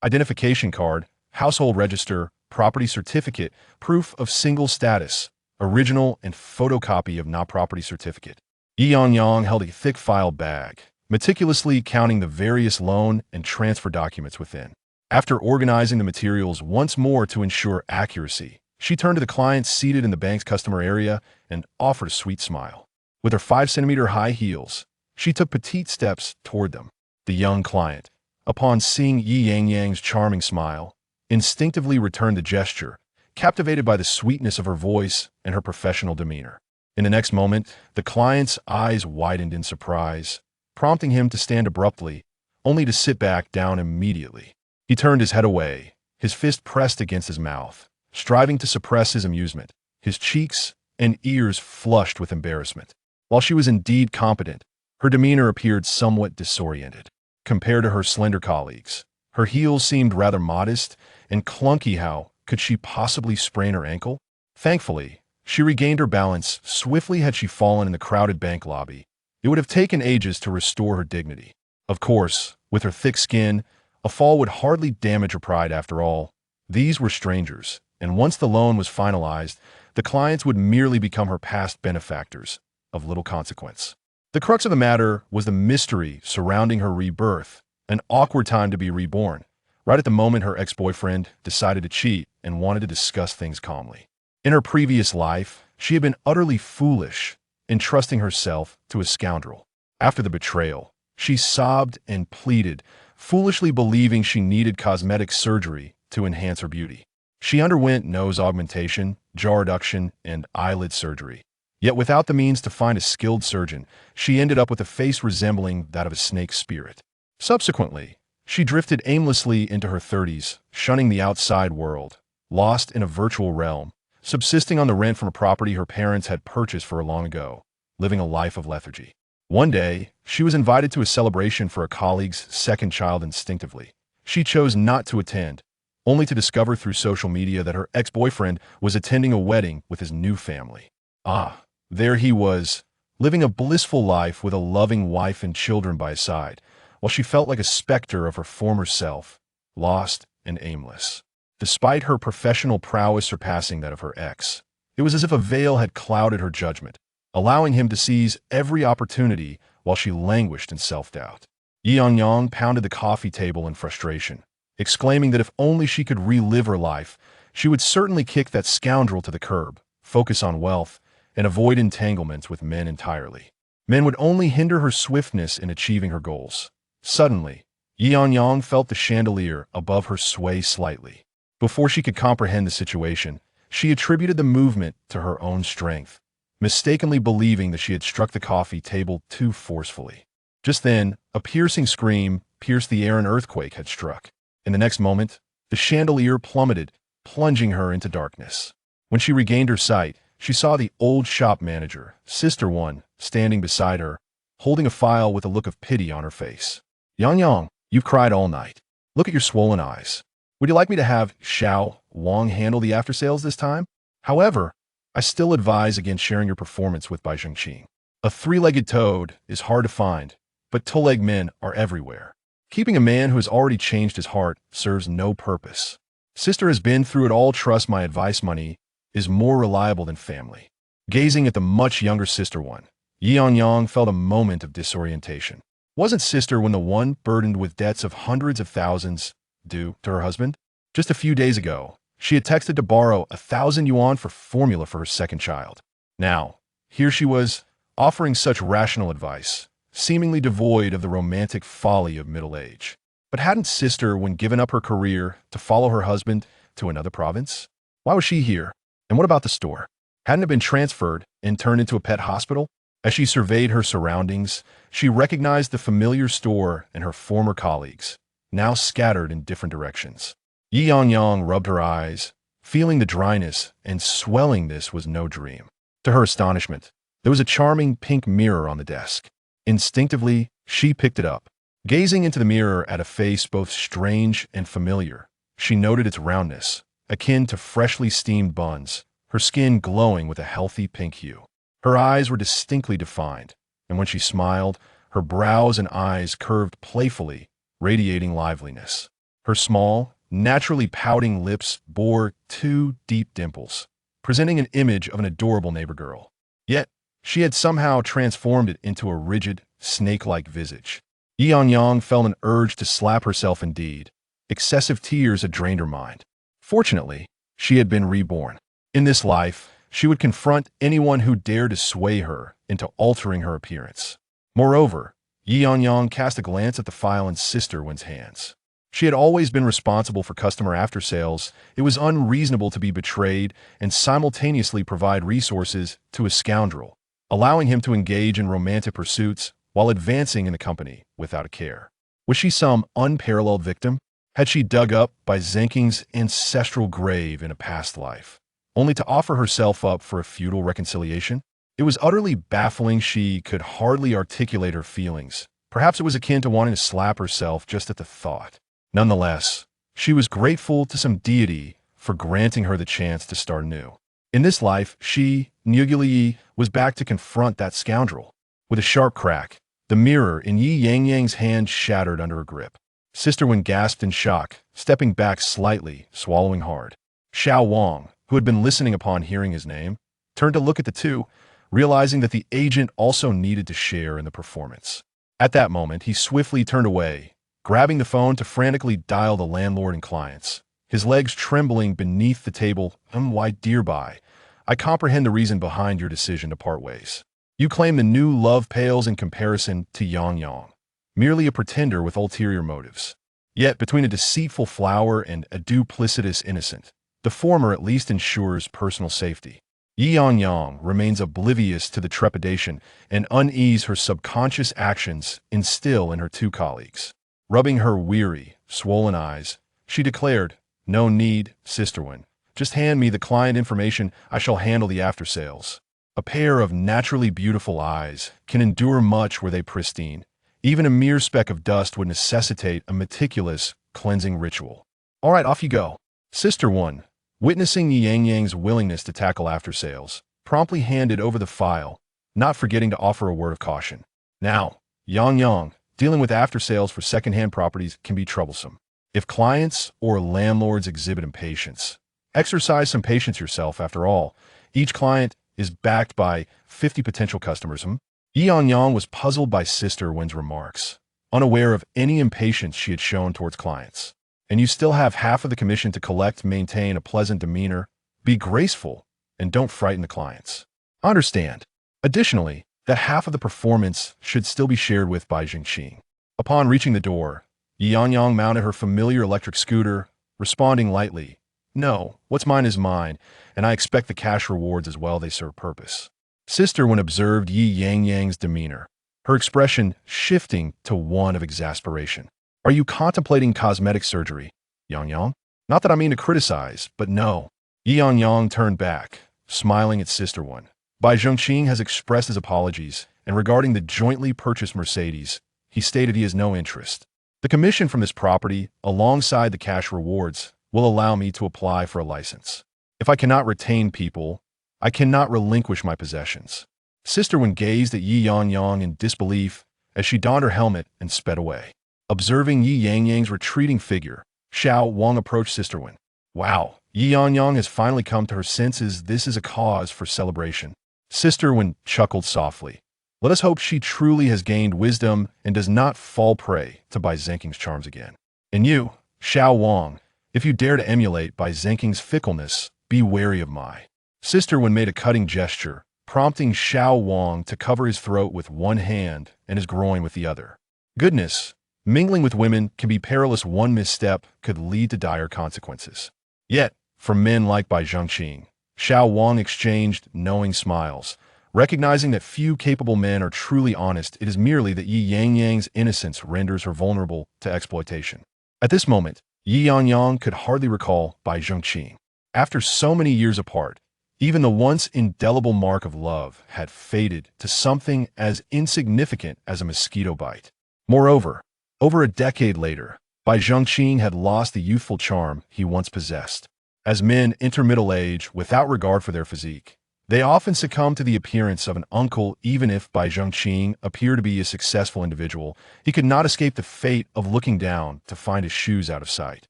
identification card, household register, property certificate, proof of single status, original and photocopy of not property certificate. Ye Yangyang held a thick file bag, meticulously counting the various loan and transfer documents within. After organizing the materials once more to ensure accuracy, she turned to the client seated in the bank's customer area and offered a sweet smile. With her 5-centimeter high heels, she took petite steps toward them. The young client, upon seeing Ye Yangyang's charming smile, instinctively returned the gesture, captivated by the sweetness of her voice and her professional demeanor. In the next moment, the client's eyes widened in surprise, prompting him to stand abruptly, only to sit back down immediately. He turned his head away, his fist pressed against his mouth, striving to suppress his amusement, his cheeks and ears flushed with embarrassment. While she was indeed competent, her demeanor appeared somewhat disoriented. Compared to her slender colleagues, her heels seemed rather modest and clunky. How could she possibly sprain her ankle? Thankfully, she regained her balance swiftly. Had she fallen in the crowded bank lobby, it would have taken ages to restore her dignity. Of course, with her thick skin, a fall would hardly damage her pride. After all, these were strangers, and once the loan was finalized, the clients would merely become her past benefactors, of little consequence. The crux of the matter was the mystery surrounding her rebirth, an awkward time to be reborn, right at the moment her ex-boyfriend decided to cheat and wanted to discuss things calmly. In her previous life, she had been utterly foolish, entrusting herself to a scoundrel. After the betrayal, she sobbed and pleaded, foolishly believing she needed cosmetic surgery to enhance her beauty. She underwent nose augmentation, jaw reduction, and eyelid surgery. Yet without the means to find a skilled surgeon, she ended up with a face resembling that of a snake spirit. Subsequently, she drifted aimlessly into her 30s, shunning the outside world, lost in a virtual realm, subsisting on the rent from a property her parents had purchased for her long ago, living a life of lethargy. One day, she was invited to a celebration for a colleague's second child. Instinctively, she chose not to attend, only to discover through social media that her ex-boyfriend was attending a wedding with his new family. Ah, there he was, living a blissful life with a loving wife and children by his side, while she felt like a specter of her former self, lost and aimless. Despite her professional prowess surpassing that of her ex, it was as if a veil had clouded her judgment, allowing him to seize every opportunity while she languished in self-doubt. Ye Yangyang pounded the coffee table in frustration, exclaiming that if only she could relive her life, she would certainly kick that scoundrel to the curb, focus on wealth, and avoid entanglements with men entirely. Men would only hinder her swiftness in achieving her goals. Suddenly, Ye Yangyang felt the chandelier above her sway slightly. Before she could comprehend the situation, she attributed the movement to her own strength, mistakenly believing that she had struck the coffee table too forcefully. Just then, a piercing scream pierced the air. An earthquake had struck. In the next moment, the chandelier plummeted, plunging her into darkness. When she regained her sight, she saw the old shop manager, Sister One, standing beside her, holding a file with a look of pity on her face. "Yangyang, you've cried all night. Look at your swollen eyes. Would you like me to have Xiao Wang handle the after-sales this time? However, I still advise against sharing your performance with Bai Zhengqing. A three-legged toad is hard to find, but two-legged men are everywhere. Keeping a man who has already changed his heart serves no purpose. Sister has been through it all. Trust my advice. Money is more reliable than family." Gazing at the much younger Sister One, Ye Yangyang felt a moment of disorientation. Wasn't Sister One the one burdened with debts of hundreds of thousands due to her husband? Just a few days ago, she had texted to borrow 1,000 yuan for formula for her second child. Now, here she was, offering such rational advice, seemingly devoid of the romantic folly of middle age. But hadn't Sister One given up her career to follow her husband to another province? Why was she here? And what about the store? Hadn't it been transferred and turned into a pet hospital? As she surveyed her surroundings, she recognized the familiar store and her former colleagues, now scattered in different directions. Ye Yangyang rubbed her eyes, feeling the dryness and swelling. This was no dream. To her astonishment, there was a charming pink mirror on the desk. Instinctively, she picked it up. Gazing into the mirror at a face both strange and familiar, she noted its roundness, akin to freshly steamed buns, her skin glowing with a healthy pink hue. Her eyes were distinctly defined, and when she smiled, her brows and eyes curved playfully, radiating liveliness. Her small, naturally pouting lips bore two deep dimples, presenting an image of an adorable neighbor girl. Yet, she had somehow transformed it into a rigid, snake-like visage. Ye Yangyang felt an urge to slap herself indeed. Excessive tears had drained her mind. Fortunately, she had been reborn. In this life, she would confront anyone who dared to sway her into altering her appearance. Moreover, Ye Yangyang cast a glance at the file in Sister Wen's hands. She had always been responsible for customer after-sales. It was unreasonable to be betrayed and simultaneously provide resources to a scoundrel, allowing him to engage in romantic pursuits while advancing in the company without a care. Was she some unparalleled victim? Had she dug up by Yenking's ancestral grave in a past life, only to offer herself up for a futile reconciliation? It was utterly baffling. She could hardly articulate her feelings. Perhaps it was akin to wanting to slap herself just at the thought. Nonetheless, she was grateful to some deity for granting her the chance to start anew. In this life, she, Yingyue, was back to confront that scoundrel. With a sharp crack, the mirror in Ye Yangyang's hand shattered under her grip. Sister Wen gasped in shock, stepping back slightly, swallowing hard. Xiao Wang, who had been listening upon hearing his name, turned to look at the two, realizing that the agent also needed to share in the performance. At that moment, he swiftly turned away, grabbing the phone to frantically dial the landlord and clients, his legs trembling beneath the table. Why, dear Bai, I comprehend the reason behind your decision to part ways. You claim the new love pales in comparison to Yangyang, merely a pretender with ulterior motives. Yet, between a deceitful flower and a duplicitous innocent, the former at least ensures personal safety. Ye Yangyang remains oblivious to the trepidation and unease her subconscious actions instill in her two colleagues. Rubbing her weary, swollen eyes, she declared, "No need, Sister Wen. Just hand me the client information. I shall handle the after-sales." A pair of naturally beautiful eyes can endure much were they pristine. Even a mere speck of dust would necessitate a meticulous, cleansing ritual. "All right, off you go." Sister Wen, witnessing Ye Yangyang's willingness to tackle after-sales, promptly handed over the file, not forgetting to offer a word of caution. "Now, Yangyang, dealing with after-sales for second-hand properties can be troublesome. If clients or landlords exhibit impatience, exercise some patience yourself. After all, each client is backed by 50 potential customers." Ye Yangyang was puzzled by Sister Wen's remarks, unaware of any impatience she had shown towards clients. "And you still have half of the commission to collect. Maintain a pleasant demeanor, be graceful, and don't frighten the clients. Understand. Additionally, that half of the performance should still be shared with by Jingqing." Upon reaching the door, Ye Yangyang mounted her familiar electric scooter, responding lightly, "No, what's mine is mine, and I expect the cash rewards as well. They serve purpose." Sister Wen observed Ye Yangyang's demeanor, her expression shifting to one of exasperation. "Are you contemplating cosmetic surgery, Yangyang? Not that I mean to criticize, but no." Ye Yangyang turned back, smiling at Sister Wen. Bai Zhongqing has expressed his apologies, and regarding the jointly purchased Mercedes, he stated he has no interest. "The commission from this property, alongside the cash rewards, will allow me to apply for a license. If I cannot retain people, I cannot relinquish my possessions." Sister Wen gazed at Ye Yangyang in disbelief as she donned her helmet and sped away. Observing Ye Yangyang's retreating figure, Xiao Wang approached Sister Wen. "Wow, Ye Yangyang has finally come to her senses. This is a cause for celebration." Sister Wen chuckled softly. "Let us hope she truly has gained wisdom and does not fall prey to Bai Zenking's charms again. And you, Xiao Wang, if you dare to emulate Bai Zenking's fickleness, be wary of my." Sister Wen made a cutting gesture, prompting Xiao Wang to cover his throat with one hand and his groin with the other. Goodness, mingling with women can be perilous. One misstep could lead to dire consequences. Yet, for men like Bai Zhongqing, Xiao Wang exchanged knowing smiles. Recognizing that few capable men are truly honest, it is merely that Ye Yangyang's innocence renders her vulnerable to exploitation. At this moment, Ye Yangyang could hardly recall Bai Zhongqing. After so many years apart, even the once indelible mark of love had faded to something as insignificant as a mosquito bite. Moreover, over a decade later, Bai Zhongqing had lost the youthful charm he once possessed. As men enter middle age without regard for their physique, They often succumb to the appearance of an uncle even if Bai Zhengqing appeared to be a successful individual. He could not escape the fate of looking down to find his shoes out of sight.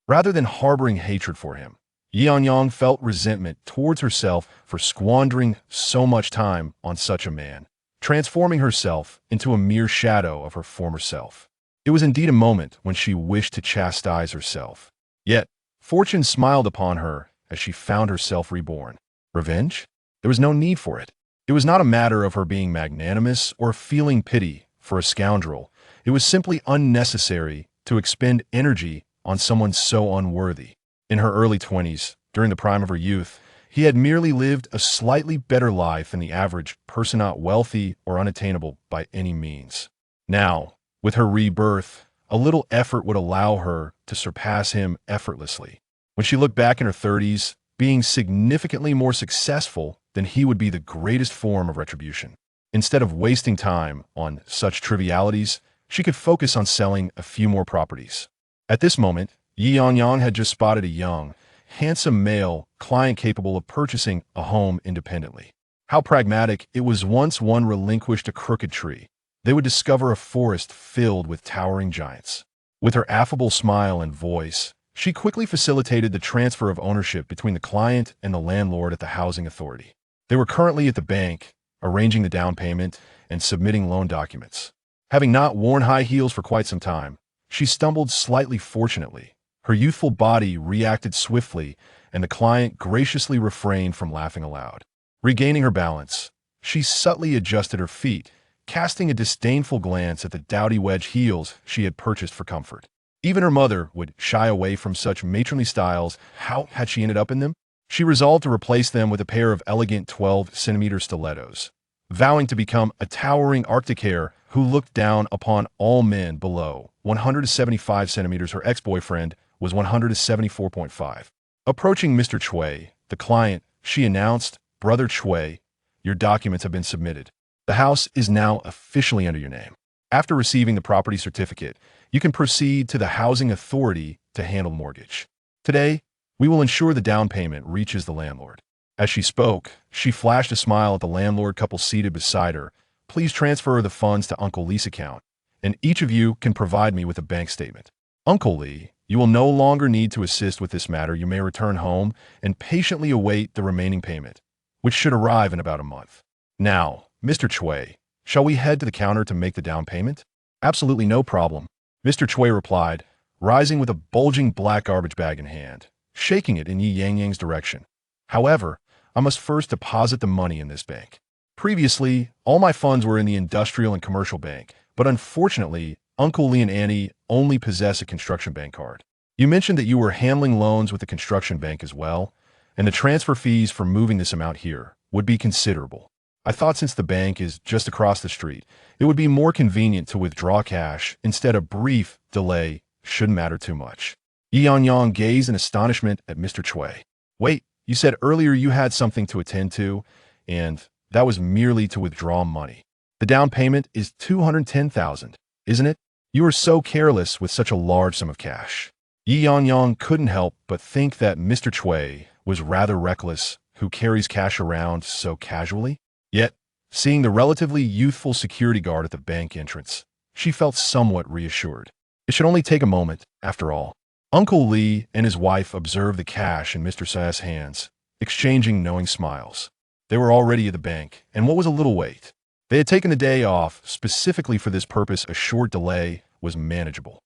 Rather than harboring hatred for him, Ye Yangyang felt resentment towards herself for squandering so much time on such a man, transforming herself into a mere shadow of her former self. It was indeed a moment when she wished to chastise herself. Yet, fortune smiled upon her as she found herself reborn. Revenge? There was no need for it. It was not a matter of her being magnanimous or feeling pity for a scoundrel. It was simply unnecessary to expend energy on someone so unworthy. In her early 20s, during the prime of her youth, he had merely lived a slightly better life than the average person, not wealthy or unattainable by any means. Now, with her rebirth, a little effort would allow her to surpass him effortlessly. When she looked back in her 30s, being significantly more successful than he would be the greatest form of retribution. Instead of wasting time on such trivialities, she could focus on selling a few more properties. At this moment, Ye Yangyang had just spotted a young, handsome male client capable of purchasing a home independently. How pragmatic it was. Once one relinquished a crooked tree, they would discover a forest filled with towering giants. With her affable smile and voice, she quickly facilitated the transfer of ownership between the client and the landlord at the housing authority. They were currently at the bank, arranging the down payment and submitting loan documents. Having not worn high heels for quite some time, she stumbled slightly. Fortunately, her youthful body reacted swiftly, and the client graciously refrained from laughing aloud. Regaining her balance, she subtly adjusted her feet, casting a disdainful glance at the dowdy wedge heels she had purchased for comfort. Even her mother would shy away from such matronly styles. How had she ended up in them? She resolved to replace them with a pair of elegant 12-centimeter stilettos, vowing to become a towering Arctic hare who looked down upon all men below 175 centimeters. Her ex-boyfriend was 174.5. Approaching Mr. Chui, the client, she announced, "Brother Chui, your documents have been submitted. The house is now officially under your name. After receiving the property certificate, you can proceed to the housing authority to handle the mortgage. Today, we will ensure the down payment reaches the landlord." As she spoke, she flashed a smile at the landlord couple seated beside her. "Please transfer the funds to Uncle Lee's account, and each of you can provide me with a bank statement. Uncle Lee, you will no longer need to assist with this matter. You may return home and patiently await the remaining payment, which should arrive in about a month. Now, Mr. Chui, shall we head to the counter to make the down payment?" "Absolutely no problem," Mr. Chui replied, rising with a bulging black garbage bag in hand, shaking it in Ye Yangyang's direction. "However, I must first deposit the money in this bank. Previously, all my funds were in the industrial and commercial bank, but unfortunately, Uncle Lee and Annie only possess a construction bank card. You mentioned that you were handling loans with the construction bank as well, and the transfer fees for moving this amount here would be considerable. I thought since the bank is just across the street, it would be more convenient to withdraw cash instead. A brief delay shouldn't matter too much." Ye Yangyang gazed in astonishment at Mr. Chui. "Wait, you said earlier you had something to attend to, and that was merely to withdraw money. The down payment is 210,000, isn't it? You are so careless with such a large sum of cash." Ye Yangyang couldn't help but think that Mr. Chui was rather reckless, who carries cash around so casually. Yet, seeing the relatively youthful security guard at the bank entrance, she felt somewhat reassured. It should only take a moment, after all. Uncle Lee and his wife observed the cash in Mr. Chai's hands, exchanging knowing smiles. They were already at the bank, and what was a little wait? They had taken the day off specifically for this purpose. A short delay was manageable.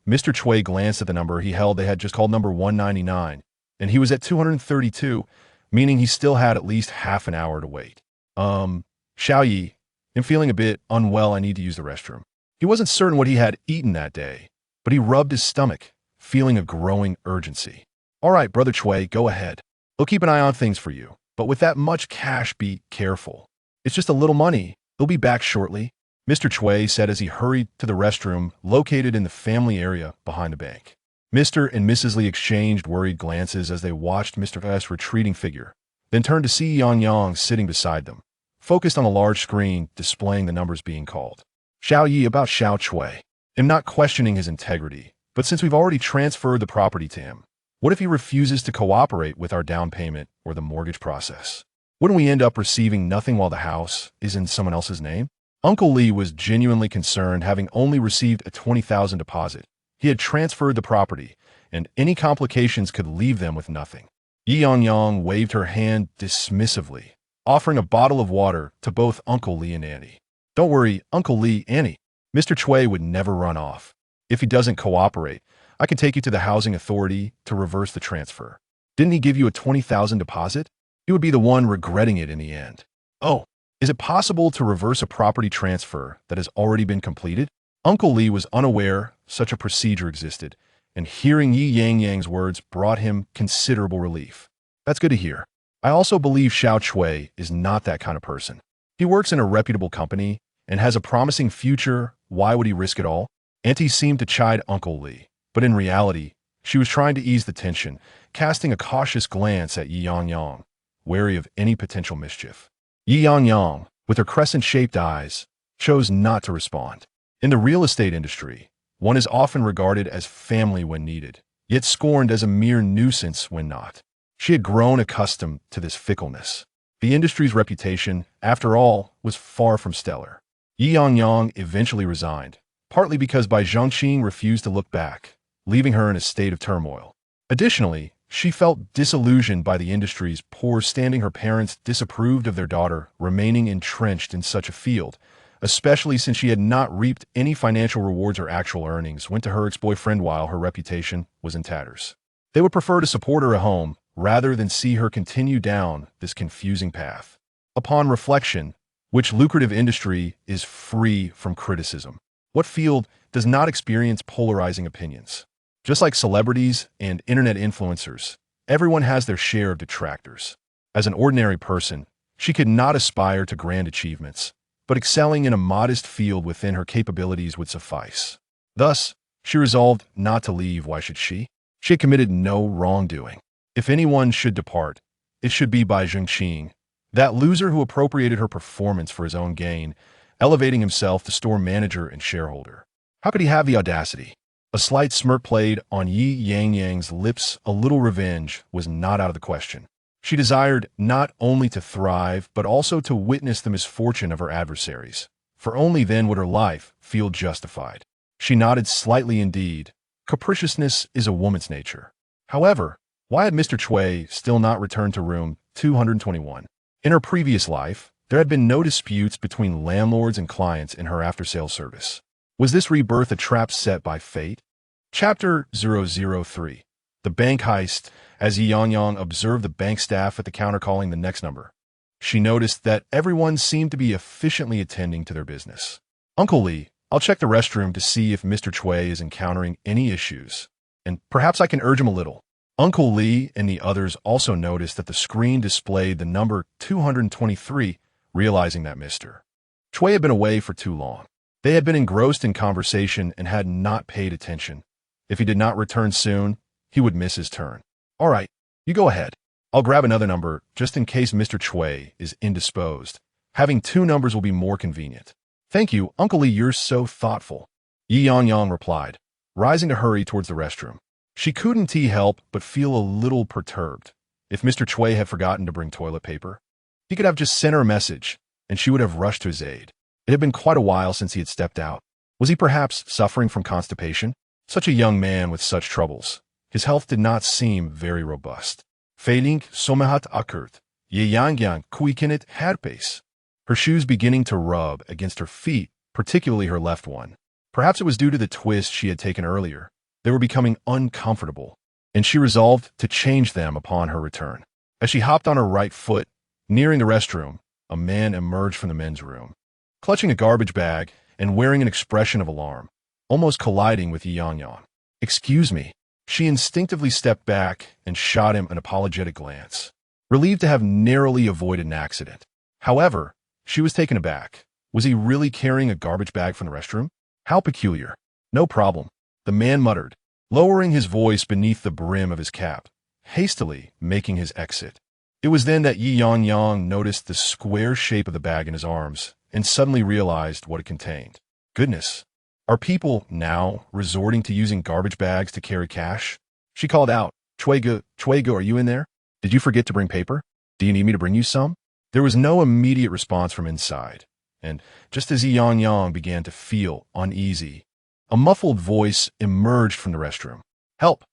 Mr. Chui glanced at the number he held. They had just called number 199, and he was at 232, meaning he still had at least half an hour to wait. Xiao Yi, I'm feeling a bit unwell. I need to use the restroom." He wasn't certain what he had eaten that day, but he rubbed his stomach, feeling a growing urgency. "All right, Brother Chui, go ahead. We'll keep an eye on things for you, but with that much cash, be careful. It's just a little money. He'll be back shortly," Mr. Chui said as he hurried to the restroom located in the family area behind the bank. Mr. and Mrs. Lee exchanged worried glances as they watched Mr. Chai's retreating figure, then turned to see Yangyang sitting beside them, focused on a large screen displaying the numbers being called. "Xiao Yi, about Xiao Chui. I'm not questioning his integrity, but since we've already transferred the property to him, what if he refuses to cooperate with our down payment or the mortgage process? Wouldn't we end up receiving nothing while the house is in someone else's name? Uncle Lee was genuinely concerned, having only received a 20,000 deposit. He had transferred the property, and any complications could leave them with nothing. Ye Yangyang waved her hand dismissively, offering a bottle of water to both Uncle Lee and Annie. Don't worry, Uncle Lee, Annie. Mr. Chui would never run off. If he doesn't cooperate, I can take you to the housing authority to reverse the transfer. Didn't he give you a 20,000 deposit? He would be the one regretting it in the end. Oh, is it possible to reverse a property transfer that has already been completed? Uncle Lee was unaware such a procedure existed, and hearing Ye Yangyang's words brought him considerable relief. That's good to hear. I also believe Xiao Chui is not that kind of person. He works in a reputable company and has a promising future. Why would he risk it all? Auntie seemed to chide Uncle Lee, but in reality, she was trying to ease the tension, casting a cautious glance at Ye Yangyang, wary of any potential mischief. Ye Yangyang, with her crescent-shaped eyes, chose not to respond. In the real estate industry, one is often regarded as family when needed, yet scorned as a mere nuisance when not. She had grown accustomed to this fickleness. The industry's reputation, after all, was far from stellar. Ye Yangyang eventually resigned, partly because Bai Zhongqing refused to look back, leaving her in a state of turmoil. Additionally, she felt disillusioned by the industry's poor standing. Her parents disapproved of their daughter remaining entrenched in such a field, especially since she had not reaped any financial rewards or actual earnings went to her ex-boyfriend while her reputation was in tatters. They would prefer to support her at home rather than see her continue down this confusing path. Upon reflection, which lucrative industry is free from criticism? What field does not experience polarizing opinions? Just like celebrities and internet influencers, everyone has their share of detractors. As an ordinary person, she could not aspire to grand achievements, but excelling in a modest field within her capabilities would suffice. Thus, she resolved not to leave. Why should she? She had committed no wrongdoing. If anyone should depart, it should be Bai Zhongqing, that loser who appropriated her performance for his own gain, elevating himself to store manager and shareholder. How could he have the audacity? A slight smirk played on Ye Yangyang's lips. A little revenge was not out of the question. She desired not only to thrive, but also to witness the misfortune of her adversaries, for only then would her life feel justified. She nodded slightly indeed. Capriciousness is a woman's nature. However, why had Mr. Chui still not returned to room 221? In her previous life, there had been no disputes between landlords and clients in her after-sales service. Was this rebirth a trap set by fate? Chapter 003. The Bank Heist. As Ye Yangyang observed the bank staff at the counter calling the next number, she noticed that everyone seemed to be efficiently attending to their business. Uncle Lee, I'll check the restroom to see if Mr. Chui is encountering any issues, and perhaps I can urge him a little. Uncle Lee and the others also noticed that the screen displayed the number 223, realizing that Mr. Chui had been away for too long. They had been engrossed in conversation and had not paid attention. If he did not return soon, he would miss his turn. All right, you go ahead. I'll grab another number just in case Mr. Chui is indisposed. Having two numbers will be more convenient. Thank you, Uncle Lee, you're so thoughtful. Ye Yangyang replied, rising to hurry towards the restroom. She couldn't help but feel a little perturbed. If Mr. Chui had forgotten to bring toilet paper, he could have just sent her a message, and she would have rushed to his aid. It had been quite a while since he had stepped out. Was he perhaps suffering from constipation? Such a young man with such troubles. His health did not seem very robust. Failing somahat akert, Ye Yangyang kuikinit herpes. Her shoes beginning to rub against her feet, particularly her left one. Perhaps it was due to the twist she had taken earlier. They were becoming uncomfortable, and she resolved to change them upon her return. As she hopped on her right foot, nearing the restroom, a man emerged from the men's room, clutching a garbage bag and wearing an expression of alarm, almost colliding with Ye Yangyang. Excuse me. She instinctively stepped back and shot him an apologetic glance, relieved to have narrowly avoided an accident. However, she was taken aback. Was he really carrying a garbage bag from the restroom? How peculiar. No problem, the man muttered, lowering his voice beneath the brim of his cap, hastily making his exit. It was then that Ye Yangyang noticed the square shape of the bag in his arms and suddenly realized what it contained. Goodness. Are people now resorting to using garbage bags to carry cash? She called out, Chuigu, are you in there? Did you forget to bring paper? Do you need me to bring you some? There was no immediate response from inside, and just as Ye Yangyang began to feel uneasy, a muffled voice emerged from the restroom. "Help!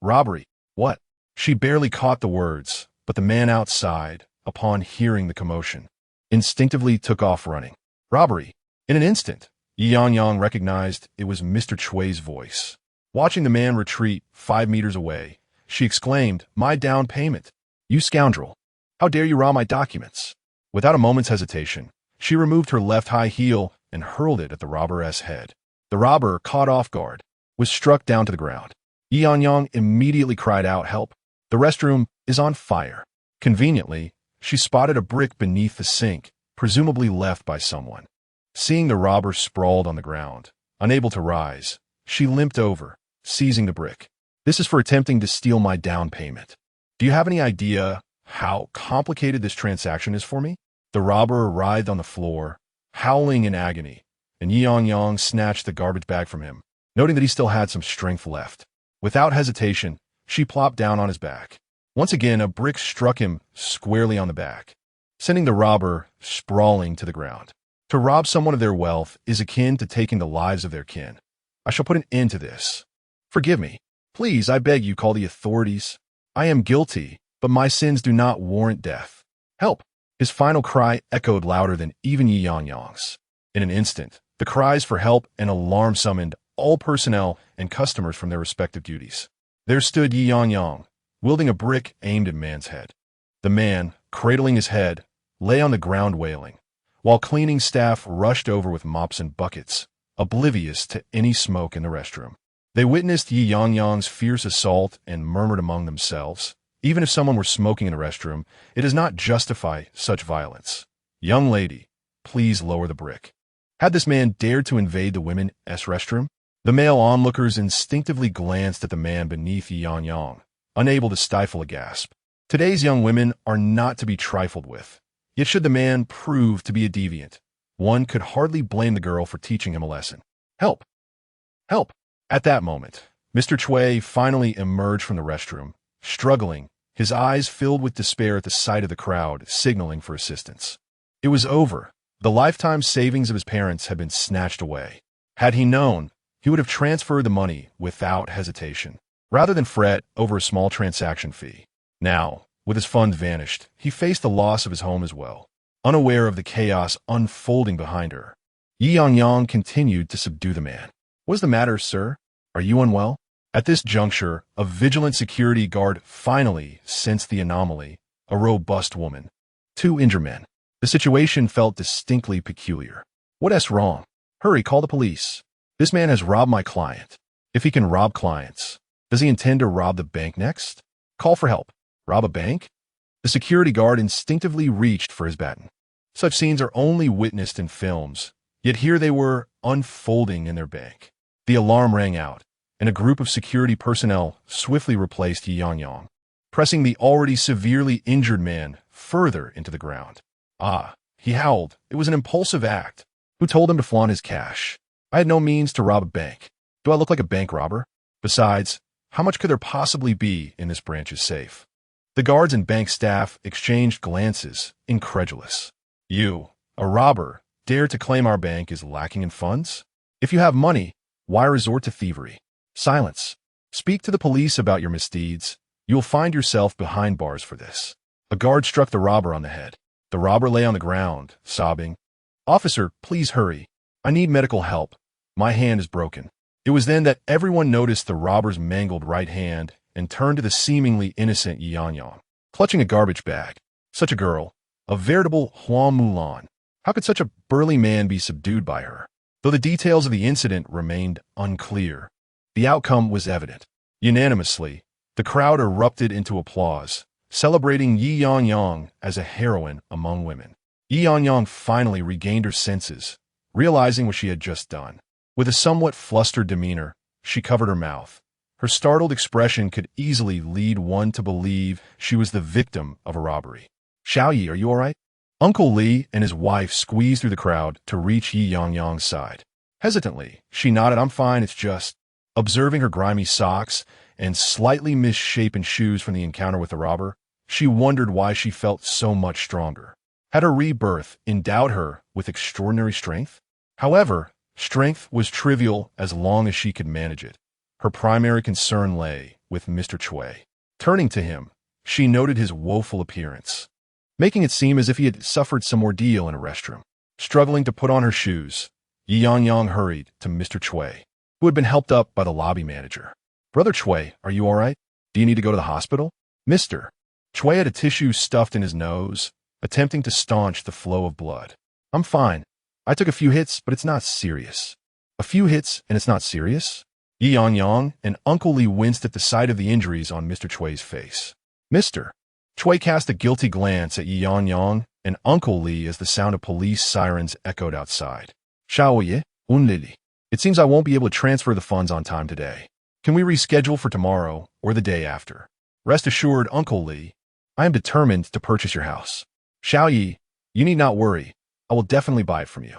Robbery! What?" She barely caught the words, but the man outside, upon hearing the commotion, instinctively took off running. "Robbery!" In an instant, Ye Yangyang recognized it was Mr. Chui's voice. Watching the man retreat 5 meters away, she exclaimed, "My down payment! You scoundrel! How dare you rob my documents?" Without a moment's hesitation, she removed her left high heel and hurled it at the robber's head. The robber, caught off guard, was struck down to the ground. Ye Yangyang immediately cried out, "Help! The restroom is on fire." Conveniently, she spotted a brick beneath the sink, presumably left by someone. Seeing the robber sprawled on the ground, unable to rise, she limped over, seizing the brick. "This is for attempting to steal my down payment. Do you have any idea how complicated this transaction is for me?" The robber writhed on the floor, howling in agony, and Ye Yangyang snatched the garbage bag from him, noting that he still had some strength left. Without hesitation, she plopped down on his back. Once again, a brick struck him squarely on the back, sending the robber sprawling to the ground. To rob someone of their wealth is akin to taking the lives of their kin. "I shall put an end to this. Forgive me. Please, I beg you, call the authorities. I am guilty, but my sins do not warrant death. Help!" His final cry echoed louder than even Ye Yangyang's. In an instant, the cries for help and alarm summoned all personnel and customers from their respective duties. There stood Ye Yangyang, wielding a brick aimed at man's head. The man, cradling his head, lay on the ground wailing, while cleaning staff rushed over with mops and buckets, oblivious to any smoke in the restroom. They witnessed Ye Yangyang's fierce assault and murmured among themselves, "Even if someone were smoking in a restroom, it does not justify such violence. Young lady, please lower the brick." Had this man dared to invade the women's restroom? The male onlookers instinctively glanced at the man beneath Ye Yangyang, unable to stifle a gasp. Today's young women are not to be trifled with. Yet should the man prove to be a deviant, one could hardly blame the girl for teaching him a lesson. "Help! Help!" At that moment, Mr. Chui finally emerged from the restroom, struggling, his eyes filled with despair at the sight of the crowd, signaling for assistance. It was over. The lifetime savings of his parents had been snatched away. Had he known, he would have transferred the money without hesitation, rather than fret over a small transaction fee. Now, with his funds vanished, he faced the loss of his home as well, unaware of the chaos unfolding behind her. Ye Yangyang continued to subdue the man. "What is the matter, sir? Are you unwell?" At this juncture, a vigilant security guard finally sensed the anomaly, a robust woman. 2 injured men. The situation felt distinctly peculiar. "What's wrong? Hurry, call the police. This man has robbed my client. If he can rob clients, does he intend to rob the bank next? Call for help. Rob a bank?" The security guard instinctively reached for his baton. Such scenes are only witnessed in films, yet here they were unfolding in their bank. The alarm rang out, and a group of security personnel swiftly replaced Ye Yangyang, pressing the already severely injured man further into the ground. "Ah," he howled, "it was an impulsive act. Who told him to flaunt his cash? I had no means to rob a bank. Do I look like a bank robber? Besides, how much could there possibly be in this branch's safe?" The guards and bank staff exchanged glances, incredulous. "You, a robber, dare to claim our bank is lacking in funds? If you have money, why resort to thievery? Silence. Speak to the police about your misdeeds. You will find yourself behind bars for this." A guard struck the robber on the head. The robber lay on the ground, sobbing. "Officer, please hurry. I need medical help. My hand is broken." It was then that everyone noticed the robber's mangled right hand and turned to the seemingly innocent Ye Yangyang, clutching a garbage bag. Such a girl, a veritable Hua Mulan. How could such a burly man be subdued by her? Though the details of the incident remained unclear, the outcome was evident. Unanimously, the crowd erupted into applause, celebrating Ye Yangyang as a heroine among women. Ye Yangyang finally regained her senses, realizing what she had just done. With a somewhat flustered demeanor, she covered her mouth. Her startled expression could easily lead one to believe she was the victim of a robbery. "Xiao Yi, are you all right?" Uncle Li and his wife squeezed through the crowd to reach Ye Yangyang's side. Hesitantly, she nodded, "I'm fine, it's just..." Observing her grimy socks and slightly misshapen shoes from the encounter with the robber, she wondered why she felt so much stronger. Had her rebirth endowed her with extraordinary strength? However, strength was trivial as long as she could manage it. Her primary concern lay with Mr. Chui. Turning to him, she noted his woeful appearance, making it seem as if he had suffered some ordeal in a restroom. Struggling to put on her shoes, Ye Yangyang hurried to Mr. Chui, who had been helped up by the lobby manager. "Brother Chui, are you all right? Do you need to go to the hospital?" Mr. Chui had a tissue stuffed in his nose, attempting to staunch the flow of blood. "I'm fine. I took a few hits, but it's not serious." "A few hits and it's not serious?" Ye Yangyang and Uncle Li winced at the sight of the injuries on Mr. Chui's face. Mr. Chui cast a guilty glance at Ye Yangyang and Uncle Li as the sound of police sirens echoed outside. "Xiaoye, Unlili. It seems I won't be able to transfer the funds on time today. Can we reschedule for tomorrow or the day after?" "Rest assured, Uncle Li, I am determined to purchase your house. Xiaoye, you need not worry. I will definitely buy it from you.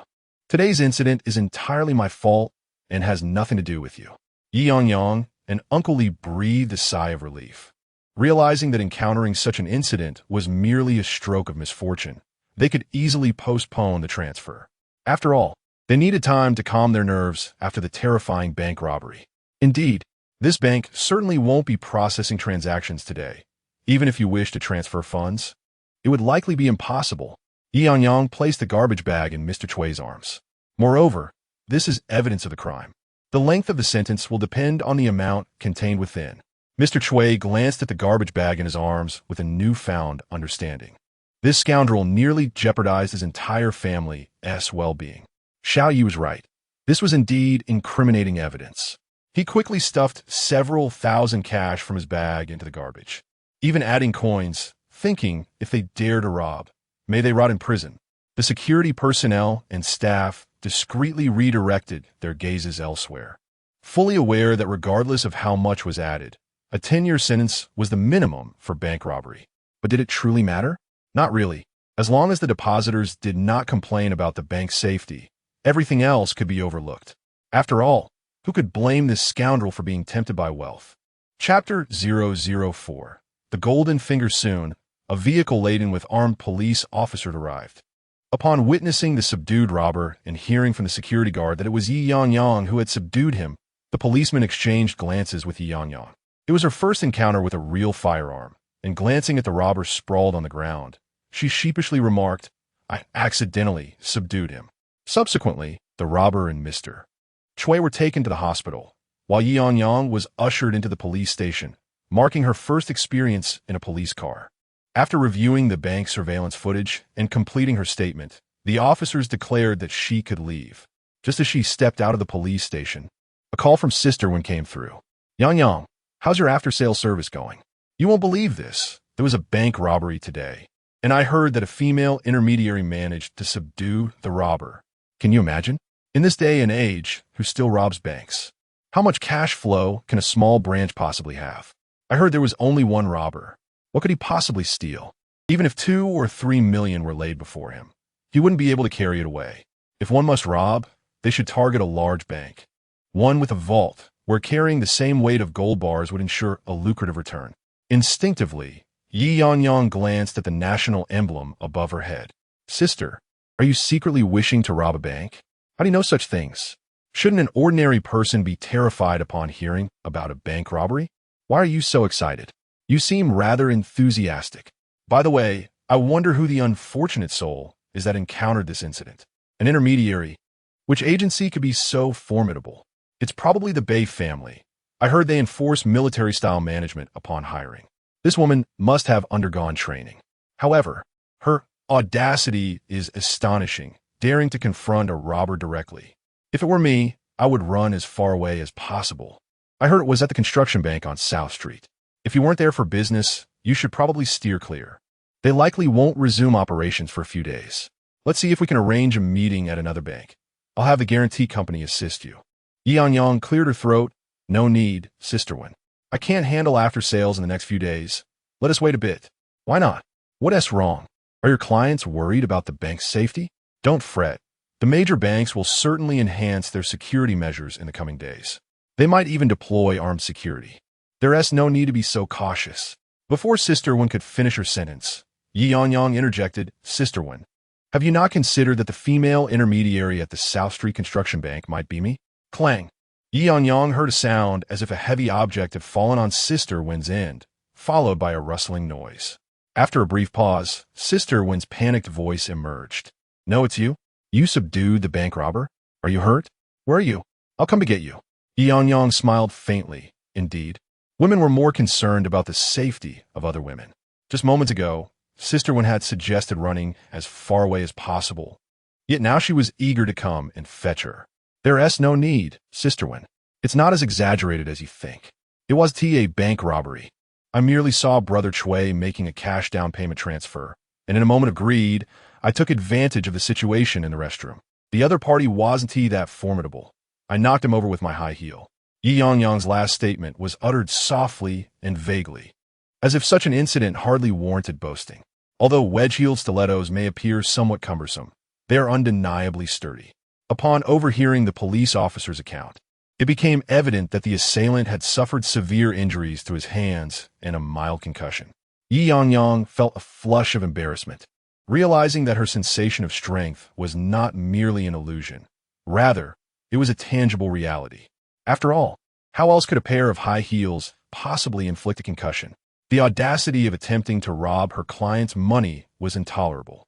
Today's incident is entirely my fault and has nothing to do with you." Ye Yangyang and Uncle Li breathed a sigh of relief. Realizing that encountering such an incident was merely a stroke of misfortune, they could easily postpone the transfer. After all, they needed time to calm their nerves after the terrifying bank robbery. Indeed, this bank certainly won't be processing transactions today. Even if you wish to transfer funds, it would likely be impossible. Ye Yangyang placed the garbage bag in Mr. Chui's arms. Moreover, this is evidence of the crime. The length of the sentence will depend on the amount contained within. Mr. Chui glanced at the garbage bag in his arms with a newfound understanding. This scoundrel nearly jeopardized his entire family's well-being. Xiaoye was right. This was indeed incriminating evidence. He quickly stuffed several thousand cash from his bag into the garbage, even adding coins, thinking if they dare to rob, may they rot in prison. The security personnel and staff discreetly redirected their gazes elsewhere, fully aware that regardless of how much was added, a 10-year sentence was the minimum for bank robbery. But did it truly matter? Not really. As long as the depositors did not complain about the bank's safety, everything else could be overlooked. After all, who could blame this scoundrel for being tempted by wealth? Chapter 004. The Golden Finger. Soon, a vehicle laden with armed police officers arrived. Upon witnessing the subdued robber and hearing from the security guard that it was Ye Yangyang who had subdued him, the policeman exchanged glances with Ye Yangyang. It was her first encounter with a real firearm, and glancing at the robber sprawled on the ground, she sheepishly remarked, "I accidentally subdued him." Subsequently, the robber and Mr. Chui were taken to the hospital, while Ye Yangyang was ushered into the police station, marking her first experience in a police car. After reviewing the bank surveillance footage and completing her statement, the officers declared that she could leave. Just as she stepped out of the police station, a call from Sister Wen came through. "Yangyang, how's your after-sales service going? You won't believe this. There was a bank robbery today, and I heard that a female intermediary managed to subdue the robber. Can you imagine? In this day and age, who still robs banks? How much cash flow can a small branch possibly have? I heard there was only one robber. What could he possibly steal? Even if 2 or 3 million were laid before him, he wouldn't be able to carry it away. If one must rob, they should target a large bank, one with a vault, where carrying the same weight of gold bars would ensure a lucrative return." Instinctively, Ye Yangyang glanced at the national emblem above her head. "Sister, are you secretly wishing to rob a bank? How do you know such things? Shouldn't an ordinary person be terrified upon hearing about a bank robbery? Why are you so excited? You seem rather enthusiastic. By the way, I wonder who the unfortunate soul is that encountered this incident. An intermediary. Which agency could be so formidable? It's probably the Bei family. I heard they enforce military-style management upon hiring. This woman must have undergone training. However, her audacity is astonishing, daring to confront a robber directly. If it were me, I would run as far away as possible. I heard it was at the construction bank on South Street. If you weren't there for business, you should probably steer clear. They likely won't resume operations for a few days. Let's see if we can arrange a meeting at another bank. I'll have the guarantee company assist you." Ye Yangyang cleared her throat. "No need, Sister Wen. I can't handle after sales in the next few days. Let us wait a bit." "Why not? What's wrong? Are your clients worried about the bank's safety?" "Don't fret. The major banks will certainly enhance their security measures in the coming days. They might even deploy armed security. There's no need to be so cautious." Before Sister Wen could finish her sentence, Ye Yangyang interjected, "Sister Wen, have you not considered that the female intermediary at the South Street Construction Bank might be me?" Clang. Ye Yangyang heard a sound as if a heavy object had fallen on Sister Wen's end, followed by a rustling noise. After a brief pause, Sister Wen's panicked voice emerged. "No, it's you? You subdued the bank robber? Are you hurt? Where are you? I'll come to get you." Ye Yangyang smiled faintly. Indeed, women were more concerned about the safety of other women. Just moments ago, Sister Wen had suggested running as far away as possible, yet now she was eager to come and fetch her. "There's no need, Sister Wen. It's not as exaggerated as you think. It was a bank robbery. I merely saw Brother Chui making a cash down payment transfer, and in a moment of greed, I took advantage of the situation in the restroom. The other party wasn't that formidable. I knocked him over with my high heel." Ye Yangyang's last statement was uttered softly and vaguely, as if such an incident hardly warranted boasting. Although wedge-heeled stilettos may appear somewhat cumbersome, they are undeniably sturdy. Upon overhearing the police officer's account, it became evident that the assailant had suffered severe injuries to his hands and a mild concussion. Ye Yangyang felt a flush of embarrassment, realizing that her sensation of strength was not merely an illusion. Rather, it was a tangible reality. After all, how else could a pair of high heels possibly inflict a concussion? The audacity of attempting to rob her client's money was intolerable.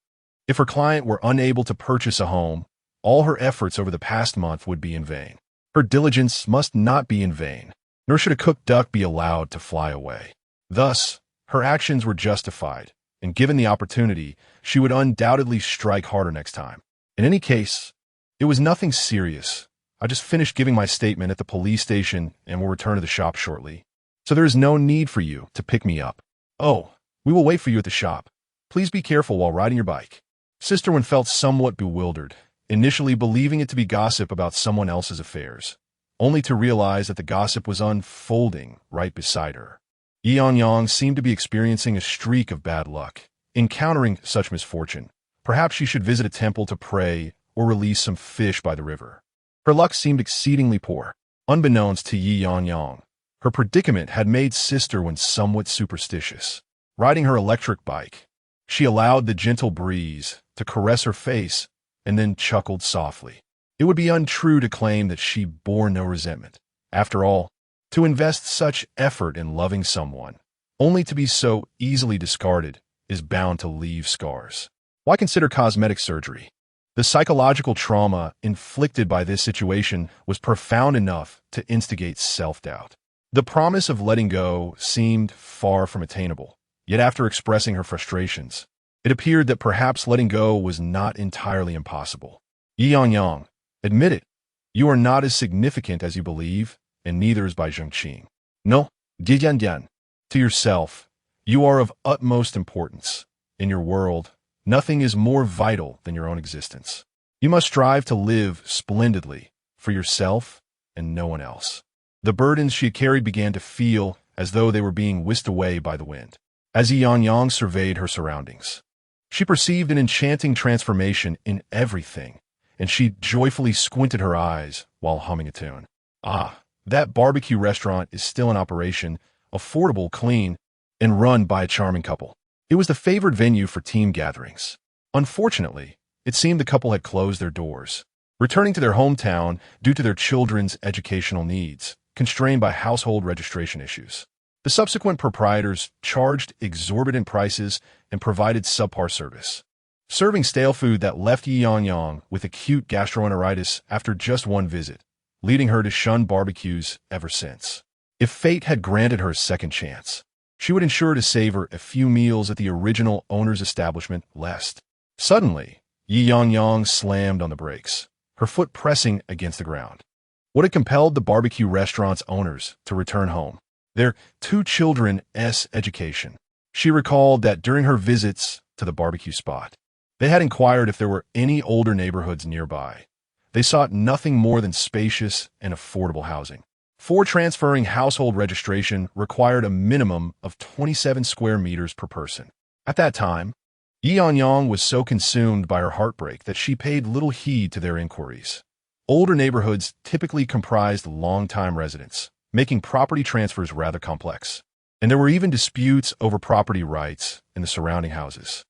If her client were unable to purchase a home, all her efforts over the past month would be in vain. Her diligence must not be in vain, nor should a cooked duck be allowed to fly away. Thus, her actions were justified, and given the opportunity, she would undoubtedly strike harder next time. In any case, it was nothing serious. I just finished giving my statement at the police station and will return to the shop shortly. So there is no need for you to pick me up. Oh, we will wait for you at the shop. Please be careful while riding your bike." Sister Wen felt somewhat bewildered, initially believing it to be gossip about someone else's affairs, only to realize that the gossip was unfolding right beside her. Ye Yangyang seemed to be experiencing a streak of bad luck. Encountering such misfortune, perhaps she should visit a temple to pray or release some fish by the river. Her luck seemed exceedingly poor. Unbeknownst to Ye Yangyang, her predicament had made Sister Wen somewhat superstitious. Riding her electric bike, she allowed the gentle breeze to caress her face and then chuckled softly. It would be untrue to claim that she bore no resentment. After all, to invest such effort in loving someone, only to be so easily discarded, is bound to leave scars. Why consider cosmetic surgery? The psychological trauma inflicted by this situation was profound enough to instigate self-doubt. The promise of letting go seemed far from attainable, yet after expressing her frustrations, it appeared that perhaps letting go was not entirely impossible. Ye Yangyang, admit it. You are not as significant as you believe, and neither is Bai Zhengqing. No, Ye Yangyang. To yourself, you are of utmost importance. In your world, nothing is more vital than your own existence. You must strive to live splendidly for yourself and no one else. The burdens she carried began to feel as though they were being whisked away by the wind. As Ye Yangyang surveyed her surroundings, she perceived an enchanting transformation in everything, and she joyfully squinted her eyes while humming a tune. Ah, that barbecue restaurant is still in operation, affordable, clean, and run by a charming couple. It was the favored venue for team gatherings. Unfortunately, it seemed the couple had closed their doors, returning to their hometown due to their children's educational needs, constrained by household registration issues. The subsequent proprietors charged exorbitant prices and provided subpar service, serving stale food that left Ye Yangyang with acute gastroenteritis after just one visit, leading her to shun barbecues ever since. If fate had granted her a second chance, she would ensure to savor a few meals at the original owner's establishment lest. Suddenly, Ye Yangyang slammed on the brakes, her foot pressing against the ground. What had compelled the barbecue restaurant's owners to return home? Their two children's education. She recalled that during her visits to the barbecue spot, they had inquired if there were any older neighborhoods nearby. They sought nothing more than spacious and affordable housing. For transferring household registration required a minimum of 27 square meters per person. At that time, Ye Yangyang was so consumed by her heartbreak that she paid little heed to their inquiries. Older neighborhoods typically comprised long-time residents, making property transfers rather complex. and there were even disputes over property rights in the surrounding houses.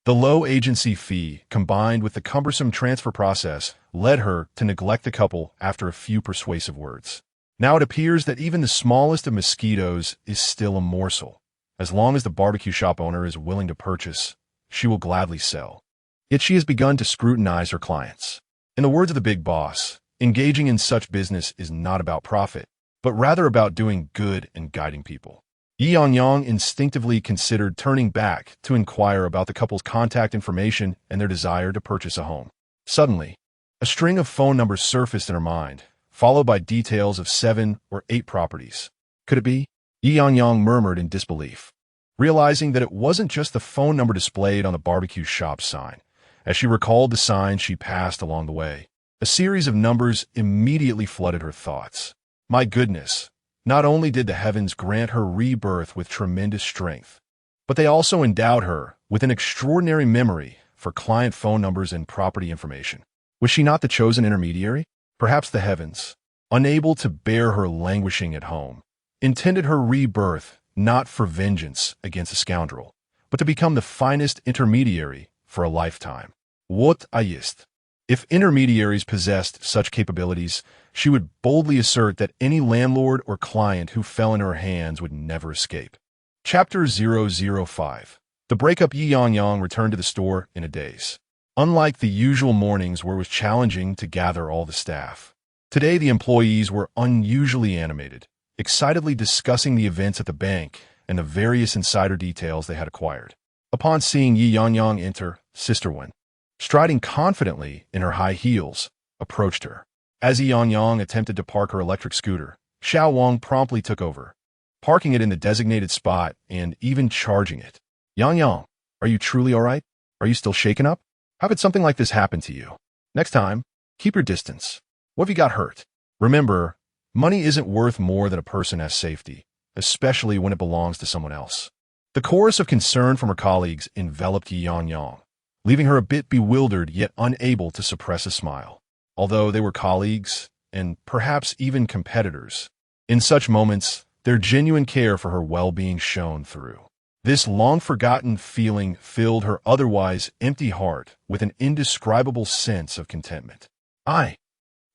The low agency fee, combined with the cumbersome transfer process, led her to neglect the couple after a few persuasive words. Now it appears that even the smallest of mosquitoes is still a morsel. As long as the barbecue shop owner is willing to purchase, she will gladly sell. Yet she has begun to scrutinize her clients. In the words of the big boss, engaging in such business is not about profit, but rather about doing good and guiding people. Ye Yangyang instinctively considered turning back to inquire about the couple's contact information and their desire to purchase a home. Suddenly, a string of phone numbers surfaced in her mind, followed by details of 7 or 8 properties. Could it be? Ye Yangyang murmured in disbelief, realizing that it wasn't just the phone number displayed on the barbecue shop sign. As she recalled the signs she passed along the way, a series of numbers immediately flooded her thoughts. My goodness, not only did the heavens grant her rebirth with tremendous strength, but they also endowed her with an extraordinary memory for client phone numbers and property information. Was she not the chosen intermediary? Perhaps the heavens, unable to bear her languishing at home, intended her rebirth not for vengeance against a scoundrel, but to become the finest intermediary for a lifetime. What a ist! If intermediaries possessed such capabilities, she would boldly assert that any landlord or client who fell into her hands would never escape. Chapter 005. The breakup. Ye Yangyang returned to the store in a daze. Unlike the usual mornings where it was challenging to gather all the staff, today the employees were unusually animated, excitedly discussing the events at the bank and the various insider details they had acquired. Upon seeing Ye Yangyang enter, Sister Wen, striding confidently in her high heels, approached her. As Ye Yangyang attempted to park her electric scooter, Xiao Wang promptly took over, parking it in the designated spot and even charging it. Yangyang, are you truly all right? Are you still shaken up? How could something like this happen to you? Next time, keep your distance. What have you got hurt? Remember, money isn't worth more than a person has safety, especially when it belongs to someone else. The chorus of concern from her colleagues enveloped Ye Yangyang, leaving her a bit bewildered yet unable to suppress a smile. Although they were colleagues, and perhaps even competitors, in such moments, their genuine care for her well-being shone through. This long-forgotten feeling filled her otherwise empty heart with an indescribable sense of contentment.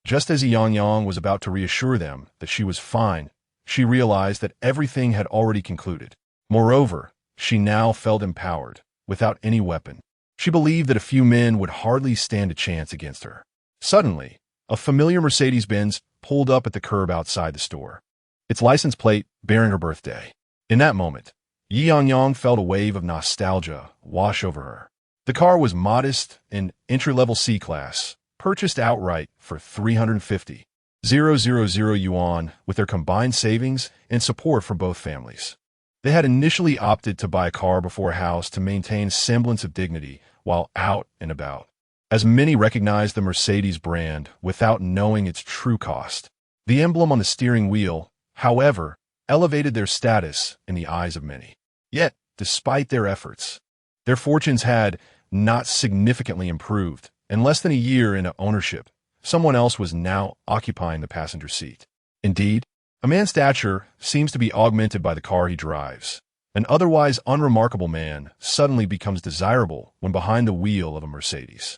Just as Ye Yangyang was about to reassure them that she was fine, she realized that everything had already concluded. Moreover, she now felt empowered, without any weapon. She believed that a few men would hardly stand a chance against her. Suddenly, a familiar Mercedes-Benz pulled up at the curb outside the store, its license plate bearing her birthday. In that moment, Ye Yangyang felt a wave of nostalgia wash over her. The car was modest and entry-level C-Class, purchased outright for 350,000 yuan with their combined savings and support from both families. They had initially opted to buy a car before a house to maintain a semblance of dignity while out and about, as many recognized the Mercedes brand without knowing its true cost. The emblem on the steering wheel, however, elevated their status in the eyes of many. Yet, despite their efforts, their fortunes had not significantly improved. In less than a year into ownership, someone else was now occupying the passenger seat. Indeed, a man's stature seems to be augmented by the car he drives. An otherwise unremarkable man suddenly becomes desirable when behind the wheel of a Mercedes.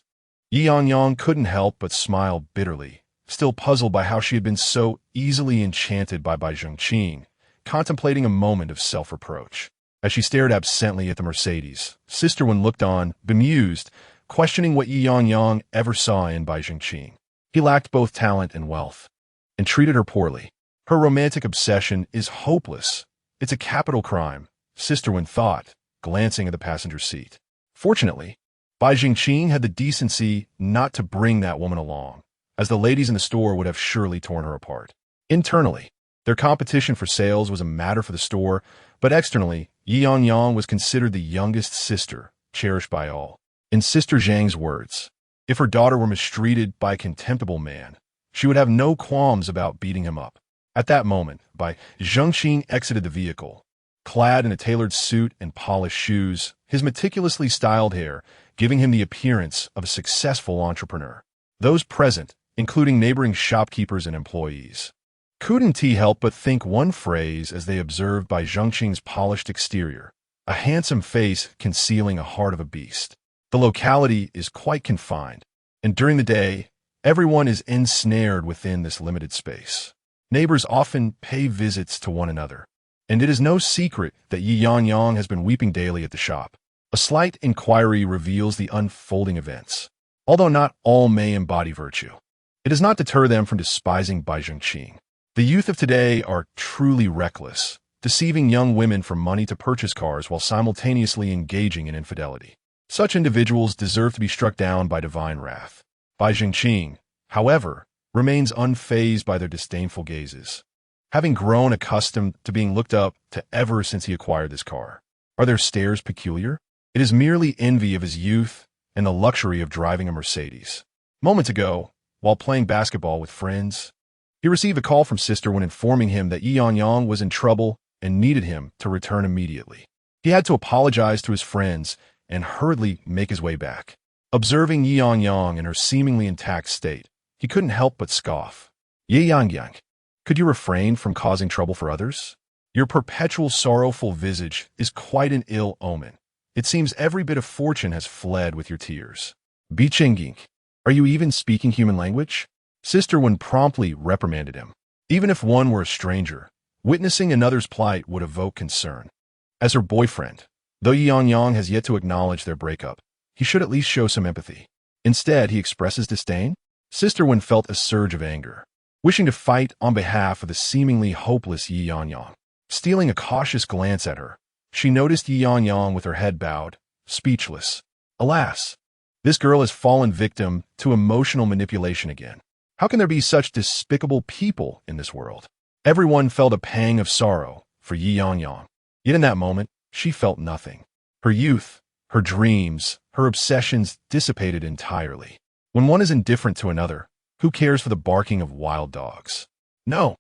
Ye Yangyang couldn't help but smile bitterly, still puzzled by how she had been so easily enchanted by Bai Zhengqing, contemplating a moment of self-reproach. As she stared absently at the Mercedes, Sister Wen looked on, bemused, questioning what Ye Yangyang ever saw in Bai Zhengqing. He lacked both talent and wealth, and treated her poorly. Her romantic obsession is hopeless. It's a capital crime, Sister Wen thought, glancing at the passenger seat. Fortunately, Bai Zhengqing had the decency not to bring that woman along, as the ladies in the store would have surely torn her apart. Internally, their competition for sales was a matter for the store, but externally, Ye Yangyang was considered the youngest sister, cherished by all. In Sister Zhang's words, if her daughter were mistreated by a contemptible man, she would have no qualms about beating him up. At that moment, Bai Zhengqing exited the vehicle, clad in a tailored suit and polished shoes, his meticulously styled hair giving him the appearance of a successful entrepreneur. Those present, including neighboring shopkeepers and employees, Couldn't he help but think one phrase as they observed Bai Zhengqing's polished exterior, a handsome face concealing a heart of a beast. The locality is quite confined, and during the day, everyone is ensnared within this limited space. Neighbors often pay visits to one another, and it is no secret that Ye Yangyang has been weeping daily at the shop. A slight inquiry reveals the unfolding events. Although not all may embody virtue, it does not deter them from despising Bai Zhengqing. The youth of today are truly reckless, deceiving young women for money to purchase cars while simultaneously engaging in infidelity. Such individuals deserve to be struck down by divine wrath. Bai Zhengqing, however, remains unfazed by their disdainful gazes, having grown accustomed to being looked up to ever since he acquired this car. Are their stares peculiar? It is merely envy of his youth and the luxury of driving a Mercedes. Moments ago, while playing basketball with friends, he received a call from Sister when informing him that Ye Yangyang was in trouble and needed him to return immediately. He had to apologize to his friends and hurriedly make his way back. Observing Ye Yangyang in her seemingly intact state, he couldn't help but scoff. Ye Yangyang, could you refrain from causing trouble for others? Your perpetual sorrowful visage is quite an ill omen. It seems every bit of fortune has fled with your tears. Bichenging, are you even speaking human language? Sister Wen promptly reprimanded him. Even if one were a stranger, witnessing another's plight would evoke concern. As her boyfriend, though Ye Yangyang has yet to acknowledge their breakup, he should at least show some empathy. Instead, he expresses disdain. Sister Wen felt a surge of anger, wishing to fight on behalf of the seemingly hopeless Ye Yangyang. Stealing a cautious glance at her, she noticed Ye Yangyang with her head bowed, speechless. Alas, this girl has fallen victim to emotional manipulation again. How can there be such despicable people in this world? Everyone felt a pang of sorrow for Ye Yangyang. Yet in that moment, she felt nothing. Her youth, her dreams, her obsessions dissipated entirely. When one is indifferent to another, who cares for the barking of wild dogs? No.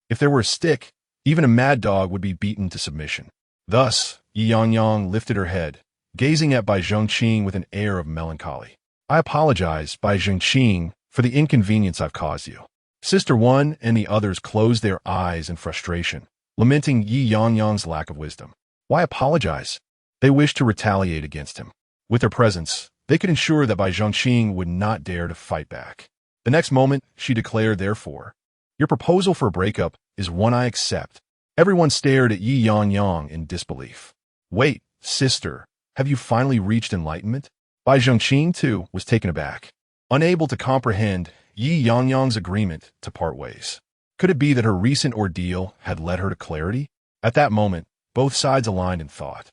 If there were a stick, even a mad dog would be beaten to submission. Thus, Ye Yangyang lifted her head, gazing at Bai Zhengqing with an air of melancholy. I apologize, Bai Zhengqing, for the inconvenience I've caused you. Sister Wen and the others closed their eyes in frustration, lamenting Ye Yangyang's lack of wisdom. Why apologize? They wished to retaliate against him. With their presence, they could ensure that Bai Zhengqing would not dare to fight back. The next moment, she declared, therefore, your proposal for a breakup is one I accept. Everyone stared at Ye Yangyang in disbelief. Wait, sister, have you finally reached enlightenment? Bai Zhengqing, too, was taken aback, unable to comprehend Ye Yangyang's agreement to part ways. Could it be that her recent ordeal had led her to clarity? At that moment, both sides aligned in thought,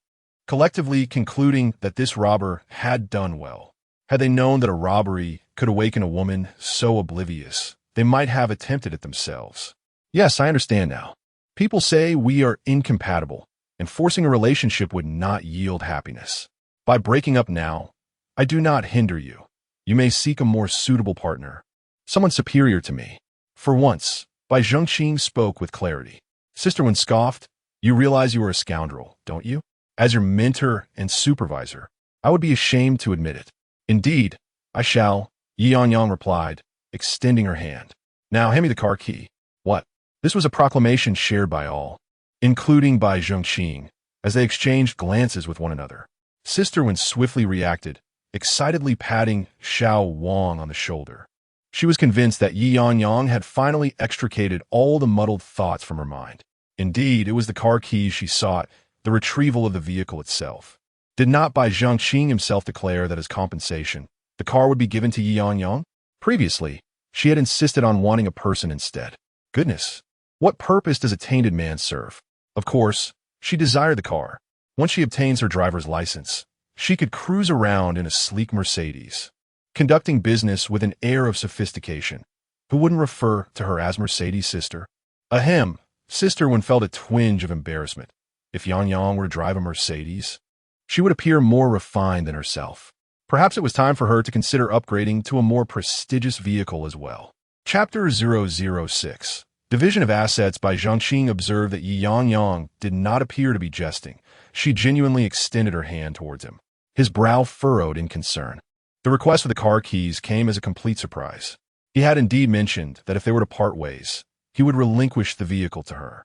collectively concluding that this robber had done well. Had they known that a robbery could awaken a woman so oblivious, they might have attempted it themselves. Yes, I understand now. People say we are incompatible, and forcing a relationship would not yield happiness. By breaking up now, I do not hinder you. You may seek a more suitable partner, someone superior to me. For once, Bai Zhengqing spoke with clarity. Sister Wen scoffed, you realize you are a scoundrel, don't you? As your mentor and supervisor, I would be ashamed to admit it. Indeed, I shall, Ye Yangyang replied, extending her hand. Now hand me the car key. What? This was a proclamation shared by all, including Bai Zhengqing, as they exchanged glances with one another. Sister Wen swiftly reacted, excitedly patting Xiao Wang on the shoulder. She was convinced that Ye Yangyang had finally extricated all the muddled thoughts from her mind. Indeed, it was the car keys she sought, the retrieval of the vehicle itself. Did not Bai Zhengqing himself declare that as compensation, the car would be given to Ye Yangyang? Previously, she had insisted on wanting a person instead. Goodness, what purpose does a tainted man serve? Of course, she desired the car. Once she obtains her driver's license, she could cruise around in a sleek Mercedes, conducting business with an air of sophistication. Who wouldn't refer to her as Mercedes' sister? Ahem, Sister Wen felt a twinge of embarrassment. If Yangyang were to drive a Mercedes, she would appear more refined than herself. Perhaps it was time for her to consider upgrading to a more prestigious vehicle as well. Chapter 006. Division of Assets. By Zhengqing observed that Ye Yangyang did not appear to be jesting. She genuinely extended her hand towards him. His brow furrowed in concern. The request for the car keys came as a complete surprise. He had indeed mentioned that if they were to part ways, he would relinquish the vehicle to her.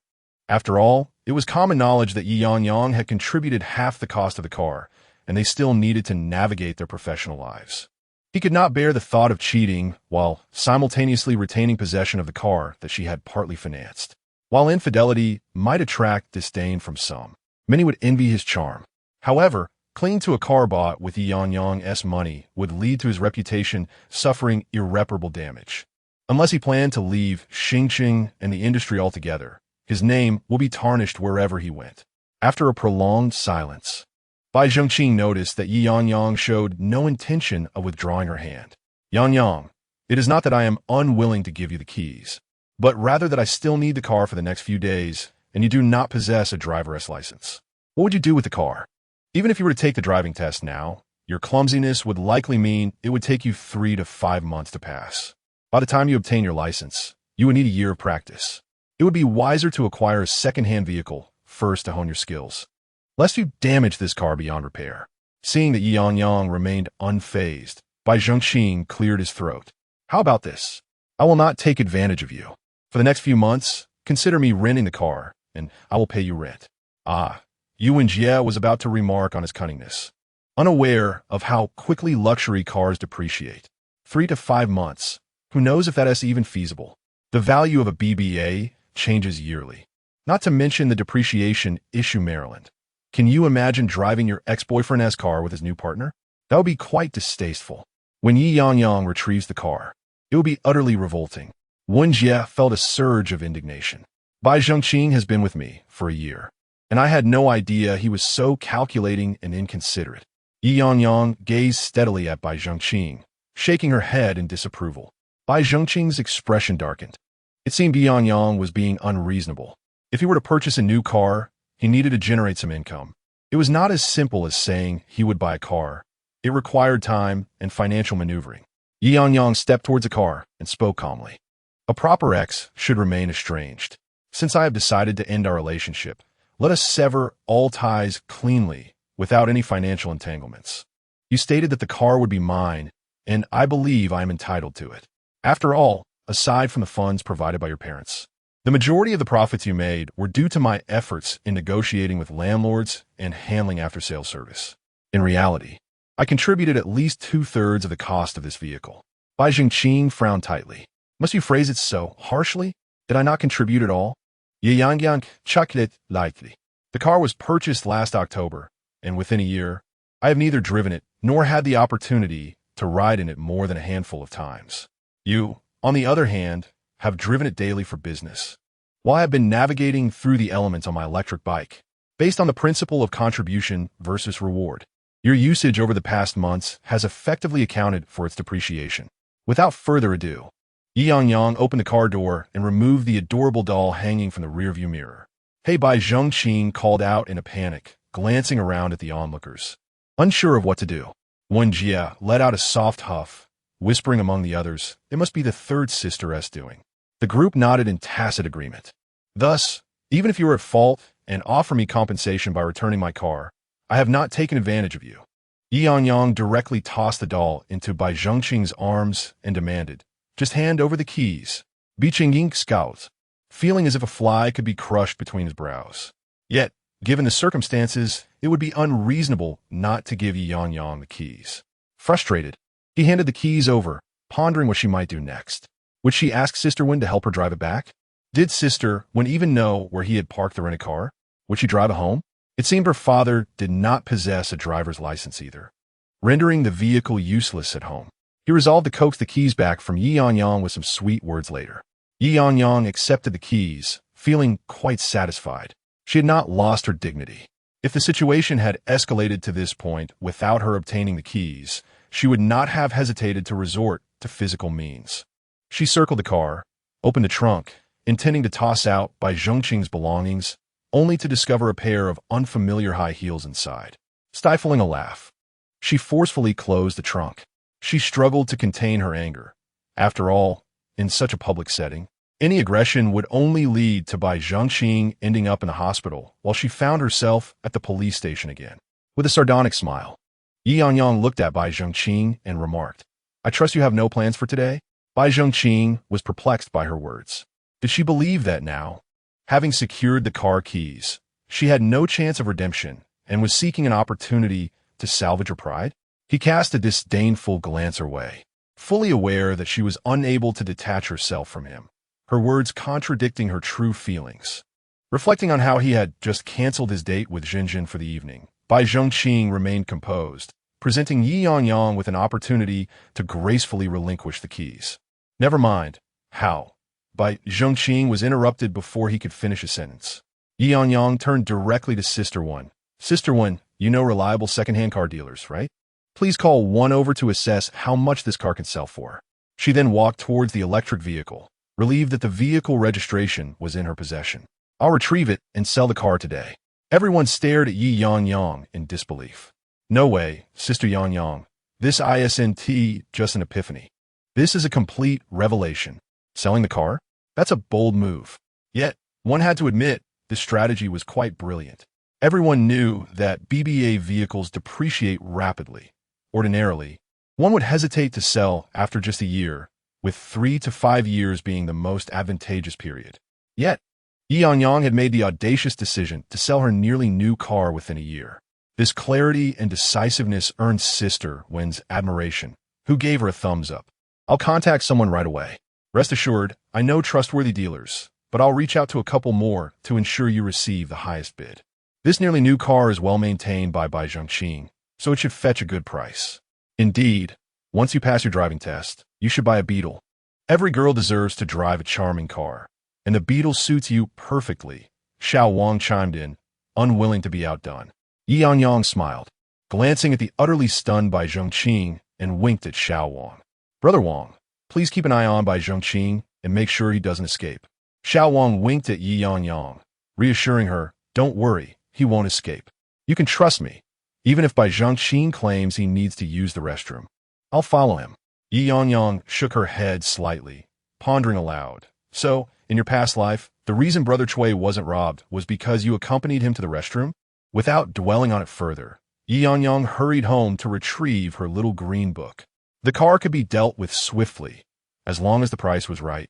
After all, it was common knowledge that Ye Yangyang had contributed half the cost of the car, and they still needed to navigate their professional lives. He could not bear the thought of cheating while simultaneously retaining possession of the car that she had partly financed. While infidelity might attract disdain from some, many would envy his charm. However, clinging to a car bought with Ye Yangyang's money would lead to his reputation suffering irreparable damage. Unless he planned to leave Xinjiang and the industry altogether, his name will be tarnished wherever he went. After a prolonged silence, Bai Zhongqing noticed that Ye Yangyang showed no intention of withdrawing her hand. Yangyang, it is not that I am unwilling to give you the keys, but rather that I still need the car for the next few days, and you do not possess a driver's license. What would you do with the car? Even if you were to take the driving test now, your clumsiness would likely mean it would take you 3 to 5 months to pass. By the time you obtain your license, you would need a year of practice. It would be wiser to acquire a second-hand vehicle first to hone your skills, lest you damage this car beyond repair. Seeing that Ye Yangyang remained unfazed, Bai Zhongqing cleared his throat. How about this? I will not take advantage of you. For the next few months, consider me renting the car, and I will pay you rent. Yingyue was about to remark on his cunningness, unaware of how quickly luxury cars depreciate. 3 to 5 months. Who knows if that is even feasible? The value of a BBA changes yearly. Not to mention the depreciation issue Maryland. Can you imagine driving your ex-boyfriend's car with his new partner? That would be quite distasteful. When Ye Yangyang retrieves the car, it would be utterly revolting. Yingyue felt a surge of indignation. Bai Zhongqing has been with me for a year, and I had no idea he was so calculating and inconsiderate. Ye Yangyang gazed steadily at Bai Zhongqing, shaking her head in disapproval. Bai Zhongqing's expression darkened. It seemed Ye Yangyang was being unreasonable. If he were to purchase a new car, he needed to generate some income. It was not as simple as saying he would buy a car. It required time and financial maneuvering. Ye Yangyang stepped towards the car and spoke calmly. A proper ex should remain estranged. Since I have decided to end our relationship, let us sever all ties cleanly, without any financial entanglements. You stated that the car would be mine, and I believe I am entitled to it. After all, aside from the funds provided by your parents, the majority of the profits you made were due to my efforts in negotiating with landlords and handling after-sales service. In reality, I contributed at least 2/3 of the cost of this vehicle. Bai Zhongqing frowned tightly. Must you phrase it so harshly? Did I not contribute at all? Ye Yangyang chuckled it lightly. The car was purchased last October, and within a year, I have neither driven it nor had the opportunity to ride in it more than a handful of times. You, on the other hand, have driven it daily for business. While I have been navigating through the elements on my electric bike, based on the principle of contribution versus reward, your usage over the past months has effectively accounted for its depreciation. Without further ado, Ye Yangyang opened the car door and removed the adorable doll hanging from the rearview mirror. Hey, Bai Zhongqing called out in a panic, glancing around at the onlookers. Unsure of what to do, Yingyue let out a soft huff, whispering among the others, it must be the third sister's doing. The group nodded in tacit agreement. Thus, even if you are at fault and offer me compensation by returning my car, I have not taken advantage of you. Ye Yangyang directly tossed the doll into Bai Zhongqing's arms and demanded, just hand over the keys. Bai Zhongqing scowled, feeling as if a fly could be crushed between his brows. Yet, given the circumstances, it would be unreasonable not to give Ye Yangyang the keys. Frustrated, he handed the keys over, pondering what she might do next. Would she ask Sister Wen to help her drive it back? Did Sister Wen even know where he had parked the rented car? Would she drive it home? It seemed her father did not possess a driver's license either, rendering the vehicle useless at home. He resolved to coax the keys back from Ye Yangyang with some sweet words later. Ye Yangyang accepted the keys, feeling quite satisfied. She had not lost her dignity. If the situation had escalated to this point without her obtaining the keys, she would not have hesitated to resort to physical means. She circled the car, opened the trunk, intending to toss out Bai Zhongqing's belongings, only to discover a pair of unfamiliar high heels inside. Stifling a laugh, she forcefully closed the trunk. She struggled to contain her anger. After all, in such a public setting, any aggression would only lead to Bai Zhongqing ending up in the hospital while she found herself at the police station again. With a sardonic smile, Ye Yangyang looked at Bai Zhongqing and remarked, I trust you have no plans for today? Bai Zhongqing was perplexed by her words. Did she believe that now, having secured the car keys, she had no chance of redemption and was seeking an opportunity to salvage her pride? He cast a disdainful glance her way, fully aware that she was unable to detach herself from him, her words contradicting her true feelings. Reflecting on how he had just canceled his date with Jinjin for the evening, Bai Zhongqing remained composed, presenting Ye Yangyang with an opportunity to gracefully relinquish the keys. Never mind. How? Bai Zhongqing was interrupted before he could finish a sentence. Ye Yangyang turned directly to Sister One. Sister One, you know reliable second-hand car dealers, right? Please call one over to assess how much this car can sell for. She then walked towards the electric vehicle, relieved that the vehicle registration was in her possession. I'll retrieve it and sell the car today. Everyone stared at Ye Yangyang in disbelief. No way, Sister Yangyang. This isn't just an epiphany. This is a complete revelation. Selling the car? That's a bold move. Yet, one had to admit, this strategy was quite brilliant. Everyone knew that BBA vehicles depreciate rapidly. Ordinarily, one would hesitate to sell after just a year, with 3 to 5 years being the most advantageous period. Yet, Ye Yangyang had made the audacious decision to sell her nearly new car within a year. This clarity and decisiveness earned Sister Wen's admiration, who gave her a thumbs up. I'll contact someone right away. Rest assured, I know trustworthy dealers, but I'll reach out to a couple more to ensure you receive the highest bid. This nearly new car is well maintained by Bai Zhongqing, so it should fetch a good price. Indeed, once you pass your driving test, you should buy a Beetle. Every girl deserves to drive a charming car, and the Beetle suits you perfectly, Xiao Wang chimed in, unwilling to be outdone. Ye Yangyang smiled, glancing at the utterly stunned Bai Zhongqing, and winked at Xiao Wang. Brother Wang, please keep an eye on Bai Zhongqing and make sure he doesn't escape. Xiao Wang winked at Ye Yangyang, reassuring her, don't worry, he won't escape. You can trust me. Even if Bai Zhongqing claims he needs to use the restroom, I'll follow him. Ye Yangyang shook her head slightly, pondering aloud. So, in your past life, the reason Brother Cui wasn't robbed was because you accompanied him to the restroom? Without dwelling on it further, Ye Yangyang hurried home to retrieve her little green book. The car could be dealt with swiftly, as long as the price was right.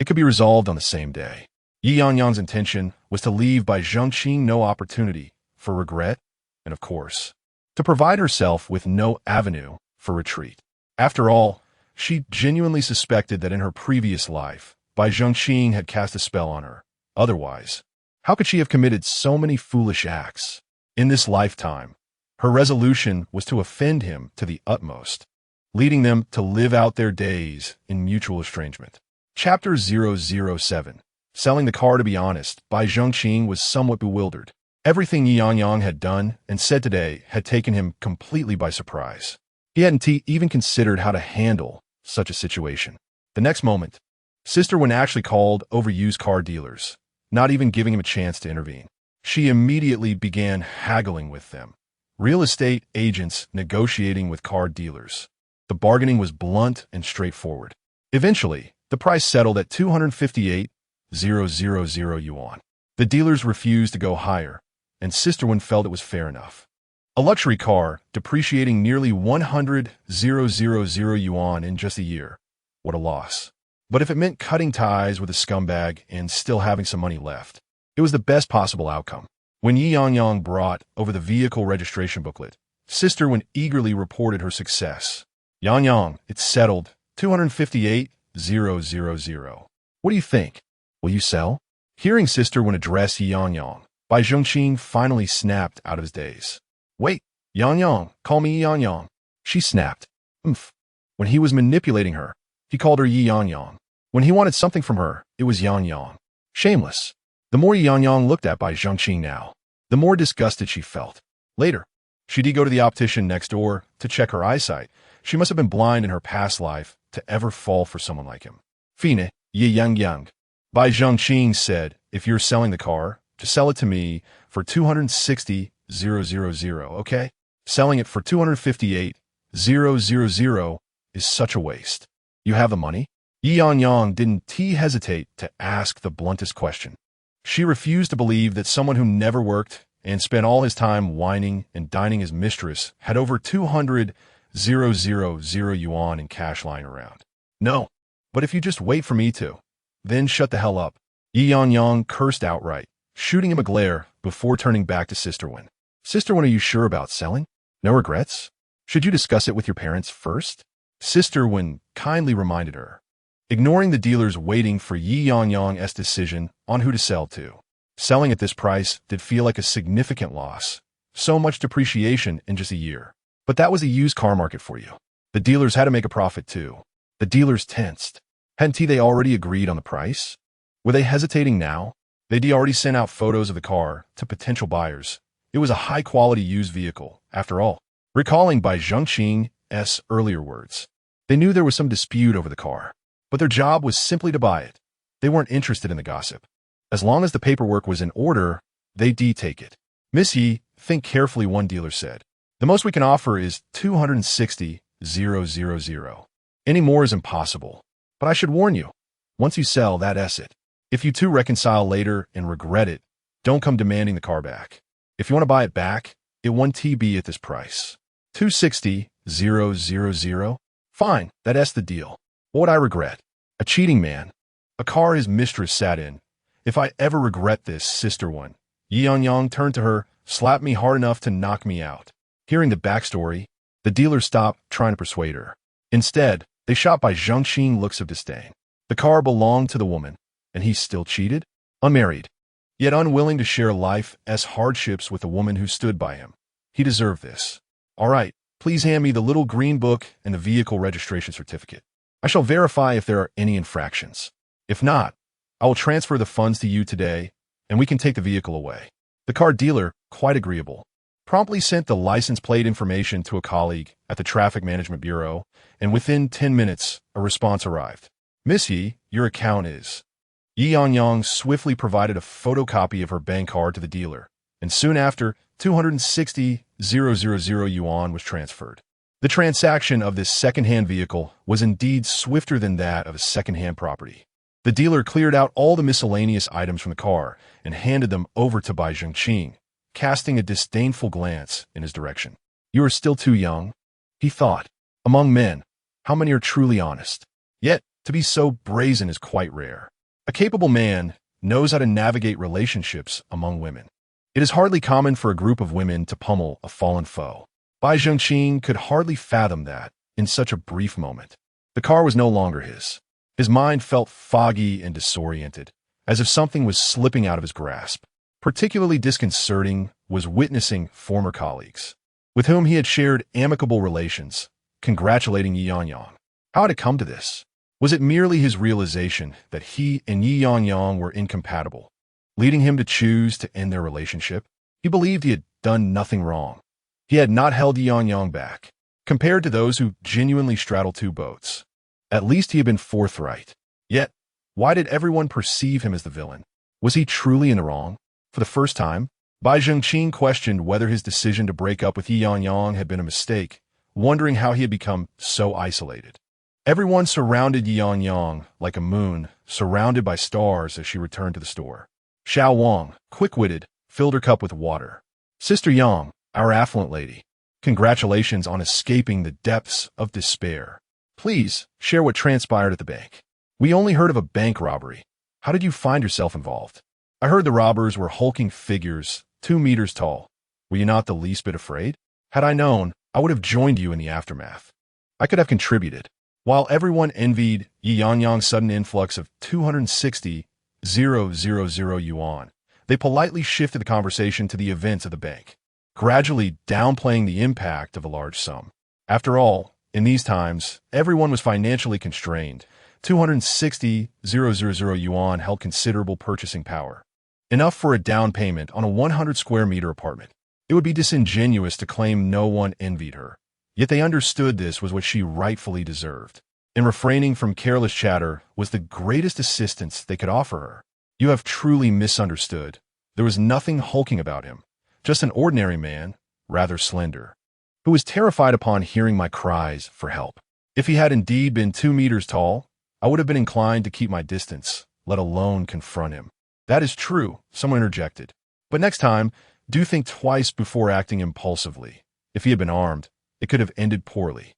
It could be resolved on the same day. Ye Yangyang's intention was to leave Bai Zhongqing no opportunity for regret, and of course, to provide herself with no avenue for retreat. After all, she genuinely suspected that in her previous life, Bai Zhongqing had cast a spell on her. Otherwise, how could she have committed so many foolish acts? In this lifetime, her resolution was to offend him to the utmost, leading them to live out their days in mutual estrangement. Chapter 007. Selling the car. To be honest, Bai Zhongqing was somewhat bewildered. Everything Ye Yangyang had done and said today had taken him completely by surprise. He hadn't even considered how to handle such a situation. The next moment, Sister Wen actually called over used car dealers, not even giving him a chance to intervene. She immediately began haggling with them. Real estate agents negotiating with car dealers. The bargaining was blunt and straightforward. Eventually, the price settled at 258,000 yuan. The dealers refused to go higher, and Sister Wen felt it was fair enough. A luxury car depreciating nearly 100,000 yuan in just a year. What a loss. But if it meant cutting ties with a scumbag and still having some money left, it was the best possible outcome. When Ye Yangyang brought over the vehicle registration booklet, Sister Wen eagerly reported her success. Yangyang, it's settled. 258,000. What do you think? Will you sell? Hearing Sister Wen address Ye Yangyang, Bai Zhongqing finally snapped out of his daze. Wait, Yangyang, call me Ye Yangyang. She snapped. When he was manipulating her, he called her Ye Yangyang. When he wanted something from her, it was Yangyang. Shameless. The more Ye Yangyang looked at Bai Zhongqing now, the more disgusted she felt. Later, she did go to the optician next door to check her eyesight. She must have been blind in her past life to ever fall for someone like him. Fine, Ye Yangyang. Bai Zhongqing said, if you're selling the car, to sell it to me for 260,000, okay? Selling it for 258,000 is such a waste. You have the money? Ye Yangyang didn't hesitate to ask the bluntest question. She refused to believe that someone who never worked and spent all his time whining and dining his mistress had over 200,000 yuan in cash lying around. No, but if you just wait for me to. then shut the hell up. Ye Yangyang cursed outright, shooting him a glare before turning back to Sister Wen. Sister Wen, are you sure about selling? No regrets? Should you discuss it with your parents first? Sister Wen kindly reminded her, ignoring the dealers waiting for Ye Yangyang's decision on who to sell to. Selling at this price did feel like a significant loss. So much depreciation in just a year. But that was a used car market for you. The dealers had to make a profit too. The dealers tensed. Hadn't they already agreed on the price? Were they hesitating now? They'd already sent out photos of the car to potential buyers. It was a high-quality used vehicle, after all. Recalling Bai Zhengqing's earlier words, they knew there was some dispute over the car, but their job was simply to buy it. They weren't interested in the gossip. As long as the paperwork was in order, they'd take it. Miss Yi, think carefully, one dealer said. The most we can offer is 260,000. Any more is impossible. But I should warn you, once you sell, that's it. If you two reconcile later and regret it, don't come demanding the car back. If you want to buy it back, it won't be at this price. 260,000? Fine, that's the deal. What would I regret? A cheating man. A car his mistress sat in. If I ever regret this, Sister Wen. Ye Yangyang turned to her, slapped me hard enough to knock me out. Hearing the backstory, the dealer stopped trying to persuade her. Instead, they shot by Zhengqing looks of disdain. The car belonged to the woman, and he still cheated? Unmarried, yet unwilling to share life's hardships with a woman who stood by him. He deserved this. All right, please hand me the little green book and the vehicle registration certificate. I shall verify if there are any infractions. If not, I will transfer the funds to you today, and we can take the vehicle away. The car dealer, quite agreeable, promptly sent the license plate information to a colleague at the Traffic Management Bureau, and within 10 minutes, a response arrived. Miss Yi, your account is. Ye Yangyang swiftly provided a photocopy of her bank card to the dealer, and soon after, 260,000 yuan was transferred. The transaction of this second-hand vehicle was indeed swifter than that of a second-hand property. The dealer cleared out all the miscellaneous items from the car and handed them over to Bai Zhengqing, casting a disdainful glance in his direction. You are still too young, he thought. Among men, how many are truly honest? Yet, to be so brazen is quite rare. A capable man knows how to navigate relationships among women. It is hardly common for a group of women to pummel a fallen foe. Bai Zhengqing could hardly fathom that in such a brief moment. The car was no longer his. His mind felt foggy and disoriented, as if something was slipping out of his grasp. Particularly disconcerting was witnessing former colleagues, with whom he had shared amicable relations, congratulating Ye Yangyang. How had it come to this? Was it merely his realization that he and Ye Yangyang were incompatible, leading him to choose to end their relationship? He believed he had done nothing wrong. He had not held Ye Yangyang back, compared to those who genuinely straddle two boats. At least he had been forthright. Yet, why did everyone perceive him as the villain? Was he truly in the wrong? For the first time, Bai Zhengqing questioned whether his decision to break up with Ye Yangyang had been a mistake, wondering how he had become so isolated. Everyone surrounded Ye Yangyang like a moon, surrounded by stars as she returned to the store. Xiao Wang, quick-witted, filled her cup with water. Sister Yang, our affluent lady, congratulations on escaping the depths of despair. Please, share what transpired at the bank. We only heard of a bank robbery. How did you find yourself involved? I heard the robbers were hulking figures, 2 meters tall. Were you not the least bit afraid? Had I known, I would have joined you in the aftermath. I could have contributed. While everyone envied Ye Yangyang's sudden influx of 260,000 yuan, they politely shifted the conversation to the events of the bank, gradually downplaying the impact of a large sum. After all, in these times, everyone was financially constrained. 260,000 yuan held considerable purchasing power, enough for a down payment on a 100 square meter apartment. It would be disingenuous to claim no one envied her, yet they understood this was what she rightfully deserved. And refraining from careless chatter was the greatest assistance they could offer her. You have truly misunderstood. There was nothing hulking about him, just an ordinary man, rather slender, who was terrified upon hearing my cries for help. If he had indeed been 2 meters tall, I would have been inclined to keep my distance, let alone confront him. That is true, someone interjected. But next time, do think twice before acting impulsively. If he had been armed, it could have ended poorly.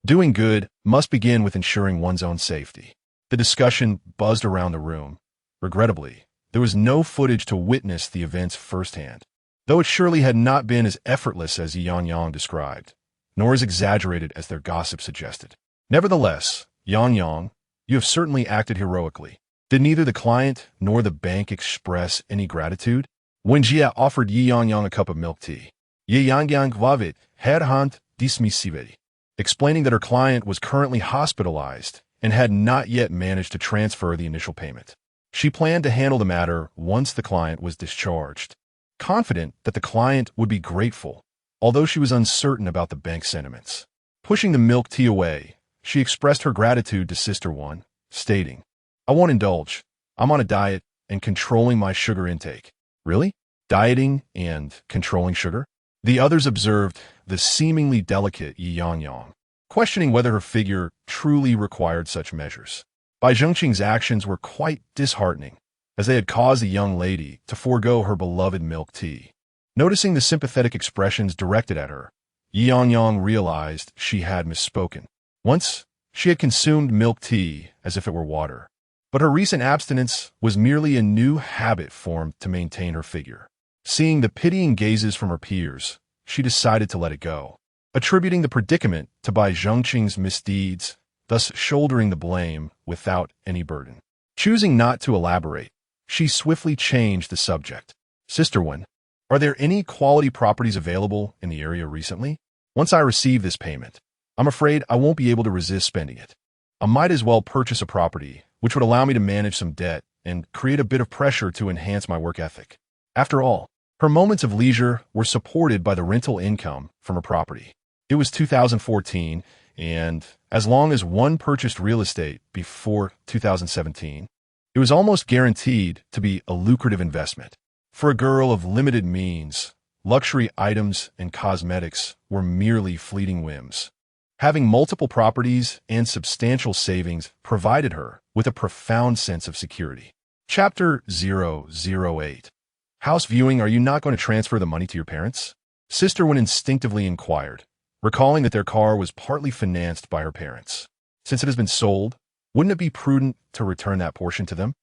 Doing good must begin with ensuring one's own safety. The discussion buzzed around the room. Regrettably, there was no footage to witness the events firsthand, though it surely had not been as effortless as Ye Yangyang described, nor as exaggerated as their gossip suggested. Nevertheless, Yangyang, you have certainly acted heroically. Did neither the client nor the bank express any gratitude? When Jia offered Ye Yangyang a cup of milk tea, Ye Yangyang vavit headhunt dismissivity, explaining that her client was currently hospitalized and had not yet managed to transfer the initial payment. She planned to handle the matter once the client was discharged, confident that the client would be grateful, although she was uncertain about the bank's sentiments. Pushing the milk tea away, she expressed her gratitude to Sister One, stating, "I won't indulge. I'm on a diet and controlling my sugar intake." Really? Dieting and controlling sugar? The others observed the seemingly delicate Ye Yangyang, questioning whether her figure truly required such measures. Bai Zhengqing's actions were quite disheartening, as they had caused the young lady to forego her beloved milk tea. Noticing the sympathetic expressions directed at her, Ye Yangyang realized she had misspoken. Once, she had consumed milk tea as if it were water, but her recent abstinence was merely a new habit formed to maintain her figure. Seeing the pitying gazes from her peers, she decided to let it go, attributing the predicament to Bai Zhengqing's misdeeds, thus shouldering the blame without any burden. Choosing not to elaborate, she swiftly changed the subject. "Sister One, are there any quality properties available in the area recently? Once I receive this payment, I'm afraid I won't be able to resist spending it. I might as well purchase a property which would allow me to manage some debt and create a bit of pressure to enhance my work ethic." After all, her moments of leisure were supported by the rental income from her property. It was 2014, and as long as one purchased real estate before 2017, it was almost guaranteed to be a lucrative investment. For a girl of limited means, luxury items and cosmetics were merely fleeting whims. Having multiple properties and substantial savings provided her with a profound sense of security. Chapter 008. House viewing. Are you not going to transfer the money to your parents? Sister Wen instinctively inquired, recalling that their car was partly financed by her parents. Since it has been sold, wouldn't it be prudent to return that portion to them?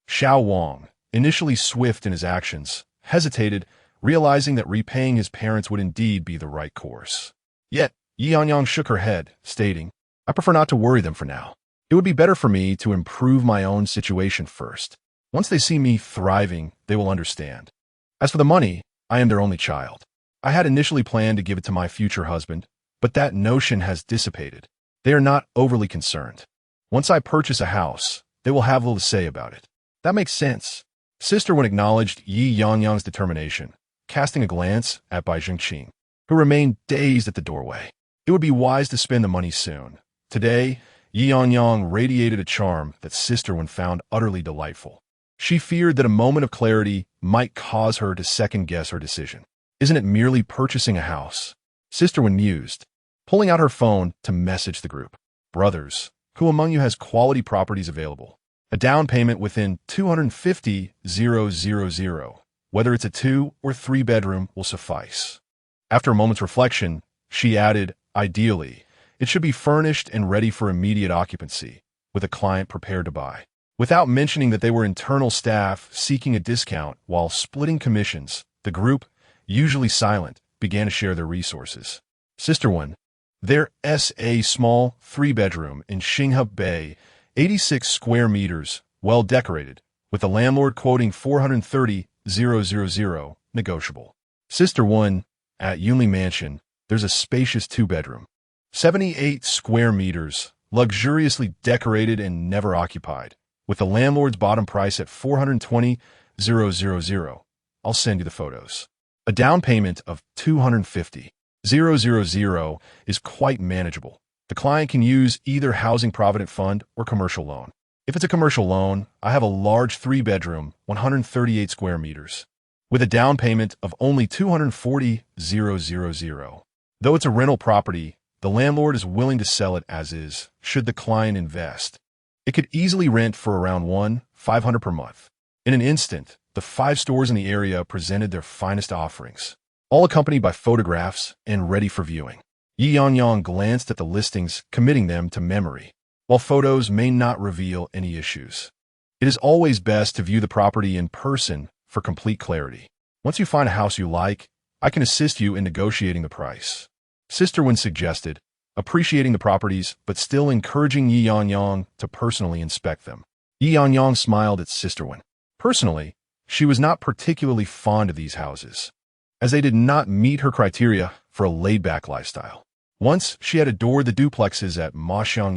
Xiao Wang, initially swift in his actions, hesitated, realizing that repaying his parents would indeed be the right course. Yet, Ye Yangyang shook her head, stating, "I prefer not to worry them for now. It would be better for me to improve my own situation first. Once they see me thriving, they will understand. As for the money, I am their only child. I had initially planned to give it to my future husband, but that notion has dissipated. They are not overly concerned. Once I purchase a house, they will have little to say about it." "That makes sense." Sister Wen acknowledged Ye Yangyang's determination, casting a glance at Bai Zhengqing, who remained dazed at the doorway. It would be wise to spend the money soon. Today, Ye Yangyang radiated a charm that Sister Wen found utterly delightful. She feared that a moment of clarity might cause her to second-guess her decision. Isn't it merely purchasing a house? Sister Wen mused, pulling out her phone to message the group. "Brothers, who among you has quality properties available? A down payment within 250,000, whether it's a 2 or 3 bedroom, will suffice." After a moment's reflection, she added, "Ideally, it should be furnished and ready for immediate occupancy, with a client prepared to buy." Without mentioning that they were internal staff seeking a discount while splitting commissions, the group, usually silent, began to share their resources. Sister One, there's a small 3-bedroom in Xinghua Bay, 86 square meters, well decorated, with the landlord quoting 430,000, negotiable. Sister One, at Yunli Mansion, there's a spacious 2-bedroom, 78 square meters, luxuriously decorated and never occupied, with the landlord's bottom price at 420,000. I'll send you the photos. A down payment of 250,000 is quite manageable. The client can use either Housing Provident Fund or commercial loan. If it's a commercial loan, I have a large 3-bedroom, 138 square meters, with a down payment of only 240,000. Though it's a rental property, the landlord is willing to sell it as is, should the client invest. It could easily rent for around $1,500 per month. In an instant, the 5 stores in the area presented their finest offerings, all accompanied by photographs and ready for viewing. Ye Yangyang glanced at the listings, committing them to memory. while photos may not reveal any issues. It is always best to view the property in person for complete clarity. Once you find a house you like, I can assist you in negotiating the price. Sister Wen suggested, appreciating the properties but still encouraging Ye Yangyang to personally inspect them. Ye Yangyang smiled at Sister Wen. Personally, she was not particularly fond of these houses, as they did not meet her criteria for a laid-back lifestyle. Once, she had adored the duplexes at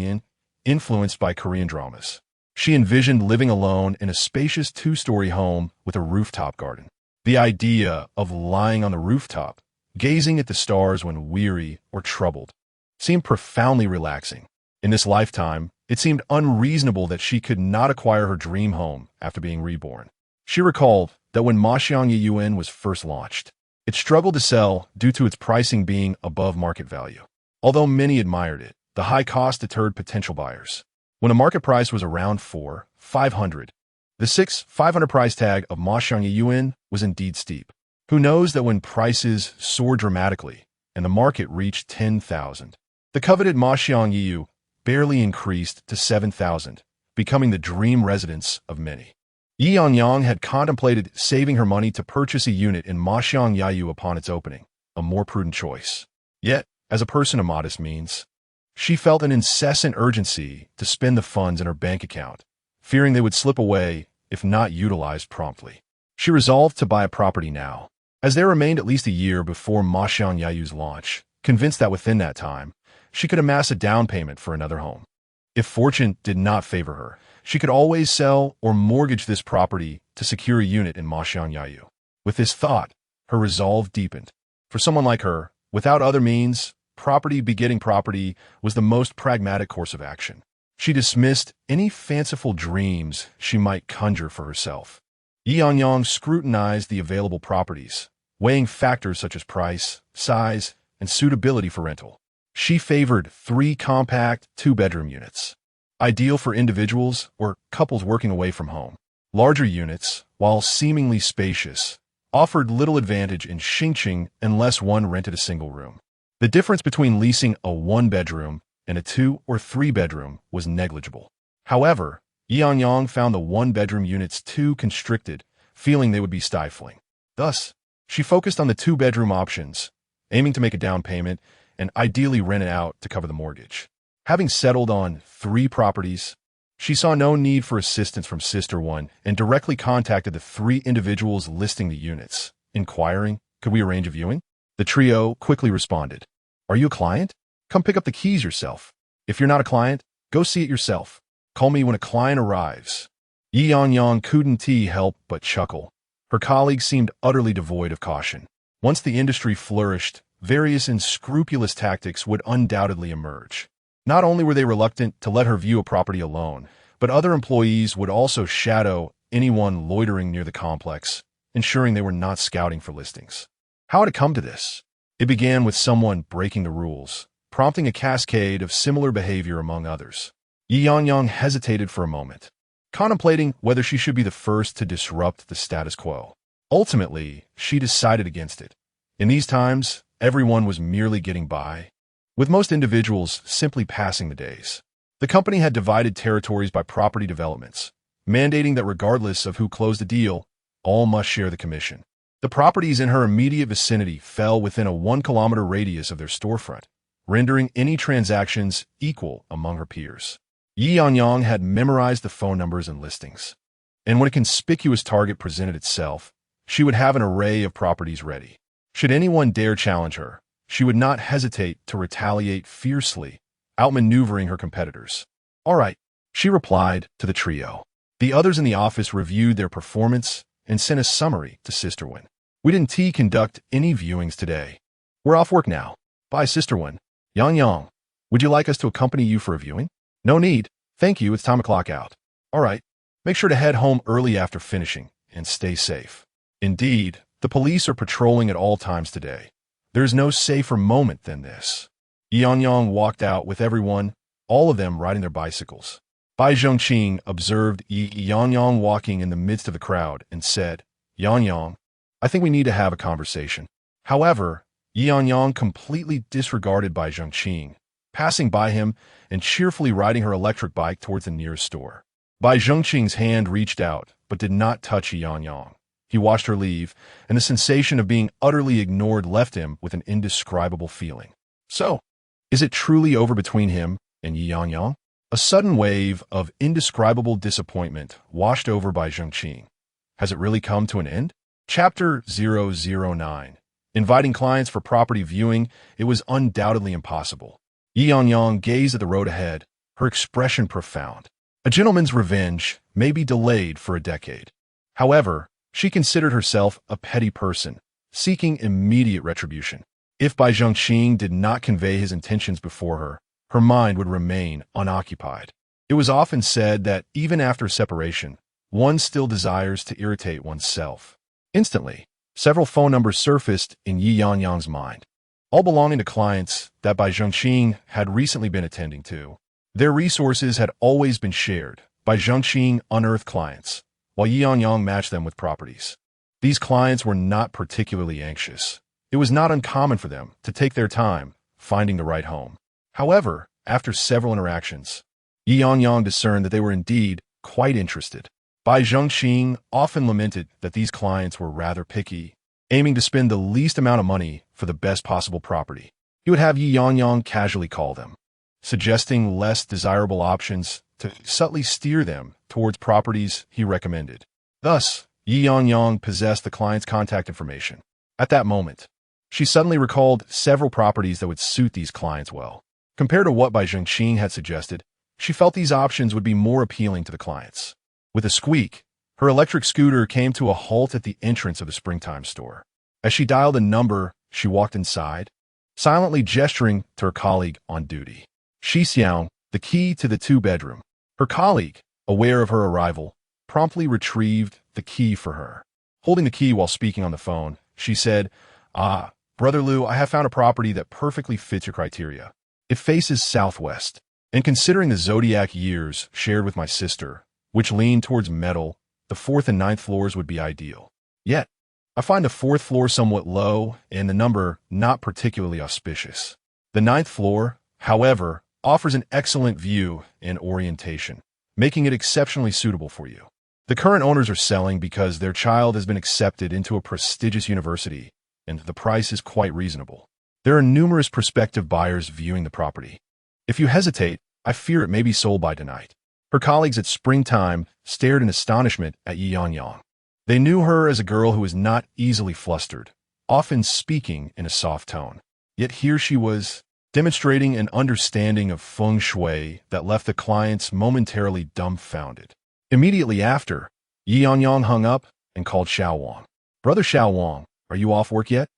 Yin, influenced by Korean dramas. She envisioned living alone in a spacious two-story home with a rooftop garden. The idea of lying on the rooftop, gazing at the stars when weary or troubled, seemed profoundly relaxing. In this lifetime, it seemed unreasonable that she could not acquire her dream home after being reborn. She recalled that when Yingyue was first launched, it struggled to sell due to its pricing being above market value. Although many admired it, the high cost deterred potential buyers. When the market price was around 500, the 500 price tag of Yingyue was indeed steep. Who knows that when prices soared dramatically and the market reached 10,000, the coveted Yingyue barely increased to 7,000, becoming the dream residence of many. Ye Yangyang had contemplated saving her money to purchase a unit in Yingyue upon its opening, a more prudent choice. Yet, as a person of modest means, she felt an incessant urgency to spend the funds in her bank account, fearing they would slip away if not utilized promptly. She resolved to buy a property now, as there remained at least a year before Yingyue's launch, convinced that within that time, she could amass a down payment for another home. If fortune did not favor her, she could always sell or mortgage this property to secure a unit in Yingyue. With this thought, her resolve deepened. For someone like her, without other means, property begetting property was the most pragmatic course of action. She dismissed any fanciful dreams she might conjure for herself. Ye Yangyang scrutinized the available properties, weighing factors such as price, size, and suitability for rental. She favored 3 compact, 2-bedroom units, ideal for individuals or couples working away from home. Larger units, while seemingly spacious, offered little advantage in Xingqing unless one rented a single room. The difference between leasing a 1-bedroom and a 2- or 3-bedroom was negligible. However, Ye Yangyang found the 1-bedroom units too constricted, feeling they would be stifling. Thus, she focused on the 2-bedroom options, aiming to make a down payment and ideally rent it out to cover the mortgage. Having settled on 3 properties, she saw no need for assistance from Sister One and directly contacted the 3 individuals listing the units, inquiring, could we arrange a viewing? The trio quickly responded, are you a client? Come pick up the keys yourself. If you're not a client, go see it yourself. Call me when a client arrives. Ye Yangyang couldn't help but chuckle. Her colleagues seemed utterly devoid of caution. Once the industry flourished, various unscrupulous tactics would undoubtedly emerge. Not only were they reluctant to let her view a property alone, but other employees would also shadow anyone loitering near the complex, ensuring they were not scouting for listings. How had it come to this? It began with someone breaking the rules, prompting a cascade of similar behavior among others. Ye Yangyang hesitated for a moment, contemplating whether she should be the first to disrupt the status quo. Ultimately, she decided against it. In these times, everyone was merely getting by, with most individuals simply passing the days. The company had divided territories by property developments, mandating that regardless of who closed the deal, all must share the commission. The properties in her immediate vicinity fell within a 1-kilometer radius of their storefront, rendering any transactions equal among her peers. Ye Yangyang had memorized the phone numbers and listings, and when a conspicuous target presented itself, she would have an array of properties ready. Should anyone dare challenge her, she would not hesitate to retaliate fiercely, outmaneuvering her competitors. All right, she replied to the trio. The others in the office reviewed their performance and sent a summary to Sister Wen. We didn't conduct any viewings today. We're off work now. Bye, Sister Wen. Yangyang, would you like us to accompany you for a viewing? No need. Thank you, it's time to clock out. All right, make sure to head home early after finishing and stay safe. Indeed, the police are patrolling at all times today. There's no safer moment than this. Ye Yangyang walked out with everyone, all of them riding their bicycles. Bai Zhongqing observed Ye Yangyang walking in the midst of the crowd and said, Yangyang, I think we need to have a conversation. However, Ye Yangyang completely disregarded Bai Zhongqing, passing by him and cheerfully riding her electric bike towards the nearest store. Bai Zhengqing's hand reached out, but did not touch Ye Yangyang. He watched her leave, and the sensation of being utterly ignored left him with an indescribable feeling. So, is it truly over between him and Ye Yangyang? A sudden wave of indescribable disappointment washed over Bai Zhengqing. Has it really come to an end? Chapter 009. Inviting clients for property viewing, it was undoubtedly impossible. Ye Yangyang gazed at the road ahead, her expression profound. A gentleman's revenge may be delayed for a decade. However, she considered herself a petty person, seeking immediate retribution. If Bai Zhengqing did not convey his intentions before her, her mind would remain unoccupied. It was often said that even after separation, one still desires to irritate oneself. Instantly, several phone numbers surfaced in Ye Yangyang's mind, all belonging to clients that Bai Zhengqing had recently been attending to. Their resources had always been shared. Bai Zhengqing unearthed clients, while Ye Yangyang matched them with properties. These clients were not particularly anxious. It was not uncommon for them to take their time finding the right home. However, after several interactions, Ye Yangyang discerned that they were indeed quite interested. Bai Zhengqing often lamented that these clients were rather picky, aiming to spend the least amount of money for the best possible property. He would have Ye Yangyang casually call them, suggesting less desirable options to subtly steer them towards properties he recommended. Thus, Ye Yangyang possessed the client's contact information. At that moment, she suddenly recalled several properties that would suit these clients well. Compared to what Bai Zhengqing had suggested, she felt these options would be more appealing to the clients. With a squeak, her electric scooter came to a halt at the entrance of the springtime store. As she dialed a number, she walked inside, silently gesturing to her colleague on duty. Shi Xiang, the key to the two-bedroom. Her colleague, aware of her arrival, promptly retrieved the key for her. Holding the key while speaking on the phone, she said, "Ah, Brother Liu, I have found a property that perfectly fits your criteria. It faces southwest, and considering the zodiac years shared with my sister, which lean towards metal, the 4th and 9th floors would be ideal. Yet, I find the 4th floor somewhat low and the number not particularly auspicious. The 9th floor, however, offers an excellent view and orientation, making it exceptionally suitable for you. The current owners are selling because their child has been accepted into a prestigious university, and the price is quite reasonable. There are numerous prospective buyers viewing the property. If you hesitate, I fear it may be sold by tonight." Her colleagues at Springtime stared in astonishment at Ye Yangyang. They knew her as a girl who was not easily flustered, often speaking in a soft tone. Yet here she was, demonstrating an understanding of feng shui that left the clients momentarily dumbfounded. Immediately after, Ye Yangyang hung up and called Xiao Wang. "Brother Xiao Wang, are you off work yet?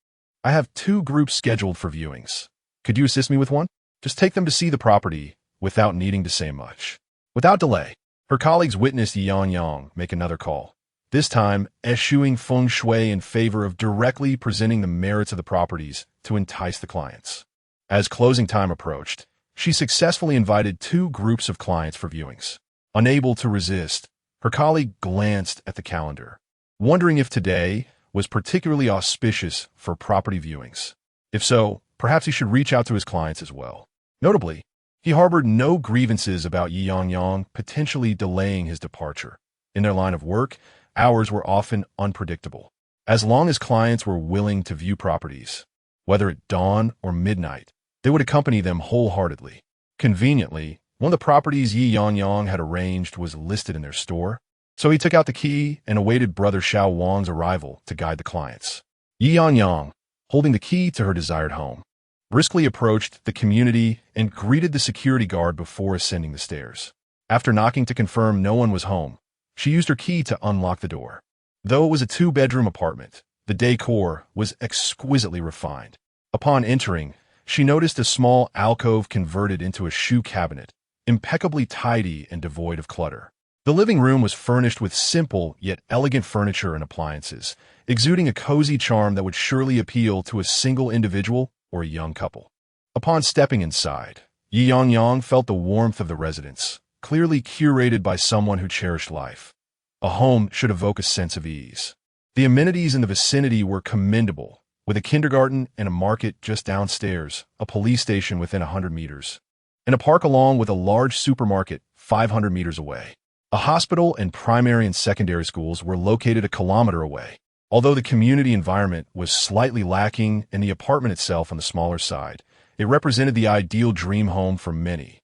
I have 2 groups scheduled for viewings. Could you assist me with one? Just take them to see the property without needing to say much." Without delay, her colleagues witnessed Ye Yangyang make another call, this time eschewing feng shui in favor of directly presenting the merits of the properties to entice the clients. As closing time approached, she successfully invited 2 groups of clients for viewings. Unable to resist, her colleague glanced at the calendar, wondering if today was particularly auspicious for property viewings. If so, perhaps he should reach out to his clients as well. Notably, he harbored no grievances about Ye Yangyang potentially delaying his departure. In their line of work, hours were often unpredictable. As long as clients were willing to view properties, whether at dawn or midnight, they would accompany them wholeheartedly. Conveniently, one of the properties Ye Yangyang had arranged was listed in their store, so he took out the key and awaited Brother Xiao Wang's arrival to guide the clients. Ye Yangyang, holding the key to her desired home, briskly approached the community and greeted the security guard before ascending the stairs. After knocking to confirm no one was home, she used her key to unlock the door. Though it was a 2-bedroom apartment, the decor was exquisitely refined. Upon entering, she noticed a small alcove converted into a shoe cabinet, impeccably tidy and devoid of clutter. The living room was furnished with simple yet elegant furniture and appliances, exuding a cozy charm that would surely appeal to a single individual or a young couple. Upon stepping inside, Ye Yangyang felt the warmth of the residence, clearly curated by someone who cherished life. A home should evoke a sense of ease. The amenities in the vicinity were commendable, with a kindergarten and a market just downstairs, a police station within 100 meters, and a park along with a large supermarket 500 meters away. A hospital and primary and secondary schools were located a kilometer away. Although the community environment was slightly lacking and the apartment itself on the smaller side, it represented the ideal dream home for many,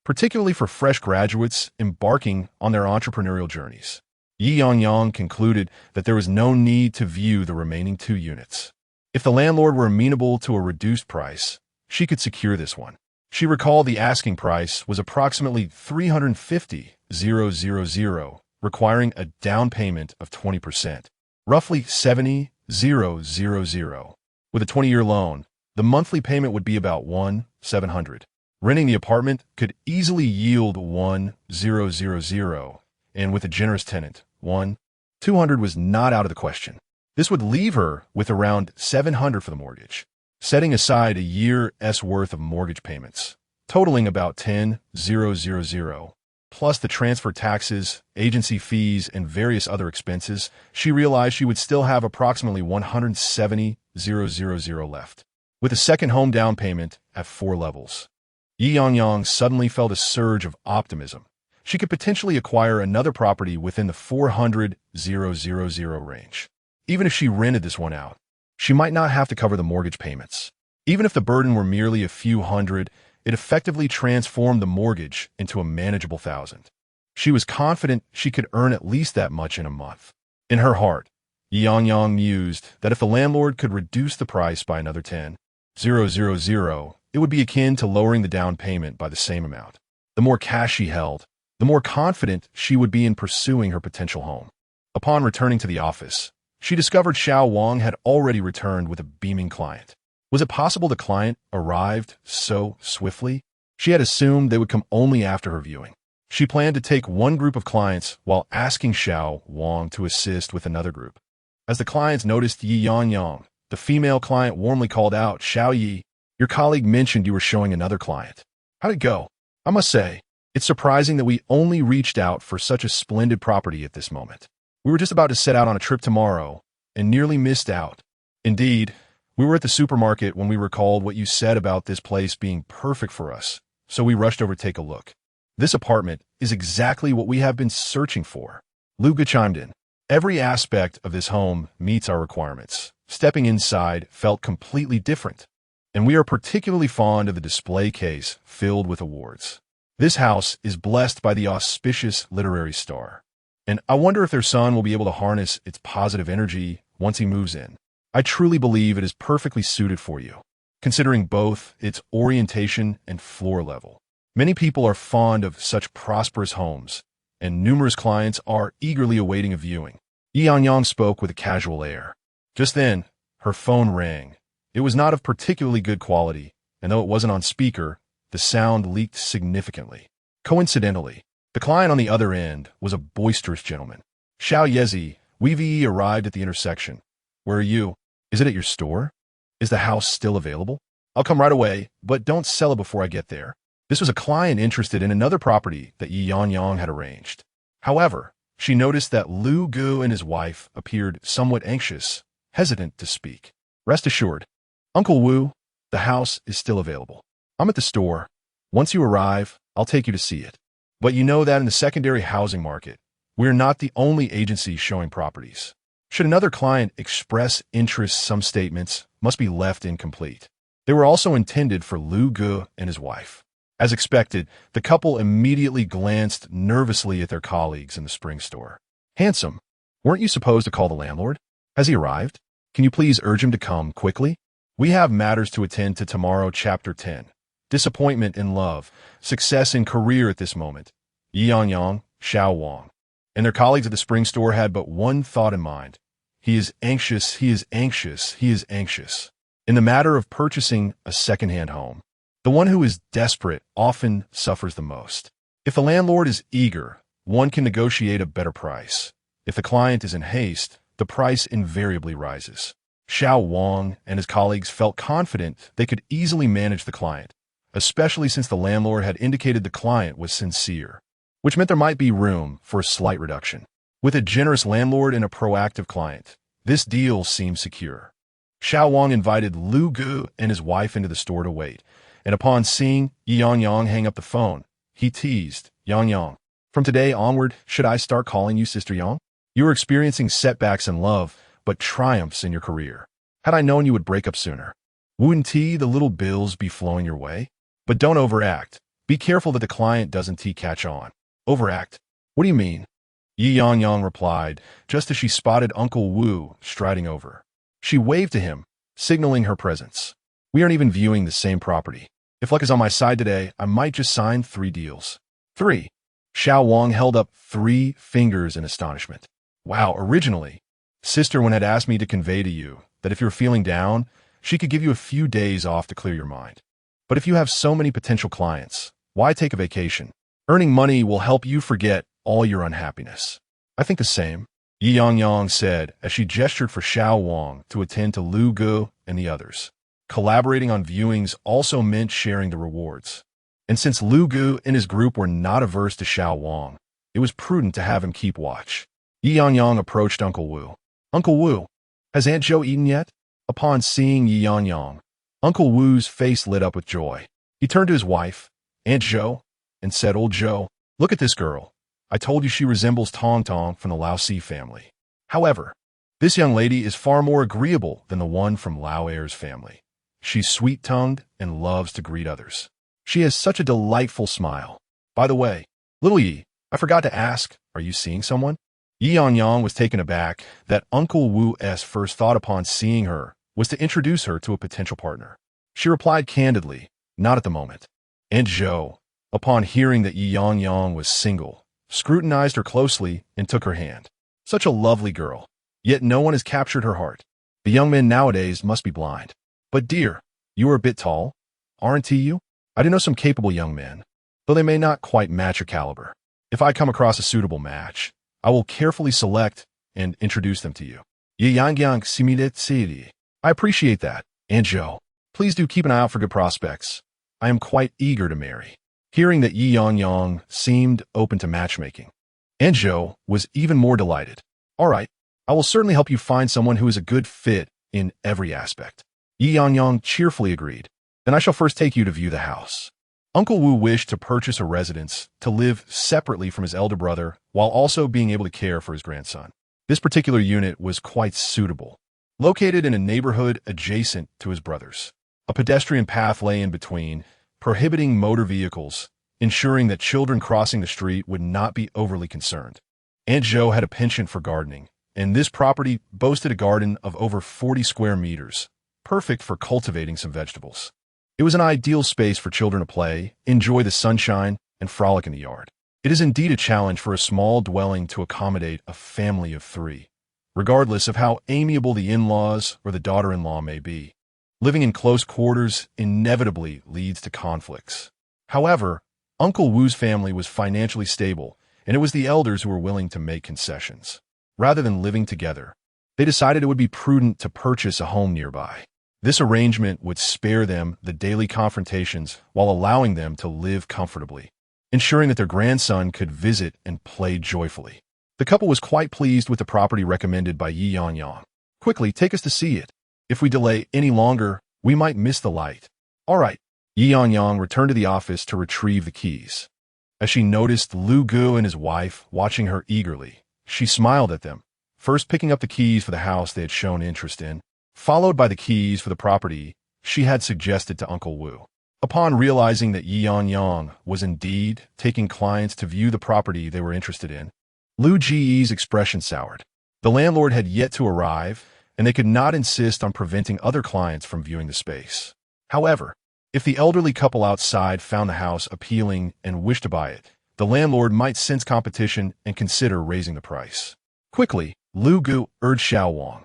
particularly for fresh graduates embarking on their entrepreneurial journeys. Ye Yangyang concluded that there was no need to view the remaining 2 units. If the landlord were amenable to a reduced price, she could secure this one. She recalled the asking price was approximately $350,000, requiring a down payment of 20%, roughly $70,000. With a 20-year loan, the monthly payment would be about $1,700. Renting the apartment could easily yield $1,000, and with a generous tenant, $1,200 was not out of the question. This would leave her with around $700 for the mortgage, setting aside a year's worth of mortgage payments, totaling about $10,000. Plus the transfer taxes, agency fees, and various other expenses, she realized she would still have approximately $170,000 left. With a second home down payment at 4 levels, Ye Yangyang suddenly felt a surge of optimism. She could potentially acquire another property within the $400,000 range. Even if she rented this one out, she might not have to cover the mortgage payments. Even if the burden were merely a few hundred, it effectively transformed the mortgage into a manageable $1,000. She was confident she could earn at least that much in a month. In her heart, Ye Yangyang mused that if the landlord could reduce the price by another $10,000, it would be akin to lowering the down payment by the same amount. The more cash she held, the more confident she would be in pursuing her potential home. Upon returning to the office, she discovered Xiao Wang had already returned with a beaming client. Was it possible the client arrived so swiftly? She had assumed they would come only after her viewing. She planned to take one group of clients while asking Xiao Wang to assist with another group. As the clients noticed Ye Yangyang, the female client warmly called out, "Xiao Yi, your colleague mentioned you were showing another client. How'd it go? I must say, it's surprising that we only reached out for such a splendid property at this moment. We were just about to set out on a trip tomorrow and nearly missed out. Indeed, we were at the supermarket when we recalled what you said about this place being perfect for us, so we rushed over to take a look. This apartment is exactly what we have been searching for." Lu Ge chimed in. "Every aspect of this home meets our requirements. Stepping inside felt completely different, and we are particularly fond of the display case filled with awards. This house is blessed by the auspicious literary star, and I wonder if their son will be able to harness its positive energy once he moves in. I truly believe it is perfectly suited for you, considering both its orientation and floor level. Many people are fond of such prosperous homes, and numerous clients are eagerly awaiting a viewing." Ye Yangyang spoke with a casual air. Just then, her phone rang. It was not of particularly good quality, and though it wasn't on speaker, the sound leaked significantly. Coincidentally, the client on the other end was a boisterous gentleman. "Xiao Yezi, we've arrived at the intersection. Where are you? Is it at your store? Is the house still available? I'll come right away, but don't sell it before I get there." This was a client interested in another property that Ye Yangyang had arranged. However, she noticed that Lu Gu and his wife appeared somewhat anxious, hesitant to speak. "Rest assured, Uncle Wu, the house is still available. I'm at the store. Once you arrive, I'll take you to see it. But you know that in the secondary housing market, we're not the only agency showing properties. Should another client express interest, some statements must be left incomplete." They were also intended for Lu Gu and his wife. As expected, the couple immediately glanced nervously at their colleagues in the spring store. "Handsome, weren't you supposed to call the landlord? Has he arrived? Can you please urge him to come quickly? We have matters to attend to tomorrow." Chapter 10. Disappointment in love, success in career at this moment. Ye Yangyang, Xiao Wang, and their colleagues at the spring store had but one thought in mind. He is anxious, he is anxious, he is anxious. In the matter of purchasing a second-hand home, the one who is desperate often suffers the most. If the landlord is eager, one can negotiate a better price. If the client is in haste, the price invariably rises. Xiao Wang and his colleagues felt confident they could easily manage the client, especially since the landlord had indicated the client was sincere, which meant there might be room for a slight reduction. With a generous landlord and a proactive client, this deal seemed secure. Xiao Wang invited Lu Gu and his wife into the store to wait, and upon seeing Ye Yangyang hang up the phone, he teased, "Yangyang, from today onward, should I start calling you Sister Yang? You are experiencing setbacks in love, but triumphs in your career. Had I known you would break up sooner. Wouldn't the little bills be flowing your way? But don't overact. Be careful that the client doesn't catch on." "Overact? What do you mean?" Ye Yangyang replied, just as she spotted Uncle Wu striding over. She waved to him, signaling her presence. "We aren't even viewing the same property. If luck is on my side today, I might just sign 3 deals. 3. Xiao Wang held up 3 fingers in astonishment. "Wow, originally, Sister Wen had asked me to convey to you that if you're feeling down, she could give you a few days off to clear your mind. But if you have so many potential clients, why take a vacation? Earning money will help you forget all your unhappiness." "I think the same," Ye Yangyang said as she gestured for Xiao Wang to attend to Lu Gu and the others. Collaborating on viewings also meant sharing the rewards. And since Lu Gu and his group were not averse to Xiao Wang, it was prudent to have him keep watch. Ye Yangyang approached Uncle Wu. "Uncle Wu, has Aunt Zhou eaten yet?" Upon seeing Ye Yangyang, Uncle Wu's face lit up with joy. He turned to his wife, Aunt Zhou, and said, "Old Zhou, look at this girl. I told you she resembles Tong Tong from the Lao Si family. However, this young lady is far more agreeable than the one from Lao Er's family. She's sweet-tongued and loves to greet others. She has such a delightful smile. By the way, little Yi, I forgot to ask, are you seeing someone?" Ye Yangyang was taken aback that Uncle Wu's first thought upon seeing her was to introduce her to a potential partner. She replied candidly, "Not at the moment." Aunt Zhou, upon hearing that Ye Yangyang was single, scrutinized her closely and took her hand. Such a lovely girl, yet no one has captured her heart. The young men nowadays must be blind. "But dear, you are a bit tall, aren't you? I do know some capable young men, though they may not quite match your caliber. If I come across a suitable match, I will carefully select and introduce them to you." Ye Yangyang similitude. "I appreciate that, Aunt Zhou. Please do keep an eye out for good prospects. I am quite eager to marry." Hearing that Ye Yangyang seemed open to matchmaking, Aunt Zhou was even more delighted. "All right, I will certainly help you find someone who is a good fit in every aspect." Ye Yangyang cheerfully agreed. "Then I shall first take you to view the house." Uncle Wu wished to purchase a residence to live separately from his elder brother while also being able to care for his grandson. This particular unit was quite suitable. Located in a neighborhood adjacent to his brother's, a pedestrian path lay in between, prohibiting motor vehicles, ensuring that children crossing the street would not be overly concerned. Aunt Zhou had a penchant for gardening, and this property boasted a garden of over 40 square meters, perfect for cultivating some vegetables. It was an ideal space for children to play, enjoy the sunshine, and frolic in the yard. It is indeed a challenge for a small dwelling to accommodate a family of 3, regardless of how amiable the in-laws or the daughter-in-law may be. Living in close quarters inevitably leads to conflicts. However, Uncle Wu's family was financially stable, and it was the elders who were willing to make concessions. Rather than living together, they decided it would be prudent to purchase a home nearby. This arrangement would spare them the daily confrontations while allowing them to live comfortably, ensuring that their grandson could visit and play joyfully. The couple was quite pleased with the property recommended by Ye Yangyang. "Quickly, take us to see it. If we delay any longer, we might miss the light." "All right." Ye Yangyang returned to the office to retrieve the keys. As she noticed Lu Gu and his wife watching her eagerly, she smiled at them, first picking up the keys for the house they had shown interest in, followed by the keys for the property she had suggested to Uncle Wu. Upon realizing that Ye Yangyang was indeed taking clients to view the property they were interested in, Lu Ji's expression soured. The landlord had yet to arrive, and they could not insist on preventing other clients from viewing the space. However, if the elderly couple outside found the house appealing and wished to buy it, the landlord might sense competition and consider raising the price. Quickly, Lu Gu urged Xiao Wang.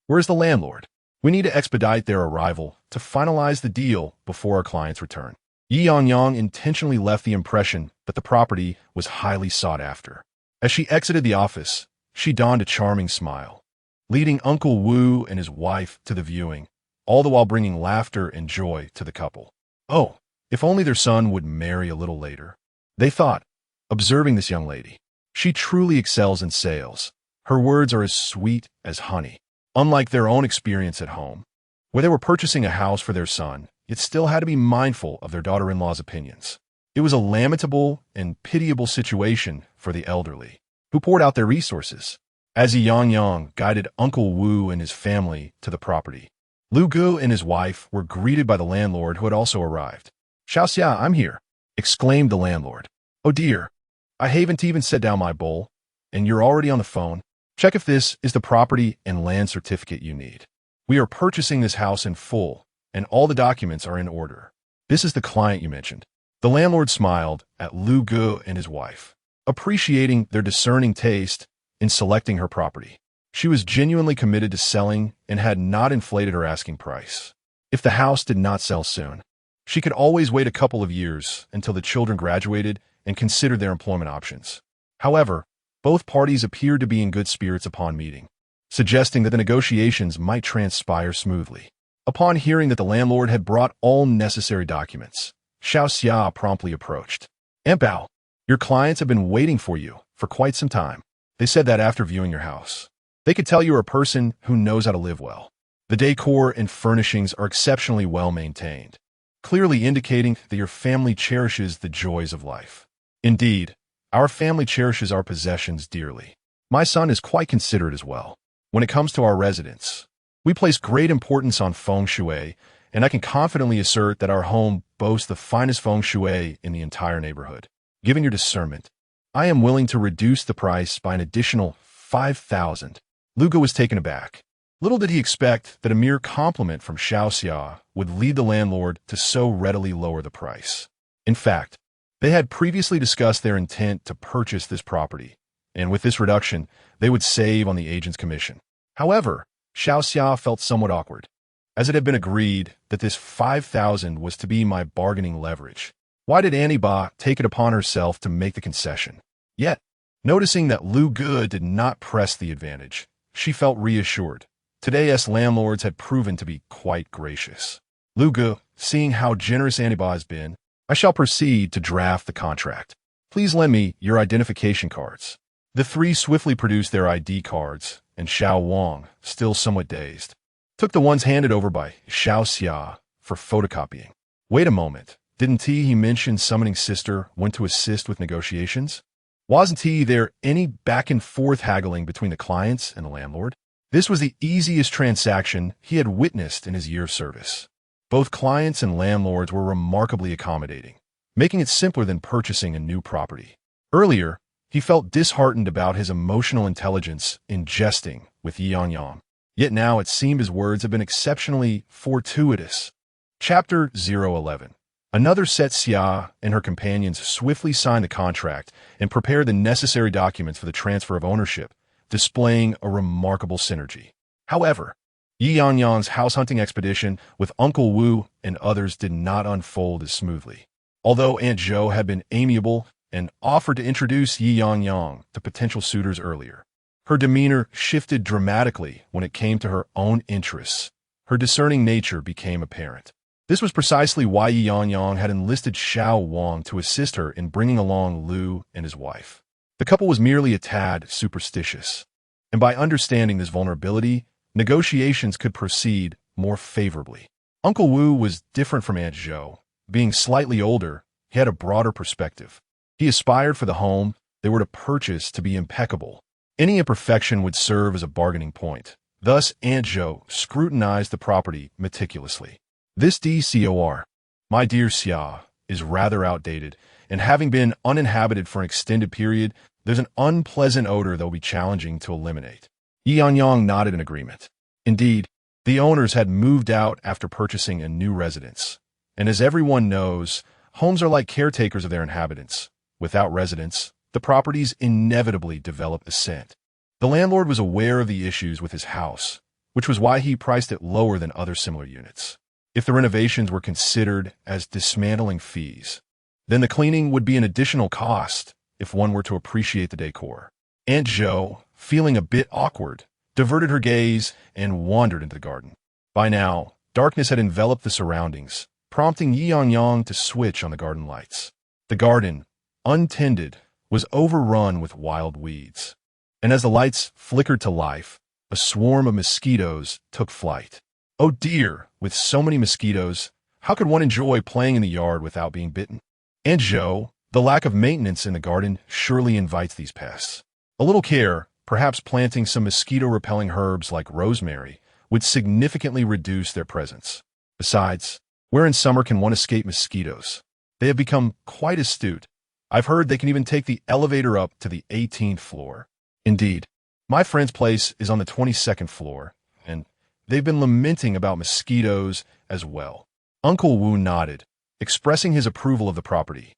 "Where's the landlord? We need to expedite their arrival to finalize the deal before our clients return." Ye Yangyang intentionally left the impression that the property was highly sought after. As she exited the office, she donned a charming smile, leading Uncle Wu and his wife to the viewing, all the while bringing laughter and joy to the couple. Oh, if only their son would marry a little later, they thought, observing this young lady. She truly excels in sales. Her words are as sweet as honey. Unlike their own experience at home, where they were purchasing a house for their son, yet still had to be mindful of their daughter-in-law's opinions. It was a lamentable and pitiable situation for the elderly, who poured out their resources. As Ye Yangyang guided Uncle Wu and his family to the property, Lu Gu and his wife were greeted by the landlord who had also arrived. "Xiaoxia, I'm here," exclaimed the landlord. "Oh dear, I haven't even set down my bowl, and you're already on the phone. Check if this is the property and land certificate you need. We are purchasing this house in full, and all the documents are in order. This is the client you mentioned." The landlord smiled at Lu Gu and his wife, appreciating their discerning taste in selecting her property. She was genuinely committed to selling and had not inflated her asking price. If the house did not sell soon, she could always wait a couple of years until the children graduated and considered their employment options. However, both parties appeared to be in good spirits upon meeting, suggesting that the negotiations might transpire smoothly. Upon hearing that the landlord had brought all necessary documents, Xiaoxia promptly approached. "Aunt Bao, your clients have been waiting for you for quite some time. They said that after viewing your house. They could tell you are a person who knows how to live well. The decor and furnishings are exceptionally well maintained, clearly indicating that your family cherishes the joys of life. Indeed, our family cherishes our possessions dearly. My son is quite considerate as well. When it comes to our residence, we place great importance on feng shui, and I can confidently assert that our home boasts the finest feng shui in the entire neighborhood. Given your discernment, I am willing to reduce the price by an additional 5,000. Lu Gu was taken aback. Little did he expect that a mere compliment from Xiaoxia would lead the landlord to so readily lower the price. In fact, they had previously discussed their intent to purchase this property, and with this reduction, they would save on the agent's commission. However, Xiaoxia felt somewhat awkward, as it had been agreed that this 5,000 was to be my bargaining leverage. Why did Annie Ba take it upon herself to make the concession? Yet, noticing that Lu Gu did not press the advantage, she felt reassured. Today's landlords had proven to be quite gracious. "Lu Gu, seeing how generous Annie Ba has been, I shall proceed to draft the contract. Please lend me your identification cards." The three swiftly produced their ID cards, and Xiao Wang, still somewhat dazed, took the ones handed over by Xiaoxia for photocopying. "Wait a moment, didn't he mention summoning sister went to assist with negotiations? Wasn't there any back-and-forth haggling between the clients and the landlord?" This was the easiest transaction he had witnessed in his year of service. Both clients and landlords were remarkably accommodating, making it simpler than purchasing a new property. Earlier, he felt disheartened about his emotional intelligence in jesting with Ye Yangyang, yet now it seemed his words had been exceptionally fortuitous. Chapter 011. Another Set Xia and her companions swiftly signed the contract and prepared the necessary documents for the transfer of ownership, displaying a remarkable synergy. However, Ye Yangyang's house hunting expedition with Uncle Wu and others did not unfold as smoothly. Although Aunt Zhou had been amiable and offered to introduce Ye Yangyang to potential suitors earlier, her demeanor shifted dramatically when it came to her own interests. Her discerning nature became apparent. This was precisely why Ye Yangyang had enlisted Xiao Wang to assist her in bringing along Lu and his wife. The couple was merely a tad superstitious, and by understanding this vulnerability, negotiations could proceed more favorably. Uncle Wu was different from Aunt Zhou. Being slightly older, he had a broader perspective. He aspired for the home they were to purchase to be impeccable. Any imperfection would serve as a bargaining point. Thus, Aunt Zhou scrutinized the property meticulously. "This decor, my dear Xia, is rather outdated, and having been uninhabited for an extended period, there's an unpleasant odor that will be challenging to eliminate." Ye Yangyang nodded in agreement. Indeed, the owners had moved out after purchasing a new residence. And as everyone knows, homes are like caretakers of their inhabitants. Without residents, the properties inevitably develop a scent. The landlord was aware of the issues with his house, which was why he priced it lower than other similar units. If the renovations were considered as dismantling fees, then the cleaning would be an additional cost if one were to appreciate the decor. Aunt Zhou, feeling a bit awkward, diverted her gaze and wandered into the garden. By now, darkness had enveloped the surroundings, prompting Ye Yangyang to switch on the garden lights. The garden, untended, was overrun with wild weeds, and as the lights flickered to life, a swarm of mosquitoes took flight. Oh dear, with so many mosquitoes, how could one enjoy playing in the yard without being bitten? And Joe, the lack of maintenance in the garden surely invites these pests. A little care, perhaps planting some mosquito-repelling herbs like rosemary, would significantly reduce their presence. Besides, where in summer can one escape mosquitoes? They have become quite astute. I've heard they can even take the elevator up to the 18th floor. Indeed, my friend's place is on the 22nd floor, and they've been lamenting about mosquitoes as well. Uncle Wu nodded, expressing his approval of the property.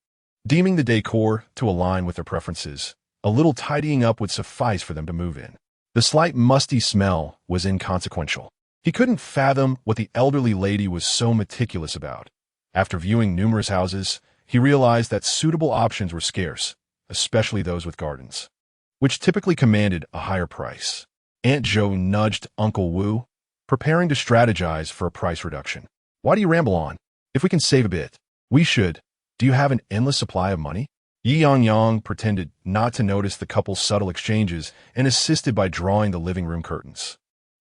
Deeming the decor to align with their preferences, a little tidying up would suffice for them to move in. The slight musty smell was inconsequential. He couldn't fathom what the elderly lady was so meticulous about. After viewing numerous houses, he realized that suitable options were scarce, especially those with gardens, which typically commanded a higher price. Aunt Joe nudged Uncle Wu, preparing to strategize for a price reduction. Why do you ramble on? If we can save a bit, we should. Do you have an endless supply of money? Ye Yangyang pretended not to notice the couple's subtle exchanges and assisted by drawing the living room curtains.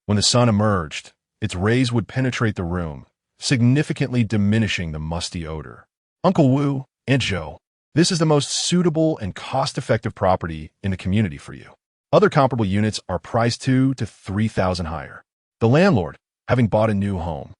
When the sun emerged, its rays would penetrate the room, significantly diminishing the musty odor. Uncle Wu, Aunt Joe, this is the most suitable and cost-effective property in the community for you. Other comparable units are priced 2,000 to 3,000 higher. The landlord, having bought a new home,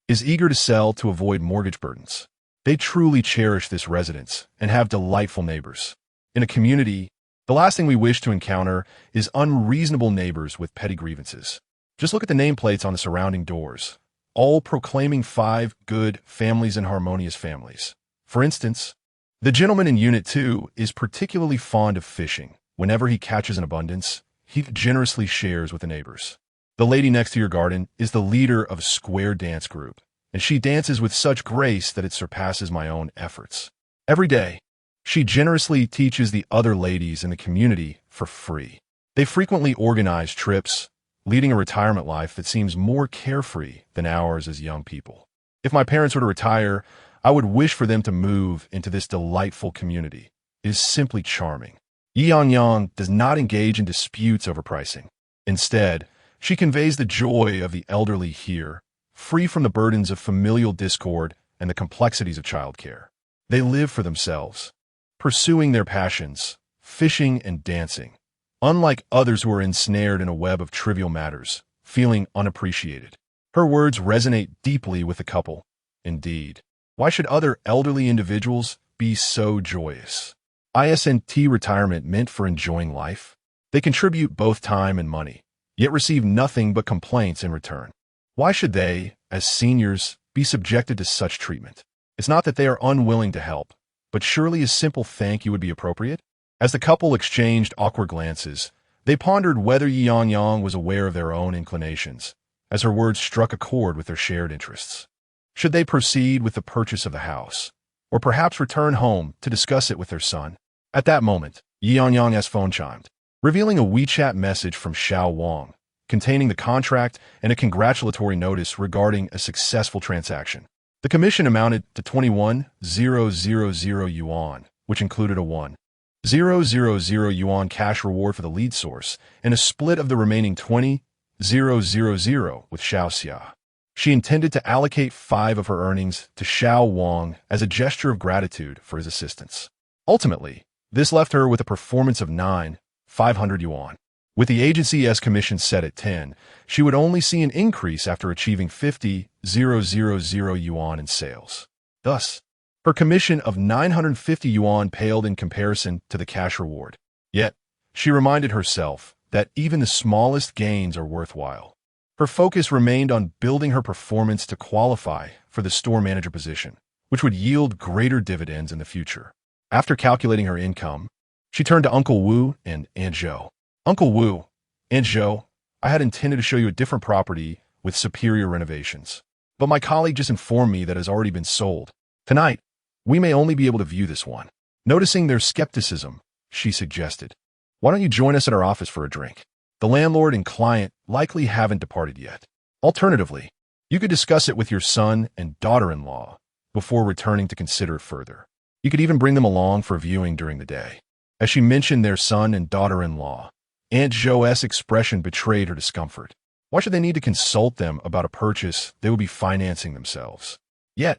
is eager to sell to avoid mortgage burdens. They truly cherish this residence and have delightful neighbors. In a community, the last thing we wish to encounter is unreasonable neighbors with petty grievances. Just look at the nameplates on the surrounding doors, all proclaiming 5 good families and harmonious families. For instance, the gentleman in Unit 2 is particularly fond of fishing. Whenever he catches an abundance, he generously shares with the neighbors. The lady next to your garden is the leader of a square dance group, and she dances with such grace that it surpasses my own efforts. Every day, she generously teaches the other ladies in the community for free. They frequently organize trips, leading a retirement life that seems more carefree than ours as young people. If my parents were to retire, I would wish for them to move into this delightful community. It is simply charming. Ye Yangyang does not engage in disputes over pricing. Instead, she conveys the joy of the elderly here, free from the burdens of familial discord and the complexities of childcare. They live for themselves, pursuing their passions, fishing and dancing, unlike others who are ensnared in a web of trivial matters, feeling unappreciated. Her words resonate deeply with the couple. Indeed, why should other elderly individuals be so joyous? Isn't retirement meant for enjoying life? They contribute both time and money, yet receive nothing but complaints in return. Why should they, as seniors, be subjected to such treatment? It's not that they are unwilling to help, but surely a simple thank you would be appropriate? As the couple exchanged awkward glances, they pondered whether Ye Yangyang was aware of their own inclinations, as her words struck a chord with their shared interests. Should they proceed with the purchase of the house, or perhaps return home to discuss it with their son? At that moment, Ye Yangyang's phone chimed, revealing a WeChat message from Xiao Wang, containing the contract and a congratulatory notice regarding a successful transaction. The commission amounted to 21,000 yuan, which included a 1,000 yuan cash reward for the lead source and a split of the remaining 20,000 with Xiao Xia. She intended to allocate 5 of her earnings to Xiao Wang as a gesture of gratitude for his assistance. Ultimately, this left her with a performance of 9,500 yuan. With the agency's commission set at 10, she would only see an increase after achieving 50,000 yuan in sales. Thus, her commission of 950 yuan paled in comparison to the cash reward. Yet, she reminded herself that even the smallest gains are worthwhile. Her focus remained on building her performance to qualify for the store manager position, which would yield greater dividends in the future. After calculating her income, she turned to Uncle Wu and Aunt Joe. Uncle Wu, Aunt Joe, I had intended to show you a different property with superior renovations, but my colleague just informed me that it has already been sold. Tonight, we may only be able to view this one. Noticing their skepticism, she suggested, why don't you join us at our office for a drink? The landlord and client likely haven't departed yet. Alternatively, you could discuss it with your son and daughter-in-law before returning to consider it further. You could even bring them along for viewing during the day. As she mentioned their son and daughter-in-law, Aunt Joe's expression betrayed her discomfort. Why should they need to consult them about a purchase they would be financing themselves? Yet,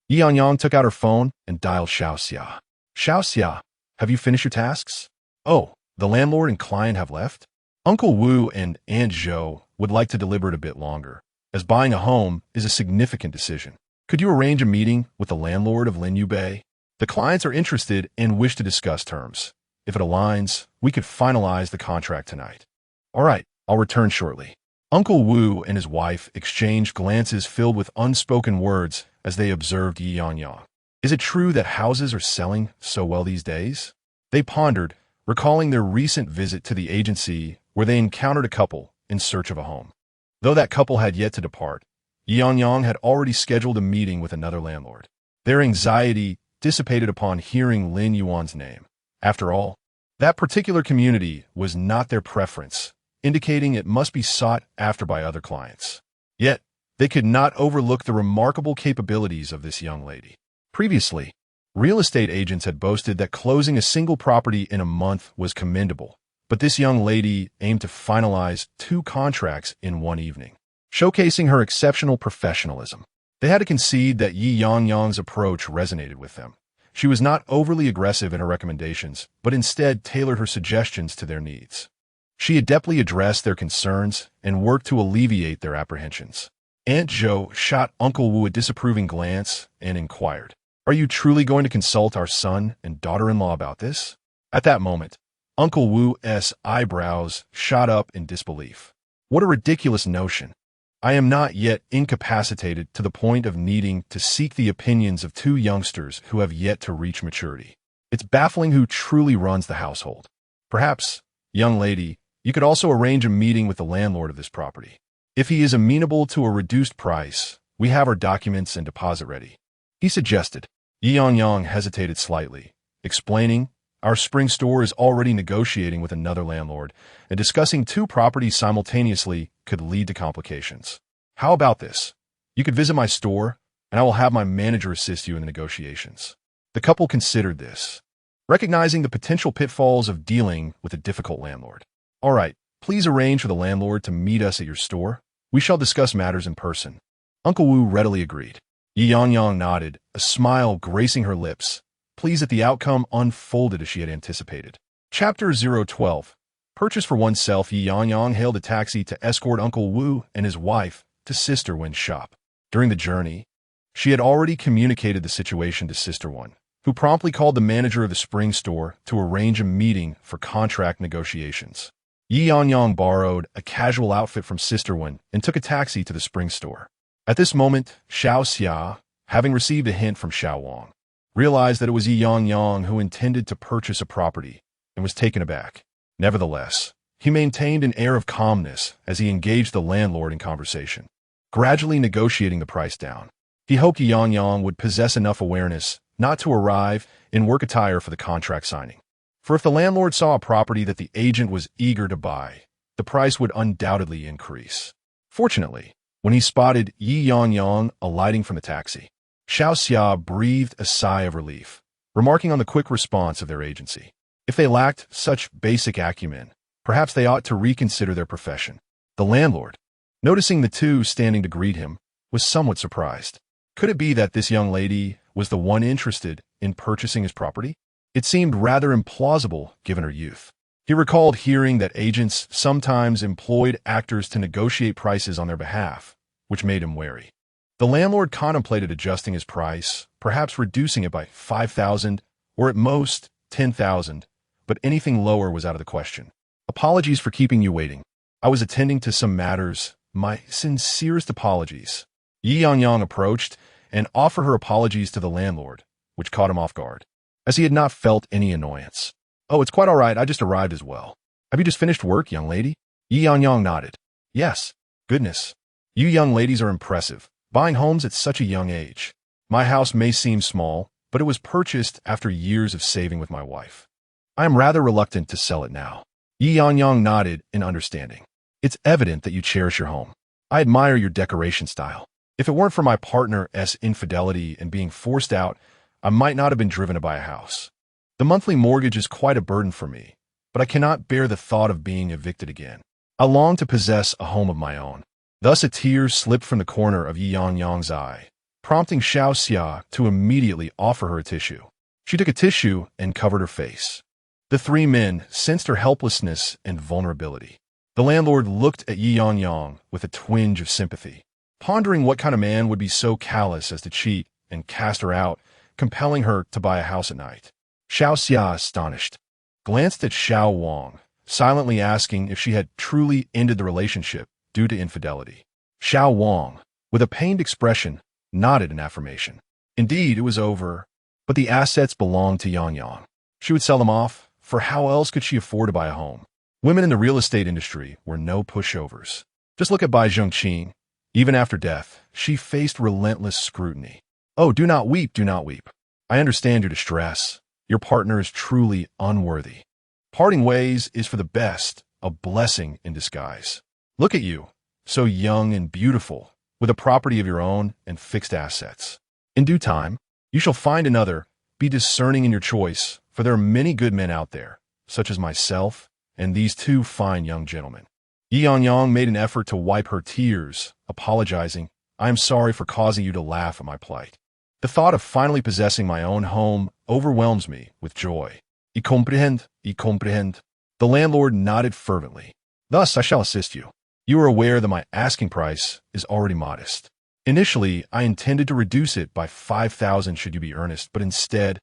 Ye Yangyang took out her phone and dialed Xiaoxia. Xiaoxia, have you finished your tasks? Oh, the landlord and client have left? Uncle Wu and Aunt Zhou would like to deliberate a bit longer, as buying a home is a significant decision. Could you arrange a meeting with the landlord of Yingyue? The clients are interested and wish to discuss terms. If it aligns, we could finalize the contract tonight. All right, I'll return shortly. Uncle Wu and his wife exchanged glances filled with unspoken words as they observed Ye Yangyang. Is it true that houses are selling so well these days? They pondered, recalling their recent visit to the agency where they encountered a couple in search of a home. Though that couple had yet to depart, Ye Yangyang had already scheduled a meeting with another landlord. Their anxiety dissipated upon hearing Lin Yuan's name. After all, that particular community was not their preference, indicating it must be sought after by other clients. Yet, they could not overlook the remarkable capabilities of this young lady. Previously, real estate agents had boasted that closing a single property in a month was commendable, but this young lady aimed to finalize 2 contracts in one evening, showcasing her exceptional professionalism. They had to concede that Ye Yangyang's approach resonated with them. She was not overly aggressive in her recommendations, but instead tailored her suggestions to their needs. She adeptly addressed their concerns and worked to alleviate their apprehensions. Aunt Zhou shot Uncle Wu a disapproving glance and inquired, "Are you truly going to consult our son and daughter-in-law about this?" At that moment, Uncle Wu's eyebrows shot up in disbelief. What a ridiculous notion. I am not yet incapacitated to the point of needing to seek the opinions of 2 youngsters who have yet to reach maturity. It's baffling who truly runs the household. Perhaps, young lady, you could also arrange a meeting with the landlord of this property. If he is amenable to a reduced price, we have our documents and deposit ready, he suggested. Ye Yangyang hesitated slightly, explaining, "Our spring store is already negotiating with another landlord, and discussing 2 properties simultaneously could lead to complications. How about this? You could visit my store, and I will have my manager assist you in the negotiations." The couple considered this, recognizing the potential pitfalls of dealing with a difficult landlord. "All right, please arrange for the landlord to meet us at your store. We shall discuss matters in person." Uncle Wu readily agreed. Ye Yangyang nodded, a smile gracing her lips, pleased that the outcome unfolded as she had anticipated. Chapter 012. Purchase for oneself. Ye Yangyang hailed a taxi to escort Uncle Wu and his wife to Sister Wen's shop. During the journey, she had already communicated the situation to Sister Wen, who promptly called the manager of the spring store to arrange a meeting for contract negotiations. Ye Yangyang borrowed a casual outfit from Sister Wen and took a taxi to the spring store. At this moment, Xiaoxia, having received a hint from Xiao Wang, realized that it was Ye Yangyang who intended to purchase a property and was taken aback. Nevertheless, he maintained an air of calmness as he engaged the landlord in conversation, gradually negotiating the price down. He hoped Ye Yangyang would possess enough awareness not to arrive in work attire for the contract signing. For if the landlord saw a property that the agent was eager to buy, the price would undoubtedly increase. Fortunately, when he spotted Ye Yangyang alighting from the taxi, Xiaoxia breathed a sigh of relief, remarking on the quick response of their agency. If they lacked such basic acumen, perhaps they ought to reconsider their profession. The landlord, noticing the 2 standing to greet him, was somewhat surprised. Could it be that this young lady was the one interested in purchasing his property? It seemed rather implausible given her youth. He recalled hearing that agents sometimes employed actors to negotiate prices on their behalf, which made him wary. The landlord contemplated adjusting his price, perhaps reducing it by 5,000 or at most 10,000, but anything lower was out of the question. "Apologies for keeping you waiting. I was attending to some matters. My sincerest apologies." Ye Yangyang approached and offered her apologies to the landlord, which caught him off guard, as he had not felt any annoyance. "Oh, it's quite all right. I just arrived as well. Have you just finished work, young lady?" Ye Yangyang nodded. "Yes. Goodness. You young ladies are impressive, buying homes at such a young age. My house may seem small, but it was purchased after years of saving with my wife. I am rather reluctant to sell it now." Ye Yangyang nodded in understanding. "It's evident that you cherish your home. I admire your decoration style. If it weren't for my partner's infidelity and being forced out, I might not have been driven to buy a house. The monthly mortgage is quite a burden for me, but I cannot bear the thought of being evicted again. I long to possess a home of my own. Thus a tear slipped from the corner of Ye Yangyang's eye, prompting Xiao Xia to immediately offer her a tissue. She took a tissue and covered her face. The three men sensed her helplessness and vulnerability. The landlord looked at Ye Yangyang with a twinge of sympathy, pondering what kind of man would be so callous as to cheat and cast her out, compelling her to buy a house at night. Xiao Xia, astonished, glanced at Xiao Wang, silently asking if she had truly ended the relationship due to infidelity. Xiao Wang, with a pained expression, nodded in affirmation. Indeed, it was over, but the assets belonged to Yangyang. She would sell them off, for how else could she afford to buy a home? Women in the real estate industry were no pushovers. Just look at Bai Zhongqing. Even after death, she faced relentless scrutiny. Oh, do not weep, do not weep. I understand your distress. Your partner is truly unworthy. Parting ways is for the best, a blessing in disguise. Look at you, so young and beautiful, with a property of your own and fixed assets. In due time, you shall find another. Be discerning in your choice, for there are many good men out there, such as myself and these two fine young gentlemen. Ye Yangyang made an effort to wipe her tears, apologizing, I am sorry for causing you to laugh at my plight. The thought of finally possessing my own home overwhelms me with joy. You comprehend? You comprehend? The landlord nodded fervently. Thus I shall assist you. You are aware that my asking price is already modest. Initially, I intended to reduce it by 5,000 should you be earnest, but instead,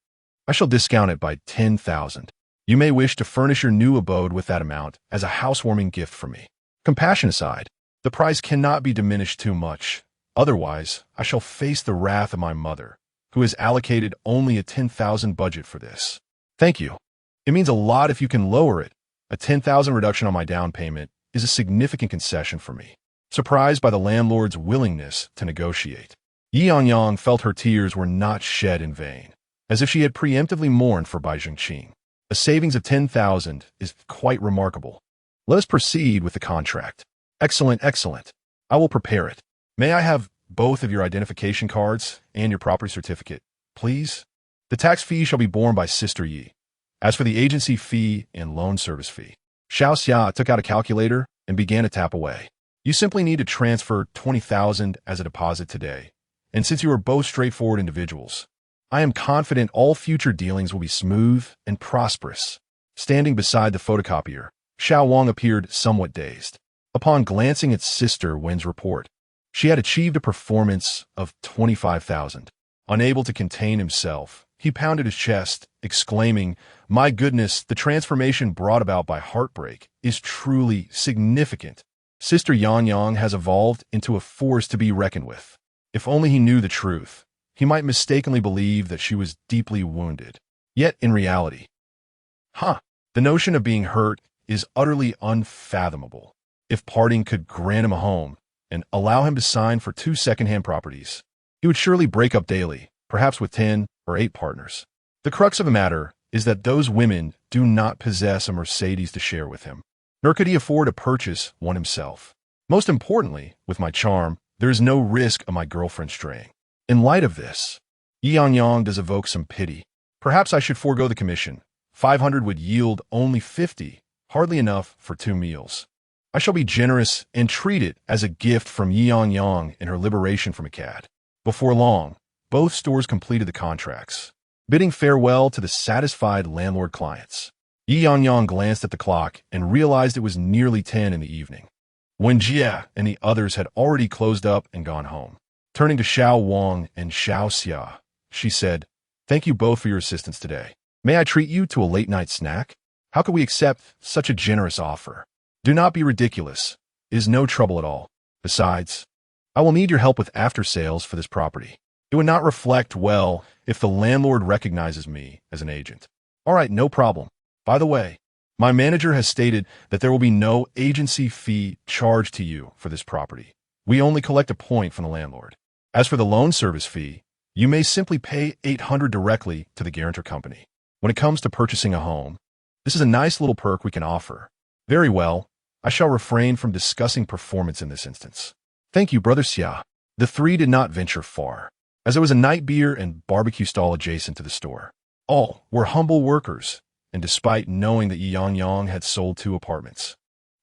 I shall discount it by 10,000. You may wish to furnish your new abode with that amount as a housewarming gift from me. Compassion aside, the price cannot be diminished too much. Otherwise, I shall face the wrath of my mother, who has allocated only a 10,000 budget for this. Thank you. It means a lot if you can lower it. A 10,000 reduction on my down payment is a significant concession for me. Surprised by the landlord's willingness to negotiate, Ye Yangyang felt her tears were not shed in vain, as if she had preemptively mourned for Bai Zhongqing. A savings of 10,000 is quite remarkable. Let us proceed with the contract. Excellent, excellent. I will prepare it. May I have both of your identification cards and your property certificate, please? The tax fee shall be borne by Sister Yi. As for the agency fee and loan service fee, Xiao Xia took out a calculator and began to tap away. You simply need to transfer 20,000 as a deposit today. And since you are both straightforward individuals, I am confident all future dealings will be smooth and prosperous. Standing beside the photocopier, Xiao Wang appeared somewhat dazed. Upon glancing at Sister Wen's report, she had achieved a performance of 25,000. Unable to contain himself, he pounded his chest, exclaiming, My goodness, the transformation brought about by heartbreak is truly significant. Sister Yangyang has evolved into a force to be reckoned with. If only he knew the truth, he might mistakenly believe that she was deeply wounded. Yet in reality, the notion of being hurt is utterly unfathomable. If parting could grant him a home and allow him to sign for 2 second-hand properties, he would surely break up daily, perhaps with 10 or 8 partners. The crux of the matter is that those women do not possess a Mercedes to share with him, nor could he afford to purchase one himself. Most importantly, with my charm, there is no risk of my girlfriend straying. In light of this, Ye Yangyang does evoke some pity. Perhaps I should forego the commission. 500 would yield only 50, hardly enough for 2 meals. I shall be generous and treat it as a gift from Ye Yangyang in her liberation from a cat. Before long, both stores completed the contracts, bidding farewell to the satisfied landlord clients. Ye Yangyang glanced at the clock and realized it was nearly 10 in the evening, when Jie and the others had already closed up and gone home. Turning to Xiao Wang and Xiao Xia, she said, Thank you both for your assistance today. May I treat you to a late-night snack? How could we accept such a generous offer? Do not be ridiculous. It is no trouble at all. Besides, I will need your help with after-sales for this property. It would not reflect well if the landlord recognizes me as an agent. All right, no problem. By the way, my manager has stated that there will be no agency fee charged to you for this property. We only collect a point from the landlord. As for the loan service fee, you may simply pay 800 directly to the guarantor company. When it comes to purchasing a home, this is a nice little perk we can offer. Very well, I shall refrain from discussing performance in this instance. Thank you, Brother Xia. The three did not venture far, as there was a night beer and barbecue stall adjacent to the store. All were humble workers, and despite knowing that Ye Yangyang had sold 2 apartments,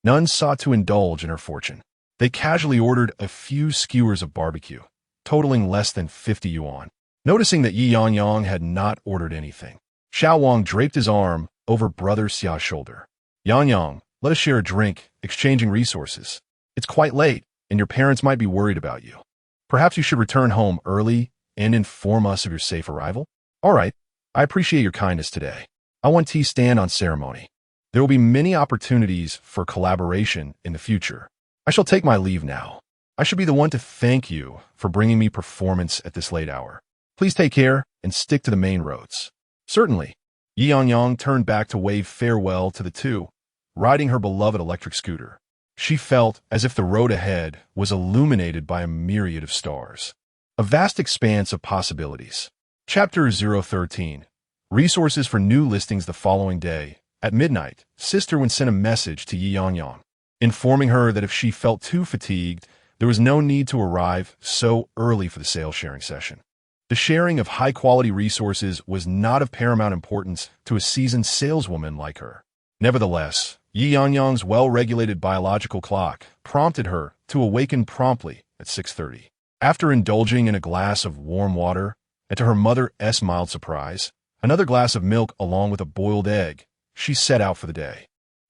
None sought to indulge in her fortune. They casually ordered a few skewers of barbecue, totaling less than 50 yuan. Noticing that Ye Yangyang had not ordered anything, Xiao Wang draped his arm over brother Xia's shoulder. Yangyang, let us share a drink, exchanging resources. It's quite late, and your parents might be worried about you. Perhaps you should return home early and inform us of your safe arrival? All right, I appreciate your kindness today. I want tea stand on ceremony. There will be many opportunities for collaboration in the future. I shall take my leave now. I should be the one to thank you for bringing me performance at this late hour. Please take care and stick to the main roads. Certainly. Ye Yangyang turned back to wave farewell to the two, riding her beloved electric scooter. She felt as if the road ahead was illuminated by a myriad of stars. A vast expanse of possibilities. Chapter 013. Resources for new listings the following day. At midnight, Sister Wen sent a message to Ye Yangyang, informing her that if she felt too fatigued, there was no need to arrive so early for the sales sharing session. The sharing of high-quality resources was not of paramount importance to a seasoned saleswoman like her. Nevertheless, Ye Yangyang's well-regulated biological clock prompted her to awaken promptly at 6:30. After indulging in a glass of warm water, and to her mother's mild surprise, another glass of milk along with a boiled egg, she set out for the day.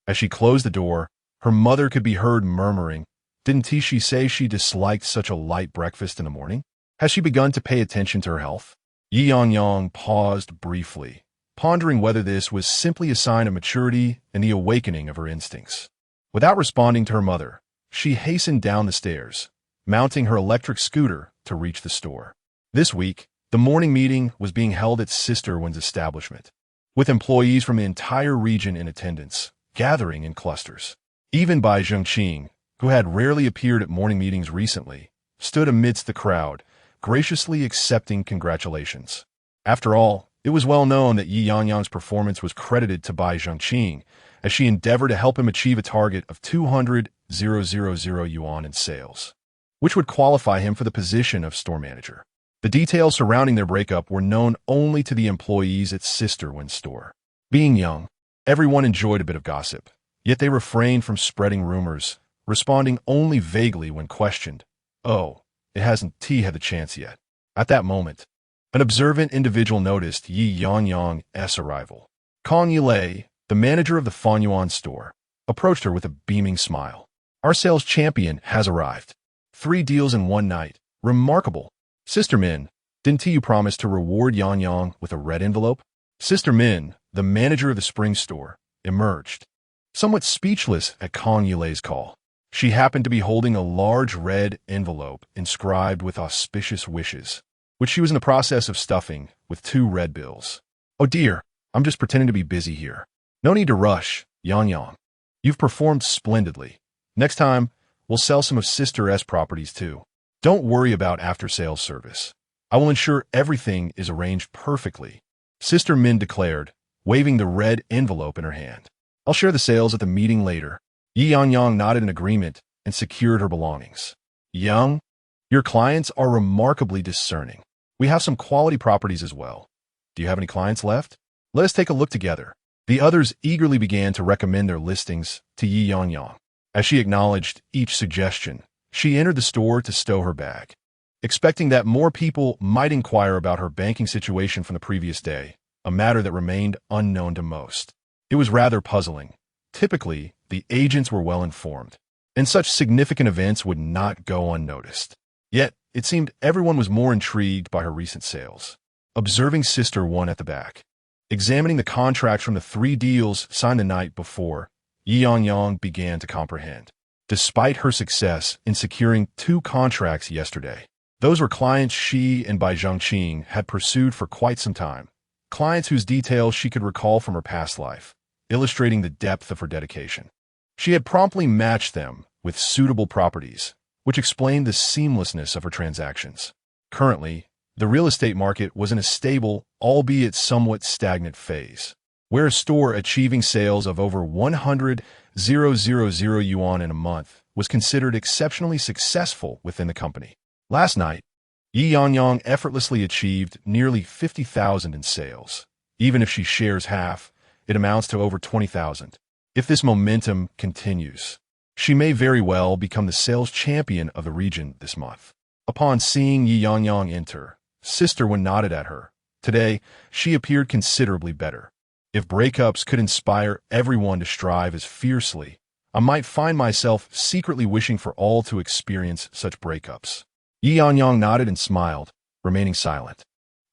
As she closed the door, her mother could be heard murmuring, "Didn't she say she disliked such a light breakfast in the morning? Has she begun to pay attention to her health?" Ye Yangyang paused briefly, pondering whether this was simply a sign of maturity and the awakening of her instincts. Without responding to her mother, she hastened down the stairs, mounting her electric scooter to reach the store. This week, the morning meeting was being held at Sister Wen's establishment, with employees from the entire region in attendance, gathering in clusters. Even Bai Zhengqing, who had rarely appeared at morning meetings recently, stood amidst the crowd, graciously accepting congratulations. After all, it was well known that Ye Yangyang's performance was credited to Bai Zhengqing, as she endeavored to help him achieve a target of 200,000 yuan in sales, which would qualify him for the position of store manager. The details surrounding their breakup were known only to the employees at Sister Wen's store. Being young, everyone enjoyed a bit of gossip, yet they refrained from spreading rumors, responding only vaguely when questioned. "Oh, it hasn't had the chance yet." At that moment, an observant individual noticed Ye Yangyang's arrival. Kong Yilei, the manager of the Fanyuan store, approached her with a beaming smile. "Our sales champion has arrived. 3 deals in one night. Remarkable. Sister Min, didn't you promise to reward Yangyang with a red envelope?" Sister Min, the manager of the spring store, emerged, somewhat speechless at Kong Yilei's call. She happened to be holding a large red envelope inscribed with auspicious wishes, which she was in the process of stuffing with 2 red bills. "Oh dear, I'm just pretending to be busy here. No need to rush, Yangyang. You've performed splendidly. Next time, we'll sell some of Sister's properties too. Don't worry about after-sales service. I will ensure everything is arranged perfectly," Sister Min declared, waving the red envelope in her hand. "I'll share the sales at the meeting later." Ye Yangyang nodded in agreement and secured her belongings. "Young, your clients are remarkably discerning. We have some quality properties as well. Do you have any clients left? Let us take a look together." The others eagerly began to recommend their listings to Ye Yangyang. As she acknowledged each suggestion, she entered the store to stow her bag, expecting that more people might inquire about her banking situation from the previous day, a matter that remained unknown to most. It was rather puzzling. Typically, the agents were well informed, and such significant events would not go unnoticed. Yet, it seemed everyone was more intrigued by her recent sales. Observing Sister Wen at the back, examining the contracts from the 3 deals signed the night before, Ye Yangyang began to comprehend. Despite her success in securing 2 contracts yesterday, those were clients she and Bai Zhengqing had pursued for quite some time, clients whose details she could recall from her past life, illustrating the depth of her dedication. She had promptly matched them with suitable properties, which explained the seamlessness of her transactions. Currently, the real estate market was in a stable, albeit somewhat stagnant phase, where a store achieving sales of over 100,000 yuan in a month was considered exceptionally successful within the company. Last night, Ye Yangyang effortlessly achieved nearly 50,000 in sales. Even if she shares half, it amounts to over 20,000. If this momentum continues, She may very well become the sales champion of the region this month. Upon seeing Ye Yangyang enter, Sister Wen nodded at her. Today, she appeared considerably better. If breakups could inspire everyone to strive as fiercely, I might find myself secretly wishing for all to experience such breakups. Ye Yangyang nodded and smiled, remaining silent.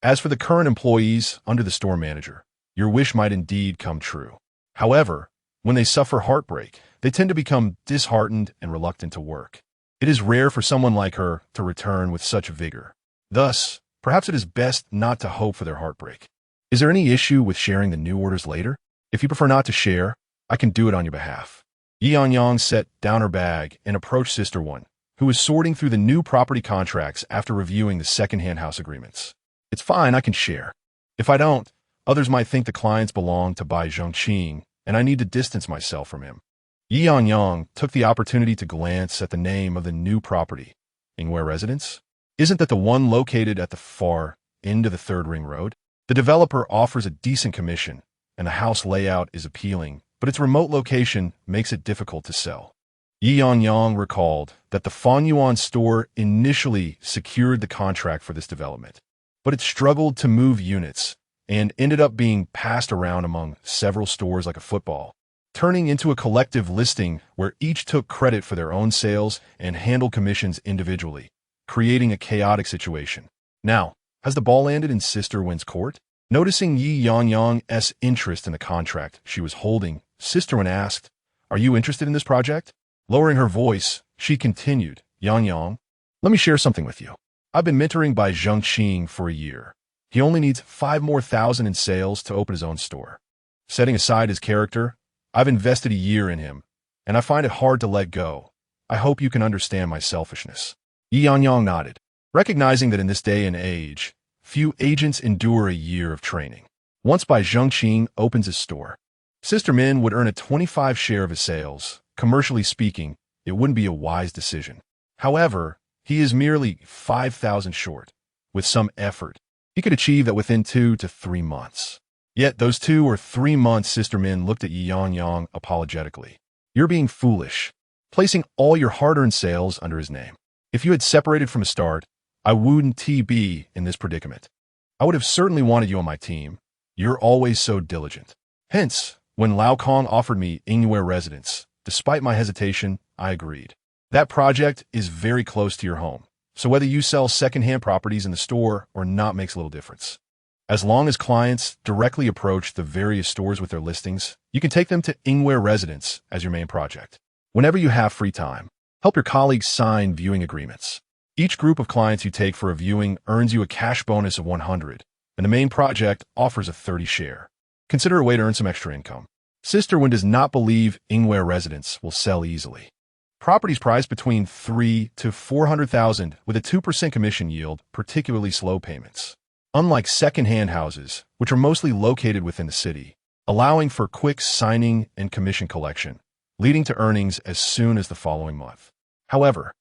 As for the current employees under the store manager, your wish might indeed come true. However, when they suffer heartbreak, they tend to become disheartened and reluctant to work. It is rare for someone like her to return with such vigor. Thus, perhaps it is best not to hope for their heartbreak. Is there any issue with sharing the new orders later? If you prefer not to share, I can do it on your behalf. Ye Yangyang set down her bag and approached Sister Wen, who was sorting through the new property contracts after reviewing the second-hand house agreements. It's fine, I can share. If I don't, others might think the clients belong to Bai Zhongqing, and I need to distance myself from him. Ye Yangyang took the opportunity to glance at the name of the new property. Yingyue Residence? Isn't that the one located at the far end of the Third Ring Road? The developer offers a decent commission, and the house layout is appealing, but its remote location makes it difficult to sell. Ye Yangyang recalled that the Fanyuan store initially secured the contract for this development, but it struggled to move units and ended up being passed around among several stores like a football, turning into a collective listing where each took credit for their own sales and handled commissions individually, creating a chaotic situation. Now, has the ball landed in Sister Wen's court? Noticing Ye Yangyang's interest in the contract she was holding, Sister Wen asked, "Are you interested in this project?" Lowering her voice, she continued, "Yangyang, let me share something with you. I've been mentoring Bai Zhongqing for a year. He only needs 5,000 more in sales to open his own store. Setting aside his character, I've invested a year in him, and I find it hard to let go. I hope you can understand my selfishness." Ye Yangyang nodded, recognizing that in this day and age, few agents endure a year of training. Once Bai Zhongqing opens his store, Sister Min would earn a 25% share of his sales. Commercially speaking, it wouldn't be a wise decision. However, he is merely 5,000 short. With some effort, he could achieve that within 2 to 3 months. Yet those 2 or 3 months, Sister Min looked at Ye Yangyang apologetically. "You're being foolish, placing all your hard-earned sales under his name. If you had separated from the start, I wouldn't be in this predicament. I would have certainly wanted you on my team. You're always so diligent." Hence, when Lao Kong offered me Yingyue Residence, despite my hesitation, I agreed. That project is very close to your home, so whether you sell second-hand properties in the store or not makes little difference. As long as clients directly approach the various stores with their listings, you can take them to Yingyue Residence as your main project. Whenever you have free time, help your colleagues sign viewing agreements. Each group of clients you take for a viewing earns you a cash bonus of 100, and the main project offers a 30% share. Consider a way to earn some extra income. Sister Wen does not believe Yingyue Residence will sell easily. Properties priced between 300,000 to 400,000 with a 2% commission yield particularly slow payments. Unlike second-hand houses, which are mostly located within the city, allowing for quick signing and commission collection, leading to earnings as soon as the following month. However,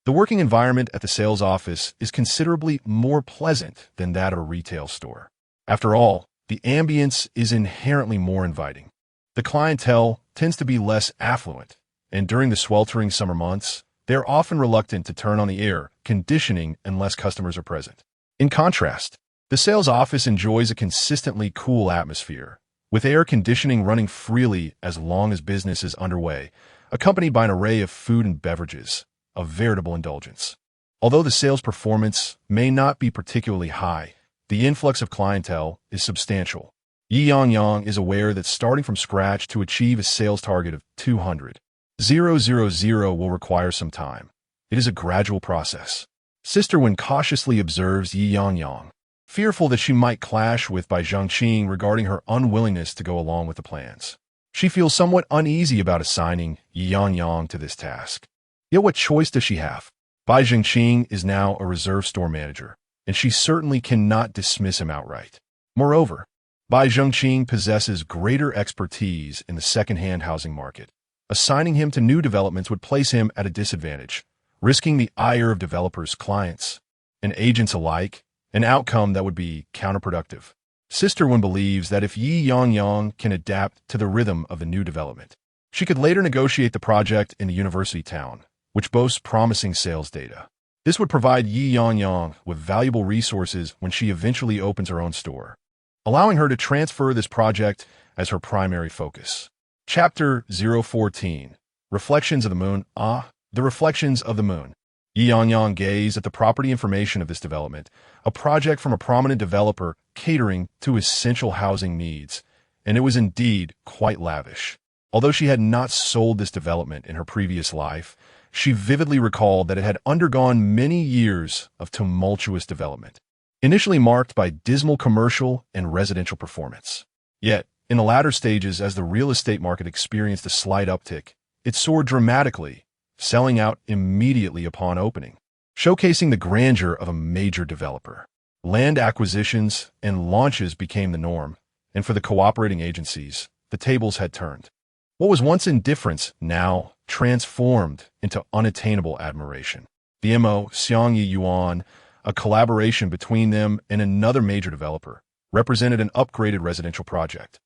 the working environment at the sales office is considerably more pleasant than that of a retail store. After all, the ambience is inherently more inviting. The clientele tends to be less affluent, and during the sweltering summer months, they are often reluctant to turn on the air conditioning unless customers are present. In contrast, the sales office enjoys a consistently cool atmosphere, with air conditioning running freely as long as business is underway, accompanied by an array of food and beverages, a veritable indulgence. Although the sales performance may not be particularly high, the influx of clientele is substantial. Ye Yangyang is aware that starting from scratch to achieve a sales target of 200,000 will require some time. It is a gradual process. Sister Wen cautiously observes Ye Yangyang, fearful that she might clash with Bai Zhongqing regarding her unwillingness to go along with the plans. She feels somewhat uneasy about assigning Ye Yangyang to this task. Yet what choice does she have? Bai Zhongqing is now a reserve store manager, and she certainly cannot dismiss him outright. Moreover, Bai Zhongqing possesses greater expertise in the second-hand housing market. Assigning him to new developments would place him at a disadvantage, risking the ire of developers, clients, and agents alike, an outcome that would be counterproductive. Sister Wen believes that if Ye Yangyang can adapt to the rhythm of the new development, She could later negotiate the project in a university town, which boasts promising sales data. This would provide Ye Yangyang with valuable resources when she eventually opens her own store, allowing her to transfer this project as her primary focus. Chapter 014. Reflections of the Moon. The Reflections of the Moon. Ye Yangyang gazed at the property information of this development, a project from a prominent developer catering to essential housing needs, and it was indeed quite lavish. Although she had not sold this development in her previous life, she vividly recalled that it had undergone many years of tumultuous development, initially marked by dismal commercial and residential performance. Yet, in the latter stages, as the real estate market experienced a slight uptick, it soared dramatically, selling out immediately upon opening, showcasing the grandeur of a major developer. Land acquisitions and launches became the norm, and for the cooperating agencies, the tables had turned. What was once indifference now transformed into unattainable admiration. The MO Xiangyi Yuan, a collaboration between them and another major developer, represented an upgraded residential project.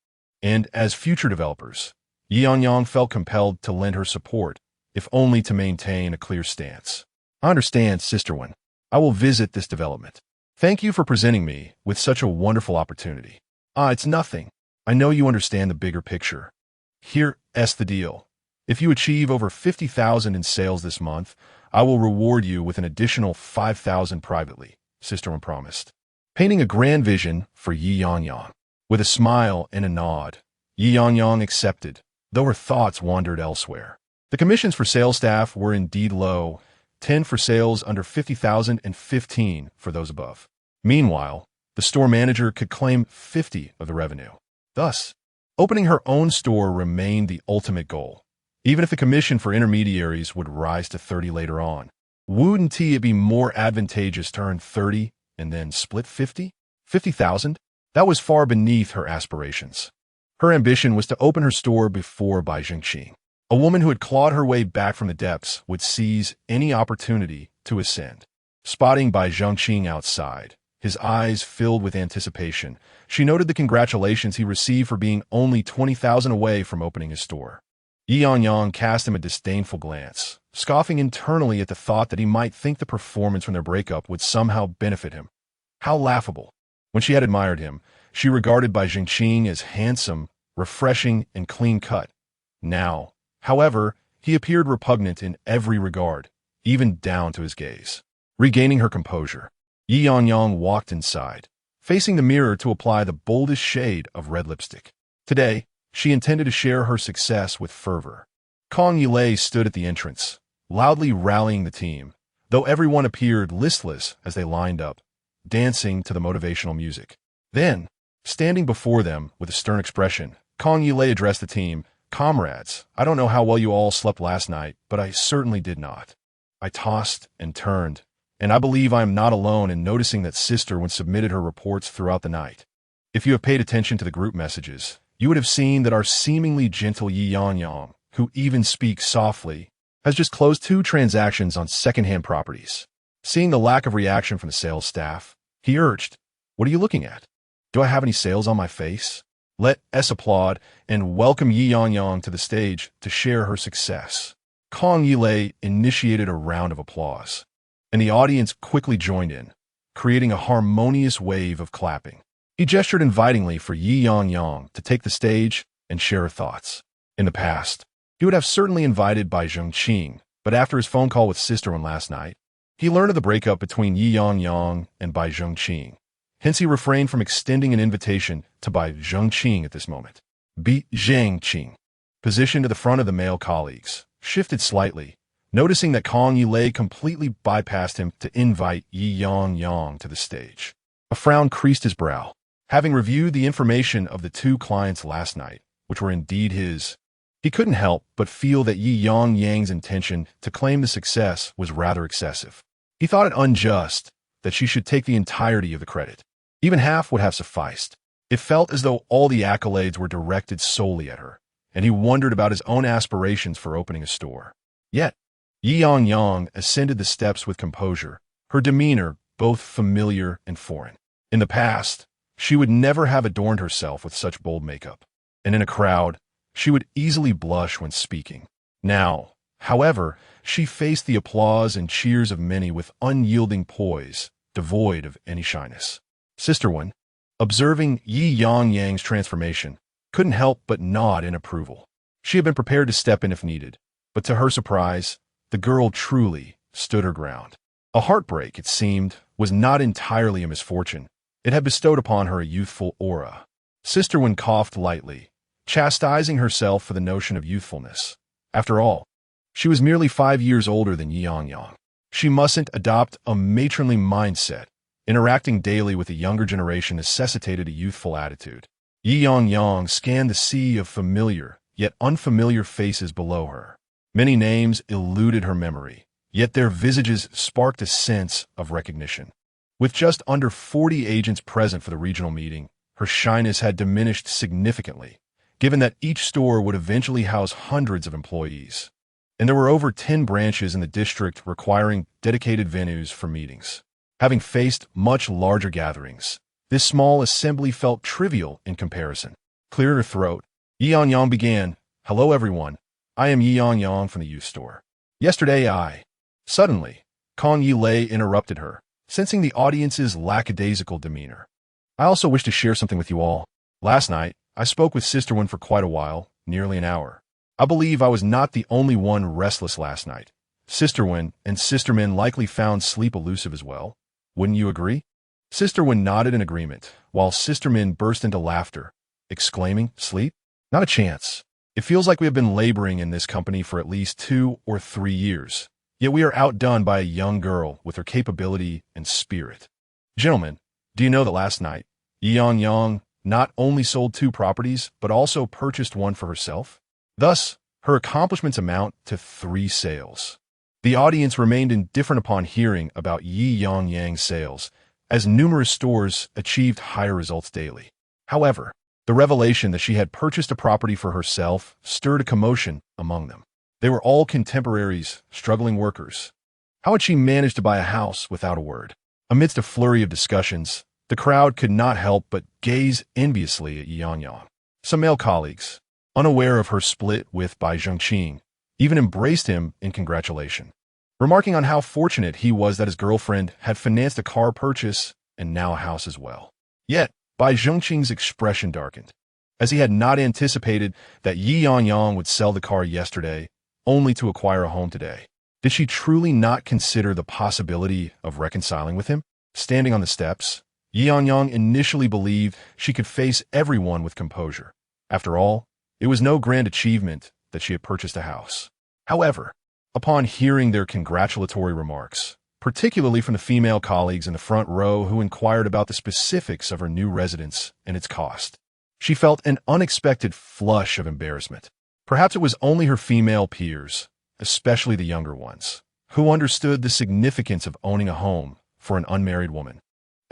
And as future developers, Ye Yangyang felt compelled to lend her support, if only to maintain a clear stance. I understand, Sister One. I will visit this development. Thank you for presenting me with such a wonderful opportunity. It's nothing. I know you understand the bigger picture. Here's the deal. If you achieve over 50,000 in sales this month, I will reward you with an additional 5,000 privately, Sister One promised, painting a grand vision for Ye Yangyang. With a smile and a nod, Ye Yangyang accepted, though her thoughts wandered elsewhere. The commissions for sales staff were indeed low, 10 for sales under 50,000 and 15 for those above. Meanwhile, the store manager could claim 50 of the revenue. Thus, opening her own store remained the ultimate goal, even if the commission for intermediaries would rise to 30 later on. Wouldn't it be more advantageous to earn 30 and then split 50? 50,000? That was far beneath her aspirations. Her ambition was to open her store before Bai Zhengqing. A woman who had clawed her way back from the depths would seize any opportunity to ascend. Spotting Bai Zhengqing outside, his eyes filled with anticipation, she noted the congratulations he received for being only 20,000 away from opening his store. Ye Yangyang cast him a disdainful glance, scoffing internally at the thought that he might think the performance from their breakup would somehow benefit him. How laughable! When she had admired him, she regarded Bai Zhengqing as handsome, refreshing, and clean-cut. Now, however, he appeared repugnant in every regard, even down to his gaze. Regaining her composure, Ye Yangyang walked inside, facing the mirror to apply the boldest shade of red lipstick. Today, she intended to share her success with fervor. Kong Yilei stood at the entrance, loudly rallying the team, though everyone appeared listless as they lined up, dancing to the motivational music. Then, standing before them with a stern expression, Kong Yilei addressed the team. Comrades, I don't know how well you all slept last night, but I certainly did not. I tossed and turned, and I believe I am not alone in noticing that Sister One submitted her reports throughout the night. If you have paid attention to the group messages, you would have seen that our seemingly gentle Ye Yangyang, who even speaks softly, has just closed 2 transactions on second-hand properties. Seeing the lack of reaction from the sales staff, he urged, "What are you looking at? Do I have any sales on my face?" Let us applaud and welcome Ye Yangyang to the stage to share her success. Kong Yilei initiated a round of applause, and the audience quickly joined in, creating a harmonious wave of clapping. He gestured invitingly for Ye Yangyang to take the stage and share her thoughts. In the past, he would have certainly invited Bai Zhengqing, but after his phone call with Sister One last night, he learned of the breakup between Ye Yangyang and Bai Zhengqing. Hence, he refrained from extending an invitation to Bai Zhengqing at this moment. Bai Zhengqing, positioned to the front of the male colleagues, shifted slightly, noticing that Kong Yilei completely bypassed him to invite Ye Yangyang to the stage. A frown creased his brow. Having reviewed the information of the 2 clients last night, which were indeed his, he couldn't help but feel that Ye Yangyang's intention to claim the success was rather excessive. He thought it unjust that she should take the entirety of the credit. Even half would have sufficed. It felt as though all the accolades were directed solely at her, and he wondered about his own aspirations for opening a store. Yet, Ye Yangyang ascended the steps with composure, her demeanor both familiar and foreign. In the past, she would never have adorned herself with such bold makeup, and in a crowd, she would easily blush when speaking. Now, however, she faced the applause and cheers of many with unyielding poise, devoid of any shyness. Sister Wen, observing Ye Yangyang's transformation, couldn't help but nod in approval. She had been prepared to step in if needed, but to her surprise, the girl truly stood her ground. A heartbreak, it seemed, was not entirely a misfortune. It had bestowed upon her a youthful aura. Sister Wen coughed lightly, chastising herself for the notion of youthfulness. After all, she was merely 5 years older than Ye Yangyang. She mustn't adopt a matronly mindset. Interacting daily with the younger generation necessitated a youthful attitude. Ye Yangyang scanned the sea of familiar, yet unfamiliar faces below her. Many names eluded her memory, yet their visages sparked a sense of recognition. With just under 40 agents present for the regional meeting, her shyness had diminished significantly, given that each store would eventually house hundreds of employees. And there were over 10 branches in the district requiring dedicated venues for meetings. Having faced much larger gatherings, this small assembly felt trivial in comparison. Clearing her throat, Ye Yangyang began, "Hello everyone, I am Ye Yangyang from the youth store. Yesterday Suddenly, Kong Yilei interrupted her, sensing the audience's lackadaisical demeanor. "I also wish to share something with you all. Last night, I spoke with Sister Wen for quite a while, nearly an hour. I believe I was not the only one restless last night. Sister Wen and Sister Min likely found sleep elusive as well. Wouldn't you agree?" Sister Wen nodded in agreement, while Sister Min burst into laughter, exclaiming, "Sleep? Not a chance. It feels like we have been laboring in this company for at least 2 or 3 years. Yet we are outdone by a young girl with her capability and spirit. Gentlemen, do you know that last night, Ye Yangyang not only sold 2 properties, but also purchased one for herself? Thus, her accomplishments amount to 3 sales." The audience remained indifferent upon hearing about Ye Yangyang's sales, as numerous stores achieved higher results daily. However, the revelation that she had purchased a property for herself stirred a commotion among them. They were all contemporaries, struggling workers. How had she managed to buy a house without a word? Amidst a flurry of discussions, the crowd could not help but gaze enviously at Ye Yangyang. Some male colleagues, unaware of her split with Bai Zhengqing, even embraced him in congratulation, remarking on how fortunate he was that his girlfriend had financed a car purchase and now a house as well. Yet, Bai Zhengqing's expression darkened, as he had not anticipated that Ye Yangyang would sell the car yesterday, only to acquire a home today. Did she truly not consider the possibility of reconciling with him? Standing on the steps, Ye Yangyang initially believed she could face everyone with composure. After all, it was no grand achievement that she had purchased a house. However, upon hearing their congratulatory remarks, particularly from the female colleagues in the front row who inquired about the specifics of her new residence and its cost, she felt an unexpected flush of embarrassment. Perhaps it was only her female peers, especially the younger ones, who understood the significance of owning a home for an unmarried woman,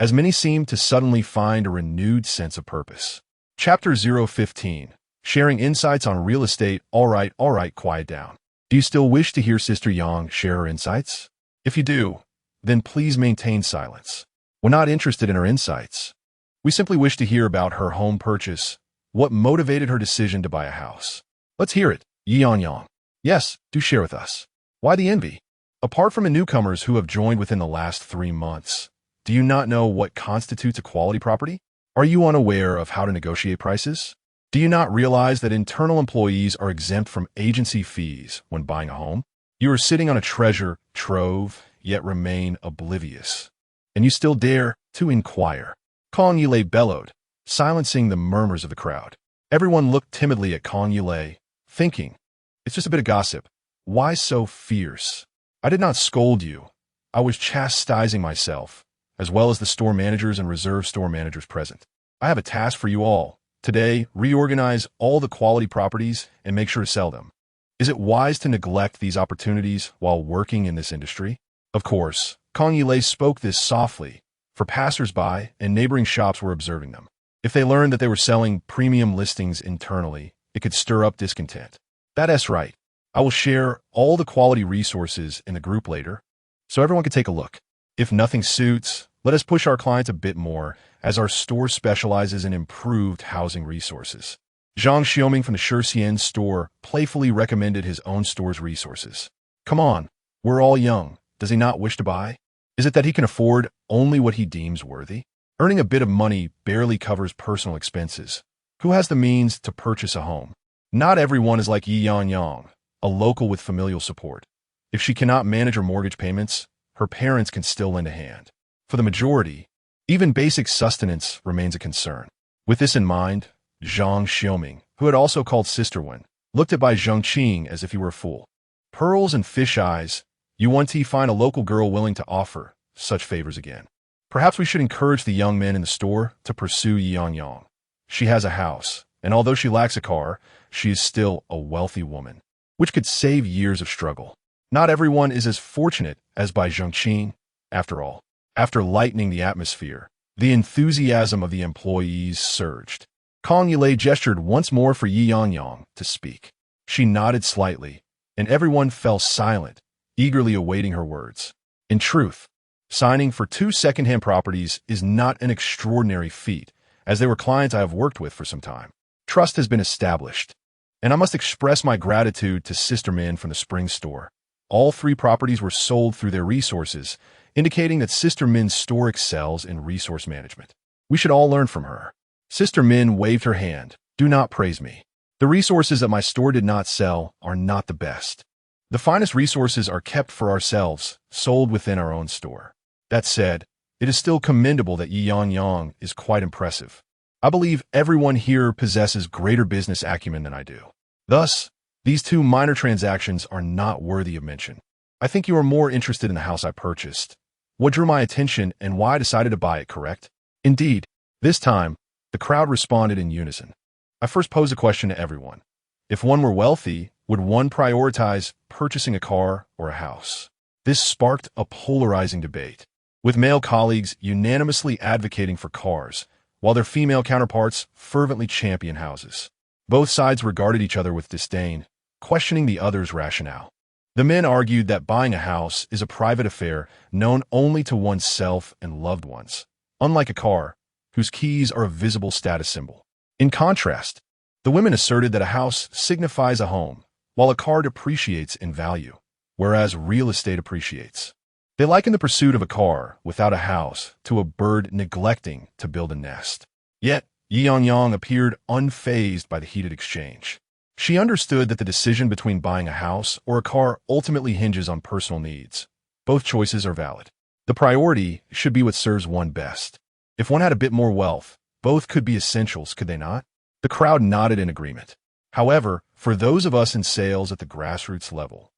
as many seemed to suddenly find a renewed sense of purpose. Chapter 015. Sharing insights on real estate. All right, quiet down. Do you still wish to hear Sister Yang share her insights? If you do, then please maintain silence. We're not interested in her insights. We simply wish to hear about her home purchase, what motivated her decision to buy a house. Let's hear it, Ye Yangyang. Yes, do share with us. Why the envy? Apart from the newcomers who have joined within the last 3 months, do you not know what constitutes a quality property? Are you unaware of how to negotiate prices? Do you not realize that internal employees are exempt from agency fees when buying a home? You are sitting on a treasure trove, yet remain oblivious. And you still dare to inquire. Kong Yilei bellowed, silencing the murmurs of the crowd. Everyone looked timidly at Kong Yilei, thinking, "It's just a bit of gossip. Why so fierce?" I did not scold you. I was chastising myself, as well as the store managers and reserve store managers present. I have a task for you all. Today, reorganize all the quality properties and make sure to sell them. Is it wise to neglect these opportunities while working in this industry? Of course, Kong Yilei spoke this softly, for passers-by and neighboring shops were observing them. If they learned that they were selling premium listings internally, it could stir up discontent. That's right. I will share all the quality resources in the group later, so everyone can take a look. If nothing suits, let us push our clients a bit more, as our store specializes in improved housing resources. Zhang Xiaoming from the Shixian store playfully recommended his own store's resources. Come on, we're all young. Does he not wish to buy? Is it that he can afford only what he deems worthy? Earning a bit of money barely covers personal expenses. Who has the means to purchase a home? Not everyone is like Ye Yangyang, a local with familial support. If she cannot manage her mortgage payments, her parents can still lend a hand. For the majority, even basic sustenance remains a concern. With this in mind, Zhang Xiaoming, who had also called Sister Wen, looked at Bai Zhongqing as if he were a fool. Pearls and fish eyes, you want to find a local girl willing to offer such favors again. Perhaps we should encourage the young men in the store to pursue Ye Yangyang. She has a house, and although she lacks a car, she is still a wealthy woman, which could save years of struggle. Not everyone is as fortunate as Bai Zhongqing, after all. After lightening the atmosphere, the enthusiasm of the employees surged. Kong Yilei gestured once more for Ye Yangyang to speak. She nodded slightly, and everyone fell silent, eagerly awaiting her words. In truth, signing for 2 second-hand properties is not an extraordinary feat, as they were clients I have worked with for some time. Trust has been established, and I must express my gratitude to Sister Min from the Spring store. All 3 properties were sold through their resources, indicating that Sister Min's store excels in resource management. We should all learn from her. Sister Min waved her hand. Do not praise me. The resources that my store did not sell are not the best. The finest resources are kept for ourselves, sold within our own store. That said, it is still commendable that Ye Yangyang is quite impressive. I believe everyone here possesses greater business acumen than I do. Thus, these 2 minor transactions are not worthy of mention. I think you are more interested in the house I purchased. What drew my attention and why I decided to buy it, correct? Indeed, this time, the crowd responded in unison. I first posed a question to everyone. If one were wealthy, would one prioritize purchasing a car or a house? This sparked a polarizing debate, with male colleagues unanimously advocating for cars, while their female counterparts fervently championed houses. Both sides regarded each other with disdain, questioning the other's rationale. The men argued that buying a house is a private affair known only to oneself and loved ones, unlike a car, whose keys are a visible status symbol. In contrast, the women asserted that a house signifies a home, while a car depreciates in value, whereas real estate appreciates. They likened the pursuit of a car without a house to a bird neglecting to build a nest. Yet, Ye Yangyang appeared unfazed by the heated exchange. She understood that the decision between buying a house or a car ultimately hinges on personal needs. Both choices are valid. The priority should be what serves one best. If one had a bit more wealth, both could be essentials, could they not? The crowd nodded in agreement. However, for those of us in sales at the grassroots level,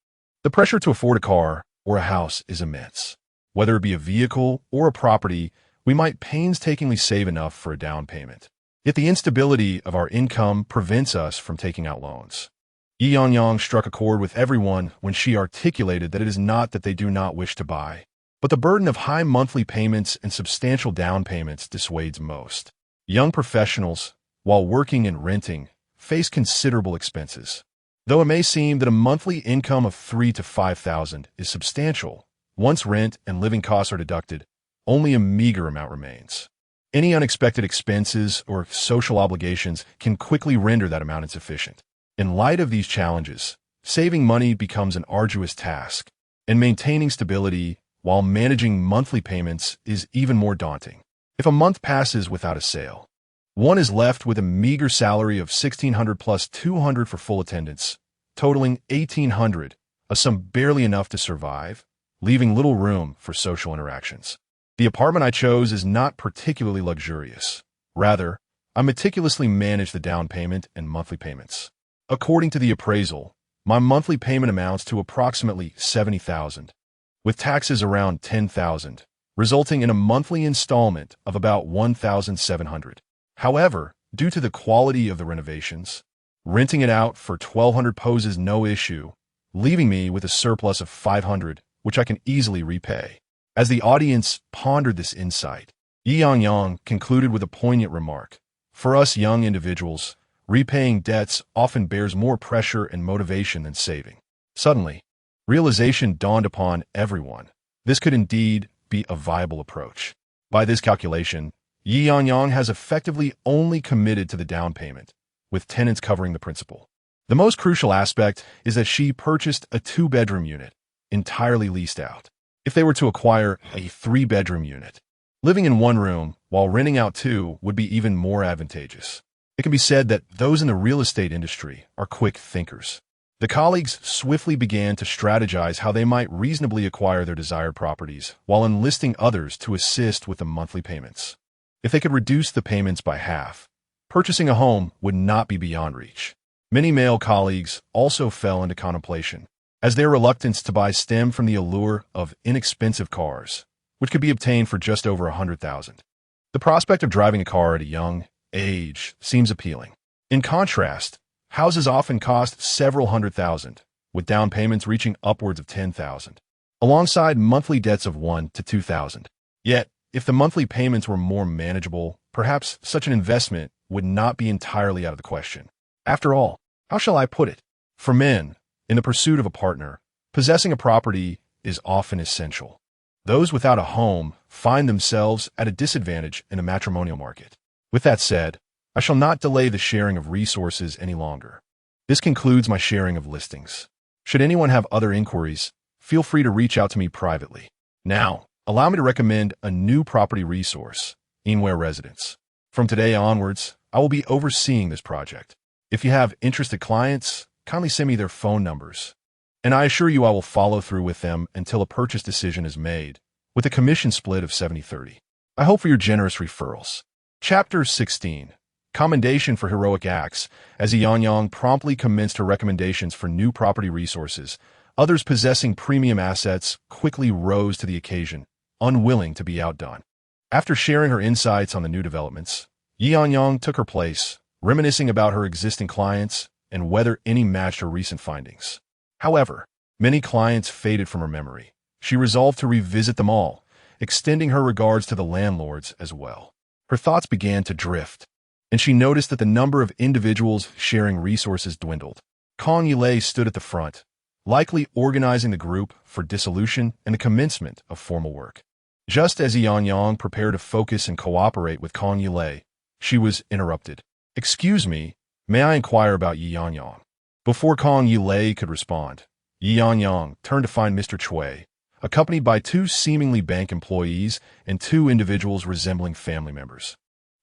the pressure to afford a car or a house is immense. Whether it be a vehicle or a property, we might painstakingly save enough for a down payment. Yet the instability of our income prevents us from taking out loans. Ye Yangyang struck a chord with everyone when she articulated that it is not that they do not wish to buy, but the burden of high monthly payments and substantial down payments dissuades most. Young professionals, while working and renting, face considerable expenses. Though it may seem that a monthly income of $3,000 to $5,000 is substantial, once rent and living costs are deducted, only a meager amount remains. Any unexpected expenses or social obligations can quickly render that amount insufficient. In light of these challenges, saving money becomes an arduous task, and maintaining stability while managing monthly payments is even more daunting. If a month passes without a sale, one is left with a meager salary of $1,600 plus $200 for full attendance, totaling $1,800, a sum barely enough to survive, leaving little room for social interactions. The apartment I chose is not particularly luxurious. Rather, I meticulously manage the down payment and monthly payments. According to the appraisal, my monthly payment amounts to approximately $70,000, with taxes around $10,000, resulting in a monthly installment of about $1,700. However, due to the quality of the renovations, renting it out for $1,200 poses no issue, leaving me with a surplus of $500, which I can easily repay. As the audience pondered this insight, Ye Yangyang concluded with a poignant remark. For us young individuals, repaying debts often bears more pressure and motivation than saving. Suddenly, realization dawned upon everyone. This could indeed be a viable approach. By this calculation, Ye Yangyang has effectively only committed to the down payment, with tenants covering the principal. The most crucial aspect is that she purchased a 2-bedroom unit, entirely leased out. If they were to acquire a 3-bedroom unit, living in one room while renting out 2 would be even more advantageous. It can be said that those in the real estate industry are quick thinkers. The colleagues swiftly began to strategize how they might reasonably acquire their desired properties while enlisting others to assist with the monthly payments. If they could reduce the payments by half, purchasing a home would not be beyond reach. Many male colleagues also fell into contemplation, as their reluctance to buy stemmed from the allure of inexpensive cars, which could be obtained for just over $100,000. The prospect of driving a car at a young age seems appealing. In contrast, houses often cost several $100,000, with down payments reaching upwards of $10,000, alongside monthly debts of $1,000 to $2,000. Yet, if the monthly payments were more manageable, perhaps such an investment would not be entirely out of the question. After all, how shall I put it? For men, in the pursuit of a partner, possessing a property is often essential. Those without a home find themselves at a disadvantage in a matrimonial market. With that said, I shall not delay the sharing of resources any longer. This concludes my sharing of listings. Should anyone have other inquiries, feel free to reach out to me privately. Now, allow me to recommend a new property resource, Yingyue Residence. From today onwards, I will be overseeing this project. If you have interested clients, kindly send me their phone numbers, and I assure you I will follow through with them until a purchase decision is made, with a commission split of 70-30. I hope for your generous referrals. Chapter 16. Commendation for Heroic Acts. As Ye Yangyang promptly commenced her recommendations for new property resources, others possessing premium assets quickly rose to the occasion, unwilling to be outdone. After sharing her insights on the new developments, Ye Yangyang took her place, reminiscing about her existing clients and whether any matched her recent findings. However, many clients faded from her memory. She resolved to revisit them all, extending her regards to the landlords as well. Her thoughts began to drift, and she noticed that the number of individuals sharing resources dwindled. Yingyue stood at the front, likely organizing the group for dissolution and the commencement of formal work. Just as Ye Yangyang prepared to focus and cooperate with Yingyue, she was interrupted. "Excuse me, may I inquire about Ye Yangyang?" Before Yingyue could respond, Ye Yangyang turned to find Mr. Chui, accompanied by 2 seemingly bank employees and 2 individuals resembling family members.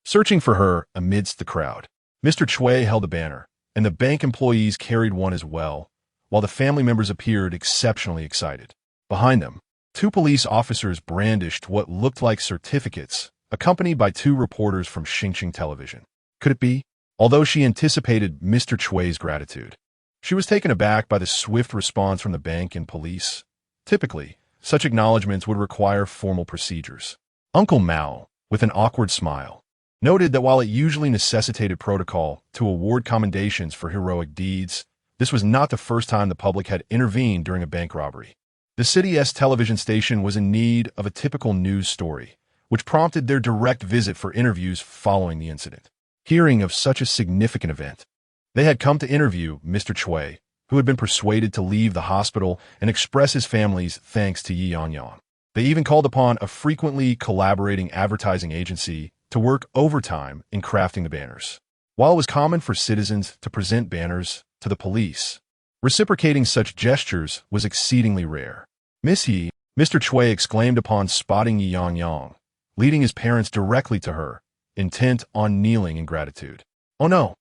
Searching for her amidst the crowd, Mr. Chui held a banner, and the bank employees carried one as well, while the family members appeared exceptionally excited. Behind them, 2 police officers brandished what looked like certificates, accompanied by 2 reporters from Xingqing television. Could it be? Although she anticipated Mr. Chui's gratitude, she was taken aback by the swift response from the bank and police. Typically, such acknowledgments would require formal procedures. Uncle Mao, with an awkward smile, noted that while it usually necessitated protocol to award commendations for heroic deeds, this was not the first time the public had intervened during a bank robbery. The city's television station was in need of a typical news story, which prompted their direct visit for interviews following the incident. Hearing of such a significant event, they had come to interview Mr. Chui, who had been persuaded to leave the hospital and express his family's thanks to Ye Yangyang. They even called upon a frequently collaborating advertising agency to work overtime in crafting the banners. While it was common for citizens to present banners to the police, reciprocating such gestures was exceedingly rare. "Miss Ye," Mr. Chui exclaimed upon spotting Ye Yangyang, leading his parents directly to her, intent on kneeling in gratitude. "Oh no!"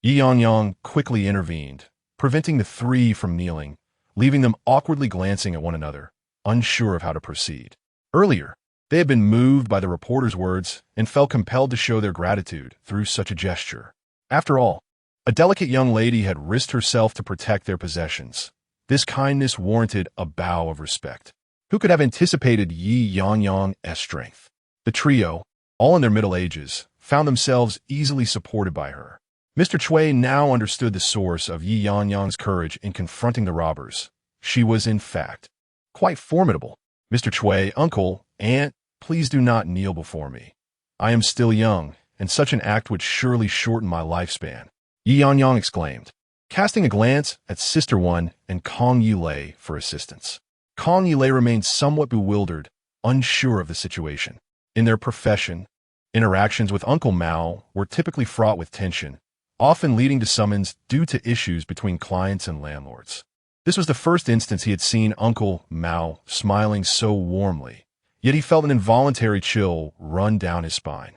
Ye Yangyang quickly intervened, preventing the 3 from kneeling, leaving them awkwardly glancing at one another, unsure of how to proceed. Earlier, they had been moved by the reporter's words and felt compelled to show their gratitude through such a gesture. After all, a delicate young lady had risked herself to protect their possessions. This kindness warranted a bow of respect. Who could have anticipated Ye Yangyang's strength? The trio, all in their middle ages, found themselves easily supported by her. Mr. Chui now understood the source of Ye Yangyang's courage in confronting the robbers. She was, in fact, quite formidable. "Mr. Chui, uncle, aunt, please do not kneel before me. I am still young, and such an act would surely shorten my lifespan," Ye Yangyang exclaimed, casting a glance at Sister One and Yingyue for assistance. Yingyue remained somewhat bewildered, unsure of the situation. In their profession, interactions with Uncle Mao were typically fraught with tension, often leading to summons due to issues between clients and landlords. This was the first instance he had seen Uncle Mao smiling so warmly, yet he felt an involuntary chill run down his spine.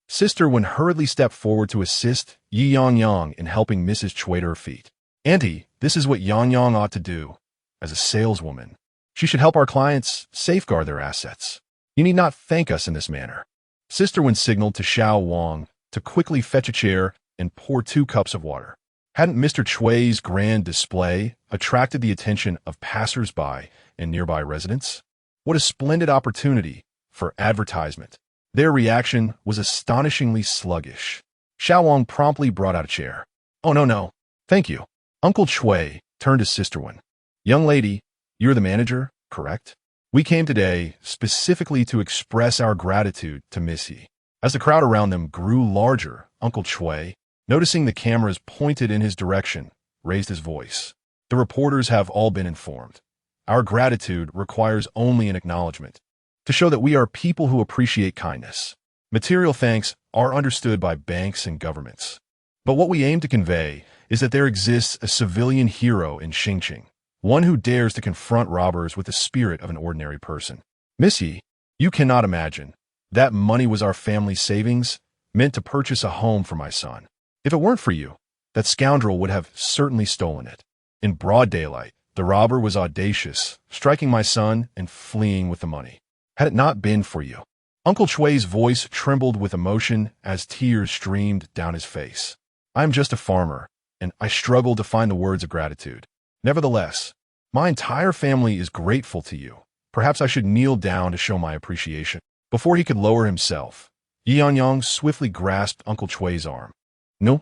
Sister Wen hurriedly stepped forward to assist Ye Yangyang in helping Mrs. Chui to her feet. Auntie, this is what Yangyang ought to do. As a saleswoman, she should help our clients safeguard their assets. You need not thank us in this manner. Sister Wen signaled to Xiao Wang to quickly fetch a chair and pour 2 cups of water. Hadn't Mr. Chui's grand display attracted the attention of passers-by in nearby residents? What a splendid opportunity for advertisement. Their reaction was astonishingly sluggish. Xiao Wang promptly brought out a chair. Oh, no. Thank you. Uncle Chui turned to Sister Wen. Young lady, you're the manager, correct? We came today specifically to express our gratitude to Miss Ye. As the crowd around them grew larger, Uncle Chui, noticing the cameras pointed in his direction, raised his voice. The reporters have all been informed. Our gratitude requires only an acknowledgement, to show that we are people who appreciate kindness. Material thanks are understood by banks and governments. But what we aim to convey is that there exists a civilian hero in Xingqing, one who dares to confront robbers with the spirit of an ordinary person. Miss Ye, you cannot imagine. That money was our family's savings, meant to purchase a home for my son. If it weren't for you, that scoundrel would have certainly stolen it. In broad daylight, the robber was audacious, striking my son and fleeing with the money. Had it not been for you. Uncle Chui's voice trembled with emotion as tears streamed down his face. I am just a farmer, and I struggle to find the words of gratitude. Nevertheless, my entire family is grateful to you. Perhaps I should kneel down to show my appreciation. Before he could lower himself, Ye Yangyang swiftly grasped Uncle Chui's arm. No.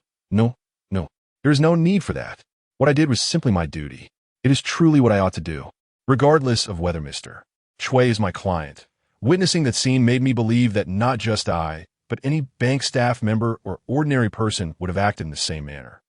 There is no need for that. What I did was simply my duty. It is truly what I ought to do. Regardless of whether Mr. Chui is my client, witnessing that scene made me believe that not just I, but any bank staff member or ordinary person would have acted in the same manner.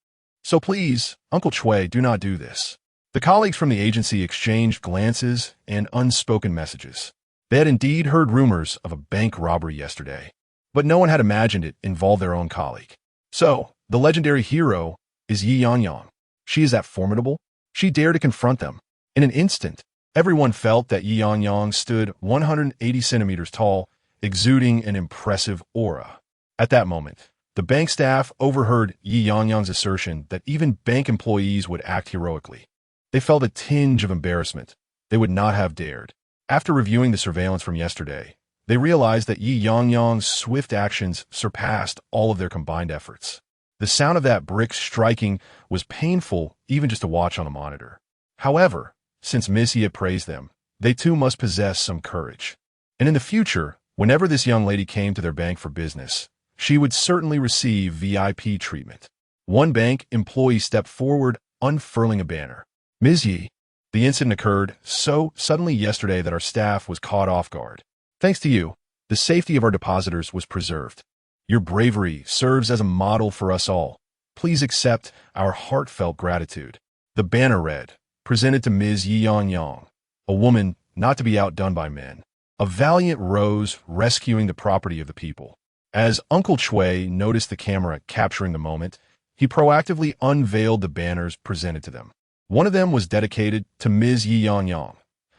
So please, Uncle Chui, do not do this. The colleagues from the agency exchanged glances and unspoken messages. They had indeed heard rumors of a bank robbery yesterday, but no one had imagined it involved their own colleague. So, the legendary hero is Ye Yangyang. She is that formidable? She dared to confront them. In an instant, everyone felt that Ye Yangyang stood 180 centimeters tall, exuding an impressive aura. At that moment, the bank staff overheard Ye Yangyang's assertion that even bank employees would act heroically. They felt a tinge of embarrassment. They would not have dared. After reviewing the surveillance from yesterday, they realized that Ye Yangyang's swift actions surpassed all of their combined efforts. The sound of that brick striking was painful even just to watch on a monitor. However, since Miss Ye had praised them, they too must possess some courage. And in the future, whenever this young lady came to their bank for business, she would certainly receive VIP treatment. One bank employee stepped forward, unfurling a banner. Ms. Ye, the incident occurred so suddenly yesterday that our staff was caught off guard. Thanks to you, the safety of our depositors was preserved. Your bravery serves as a model for us all. Please accept our heartfelt gratitude. The banner read, presented to Ms. Ye Yangyang, a woman not to be outdone by men, a valiant rose rescuing the property of the people. As Uncle Chui noticed the camera capturing the moment, he proactively unveiled the banners presented to them. One of them was dedicated to Ms. Ye Yangyang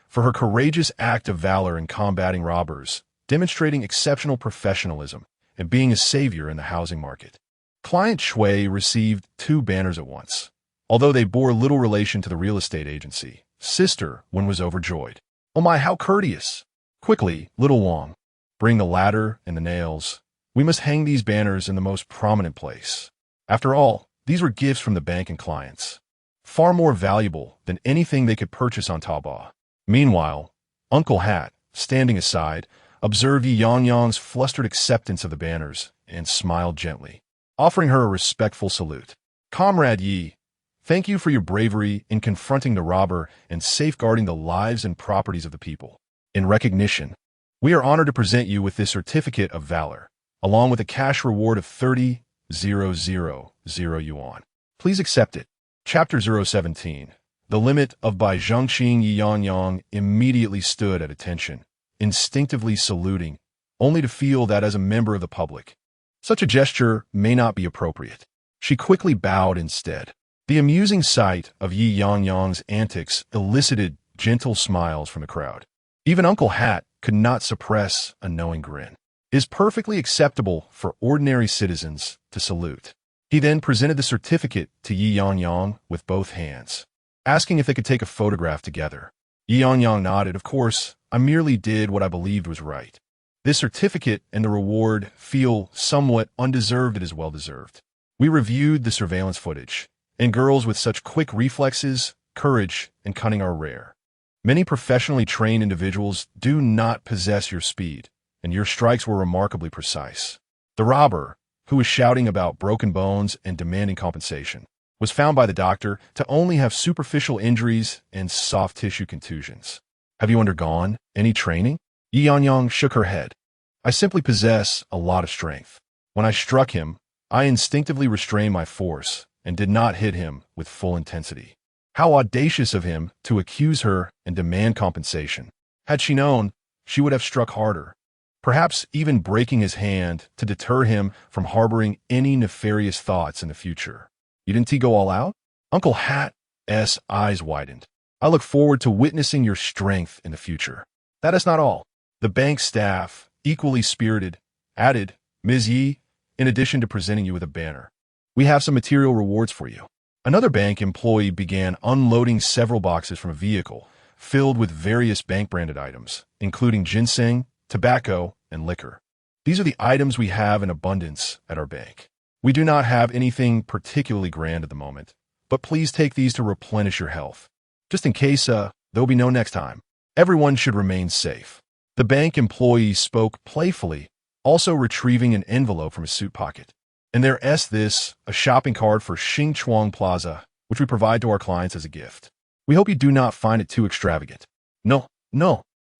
for her courageous act of valor in combating robbers, demonstrating exceptional professionalism and being a savior in the housing market. Client Chui received 2 banners at once. Although they bore little relation to the real estate agency, Sister Wen was overjoyed. Oh my, how courteous! Quickly, little Wang, bring the ladder and the nails. We must hang these banners in the most prominent place. After all, these were gifts from the bank and clients, far more valuable than anything they could purchase on Taobao. Meanwhile, Uncle Hat, standing aside, observed Ye Yangyang's flustered acceptance of the banners and smiled gently, offering her a respectful salute. Comrade Ye, thank you for your bravery in confronting the robber and safeguarding the lives and properties of the people. In recognition, we are honored to present you with this certificate of valor, along with a cash reward of 30,000 yuan. Please accept it. Chapter 017. The limit of Bai Zhengqing. Ye Yangyang immediately stood at attention, instinctively saluting, only to feel that as a member of the public, such a gesture may not be appropriate. She quickly bowed instead. The amusing sight of Ye Yangyang's antics elicited gentle smiles from the crowd. Even Uncle Hat could not suppress a knowing grin. It is perfectly acceptable for ordinary citizens to salute. He then presented the certificate to Ye Yangyang with both hands, asking if they could take a photograph together. Ye Yangyang nodded. Of course, I merely did what I believed was right. This certificate and the reward feel somewhat undeserved. It is well-deserved. We reviewed the surveillance footage, and girls with such quick reflexes, courage, and cunning are rare. Many professionally trained individuals do not possess your speed, and your strikes were remarkably precise. The robber, who was shouting about broken bones and demanding compensation, was found by the doctor to only have superficial injuries and soft tissue contusions. Have you undergone any training? Ye Yangyang shook her head. I simply possess a lot of strength. When I struck him, I instinctively restrained my force and did not hit him with full intensity. How audacious of him to accuse her and demand compensation. Had she known, she would have struck harder, perhaps even breaking his hand to deter him from harboring any nefarious thoughts in the future. You didn't go all out? Uncle Hat's eyes widened. I look forward to witnessing your strength in the future. That is not all. The bank staff, equally spirited, added, Ms. Yi, in addition to presenting you with a banner, we have some material rewards for you. Another bank employee began unloading several boxes from a vehicle filled with various bank-branded items, including ginseng, tobacco, and liquor. These are the items we have in abundance at our bank. We do not have anything particularly grand at the moment, but please take these to replenish your health. Just in case, there will be no next time. Everyone should remain safe. The bank employee spoke playfully, also retrieving an envelope from his suit pocket. And there's this, a shopping cart for Xingchuang Plaza, which we provide to our clients as a gift. We hope you do not find it too extravagant. No,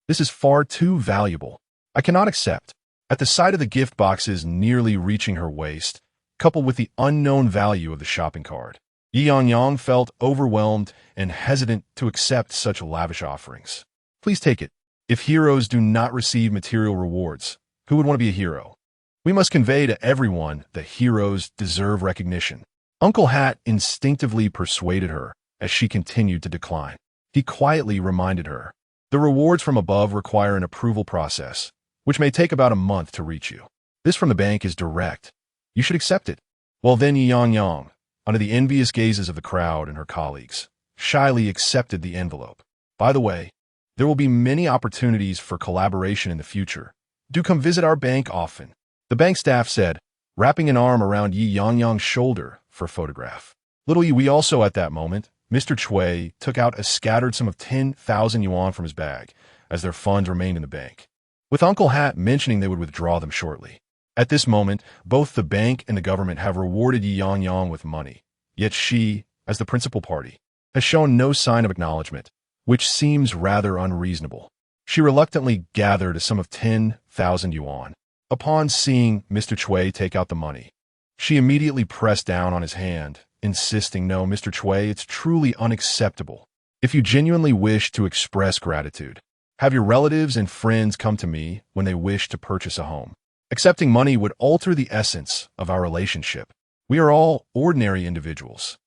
this is far too valuable. I cannot accept. At the sight of the gift boxes nearly reaching her waist, coupled with the unknown value of the shopping cart, Ye Yangyang felt overwhelmed and hesitant to accept such lavish offerings. Please take it. If heroes do not receive material rewards, who would want to be a hero? We must convey to everyone that heroes deserve recognition. Uncle Hat instinctively persuaded her as she continued to decline. He quietly reminded her, the rewards from above require an approval process, which may take about a month to reach you. This from the bank is direct. You should accept it. Well then, Ye Yangyang, under the envious gazes of the crowd and her colleagues, shyly accepted the envelope. By the way, there will be many opportunities for collaboration in the future. Do come visit our bank often. The bank staff said, wrapping an arm around Ye Yangyang's shoulder for a photograph. Little Yi also at that moment, Mr. Chui took out a scattered sum of 10,000 yuan from his bag, as their funds remained in the bank, with Uncle Hat mentioning they would withdraw them shortly. At this moment, both the bank and the government have rewarded Ye Yangyang with money, yet she, as the principal party, has shown no sign of acknowledgement, which seems rather unreasonable. She reluctantly gathered a sum of 10,000 yuan. Upon seeing Mr. Chui take out the money, she immediately pressed down on his hand, insisting, no, Mr. Chui, it's truly unacceptable. If you genuinely wish to express gratitude, have your relatives and friends come to me when they wish to purchase a home. Accepting money would alter the essence of our relationship. We are all ordinary individuals.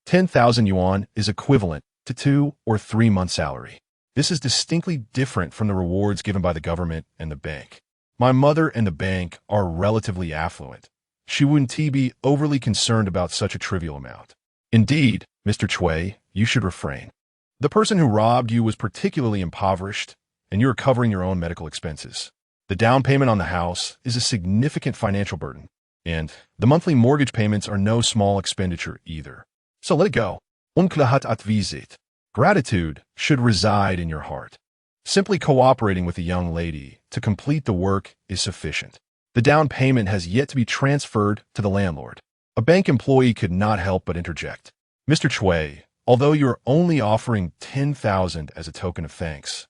10,000 yuan is equivalent to 2 or 3 months' salary. This is distinctly different from the rewards given by the government and the bank. My mother and the bank are relatively affluent. She wouldn't be overly concerned about such a trivial amount. Indeed, Mr. Chui, you should refrain. The person who robbed you was particularly impoverished, and you are covering your own medical expenses. The down payment on the house is a significant financial burden, and the monthly mortgage payments are no small expenditure either. So let it go. Gratitude should reside in your heart. Simply cooperating with a young lady to complete the work is sufficient. The down payment has yet to be transferred to the landlord. A bank employee could not help but interject. Mr. Chui, although you're only offering 10,000 as a token of thanks,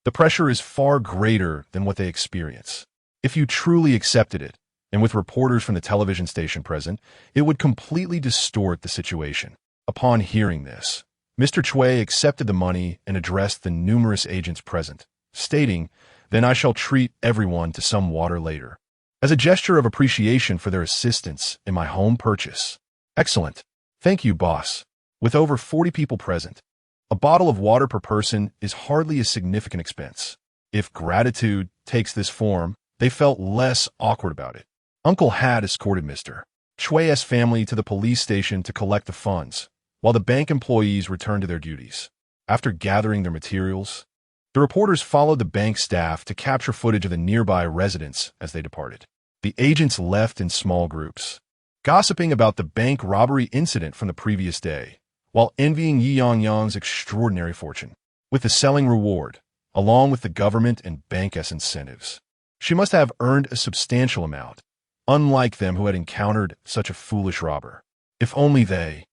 the pressure is far greater than what they experience. If you truly accepted it, and with reporters from the television station present, it would completely distort the situation. Upon hearing this, Mr. Chui accepted the money and addressed the numerous agents present, stating, then I shall treat everyone to some water later. As a gesture of appreciation for their assistance in my home purchase, Excellent. Thank you, boss. With over 40 people present, a bottle of water per person is hardly a significant expense. If gratitude takes this form, they felt less awkward about it. Uncle had escorted Mr. Chui's family to the police station to collect the funds, while the bank employees returned to their duties. After gathering their materials, the reporters followed the bank staff to capture footage of the nearby residents as they departed. The agents left in small groups, gossiping about the bank robbery incident from the previous day, while envying Ye Yangyang's extraordinary fortune. With the selling reward, along with the government and bank's incentives, she must have earned a substantial amount, unlike them who had encountered such a foolish robber. If only they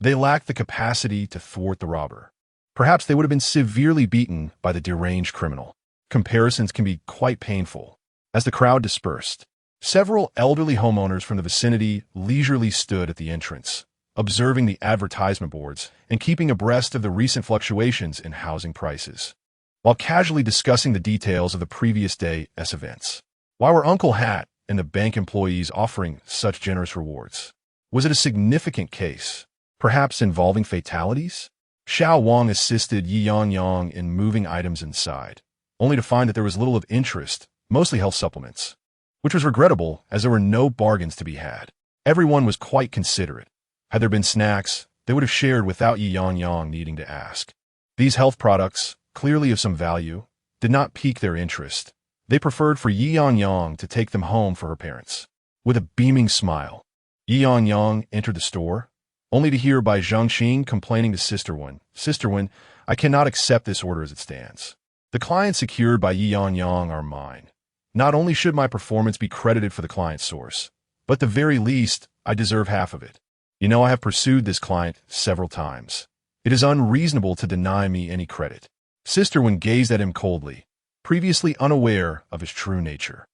lacked the capacity to thwart the robber. Perhaps they would have been severely beaten by the deranged criminal. Comparisons can be quite painful. As the crowd dispersed, several elderly homeowners from the vicinity leisurely stood at the entrance, observing the advertisement boards and keeping abreast of the recent fluctuations in housing prices, while casually discussing the details of the previous day's events. Why were Uncle Hat and the bank employees offering such generous rewards? Was it a significant case, perhaps involving fatalities? Xiao Wang assisted Ye Yangyang in moving items inside, only to find that there was little of interest, mostly health supplements, which was regrettable as there were no bargains to be had. Everyone was quite considerate. Had there been snacks, they would have shared without Ye Yangyang needing to ask. These health products, clearly of some value, did not pique their interest. They preferred for Ye Yangyang to take them home for her parents. With a beaming smile, Ye Yangyang entered the store, only to hear by Zhangxing complaining to Sister Wen, "Sister Wen, I cannot accept this order as it stands. The clients secured by Ye Yangyang are mine. Not only should my performance be credited for the client's source, but at the very least, I deserve half of it. You know I have pursued this client several times. It is unreasonable to deny me any credit." Sister Wen gazed at him coldly, previously unaware of his true nature.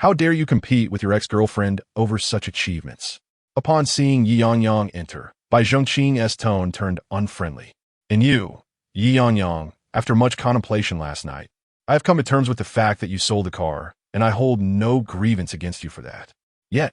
"How dare you compete with your ex-girlfriend over such achievements?" Upon seeing Ye Yangyang enter, Bai Zhongqing's tone turned unfriendly. "And you, Ye Yangyang, after much contemplation last night, I have come to terms with the fact that you sold the car, and I hold no grievance against you for that. Yet,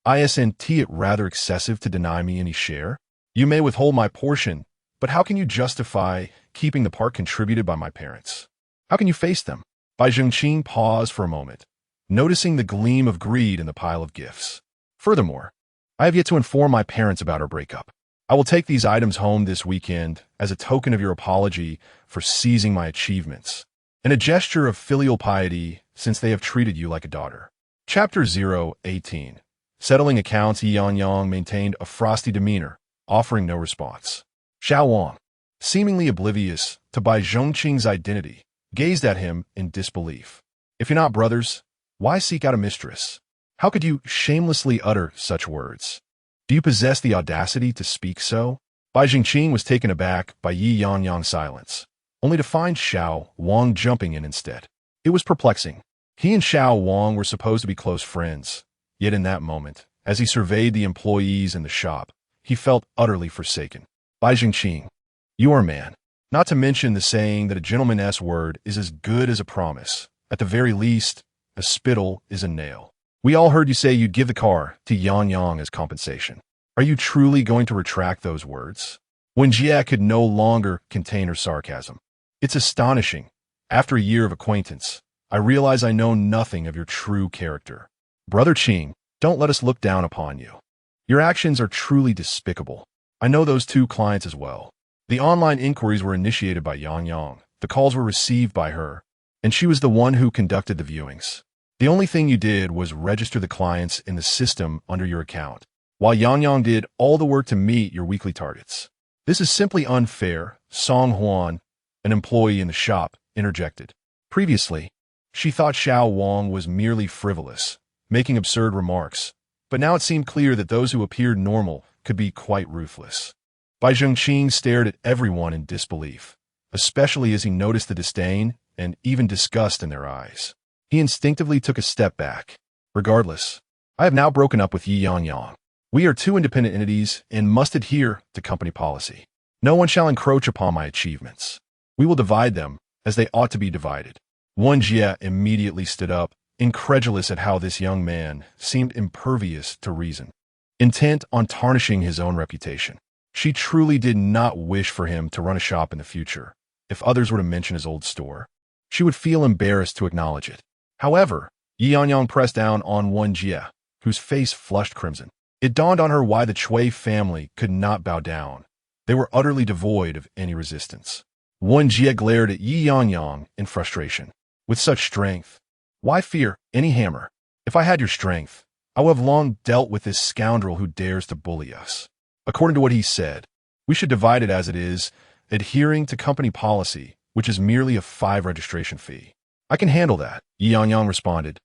isn't it rather excessive to deny me any share? You may withhold my portion, but how can you justify keeping the part contributed by my parents? How can you face them?" Bai Zhongqing paused for a moment, noticing the gleam of greed in the pile of gifts. "Furthermore, I have yet to inform my parents about our breakup. I will take these items home this weekend as a token of your apology for seizing my achievements, and a gesture of filial piety since they have treated you like a daughter." Chapter 018. Settling accounts. Ye Yangyang maintained a frosty demeanor, offering no response. Xiao Wang, seemingly oblivious to Bai Zhongqing's identity, gazed at him in disbelief. "If you're not brothers, why seek out a mistress? How could you shamelessly utter such words? Do you possess the audacity to speak so?" Bai Zhongqing was taken aback by Ye Yangyang's silence, only to find Xiao Wang jumping in instead. It was perplexing. He and Xiao Wang were supposed to be close friends, yet in that moment, as he surveyed the employees in the shop, he felt utterly forsaken. "Bai Zhongqing, you are a man. Not to mention the saying that a gentleman's word is as good as a promise. At the very least, a spittle is a nail. We all heard you say you'd give the car to Yangyang as compensation. Are you truly going to retract those words?" When Jia could no longer contain her sarcasm. "It's astonishing. After a year of acquaintance, I realize I know nothing of your true character. Brother Qing, don't let us look down upon you. Your actions are truly despicable. I know those two clients as well. The online inquiries were initiated by Yangyang. The calls were received by her, and she was the one who conducted the viewings. The only thing you did was register the clients in the system under your account, while Yangyang did all the work to meet your weekly targets. This is simply unfair," Song Huan, an employee in the shop, interjected. Previously, she thought Xiao Wang was merely frivolous, making absurd remarks, but now it seemed clear that those who appeared normal could be quite ruthless. Bai Zhongqing stared at everyone in disbelief, especially as he noticed the disdain and even disgust in their eyes. He instinctively took a step back. "Regardless, I have now broken up with Ye Yangyang. We are two independent entities and must adhere to company policy. No one shall encroach upon my achievements. We will divide them as they ought to be divided." Wen Jie immediately stood up, incredulous at how this young man seemed impervious to reason. intent on tarnishing his own reputation. She truly did not wish for him to run a shop in the future. If others were to mention his old store, she would feel embarrassed to acknowledge it. However, Ye Yangyang pressed down on Jie, whose face flushed crimson. It dawned on her why the Chui family could not bow down. They were utterly devoid of any resistance. Jie glared at Ye Yangyang in frustration. With such strength, why fear any hammer? If I had your strength, I would have long dealt with this scoundrel who dares to bully us. According to what he said, we should divide it as it is, adhering to company policy, which is merely a 5 registration fee. I can handle that, Ye Yangyang responded,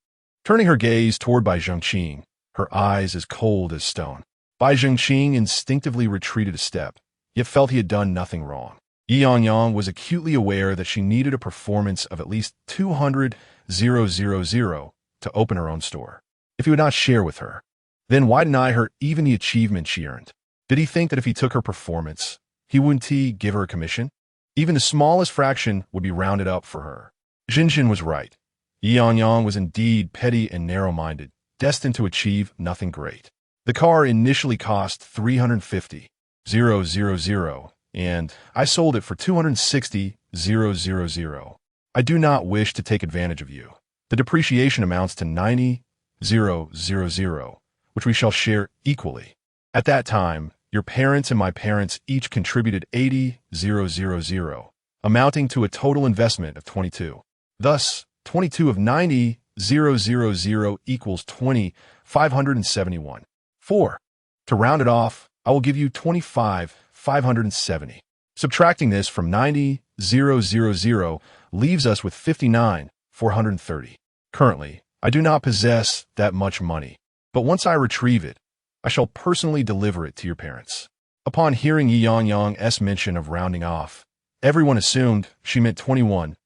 turning her gaze toward Bai Zhengqing, her eyes as cold as stone. Bai Zhengqing instinctively retreated a step, yet felt he had done nothing wrong. Ye Yangyang was acutely aware that she needed a performance of at least 200,000 to open her own store. If he would not share with her, then why deny her even the achievement she earned? Did he think that if he took her performance, he wouldn't give her a commission? Even the smallest fraction would be rounded up for her. Jinjin was right. Ye Yangyang was indeed petty and narrow-minded, destined to achieve nothing great. The car initially cost 350,000, and I sold it for 260,000. I do not wish to take advantage of you. The depreciation amounts to 90,000, which we shall share equally. At that time, your parents and my parents each contributed 80,000, amounting to a total investment of 22. Thus, 22 of 90,000 equals 20,571. 4. To round it off, I will give you 25,570. Subtracting this from 90,000 leaves us with 59,430. Currently, I do not possess that much money, but once I retrieve it, I shall personally deliver it to your parents. Upon hearing Ye Yangyang's mention of rounding off, everyone assumed she meant 21,000.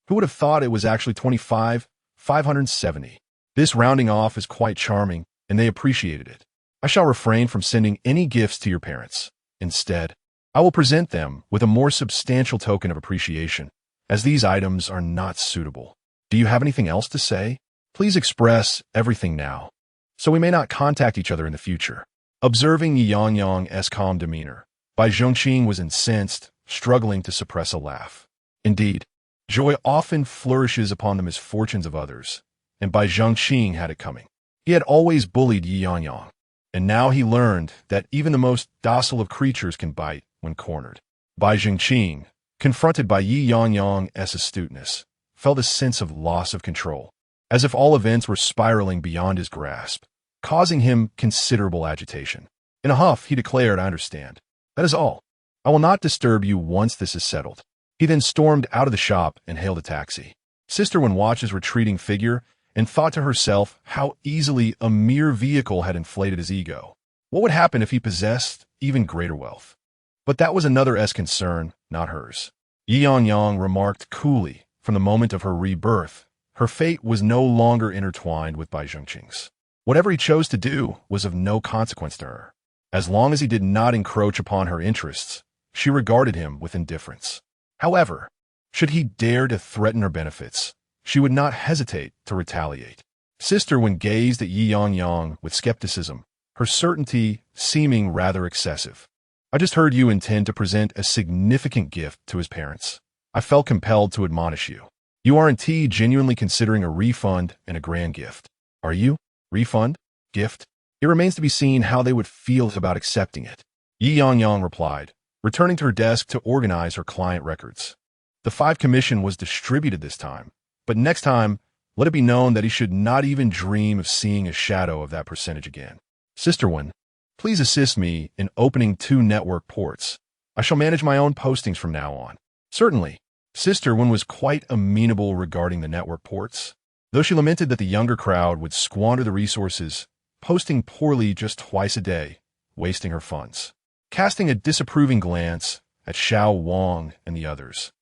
Who would have thought it was actually 25,570? This rounding off is quite charming, and they appreciated it. I shall refrain from sending any gifts to your parents. Instead, I will present them with a more substantial token of appreciation, as these items are not suitable. Do you have anything else to say? Please express everything now, so we may not contact each other in the future. Observing Ye Yangyang's calm demeanor, Bai Zhengqing was incensed, struggling to suppress a laugh. Indeed, joy often flourishes upon the misfortunes of others, and Bai Zhengqing had it coming. He had always bullied Ye Yangyang, and now he learned that even the most docile of creatures can bite when cornered. Bai Zhengqing, confronted by Ye Yangyang's astuteness, felt a sense of loss of control, as if all events were spiraling beyond his grasp, causing him considerable agitation. In a huff, he declared, I understand. That is all. I will not disturb you once this is settled. He then stormed out of the shop and hailed a taxi. Sister Wen watched his retreating figure and thought to herself how easily a mere vehicle had inflated his ego. What would happen if he possessed even greater wealth? But that was another's concern, not hers. Ye Yangyang remarked coolly, from the moment of her rebirth, her fate was no longer intertwined with Bai Zhengqing's. Whatever he chose to do was of no consequence to her. As long as he did not encroach upon her interests, she regarded him with indifference. However, should he dare to threaten her benefits, she would not hesitate to retaliate. Sister Wen gazed at Ye Yangyang with skepticism, her certainty seeming rather excessive. I just heard you intend to present a significant gift to his parents. I felt compelled to admonish you. You are indeed genuinely considering a refund and a grand gift. Are you? Refund? Gift? It remains to be seen how they would feel about accepting it. Ye Yangyang replied, returning to her desk to organize her client records. The 5 commission was distributed this time, but next time, let it be known that he should not even dream of seeing a shadow of that percentage again. Sister Wen, please assist me in opening 2 network ports. I shall manage my own postings from now on. Certainly. Sister Wen was quite amenable regarding the network ports, though she lamented that the younger crowd would squander the resources, posting poorly just twice a day, wasting her funds. Casting a disapproving glance at Xiao Wang and the others,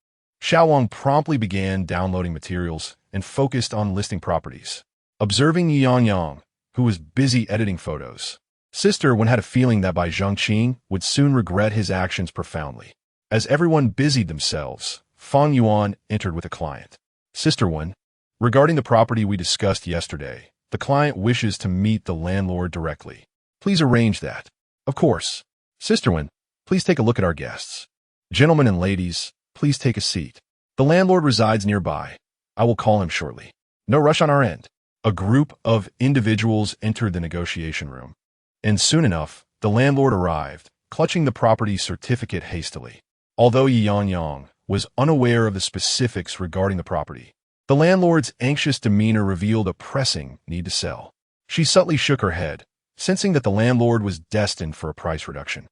Xiao Wang promptly began downloading materials and focused on listing properties. Observing Ye Yangyang, who was busy editing photos, Sister Wen had a feeling that Bai Zhengqing would soon regret his actions profoundly. As everyone busied themselves, Fang Yuan entered with a client. Sister Wen, regarding the property we discussed yesterday, The client wishes to meet the landlord directly. Please arrange that. Of course. Sisterwin, please take a look at our guests. Gentlemen and ladies, please take a seat. The landlord resides nearby. I will call him shortly. No rush on our end. A group of individuals entered the negotiation room. And soon enough, the landlord arrived, clutching the property certificate hastily. Although Ye Yangyang was unaware of the specifics regarding the property, the landlord's anxious demeanor revealed a pressing need to sell. She subtly shook her head, sensing that the landlord was destined for a price reduction.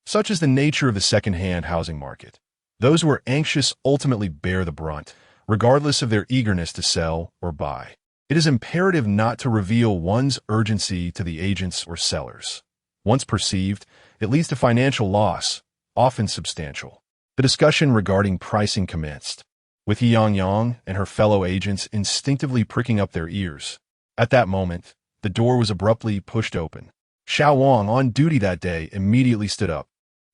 Such is the nature of the second-hand housing market. Those who are anxious ultimately bear the brunt, regardless of their eagerness to sell or buy. It is imperative not to reveal one's urgency to the agents or sellers. Once perceived, it leads to financial loss, often substantial. The discussion regarding pricing commenced, with Ye Yangyang and her fellow agents instinctively pricking up their ears. At that moment, the door was abruptly pushed open. Xiao Wang, on duty that day, immediately stood up.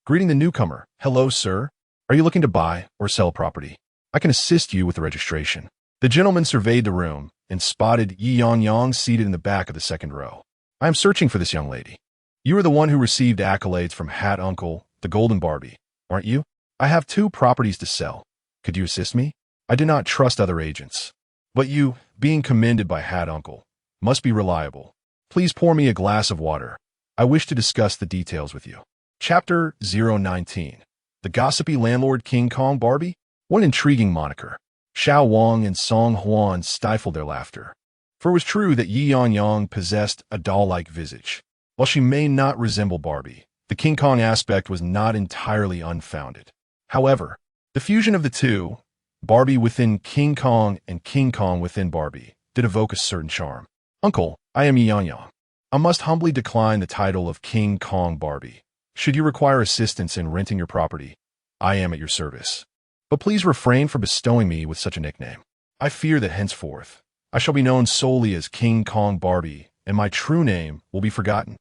Greeting the newcomer, "Hello, sir. Are you looking to buy or sell property? I can assist you with the registration." The gentleman surveyed the room and spotted Ye Yangyang seated in the back of the second row. "I am searching for this young lady. You are the one who received accolades from Hat Uncle, the Golden Barbie, aren't you? I have 2 properties to sell. Could you assist me? I do not trust other agents. But you, being commended by Hat Uncle, must be reliable. Please pour me a glass of water. I wish to discuss the details with you." Chapter 019. The Gossipy Landlord King Kong Barbie? What an intriguing moniker. Xiao Wang and Song Huan stifled their laughter. For it was true that Ye Yangyang possessed a doll-like visage. While she may not resemble Barbie, the King Kong aspect was not entirely unfounded. However, the fusion of the two, Barbie within King Kong and King Kong within Barbie, did evoke a certain charm. "Uncle, I am Ye Yangyang. I must humbly decline the title of King Kong Barbie. Should you require assistance in renting your property, I am at your service. But please refrain from bestowing me with such a nickname. I fear that henceforth, I shall be known solely as King Kong Barbie, and my true name will be forgotten."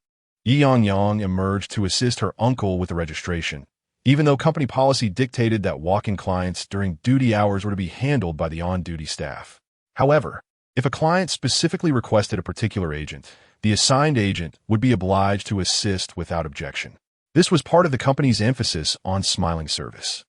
Ye Yangyang emerged to assist her uncle with the registration, even though company policy dictated that walk-in clients during duty hours were to be handled by the on-duty staff. However, if a client specifically requested a particular agent, the assigned agent would be obliged to assist without objection. This was part of the company's emphasis on smiling service.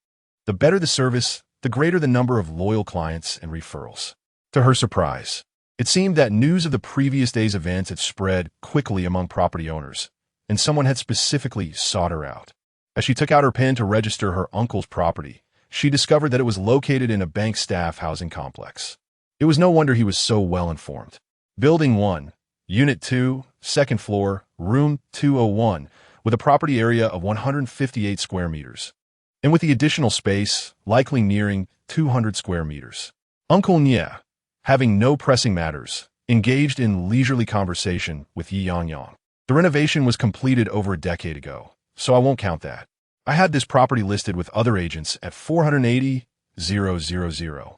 The better the service, the greater the number of loyal clients and referrals. To her surprise, it seemed that news of the previous day's events had spread quickly among property owners, and someone had specifically sought her out. As she took out her pen to register her uncle's property, she discovered that it was located in a bank staff housing complex. It was no wonder he was so well informed. Building 1, Unit 2, second floor, Room 201, with a property area of 158 square meters. And with the additional space, likely nearing 200 square meters. Uncle Nye, having no pressing matters, engaged in leisurely conversation with Ye Yangyang. The renovation was completed over a decade ago, so I won't count that. I had this property listed with other agents at 480,000.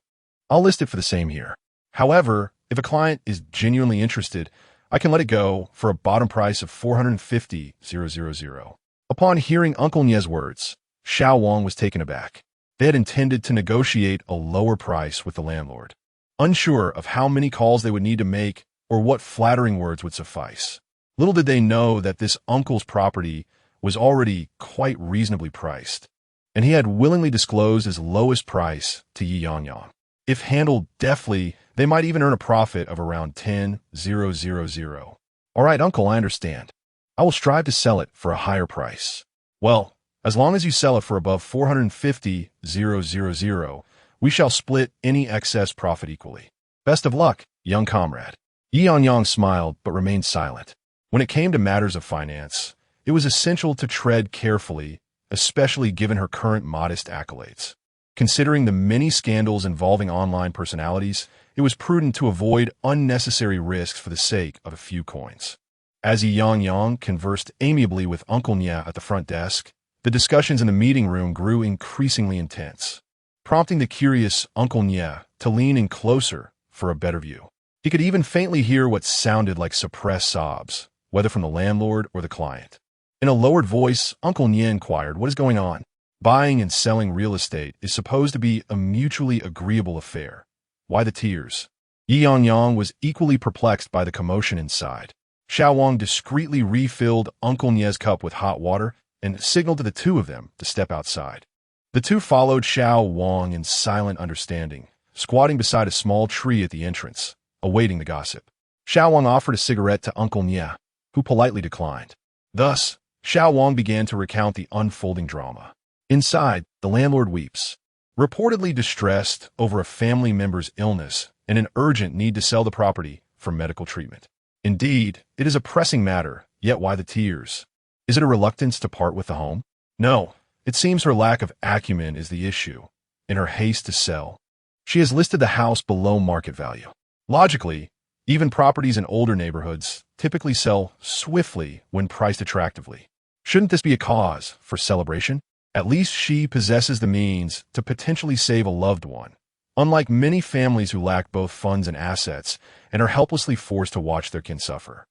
I'll list it for the same here. However, if a client is genuinely interested, I can let it go for a bottom price of 450,000. Upon hearing Uncle Nye's words, Xiao Wang was taken aback. They had intended to negotiate a lower price with the landlord, unsure of how many calls they would need to make or what flattering words would suffice. Little did they know that this uncle's property was already quite reasonably priced, and he had willingly disclosed his lowest price to Ye Yangyang. If handled deftly, they might even earn a profit of around 10,000. All right, uncle, I understand. I will strive to sell it for a higher price. Well, as long as you sell it for above 450,000, we shall split any excess profit equally. Best of luck, young comrade. Ye Yangyang smiled but remained silent. When it came to matters of finance, it was essential to tread carefully, especially given her current modest accolades. Considering the many scandals involving online personalities, it was prudent to avoid unnecessary risks for the sake of a few coins. As Ye Yangyang conversed amiably with Uncle Nye at the front desk, the discussions in the meeting room grew increasingly intense, prompting the curious Uncle Nye to lean in closer for a better view. He could even faintly hear what sounded like suppressed sobs, whether from the landlord or the client. In a lowered voice, Uncle Nye inquired, "What is going on?" Buying and selling real estate is supposed to be a mutually agreeable affair. Why the tears? Ye Yangyang was equally perplexed by the commotion inside. Xiao Wang discreetly refilled Uncle Nie's cup with hot water and signaled to the two of them to step outside. The two followed Xiao Wang in silent understanding, squatting beside a small tree at the entrance, awaiting the gossip. Xiao Wang offered a cigarette to Uncle Nie, who politely declined. Thus, Xiao Wang began to recount the unfolding drama. Inside, the landlord weeps, reportedly distressed over a family member's illness and an urgent need to sell the property for medical treatment. Indeed, it is a pressing matter, yet why the tears? Is it a reluctance to part with the home? No, it seems her lack of acumen is the issue, in her haste to sell. She has listed the house below market value. Logically, even properties in older neighborhoods typically sell swiftly when priced attractively. Shouldn't this be a cause for celebration? At least she possesses the means to potentially save a loved one, unlike many families who lack both funds and assets and are helplessly forced to watch their kin suffer.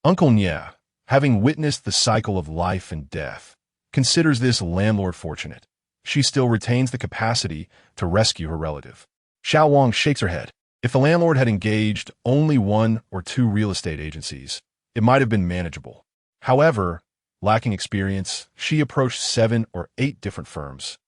Uncle Nie, having witnessed the cycle of life and death, considers this landlord fortunate. She still retains the capacity to rescue her relative. Xiao Wang shakes her head. If the landlord had engaged only one or two real estate agencies, it might have been manageable. However, lacking experience, she approached 7 or 8 different firms,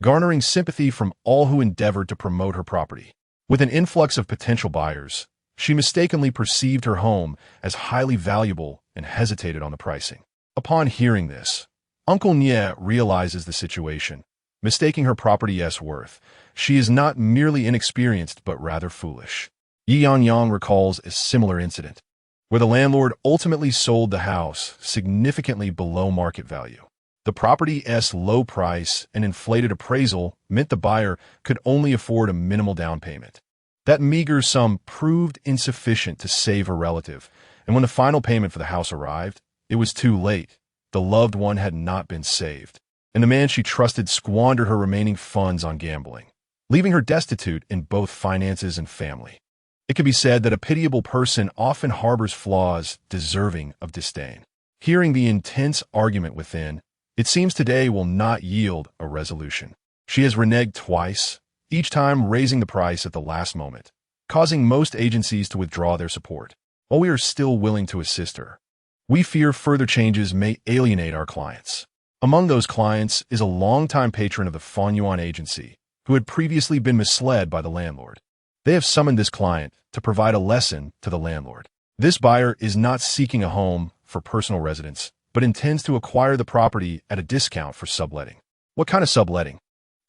garnering sympathy from all who endeavored to promote her property. With an influx of potential buyers, she mistakenly perceived her home as highly valuable and hesitated on the pricing. Upon hearing this, Uncle Nie realizes the situation. Mistaking her property's worth, she is not merely inexperienced but rather foolish. Ye Yangyang recalls a similar incident, where the landlord ultimately sold the house significantly below market value. The property's low price and inflated appraisal meant the buyer could only afford a minimal down payment. That meager sum proved insufficient to save her relative, and when the final payment for the house arrived, it was too late. The loved one had not been saved, and the man she trusted squandered her remaining funds on gambling, leaving her destitute in both finances and family. It could be said that a pitiable person often harbors flaws deserving of disdain. Hearing the intense argument within, it seems today will not yield a resolution. She has reneged twice, each time raising the price at the last moment, causing most agencies to withdraw their support. While we are still willing to assist her, we fear further changes may alienate our clients. Among those clients is a longtime patron of the Fanyuan agency, who had previously been misled by the landlord. They have summoned this client to provide a lesson to the landlord. This buyer is not seeking a home for personal residence, but intends to acquire the property at a discount for subletting. What kind of subletting?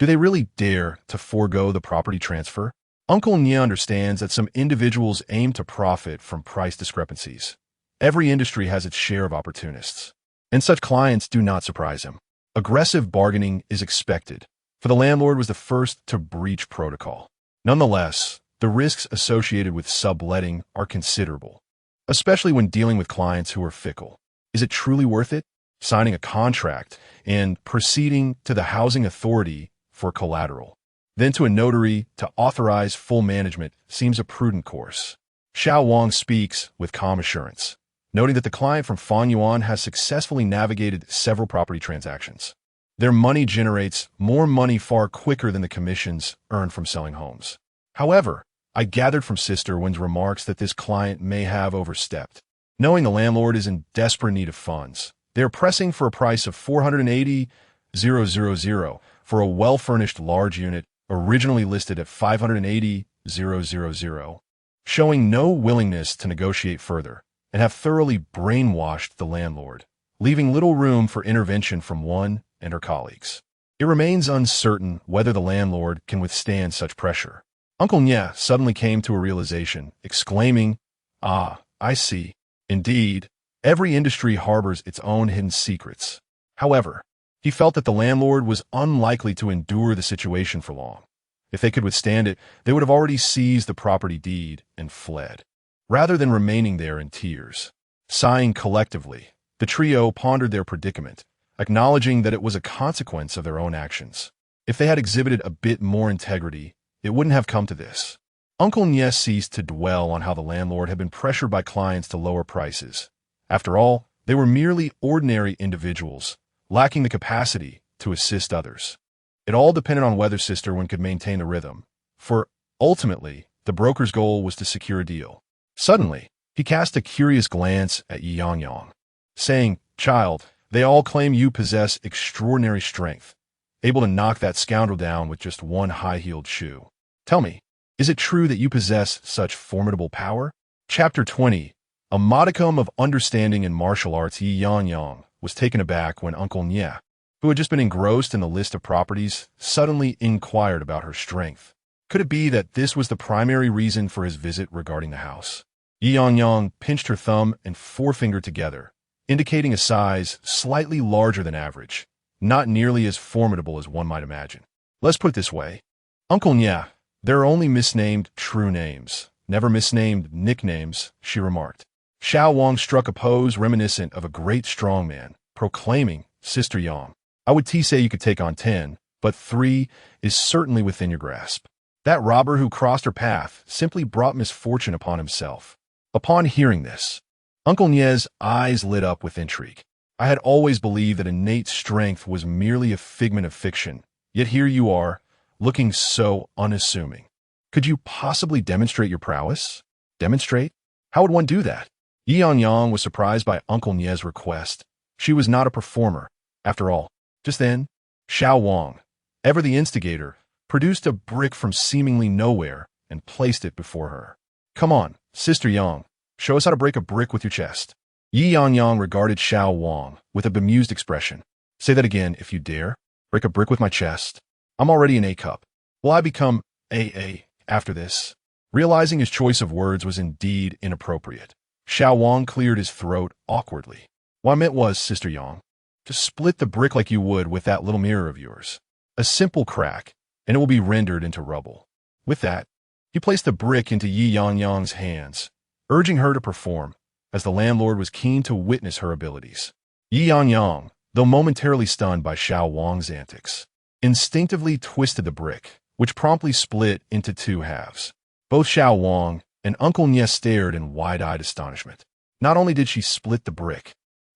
Do they really dare to forego the property transfer? Uncle Nie understands that some individuals aim to profit from price discrepancies. Every industry has its share of opportunists, and such clients do not surprise him. Aggressive bargaining is expected, for the landlord was the first to breach protocol. Nonetheless, the risks associated with subletting are considerable, especially when dealing with clients who are fickle. Is it truly worth it? Signing a contract and proceeding to the housing authority for collateral, then to a notary to authorize full management seems a prudent course. Xiao Wang speaks with calm assurance, noting that the client from Fanyuan has successfully navigated several property transactions. Their money generates more money far quicker than the commissions earned from selling homes. However, I gathered from Sister Wen's remarks that this client may have overstepped. Knowing the landlord is in desperate need of funds, they are pressing for a price of $480,000 for a well-furnished large unit originally listed at $580,000, showing no willingness to negotiate further, and have thoroughly brainwashed the landlord, leaving little room for intervention from one and her colleagues. It remains uncertain whether the landlord can withstand such pressure. Uncle Nie suddenly came to a realization, exclaiming, "Ah, I see. Indeed, every industry harbors its own hidden secrets." However, he felt that the landlord was unlikely to endure the situation for long. If they could withstand it, they would have already seized the property deed and fled, rather than remaining there in tears. Sighing collectively, the trio pondered their predicament, acknowledging that it was a consequence of their own actions. If they had exhibited a bit more integrity, it wouldn't have come to this. Uncle Nie ceased to dwell on how the landlord had been pressured by clients to lower prices. After all, they were merely ordinary individuals, lacking the capacity to assist others. It all depended on whether Sister Wen could maintain the rhythm, for ultimately, The broker's goal was to secure a deal. Suddenly, he cast a curious glance at Ye Yangyang, saying, "Child, they all claim you possess extraordinary strength, able to knock that scoundrel down with just one high-heeled shoe. Tell me, is it true that you possess such formidable power?" Chapter 20. A modicum of understanding in martial arts. Ye Yangyang was taken aback when Uncle Nye, who had just been engrossed in the list of properties, suddenly inquired about her strength. Could it be that this was the primary reason for his visit regarding the house? Ye Yangyang pinched her thumb and forefinger together, indicating a size slightly larger than average, not nearly as formidable as one might imagine. Let's put it this way. Uncle Nye, there are only misnamed true names, never misnamed nicknames, she remarked. Xiao Wang struck a pose reminiscent of a great strongman, proclaiming, "Sister Yang, I would say you could take on 10, but 3 is certainly within your grasp." That robber who crossed her path simply brought misfortune upon himself. Upon hearing this, Uncle Nye's eyes lit up with intrigue. I had always believed that innate strength was merely a figment of fiction, yet here you are, looking so unassuming. Could you possibly demonstrate your prowess? Demonstrate? How would one do that? Ye Yangyang was surprised by Uncle Nye's request. She was not a performer, after all. Just then, Xiao Wang, ever the instigator, produced a brick from seemingly nowhere and placed it before her. "Come on, Sister Yang, show us how to break a brick with your chest." Ye Yangyang regarded Xiao Wang with a bemused expression. "Say that again, if you dare. Break a brick with my chest. I'm already an A-cup. Will I become AA after this?" Realizing his choice of words was indeed inappropriate, Xiao Wang cleared his throat awkwardly. "What I meant was, Sister Yang, just split the brick like you would with that little mirror of yours. A simple crack, and it will be rendered into rubble." With that, he placed the brick into Ye Yangyang's hands, urging her to perform, as the landlord was keen to witness her abilities. Ye Yangyang, though momentarily stunned by Xiao Wang's antics, instinctively twisted the brick, which promptly split into 2 halves. Both Xiao Wang and Uncle Nye stared in wide-eyed astonishment. Not only did she split the brick,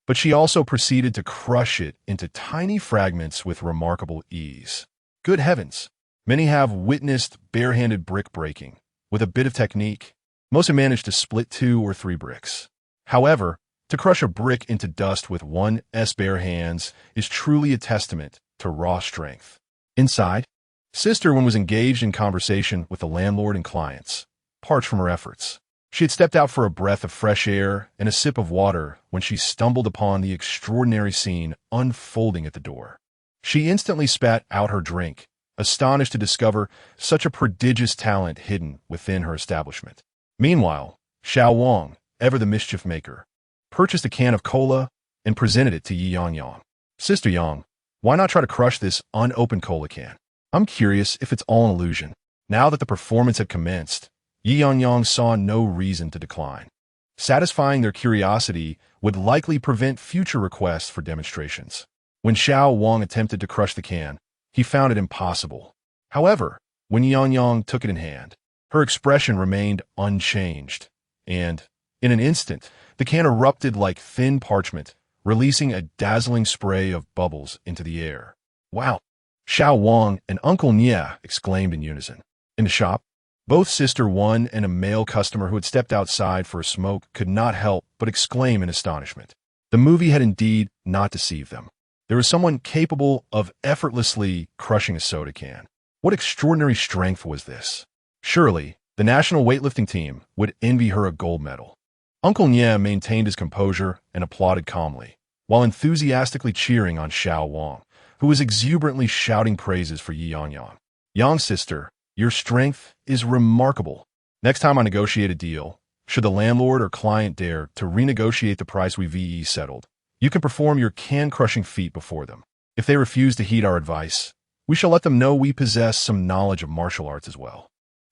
but she also proceeded to crush it into tiny fragments with remarkable ease. Good heavens! Many have witnessed bare-handed brick breaking. With a bit of technique, most have managed to split 2 or 3 bricks. However, to crush a brick into dust with one's bare hands is truly a testament to raw strength. Inside, Sister Wen was engaged in conversation with the landlord and clients, parched from her efforts. She had stepped out for a breath of fresh air and a sip of water when she stumbled upon the extraordinary scene unfolding at the door. She instantly spat out her drink, astonished to discover such a prodigious talent hidden within her establishment. Meanwhile, Xiao Wang, ever the mischief maker, purchased a can of cola and presented it to Ye Yangyang. "Sister Yang, why not try to crush this unopened cola can? I'm curious if it's all an illusion." Now that the performance had commenced, Ye Yangyang saw no reason to decline. Satisfying their curiosity would likely prevent future requests for demonstrations. When Xiao Wang attempted to crush the can, he found it impossible. However, when Ye Yangyang took it in hand, her expression remained unchanged, and, in an instant, the can erupted like thin parchment, releasing a dazzling spray of bubbles into the air. "Wow!" Xiao Wang and Uncle Nye exclaimed in unison. In the shop, both Sister Wen and a male customer who had stepped outside for a smoke could not help but exclaim in astonishment. The movie had indeed not deceived them. There was someone capable of effortlessly crushing a soda can. What extraordinary strength was this? Surely, the national weightlifting team would envy her a gold medal. Uncle Nye maintained his composure and applauded calmly, while enthusiastically cheering on Xiao Wang, who was exuberantly shouting praises for Ye Yangyang. "Yang sister, your strength is remarkable. Next time I negotiate a deal, should the landlord or client dare to renegotiate the price we VE settled, you can perform your can-crushing feat before them. If they refuse to heed our advice, we shall let them know we possess some knowledge of martial arts as well.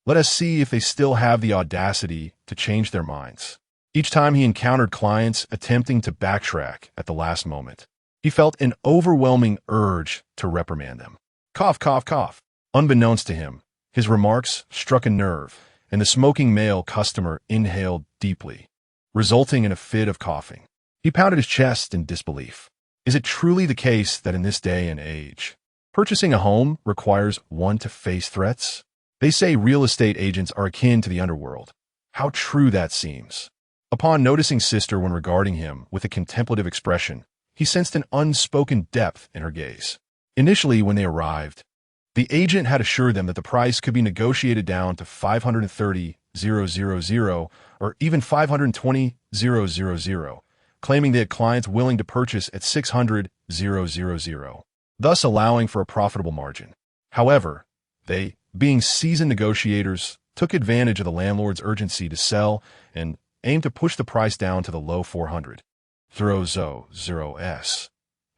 Let us see if they still have the audacity to change their minds." Each time he encountered clients attempting to backtrack at the last moment, he felt an overwhelming urge to reprimand them. Cough, cough, cough. Unbeknownst to him, his remarks struck a nerve, and the smoking male customer inhaled deeply, resulting in a fit of coughing. He pounded his chest in disbelief. Is it truly the case that in this day and age, purchasing a home requires one to face threats? They say real estate agents are akin to the underworld. How true that seems. Upon noticing Sister when regarding him with a contemplative expression, he sensed an unspoken depth in her gaze. Initially, when they arrived, the agent had assured them that the price could be negotiated down to $530,000 or even $520,000, claiming they had clients willing to purchase at $600,000, thus allowing for a profitable margin. However, they, being seasoned negotiators, took advantage of the landlord's urgency to sell and aimed to push the price down to the low 400,000s.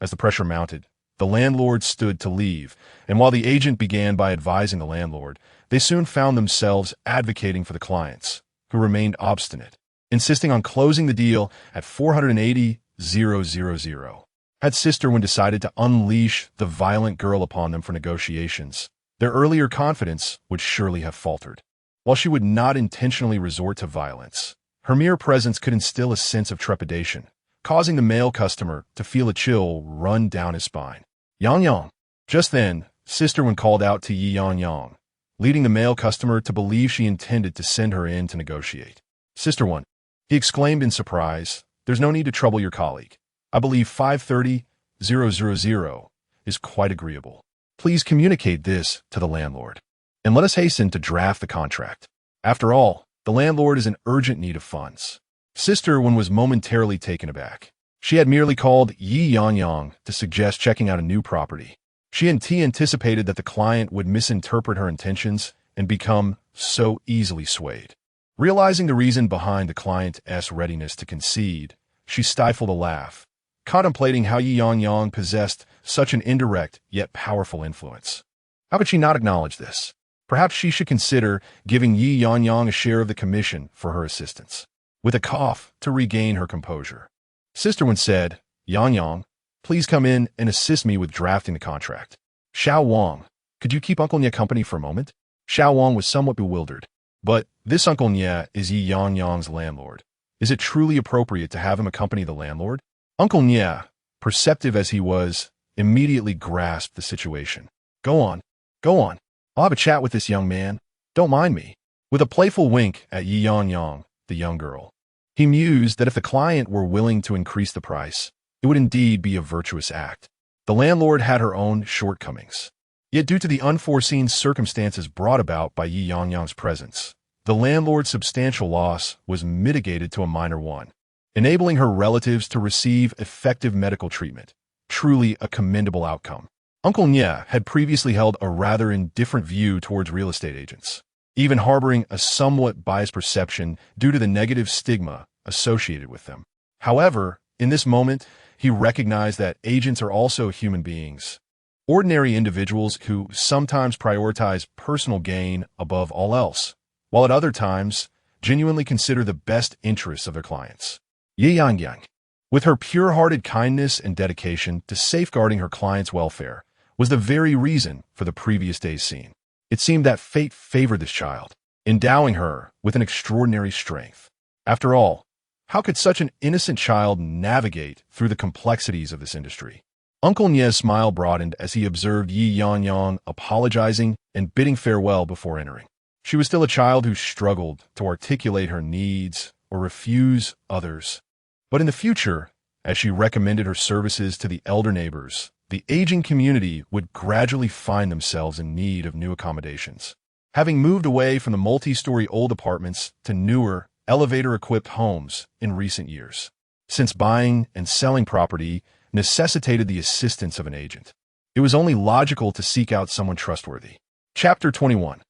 As the pressure mounted, the landlord stood to leave, and while the agent began by advising the landlord, they soon found themselves advocating for the clients, who remained obstinate, insisting on closing the deal at $480,000. Had Sister when decided to unleash the violent girl upon them for negotiations, their earlier confidence would surely have faltered. While she would not intentionally resort to violence, her mere presence could instill a sense of trepidation, causing the male customer to feel a chill run down his spine. Yangyang. Just then, Sister Wen called out to Ye Yangyang, leading the male customer to believe she intended to send her in to negotiate. Sister Wen, he exclaimed in surprise, there's no need to trouble your colleague. I believe 530,000 is quite agreeable. Please communicate this to the landlord, and let us hasten to draft the contract. After all, the landlord is in urgent need of funds. Sister Wen was momentarily taken aback. She had merely called Ye Yangyang to suggest checking out a new property. She anticipated that the client would misinterpret her intentions and become so easily swayed. Realizing the reason behind the client's readiness to concede, she stifled a laugh, contemplating how Ye Yangyang possessed such an indirect yet powerful influence. How could she not acknowledge this? Perhaps she should consider giving Ye Yangyang a share of the commission for her assistance. With a cough to regain her composure, Sister Wen said, Yangyang, please come in and assist me with drafting the contract. Xiao Wang, could you keep Uncle Nye company for a moment? Xiao Wang was somewhat bewildered. But this Uncle Nye is Ye Yangyang's landlord. Is it truly appropriate to have him accompany the landlord? Uncle Nye, perceptive as he was, immediately grasped the situation. Go on. I'll have a chat with this young man. Don't mind me. With a playful wink at Ye Yangyang, the young girl, he mused that if the client were willing to increase the price, it would indeed be a virtuous act. The landlord had her own shortcomings. Yet due to the unforeseen circumstances brought about by Ye Yangyang's presence, the landlord's substantial loss was mitigated to a minor one, enabling her relatives to receive effective medical treatment. Truly a commendable outcome. Uncle Nye had previously held a rather indifferent view towards real estate agents, even harboring a somewhat biased perception due to the negative stigma associated with them. However, in this moment, he recognized that agents are also human beings, ordinary individuals who sometimes prioritize personal gain above all else, while at other times genuinely consider the best interests of their clients. Ye Yangyang, with her pure-hearted kindness and dedication to safeguarding her clients' welfare, was the very reason for the previous day's scene. It seemed that fate favored this child, endowing her with an extraordinary strength. After all, how could such an innocent child navigate through the complexities of this industry? Uncle Nye's smile broadened as he observed Ye Yangyang apologizing and bidding farewell before entering. She was still a child who struggled to articulate her needs or refuse others. But in the future, as she recommended her services to the elder neighbors, the aging community would gradually find themselves in need of new accommodations. Having moved away from the multi-story old apartments to newer, elevator-equipped homes in recent years, since buying and selling property necessitated the assistance of an agent, it was only logical to seek out someone trustworthy. Chapter 21.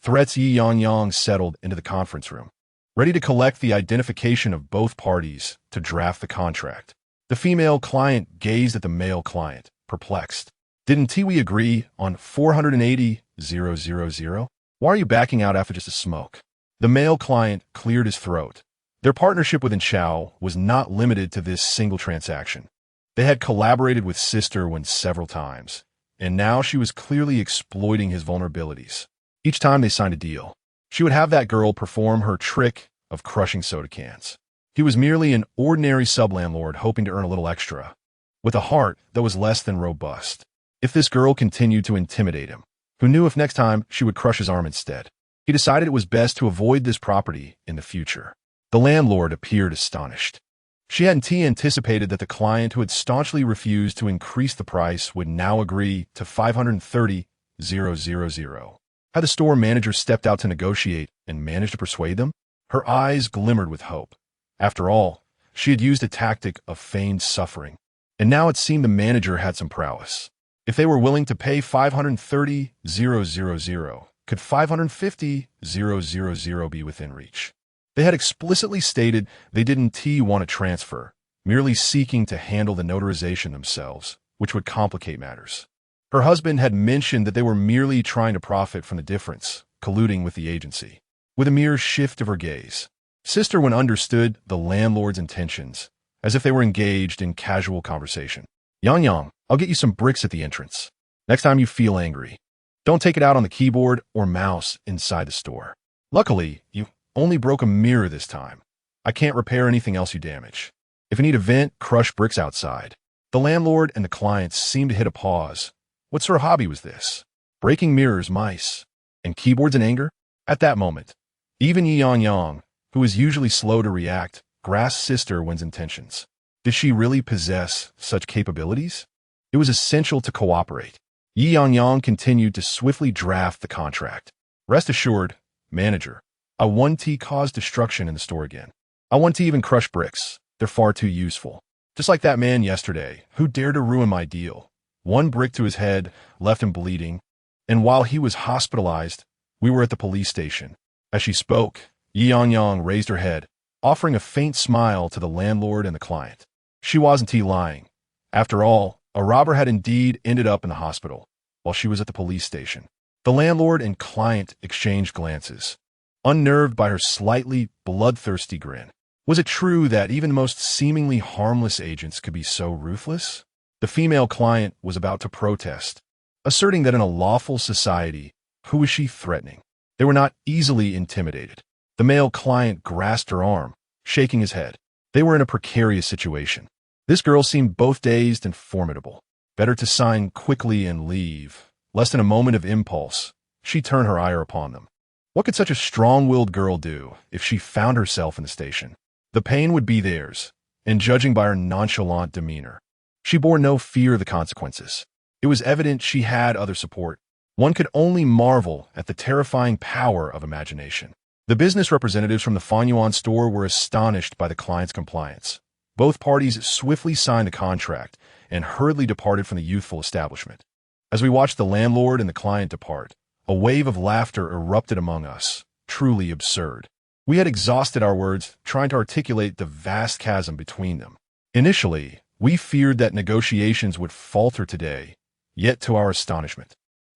Threats. Ye Yangyang settled into the conference room, ready to collect the identification of both parties to draft the contract. The female client gazed at the male client, perplexed. Didn't we agree on 480,000? Why are you backing out after just a smoke? The male client cleared his throat. Their partnership with Inchao was not limited to this single transaction. They had collaborated with Sister Wen several times, and now she was clearly exploiting his vulnerabilities. Each time they signed a deal, she would have that girl perform her trick of crushing soda cans. He was merely an ordinary sub-landlord hoping to earn a little extra, with a heart that was less than robust. If this girl continued to intimidate him, who knew if next time she would crush his arm instead. He decided it was best to avoid this property in the future. The landlord appeared astonished. She hadn't anticipated that the client who had staunchly refused to increase the price would now agree to 530,000. Had the store manager stepped out to negotiate and managed to persuade them? Her eyes glimmered with hope. After all, she had used a tactic of feigned suffering, and now it seemed the manager had some prowess. If they were willing to pay 530,000, could 550,000 be within reach? They had explicitly stated they didn't want a transfer, merely seeking to handle the notarization themselves, which would complicate matters. Her husband had mentioned that they were merely trying to profit from the difference, colluding with the agency. With a mere shift of her gaze, Sister Wen understood the landlord's intentions, as if they were engaged in casual conversation. Yangyang, I'll get you some bricks at the entrance. Next time you feel angry, don't take it out on the keyboard or mouse inside the store. Luckily, you only broke a mirror this time. I can't repair anything else you damage. If you need a vent, crush bricks outside. The landlord and the client seemed to hit a pause. What sort of hobby was this? Breaking mirrors, mice, and keyboards in anger? At that moment, even Ye Yangyang, who was usually slow to react, grasped Sister Wen's intentions. Did she really possess such capabilities? It was essential to cooperate. Ye Yangyang continued to swiftly draft the contract. Rest assured, manager, I want to cause destruction in the store again. I want to even crush bricks. They're far too useful. Just like that man yesterday, who dared to ruin my deal. One brick to his head, left him bleeding, and while he was hospitalized, we were at the police station. As she spoke, Ye Yangyang raised her head, offering a faint smile to the landlord and the client. She wasn't lying. After all, a robber had indeed ended up in the hospital, while she was at the police station. The landlord and client exchanged glances, unnerved by her slightly bloodthirsty grin. Was it true that even the most seemingly harmless agents could be so ruthless? The female client was about to protest, asserting that in a lawful society, who was she threatening? They were not easily intimidated. The male client grasped her arm, shaking his head. They were in a precarious situation. This girl seemed both dazed and formidable. Better to sign quickly and leave. Less than a moment of impulse, she turned her ire upon them. What could such a strong-willed girl do if she found herself in the station? The pain would be theirs, and judging by her nonchalant demeanor, she bore no fear of the consequences. It was evident she had other support. One could only marvel at the terrifying power of imagination. The business representatives from the Fanyuan store were astonished by the client's compliance. Both parties swiftly signed the contract and hurriedly departed from the youthful establishment. As we watched the landlord and the client depart, a wave of laughter erupted among us, truly absurd. We had exhausted our words trying to articulate the vast chasm between them. Initially, we feared that negotiations would falter today, yet to our astonishment,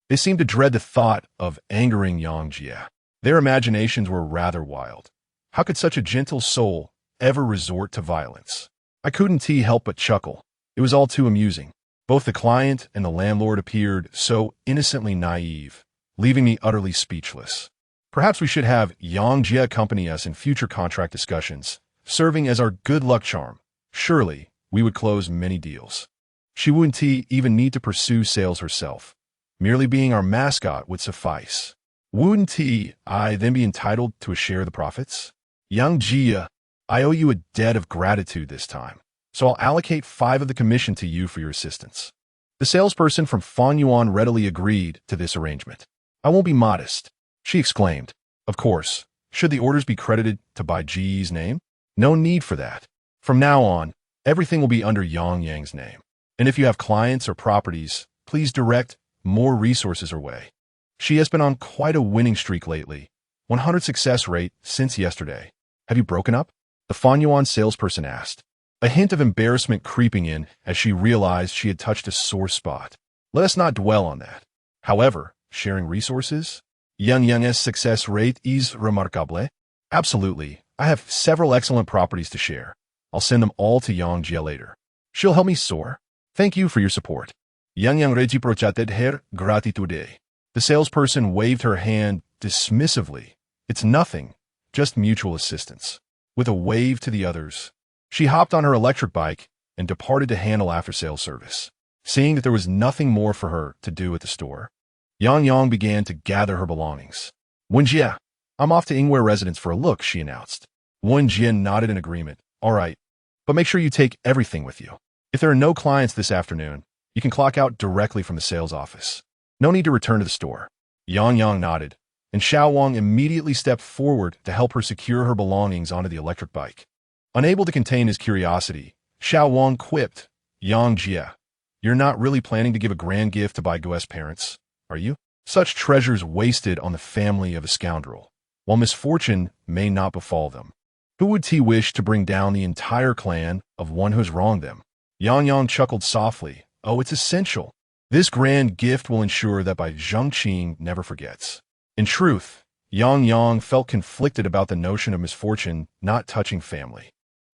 they seemed to dread the thought of angering Yangjie. Their imaginations were rather wild. How could such a gentle soul ever resort to violence? I couldn't help but chuckle. It was all too amusing. Both the client and the landlord appeared so innocently naive, leaving me utterly speechless. Perhaps we should have Yangjie accompany us in future contract discussions, serving as our good luck charm. Surely, we would close many deals. She wouldn't even need to pursue sales herself. Merely being our mascot would suffice. Wouldn't I then be entitled to a share of the profits? Yangjie, I owe you a debt of gratitude this time, so I'll allocate 5 of the commission to you for your assistance. The salesperson from Fanyuan readily agreed to this arrangement. I won't be modest, she exclaimed. Of course, should the orders be credited to Bai Ji's name? No need for that. From now on, everything will be under Yangyang's name. And if you have clients or properties, please direct more resources her way. She has been on quite a winning streak lately. 100 success rate since yesterday. Have you broken up? The Fanyuan salesperson asked, a hint of embarrassment creeping in as she realized she had touched a sore spot. Let us not dwell on that. However, sharing resources? Yangyang's success rate is remarkable. Absolutely. I have several excellent properties to share. I'll send them all to Yangjie later. She'll help me soar. Thank you for your support. Yangyang reciprocated her gratitude. The salesperson waved her hand dismissively. It's nothing, just mutual assistance. With a wave to the others, she hopped on her electric bike and departed to handle after-sales service. Seeing that there was nothing more for her to do at the store, Yangyang began to gather her belongings. Wenjie, I'm off to Yingyue Residence for a look, she announced. Wenjie nodded in agreement. All right, but make sure you take everything with you. If there are no clients this afternoon, you can clock out directly from the sales office. No need to return to the store. Yangyang nodded, and Xiao Wang immediately stepped forward to help her secure her belongings onto the electric bike. Unable to contain his curiosity, Xiao Wang quipped, Yangjie, you're not really planning to give a grand gift to Bai Guo's parents, are you? Such treasures wasted on the family of a scoundrel, while misfortune may not befall them. Who would T wish to bring down the entire clan of one who has wronged them? Yangyang chuckled softly. Oh, it's essential. This grand gift will ensure that Bai Zhengqing never forgets. In truth, Yangyang felt conflicted about the notion of misfortune not touching family.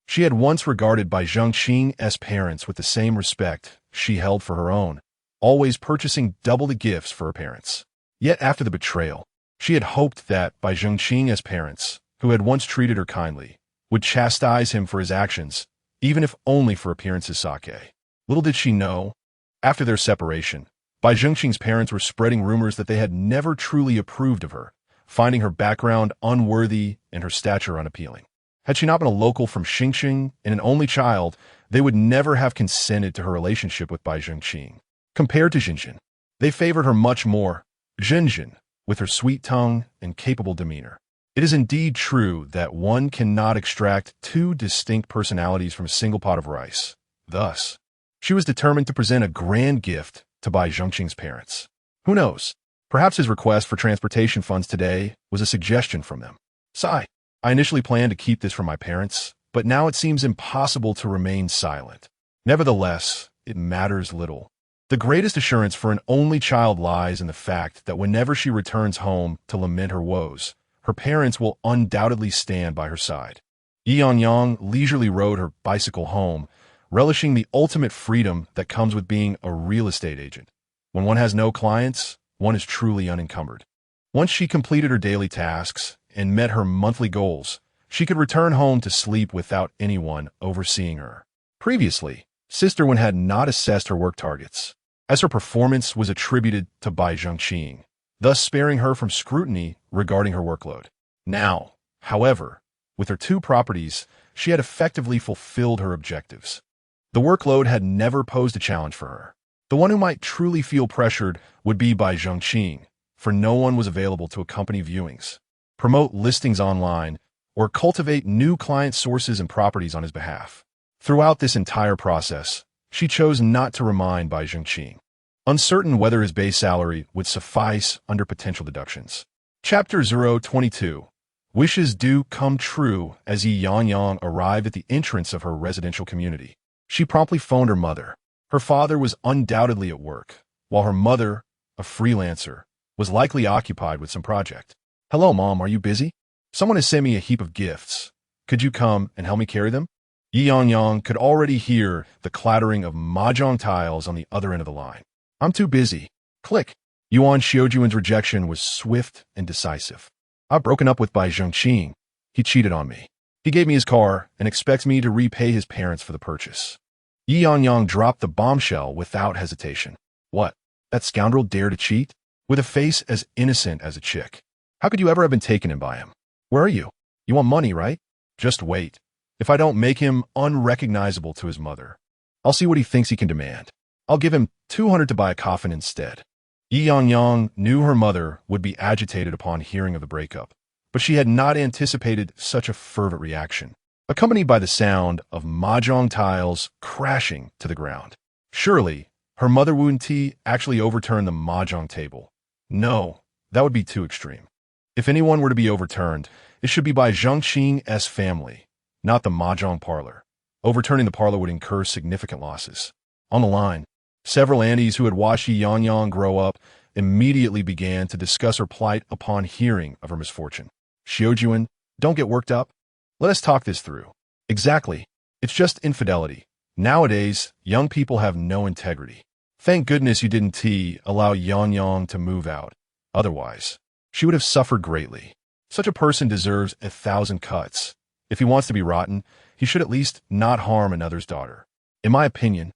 She had once regarded Bai Zhengqing's parents with the same respect she held for her own, always purchasing double the gifts for her parents. Yet after the betrayal, she had hoped that Bai Zhengqing's parents, who had once treated her kindly, would chastise him for his actions, even if only for appearances' sake. Little did she know, after their separation, Bai Zhengqing's parents were spreading rumors that they had never truly approved of her, finding her background unworthy and her stature unappealing. Had she not been a local from Xingqing and an only child, they would never have consented to her relationship with Bai Zhengqing. Compared to Xinjin, they favored her much more, Xinjin, with her sweet tongue and capable demeanor. It is indeed true that one cannot extract two distinct personalities from a single pot of rice. Thus, she was determined to present a grand gift to Bai Zhengqing's parents. Who knows? Perhaps his request for transportation funds today was a suggestion from them. Sigh. I initially planned to keep this from my parents, but now it seems impossible to remain silent. Nevertheless, it matters little. The greatest assurance for an only child lies in the fact that whenever she returns home to lament her woes, her parents will undoubtedly stand by her side. Ye Yangyang leisurely rode her bicycle home, relishing the ultimate freedom that comes with being a real estate agent. When one has no clients, one is truly unencumbered. Once she completed her daily tasks and met her monthly goals, she could return home to sleep without anyone overseeing her. Previously, Sister Wen had not assessed her work targets, as her performance was attributed to Bai Zhengqing, thus sparing her from scrutiny regarding her workload. Now, however, with her two properties, she had effectively fulfilled her objectives. The workload had never posed a challenge for her. The one who might truly feel pressured would be Bai Zhengqing, for no one was available to accompany viewings, promote listings online, or cultivate new client sources and properties on his behalf. Throughout this entire process, she chose not to remind Bai Zhengqing, uncertain whether his base salary would suffice under potential deductions. Chapter 022. Wishes do come true. As Ye Yangyang arrived at the entrance of her residential community, she promptly phoned her mother. Her father was undoubtedly at work, while her mother, a freelancer, was likely occupied with some project. Hello, Mom, are you busy? Someone has sent me a heap of gifts. Could you come and help me carry them? Ye Yangyang could already hear the clattering of mahjong tiles on the other end of the line. I'm too busy. Click. Yuan Xiujuan's rejection was swift and decisive. I've broken up with Bai Zhengqing. He cheated on me. He gave me his car and expects me to repay his parents for the purchase. Ye Yangyang dropped the bombshell without hesitation. What? That scoundrel dared to cheat? With a face as innocent as a chick. How could you ever have been taken in by him? Where are you? You want money, right? Just wait. If I don't make him unrecognizable to his mother, I'll see what he thinks he can demand. I'll give him 200 to buy a coffin instead. Ye Yangyang knew her mother would be agitated upon hearing of the breakup, but she had not anticipated such a fervent reaction, accompanied by the sound of mahjong tiles crashing to the ground. Surely, her mother wouldn't actually overturn the mahjong table. No, that would be too extreme. If anyone were to be overturned, it should be by Zhengqing's family, not the mahjong parlor. Overturning the parlor would incur significant losses. On the line, several aunties who had watched Ye Yangyang grow up immediately began to discuss her plight upon hearing of her misfortune. Xiujuan, don't get worked up. Let us talk this through. Exactly. It's just infidelity. Nowadays, young people have no integrity. Thank goodness you didn't allow Yangyang to move out. Otherwise, she would have suffered greatly. Such a person deserves 1,000 cuts. If he wants to be rotten, he should at least not harm another's daughter. In my opinion,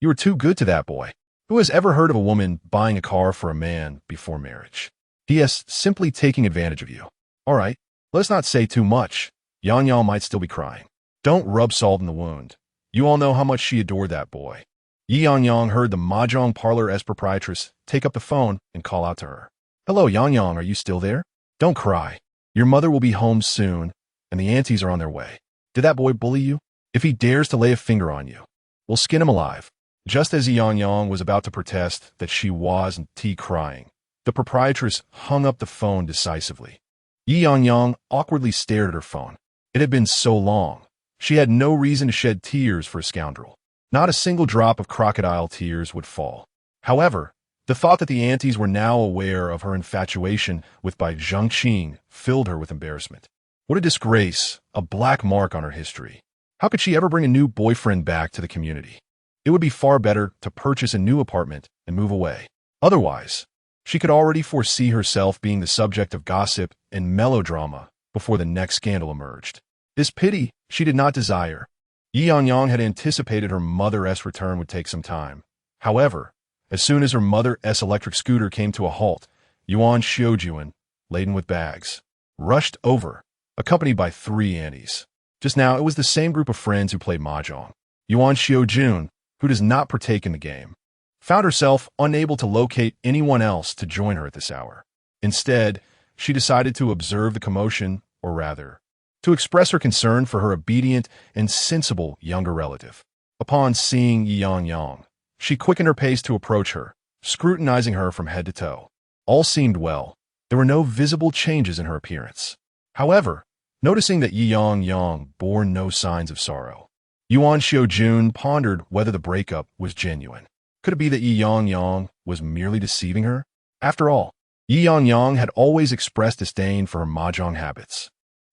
you were too good to that boy. Who has ever heard of a woman buying a car for a man before marriage? P.S. Simply taking advantage of you. All right, let's not say too much. Yangyang might still be crying. Don't rub salt in the wound. You all know how much she adored that boy. Ye Yangyang heard the mahjong parlor's proprietress take up the phone and call out to her. Hello, Yangyang, are you still there? Don't cry. Your mother will be home soon, and the aunties are on their way. Did that boy bully you? If he dares to lay a finger on you, we'll skin him alive. Just as Ye Yangyang was about to protest that she wasn't crying, the proprietress hung up the phone decisively. Ye Yangyang awkwardly stared at her phone. It had been so long. She had no reason to shed tears for a scoundrel. Not a single drop of crocodile tears would fall. However, the thought that the aunties were now aware of her infatuation with Bai Zhengqing filled her with embarrassment. What a disgrace, a black mark on her history. How could she ever bring a new boyfriend back to the community? It would be far better to purchase a new apartment and move away. Otherwise, she could already foresee herself being the subject of gossip and melodrama before the next scandal emerged. This pity she did not desire. Ye Yangyang had anticipated her mother's return would take some time. However, as soon as her mother's electric scooter came to a halt, Yuan Xiujuan, laden with bags, rushed over, accompanied by 3 aunties. Just now, it was the same group of friends who played mahjong. Yuan Xiujun, who does not partake in the game, found herself unable to locate anyone else to join her at this hour. Instead, she decided to observe the commotion, or rather, to express her concern for her obedient and sensible younger relative. Upon seeing Ye Yangyang, she quickened her pace to approach her, scrutinizing her from head to toe. All seemed well. There were no visible changes in her appearance. However, noticing that Ye Yangyang bore no signs of sorrow, Yuan Xiujun pondered whether the breakup was genuine. Could it be that Ye Yangyang was merely deceiving her? After all, Ye Yangyang had always expressed disdain for her mahjong habits,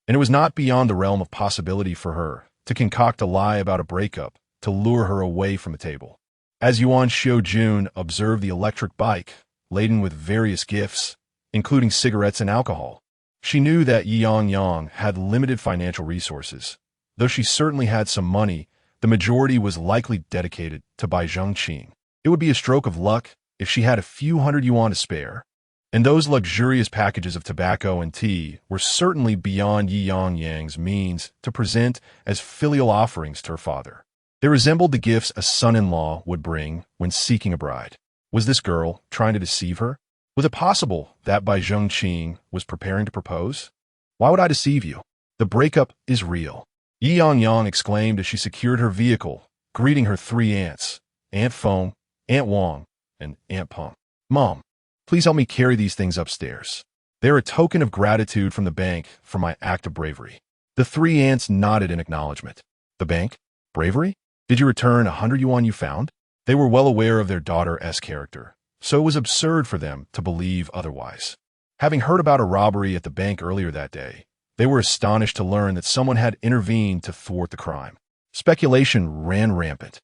and it was not beyond the realm of possibility for her to concoct a lie about a breakup to lure her away from the table. As Yuan Xiujun observed the electric bike, laden with various gifts, including cigarettes and alcohol, she knew that Ye Yangyang had limited financial resources. Though she certainly had some money, the majority was likely dedicated to Bai Zhengqing. It would be a stroke of luck if she had a few hundred yuan to spare, and those luxurious packages of tobacco and tea were certainly beyond Ye Yangyang's means to present as filial offerings to her father. They resembled the gifts a son-in-law would bring when seeking a bride. Was this girl trying to deceive her? Was it possible that Bai Zhengqing was preparing to propose? Why would I deceive you? The breakup is real. Ye Yangyang exclaimed as she secured her vehicle, greeting her 3 aunts, Aunt Feng, Aunt Wang, and Aunt Peng. Mom, please help me carry these things upstairs. They're a token of gratitude from the bank for my act of bravery. The 3 aunts nodded in acknowledgement. The bank? Bravery? Did you return 100 yuan you found? They were well aware of their daughter's character, so it was absurd for them to believe otherwise. Having heard about a robbery at the bank earlier that day, they were astonished to learn that someone had intervened to thwart the crime. Speculation ran rampant.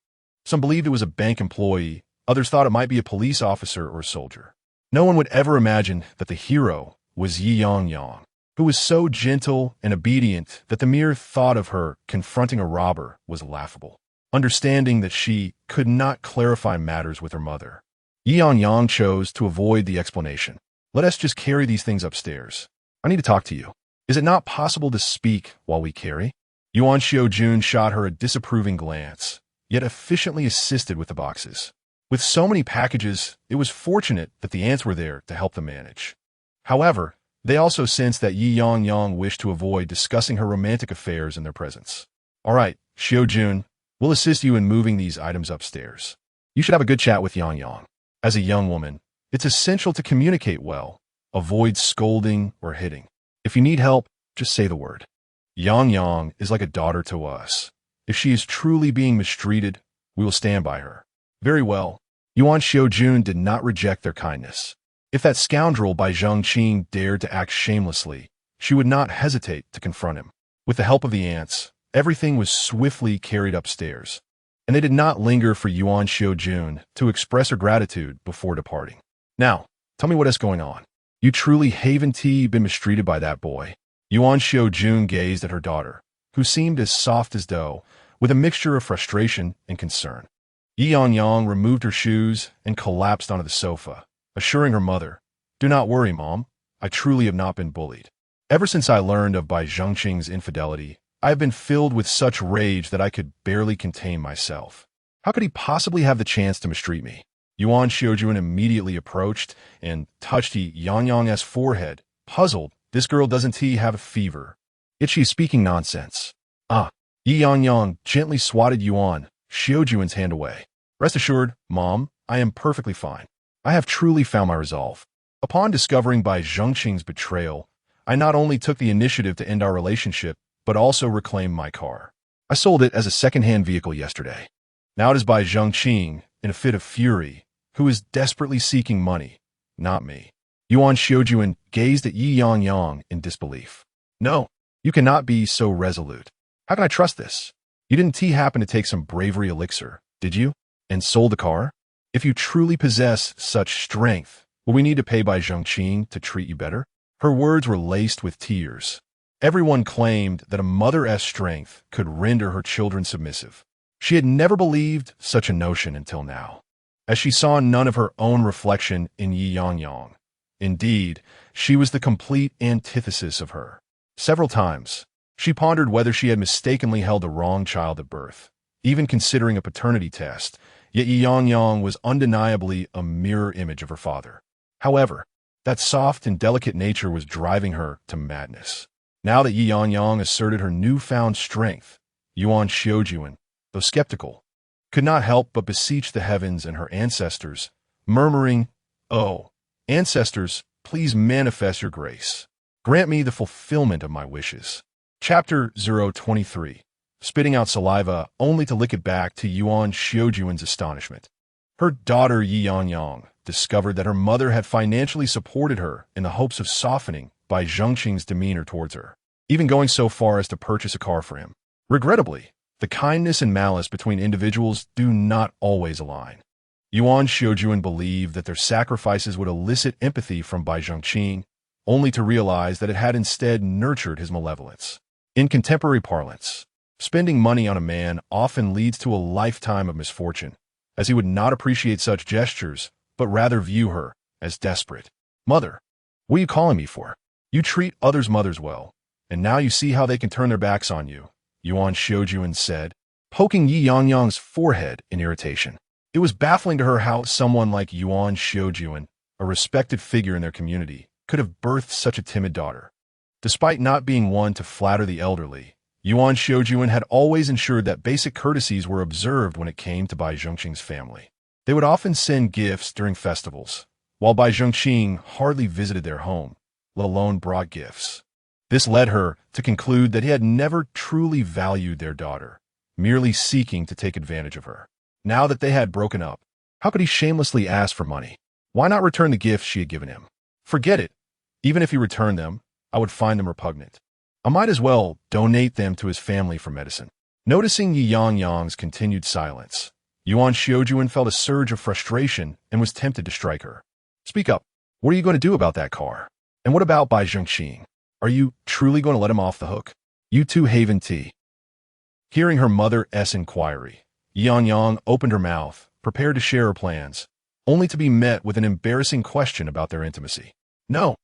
Some believed it was a bank employee, others thought it might be a police officer or a soldier. No one would ever imagine that the hero was Ye Yangyang, who was so gentle and obedient that the mere thought of her confronting a robber was laughable. Understanding that she could not clarify matters with her mother, Ye Yangyang chose to avoid the explanation. Let us just carry these things upstairs. I need to talk to you. Is it not possible to speak while we carry? Yuan Xiujun shot her a disapproving glance, yet efficiently assisted with the boxes. With so many packages, it was fortunate that the aunts were there to help them manage. However, they also sensed that Ye Yangyang wished to avoid discussing her romantic affairs in their presence. All right, Xiujun, we'll assist you in moving these items upstairs. You should have a good chat with Yangyang. As a young woman, it's essential to communicate well. Avoid scolding or hitting. If you need help, just say the word. Yangyang is like a daughter to us. If she is truly being mistreated, we will stand by her. Very well. Yuan Xiujun did not reject their kindness. If that scoundrel Bai Zhengqing dared to act shamelessly, she would not hesitate to confront him. With the help of the aunts, everything was swiftly carried upstairs, and they did not linger for Yuan Xiujun to express her gratitude before departing. Now, tell me what is going on. You truly haven't been mistreated by that boy? Yuan Xiujun gazed at her daughter, who seemed as soft as dough, with a mixture of frustration and concern. Ye Yangyang removed her shoes and collapsed onto the sofa, assuring her mother, "Do not worry, Mom. I truly have not been bullied. Ever since I learned of Bai Zhengqing's infidelity, I have been filled with such rage that I could barely contain myself. How could he possibly have the chance to mistreat me?" Yuan Xiaojuan immediately approached and touched Ye Yangyang's forehead. Puzzled, "This girl doesn't he have a fever? Yet she's speaking nonsense." "Ah." Ye Yangyang gently swatted Yuan Xiaojuan's hand away. "Rest assured, Mom, I am perfectly fine. I have truly found my resolve. Upon discovering Bai Zhengqing's betrayal, I not only took the initiative to end our relationship, but also reclaimed my car. I sold it as a second-hand vehicle yesterday. Now it is Bai Zhengqing, in a fit of fury, who is desperately seeking money, not me." Yuan Xiaojuan gazed at Ye Yangyang in disbelief. "No, you cannot be so resolute. How can I trust this? You didn't happen to take some bravery elixir, did you? And sold the car? If you truly possess such strength, will we need to pay Bai Zhengqing to treat you better?" Her words were laced with tears. Everyone claimed that a mother's strength could render her children submissive. She had never believed such a notion until now, as she saw none of her own reflection in Ye Yangyang. Indeed, she was the complete antithesis of her. Several times, she pondered whether she had mistakenly held the wrong child at birth, even considering a paternity test, yet Ye Yangyang was undeniably a mirror image of her father. However, that soft and delicate nature was driving her to madness. Now that Ye Yangyang asserted her newfound strength, Yuan Xiaojuan, though skeptical, could not help but beseech the heavens and her ancestors, murmuring, "Oh, ancestors, please manifest your grace. Grant me the fulfillment of my wishes." Chapter 023. Spitting out saliva only to lick it back to Yuan Xiaojuan's astonishment. Her daughter Ye Yangyang discovered that her mother had financially supported her in the hopes of softening Bai Zhengqing's demeanor towards her, even going so far as to purchase a car for him. Regrettably, the kindness and malice between individuals do not always align. Yuan Xiaojuan believed that their sacrifices would elicit empathy from Bai Zhengqing, only to realize that it had instead nurtured his malevolence. In contemporary parlance, spending money on a man often leads to a lifetime of misfortune, as he would not appreciate such gestures, but rather view her as desperate. "Mother, what are you calling me for? You treat others' mothers well, and now you see how they can turn their backs on you," Yuan Xiaojuan said, poking Ye Yangyang's forehead in irritation. It was baffling to her how someone like Yuan Xiaojuan, a respected figure in their community, could have birthed such a timid daughter. Despite not being one to flatter the elderly, Yuan Xiaojuan had always ensured that basic courtesies were observed when it came to Bai Zhengqing's family. They would often send gifts during festivals, while Bai Zhengqing hardly visited their home, let alone brought gifts. This led her to conclude that he had never truly valued their daughter, merely seeking to take advantage of her. Now that they had broken up, how could he shamelessly ask for money? Why not return the gifts she had given him? Forget it. Even if he returned them, I would find them repugnant. I might as well donate them to his family for medicine. Noticing Ye Yangyang's continued silence, Yuan Xiaojuan felt a surge of frustration and was tempted to strike her. "Speak up. What are you going to do about that car? And what about Bai Zhengqing? Are you truly going to let him off the hook? You too, Haven T." Hearing her mother's inquiry, Ye Yangyang opened her mouth, prepared to share her plans, only to be met with an embarrassing question about their intimacy. No.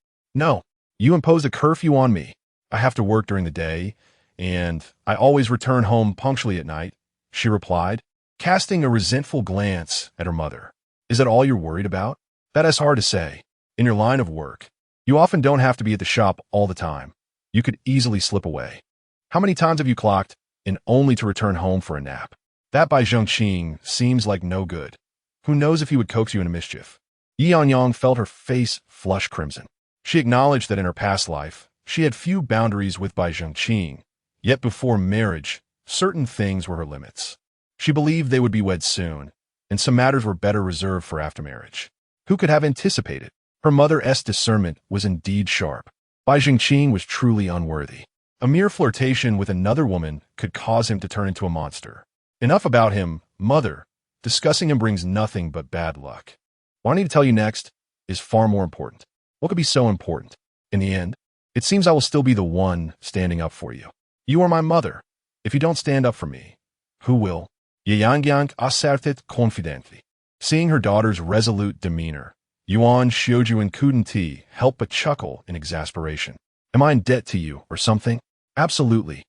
You imposed a curfew on me. I have to work during the day, and I always return home punctually at night," she replied, casting a resentful glance at her mother. "Is that all you're worried about? That is hard to say. In your line of work, you often don't have to be at the shop all the time. You could easily slip away. How many times have you clocked in only to return home for a nap? That Bai Zhengqing seems like no good. Who knows if he would coax you into mischief?" Ye Yangyang felt her face flush crimson. She acknowledged that in her past life, she had few boundaries with Bai Zhengqing, yet before marriage, certain things were her limits. She believed they would be wed soon, and some matters were better reserved for after marriage. Who could have anticipated? Her mother's discernment was indeed sharp. Bai Zhengqing was truly unworthy. A mere flirtation with another woman could cause him to turn into a monster. Enough about him, mother. Discussing him brings nothing but bad luck. What I need to tell you next is far more important. What could be so important? In the end, it seems I will still be the one standing up for you. You are my mother. If you don't stand up for me, who will? Ye Yangyang asserted confidently. Seeing her daughter's resolute demeanor, Yuan Xiuju and couldn't help but chuckle in exasperation. Am I in debt to you, or something? Absolutely.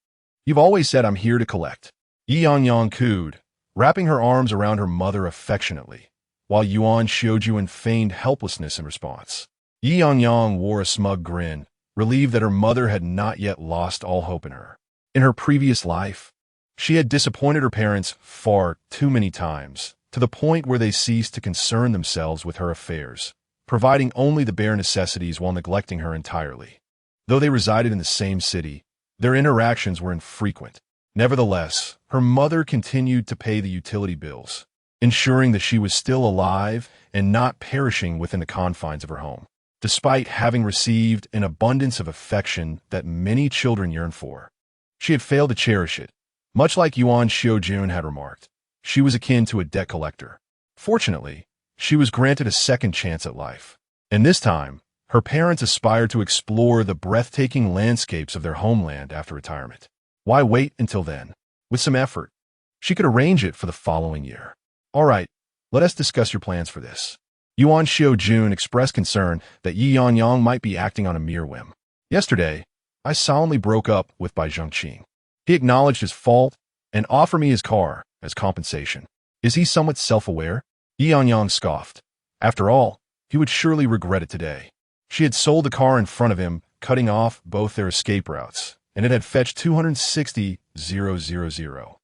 You've always said I'm here to collect. Ye Yangyang cooed, wrapping her arms around her mother affectionately, while Yuan Xiuju feigned helplessness in response. Ye Yangyang wore a smug grin, relieved that her mother had not yet lost all hope in her. In her previous life, she had disappointed her parents far too many times, to the point where they ceased to concern themselves with her affairs, providing only the bare necessities while neglecting her entirely. Though they resided in the same city, their interactions were infrequent. Nevertheless, her mother continued to pay the utility bills, ensuring that she was still alive and not perishing within the confines of her home, despite having received an abundance of affection that many children yearn for. She had failed to cherish it. Much like Yuan Xiujun had remarked, she was akin to a debt collector. Fortunately, she was granted a second chance at life, and this time, her parents aspired to explore the breathtaking landscapes of their homeland after retirement. Why wait until then? With some effort, she could arrange it for the following year. All right, let us discuss your plans for this. Yuan Xiujun expressed concern that Ye Yangyang might be acting on a mere whim. Yesterday, I solemnly broke up with Bai Zhengqing. He acknowledged his fault and offered me his car as compensation. Is he somewhat self-aware? Ye Yangyang scoffed. After all, he would surely regret it today. She had sold the car in front of him, cutting off both their escape routes, and it had fetched 260,000.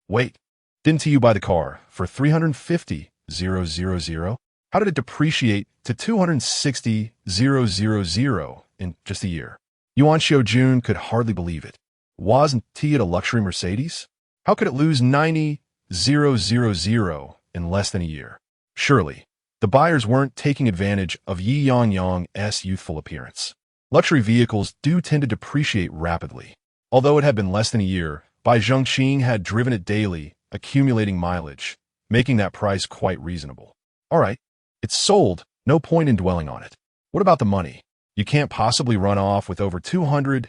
Wait, didn't you buy the car for 350,000? How did it depreciate to 260,000 in just a year? Yuan Xiujun could hardly believe it. Wasn't he at a luxury Mercedes? How could it lose 90,000 in less than a year? Surely, the buyers weren't taking advantage of Ye Yangyang's youthful appearance. Luxury vehicles do tend to depreciate rapidly. Although it had been less than a year, Bai Zhengqing had driven it daily, accumulating mileage, making that price quite reasonable. All right, it's sold, no point in dwelling on it. What about the money? You can't possibly run off with over 200,000,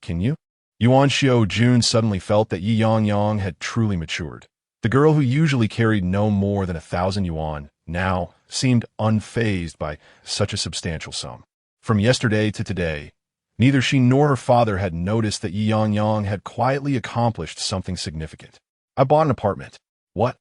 can you? Yuan Xiujun suddenly felt that Ye Yangyang had truly matured. The girl who usually carried no more than 1,000 yuan now seemed unfazed by such a substantial sum. From yesterday to today, neither she nor her father had noticed that Ye Yangyang had quietly accomplished something significant. I bought an apartment. What?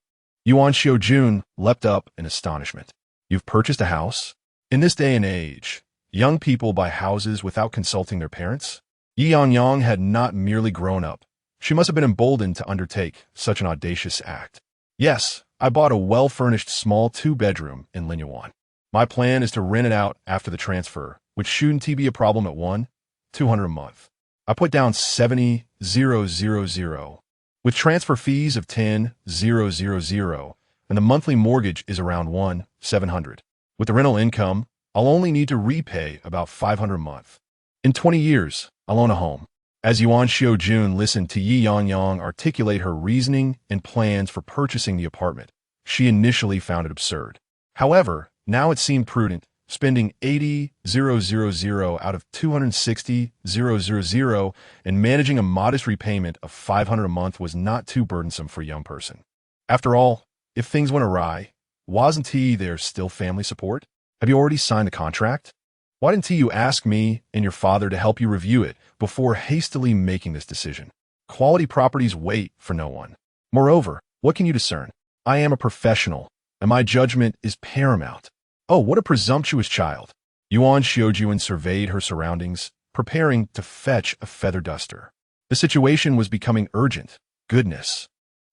Yuan Xiujun leapt up in astonishment. You've purchased a house? In this day and age, young people buy houses without consulting their parents? Ye Yangyang had not merely grown up. She must have been emboldened to undertake such an audacious act. Yes, I bought a well-furnished small 2-bedroom in Linyuan. My plan is to rent it out after the transfer, which shouldn't be a problem at 200 a month. I put down 70,000, with transfer fees of 10,000, and the monthly mortgage is around 700. With the rental income, I'll only need to repay about 500 a month. In 20 years, I'll own a home. As Yuan Xiujun listened to Ye Yangyang articulate her reasoning and plans for purchasing the apartment, she initially found it absurd. However, now it seemed prudent. Spending 80,000 out of 260,000 and managing a modest repayment of 500 a month was not too burdensome for a young person. After all, if things went awry, wasn't there still family support? Have you already signed a contract? Why didn't you ask me and your father to help you review it before hastily making this decision? Quality properties wait for no one. Moreover, what can you discern? I am a professional, and my judgment is paramount. Oh, what a presumptuous child. Yuan Xiujun surveyed her surroundings, preparing to fetch a feather duster. The situation was becoming urgent. Goodness.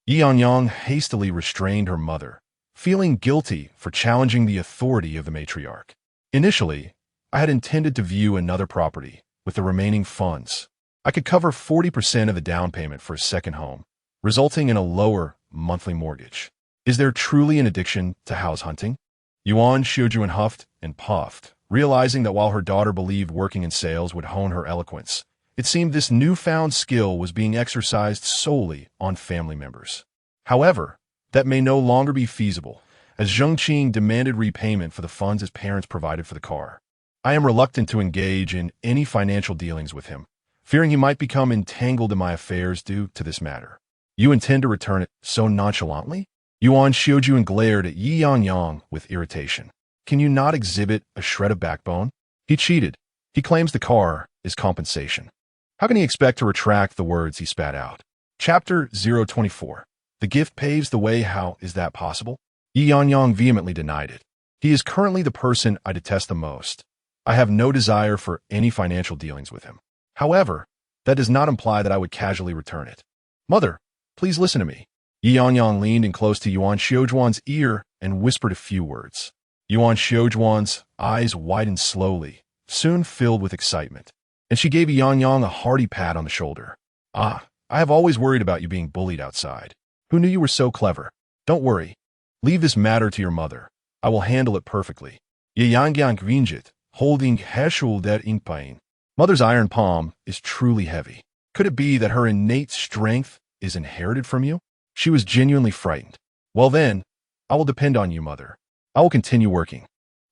Ye Yangyang hastily restrained her mother, feeling guilty for challenging the authority of the matriarch. Initially, I had intended to view another property with the remaining funds. I could cover 40% of the down payment for a second home, resulting in a lower monthly mortgage. Is there truly an addiction to house hunting? Yuan Xiujun huffed and puffed, realizing that while her daughter believed working in sales would hone her eloquence, it seemed this newfound skill was being exercised solely on family members. However, that may no longer be feasible, as Zhengqing demanded repayment for the funds his parents provided for the car. I am reluctant to engage in any financial dealings with him, fearing he might become entangled in my affairs due to this matter. You intend to return it so nonchalantly? Yuan Xiujuan glared at Ye Yangyang with irritation. Can you not exhibit a shred of backbone? He cheated. He claims the car is compensation. How can he expect to retract the words he spat out? Chapter 024. The gift paves the way. How is that possible? Ye Yangyang vehemently denied it. He is currently the person I detest the most. I have no desire for any financial dealings with him. However, that does not imply that I would casually return it. Mother, please listen to me. Ye Yangyang leaned in close to Yuan Xiujuan's ear and whispered a few words. Yuan Xiujuan's eyes widened slowly, soon filled with excitement, and she gave Ye Yangyang a hearty pat on the shoulder. I have always worried about you being bullied outside. Who knew you were so clever? Don't worry. Leave this matter to your mother. I will handle it perfectly. Ye Yangyang grinned, holding Heschel der in pain. Mother's iron palm is truly heavy. Could it be that her innate strength is inherited from you? She was genuinely frightened. Well then, I will depend on you, mother. I will continue working.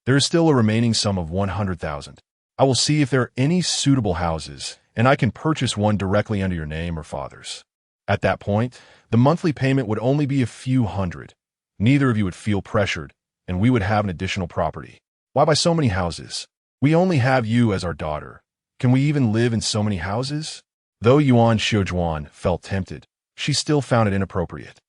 There is still a remaining sum of 100,000. I will see if there are any suitable houses, and I can purchase one directly under your name or father's. At that point, the monthly payment would only be a few hundred. Neither of you would feel pressured, and we would have an additional property. Why buy so many houses? We only have you as our daughter. Can we even live in so many houses? Though Yuan Xiujuan felt tempted, she still found it inappropriate.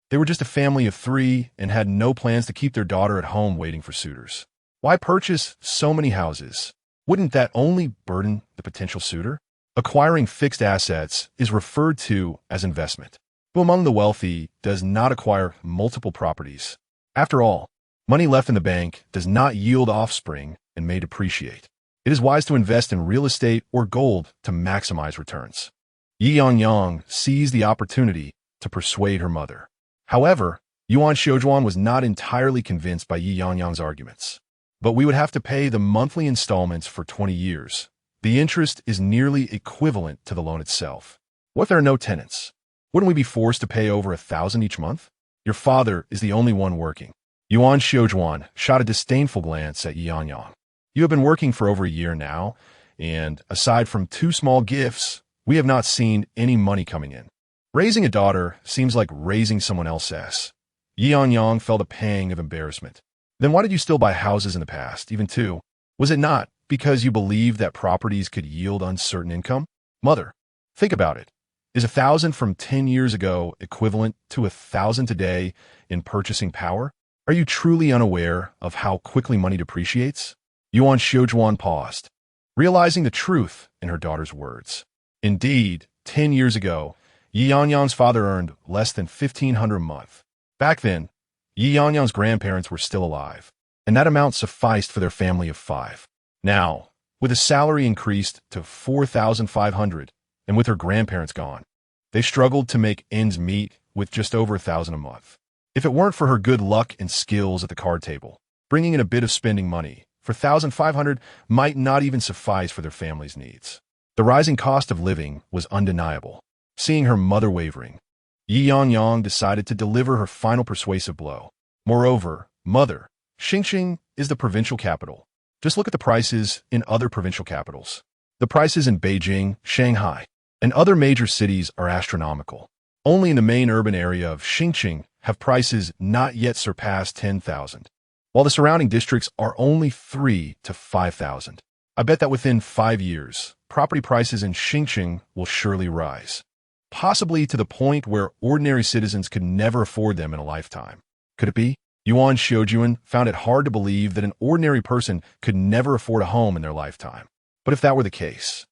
They were just a family of 3 and had no plans to keep their daughter at home waiting for suitors. Why purchase so many houses? Wouldn't that only burden the potential suitor? Acquiring fixed assets is referred to as investment. Who among the wealthy does not acquire multiple properties? After all, money left in the bank does not yield offspring and may depreciate. It is wise to invest in real estate or gold to maximize returns. Ye Yangyang seized the opportunity to persuade her mother. However, Yuan Xiujuan was not entirely convinced by Ye Yangyang's arguments. But we would have to pay the monthly installments for 20 years. The interest is nearly equivalent to the loan itself. What if there are no tenants? Wouldn't we be forced to pay over 1,000 each month? Your father is the only one working. Yuan Xiujuan shot a disdainful glance at Ye Yangyang. You have been working for over a year now, and aside from 2 small gifts, we have not seen any money coming in. Raising a daughter seems like raising someone else's. Ye Yangyang felt a pang of embarrassment. Then why did you still buy houses in the past, even 2? Was it not because you believed that properties could yield uncertain income? Mother, think about it. Is 1,000 from 10 years ago equivalent to 1,000 today in purchasing power? Are you truly unaware of how quickly money depreciates? Yuan Xiujuan paused, realizing the truth in her daughter's words. Indeed, 10 years ago, Ye Yangyang's father earned less than 1,500 a month. Back then, Ye Yangyang's grandparents were still alive, and that amount sufficed for their family of 5. Now, with a salary increased to 4,500, and with her grandparents gone, they struggled to make ends meet with just over 1,000 a month. If it weren't for her good luck and skills at the card table, bringing in a bit of spending money, for 1,500 might not even suffice for their family's needs. The rising cost of living was undeniable. Seeing her mother wavering, Ye Yangyang decided to deliver her final persuasive blow. Moreover, mother, Xingqing is the provincial capital. Just look at the prices in other provincial capitals. The prices in Beijing, Shanghai, and other major cities are astronomical. Only in the main urban area of Xingqing have prices not yet surpassed 10,000, while the surrounding districts are only 3 to 5,000. I bet that within 5 years, property prices in Xingqing will surely rise, possibly to the point where ordinary citizens could never afford them in a lifetime. Could it be? Yuan Xiujuan found it hard to believe that an ordinary person could never afford a home in their lifetime. But if that were the case,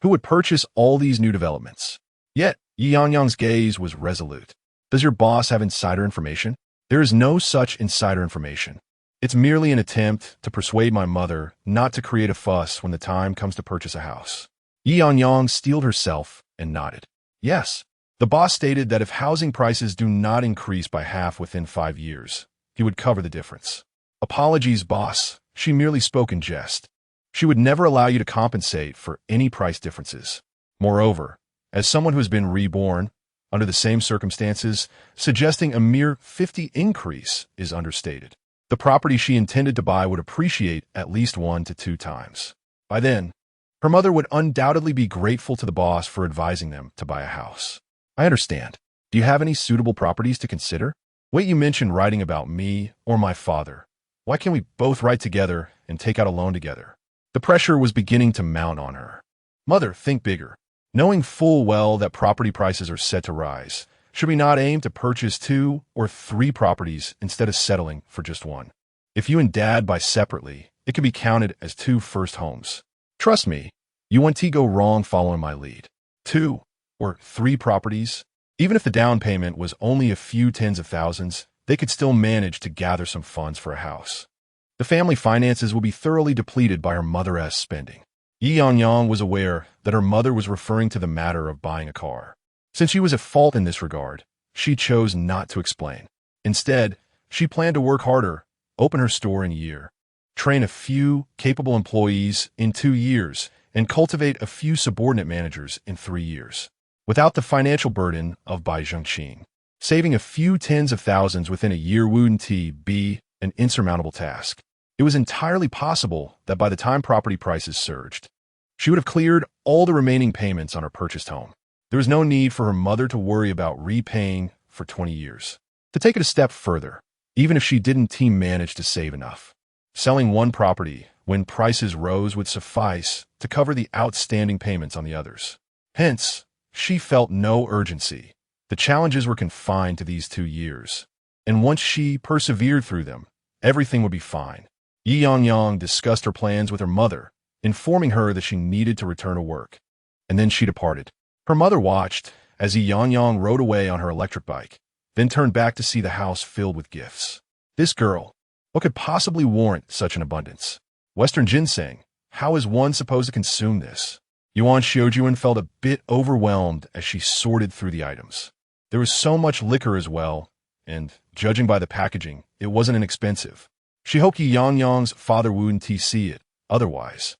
who would purchase all these new developments? Yet, Ye Yangyang's gaze was resolute. Does your boss have insider information? There is no such insider information. It's merely an attempt to persuade my mother not to create a fuss when the time comes to purchase a house. Ye Yangyang steeled herself and nodded. Yes, the boss stated that if housing prices do not increase by half within 5 years, he would cover the difference. Apologies, boss. She merely spoke in jest. She would never allow you to compensate for any price differences. Moreover, as someone who has been reborn, under the same circumstances, suggesting a mere 50 increase is understated. The property she intended to buy would appreciate at least 1 to 2 times. By then, her mother would undoubtedly be grateful to the boss for advising them to buy a house. I understand. Do you have any suitable properties to consider? Wait, you mentioned writing about me or my father. Why can't we both write together and take out a loan together? The pressure was beginning to mount on her. Mother, think bigger. Knowing full well that property prices are set to rise, should we not aim to purchase 2 or 3 properties instead of settling for just one? If you and Dad buy separately, it can be counted as 2 first homes. Trust me, you won't go wrong following my lead. 2 or 3 properties, even if the down payment was only a few tens of thousands, they could still manage to gather some funds for a house. The family finances will be thoroughly depleted by her mother-esque spending. Ye Yangyang was aware that her mother was referring to the matter of buying a car. Since she was at fault in this regard, she chose not to explain. Instead, she planned to work harder, open her store in a year, train a few capable employees in 2 years, and cultivate a few subordinate managers in 3 years. Without the financial burden of Beijingqing, saving a few tens of thousands within a year wouldn't be an insurmountable task. It was entirely possible that by the time property prices surged, she would have cleared all the remaining payments on her purchased home. There was no need for her mother to worry about repaying for 20 years. To take it a step further, even if she didn't manage to save enough, selling one property when prices rose would suffice to cover the outstanding payments on the others. Hence, she felt no urgency. The challenges were confined to these 2 years, and once she persevered through them, everything would be fine. Ye Yangyang discussed her plans with her mother, informing her that she needed to return to work, and then she departed. Her mother watched as Ye Yangyang rode away on her electric bike, then turned back to see the house filled with gifts. This girl, what could possibly warrant such an abundance? Western ginseng, how is one supposed to consume this? Yuan Xiujuan felt a bit overwhelmed as she sorted through the items. There was so much liquor as well, and, judging by the packaging, it wasn't inexpensive. She hoped Ye Yangyang's father wouldn't see it, otherwise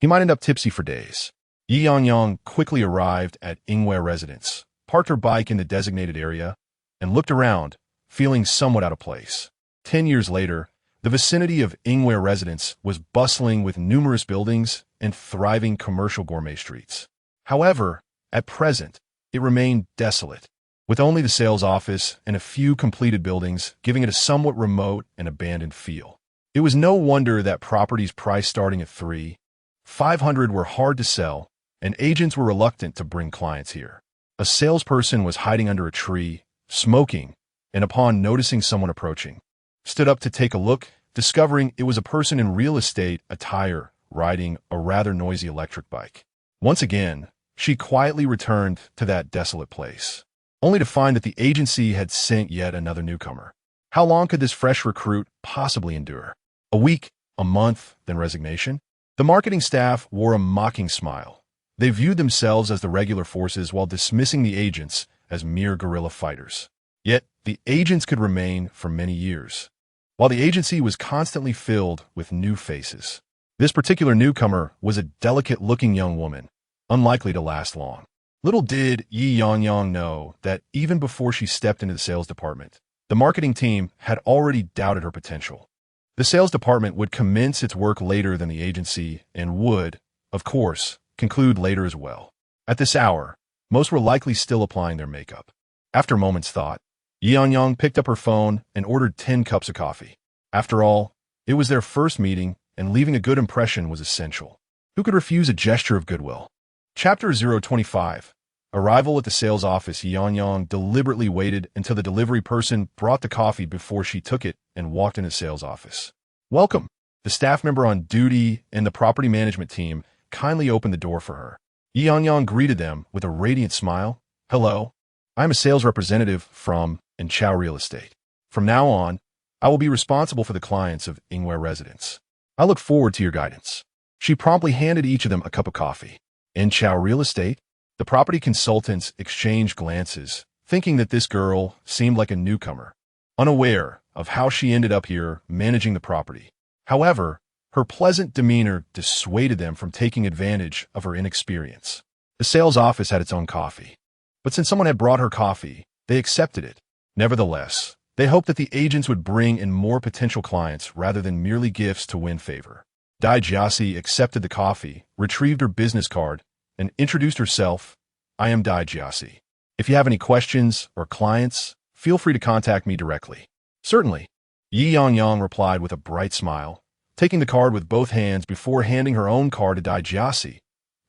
he might end up tipsy for days. Ye Yangyang quickly arrived at Yingyue Residence, parked her bike in the designated area, and looked around, feeling somewhat out of place. 10 years later, the vicinity of Yingyue Residence was bustling with numerous buildings and thriving commercial gourmet streets. However, at present, it remained desolate, with only the sales office and a few completed buildings giving it a somewhat remote and abandoned feel. It was no wonder that properties priced starting at 3,500 were hard to sell, and agents were reluctant to bring clients here. A salesperson was hiding under a tree, smoking, and upon noticing someone approaching, stood up to take a look, discovering it was a person in real estate attire riding a rather noisy electric bike. Once again, she quietly returned to that desolate place, only to find that the agency had sent yet another newcomer. How long could this fresh recruit possibly endure? A week, a month, then resignation? The marketing staff wore a mocking smile. They viewed themselves as the regular forces while dismissing the agents as mere guerrilla fighters. Yet, the agents could remain for many years, while the agency was constantly filled with new faces. This particular newcomer was a delicate-looking young woman, unlikely to last long. Little did Ye Yangyang know that even before she stepped into the sales department, the marketing team had already doubted her potential. The sales department would commence its work later than the agency and would, of course, conclude later as well. At this hour, most were likely still applying their makeup. After a moment's thought, Ye Yangyang picked up her phone and ordered 10 cups of coffee. After all, it was their first meeting, and leaving a good impression was essential. Who could refuse a gesture of goodwill? Chapter 025. Arrival at the sales office. Ye Yangyang deliberately waited until the delivery person brought the coffee before she took it and walked into the sales office. Welcome. The staff member on duty and the property management team kindly opened the door for her. Ye Yangyang greeted them with a radiant smile. Hello. I'm a sales representative from Yingyue Real Estate. From now on, I will be responsible for the clients of Yingyue Residence. I look forward to your guidance. She promptly handed each of them a cup of coffee. Yingyue Real Estate? The property consultants exchanged glances, thinking that this girl seemed like a newcomer, unaware of how she ended up here managing the property. However, her pleasant demeanor dissuaded them from taking advantage of her inexperience. The sales office had its own coffee, but since someone had brought her coffee, they accepted it. Nevertheless, they hoped that the agents would bring in more potential clients rather than merely gifts to win favor. Dai Jiasi accepted the coffee, retrieved her business card, and introduced herself. I am Dai Jiasi. If you have any questions or clients, feel free to contact me directly. Certainly. Ye Yangyang replied with a bright smile, taking the card with both hands before handing her own card to Dai Jiasi.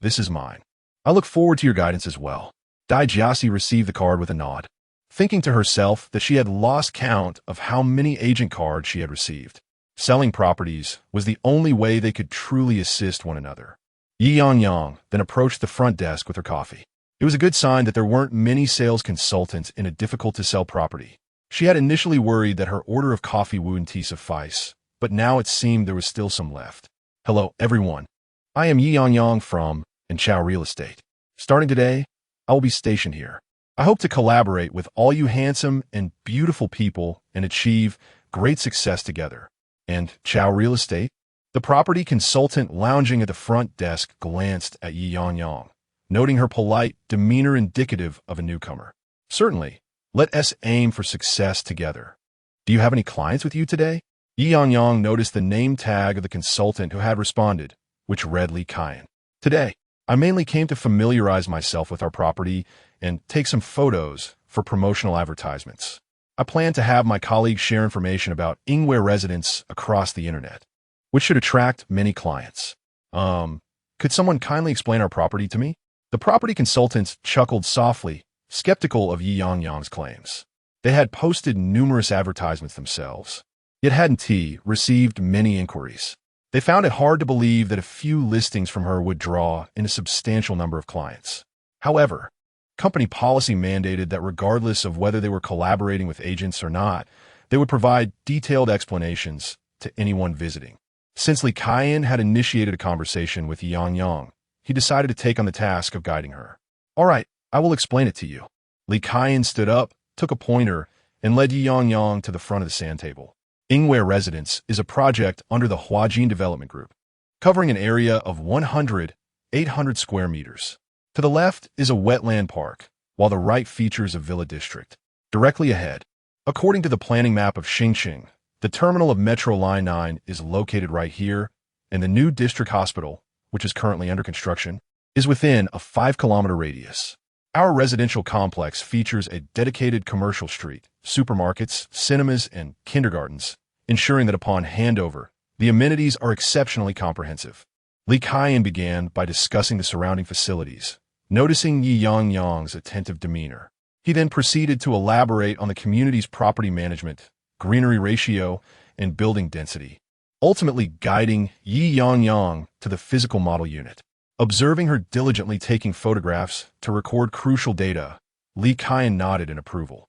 This is mine. I look forward to your guidance as well. Dai Jiasi received the card with a nod, thinking to herself that she had lost count of how many agent cards she had received. Selling properties was the only way they could truly assist one another. Ye Yangyang then approached the front desk with her coffee. It was a good sign that there weren't many sales consultants in a difficult-to-sell property. She had initially worried that her order of coffee wouldn't suffice, but now it seemed there was still some left. Hello, everyone. I am Ye Yangyang from Chao Real Estate. Starting today, I will be stationed here. I hope to collaborate with all you handsome and beautiful people and achieve great success together. And Chao Real Estate? The property consultant lounging at the front desk glanced at Ye Yangyang, noting her polite demeanor indicative of a newcomer. Certainly. Let us aim for success together. Do you have any clients with you today? Ye Yangyang noticed the name tag of the consultant who had responded, which read Li Qian. Today, I mainly came to familiarize myself with our property and take some photos for promotional advertisements. I plan to have my colleagues share information about Yingyue Residence across the internet, which should attract many clients. Could someone kindly explain our property to me? The property consultants chuckled softly, skeptical of Ye Yangyang's claims. They had posted numerous advertisements themselves, yet hadn't received many inquiries. They found it hard to believe that a few listings from her would draw in a substantial number of clients. However, company policy mandated that regardless of whether they were collaborating with agents or not, they would provide detailed explanations to anyone visiting. Since Li Qian had initiated a conversation with Ye Yangyang, he decided to take on the task of guiding her. All right, I will explain it to you. Li Qian stood up, took a pointer, and led Ye Yangyang to the front of the sand table. Yingyue Residence is a project under the Huajin Development Group, covering an area of 800 square meters. To the left is a wetland park, while the right features a villa district. Directly ahead, according to the planning map of Xingqing, the terminal of Metro Line 9 is located right here, and the new district hospital, which is currently under construction, is within a 5-kilometer radius. Our residential complex features a dedicated commercial street, supermarkets, cinemas, and kindergartens, ensuring that upon handover, the amenities are exceptionally comprehensive. Li Qian began by discussing the surrounding facilities, noticing Ye Yangyang's attentive demeanor. He then proceeded to elaborate on the community's property management, greenery ratio, and building density, ultimately guiding Ye Yangyang to the physical model unit. Observing her diligently taking photographs to record crucial data, Li Qian nodded in approval.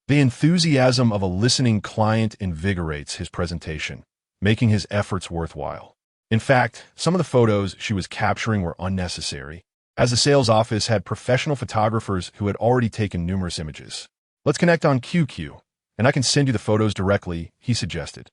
The enthusiasm of a listening client invigorates his presentation, making his efforts worthwhile. In fact, some of the photos she was capturing were unnecessary, as the sales office had professional photographers who had already taken numerous images. Let's connect on QQ, and I can send you the photos directly, he suggested.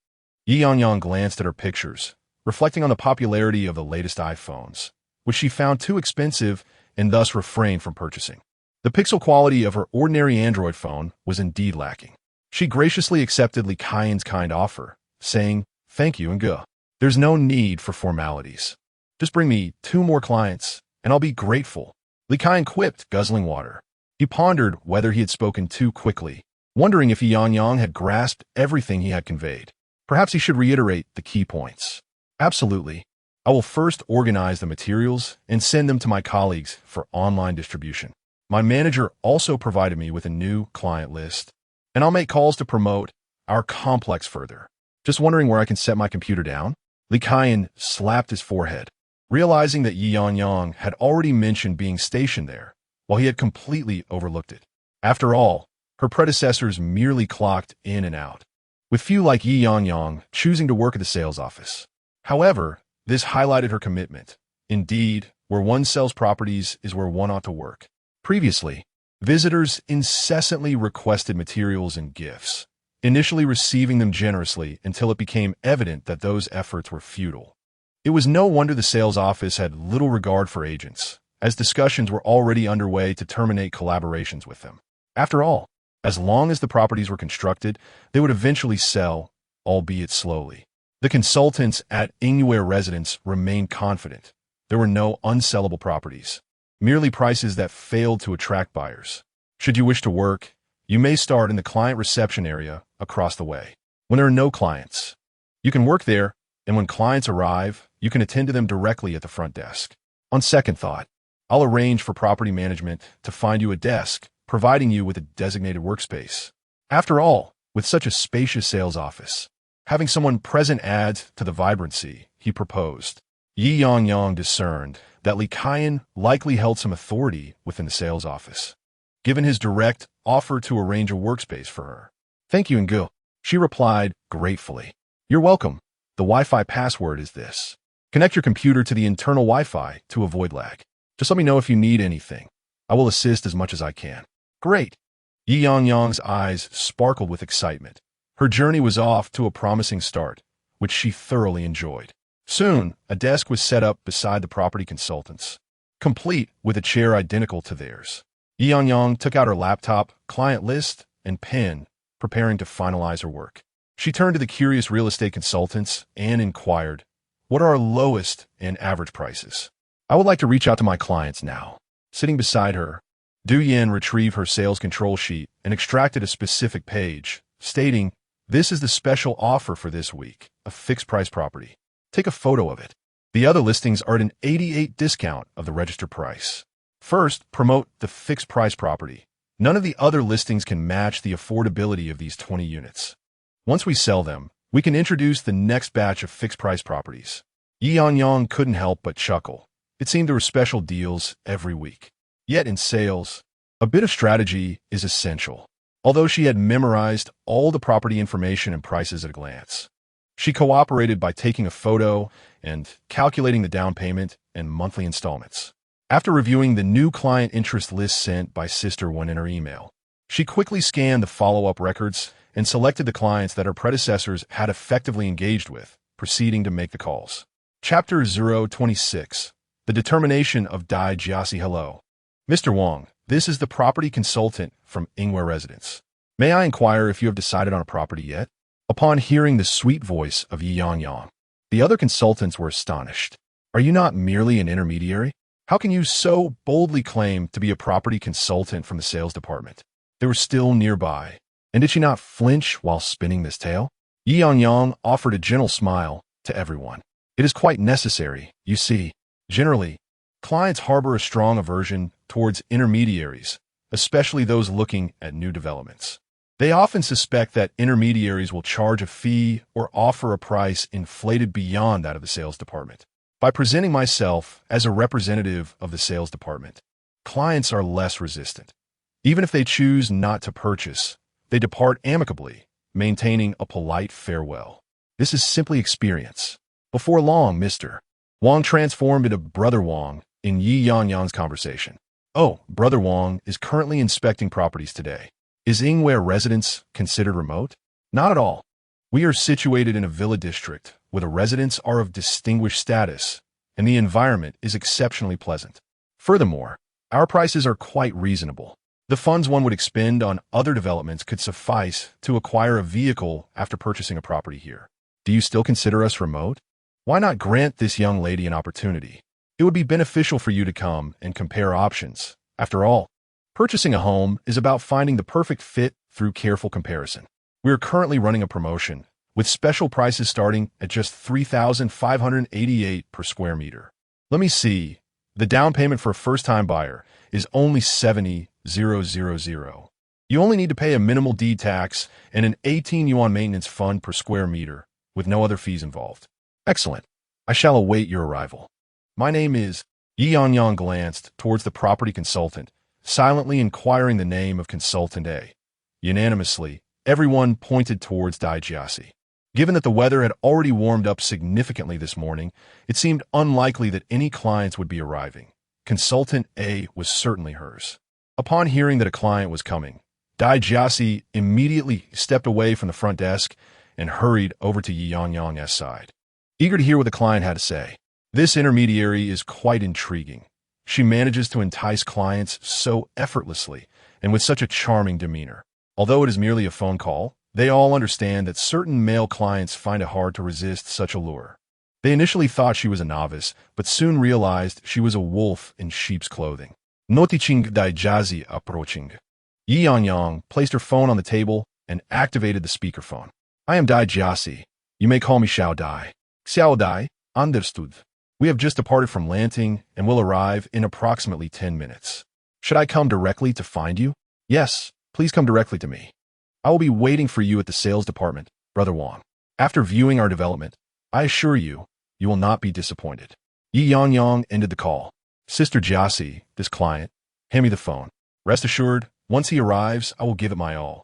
Ye Yangyang glanced at her pictures, reflecting on the popularity of the latest iPhones, which she found too expensive and thus refrained from purchasing. The pixel quality of her ordinary Android phone was indeed lacking. She graciously accepted Li Qian's kind offer, saying, "Thank you and go. There's no need for formalities. Just bring me 2 more clients, and I'll be grateful." Li Qian quipped, guzzling water. He pondered whether he had spoken too quickly, wondering if Ye Yangyang had grasped everything he had conveyed. Perhaps he should reiterate the key points. Absolutely. I will first organize the materials and send them to my colleagues for online distribution. My manager also provided me with a new client list, and I'll make calls to promote our complex further. Just wondering where I can set my computer down? Li Qian slapped his forehead, realizing that Ye Yangyang had already mentioned being stationed there, while he had completely overlooked it. After all, her predecessors merely clocked in and out, with few like Ye Yangyang choosing to work at the sales office. However, this highlighted her commitment. Indeed, where one sells properties is where one ought to work. Previously, visitors incessantly requested materials and gifts, initially receiving them generously until it became evident that those efforts were futile. It was no wonder the sales office had little regard for agents, as discussions were already underway to terminate collaborations with them. After all, as long as the properties were constructed, they would eventually sell, albeit slowly. The consultants at Yingyue Residence remained confident. There were no unsellable properties, merely prices that failed to attract buyers. Should you wish to work, you may start in the client reception area across the way. When there are no clients, you can work there, and when clients arrive, you can attend to them directly at the front desk. On second thought, I'll arrange for property management to find you a desk, providing you with a designated workspace. After all, with such a spacious sales office, having someone present adds to the vibrancy, he proposed. Ye Yangyang discerned that Li Kaiyan likely held some authority within the sales office, given his direct offer to arrange a workspace for her. Thank you, Yingyue, she replied gratefully. You're welcome. The Wi-Fi password is this. Connect your computer to the internal Wi-Fi to avoid lag. Just let me know if you need anything. I will assist as much as I can. Great. Ye Yangyang's eyes sparkled with excitement. Her journey was off to a promising start, which she thoroughly enjoyed. Soon, a desk was set up beside the property consultant's, complete with a chair identical to theirs. Ye Yangyang took out her laptop, client list, and pen, preparing to finalize her work. She turned to the curious real estate consultants and inquired, "What are our lowest and average prices? I would like to reach out to my clients now." Sitting beside her, Du Yin retrieved her sales control sheet and extracted a specific page, stating, "This is the special offer for this week, a fixed-price property. Take a photo of it. The other listings are at an 88% discount of the register price. First, promote the fixed-price property. None of the other listings can match the affordability of these 20 units. Once we sell them, we can introduce the next batch of fixed-price properties." Ye Yangyang couldn't help but chuckle. It seemed there were special deals every week. Yet in sales, a bit of strategy is essential. Although she had memorized all the property information and prices at a glance, she cooperated by taking a photo and calculating the down payment and monthly installments. After reviewing the new client interest list sent by Sister One in her email, she quickly scanned the follow-up records and selected the clients that her predecessors had effectively engaged with, proceeding to make the calls. Chapter 026. The Determination of Dai Jiasi. Hello. Mr. Wang, this is the property consultant from Yingyue Residence. May I inquire if you have decided on a property yet? Upon hearing the sweet voice of Ye Yangyang, the other consultants were astonished. Are you not merely an intermediary? How can you so boldly claim to be a property consultant from the sales department? They were still nearby, and did she not flinch while spinning this tale? Ye Yangyang offered a gentle smile to everyone. It is quite necessary, you see. Generally, clients harbor a strong aversion towards intermediaries, especially those looking at new developments. They often suspect that intermediaries will charge a fee or offer a price inflated beyond that of the sales department. By presenting myself as a representative of the sales department, clients are less resistant. Even if they choose not to purchase, they depart amicably, maintaining a polite farewell. This is simply experience. Before long, Mr. Wang transformed into Brother Wang in Ye Yangyang's conversation. Oh, Brother Wang is currently inspecting properties today. Is Yingyue Residence considered remote? Not at all. We are situated in a villa district where the residents are of distinguished status, and the environment is exceptionally pleasant. Furthermore, our prices are quite reasonable. The funds one would expend on other developments could suffice to acquire a vehicle after purchasing a property here. Do you still consider us remote? Why not grant this young lady an opportunity? It would be beneficial for you to come and compare options. After all, purchasing a home is about finding the perfect fit through careful comparison. We are currently running a promotion, with special prices starting at just $3,588 per square meter. Let me see. The down payment for a first-time buyer is only $70,000. You only need to pay a minimal deed tax and an 18 yuan maintenance fund per square meter, with no other fees involved. Excellent. I shall await your arrival. My name is... Ye Yangyang glanced towards the property consultant, silently inquiring the name of Consultant A. Unanimously, everyone pointed towards Dai Jiasi. Given that the weather had already warmed up significantly this morning, it seemed unlikely that any clients would be arriving. Consultant A was certainly hers. Upon hearing that a client was coming, Dai Jiasi immediately stepped away from the front desk and hurried over to Ye Yangyang's side, eager to hear what the client had to say. This intermediary is quite intriguing. She manages to entice clients so effortlessly and with such a charming demeanor. Although it is merely a phone call, they all understand that certain male clients find it hard to resist such a lure. They initially thought she was a novice, but soon realized she was a wolf in sheep's clothing. Noticing Dai Jiasi approaching, Ye Yangyang placed her phone on the table and activated the speakerphone. I am Dai Jiasi. You may call me Xiao Dai. Xiao Dai, understood. We have just departed from Lanting and will arrive in approximately 10 minutes. Should I come directly to find you? Yes, please come directly to me. I will be waiting for you at the sales department, Brother Wang. After viewing our development, I assure you, you will not be disappointed. Ye Yangyang ended the call. Sister Jiasi, this client, hand me the phone. Rest assured, once he arrives, I will give it my all.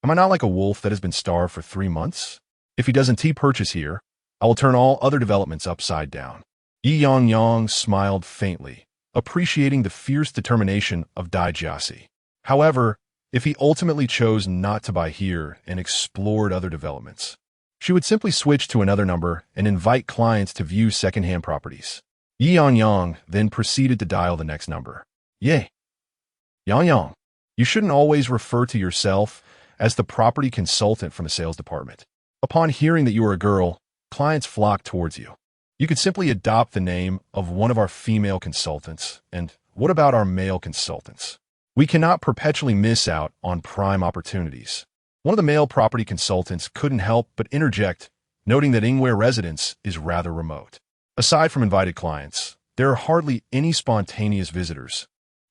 Am I not like a wolf that has been starved for 3 months? If he doesn't purchase here, I will turn all other developments upside down. Ye Yangyang smiled faintly, appreciating the fierce determination of Dai Jiasi. However, if he ultimately chose not to buy here and explored other developments, she would simply switch to another number and invite clients to view second-hand properties. Ye Yangyang then proceeded to dial the next number. Ye Yangyang, you shouldn't always refer to yourself as the property consultant from the sales department. Upon hearing that you are a girl, clients flock towards you. You could simply adopt the name of one of our female consultants. And what about our male consultants? We cannot perpetually miss out on prime opportunities. One of the male property consultants couldn't help but interject, noting that Yingyue Residence is rather remote. Aside from invited clients, there are hardly any spontaneous visitors,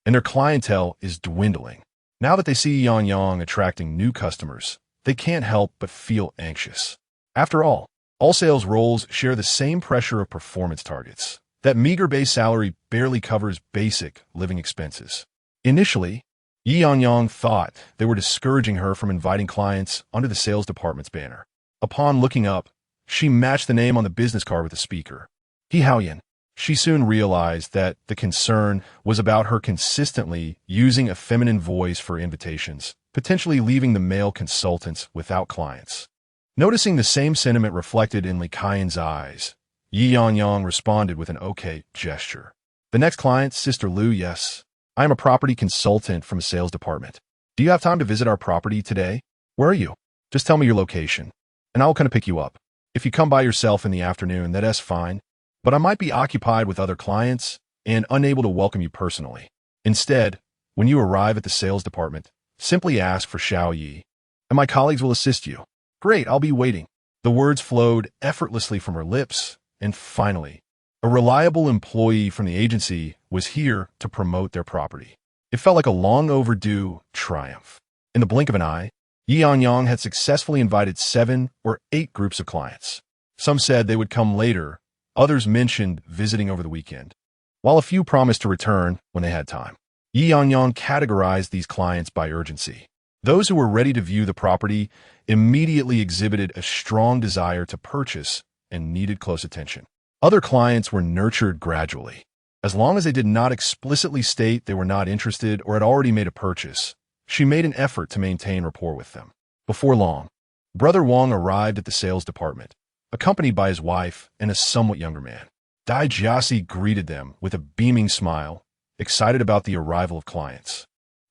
and their clientele is dwindling. Now that they see Yangyang attracting new customers, they can't help but feel anxious. After all sales roles share the same pressure of performance targets. That meager base salary barely covers basic living expenses. Initially, Ye Yangyang thought they were discouraging her from inviting clients under the sales department's banner. Upon looking up, she matched the name on the business card with the speaker. He Haoyan. She soon realized that the concern was about her consistently using a feminine voice for invitations, potentially leaving the male consultants without clients. Noticing the same sentiment reflected in Li Kaiyan's eyes, Ye Yangyang responded with an okay gesture. The next client, Sister Lu, yes. I am a property consultant from a sales department. Do you have time to visit our property today? Where are you? Just tell me your location, and I will come to pick you up. If you come by yourself in the afternoon, that's fine, but I might be occupied with other clients and unable to welcome you personally. Instead, when you arrive at the sales department, simply ask for Xiao Yi, and my colleagues will assist you. Great, I'll be waiting. The words flowed effortlessly from her lips, and finally, a reliable employee from the agency was here to promote their property. It felt like a long overdue triumph. In the blink of an eye, Ye Yangyang had successfully invited 7 or 8 groups of clients. Some said they would come later, others mentioned visiting over the weekend, while a few promised to return when they had time. Ye Yangyang categorized these clients by urgency. Those who were ready to view the property immediately exhibited a strong desire to purchase and needed close attention. Other clients were nurtured gradually. As long as they did not explicitly state they were not interested or had already made a purchase, she made an effort to maintain rapport with them. Before long, Brother Wang arrived at the sales department, accompanied by his wife and a somewhat younger man. Dai Jiasi greeted them with a beaming smile, excited about the arrival of clients,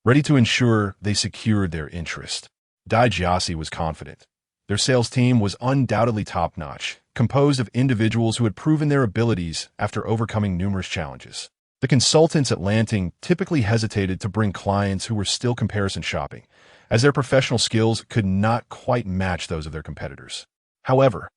ready to ensure they secured their interest. Dai Jiasi was confident. Their sales team was undoubtedly top-notch, composed of individuals who had proven their abilities after overcoming numerous challenges. The consultants at Lanting typically hesitated to bring clients who were still comparison shopping, as their professional skills could not quite match those of their competitors. However,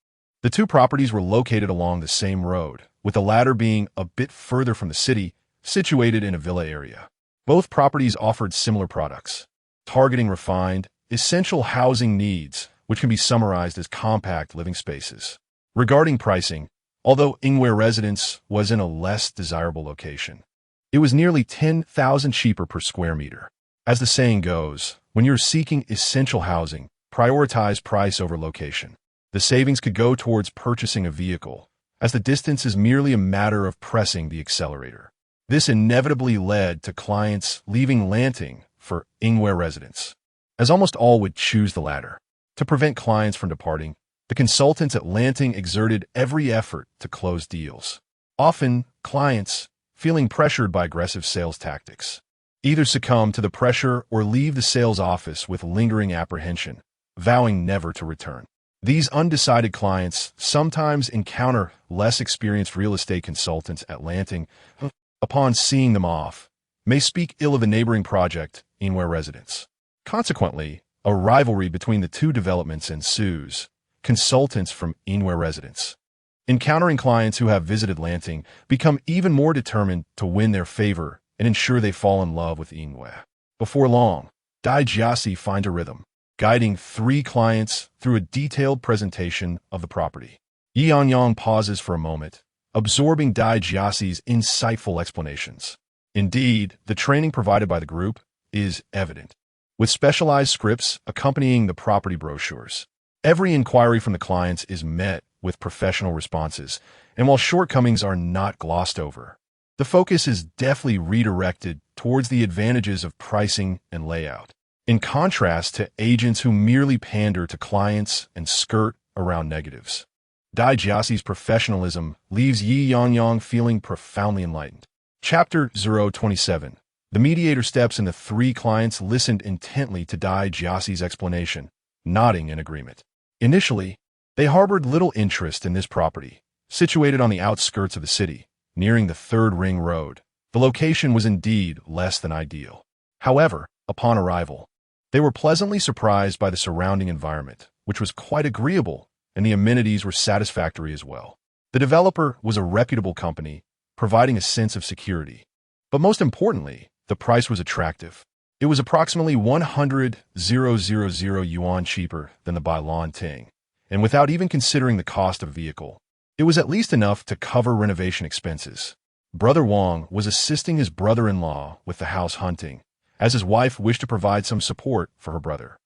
the two properties were located along the same road, with the latter being a bit further from the city, situated in a villa area. Both properties offered similar products, targeting refined, essential housing needs, which can be summarized as compact living spaces. Regarding pricing, although Yingyue Residence was in a less desirable location, it was nearly 10,000 cheaper per square meter. As the saying goes, when you're seeking essential housing, prioritize price over location. The savings could go towards purchasing a vehicle, as the distance is merely a matter of pressing the accelerator. This inevitably led to clients leaving Lanting for Yingyue Residence, as almost all would choose the latter. To prevent clients from departing, the consultants at Lanting exerted every effort to close deals. Often, clients, feeling pressured by aggressive sales tactics, either succumb to the pressure or leave the sales office with lingering apprehension, vowing never to return. These undecided clients sometimes encounter less experienced real estate consultants at Lanting who, upon seeing them off, may speak ill of the neighboring project, Yingyue Residence. Consequently, a rivalry between the two developments ensues. Consultants from Yingyue Residence, encountering clients who have visited Lanting, become even more determined to win their favor and ensure they fall in love with Yingyue. Before long, Dai Jiasi finds a rhythm, guiding 3 clients through a detailed presentation of the property. Ye Yangyang pauses for a moment, absorbing Dai Jiasi's insightful explanations. Indeed, the training provided by the group is evident, with specialized scripts accompanying the property brochures. Every inquiry from the clients is met with professional responses, and while shortcomings are not glossed over, the focus is deftly redirected towards the advantages of pricing and layout, in contrast to agents who merely pander to clients and skirt around negatives. Dai Jiasi's professionalism leaves Ye Yangyang feeling profoundly enlightened. Chapter 027. The mediator steps and the 3 clients listened intently to Dai Jiasi's explanation, nodding in agreement. Initially, they harbored little interest in this property, situated on the outskirts of the city, nearing the 3rd Ring Road. The location was indeed less than ideal. However, upon arrival, they were pleasantly surprised by the surrounding environment, which was quite agreeable, and the amenities were satisfactory as well. The developer was a reputable company, providing a sense of security. But most importantly, the price was attractive. It was approximately 100,000 yuan cheaper than the Bailan Ting, and without even considering the cost of a vehicle, it was at least enough to cover renovation expenses. Brother Wang was assisting his brother-in-law with the house hunting, as his wife wished to provide some support for her brother.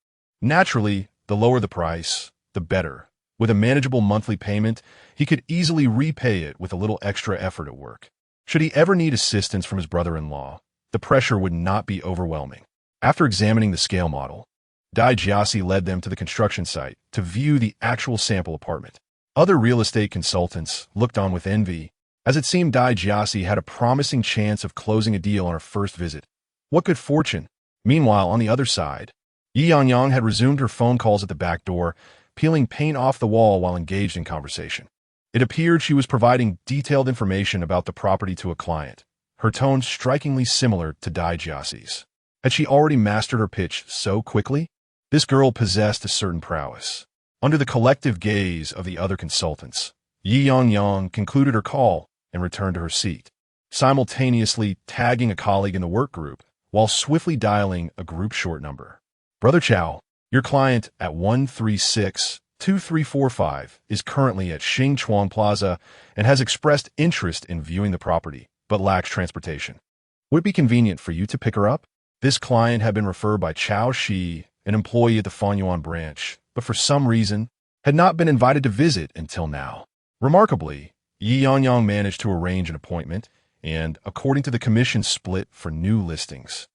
Naturally, the lower the price, the better. With a manageable monthly payment, he could easily repay it with a little extra effort at work. Should he ever need assistance from his brother-in-law, the pressure would not be overwhelming. After examining the scale model, Dai Jiasi led them to the construction site to view the actual sample apartment. Other real estate consultants looked on with envy, as it seemed Dai Jiasi had a promising chance of closing a deal on her first visit. What good fortune! Meanwhile, on the other side, Ye Yangyang had resumed her phone calls at the back door, peeling paint off the wall while engaged in conversation. It appeared she was providing detailed information about the property to a client, her tone strikingly similar to Dai Jiasi's. Had she already mastered her pitch so quickly? This girl possessed a certain prowess. Under the collective gaze of the other consultants, Ye Yangyang concluded her call and returned to her seat, simultaneously tagging a colleague in the work group while swiftly dialing a group short number. Brother Chow, your client at 136-2345 is currently at Xingchuan Plaza and has expressed interest in viewing the property, but lacks transportation. Would it be convenient for you to pick her up? This client had been referred by Chao Shi, an employee at the Fanyuan branch, but for some reason had not been invited to visit until now. Remarkably, Ye Yangyang managed to arrange an appointment, and according to the commission split for new listings,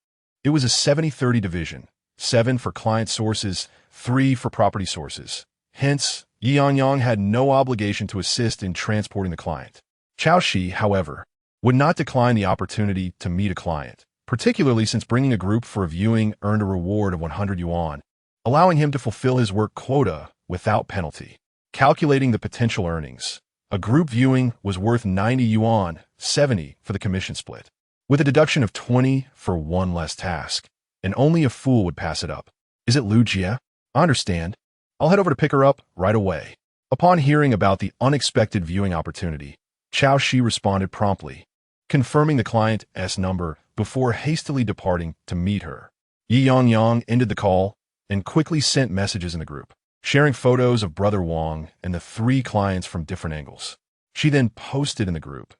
it was a 70-30 division, 7 for client sources, 3 for property sources. Hence, Ye Yangyang had no obligation to assist in transporting the client. Chao Shi, however, would not decline the opportunity to meet a client, particularly since bringing a group for a viewing earned a reward of 100 yuan, allowing him to fulfill his work quota without penalty. Calculating the potential earnings, a group viewing was worth 90 yuan, 70 for the commission split, with a deduction of 20 for one less task, and only a fool would pass it up. Is it Lu Jie? I understand. I'll head over to pick her up right away. Upon hearing about the unexpected viewing opportunity, Chao Shi responded promptly, confirming the client's number before hastily departing to meet her. Ye Yangyang ended the call and quickly sent messages in the group, sharing photos of Brother Wang and the 3 clients from different angles. She then posted in the group,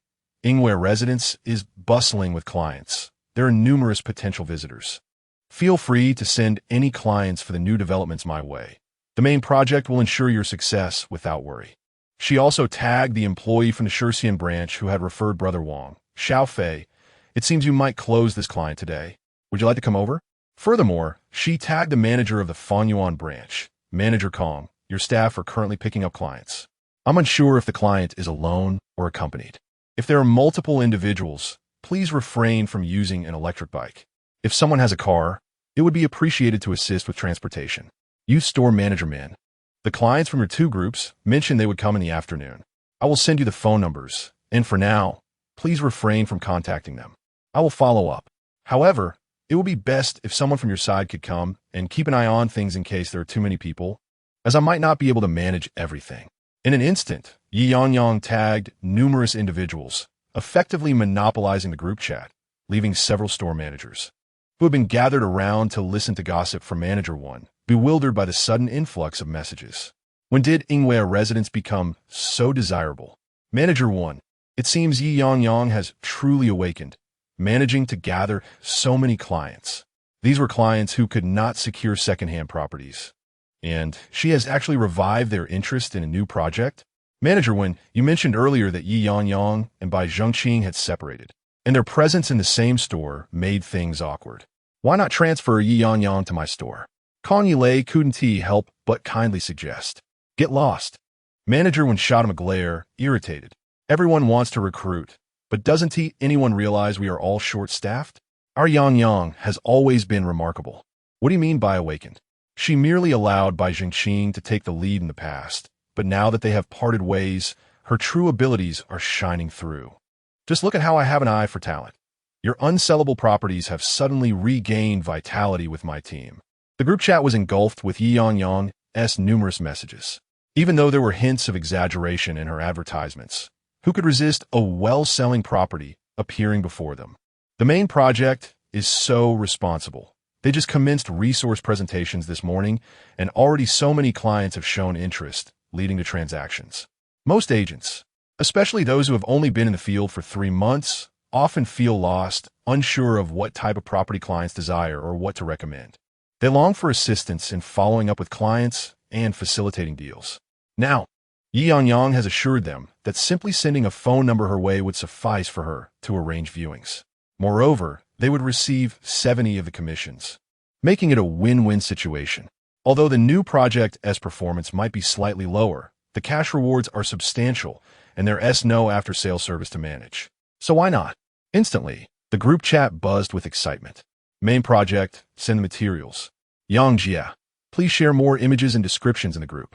Yingyue Residence is bustling with clients. There are numerous potential visitors. Feel free to send any clients for the new developments my way. The main project will ensure your success without worry. She also tagged the employee from the Shurxian branch who had referred Brother Wang, Xiao Fei. It seems you might close this client today. Would you like to come over? Furthermore, she tagged the manager of the Fanyuan branch, Manager Kong. Your staff are currently picking up clients. I'm unsure if the client is alone or accompanied. If there are multiple individuals, please refrain from using an electric bike. If someone has a car, it would be appreciated to assist with transportation. Use store manager man. The clients from your 2 groups mentioned they would come in the afternoon. I will send you the phone numbers, and for now, please refrain from contacting them. I will follow up. However, It would be best if someone from your side could come and keep an eye on things in case there are too many people, as I might not be able to manage everything. In an instant, Ye Yangyang tagged numerous individuals, effectively monopolizing the group chat, leaving several store managers, who had been gathered around to listen to gossip from Manager 1, bewildered by the sudden influx of messages. When did Yingyue Residence become so desirable? Manager 1, it seems Ye Yangyang has truly awakened, managing to gather so many clients. These were clients who could not secure secondhand properties. And she has actually revived their interest in a new project? Manager 1, you mentioned earlier that Ye Yangyang and Bai Zhengqing had separated, and their presence in the same store made things awkward. Why not transfer Ye Yangyang to my store? Kanye couldn't he help but kindly suggest. Get lost. Manager 1 shot him a glare, irritated. Everyone wants to recruit, but doesn't anyone realize we are all short-staffed? Our Yangyang has always been remarkable. What do you mean by awakened? She merely allowed Bai Zhengqing to take the lead in the past, but now that they have parted ways, her true abilities are shining through. Just look at how I have an eye for talent. Your unsellable properties have suddenly regained vitality with my team. The group chat was engulfed with Ye Yangyang's numerous messages. Even though there were hints of exaggeration in her advertisements, who could resist a well-selling property appearing before them? The main project is so responsible. They just commenced resource presentations this morning, and already so many clients have shown interest, leading to transactions. Most agents, especially those who have only been in the field for 3 months, often feel lost, unsure of what type of property clients desire or what to recommend. They long for assistance in following up with clients and facilitating deals. Now, Ye Yangyang has assured them that simply sending a phone number her way would suffice for her to arrange viewings. Moreover, they would receive 70 of the commissions, making it a win-win situation. Although the new project's performance might be slightly lower, the cash rewards are substantial, and there's no after-sales service to manage. So why not? Instantly, the group chat buzzed with excitement. Main project, send the materials. Yangjia, please share more images and descriptions in the group.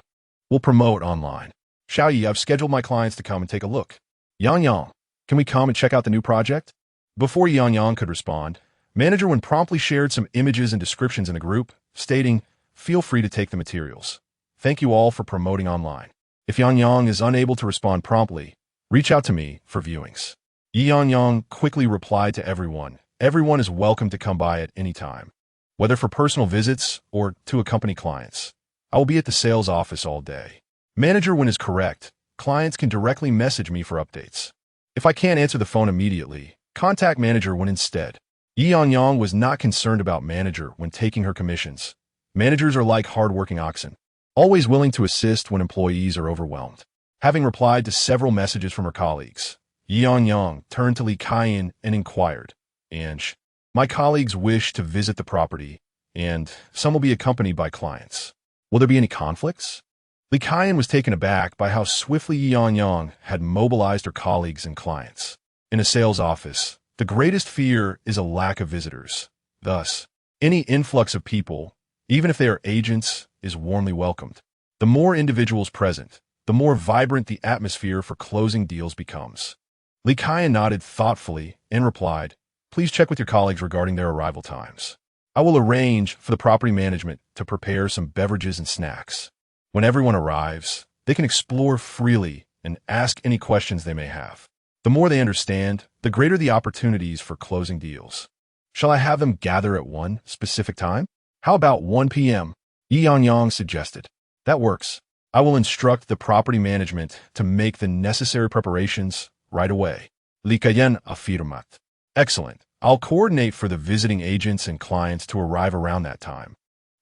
We'll promote online. Xiaoyi, I've scheduled my clients to come and take a look. Yangyang, can we come and check out the new project? Before Yangyang could respond, Manager 1 promptly shared some images and descriptions in the group, stating, feel free to take the materials. Thank you all for promoting online. If Yangyang is unable to respond promptly, reach out to me for viewings. Ye Yangyang quickly replied to everyone. Everyone is welcome to come by at any time, whether for personal visits or to accompany clients. I will be at the sales office all day. Manager 1 is correct. Clients can directly message me for updates. If I can't answer the phone immediately, contact Manager 1 instead. Ye Yangyang was not concerned about Manager when taking her commissions. Managers are like hard-working oxen, always willing to assist when employees are overwhelmed. Having replied to several messages from her colleagues, Ye Yangyang turned to Li Kaiyan and inquired, Ange, my colleagues wish to visit the property, and some will be accompanied by clients. Will there be any conflicts? Li Kaiyan was taken aback by how swiftly Ye Yangyang had mobilized her colleagues and clients. In a sales office, the greatest fear is a lack of visitors. Thus, any influx of people, even if they are agents, is warmly welcomed. The more individuals present, the more vibrant the atmosphere for closing deals becomes. Li Kaiyan nodded thoughtfully and replied, please check with your colleagues regarding their arrival times. I will arrange for the property management to prepare some beverages and snacks. When everyone arrives, they can explore freely and ask any questions they may have. The more they understand, the greater the opportunities for closing deals. Shall I have them gather at one specific time? How about 1 p.m.? Ye Yangyang suggested. That works. I will instruct the property management to make the necessary preparations right away. Li Kaiyan affirmat. Excellent. I'll coordinate for the visiting agents and clients to arrive around that time.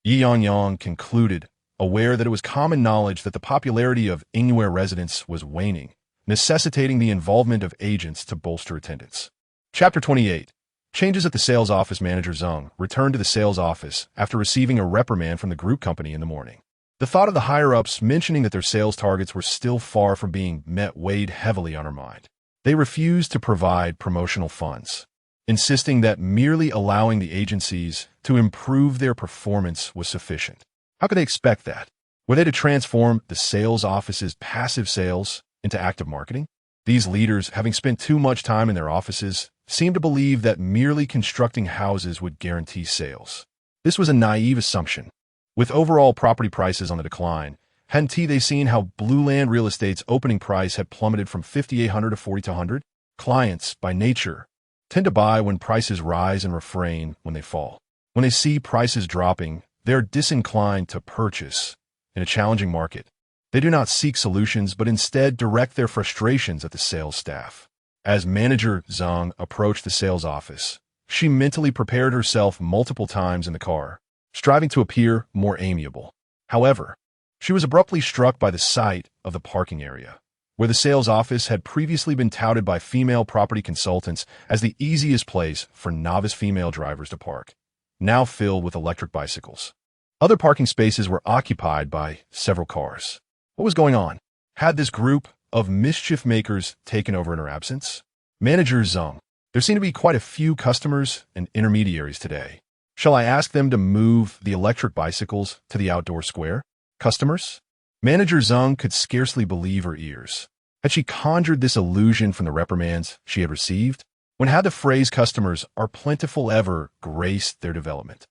Ye Yangyang concluded, aware that it was common knowledge that the popularity of Yingyue Residence was waning, necessitating the involvement of agents to bolster attendance. Chapter 28. Changes at the sales office. Manager Zheng returned to the sales office after receiving a reprimand from the group company in the morning. The thought of the higher-ups mentioning that their sales targets were still far from being met weighed heavily on her mind. They refused to provide promotional funds, insisting that merely allowing the agencies to improve their performance was sufficient. How could they expect that? Were they to transform the sales office's passive sales into active marketing? These leaders, having spent too much time in their offices, seemed to believe that merely constructing houses would guarantee sales. This was a naive assumption. With overall property prices on the decline, hadn't they seen how Blue Land Real Estate's opening price had plummeted from $5,800 to $4,200? Clients, by nature, tend to buy when prices rise and refrain when they fall. When they see prices dropping, they are disinclined to purchase. In a challenging market, they do not seek solutions but instead direct their frustrations at the sales staff. As manager Zhang approached the sales office, she mentally prepared herself multiple times in the car, striving to appear more amiable. However, she was abruptly struck by the sight of the parking area, where the sales office had previously been touted by female property consultants as the easiest place for novice female drivers to park, now filled with electric bicycles. Other parking spaces were occupied by several cars. What was going on? Had this group of mischief makers taken over in her absence? Manager Zhang, there seem to be quite a few customers and intermediaries today. Shall I ask them to move the electric bicycles to the outdoor square? Customers? Manager Zhang could scarcely believe her ears. Had she conjured this illusion from the reprimands she had received? When had the phrase customers are plentiful ever graced their development?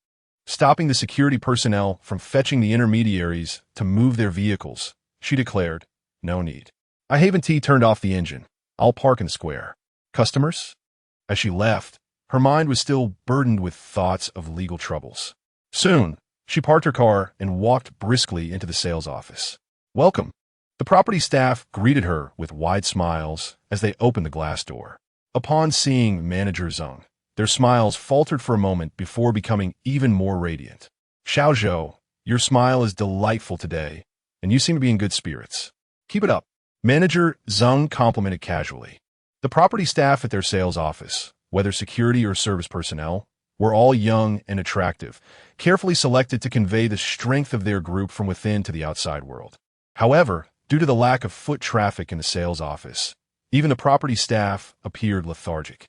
Stopping the security personnel from fetching the intermediaries to move their vehicles, she declared, no need. I haven't turned off the engine. I'll park in the square. Customers? As she left, her mind was still burdened with thoughts of legal troubles. Soon, she parked her car and walked briskly into the sales office. Welcome. The property staff greeted her with wide smiles as they opened the glass door. Upon seeing Manager Zhang, their smiles faltered for a moment before becoming even more radiant. Xiaozhou, your smile is delightful today, and you seem to be in good spirits. Keep it up. Manager Zhang complimented casually. The property staff at their sales office, whether security or service personnel, were all young and attractive, carefully selected to convey the strength of their group from within to the outside world. However, due to the lack of foot traffic in the sales office, even the property staff appeared lethargic.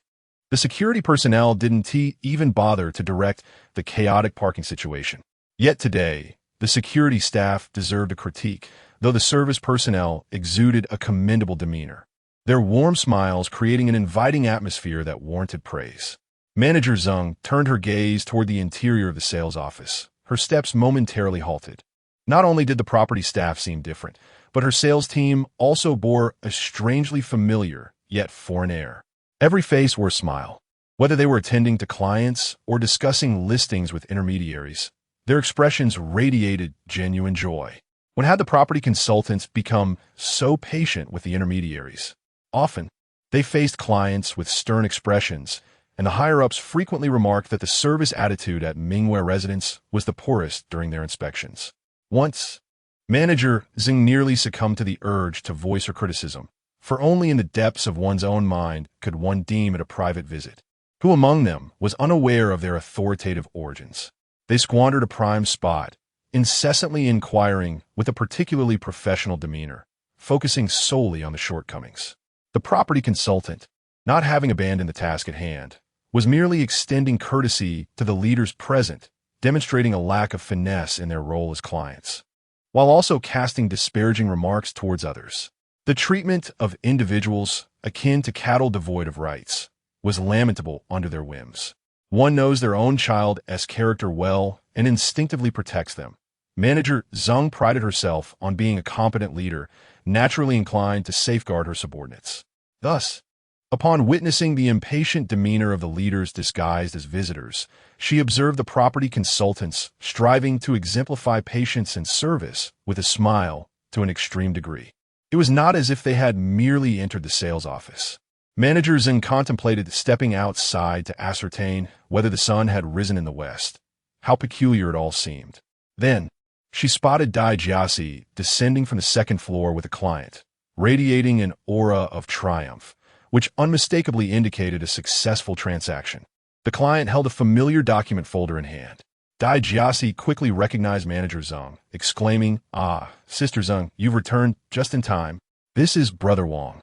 The security personnel didn't even bother to direct the chaotic parking situation. Yet today, the security staff deserved a critique, though the service personnel exuded a commendable demeanor, their warm smiles creating an inviting atmosphere that warranted praise. Manager Zhang turned her gaze toward the interior of the sales office, her steps momentarily halted. Not only did the property staff seem different, but her sales team also bore a strangely familiar, yet foreign air. Every face wore a smile. Whether they were attending to clients or discussing listings with intermediaries, their expressions radiated genuine joy. When had the property consultants become so patient with the intermediaries? Often, they faced clients with stern expressions, and the higher-ups frequently remarked that the service attitude at Yingyue Residence was the poorest during their inspections. Once, Manager Zhang nearly succumbed to the urge to voice her criticism, for only in the depths of one's own mind could one deem it a private visit. Who among them was unaware of their authoritative origins? They squandered a prime spot, incessantly inquiring with a particularly professional demeanor, focusing solely on the shortcomings. The property consultant, not having abandoned the task at hand, was merely extending courtesy to the leaders present, demonstrating a lack of finesse in their role as clients, while also casting disparaging remarks towards others. The treatment of individuals, akin to cattle devoid of rights, was lamentable under their whims. One knows their own child's character well and instinctively protects them. Manager Zhang prided herself on being a competent leader, naturally inclined to safeguard her subordinates. Thus, upon witnessing the impatient demeanor of the leaders disguised as visitors, she observed the property consultants striving to exemplify patience and service with a smile to an extreme degree. It was not as if they had merely entered the sales office. Manager Zhang contemplated stepping outside to ascertain whether the sun had risen in the west. How peculiar it all seemed. Then, she spotted Dai Jiasi descending from the second floor with a client, radiating an aura of triumph, which unmistakably indicated a successful transaction. The client held a familiar document folder in hand. Dai Jiasi quickly recognized Manager Zhang, exclaiming, "Ah, Sister Zhang, you've returned just in time. This is Brother Wang,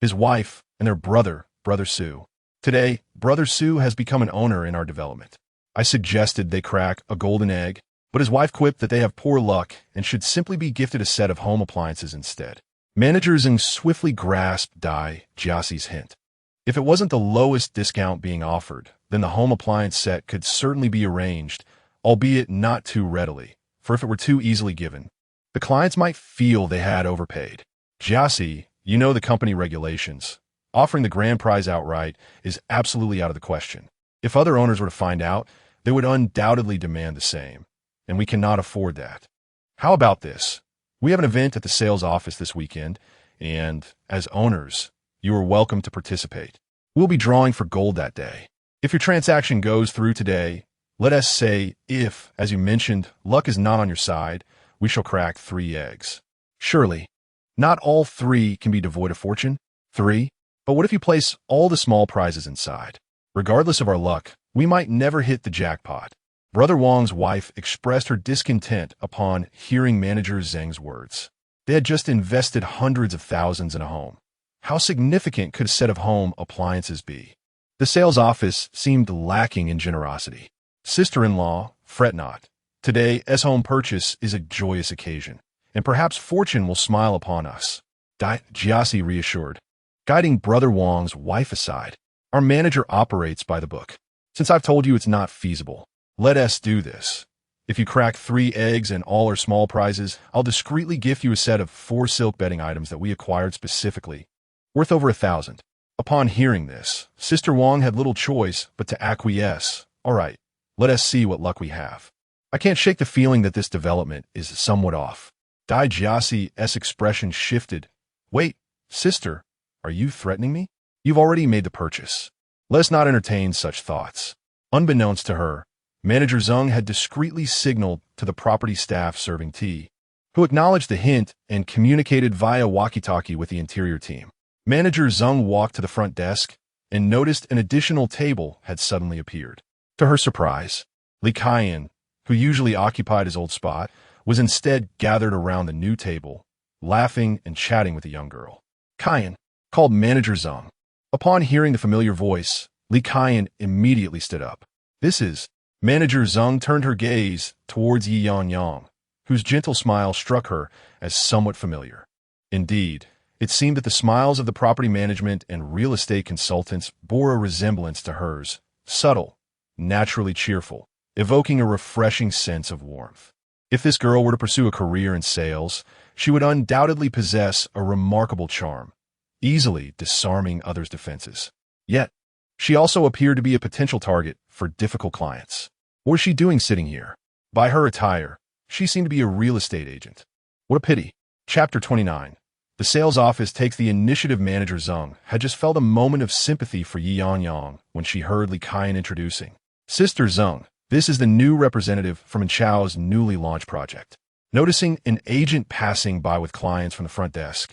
his wife, and their brother, Brother Su. Today, Brother Su has become an owner in our development. I suggested they crack a golden egg, but his wife quipped that they have poor luck and should simply be gifted a set of home appliances instead." Manager Zhang swiftly grasped Dai Jiasi's hint. If it wasn't the lowest discount being offered, then the home appliance set could certainly be arranged, albeit not too readily, for if it were too easily given, the clients might feel they had overpaid. Jiasi, you know the company regulations. Offering the grand prize outright is absolutely out of the question. If other owners were to find out, they would undoubtedly demand the same, and we cannot afford that. How about this? We have an event at the sales office this weekend, and, as owners, you are welcome to participate. We'll be drawing for gold that day. If your transaction goes through today, let us say if, as you mentioned, luck is not on your side, we shall crack 3 eggs. Surely, not all 3 can be devoid of fortune. 3? But what if you place all the small prizes inside? Regardless of our luck, we might never hit the jackpot. Brother Wang's wife expressed her discontent upon hearing Manager Zheng's words. They had just invested hundreds of thousands in a home. How significant could a set of home appliances be? The sales office seemed lacking in generosity. Sister-in-law, fret not. Today's home purchase is a joyous occasion, and perhaps fortune will smile upon us. Jiasi reassured. Guiding Brother Wang's wife aside, our manager operates by the book. Since I've told you it's not feasible, let us do this. If you crack 3 eggs and all are small prizes, I'll discreetly gift you a set of 4 silk bedding items that we acquired specifically, worth over 1,000. Upon hearing this, Sister Wang had little choice but to acquiesce. All right, let us see what luck we have. I can't shake the feeling that this development is somewhat off. Dai Jiasi's expression shifted. Wait, sister, are you threatening me? You've already made the purchase. Let's not entertain such thoughts. Unbeknownst to her, Manager Zheng had discreetly signaled to the property staff serving tea, who acknowledged the hint and communicated via walkie-talkie with the interior team. Manager Zheng walked to the front desk and noticed an additional table had suddenly appeared. To her surprise, Li Kaiyan, who usually occupied his old spot, was instead gathered around the new table, laughing and chatting with the young girl. Kaiyan, called Manager Zheng. Upon hearing the familiar voice, Li Kaiyan immediately stood up. This is... Manager Zheng turned her gaze towards Ye Yangyang, whose gentle smile struck her as somewhat familiar. Indeed, it seemed that the smiles of the property management and real estate consultants bore a resemblance to hers, subtle, naturally cheerful, evoking a refreshing sense of warmth. If this girl were to pursue a career in sales, she would undoubtedly possess a remarkable charm, easily disarming others' defenses. Yet, she also appeared to be a potential target for difficult clients. What was she doing sitting here? By her attire, she seemed to be a real estate agent. What a pity. Chapter 29. The sales office takes the initiative. Manager Zheng had just felt a moment of sympathy for Ye Yangyang when she heard Li Kaiyan introducing. Sister Zheng, this is the new representative from Chao's newly launched project. Noticing an agent passing by with clients from the front desk,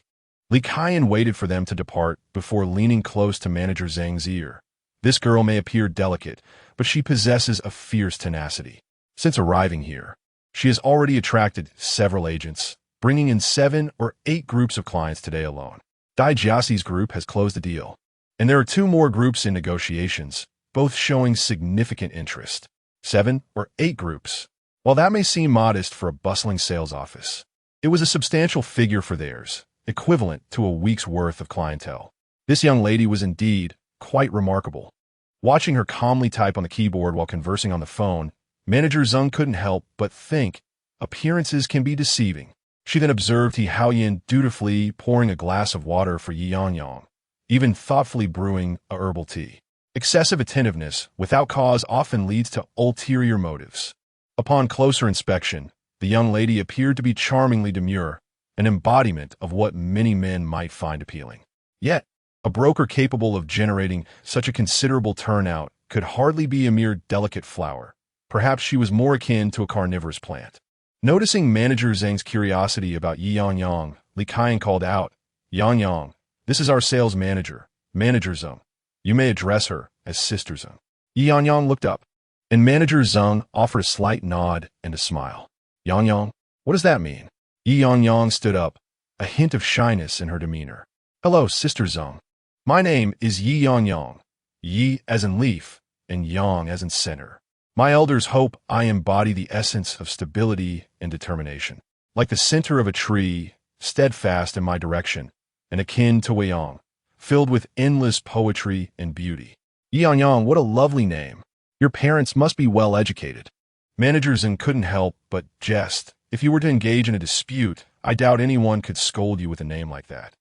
Li Kaiyan waited for them to depart before leaning close to Manager Zheng's ear. This girl may appear delicate, but she possesses a fierce tenacity. Since arriving here, she has already attracted several agents, bringing in 7 or 8 groups of clients today alone. Dai Jiasi's group has closed the deal, and there are 2 more groups in negotiations, both showing significant interest. 7 or 8 groups. While that may seem modest for a bustling sales office, it was a substantial figure for theirs, equivalent to a week's worth of clientele. This young lady was indeed quite remarkable. Watching her calmly type on the keyboard while conversing on the phone, Manager Zheng couldn't help but think appearances can be deceiving. She then observed Ye Haoyan dutifully pouring a glass of water for Ye Yangyang, even thoughtfully brewing a herbal tea. Excessive attentiveness without cause often leads to ulterior motives. Upon closer inspection, the young lady appeared to be charmingly demure, an embodiment of what many men might find appealing. Yet, a broker capable of generating such a considerable turnout could hardly be a mere delicate flower. Perhaps she was more akin to a carnivorous plant. Noticing Manager Zheng's curiosity about Ye Yangyang, Li Kaiyan called out, Yangyang, this is our sales manager, Manager Zheng. You may address her as Sister Zheng. Ye Yangyang looked up, and Manager Zheng offered a slight nod and a smile. Yangyang, what does that mean? Ye Yangyang stood up, a hint of shyness in her demeanor. Hello, Sister Zheng. My name is Ye Yangyang, Yi as in leaf, and Yang as in center. My elders hope I embody the essence of stability and determination. Like the center of a tree, steadfast in my direction, and akin to Weiyang, filled with endless poetry and beauty. Ye Yangyang, what a lovely name. Your parents must be well educated. Manager Zeng couldn't help but jest. If you were to engage in a dispute, I doubt anyone could scold you with a name like that.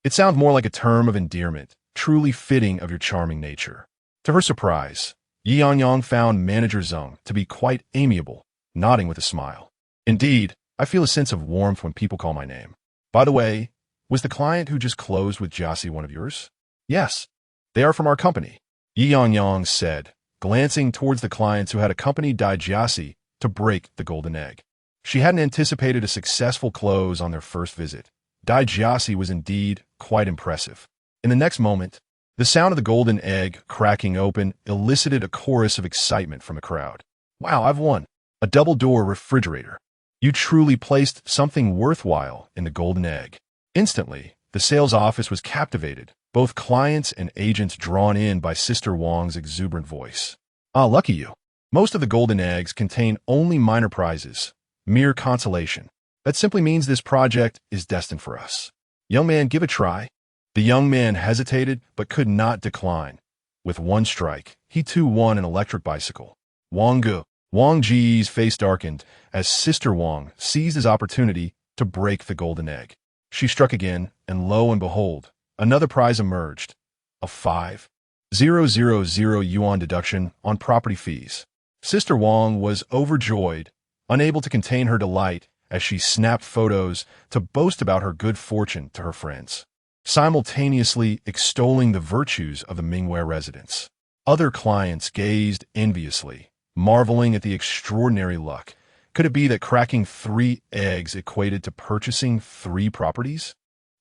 It sounds more like a term of endearment, truly fitting of your charming nature. To her surprise, Ye Yangyang found Manager Zeng to be quite amiable, nodding with a smile. Indeed, I feel a sense of warmth when people call my name. By the way, was the client who just closed with Jiasi one of yours? Yes, they are from our company, Ye Yangyang said, glancing towards the clients who had accompanied Dai Jiasi to break the golden egg. She hadn't anticipated a successful close on their first visit. Dai Jiasi was indeed quite impressive. In the next moment, the sound of the golden egg cracking open elicited a chorus of excitement from the crowd. Wow, I've won! A double-door refrigerator. You truly placed something worthwhile in the golden egg. Instantly, the sales office was captivated, both clients and agents drawn in by Sister Wang's exuberant voice. Ah, lucky you. Most of the golden eggs contain only minor prizes, mere consolation. That simply means this project is destined for us. Young man, give a try. The young man hesitated but could not decline. With one strike, he too won an electric bicycle. Wang Ji's face darkened as Sister Wang seized his opportunity to break the golden egg. She struck again, and lo and behold, another prize emerged. A 5,000 yuan deduction on property fees. Sister Wang was overjoyed, unable to contain her delight as she snapped photos to boast about her good fortune to her friends, simultaneously extolling the virtues of the Yingyue Residence. Other clients gazed enviously, marveling at the extraordinary luck. Could it be that cracking 3 eggs equated to purchasing 3 properties?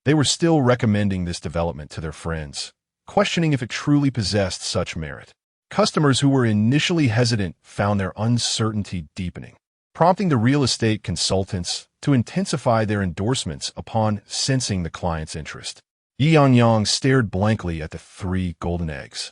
They were still recommending this development to their friends, questioning if it truly possessed such merit. Customers who were initially hesitant found their uncertainty deepening, prompting the real estate consultants to intensify their endorsements upon sensing the client's interest. Ye Yangyang stared blankly at the 3 golden eggs,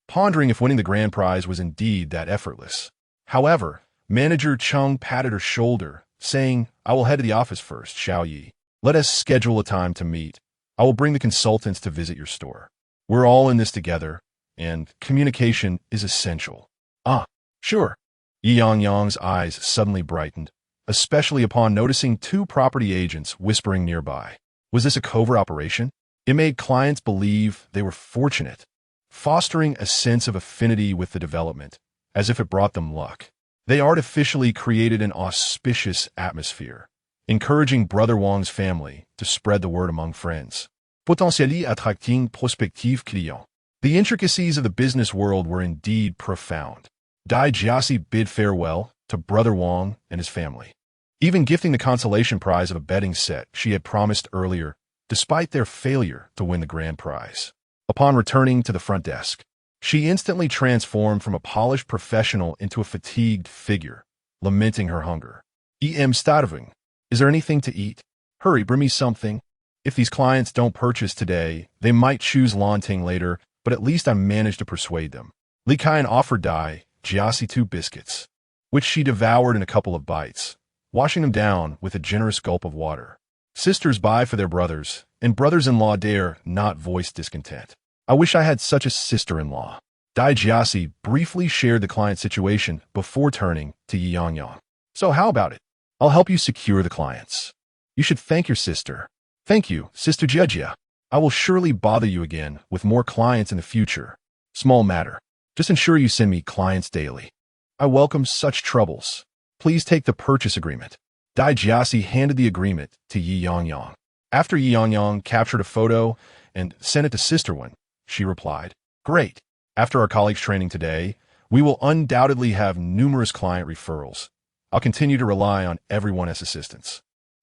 pondering if winning the grand prize was indeed that effortless. However, Manager Chung patted her shoulder, saying, I will head to the office first, Xiao Yi. Let us schedule a time to meet. I will bring the consultants to visit your store. We're all in this together, and communication is essential. Ah, sure. Ye Yangyang's eyes suddenly brightened, especially upon noticing 2 property agents whispering nearby. Was this a covert operation? It made clients believe they were fortunate, fostering a sense of affinity with the development, as if it brought them luck. They artificially created an auspicious atmosphere, encouraging Brother Wang's family to spread the word among friends. Potentially attracting prospective clients. The intricacies of the business world were indeed profound. Dai Jiasi bid farewell to Brother Wang and his family, even gifting the consolation prize of a betting set she had promised earlier, despite their failure to win the grand prize. Upon returning to the front desk, she instantly transformed from a polished professional into a fatigued figure, lamenting her hunger. "I'm starving. Is there anything to eat? Hurry, bring me something. If these clients don't purchase today, they might choose Lanting later, but at least I managed to persuade them." Li Kaian offered Dai Jiasi 2 biscuits, which she devoured in a couple of bites, washing them down with a generous gulp of water. Sisters buy for their brothers, and brothers-in-law dare not voice discontent. I wish I had such a sister-in-law. Dai Jiasi briefly shared the client's situation before turning to Ye Yangyang. So how about it? I'll help you secure the clients. You should thank your sister. Thank you, Sister Jia. I will surely bother you again with more clients in the future. Small matter. Just ensure you send me clients daily. I welcome such troubles. Please take the purchase agreement. Dai Jiasi handed the agreement to Ye Yangyang. After Ye Yangyang captured a photo and sent it to Sister Wen, she replied, "Great. After our colleagues' training today, we will undoubtedly have numerous client referrals. I'll continue to rely on everyone as assistance."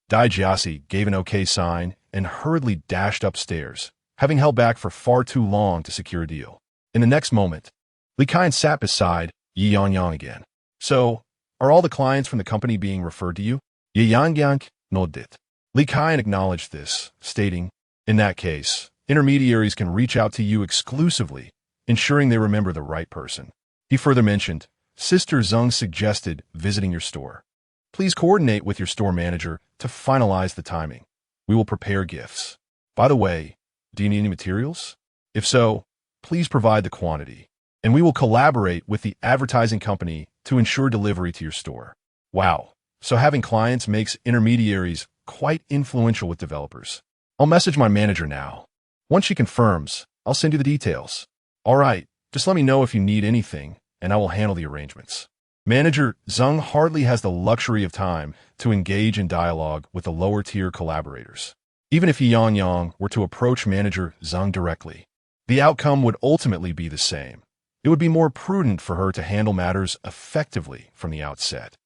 Dai Jiasi gave an okay sign and hurriedly dashed upstairs, having held back for far too long to secure a deal. In the next moment, Li Kaian sat beside Ye Yangyang again. "So, are all the clients from the company being referred to you?" Ye Yangyang nodded. Li Kaian acknowledged this, stating, "In that case, intermediaries can reach out to you exclusively, ensuring they remember the right person." He further mentioned, "Sister Zeng suggested visiting your store. Please coordinate with your store manager to finalize the timing. We will prepare gifts. By the way, do you need any materials?" If so, please provide the quantity, and we will collaborate with the advertising company to ensure delivery to your store. Wow, so having clients makes intermediaries quite influential with developers. I'll message my manager now. Once she confirms, I'll send you the details. All right, just let me know if you need anything, and I will handle the arrangements. Manager Zhang hardly has the luxury of time to engage in dialogue with the lower-tier collaborators. Even if Ye Yangyang were to approach Manager Zhang directly, the outcome would ultimately be the same. It would be more prudent for her to handle matters effectively from the outset.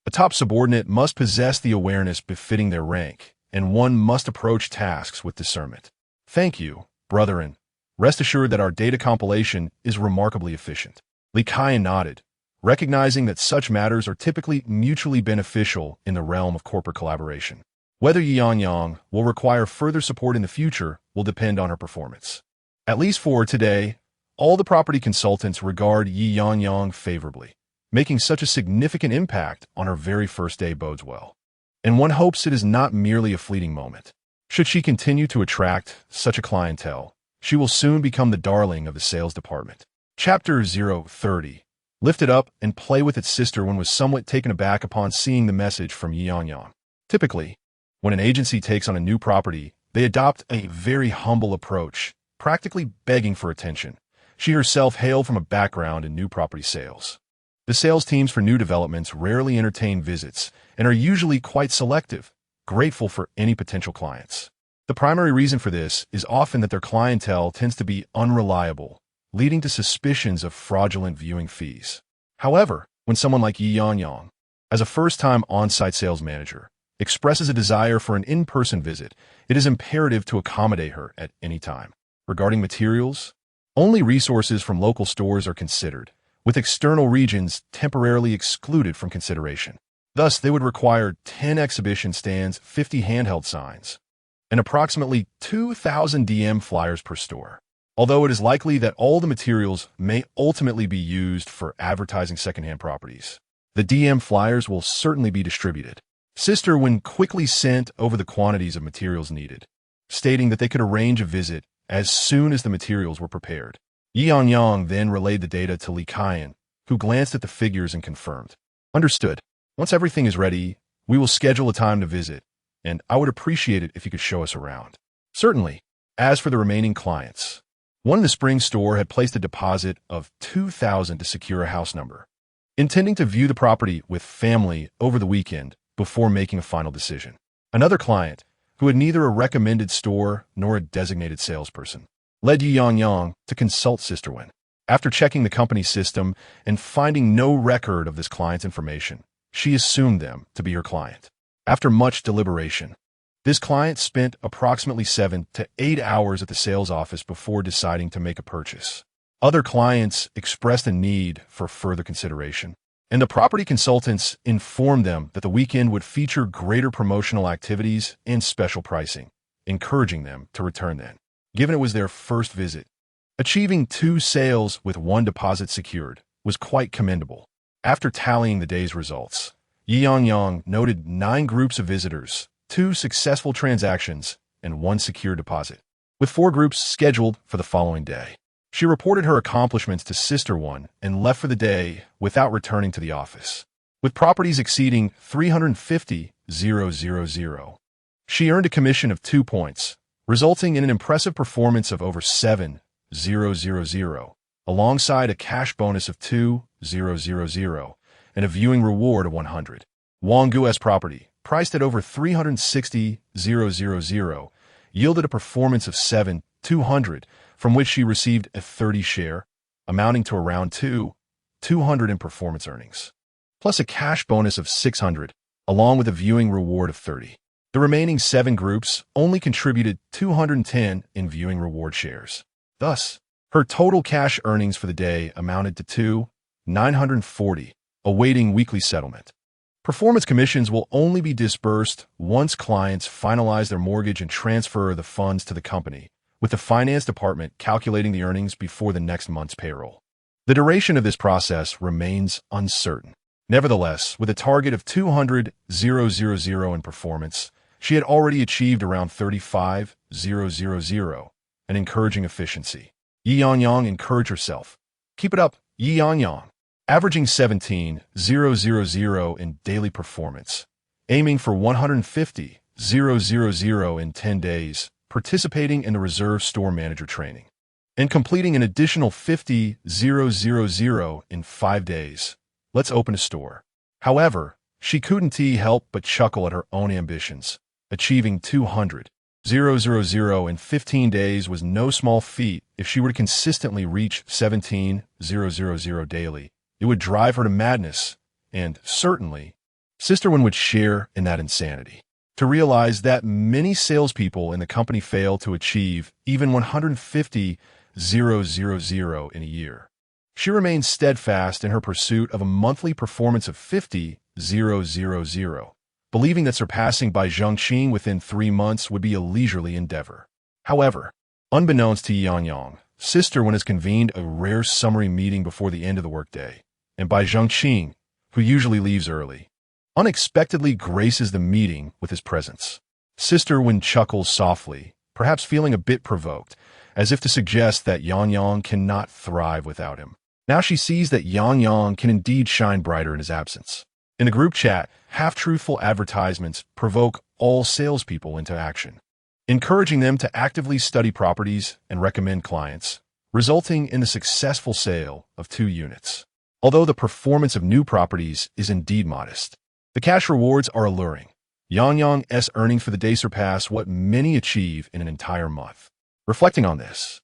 A top subordinate must possess the awareness befitting their rank, and one must approach tasks with discernment. Thank you, brethren. Rest assured that our data compilation is remarkably efficient. Li Kaiyan nodded, recognizing that such matters are typically mutually beneficial in the realm of corporate collaboration. Whether Ye Yangyang will require further support in the future will depend on her performance. At least for today, all the property consultants regard Ye Yangyang favorably. Making such a significant impact on her very first day bodes well. And one hopes it is not merely a fleeting moment. Should she continue to attract such a clientele, she will soon become the darling of the sales department. Chapter 030. Lifted up and play with its sister one was somewhat taken aback upon seeing the message from Ye Yangyang. Typically, when an agency takes on a new property, they adopt a very humble approach, practically begging for attention. She herself hailed from a background in new property sales. The sales teams for new developments rarely entertain visits and are usually quite selective, grateful for any potential clients. The primary reason for this is often that their clientele tends to be unreliable, leading to suspicions of fraudulent viewing fees. However, when someone like Ye Yangyang, as a first-time on-site sales manager, expresses a desire for an in-person visit, it is imperative to accommodate her at any time. Regarding materials, only resources from local stores are considered, with external regions temporarily excluded from consideration. Thus, they would require 10 exhibition stands, 50 handheld signs, and approximately 2,000 DM flyers per store. Although it is likely that all the materials may ultimately be used for advertising secondhand properties, the DM flyers will certainly be distributed. Sister Wen quickly sent over the quantities of materials needed, stating that they could arrange a visit as soon as the materials were prepared. Ye Yangyang then relayed the data to Li Kaiyan, who glanced at the figures and confirmed. Understood. Once everything is ready, we will schedule a time to visit, and I would appreciate it if you could show us around. Certainly. As for the remaining clients, one in the spring store had placed a deposit of 2,000 to secure a house number, intending to view the property with family over the weekend before making a final decision. Another client, who had neither a recommended store nor a designated salesperson, led Ye Yangyang to consult Sister Wen. After checking the company's system and finding no record of this client's information, she assumed them to be her client. After much deliberation, this client spent approximately 7 to 8 hours at the sales office before deciding to make a purchase. Other clients expressed a need for further consideration, and the property consultants informed them that the weekend would feature greater promotional activities and special pricing, encouraging them to return then. Given it was their first visit, achieving 2 sales with 1 deposit secured was quite commendable. After tallying the day's results, Ye Yangyang noted 9 groups of visitors, 2 successful transactions, and 1 secure deposit, with 4 groups scheduled for the following day. She reported her accomplishments to Sister One and left for the day without returning to the office. With properties exceeding 350,000, she earned a commission of 2 points, resulting in an impressive performance of over 7,000, alongside a cash bonus of 2,000 and a viewing reward of 100. Wanggu's property, priced at over 360,000, yielded a performance of 7,200, from which she received a 30 share, amounting to around 200 in performance earnings, plus a cash bonus of 600, along with a viewing reward of 30. The remaining 7 groups only contributed 210 in viewing reward shares. Thus, her total cash earnings for the day amounted to 2,940, awaiting weekly settlement. Performance commissions will only be disbursed once clients finalize their mortgage and transfer the funds to the company, with the finance department calculating the earnings before the next month's payroll. The duration of this process remains uncertain. Nevertheless, with a target of 200,000 in performance, she had already achieved around 35,000, an encouraging efficiency. Ye Yangyang encouraged herself. Keep it up, Ye Yangyang. Averaging 17,000 in daily performance. Aiming for 150,000 in 10 days. Participating in the reserve store manager training. And completing an additional 50,000 in 5 days. Let's open a store. However, she couldn't help but chuckle at her own ambitions. Achieving 200,000 in 15 days was no small feat. If she were to consistently reach 17,000 daily, it would drive her to madness, and certainly, Sister Wen would share in that insanity. To realize that many salespeople in the company fail to achieve even 150,000 in a year. She remains steadfast in her pursuit of a monthly performance of 50,000, believing that surpassing Bai Zhengqing within 3 months would be a leisurely endeavor. However, unbeknownst to Yangyang, Sister Wen has convened a rare summary meeting before the end of the workday, and Bai Zhengqing, who usually leaves early, unexpectedly graces the meeting with his presence. Sister Wen chuckles softly, perhaps feeling a bit provoked, as if to suggest that Yangyang cannot thrive without him. Now she sees that Yangyang can indeed shine brighter in his absence. In the group chat, half-truthful advertisements provoke all salespeople into action, encouraging them to actively study properties and recommend clients, resulting in the successful sale of 2 units. Although the performance of new properties is indeed modest, the cash rewards are alluring. Yangyang's earnings for the day surpass what many achieve in an entire month. Reflecting on this,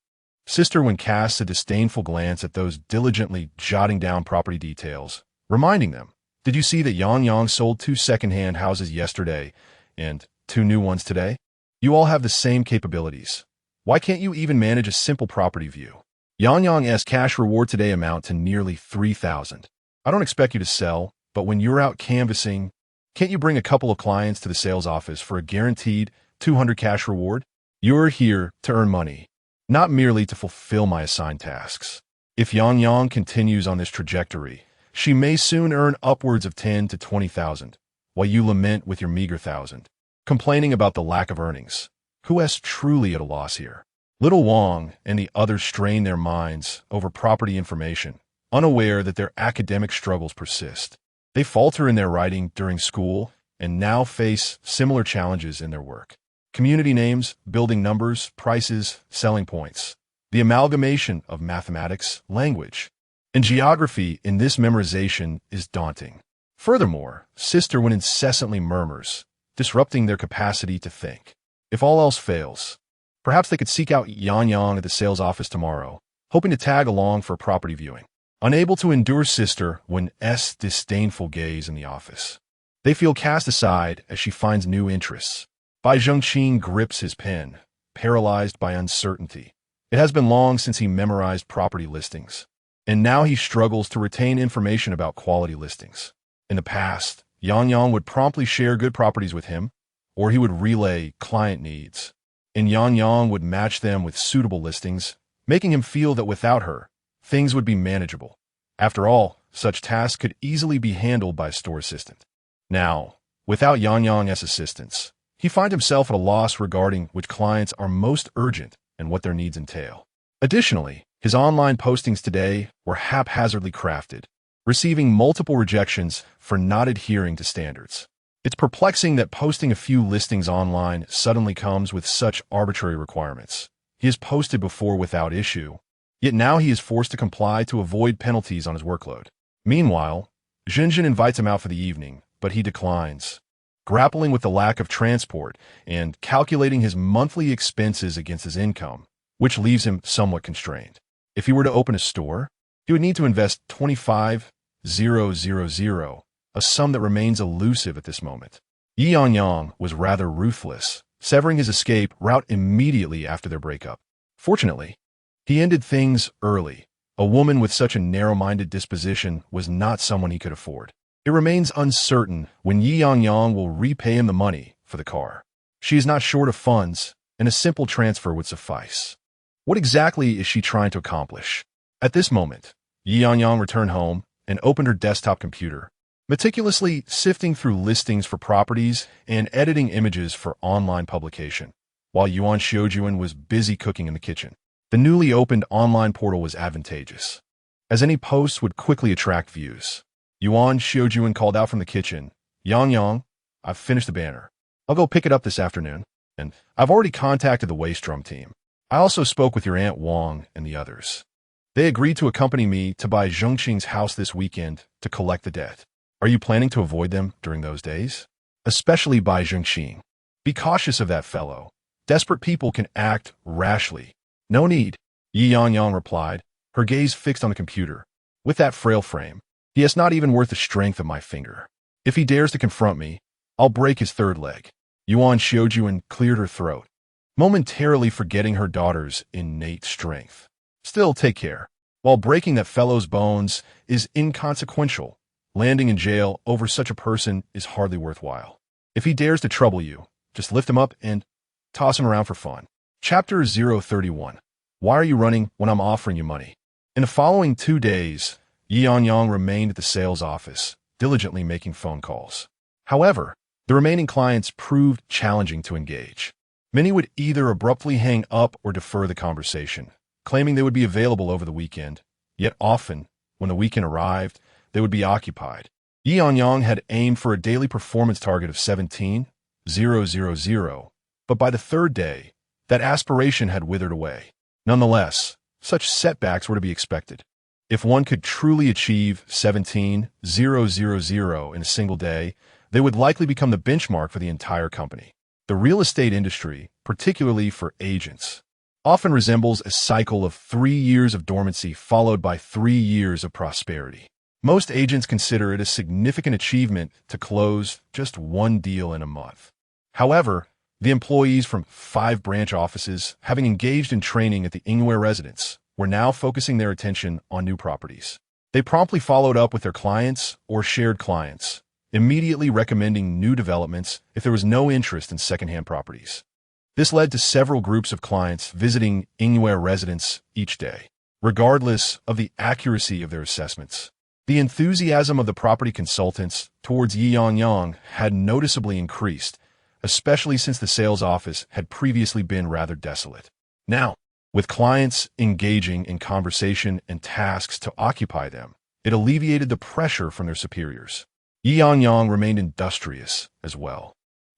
Sister Wen casts a disdainful glance at those diligently jotting down property details, reminding them, "Did you see that Yangyang sold 2 second-hand houses yesterday and 2 new ones today? You all have the same capabilities. Why can't you even manage a simple property view?" Yangyang's cash reward today amount to nearly 3,000. I don't expect you to sell, but when you're out canvassing, can't you bring a couple of clients to the sales office for a guaranteed 200 cash reward? You're here to earn money, not merely to fulfill my assigned tasks. If Yangyang continues on this trajectory, she may soon earn upwards of 10 to 20,000, while you lament with your meager 1,000, complaining about the lack of earnings. Who is truly at a loss here? Little Wang and the others strain their minds over property information, unaware that their academic struggles persist. They falter in their writing during school and now face similar challenges in their work. Community names, building numbers, prices, selling points. The amalgamation of mathematics, language, and geography in this memorization is daunting. Furthermore, Sister Wen incessantly murmurs, disrupting their capacity to think. If all else fails, perhaps they could seek out Yangyang at the sales office tomorrow, hoping to tag along for property viewing. Unable to endure Sister Wen's disdainful gaze in the office, they feel cast aside as she finds new interests. Bai Zhengqing grips his pen, paralyzed by uncertainty. It has been long since he memorized property listings, and now he struggles to retain information about quality listings. In the past, Yangyang would promptly share good properties with him, or he would relay client needs, and Yangyang would match them with suitable listings, making him feel that without her, things would be manageable. After all, such tasks could easily be handled by a store assistant. Now, without Yangyang's assistance, he finds himself at a loss regarding which clients are most urgent and what their needs entail. Additionally, his online postings today were haphazardly crafted, receiving multiple rejections for not adhering to standards. It's perplexing that posting a few listings online suddenly comes with such arbitrary requirements. He has posted before without issue, yet now he is forced to comply to avoid penalties on his workload. Meanwhile, Zhenjin invites him out for the evening, but he declines, grappling with the lack of transport and calculating his monthly expenses against his income, which leaves him somewhat constrained. If he were to open a store, he would need to invest 25,000, a sum that remains elusive at this moment. Ye Yangyang was rather ruthless, severing his escape route immediately after their breakup. Fortunately, he ended things early. A woman with such a narrow-minded disposition was not someone he could afford. It remains uncertain when Ye Yangyang will repay him the money for the car. She is not short of funds, and a simple transfer would suffice. What exactly is she trying to accomplish? At this moment, Ye Yangyang returned home and opened her desktop computer, meticulously sifting through listings for properties and editing images for online publication, while Yuan Xiujuan was busy cooking in the kitchen. The newly opened online portal was advantageous, as any posts would quickly attract views. Yuan Xiaojuan called out from the kitchen, Yangyang, I've finished the banner. I'll go pick it up this afternoon, and I've already contacted the Waystrom team. I also spoke with your Aunt Wang and the others. They agreed to accompany me to buy Zhengqing's house this weekend to collect the debt. Are you planning to avoid them during those days? Especially by Zhengqing. Be cautious of that fellow. Desperate people can act rashly. No need, Ye Yangyang replied, her gaze fixed on the computer. With that frail frame, he is not even worth the strength of my finger. If he dares to confront me, I'll break his third leg. Yuan Xiaojuan cleared her throat, momentarily forgetting her daughter's innate strength. Still, take care. While breaking that fellow's bones is inconsequential, landing in jail over such a person is hardly worthwhile. If he dares to trouble you, just lift him up and toss him around for fun. Chapter 031. Why are you running when I'm offering you money? In the following 2 days, Ye Yangyang remained at the sales office, diligently making phone calls. However, the remaining clients proved challenging to engage. Many would either abruptly hang up or defer the conversation, claiming they would be available over the weekend, yet often, when the weekend arrived, they would be occupied. Ye Yangyang had aimed for a daily performance target of 17,000, but by the third day, that aspiration had withered away. Nonetheless, such setbacks were to be expected. If one could truly achieve 17,000 in a single day, they would likely become the benchmark for the entire company. The real estate industry, particularly for agents, often resembles a cycle of 3 years of dormancy followed by 3 years of prosperity. Most agents consider it a significant achievement to close just 1 deal in a month. However, the employees from 5 branch offices, having engaged in training at the Yingyue Residence, were now focusing their attention on new properties. They promptly followed up with their clients or shared clients, immediately recommending new developments if there was no interest in secondhand properties. This led to several groups of clients visiting Yingyue Residence each day, regardless of the accuracy of their assessments. The enthusiasm of the property consultants towards Ye Yangyang had noticeably increased, especially since the sales office had previously been rather desolate. Now, with clients engaging in conversation and tasks to occupy them, it alleviated the pressure from their superiors. Ye Yangyang remained industrious as well,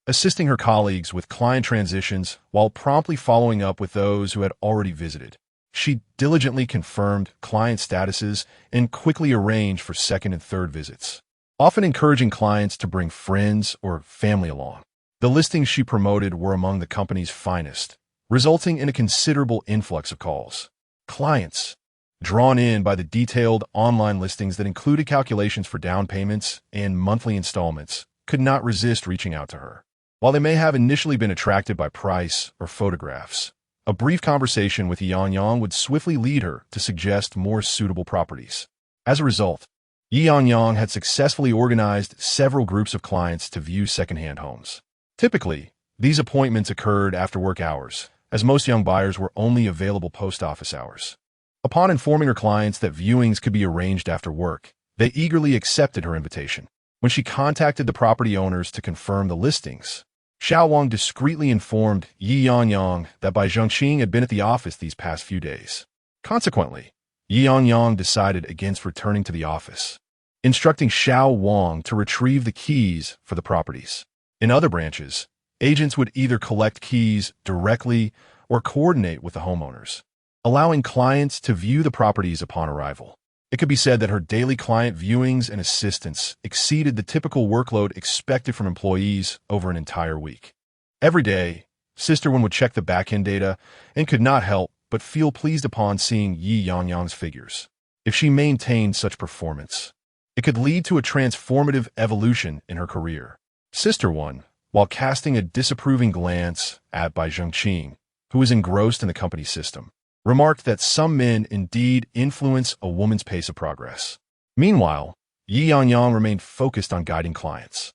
assisting her colleagues with client transitions while promptly following up with those who had already visited. She diligently confirmed client statuses and quickly arranged for second and third visits, often encouraging clients to bring friends or family along. The listings she promoted were among the company's finest, resulting in a considerable influx of calls. Clients, drawn in by the detailed online listings that included calculations for down payments and monthly installments, could not resist reaching out to her. While they may have initially been attracted by price or photographs, a brief conversation with Ye Yangyang would swiftly lead her to suggest more suitable properties. As a result, Ye Yangyang had successfully organized several groups of clients to view secondhand homes. Typically, these appointments occurred after work hours, as most young buyers were only available post-office hours. Upon informing her clients that viewings could be arranged after work, they eagerly accepted her invitation. When she contacted the property owners to confirm the listings, Xiao Wang discreetly informed Ye Yangyang that Bai Zhengqing had been at the office these past few days. Consequently, Ye Yangyang decided against returning to the office, instructing Xiao Wang to retrieve the keys for the properties. In other branches, agents would either collect keys directly or coordinate with the homeowners, allowing clients to view the properties upon arrival. It could be said that her daily client viewings and assistance exceeded the typical workload expected from employees over an entire week. Every day, Sister Wen would check the back-end data and could not help but feel pleased upon seeing Ye Yangyang's figures. If she maintained such performance, it could lead to a transformative evolution in her career. Sister Wen, while casting a disapproving glance at Bai Zhengqing, who was engrossed in the company system, remarked that some men indeed influence a woman's pace of progress. Meanwhile, Ye Yangyang remained focused on guiding clients.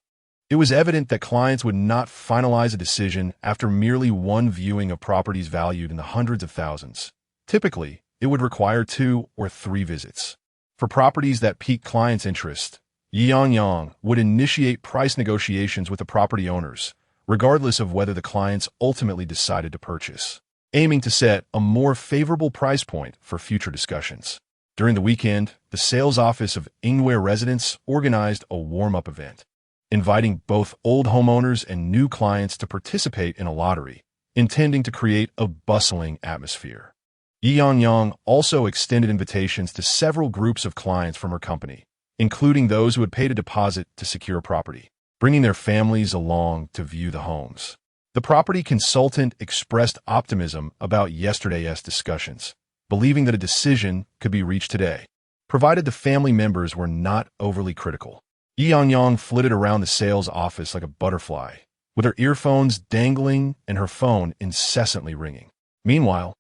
It was evident that clients would not finalize a decision after merely one viewing of properties valued in the hundreds of thousands. Typically, it would require 2 or 3 visits. For properties that piqued clients' interest, Ye Yangyang would initiate price negotiations with the property owners, regardless of whether the clients ultimately decided to purchase. aiming to set a more favorable price point for future discussions. During the weekend, the sales office of Yingyue Residence organized a warm-up event, inviting both old homeowners and new clients to participate in a lottery, intending to create a bustling atmosphere. Ye Yangyang also extended invitations to several groups of clients from her company, including those who had paid a deposit to secure a property, bringing their families along to view the homes. The property consultant expressed optimism about yesterday's discussions, believing that a decision could be reached today, provided the family members were not overly critical. Ye Yangyang flitted around the sales office like a butterfly, with her earphones dangling and her phone incessantly ringing. Meanwhile,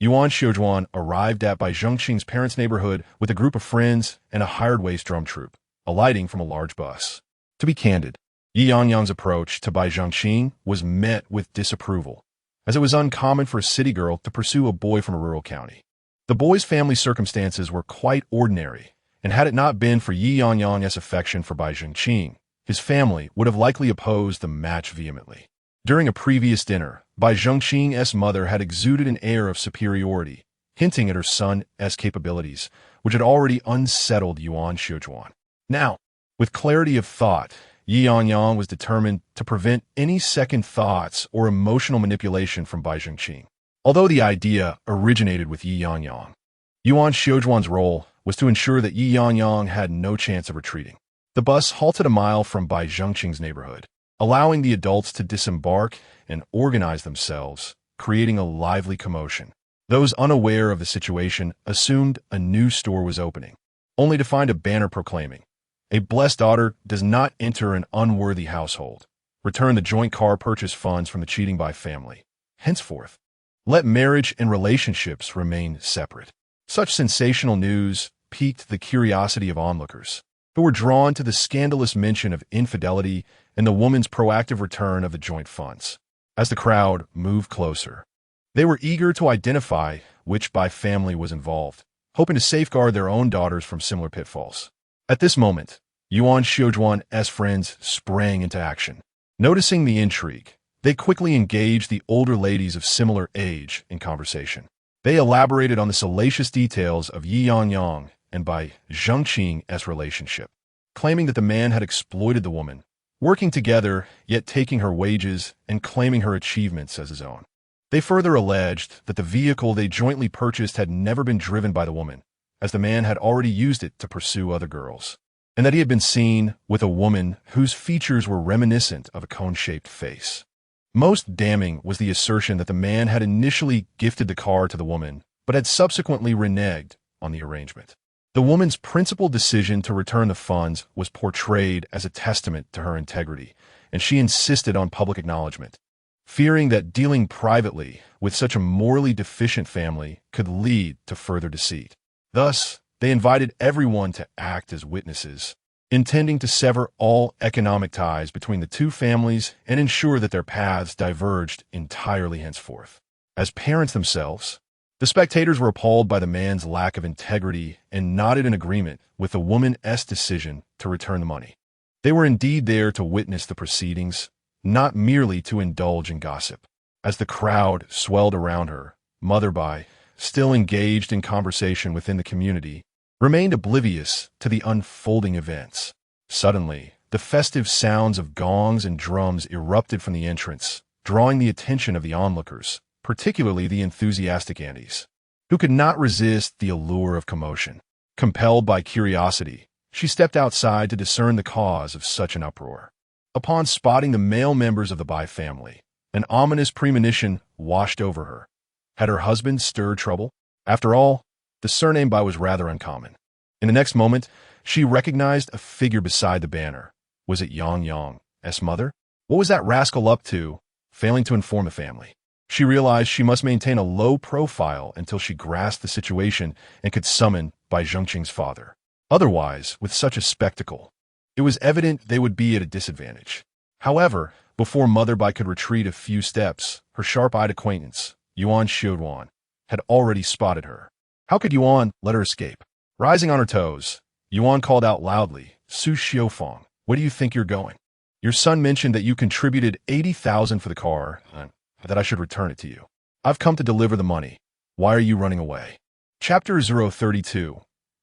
Yuan Xiujuan arrived at Bai Zhengqing's parents' neighborhood with a group of friends and a hired waist drum troupe, alighting from a large bus. To be candid, Ye Yangyang's approach to Bai Zhengqing was met with disapproval, as it was uncommon for a city girl to pursue a boy from a rural county. The boy's family circumstances were quite ordinary, and had it not been for Ye Yangyang's affection for Bai Zhengqing, his family would have likely opposed the match vehemently. During a previous dinner, Bai Zhengqing's mother had exuded an air of superiority, hinting at her son's capabilities, which had already unsettled Yuan Xiujuan. Now, with clarity of thought, Ye Yangyang was determined to prevent any second thoughts or emotional manipulation from Bai Zhengqing. Although the idea originated with Ye Yangyang, Yuan Xiujuan's role was to ensure that Ye Yangyang had no chance of retreating. The bus halted a mile from Bai Zhengqing's neighborhood, allowing the adults to disembark and organize themselves, creating a lively commotion. Those unaware of the situation assumed a new store was opening, only to find a banner proclaiming, "A blessed daughter does not enter an unworthy household. Return the joint car purchase funds from the cheating Bai family. Henceforth, let marriage and relationships remain separate." Such sensational news piqued the curiosity of onlookers, who were drawn to the scandalous mention of infidelity and the woman's proactive return of the joint funds. As the crowd moved closer, they were eager to identify which Bai family was involved, hoping to safeguard their own daughters from similar pitfalls. At this moment, Yuan Xiujuan's friends sprang into action. Noticing the intrigue, they quickly engaged the older ladies of similar age in conversation. They elaborated on the salacious details of Ye Yangyang and Bai Zhengqing's relationship, claiming that the man had exploited the woman, working together yet taking her wages and claiming her achievements as his own. They further alleged that the vehicle they jointly purchased had never been driven by the woman, as the man had already used it to pursue other girls, and that he had been seen with a woman whose features were reminiscent of a cone-shaped face. Most damning was the assertion that the man had initially gifted the car to the woman, but had subsequently reneged on the arrangement. The woman's principal decision to return the funds was portrayed as a testament to her integrity, and she insisted on public acknowledgement, fearing that dealing privately with such a morally deficient family could lead to further deceit. Thus, they invited everyone to act as witnesses, intending to sever all economic ties between the two families and ensure that their paths diverged entirely henceforth. As parents themselves, the spectators were appalled by the man's lack of integrity and nodded in agreement with the woman's decision to return the money. They were indeed there to witness the proceedings, not merely to indulge in gossip. As the crowd swelled around her, Mother Bai, still engaged in conversation within the community, remained oblivious to the unfolding events. Suddenly, the festive sounds of gongs and drums erupted from the entrance, drawing the attention of the onlookers, particularly the enthusiastic Andes, who could not resist the allure of commotion. Compelled by curiosity, she stepped outside to discern the cause of such an uproar. Upon spotting the male members of the Bai family, an ominous premonition washed over her. Had her husband stirred trouble? After all, the surname Bai was rather uncommon. In the next moment, she recognized a figure beside the banner. Was it Yangyang's mother? What was that rascal up to, failing to inform the family? She realized she must maintain a low profile until she grasped the situation and could summon Bai Zhengqing's father. Otherwise, with such a spectacle, it was evident they would be at a disadvantage. However, before Mother Bai could retreat a few steps, her sharp-eyed acquaintance, Yuan Xiujuan, had already spotted her. How could Yuan let her escape? Rising on her toes, Yuan called out loudly, "Su Xiufeng, where do you think you're going? Your son mentioned that you contributed 80,000 for the car, and that I should return it to you. I've come to deliver the money. Why are you running away? Chapter 032.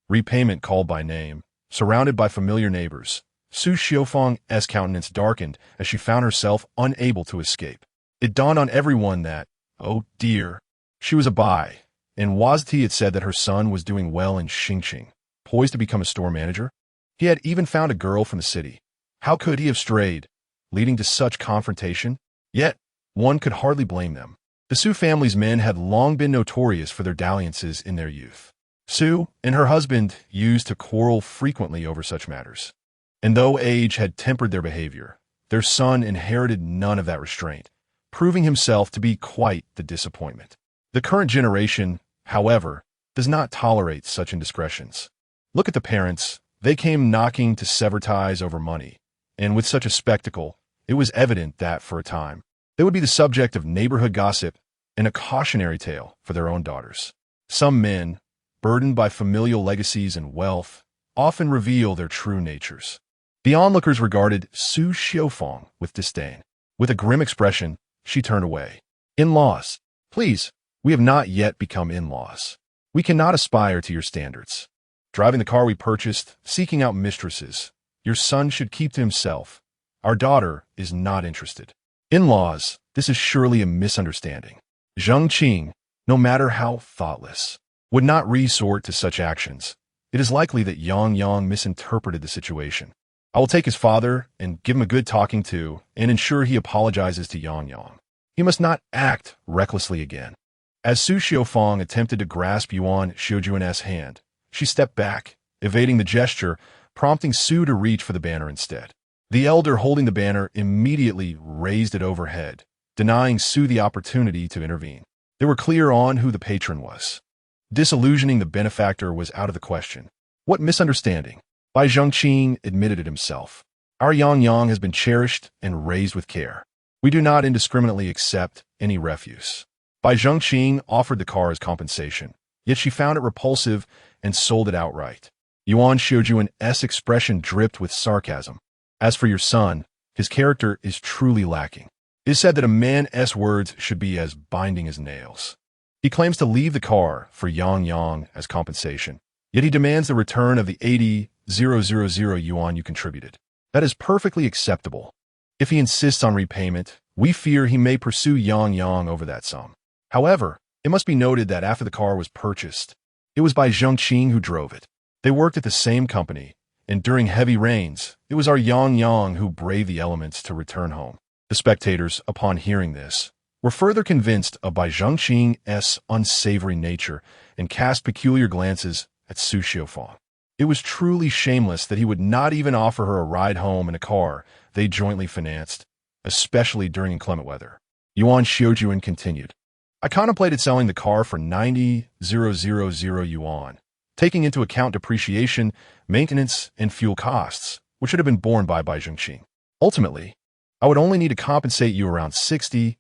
Repayment called by name. Surrounded by familiar neighbors, Su Xiufeng's countenance darkened as she found herself unable to escape. It dawned on everyone that, oh dear, she was a bai. In Wazti it said that her son was doing well in Xingqing, poised to become a store manager. He had even found a girl from the city. How could he have strayed, leading to such confrontation? Yet, one could hardly blame them. The Su family's men had long been notorious for their dalliances in their youth. Su and her husband used to quarrel frequently over such matters. And though age had tempered their behavior, their son inherited none of that restraint, proving himself to be quite the disappointment. The current generation, however, does not tolerate such indiscretions. Look at the parents. They came knocking to sever ties over money, and with such a spectacle, it was evident that, for a time, they would be the subject of neighborhood gossip and a cautionary tale for their own daughters. Some men, burdened by familial legacies and wealth, often reveal their true natures. The onlookers regarded Su Xiufeng with disdain. With a grim expression, she turned away. In-laws, please, we have not yet become in-laws. We cannot aspire to your standards. Driving the car we purchased, seeking out mistresses. Your son should keep to himself. Our daughter is not interested. In-laws, this is surely a misunderstanding. Zheng Qing, no matter how thoughtless, would not resort to such actions. It is likely that Yangyang misinterpreted the situation. I will take his father and give him a good talking to and ensure he apologizes to Yangyang. He must not act recklessly again. As Su Xiufeng attempted to grasp Yuan Xiujuan's hand, she stepped back, evading the gesture, prompting Su to reach for the banner instead. The elder holding the banner immediately raised it overhead, denying Su the opportunity to intervene. They were clear on who the patron was. Disillusioning the benefactor was out of the question. What misunderstanding? Bai Zhengqing admitted it himself. Our Yangyang has been cherished and raised with care. We do not indiscriminately accept any refuse. Bai Zhengqing offered the car as compensation, yet she found it repulsive and sold it outright. Yuan Xiujuan's expression dripped with sarcasm. As for your son, his character is truly lacking. It is said that a man's words should be as binding as nails. He claims to leave the car for Yangyang as compensation, yet he demands the return of the 80,000 yuan you contributed. That is perfectly acceptable. If he insists on repayment, we fear he may pursue Yangyang over that sum. However, it must be noted that after the car was purchased, it was by Zhengqing who drove it. They worked at the same company, and during heavy rains, it was our Yangyang who braved the elements to return home. The spectators, upon hearing this, were further convinced of Bai Zhengqing's unsavory nature and cast peculiar glances at Su Xiufeng. It was truly shameless that he would not even offer her a ride home in a car they jointly financed, especially during inclement weather. Yuan Xiujuan continued. I contemplated selling the car for 90,000 yuan, taking into account depreciation, maintenance, and fuel costs, which should have been borne by Bai Zhengqing. Ultimately, I would only need to compensate you around 60,000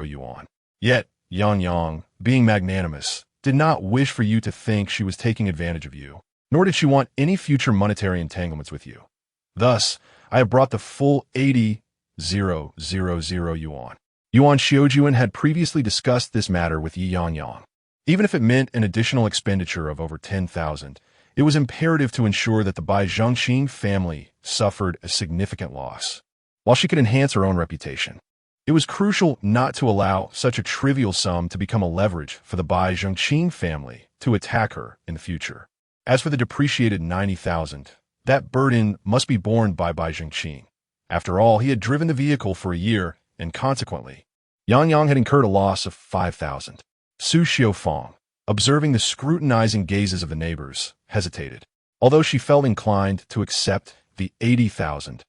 yuan. Yet, Yangyang, being magnanimous, did not wish for you to think she was taking advantage of you, nor did she want any future monetary entanglements with you. Thus, I have brought the full 80,000 yuan. Yuan Xiujuan had previously discussed this matter with Ye Yangyang. Even if it meant an additional expenditure of over 10,000, it was imperative to ensure that the Bai Zhengqing family suffered a significant loss, while she could enhance her own reputation. It was crucial not to allow such a trivial sum to become a leverage for the Bai Zhengqing family to attack her in the future. As for the depreciated 90,000, that burden must be borne by Bai Zhengqing. After all, he had driven the vehicle for a year, and consequently, Yangyang had incurred a loss of 5,000. Su Xiufeng, observing the scrutinizing gazes of the neighbors, hesitated. Although she felt inclined to accept the 80,000,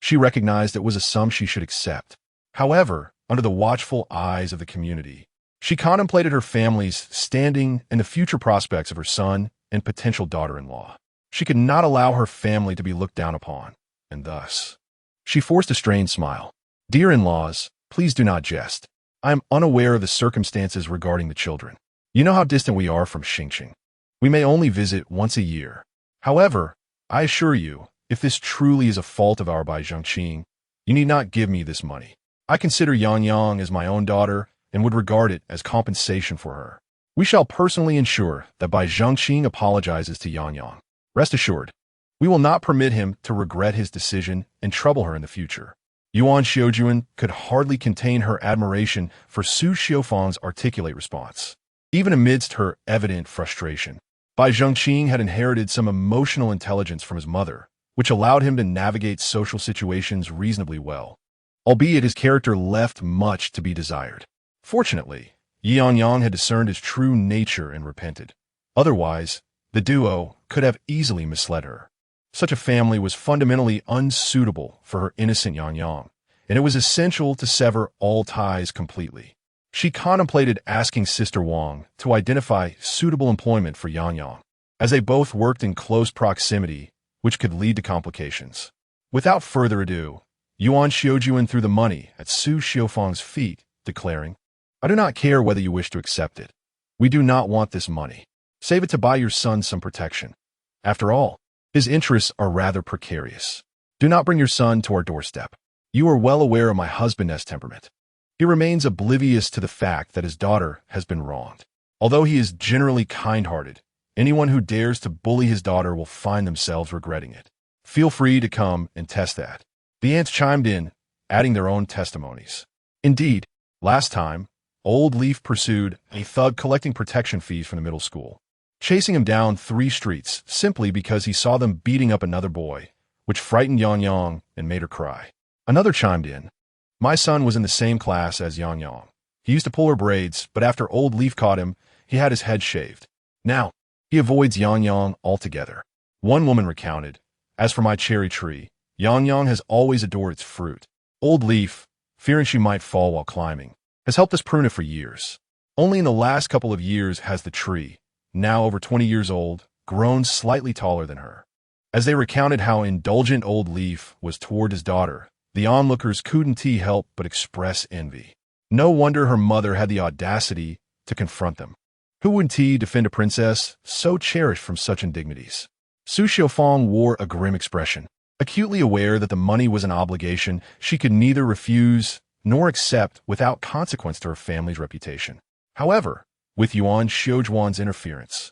she recognized it was a sum she should accept. However, under the watchful eyes of the community, she contemplated her family's standing and the future prospects of her son and potential daughter-in-law. She could not allow her family to be looked down upon, and thus, she forced a strained smile. Dear in-laws, please do not jest. I am unaware of the circumstances regarding the children. You know how distant we are from Xingqing. We may only visit once a year. However, I assure you, if this truly is a fault of our Bai Zhengqing, you need not give me this money. I consider Yangyang as my own daughter, and would regard it as compensation for her. We shall personally ensure that Bai Zhengqing apologizes to Yangyang. Rest assured, we will not permit him to regret his decision and trouble her in the future. Yuan Xiujuan could hardly contain her admiration for Su Xiufang's articulate response. Even amidst her evident frustration, Bai Zhengqing had inherited some emotional intelligence from his mother, which allowed him to navigate social situations reasonably well, albeit his character left much to be desired. Fortunately, Ye Yangyang had discerned his true nature and repented. Otherwise, the duo could have easily misled her. Such a family was fundamentally unsuitable for her innocent Yangyang, and it was essential to sever all ties completely. She contemplated asking Sister Wang to identify suitable employment for Yangyang, as they both worked in close proximity, which could lead to complications. Without further ado, Yuan Xiujuan threw the money at Su Xiufang's feet, declaring, "I do not care whether you wish to accept it. We do not want this money. Save it to buy your son some protection. After all, his interests are rather precarious. Do not bring your son to our doorstep. You are well aware of my husband's temperament. He remains oblivious to the fact that his daughter has been wronged. Although he is generally kind-hearted, anyone who dares to bully his daughter will find themselves regretting it. Feel free to come and test that." The aunts chimed in, adding their own testimonies. Indeed, last time, Old Leaf pursued a thug collecting protection fees from the middle school, chasing him down 3 streets simply because he saw them beating up another boy, which frightened Yangyang and made her cry. Another chimed in, "My son was in the same class as Yangyang. He used to pull her braids, but after Old Leaf caught him, he had his head shaved. Now, he avoids Yangyang altogether." One woman recounted, "As for my cherry tree, Yangyang has always adored its fruit. Old Leaf, fearing she might fall while climbing, has helped us prune it for years. Only in the last couple of years has the tree, now over 20 years old, grown slightly taller than her." As they recounted how indulgent Old Leaf was toward his daughter, the onlookers couldn't help but express envy. No wonder her mother had the audacity to confront them. Who would defend a princess so cherished from such indignities? Su Xiufang wore a grim expression, acutely aware that the money was an obligation she could neither refuse nor accept without consequence to her family's reputation. However, with Yuan Xiujuan's interference,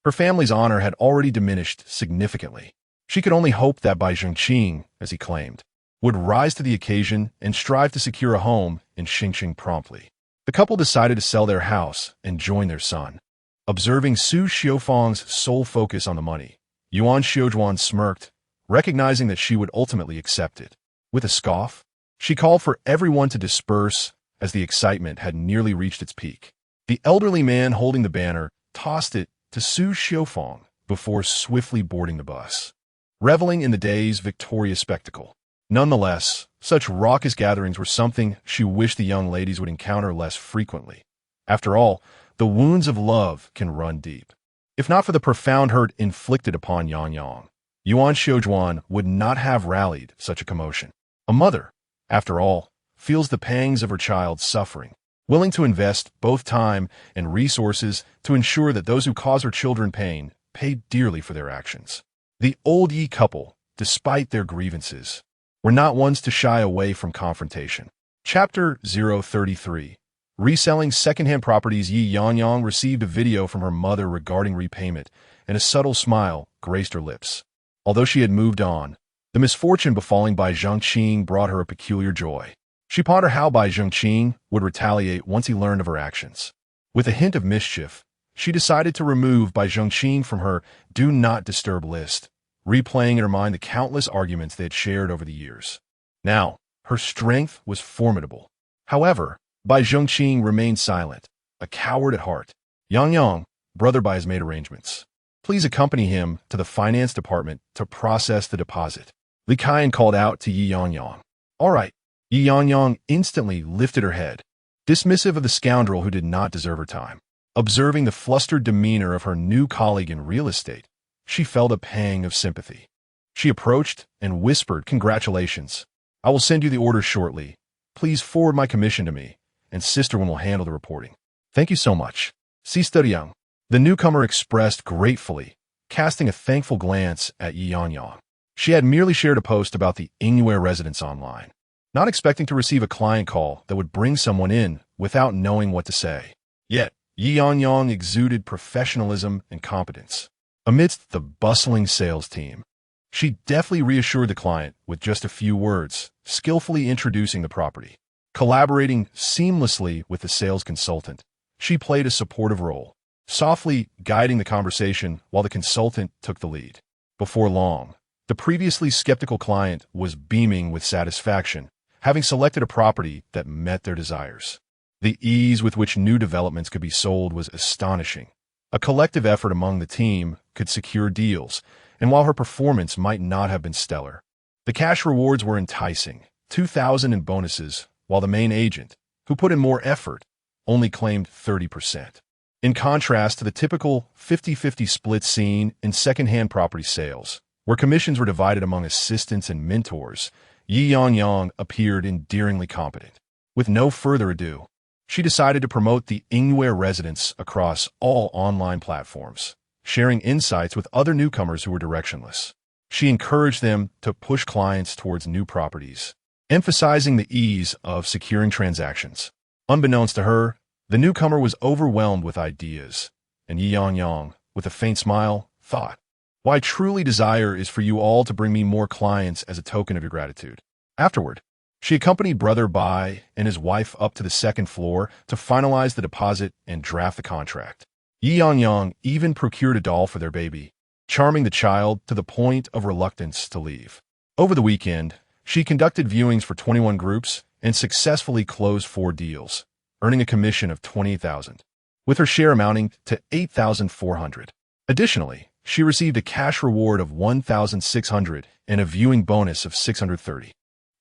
her family's honor had already diminished significantly. She could only hope that Bai Zhengqing, as he claimed, would rise to the occasion and strive to secure a home in Xingqing promptly. The couple decided to sell their house and join their son. Observing Su Xiufang's sole focus on the money, Yuan Xiujuan smirked, recognizing that she would ultimately accept it. With a scoff, she called for everyone to disperse as the excitement had nearly reached its peak. The elderly man holding the banner tossed it to Su Xiufang before swiftly boarding the bus, reveling in the day's victorious spectacle. Nonetheless, such raucous gatherings were something she wished the young ladies would encounter less frequently. After all, the wounds of love can run deep. If not for the profound hurt inflicted upon Yangyang, Yuan Xiujuan would not have rallied such a commotion. A mother, after all, feels the pangs of her child's suffering, willing to invest both time and resources to ensure that those who cause her children pain pay dearly for their actions. The old Yi couple, despite their grievances, were not ones to shy away from confrontation. Chapter 033. Reselling secondhand properties. Ye Yangyang received a video from her mother regarding repayment, and a subtle smile graced her lips. Although she had moved on, the misfortune befalling Bai Zhengqing brought her a peculiar joy. She pondered how Bai Zhengqing would retaliate once he learned of her actions. With a hint of mischief, she decided to remove Bai Zhengqing from her do not disturb list, replaying in her mind the countless arguments they had shared over the years. Now, her strength was formidable. However, Bai Zhengqing remained silent, a coward at heart. Yangyang, brother Bai, has made arrangements. Please accompany him to the finance department to process the deposit. Li Kaiyan called out to Ye Yangyang. All right. Ye Yangyang instantly lifted her head, dismissive of the scoundrel who did not deserve her time. Observing the flustered demeanor of her new colleague in real estate, she felt a pang of sympathy. She approached and whispered, "Congratulations. I will send you the order shortly. Please forward my commission to me, and Sister Wen will handle the reporting." "Thank you so much, Sister Yang," the newcomer expressed gratefully, casting a thankful glance at Ye Yangyang. She had merely shared a post about the Yingyue Residence online, not expecting to receive a client call that would bring someone in without knowing what to say. Yet, Ye Yangyang exuded professionalism and competence. Amidst the bustling sales team, she deftly reassured the client with just a few words, skillfully introducing the property. Collaborating seamlessly with the sales consultant, she played a supportive role, softly guiding the conversation while the consultant took the lead. Before long, the previously skeptical client was beaming with satisfaction, having selected a property that met their desires. The ease with which new developments could be sold was astonishing. A collective effort among the team could secure deals, and while her performance might not have been stellar, the cash rewards were enticing, $2,000 in bonuses, while the main agent, who put in more effort, only claimed 30%. In contrast to the typical 50-50 split seen in second-hand property sales, where commissions were divided among assistants and mentors, Ye Yangyang appeared endearingly competent. With no further ado, she decided to promote the Yingyue Residence across all online platforms, sharing insights with other newcomers who were directionless. She encouraged them to push clients towards new properties, emphasizing the ease of securing transactions. Unbeknownst to her, the newcomer was overwhelmed with ideas, and Ye Yangyang, with a faint smile, thought, "What I truly desire is for you all to bring me more clients as a token of your gratitude." Afterward, she accompanied Brother Bai and his wife up to the second floor to finalize the deposit and draft the contract. Ye Yangyang even procured a doll for their baby, charming the child to the point of reluctance to leave. Over the weekend, she conducted viewings for 21 groups and successfully closed 4 deals, earning a commission of $28,000, with her share amounting to $8,400. Additionally, she received a cash reward of $1,600 and a viewing bonus of $630.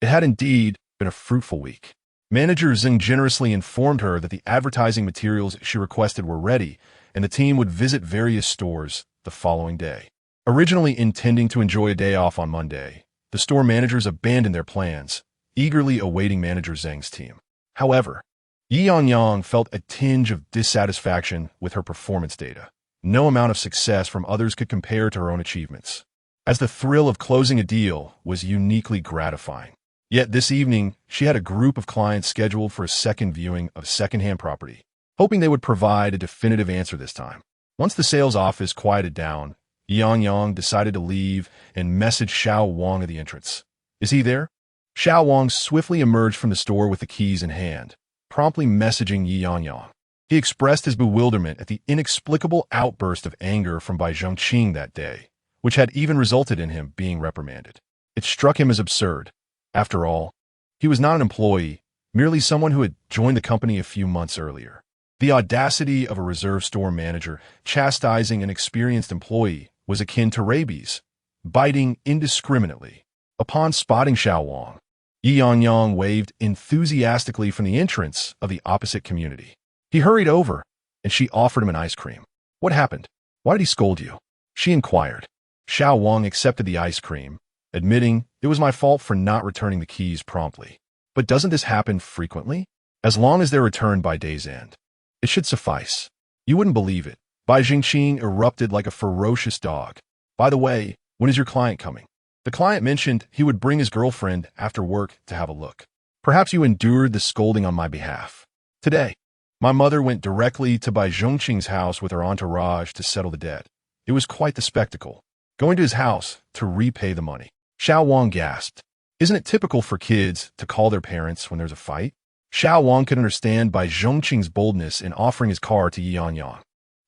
It had indeed been a fruitful week. Manager Zheng generously informed her that the advertising materials she requested were ready, and the team would visit various stores the following day. Originally intending to enjoy a day off on Monday, the store managers abandoned their plans, eagerly awaiting Manager Zheng's team. However, Ye Yangyang felt a tinge of dissatisfaction with her performance data. No amount of success from others could compare to her own achievements, as the thrill of closing a deal was uniquely gratifying. Yet this evening, she had a group of clients scheduled for a second viewing of second-hand property, hoping they would provide a definitive answer this time. Once the sales office quieted down, Ye Yangyang decided to leave and message Xiao Wang at the entrance. "Is he there?" Xiao Wang swiftly emerged from the store with the keys in hand, promptly messaging Ye Yangyang. He expressed his bewilderment at the inexplicable outburst of anger from Bai Zhongqing that day, which had even resulted in him being reprimanded. It struck him as absurd. After all, he was not an employee, merely someone who had joined the company a few months earlier. The audacity of a reserve store manager chastising an experienced employee was akin to rabies, biting indiscriminately. Upon spotting Xiao Wang, Ye Yangyang waved enthusiastically from the entrance of the opposite community. He hurried over, and she offered him an ice cream. "What happened? Why did he scold you?" she inquired. Xiao Wang accepted the ice cream, admitting, "It was my fault for not returning the keys promptly. But doesn't this happen frequently? As long as they're returned by day's end, it should suffice." "You wouldn't believe it." Bai Jingqing erupted like a ferocious dog. "By the way, when is your client coming?" The client mentioned he would bring his girlfriend after work to have a look. "Perhaps you endured the scolding on my behalf." "Today, my mother went directly to Bai Zhongqing's house with her entourage to settle the debt. It was quite the spectacle. Going to his house to repay the money." Xiao Wang gasped. Isn't it typical for kids to call their parents when there's a fight? Xiao Wang could understand Bai Zhongqing's boldness in offering his car to Ye Yangyang.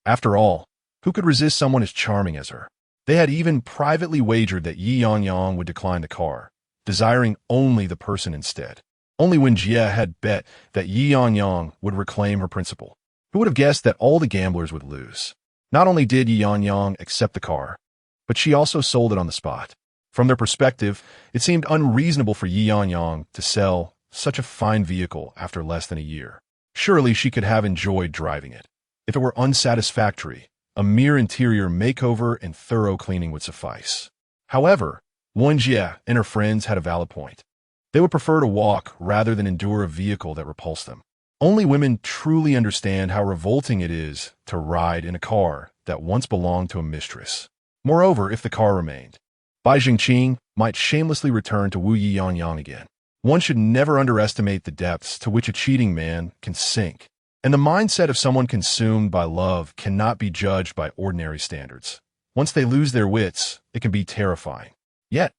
After all, who could resist someone as charming as her? They had even privately wagered that Ye Yangyang would decline the car, desiring only the person instead. Only Wen Jie had bet that Ye Yangyang would reclaim her principal. Who would have guessed that all the gamblers would lose? Not only did Ye Yangyang accept the car, but she also sold it on the spot. From their perspective, it seemed unreasonable for Ye Yangyang to sell such a fine vehicle after less than a year. Surely she could have enjoyed driving it. If it were unsatisfactory, a mere interior makeover and thorough cleaning would suffice. However, Wen Jie and her friends had a valid point. They would prefer to walk rather than endure a vehicle that repulsed them. Only women truly understand how revolting it is to ride in a car that once belonged to a mistress. Moreover, if the car remained, Bai Jingqing might shamelessly return to Wu Ye Yangyang again. One should never underestimate the depths to which a cheating man can sink. And the mindset of someone consumed by love cannot be judged by ordinary standards. Once they lose their wits, it can be terrifying. Yet,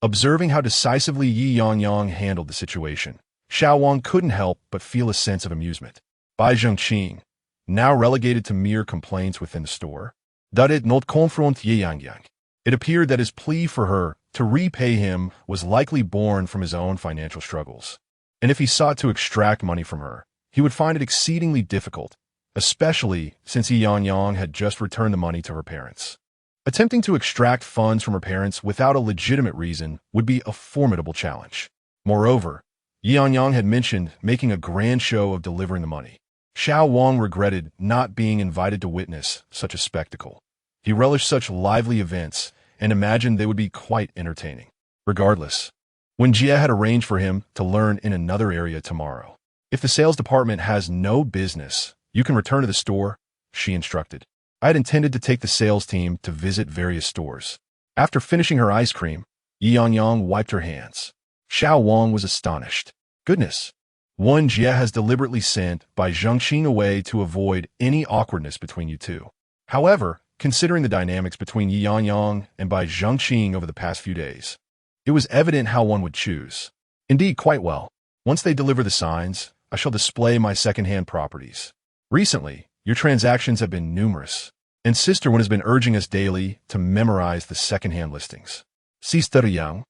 observing how decisively Ye Yangyang handled the situation, Xiao Wang couldn't help but feel a sense of amusement. Bai Zhengqing, now relegated to mere complaints within the store, did not confront Ye Yangyang. It appeared that his plea for her to repay him was likely born from his own financial struggles. And if he sought to extract money from her, he would find it exceedingly difficult, especially since Ye Yangyang had just returned the money to her parents. Attempting to extract funds from her parents without a legitimate reason would be a formidable challenge. Moreover, Ye Yangyang had mentioned making a grand show of delivering the money. Xiao Wang regretted not being invited to witness such a spectacle. He relished such lively events and imagined they would be quite entertaining. Regardless, when Jia had arranged for him to learn in another area tomorrow, if the sales department has no business, you can return to the store, she instructed. I had intended to take the sales team to visit various stores. After finishing her ice cream, Ye Yangyang wiped her hands. Xiao Wang was astonished. Goodness! One Jia has deliberately sent Bai Zhengqing away to avoid any awkwardness between you two. However, considering the dynamics between Ye Yangyang and Bai Zhengqing over the past few days, it was evident how one would choose. Indeed, quite well. Once they deliver the signs, I shall display my second-hand properties. Recently, your transactions have been numerous, and Sister Wen has been urging us daily to memorize the second-hand listings. Sister Yang,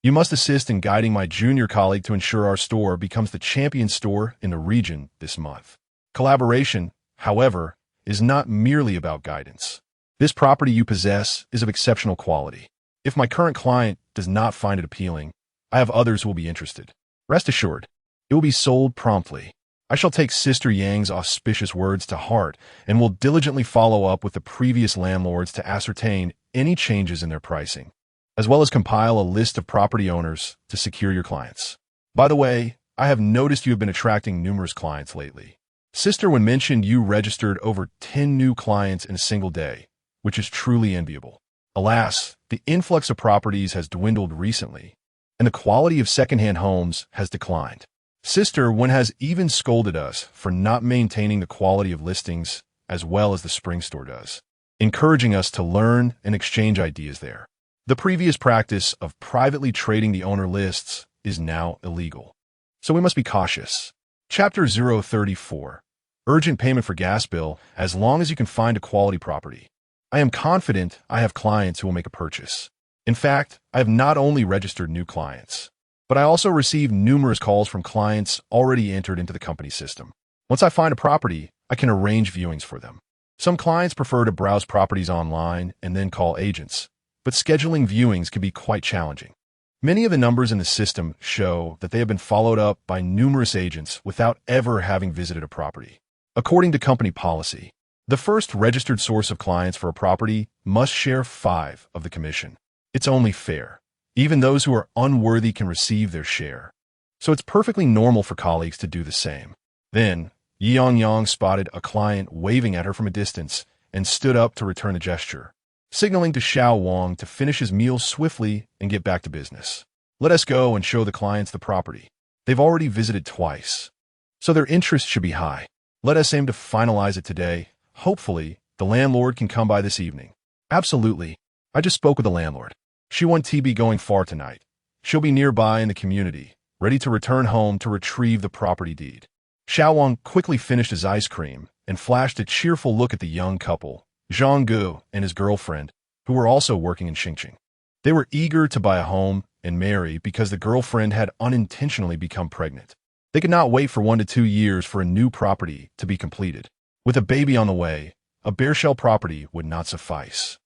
you must assist in guiding my junior colleague to ensure our store becomes the champion store in the region this month. Collaboration, however, is not merely about guidance. This property you possess is of exceptional quality. If my current client does not find it appealing, I have others who will be interested. Rest assured, it will be sold promptly. I shall take Sister Yang's auspicious words to heart and will diligently follow up with the previous landlords to ascertain any changes in their pricing, as well as compile a list of property owners to secure your clients. By the way, I have noticed you have been attracting numerous clients lately. Sister Wen mentioned you registered over 10 new clients in a single day, which is truly enviable. Alas, the influx of properties has dwindled recently, and the quality of second-hand homes has declined. Sister Wen has even scolded us for not maintaining the quality of listings as well as the spring store does, encouraging us to learn and exchange ideas there. The previous practice of privately trading the owner lists is now illegal, so we must be cautious. Chapter 034. Urgent payment for gas bill as long as you can find a quality property. I am confident I have clients who will make a purchase. In fact, I have not only registered new clients, but I also received numerous calls from clients already entered into the company system. Once I find a property, I can arrange viewings for them. Some clients prefer to browse properties online and then call agents, but scheduling viewings can be quite challenging. Many of the numbers in the system show that they have been followed up by numerous agents without ever having visited a property. According to company policy, the first registered source of clients for a property must share 5 of the commission. It's only fair. Even those who are unworthy can receive their share. So it's perfectly normal for colleagues to do the same. Then, Ye Yangyang spotted a client waving at her from a distance and stood up to return the gesture, signaling to Xiao Wang to finish his meal swiftly and get back to business. Let us go and show the clients the property. They've already visited twice, so their interest should be high. Let us aim to finalize it today. Hopefully, the landlord can come by this evening. Absolutely. I just spoke with the landlord. She won't be going far tonight. She'll be nearby in the community, ready to return home to retrieve the property deed. Xiao Wang quickly finished his ice cream and flashed a cheerful look at the young couple, Zhang Gu and his girlfriend, who were also working in Xingqing. They were eager to buy a home and marry because the girlfriend had unintentionally become pregnant. They could not wait for 1 to 2 years for a new property to be completed. With a baby on the way, a bare shell property would not suffice.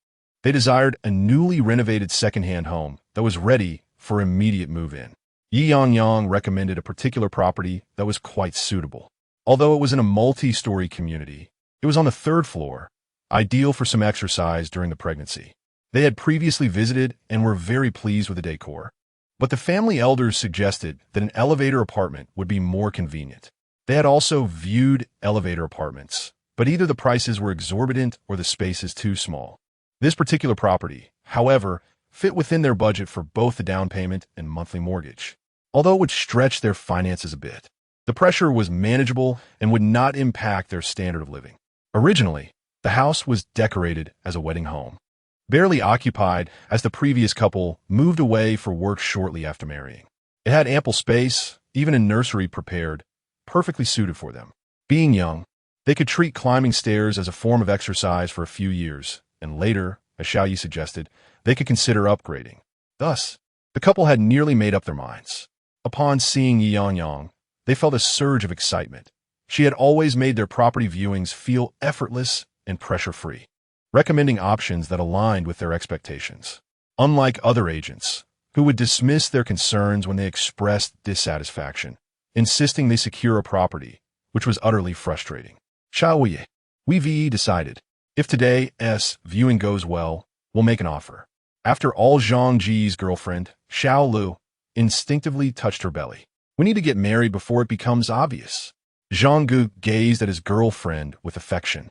They desired a newly renovated second-hand home that was ready for immediate move-in. Ye Yangyang recommended a particular property that was quite suitable. Although it was in a multi-story community, it was on the 3rd floor, ideal for some exercise during the pregnancy. They had previously visited and were very pleased with the decor, but the family elders suggested that an elevator apartment would be more convenient. They had also viewed elevator apartments, but either the prices were exorbitant or the spaces too small. This particular property, however, fit within their budget for both the down payment and monthly mortgage. although it would stretch their finances a bit. The pressure was manageable and would not impact their standard of living. Originally, the house was decorated as a wedding home, barely occupied as the previous couple moved away for work shortly after marrying. It had ample space, even a nursery prepared, perfectly suited for them. Being young, they could treat climbing stairs as a form of exercise for a few years, and later, as Xiaoyi suggested, they could consider upgrading. Thus, the couple had nearly made up their minds. Upon seeing Ye Yangyang, they felt a surge of excitement. She had always made their property viewings feel effortless and pressure-free, recommending options that aligned with their expectations. Unlike other agents, who would dismiss their concerns when they expressed dissatisfaction, insisting they secure a property, which was utterly frustrating. Xiaoyi, we decided, if today's viewing goes well, we'll make an offer. After all, Zhang Ji's girlfriend, Xiao Lu, instinctively touched her belly. We need to get married before it becomes obvious. Zhang Gu gazed at his girlfriend with affection.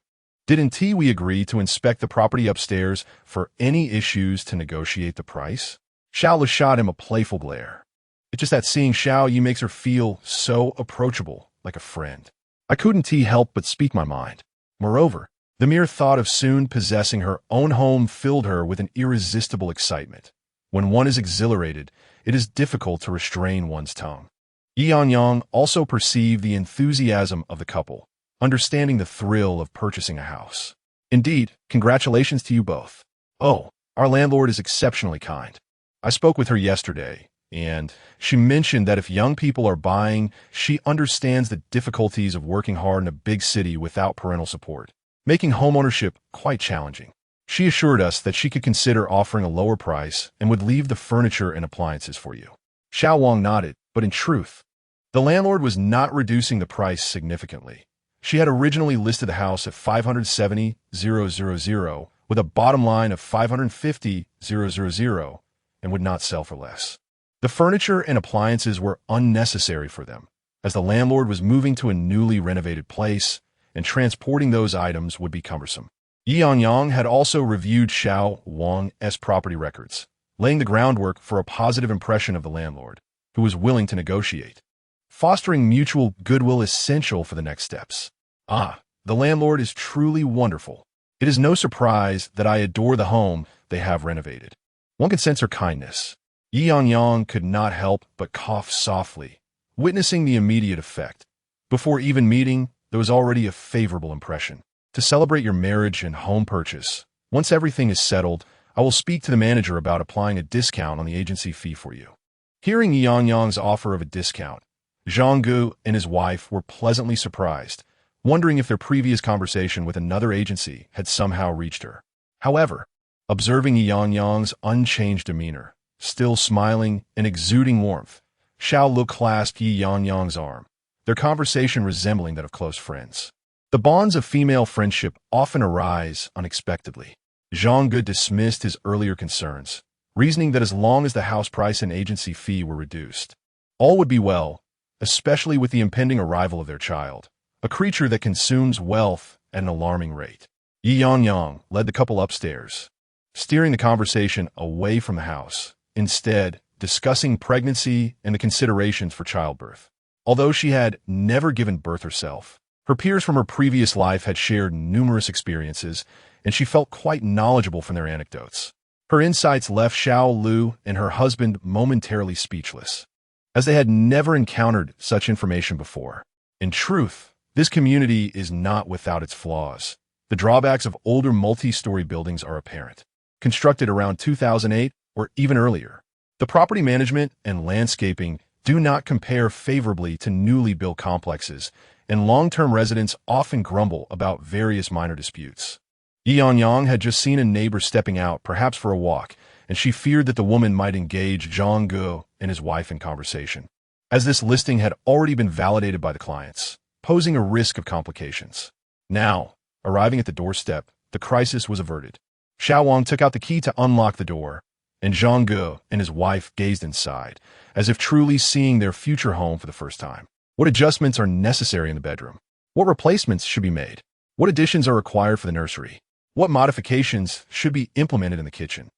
Didn't we agree to inspect the property upstairs for any issues to negotiate the price? Xiao Lu shot him a playful glare. It's just that seeing Xiao Yi makes her feel so approachable, like a friend. I couldn't help but speak my mind. Moreover, the mere thought of soon possessing her own home filled her with an irresistible excitement. When one is exhilarated, it is difficult to restrain one's tongue. Ye Yangyang also perceived the enthusiasm of the couple, understanding the thrill of purchasing a house. Indeed, congratulations to you both. Oh, our landlord is exceptionally kind. I spoke with her yesterday, and she mentioned that if young people are buying, she understands the difficulties of working hard in a big city without parental support, making homeownership quite challenging. She assured us that she could consider offering a lower price and would leave the furniture and appliances for you. Xiao Wang nodded, but in truth, the landlord was not reducing the price significantly. She had originally listed the house at 570,000 with a bottom line of 550,000 and would not sell for less. The furniture and appliances were unnecessary for them, as the landlord was moving to a newly renovated place, and transporting those items would be cumbersome. Ye Yangyang had also reviewed Xiao Wang's property records, laying the groundwork for a positive impression of the landlord, who was willing to negotiate. Fostering mutual goodwill is essential for the next steps. The landlord is truly wonderful. It is no surprise that I adore the home they have renovated. One can sense her kindness. Ye Yangyang could not help but cough softly, witnessing the immediate effect. Before even meeting, there was already a favorable impression. To celebrate your marriage and home purchase, once everything is settled, I will speak to the manager about applying a discount on the agency fee for you. Hearing Ye Yangyang's offer of a discount, Zhang Gu and his wife were pleasantly surprised, wondering if their previous conversation with another agency had somehow reached her. However, observing Ye Yangyang's unchanged demeanor, still smiling and exuding warmth, Xiao Lu clasped Ye Yangyang's arm, their conversation resembling that of close friends. The bonds of female friendship often arise unexpectedly. Zhang Gu dismissed his earlier concerns, reasoning that as long as the house price and agency fee were reduced, all would be well, especially with the impending arrival of their child, a creature that consumes wealth at an alarming rate. Ye Yangyang led the couple upstairs, steering the conversation away from the house, instead discussing pregnancy and the considerations for childbirth. Although she had never given birth herself, her peers from her previous life had shared numerous experiences, and she felt quite knowledgeable from their anecdotes. Her insights left Xiao Lu and her husband momentarily speechless, as they had never encountered such information before. In truth, this community is not without its flaws. The drawbacks of older multi-story buildings are apparent, constructed around 2008 or even earlier. The property management and landscaping do not compare favorably to newly built complexes, and long-term residents often grumble about various minor disputes. Ye Yangyang had just seen a neighbor stepping out, perhaps for a walk, and she feared that the woman might engage Zhang Gu and his wife in conversation, as this listing had already been validated by the clients, posing a risk of complications. Now, arriving at the doorstep, the crisis was averted. Xiao Wang took out the key to unlock the door, and Zhang Gu and his wife gazed inside, as if truly seeing their future home for the first time. What adjustments are necessary in the bedroom? What replacements should be made? What additions are required for the nursery? What modifications should be implemented in the kitchen?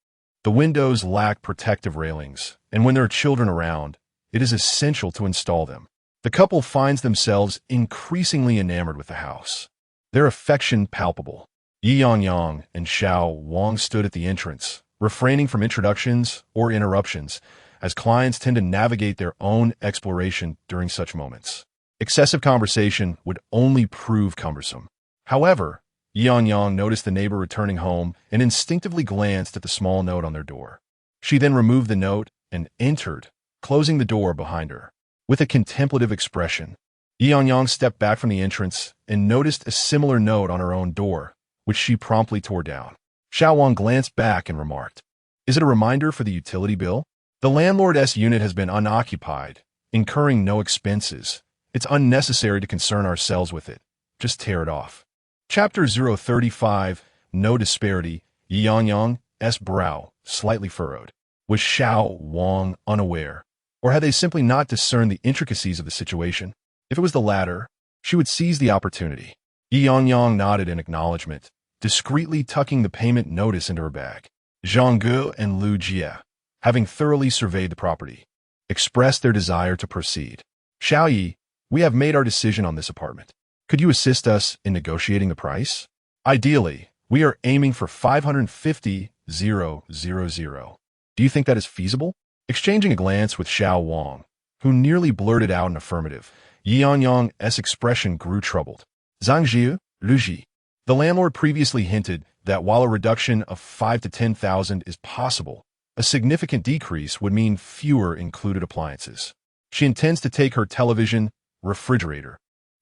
The windows lack protective railings, and when there are children around, it is essential to install them. The couple finds themselves increasingly enamored with the house. Their affection palpable. Ye Yangyang and Xiao Wang stood at the entrance, refraining from introductions or interruptions, as clients tend to navigate their own exploration during such moments. Excessive conversation would only prove cumbersome. However, Ye Yangyang noticed the neighbor returning home and instinctively glanced at the small note on their door. She then removed the note and entered, closing the door behind her. With a contemplative expression, Ye Yangyang stepped back from the entrance and noticed a similar note on her own door, which she promptly tore down. Xiao Wang glanced back and remarked, "Is it a reminder for the utility bill? The landlord's unit has been unoccupied, incurring no expenses. It's unnecessary to concern ourselves with it. Just tear it off." Chapter 035, No Disparity. Ye Yangyang's brow, slightly furrowed. Was Xiao Wang unaware? Or had they simply not discerned the intricacies of the situation? If it was the latter, she would seize the opportunity. Ye Yangyang nodded in acknowledgement, discreetly tucking the payment notice into her bag. Zhanggu and Lu Jie, having thoroughly surveyed the property, expressed their desire to proceed. "Xiao Yi, we have made our decision on this apartment. Could you assist us in negotiating the price? Ideally, we are aiming for 550,000. Do you think that is feasible?" Exchanging a glance with Xiao Wang, who nearly blurted out an affirmative, Ye Yangyang's expression grew troubled. "Zhangjiu, Luji." The landlord previously hinted that while a reduction of 5 to 10,000 is possible, a significant decrease would mean fewer included appliances. She intends to take her television, refrigerator,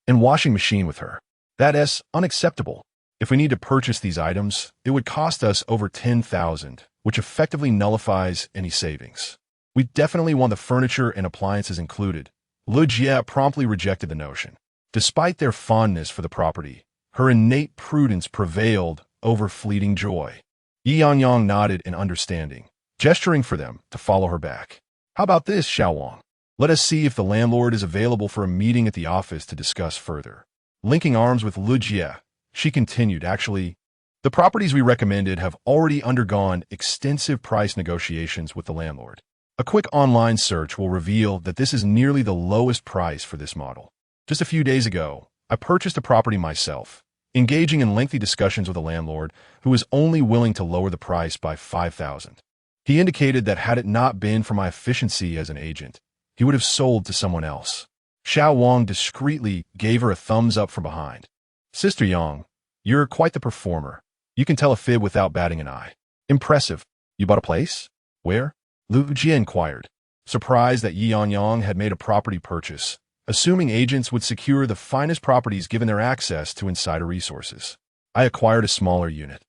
and washing machine with her. That is unacceptable. If we need to purchase these items, it would cost us over 10,000, which effectively nullifies any savings. We definitely want the furniture and appliances included. Lu Jie promptly rejected the notion. Despite their fondness for the property, her innate prudence prevailed over fleeting joy. Ye Yangyang nodded in understanding, gesturing for them to follow her back. "How about this, Xiao Wang? Let us see if the landlord is available for a meeting at the office to discuss further." Linking arms with Lu Jie, she continued, "Actually, the properties we recommended have already undergone extensive price negotiations with the landlord. A quick online search will reveal that this is nearly the lowest price for this model. Just a few days ago, I purchased a property myself, engaging in lengthy discussions with a landlord who was only willing to lower the price by 5,000. He indicated that had it not been for my efficiency as an agent, he would have sold to someone else." Xiao Wang discreetly gave her a thumbs up from behind. "Sister Yang, you're quite the performer. You can tell a fib without batting an eye. Impressive. You bought a place? Where?" Lu Jie inquired, surprised that Ye Yangyang had made a property purchase, assuming agents would secure the finest properties given their access to insider resources. "I acquired a smaller unit,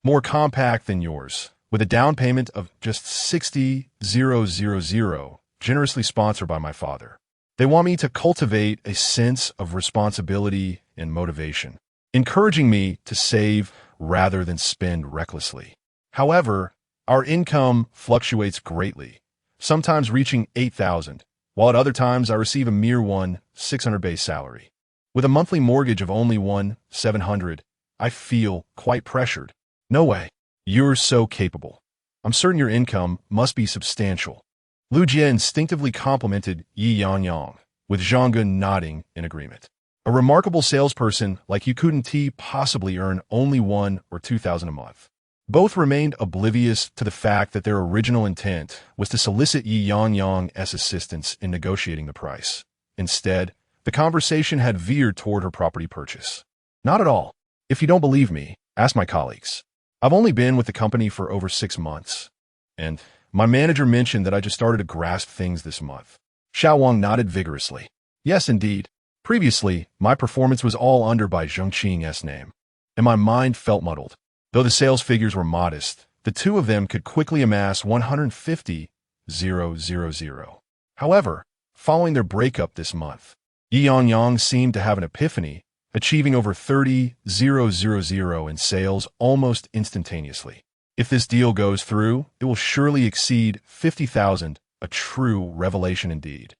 more compact than yours, with a down payment of just 60,000, generously sponsored by my father. They want me to cultivate a sense of responsibility and motivation, encouraging me to save rather than spend recklessly. However, our income fluctuates greatly, sometimes reaching 8,000, while at other times I receive a mere 1,600 base salary. With a monthly mortgage of only 1,700, I feel quite pressured." "No way. You're so capable. I'm certain your income must be substantial." Lu Jie instinctively complimented Ye Yangyang, with Zhanggu nodding in agreement. "A remarkable salesperson like you couldn't possibly earn only 1 or 2,000 a month." Both remained oblivious to the fact that their original intent was to solicit Ye Yangyang's assistance in negotiating the price. Instead, the conversation had veered toward her property purchase. "Not at all. If you don't believe me, ask my colleagues. I've only been with the company for over 6 months, and my manager mentioned that I just started to grasp things this month." Xiao Wang nodded vigorously. "Yes, indeed. Previously, my performance was all under by Zhongqing's name, and my mind felt muddled. Though the sales figures were modest, the two of them could quickly amass 150,000. However, following their breakup this month, Ye Yangyang seemed to have an epiphany, achieving over 30,000 in sales almost instantaneously. If this deal goes through, it will surely exceed 50,000, a true revelation indeed.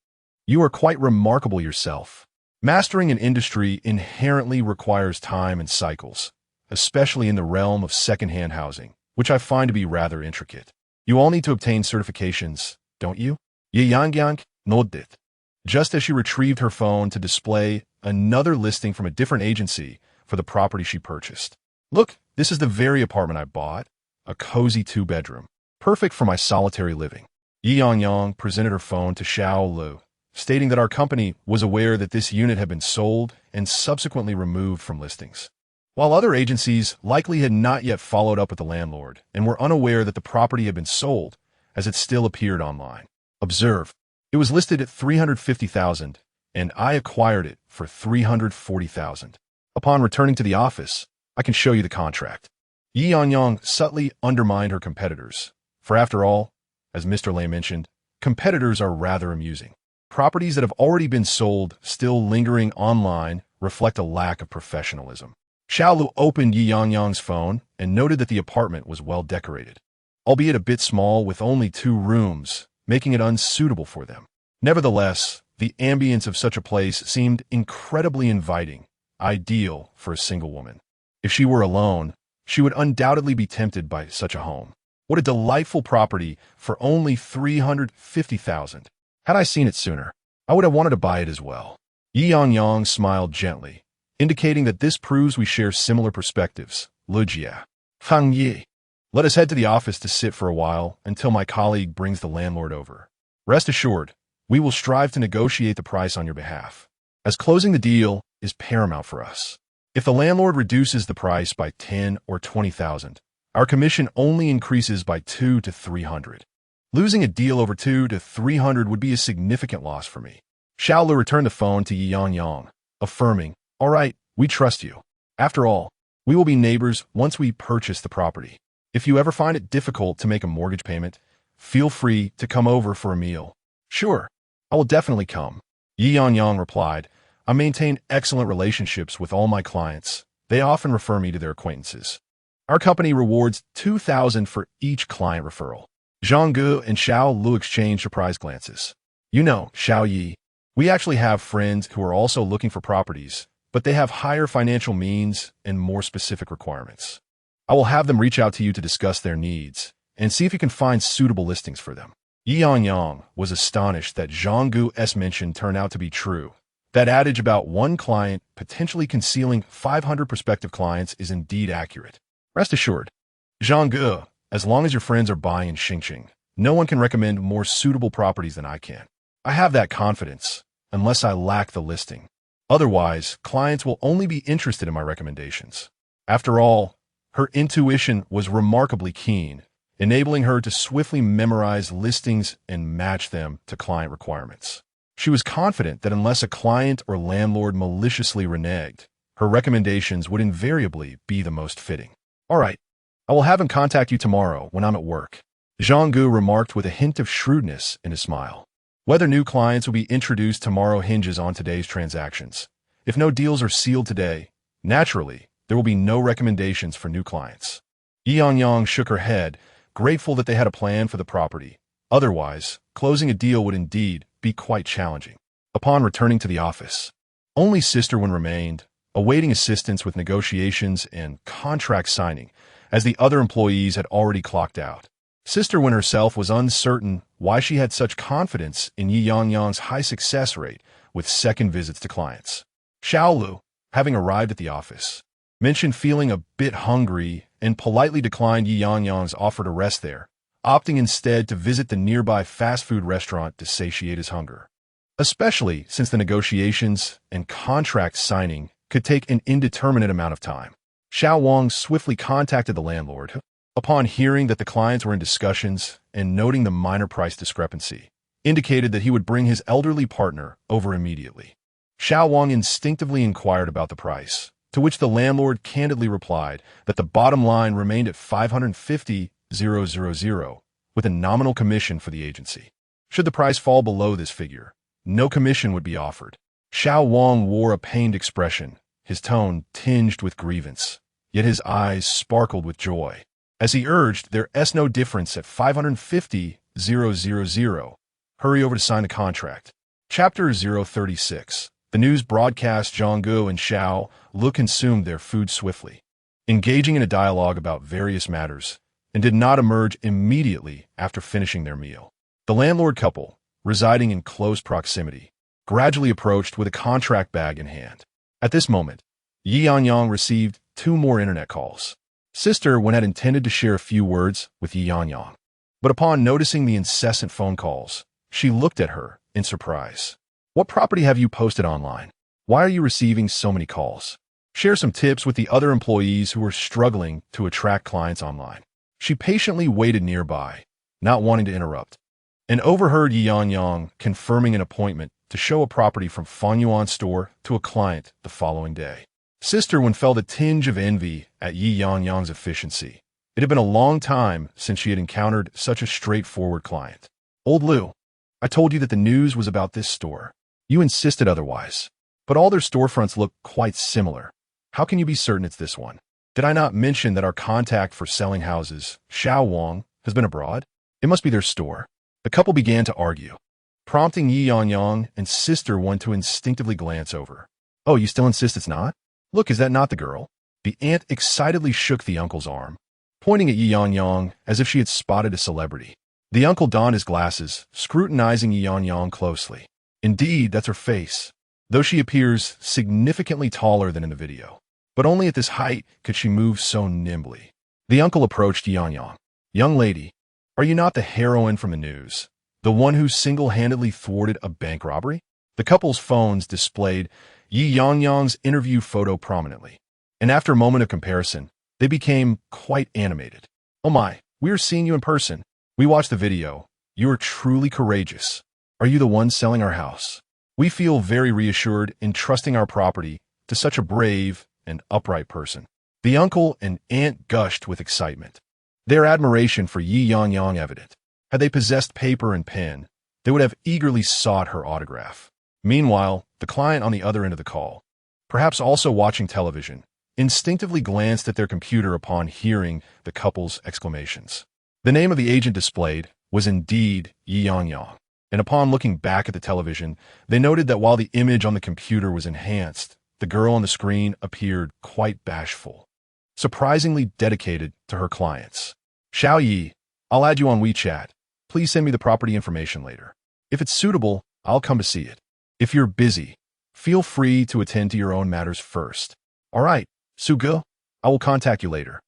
You are quite remarkable yourself. Mastering an industry inherently requires time and cycles, especially in the realm of second-hand housing, which I find to be rather intricate. You all need to obtain certifications, don't you?" Ye Yangyang nodded, just as she retrieved her phone to display another listing from a different agency for the property she purchased. Look, this is the very apartment I bought, a cozy 2-bedroom, perfect for my solitary living. Ye Yangyang presented her phone to Xiao Lu, stating that our company was aware that this unit had been sold and subsequently removed from listings, while other agencies likely had not yet followed up with the landlord and were unaware that the property had been sold, as it still appeared online. Observe, it was listed at $350,000, and I acquired it for $340,000. Upon returning to the office, I can show you the contract. Ye Yangyang subtly undermined her competitors, for after all, as Mr. Lei mentioned, competitors are rather amusing. Properties that have already been sold still lingering online reflect a lack of professionalism. Xiao Lu opened Ye Yangyang's phone and noted that the apartment was well decorated, albeit a bit small with only 2 rooms, making it unsuitable for them. Nevertheless, the ambience of such a place seemed incredibly inviting, ideal for a single woman. If she were alone, she would undoubtedly be tempted by such a home. What a delightful property for only $350,000. Had I seen it sooner, I would have wanted to buy it as well. Ye Yangyang smiled gently, indicating that this proves we share similar perspectives. Lujia. Fang Yi. Let us head to the office to sit for a while until my colleague brings the landlord over. Rest assured, we will strive to negotiate the price on your behalf, as closing the deal is paramount for us. If the landlord reduces the price by 10 or 20,000, our commission only increases by 2 to 300. Losing a deal over 2 to 300 would be a significant loss for me. Xiao Lu returned the phone to Ye Yangyang, affirming, "All right, we trust you. After all, we will be neighbors once we purchase the property. If you ever find it difficult to make a mortgage payment, feel free to come over for a meal." "Sure, I will definitely come," Ye Yangyang replied. "I maintain excellent relationships with all my clients. They often refer me to their acquaintances. Our company rewards 2,000 for each client referral." Zhang Gu and Xiao Lu exchanged surprised glances. "You know, Xiao Yi, we actually have friends who are also looking for properties, but they have higher financial means and more specific requirements. I will have them reach out to you to discuss their needs and see if you can find suitable listings for them." Ye Yangyang was astonished that Zhang Gu's mention turned out to be true. That adage about one client potentially concealing 500 prospective clients is indeed accurate. Rest assured, Zhang Gu, as long as your friends are buying in Xingqing, no one can recommend more suitable properties than I can. I have that confidence, unless I lack the listing. Otherwise, clients will only be interested in my recommendations. After all, her intuition was remarkably keen, enabling her to swiftly memorize listings and match them to client requirements. She was confident that unless a client or landlord maliciously reneged, her recommendations would invariably be the most fitting. "All right, I will have him contact you tomorrow when I'm at work," Zhang Gu remarked with a hint of shrewdness in his smile. Whether new clients will be introduced tomorrow hinges on today's transactions. If no deals are sealed today, naturally, there will be no recommendations for new clients. Ye Yangyang shook her head, grateful that they had a plan for the property. Otherwise, closing a deal would indeed be quite challenging. Upon returning to the office, only Sister Wen remained, awaiting assistance with negotiations and contract signing, as the other employees had already clocked out. Sister Wen herself was uncertain why she had such confidence in Ye Yangyang's high success rate with second visits to clients. Xiao Lu, having arrived at the office, mentioned feeling a bit hungry and politely declined Ye Yangyang's offer to rest there, opting instead to visit the nearby fast food restaurant to satiate his hunger. Especially since the negotiations and contract signing could take an indeterminate amount of time. Xiao Wang swiftly contacted the landlord, who, upon hearing that the clients were in discussions and noting the minor price discrepancy, indicated that he would bring his elderly partner over immediately. Xiao Wang instinctively inquired about the price, to which the landlord candidly replied that the bottom line remained at 550,000, with a nominal commission for the agency. Should the price fall below this figure, no commission would be offered. Xiao Wang wore a pained expression, his tone tinged with grievance, yet his eyes sparkled with joy, as he urged there's no difference at 550,000. Hurry over to sign the contract. Chapter 036. The news broadcast Zhang Gu and Xiao Lu consumed their food swiftly, engaging in a dialogue about various matters, and did not emerge immediately after finishing their meal. The landlord couple, residing in close proximity, gradually approached with a contract bag in hand. At this moment, Ye Yangyang received 2 more internet calls. Sister had intended to share a few words with Ye Yangyang, but upon noticing the incessant phone calls, she looked at her in surprise. What property have you posted online? Why are you receiving so many calls? Share some tips with the other employees who are struggling to attract clients online. She patiently waited nearby, not wanting to interrupt, and overheard Ye Yangyang confirming an appointment to show a property from Fanyuan store to a client the following day. Sister felt a tinge of envy at Ye Yangyang's efficiency. It had been a long time since she had encountered such a straightforward client. Old Lu, I told you that the news was about this store. You insisted otherwise, but all their storefronts look quite similar. How can you be certain it's this one? Did I not mention that our contact for selling houses, Xiao Wang, has been abroad? It must be their store. The couple began to argue, prompting Ye Yangyang and Sister to instinctively glance over. Oh, you still insist it's not? Look, is that not the girl? The aunt excitedly shook the uncle's arm, pointing at Ye Yangyang as if she had spotted a celebrity. The uncle donned his glasses, scrutinizing Ye Yangyang closely. Indeed, that's her face, though she appears significantly taller than in the video. But only at this height could she move so nimbly. The uncle approached Ye Yangyang. Young lady, are you not the heroine from the news? The one who single-handedly thwarted a bank robbery? The couple's phones displayed Ye Yangyang's interview photo prominently, and after a moment of comparison, they became quite animated. Oh my, we are seeing you in person. We watched the video. You are truly courageous. Are you the one selling our house? We feel very reassured in trusting our property to such a brave and upright person. The uncle and aunt gushed with excitement, their admiration for Ye Yangyang evident. Had they possessed paper and pen, they would have eagerly sought her autograph. Meanwhile, the client on the other end of the call, perhaps also watching television, instinctively glanced at their computer upon hearing the couple's exclamations. The name of the agent displayed was indeed Ye Yangyang, and upon looking back at the television, they noted that while the image on the computer was enhanced, the girl on the screen appeared quite bashful, surprisingly dedicated to her clients. Xiao Yi, I'll add you on WeChat. Please send me the property information later. If it's suitable, I'll come to see it. If you're busy, feel free to attend to your own matters first. All right, Sugu, I will contact you later.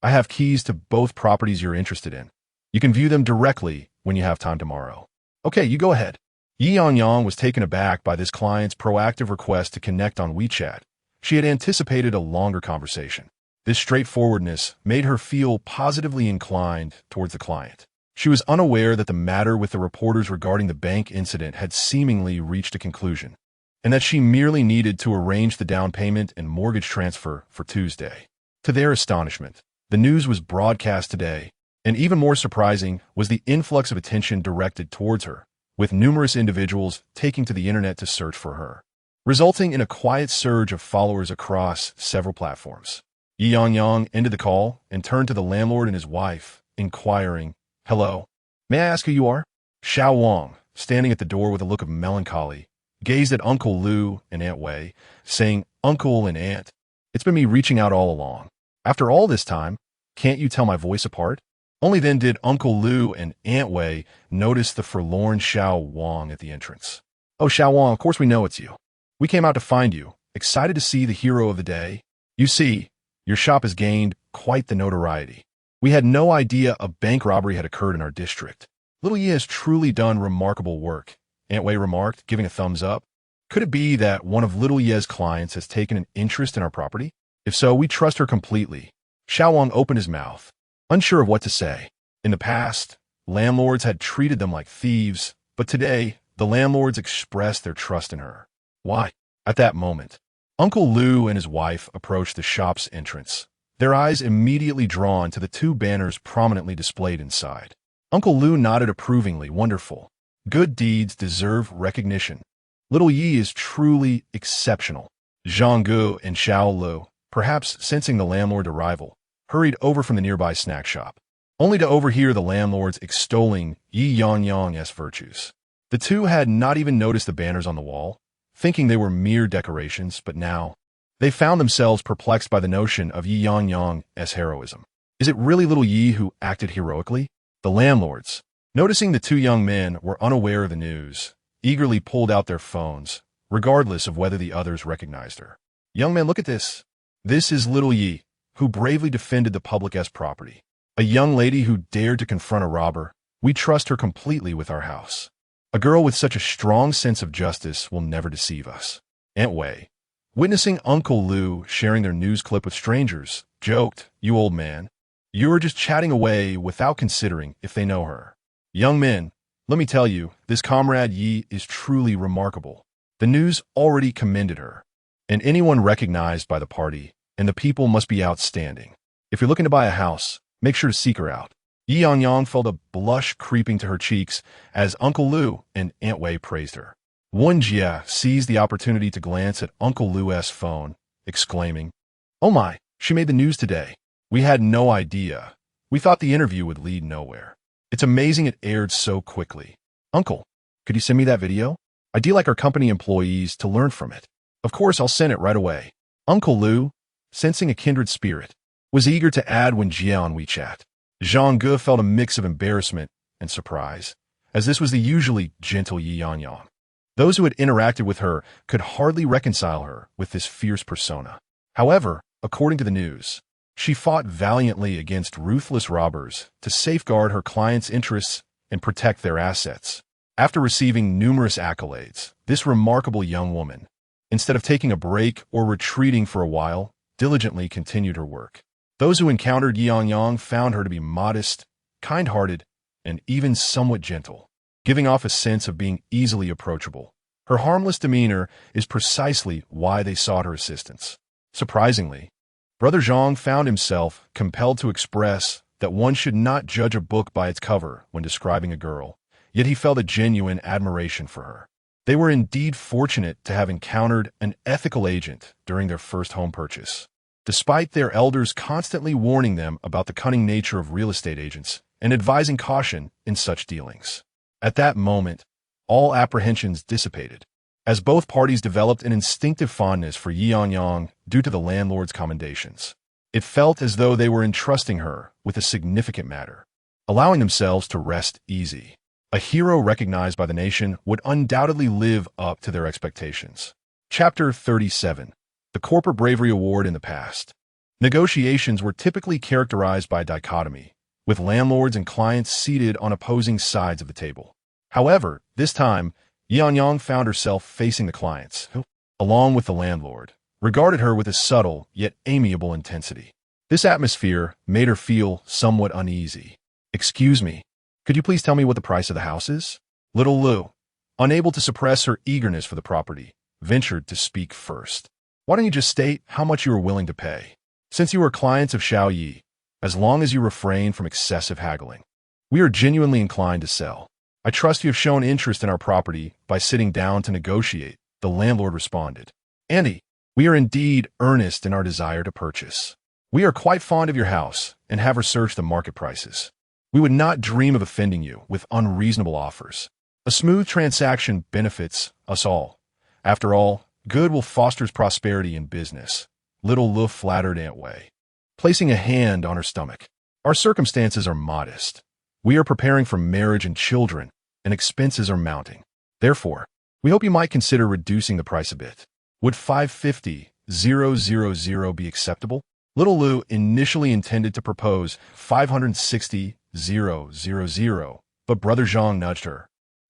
I have keys to both properties you're interested in. You can view them directly when you have time tomorrow. Okay, you go ahead. Ye Yangyang was taken aback by this client's proactive request to connect on WeChat. She had anticipated a longer conversation. This straightforwardness made her feel positively inclined towards the client. She was unaware that the matter with the reporters regarding the bank incident had seemingly reached a conclusion, and that she merely needed to arrange the down payment and mortgage transfer for Tuesday. To their astonishment, the news was broadcast today, and even more surprising was the influx of attention directed towards her, with numerous individuals taking to the internet to search for her, resulting in a quiet surge of followers across several platforms. Ye Yangyang ended the call and turned to the landlord and his wife, inquiring, "Hello, may I ask who you are?" Xiao Wang, standing at the door with a look of melancholy, gazed at Uncle Lu and Aunt Wei, saying, "Uncle and Aunt, it's been me reaching out all along. After all this time, can't you tell my voice apart?" Only then did Uncle Lu and Aunt Wei notice the forlorn Xiao Wang at the entrance. "Oh, Xiao Wang, of course we know it's you. We came out to find you, excited to see the hero of the day. You see, your shop has gained quite the notoriety. We had no idea a bank robbery had occurred in our district. Little Ye has truly done remarkable work," Aunt Wei remarked, giving a thumbs up. "Could it be that one of Little Ye's clients has taken an interest in our property? If so, we trust her completely." Xiao Wang opened his mouth, unsure of what to say. In the past, landlords had treated them like thieves, but today, the landlords expressed their trust in her. Why? At that moment, Uncle Lu and his wife approached the shop's entrance, their eyes immediately drawn to the 2 banners prominently displayed inside. Uncle Lu nodded approvingly. "Wonderful. Good deeds deserve recognition. Little Ye is truly exceptional." Zhang Gu and Xiao Lu, perhaps sensing the landlord's arrival, hurried over from the nearby snack shop, only to overhear the landlords extolling Ye Yangyang's virtues. The two had not even noticed the banners on the wall, thinking they were mere decorations, but now they found themselves perplexed by the notion of Ye Yangyang's heroism. Is it really Little Ye who acted heroically? The landlords, Noticing the two young men were unaware of the news, eagerly pulled out their phones, regardless of whether the others recognized her. Young man, look at this. This is little Yi, who bravely defended the public property. A young lady who dared to confront a robber. We trust her completely with our house. A girl with such a strong sense of justice will never deceive us. Aunt Wei, witnessing Uncle Lu sharing their news clip with strangers, joked, "You old man. You are just chatting away without considering if they know her." Young men, let me tell you, this comrade Yi is truly remarkable. The news already commended her. And anyone recognized by the party and the people must be outstanding. If you're looking to buy a house, make sure to seek her out. Ye Yangyang felt a blush creeping to her cheeks as Uncle Lu and Aunt Wei praised her. Wen Jia seized the opportunity to glance at Uncle Lu's phone, exclaiming, "Oh my, she made the news today. We had no idea. We thought the interview would lead nowhere. It's amazing it aired so quickly. Uncle, could you send me that video? I'd like our company employees to learn from it." "Of course, I'll send it right away." Uncle Lu, sensing a kindred spirit, was eager to add Wen Jia on WeChat. Zhang Ge felt a mix of embarrassment and surprise, as this was the usually gentle Ye Yangyang. Those who had interacted with her could hardly reconcile her with this fierce persona. However, according to the news, she fought valiantly against ruthless robbers to safeguard her clients' interests and protect their assets. After receiving numerous accolades, this remarkable young woman, instead of taking a break or retreating for a while, diligently continued her work. Those who encountered Ye Yangyang found her to be modest, kind-hearted, and even somewhat gentle, giving off a sense of being easily approachable. Her harmless demeanor is precisely why they sought her assistance. Surprisingly, Brother Zhang found himself compelled to express that one should not judge a book by its cover when describing a girl, yet he felt a genuine admiration for her. They were indeed fortunate to have encountered an ethical agent during their first home purchase. Despite their elders constantly warning them about the cunning nature of real estate agents and advising caution in such dealings. At that moment, all apprehensions dissipated, as both parties developed an instinctive fondness for Ye Yangyang due to the landlord's commendations. It felt as though they were entrusting her with a significant matter, allowing themselves to rest easy. A hero recognized by the nation would undoubtedly live up to their expectations. Chapter 37. The Corporate Bravery Award in the Past. Negotiations were typically characterized by dichotomy, with landlords and clients seated on opposing sides of the table. However, this time, Ye Yangyang found herself facing the clients, who, along with the landlord, regarded her with a subtle yet amiable intensity. This atmosphere made her feel somewhat uneasy. "Excuse me, could you please tell me what the price of the house is?" Little Lu, unable to suppress her eagerness for the property, ventured to speak first. "Why don't you just state how much you are willing to pay? Since you are clients of Xiao Yi, as long as you refrain from excessive haggling, we are genuinely inclined to sell. I trust you have shown interest in our property by sitting down to negotiate," the landlord responded. "Andy, we are indeed earnest in our desire to purchase. We are quite fond of your house and have researched the market prices. We would not dream of offending you with unreasonable offers. A smooth transaction benefits us all. After all, goodwill fosters prosperity in business." Little Lu flattered Aunt Wei, placing a hand on her stomach. "Our circumstances are modest. We are preparing for marriage and children, and expenses are mounting. Therefore, we hope you might consider reducing the price a bit. Would 550,000 be acceptable?" Little Lu initially intended to propose 560,000, but Brother Zhang nudged her,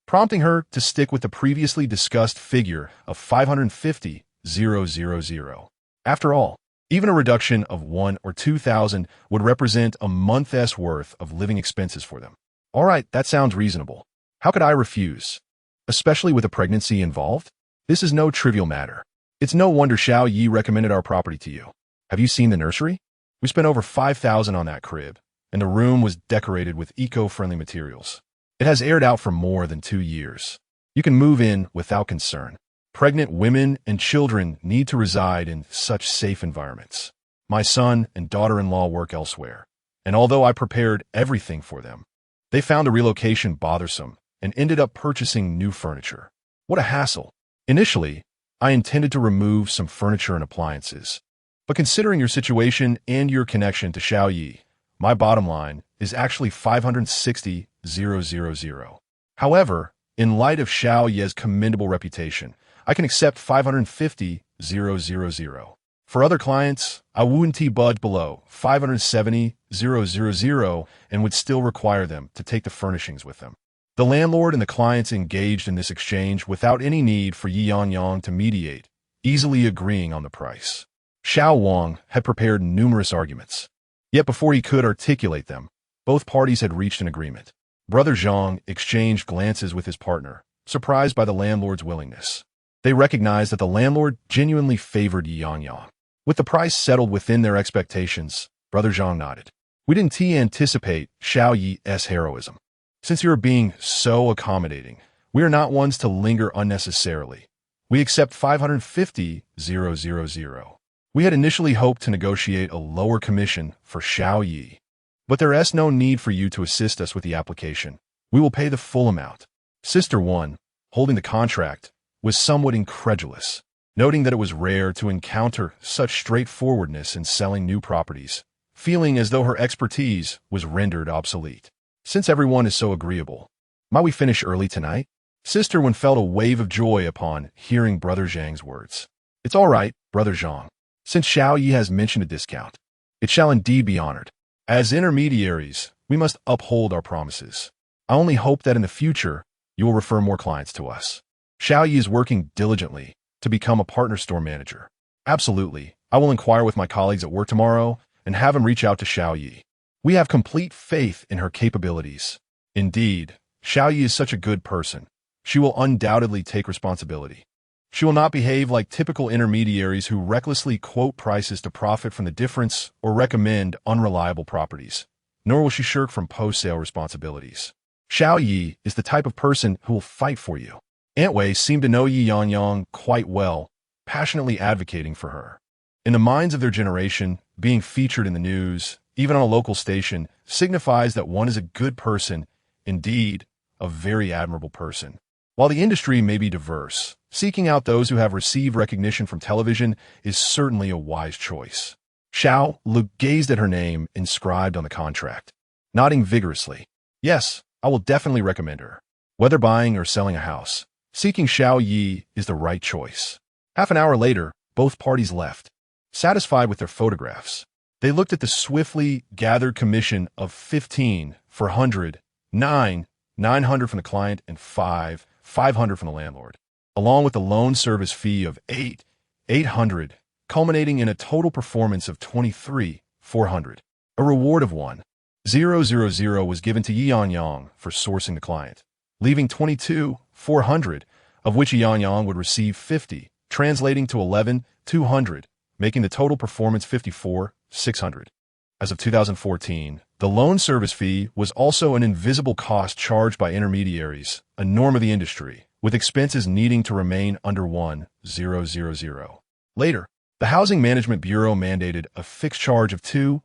prompting her to stick with the previously discussed figure of 550,000. After all, even a reduction of 1,000 or 2,000 would represent a month's worth of living expenses for them. "All right, that sounds reasonable. How could I refuse? Especially with a pregnancy involved? This is no trivial matter. It's no wonder Xiao Yi recommended our property to you. Have you seen the nursery? We spent over 5,000 on that crib, and the room was decorated with eco-friendly materials. It has aired out for more than 2 years. You can move in without concern. Pregnant women and children need to reside in such safe environments. My son and daughter-in-law work elsewhere, and although I prepared everything for them, they found the relocation bothersome and ended up purchasing new furniture. What a hassle. Initially, I intended to remove some furniture and appliances, but considering your situation and your connection to Xiao Yi, my bottom line is actually 560,000. 550,000. However, in light of Xiao Ye's commendable reputation, I can accept 550,000. For other clients, I wouldn't budge below 570,000 and would still require them to take the furnishings with them. The landlord and the clients engaged in this exchange without any need for Ye Yangyang to mediate, easily agreeing on the price. Xiao Wang had prepared numerous arguments. Yet before he could articulate them, both parties had reached an agreement. Brother Zhang exchanged glances with his partner, surprised by the landlord's willingness. They recognized that the landlord genuinely favored Ye Yangyang. With the price settled within their expectations, Brother Zhang nodded. We didn't anticipate Xiao Yi's heroism. Since you are being so accommodating, we are not ones to linger unnecessarily. We accept 550,000. We had initially hoped to negotiate a lower commission for Xiao Yi, but there is no need for you to assist us with the application. We will pay the full amount. Sister 1, holding the contract, was somewhat incredulous, noting that it was rare to encounter such straightforwardness in selling new properties, feeling as though her expertise was rendered obsolete. Since everyone is so agreeable, might we finish early tonight? Sister 1 felt a wave of joy upon hearing Brother Zhang's words. It's all right, Brother Zhang. Since Xiao Yi has mentioned a discount, it shall indeed be honored. As intermediaries, we must uphold our promises. I only hope that in the future, you will refer more clients to us. Xiao Yi is working diligently to become a partner store manager. Absolutely, I will inquire with my colleagues at work tomorrow and have him reach out to Xiao Yi. We have complete faith in her capabilities. Indeed, Xiao Yi is such a good person. She will undoubtedly take responsibility. She will not behave like typical intermediaries who recklessly quote prices to profit from the difference or recommend unreliable properties, nor will she shirk from post-sale responsibilities. Xiao Yi is the type of person who will fight for you. Aunt Wei seemed to know Ye Yangyang quite well, passionately advocating for her. In the minds of their generation, being featured in the news, even on a local station, signifies that one is a good person, indeed, a very admirable person. While the industry may be diverse, seeking out those who have received recognition from television is certainly a wise choice. Xiao Lu gazed at her name inscribed on the contract, nodding vigorously. Yes, I will definitely recommend her. Whether buying or selling a house, seeking Xiao Yi is the right choice. Half an hour later, both parties left. Satisfied with their photographs, they looked at the swiftly gathered commission of 15 for 100, 900 from the client, and 500 from the landlord, along with the loan service fee of 800, culminating in a total performance of 23,400. A reward of 1,000 was given to Ye Yangyang for sourcing the client, leaving 22,400, of which Ye Yangyang would receive 50, translating to 11,200, making the total performance 54,600. As of 2014, the loan service fee was also an invisible cost charged by intermediaries, a norm of the industry, with expenses needing to remain under 1,000. Later, the Housing Management Bureau mandated a fixed charge of 2,000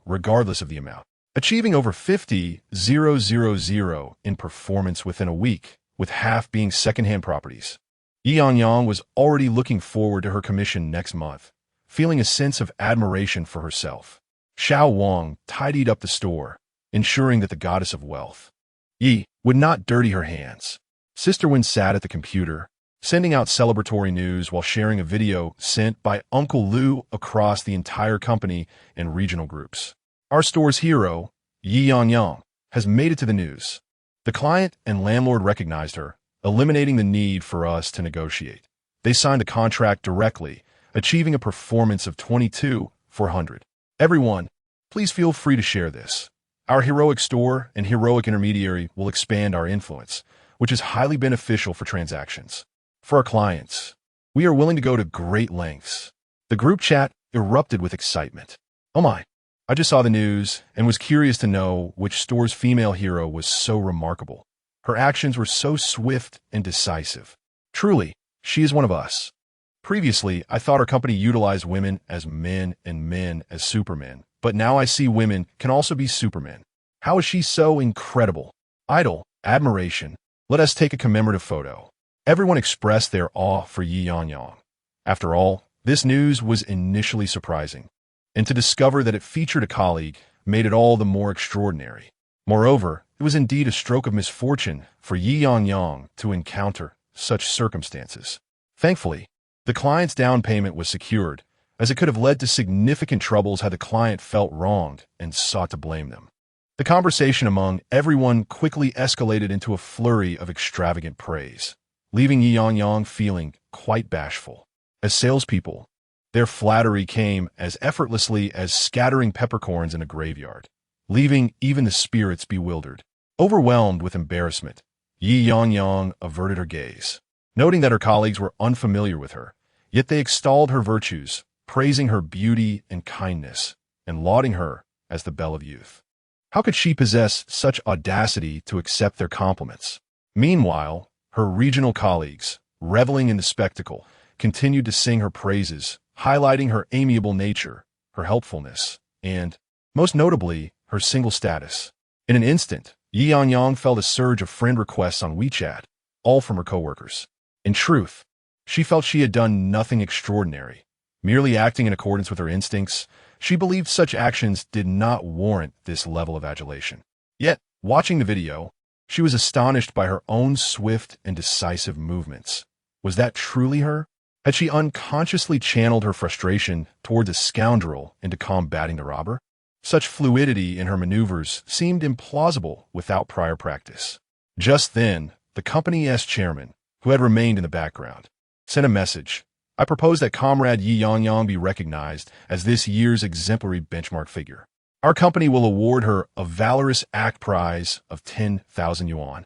regardless of the amount, achieving over 50,000 in performance within a week, with half being secondhand properties. Ye Yangyang was already looking forward to her commission next month, feeling a sense of admiration for herself. Xiao Wang tidied up the store, ensuring that the goddess of wealth, Yi, would not dirty her hands. Sister Wen sat at the computer, sending out celebratory news while sharing a video sent by Uncle Lu across the entire company and regional groups. Our store's hero, Ye Yangyang, has made it to the news. The client and landlord recognized her, eliminating the need for us to negotiate. They signed a contract directly, achieving a performance of 22,400. Everyone, please feel free to share this. Our heroic store and heroic intermediary will expand our influence, which is highly beneficial for transactions. For our clients, we are willing to go to great lengths. The group chat erupted with excitement. Oh my, I just saw the news and was curious to know which store's female hero was so remarkable. Her actions were so swift and decisive. Truly, she is one of us. Previously, I thought our company utilized women as men and men as supermen, but now I see women can also be supermen. How is she so incredible? Idol, admiration. Let us take a commemorative photo. Everyone expressed their awe for Ye Yangyang. After all, this news was initially surprising, and to discover that it featured a colleague made it all the more extraordinary. Moreover, it was indeed a stroke of misfortune for Ye Yangyang to encounter such circumstances. Thankfully, the client's down payment was secured, as it could have led to significant troubles had the client felt wronged and sought to blame them. The conversation among everyone quickly escalated into a flurry of extravagant praise, leaving Ye Yangyang feeling quite bashful. As salespeople, their flattery came as effortlessly as scattering peppercorns in a graveyard, leaving even the spirits bewildered. Overwhelmed with embarrassment, Ye Yangyang averted her gaze, noting that her colleagues were unfamiliar with her, yet they extolled her virtues, praising her beauty and kindness, and lauding her as the belle of youth. How could she possess such audacity to accept their compliments? Meanwhile, her regional colleagues, reveling in the spectacle, continued to sing her praises, highlighting her amiable nature, her helpfulness, and, most notably, her single status. In an instant, Ye Yangyang felt a surge of friend requests on WeChat, all from her coworkers. In truth, she felt she had done nothing extraordinary. Merely acting in accordance with her instincts, she believed such actions did not warrant this level of adulation. Yet, watching the video, she was astonished by her own swift and decisive movements. Was that truly her? Had she unconsciously channeled her frustration towards a scoundrel into combating the robber? Such fluidity in her maneuvers seemed implausible without prior practice. Just then, the company's chairman, who had remained in the background, sent a message. I propose that Comrade Ye Yangyang be recognized as this year's exemplary benchmark figure. Our company will award her a valorous act prize of 10,000 yuan,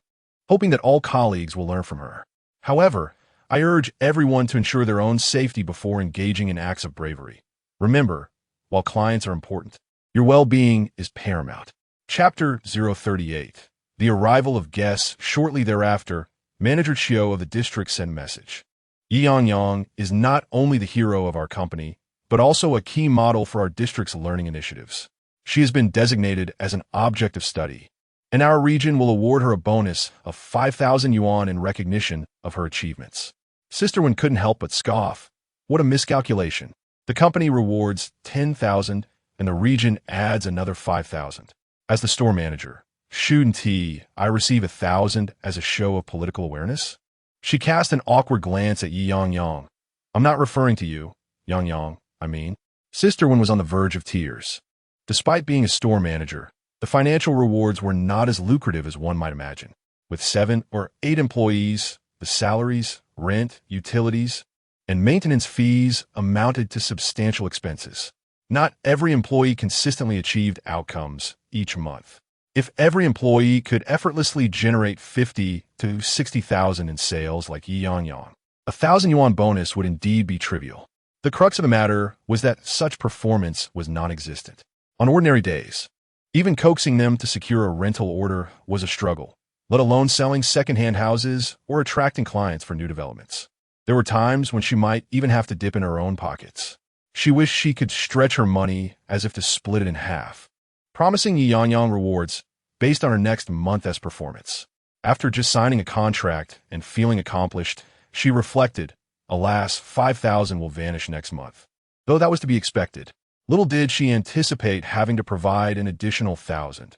hoping that all colleagues will learn from her. However, I urge everyone to ensure their own safety before engaging in acts of bravery. Remember, while clients are important, your well-being is paramount. Chapter 038. The arrival of guests. Shortly thereafter, Manager Chiu of the district sent a message. Ye Yangyang is not only the hero of our company, but also a key model for our district's learning initiatives. She has been designated as an object of study, and our region will award her a bonus of 5,000 yuan in recognition of her achievements. Sister Wen couldn't help but scoff. What a miscalculation. The company rewards 10,000 and the region adds another 5,000. As the store manager, Shun Ti, I receive 1,000 as a show of political awareness? She cast an awkward glance at Ye Yangyang. I'm not referring to you, Yangyang, I mean. Sister Wen was on the verge of tears. Despite being a store manager, the financial rewards were not as lucrative as one might imagine. With 7 or 8 employees, the salaries, rent, utilities, and maintenance fees amounted to substantial expenses. Not every employee consistently achieved outcomes each month. If every employee could effortlessly generate 50 to 60,000 in sales like Ye Yangyang, 1,000 yuan bonus would indeed be trivial. The crux of the matter was that such performance was non-existent. On ordinary days, even coaxing them to secure a rental order was a struggle, let alone selling second-hand houses or attracting clients for new developments. There were times when she might even have to dip in her own pockets. She wished she could stretch her money as if to split it in half, promising Ye Yangyang rewards based on her next month's performance. After just signing a contract and feeling accomplished, she reflected, alas, 5,000 will vanish next month. Though that was to be expected, little did she anticipate having to provide an additional 1,000.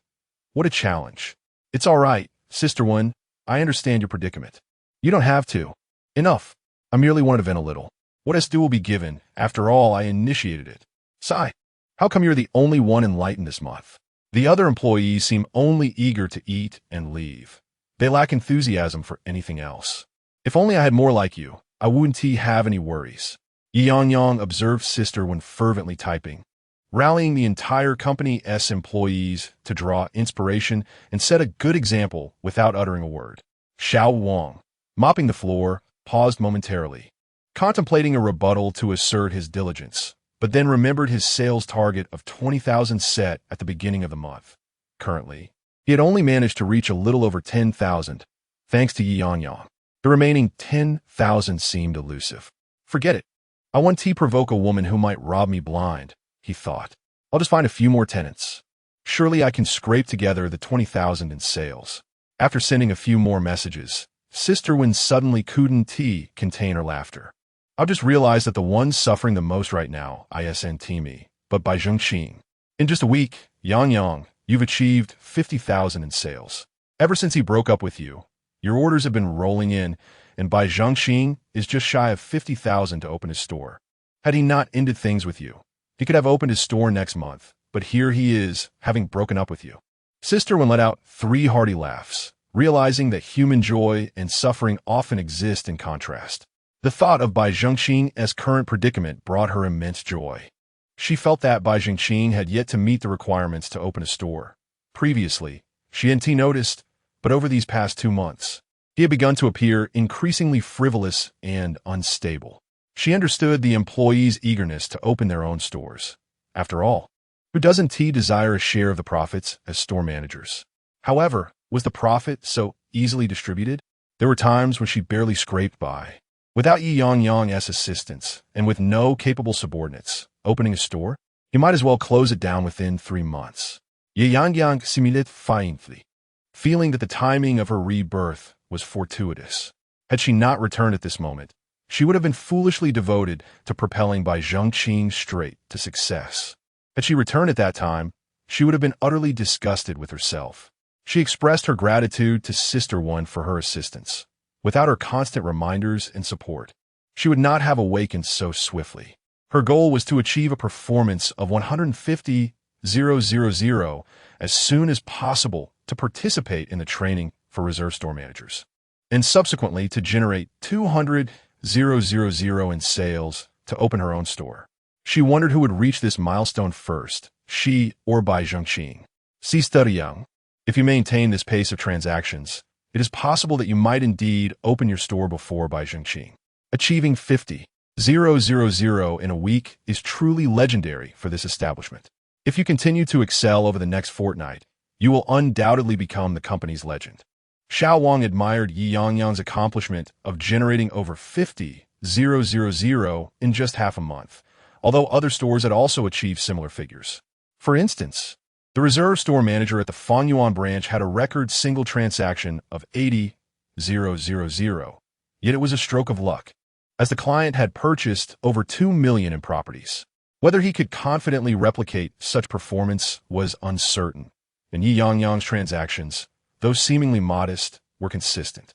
What a challenge. It's all right, Sister Wen, I understand your predicament. You don't have to. Enough. I merely wanted to vent a little. What is due will be given. After all, I initiated it. Sigh. How come you're the only one enlightened this month? The other employees seem only eager to eat and leave. They lack enthusiasm for anything else. If only I had more like you, I wouldn't have any worries. Ye Yangyang observed Sister Wen fervently typing, rallying the entire company's employees to draw inspiration and set a good example without uttering a word. Xiao Wang, mopping the floor, paused momentarily, contemplating a rebuttal to assert his diligence, but then remembered his sales target of 20,000 set at the beginning of the month. Currently, he had only managed to reach a little over 10,000, thanks to Ye Yangyang. The remaining 10,000 seemed elusive. Forget it. I want to provoke a woman who might rob me blind, he thought. I'll just find a few more tenants. Surely I can scrape together the 20,000 in sales. After sending a few more messages, Sister Wen suddenly couldn't contain her laughter. I've just realized that the one suffering the most right now, isn't me, but by Zhengqing. In just a week, Yangyang, you've achieved 50,000 in sales. Ever since he broke up with you, your orders have been rolling in, and Bai Zhengqing is just shy of 50,000 to open his store. Had he not ended things with you, he could have opened his store next month, but here he is, having broken up with you. Sister Wen let out 3 hearty laughs, realizing that human joy and suffering often exist in contrast. The thought of Bai Zhengqing's current predicament brought her immense joy. She felt that Bai Zhengqing had yet to meet the requirements to open a store. Previously, she hadn't noticed, but over these past 2 months, he had begun to appear increasingly frivolous and unstable. She understood the employees' eagerness to open their own stores. After all, who doesn't desire a share of the profits as store managers? However, was the profit so easily distributed? There were times when she barely scraped by. Without Ye Yangyang's assistance, and with no capable subordinates, opening a store, he might as well close it down within 3 months. Ye Yangyang simulated faintly, feeling that the timing of her rebirth was fortuitous. Had she not returned at this moment, she would have been foolishly devoted to propelling Bai Zhengqing straight to success. Had she returned at that time, she would have been utterly disgusted with herself. She expressed her gratitude to Sister One for her assistance. Without her constant reminders and support, she would not have awakened so swiftly. Her goal was to achieve a performance of 150,000 as soon as possible to participate in the training for reserve store managers, and subsequently to generate 200,000 in sales to open her own store. She wondered who would reach this milestone first, she or Bai Zhengqing. Sister Young, if you maintain this pace of transactions, it is possible that you might indeed open your store before Bai Zhengqing. Achieving 50,000 in a week is truly legendary for this establishment. If you continue to excel over the next fortnight, you will undoubtedly become the company's legend. Xiao Wang admired Ye Yangyang's accomplishment of generating over 50,000 in just half a month, although other stores had also achieved similar figures. For instance, the reserve store manager at the Fangyuan branch had a record single transaction of 80,000, yet it was a stroke of luck, as the client had purchased over 2 million in properties. Whether he could confidently replicate such performance was uncertain, and Ye Yangyang's transactions, though seemingly modest, were consistent.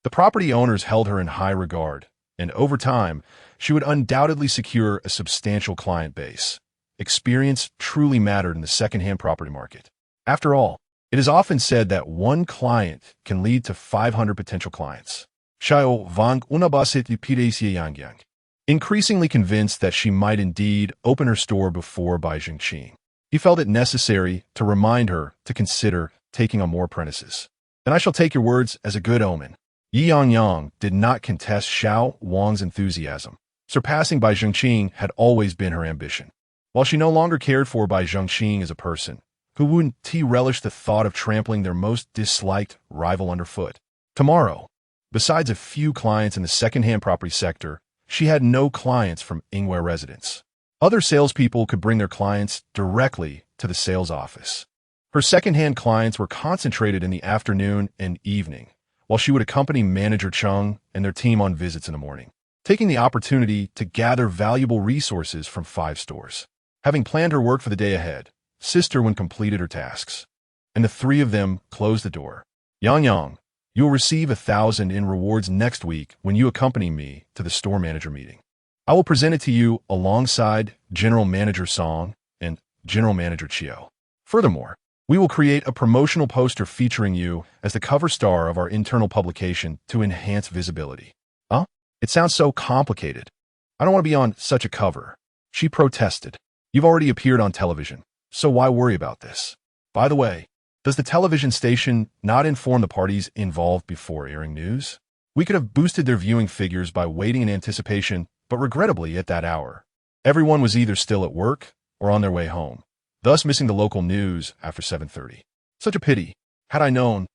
The property owners held her in high regard, and over time, she would undoubtedly secure a substantial client base. Experience truly mattered in the second-hand property market. After all, it is often said that one client can lead to 500 potential clients. Xiao Wang unabasit lipides Ye Yangyang, increasingly convinced that she might indeed open her store before Bai Zhengqing. He felt it necessary to remind her to consider taking on more apprentices. "Then I shall take your words as a good omen." Ye Yangyang did not contest Xiao Wang's enthusiasm. Surpassing Bai Zhengqing had always been her ambition. While she no longer cared for Bai Zhengqing as a person, who wouldn't relish the thought of trampling their most disliked rival underfoot. Tomorrow, besides a few clients in the second-hand property sector, she had no clients from Yingyue Residence. Other salespeople could bring their clients directly to the sales office. Her second-hand clients were concentrated in the afternoon and evening, while she would accompany Manager Chung and their team on visits in the morning, taking the opportunity to gather valuable resources from 5 stores. Having planned her work for the day ahead, Sister Wen completed her tasks, and the 3 of them closed the door. "Yangyang, you will receive 1,000 in rewards next week when you accompany me to the store manager meeting. I will present it to you alongside General Manager Song and General Manager Chiao. Furthermore, we will create a promotional poster featuring you as the cover star of our internal publication to enhance visibility." "Huh? It sounds so complicated. I don't want to be on such a cover," she protested. "You've already appeared on television, so why worry about this? By the way, does the television station not inform the parties involved before airing news? We could have boosted their viewing figures by waiting in anticipation, but regrettably at that hour, everyone was either still at work or on their way home, thus missing the local news after 7:30. Such a pity. Had I known,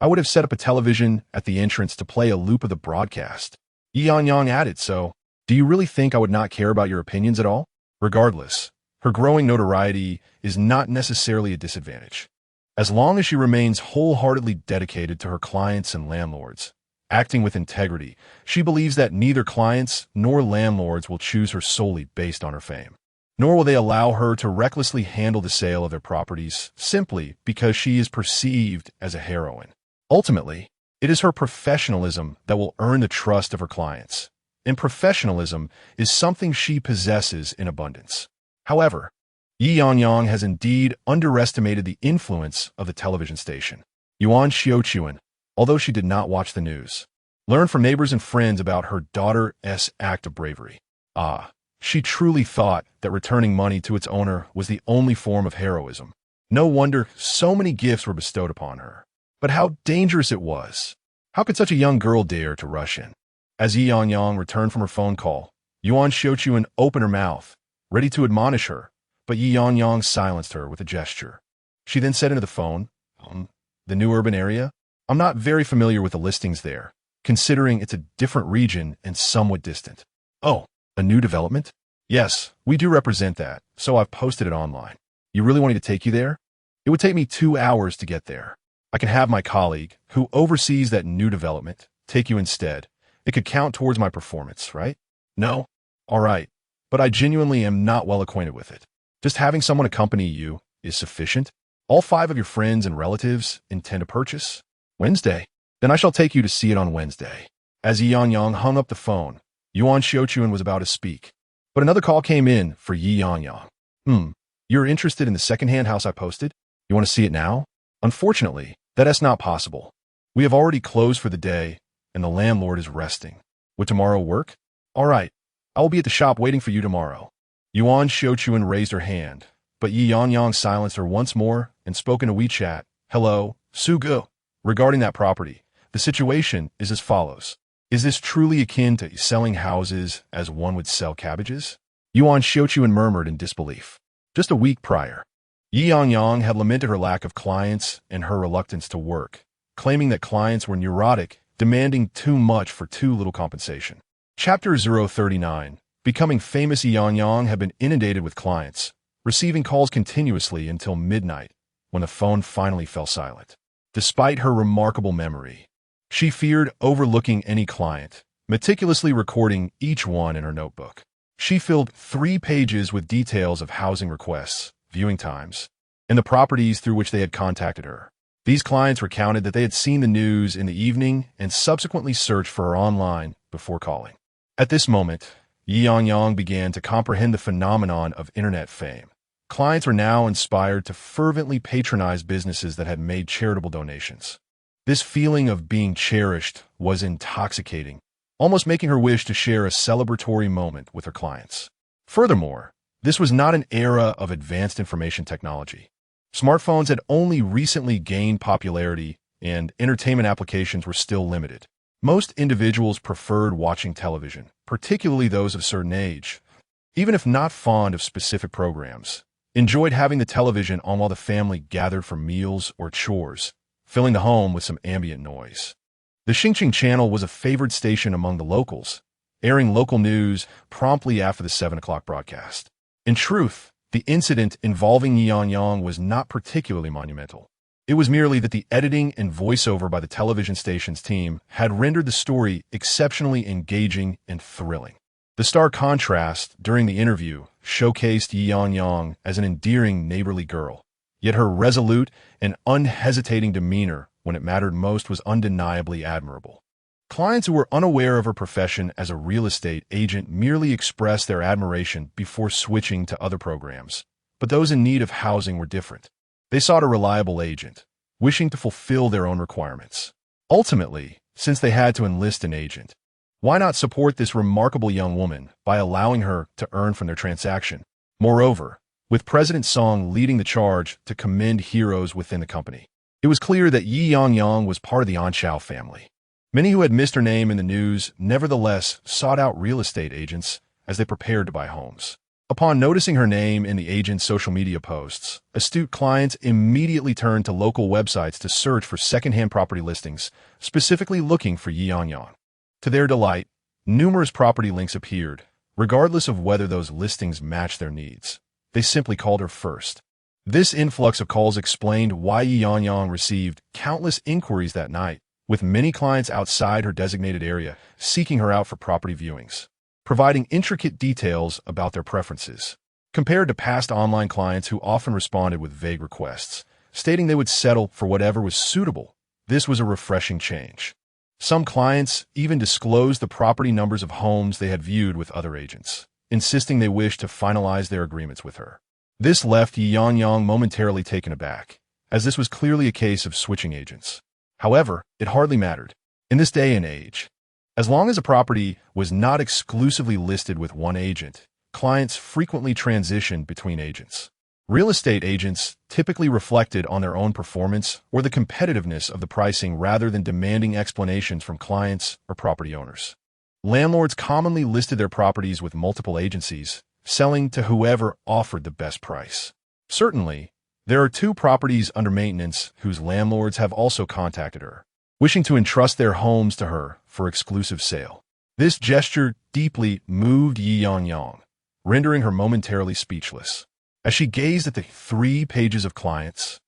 I would have set up a television at the entrance to play a loop of the broadcast." Ye Yangyang added, "So, do you really think I would not care about your opinions at all?" Regardless, her growing notoriety is not necessarily a disadvantage. As long as she remains wholeheartedly dedicated to her clients and landlords, acting with integrity, she believes that neither clients nor landlords will choose her solely based on her fame. nor will they allow her to recklessly handle the sale of their properties simply because she is perceived as a heroine. Ultimately, it is her professionalism that will earn the trust of her clients, and professionalism is something she possesses in abundance. However, Ye Yangyang has indeed underestimated the influence of the television station. Yuan Xiuquan, although she did not watch the news, learned from neighbors and friends about her daughter's act of bravery. She truly thought that returning money to its owner was the only form of heroism. No wonder so many gifts were bestowed upon her. But how dangerous it was. How could such a young girl dare to rush in? As Ye Yangyang returned from her phone call, Yuan Xiuquan opened her mouth, ready to admonish her, but Ye Yangyang silenced her with a gesture. She then said into the phone, "The new urban area? I'm not very familiar with the listings there, considering it's a different region and somewhat distant." "Oh, a new development?" "Yes, we do represent that, so I've posted it online. You really want me to take you there?" "It would take me 2 hours to get there. I can have my colleague, who oversees that new development, take you instead. It could count towards my performance, right?" "No?" "All right, but I genuinely am not well acquainted with it. Just having someone accompany you is sufficient. All 5 of your friends and relatives intend to purchase?" "Wednesday." "Then I shall take you to see it on Wednesday." As Ye Yangyang hung up the phone, Yuan Xiuquan was about to speak, but another call came in for Ye Yangyang. You're interested in the second-hand house I posted? You want to see it now?" "Unfortunately, that's not possible. We have already closed for the day, and the landlord is resting. Would tomorrow work?" "All right, I will be at the shop waiting for you tomorrow." Yuan Xiuquan raised her hand, but Ye Yangyang silenced her once more and spoke in a WeChat. "Hello, Sugu. Regarding that property, the situation is as follows. Is this truly akin to selling houses as one would sell cabbages?" Yuan Xiuquan murmured in disbelief. Just a week prior, Ye Yangyang had lamented her lack of clients and her reluctance to work, claiming that clients were neurotic, demanding too much for too little compensation. Chapter 039. Becoming famous. Ye Yangyang had been inundated with clients, receiving calls continuously until midnight, when the phone finally fell silent. Despite her remarkable memory, she feared overlooking any client, meticulously recording each one in her notebook. She filled 3 pages with details of housing requests, viewing times, and the properties through which they had contacted her. These clients recounted that they had seen the news in the evening and subsequently searched for her online before calling. At this moment, Ye Yangyang began to comprehend the phenomenon of internet fame. Clients were now inspired to fervently patronize businesses that had made charitable donations. This feeling of being cherished was intoxicating, almost making her wish to share a celebratory moment with her clients. Furthermore, this was not an era of advanced information technology. Smartphones had only recently gained popularity, and entertainment applications were still limited. Most individuals preferred watching television, particularly those of a certain age, even if not fond of specific programs, enjoyed having the television on while the family gathered for meals or chores, filling the home with some ambient noise. The Xingqing channel was a favored station among the locals, airing local news promptly after the 7 o'clock broadcast. In truth, the incident involving Ye Yangyang was not particularly monumental. It was merely that the editing and voiceover by the television station's team had rendered the story exceptionally engaging and thrilling. The stark contrast during the interview showcased Ye Yangyang as an endearing, neighborly girl, yet her resolute and unhesitating demeanor when it mattered most was undeniably admirable. Clients who were unaware of her profession as a real estate agent merely expressed their admiration before switching to other programs, but those in need of housing were different. They sought a reliable agent, wishing to fulfill their own requirements. Ultimately, since they had to enlist an agent, why not support this remarkable young woman by allowing her to earn from their transaction? Moreover, with President Song leading the charge to commend heroes within the company, it was clear that Ye Yangyang was part of the Anshao family. Many who had missed her name in the news nevertheless sought out real estate agents as they prepared to buy homes. Upon noticing her name in the agent's social media posts, astute clients immediately turned to local websites to search for second-hand property listings, specifically looking for Ye Yangyang. To their delight, numerous property links appeared, regardless of whether those listings matched their needs. They simply called her first. This influx of calls explained why Ye Yangyang received countless inquiries that night, with many clients outside her designated area seeking her out for property viewings, providing intricate details about their preferences. Compared to past online clients who often responded with vague requests, stating they would settle for whatever was suitable, this was a refreshing change. Some clients even disclosed the property numbers of homes they had viewed with other agents, insisting they wished to finalize their agreements with her. This left Ye Yangyang momentarily taken aback, as this was clearly a case of switching agents. However, it hardly mattered. In this day and age, as long as a property was not exclusively listed with one agent, clients frequently transitioned between agents. Real estate agents typically reflected on their own performance or the competitiveness of the pricing rather than demanding explanations from clients or property owners. Landlords commonly listed their properties with multiple agencies, selling to whoever offered the best price. Certainly, there are 2 properties under maintenance whose landlords have also contacted her, wishing to entrust their homes to her for exclusive sale. This gesture deeply moved Ye Yangyang, rendering her momentarily speechless. As she gazed at the 3 pages of clients,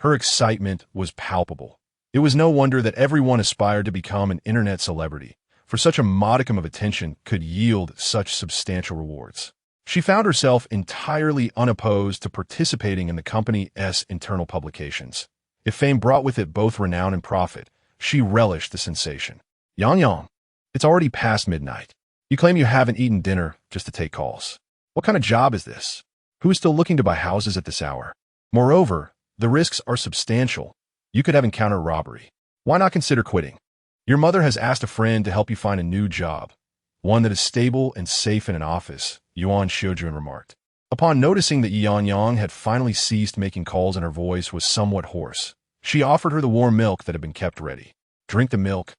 her excitement was palpable. It was no wonder that everyone aspired to become an internet celebrity, for such a modicum of attention could yield such substantial rewards. She found herself entirely unopposed to participating in the company's internal publications. If fame brought with it both renown and profit, she relished the sensation. Yangyang, it's already past midnight. You claim you haven't eaten dinner just to take calls. What kind of job is this? Who is still looking to buy houses at this hour? Moreover, the risks are substantial. You could have encountered robbery. Why not consider quitting? Your mother has asked a friend to help you find a new job, one that is stable and safe in an office, Yuan Xiujun remarked. Upon noticing that Ye Yangyang had finally ceased making calls and her voice was somewhat hoarse, she offered her the warm milk that had been kept ready. Drink the milk,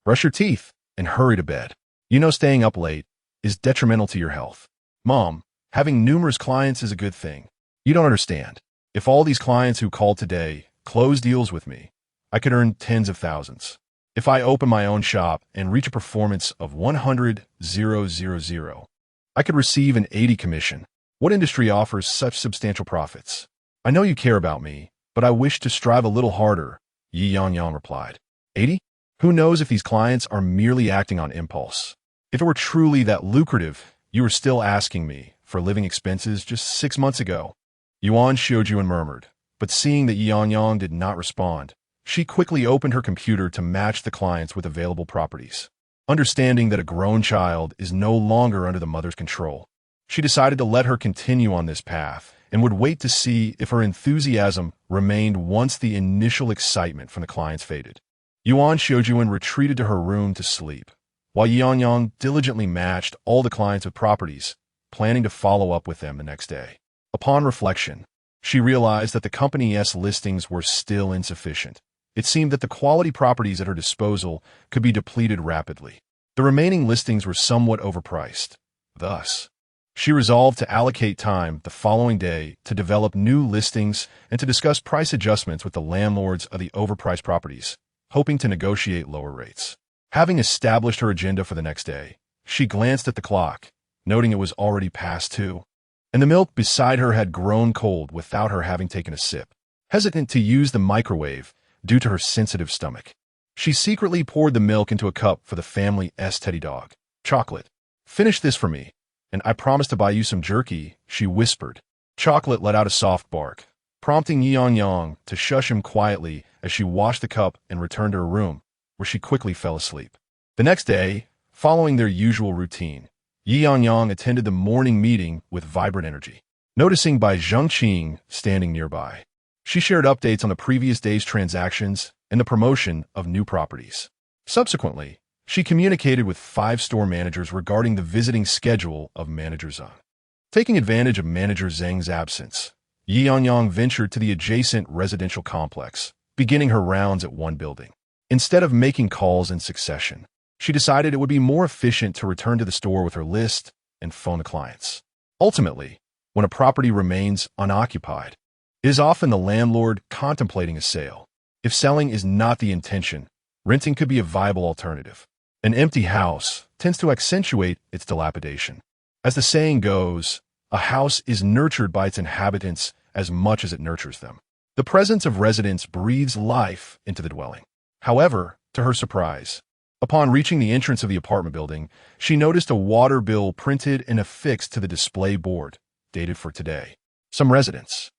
brush your teeth, and hurry to bed. You know staying up late is detrimental to your health. Mom, having numerous clients is a good thing. You don't understand. If all these clients who called today close deals with me, I could earn tens of thousands. If I open my own shop and reach a performance of 100,000, I could receive an 80 commission. What industry offers such substantial profits? I know you care about me, but I wish to strive a little harder, Ye Yangyang replied. 80? Who knows if these clients are merely acting on impulse? If it were truly that lucrative, you were still asking me for living expenses just 6 months ago. Yuan Xiujun murmured, but seeing that Ye Yangyang did not respond, she quickly opened her computer to match the clients with available properties. Understanding that a grown child is no longer under the mother's control, she decided to let her continue on this path and would wait to see if her enthusiasm remained once the initial excitement from the clients faded. Yuan Xiujun retreated to her room to sleep, while Ye Yangyang diligently matched all the clients with properties, planning to follow up with them the next day. Upon reflection, she realized that the company's listings were still insufficient. It seemed that the quality properties at her disposal could be depleted rapidly. The remaining listings were somewhat overpriced. Thus, she resolved to allocate time the following day to develop new listings and to discuss price adjustments with the landlords of the overpriced properties, hoping to negotiate lower rates. Having established her agenda for the next day, she glanced at the clock, noting it was already past 2, and the milk beside her had grown cold without her having taken a sip. Hesitant to use the microwave due to her sensitive stomach, she secretly poured the milk into a cup for the family's teddy dog. Chocolate, finish this for me, and I promise to buy you some jerky, she whispered. Chocolate let out a soft bark, prompting Ye Yangyang to shush him quietly as she washed the cup and returned to her room, where she quickly fell asleep. The next day, following their usual routine, Ye Yangyang attended the morning meeting with vibrant energy. Noticing Bai Zhengqing standing nearby, she shared updates on the previous day's transactions and the promotion of new properties. Subsequently, she communicated with 5 store managers regarding the visiting schedule of Manager Zhang. Taking advantage of Manager Zhang's absence, Ye Yangyang ventured to the adjacent residential complex, beginning her rounds at one building. Instead of making calls in succession, she decided it would be more efficient to return to the store with her list and phone the clients. Ultimately, when a property remains unoccupied, it is often the landlord contemplating a sale. If selling is not the intention, renting could be a viable alternative. An empty house tends to accentuate its dilapidation. As the saying goes, a house is nurtured by its inhabitants as much as it nurtures them. The presence of residents breathes life into the dwelling. However, to her surprise, upon reaching the entrance of the apartment building, she noticed a water bill printed and affixed to the display board, dated for today. Some residents,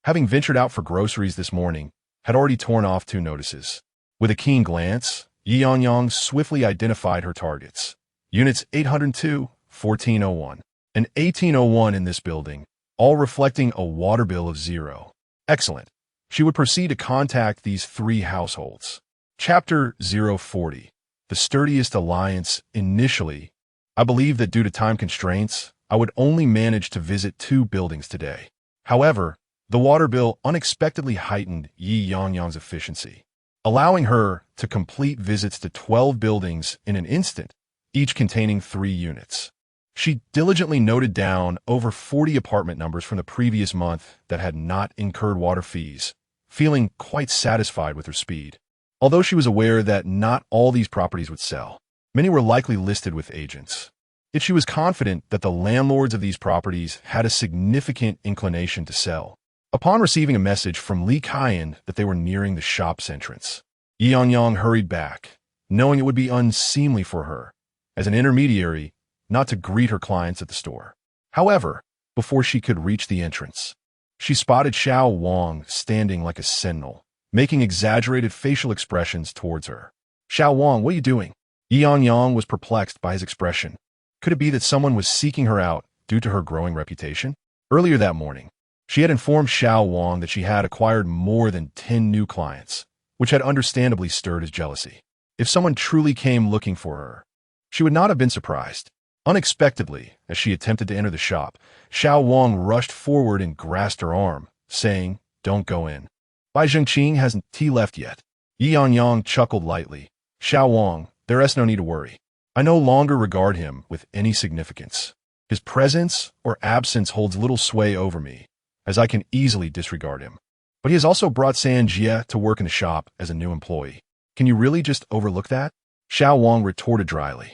having ventured out for groceries this morning, had already torn off 2 notices. With a keen glance, Ye Yangyang swiftly identified her targets. Units 802, 1401, and 1801 in this building, all reflecting a water bill of 0. Excellent. She would proceed to contact these 3 households. Chapter 040. The sturdiest alliance. Initially, I believed that due to time constraints, I would only manage to visit 2 buildings today. However, the water bill unexpectedly heightened Ye Yangyang's efficiency, allowing her to complete visits to 12 buildings in an instant, each containing 3 units. She diligently noted down over 40 apartment numbers from the previous month that had not incurred water fees, feeling quite satisfied with her speed. Although she was aware that not all these properties would sell, many were likely listed with agents. Yet she was confident that the landlords of these properties had a significant inclination to sell. Upon receiving a message from Li Kaiyan that they were nearing the shop's entrance, Ye Yangyang hurried back, knowing it would be unseemly for her, as an intermediary, not to greet her clients at the store. However, before she could reach the entrance, she spotted Xiao Wang standing like a sentinel, making exaggerated facial expressions towards her. "Xiao Wang, what are you doing?" Ye Yangyang was perplexed by his expression. Could it be that someone was seeking her out due to her growing reputation? Earlier that morning, she had informed Xiao Wang that she had acquired more than 10 new clients, which had understandably stirred his jealousy. If someone truly came looking for her, she would not have been surprised. Unexpectedly, as she attempted to enter the shop, Xiao Wang rushed forward and grasped her arm, saying, "Don't go in. Bai Zhengqing hasn't left yet." Ye Yangyang chuckled lightly. "Xiao Wang, there is no need to worry. I no longer regard him with any significance. His presence or absence holds little sway over me, as I can easily disregard him. But he has also brought San Jie to work in the shop as a new employee. Can you really just overlook that?" Xiao Wang retorted dryly.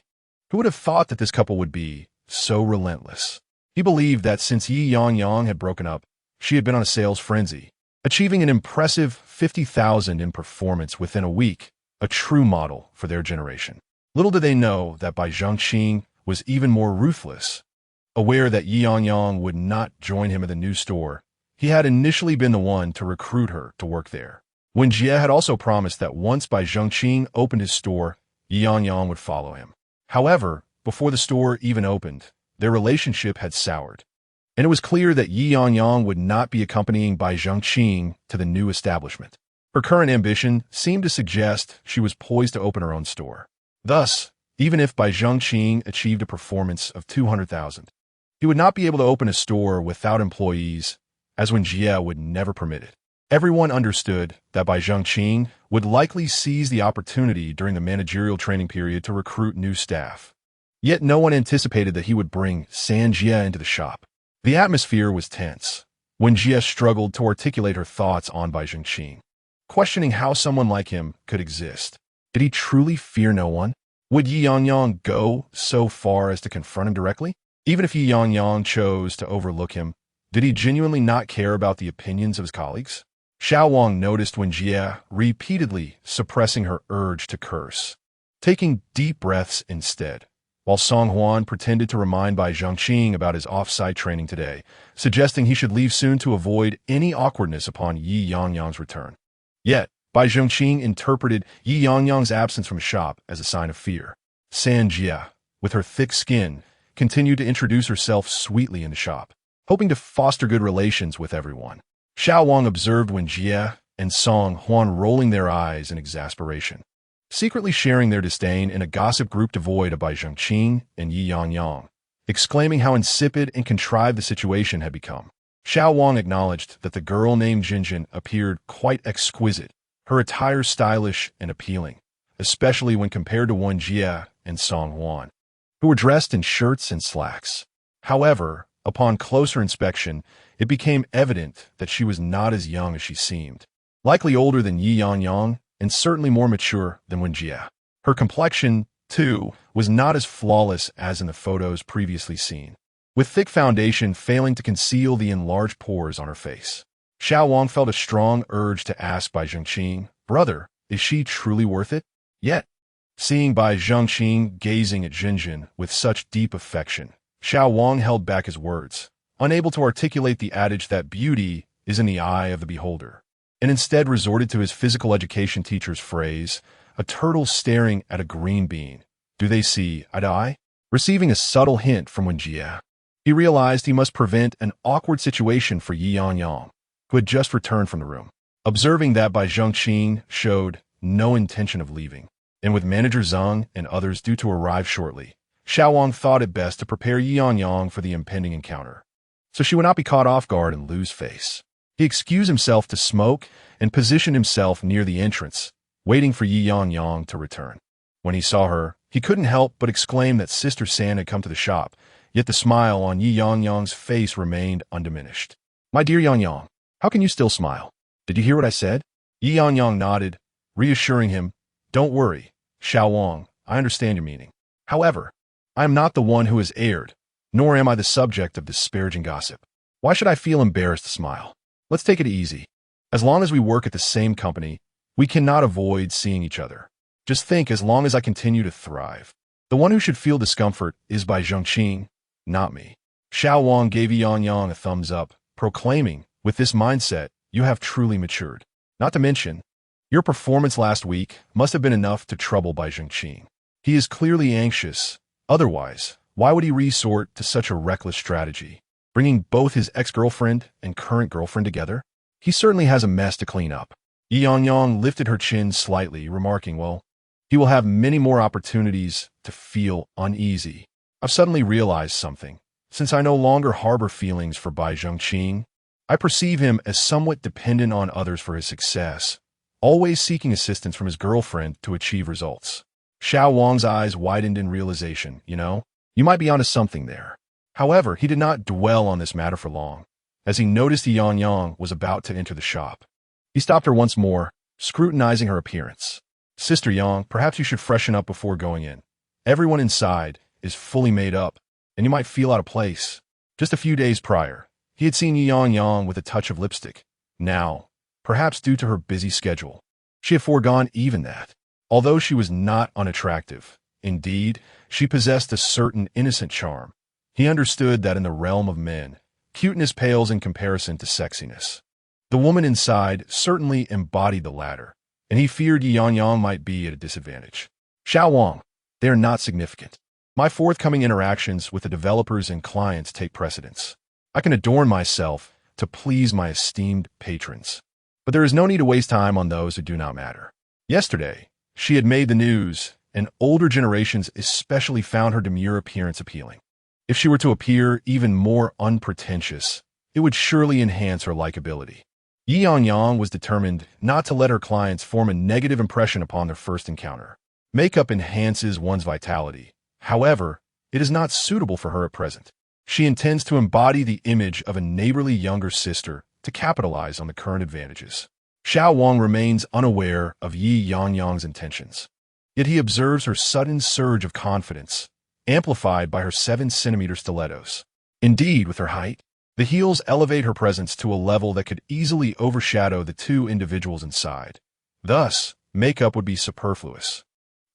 Who would have thought that this couple would be so relentless? He believed that since Ye Yangyang had broken up, she had been on a sales frenzy, achieving an impressive 50,000 in performance within a week, a true model for their generation. Little did they know that Bai Zhengqing was even more ruthless. Aware that Ye Yangyang would not join him at the new store, he had initially been the one to recruit her to work there. When Jie had also promised that once Bai Zhengqing opened his store, Ye Yangyang would follow him. However, before the store even opened, their relationship had soured, and it was clear that Ye Yangyang would not be accompanying Bai Zhengqing to the new establishment. Her current ambition seemed to suggest she was poised to open her own store. Thus, even if Bai Zhengqing achieved a performance of 200,000, he would not be able to open a store without employees, as when Jie would never permit it. Everyone understood that Bai Zhengqing would likely seize the opportunity during the managerial training period to recruit new staff. Yet no one anticipated that he would bring San Jie into the shop. The atmosphere was tense when Jie struggled to articulate her thoughts on Bai Zhengqing, questioning how someone like him could exist. Did he truly fear no one? Would Ye Yangyang go so far as to confront him directly? Even if Ye Yangyang chose to overlook him, did he genuinely not care about the opinions of his colleagues? Xiao Wang noticed when Jie repeatedly suppressing her urge to curse, taking deep breaths instead, while Song Huan pretended to remind Bai Zhengqing about his off-site training today, suggesting he should leave soon to avoid any awkwardness upon Ye Yangyang's return. Yet, Bai Zhengqing interpreted Ye Yangyang's absence from shop as a sign of fear. San Jie, with her thick skin, continued to introduce herself sweetly in the shop, hoping to foster good relations with everyone. Xiao Wang observed when Jie and Song Huan rolling their eyes in exasperation, secretly sharing their disdain in a gossip group devoid of Bai Zhengqing and Ye Yangyang, exclaiming how insipid and contrived the situation had become. Xiao Wang acknowledged that the girl named Jinjin appeared quite exquisite, her attire stylish and appealing, especially when compared to one Jie and Song Huan, who were dressed in shirts and slacks. However, upon closer inspection, it became evident that she was not as young as she seemed, likely older than Ye Yangyang and certainly more mature than Wen Jie. Her complexion, too, was not as flawless as in the photos previously seen, with thick foundation failing to conceal the enlarged pores on her face. Xiao Wang felt a strong urge to ask Bai Zhengqing, "Brother, is she truly worth it?" Yet, seeing Bai Zhengqing gazing at Jinjin with such deep affection, Xiao Wang held back his words, unable to articulate the adage that beauty is in the eye of the beholder, and instead resorted to his physical education teacher's phrase, a turtle staring at a green bean. Do they see eye to eye? Receiving a subtle hint from Yingyue, he realized he must prevent an awkward situation for Ye Yangyang, who had just returned from the room. Observing that Bai Zhengqing showed no intention of leaving, and with manager Zheng and others due to arrive shortly, Xiaowang thought it best to prepare Ye Yangyang for the impending encounter, so she would not be caught off guard and lose face. He excused himself to smoke and positioned himself near the entrance, waiting for Ye Yangyang to return. When he saw her, he couldn't help but exclaim that Sister San had come to the shop, yet the smile on Ye Yangyang's face remained undiminished. My dear Yangyang, how can you still smile? Did you hear what I said? Ye Yangyang nodded, reassuring him, Don't worry, Xiaowang, I understand your meaning. However, I am not the one who has erred, nor am I the subject of disparaging gossip. Why should I feel embarrassed to smile? Let's take it easy. As long as we work at the same company, we cannot avoid seeing each other. Just think, as long as I continue to thrive, the one who should feel discomfort is Bai Zhengqing, not me. Xiaowang gave Ye Yangyang a thumbs up, proclaiming, with this mindset, you have truly matured. Not to mention, your performance last week must have been enough to trouble Bai Zhengqing. He is clearly anxious. Otherwise, why would he resort to such a reckless strategy, bringing both his ex-girlfriend and current girlfriend together? He certainly has a mess to clean up. Ye Yangyang lifted her chin slightly, remarking, well, he will have many more opportunities to feel uneasy. I've suddenly realized something. Since I no longer harbor feelings for Bai Zhengqing, I perceive him as somewhat dependent on others for his success, always seeking assistance from his girlfriend to achieve results. Xiaowang's eyes widened in realization. You might be onto something there. However, he did not dwell on this matter for long, as he noticed Ye Yangyang was about to enter the shop. He stopped her once more, scrutinizing her appearance. Sister Yang, perhaps you should freshen up before going in. Everyone inside is fully made up, and you might feel out of place. Just a few days prior, he had seen Ye Yangyang with a touch of lipstick. Now, perhaps due to her busy schedule, she had foregone even that. Although she was not unattractive, indeed, she possessed a certain innocent charm. He understood that in the realm of men, cuteness pales in comparison to sexiness. The woman inside certainly embodied the latter, and he feared Ye Yangyang might be at a disadvantage. Xiaowang, they are not significant. My forthcoming interactions with the developers and clients take precedence. I can adorn myself to please my esteemed patrons, but there is no need to waste time on those who do not matter. Yesterday, she had made the news, and older generations especially found her demure appearance appealing. If she were to appear even more unpretentious, it would surely enhance her likability. Ye Yangyang was determined not to let her clients form a negative impression upon their first encounter. Makeup enhances one's vitality. However, it is not suitable for her at present. She intends to embody the image of a neighborly younger sister to capitalize on the current advantages. Xiaowang remains unaware of Ye Yangyang's intentions. Yet he observes her sudden surge of confidence, amplified by her 7-centimeter stilettos. Indeed, with her height, the heels elevate her presence to a level that could easily overshadow the two individuals inside. Thus, makeup would be superfluous.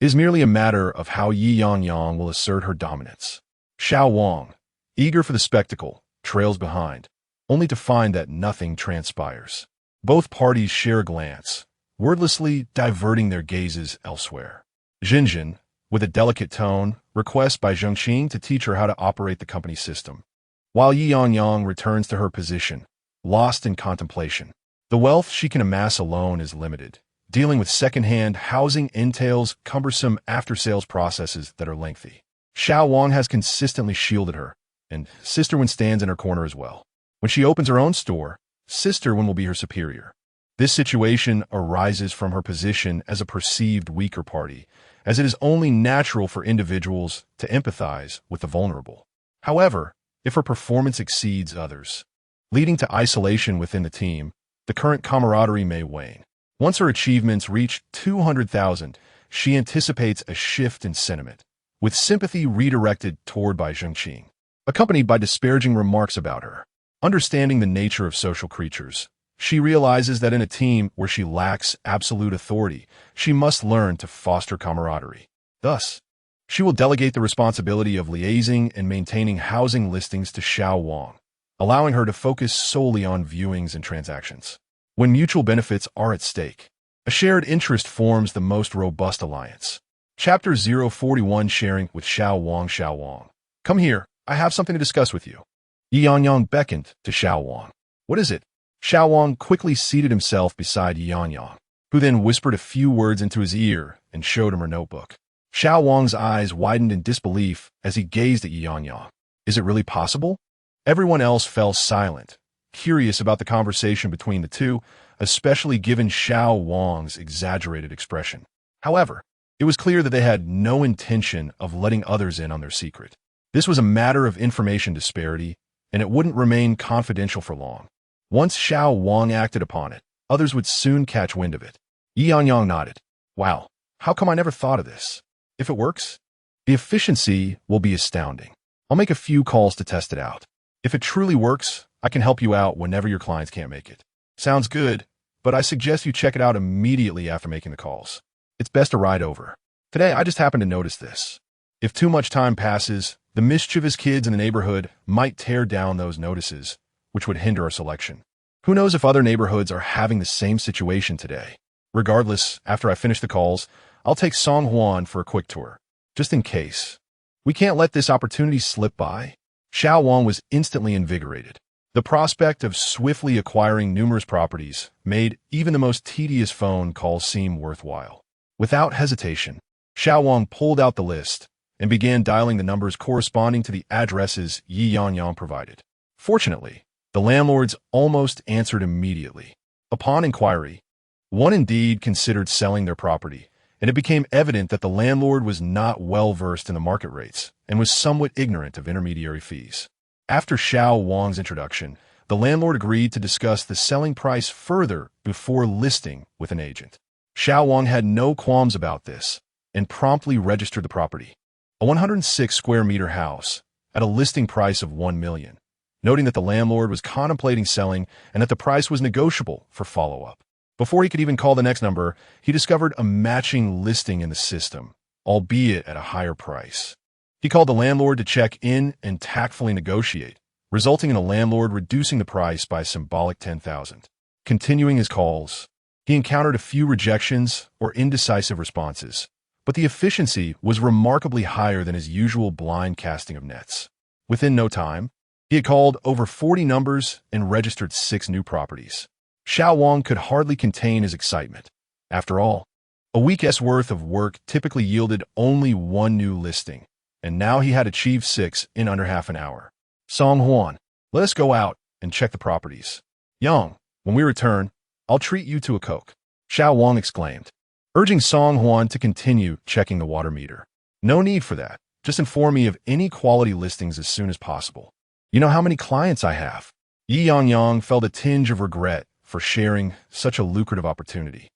It is merely a matter of how Ye Yangyang will assert her dominance. Xiaowang, eager for the spectacle, trails behind, only to find that nothing transpires. Both parties share a glance, wordlessly diverting their gazes elsewhere. Jinjin, with a delicate tone, requests Bai Zhengqing to teach her how to operate the company system, while Ye Yangyang returns to her position, lost in contemplation. The wealth she can amass alone is limited. Dealing with second-hand housing entails cumbersome after-sales processes that are lengthy. Xiaowang has consistently shielded her, and Sister Wen stands in her corner as well. When she opens her own store, Sister Wen will be her superior. This situation arises from her position as a perceived weaker party, as it is only natural for individuals to empathize with the vulnerable. However, if her performance exceeds others, leading to isolation within the team, the current camaraderie may wane. Once her achievements reach 200,000, she anticipates a shift in sentiment, with sympathy redirected toward Bai Zhengqing, accompanied by disparaging remarks about her. Understanding the nature of social creatures, she realizes that in a team where she lacks absolute authority, she must learn to foster camaraderie. Thus, she will delegate the responsibility of liaising and maintaining housing listings to Xiaowang, allowing her to focus solely on viewings and transactions. When mutual benefits are at stake, a shared interest forms the most robust alliance. Chapter 041, Sharing with Xiao Wang. Xiao Wang. Come here, I have something to discuss with you. Ye Yangyang beckoned to Xiao Wang. What is it? Xiao Wang quickly seated himself beside Ye Yangyang, who then whispered a few words into his ear and showed him her notebook. Xiao Wang's eyes widened in disbelief as he gazed at Ye Yangyang. Is it really possible? Everyone else fell silent, curious about the conversation between the two, especially given Xiao Wang's exaggerated expression. However, it was clear that they had no intention of letting others in on their secret. This was a matter of information disparity, and it wouldn't remain confidential for long. Once Xiao Wang acted upon it, others would soon catch wind of it. Ye Yangyang nodded. Wow, how come I never thought of this? If it works, the efficiency will be astounding. I'll make a few calls to test it out. If it truly works, I can help you out whenever your clients can't make it. Sounds good, but I suggest you check it out immediately after making the calls. It's best to ride over. Today, I just happened to notice this. If too much time passes, the mischievous kids in the neighborhood might tear down those notices, which would hinder our selection. Who knows if other neighborhoods are having the same situation today? Regardless, after I finish the calls, I'll take Song Huan for a quick tour, just in case. We can't let this opportunity slip by. Xiao Wang was instantly invigorated. The prospect of swiftly acquiring numerous properties made even the most tedious phone calls seem worthwhile. Without hesitation, Xiao Wang pulled out the list and began dialing the numbers corresponding to the addresses Ye Yangyang provided. Fortunately, the landlords almost answered immediately. Upon inquiry, one indeed considered selling their property, and it became evident that the landlord was not well versed in the market rates and was somewhat ignorant of intermediary fees. After Xiao Wang's introduction, the landlord agreed to discuss the selling price further before listing with an agent. Xiao Wang had no qualms about this and promptly registered the property, a 106 square meter house, at a listing price of $1 million, noting that the landlord was contemplating selling and that the price was negotiable for follow-up. Before he could even call the next number, he discovered a matching listing in the system, albeit at a higher price. He called the landlord to check in and tactfully negotiate, resulting in the landlord reducing the price by a symbolic $10,000. Continuing his calls, he encountered a few rejections or indecisive responses, but the efficiency was remarkably higher than his usual blind casting of nets. Within no time, he had called over 40 numbers and registered 6 new properties. Xiao Wang could hardly contain his excitement. After all, a week's worth of work typically yielded only 1 new listing, and now he had achieved 6 in under half an hour. Song Huan, let us go out and check the properties. Yang, when we return, I'll treat you to a Coke, Xiao Wang exclaimed, urging Song Huan to continue checking the water meter. No need for that. Just inform me of any quality listings as soon as possible. You know how many clients I have. Ye Yangyang felt a tinge of regret for sharing such a lucrative opportunity,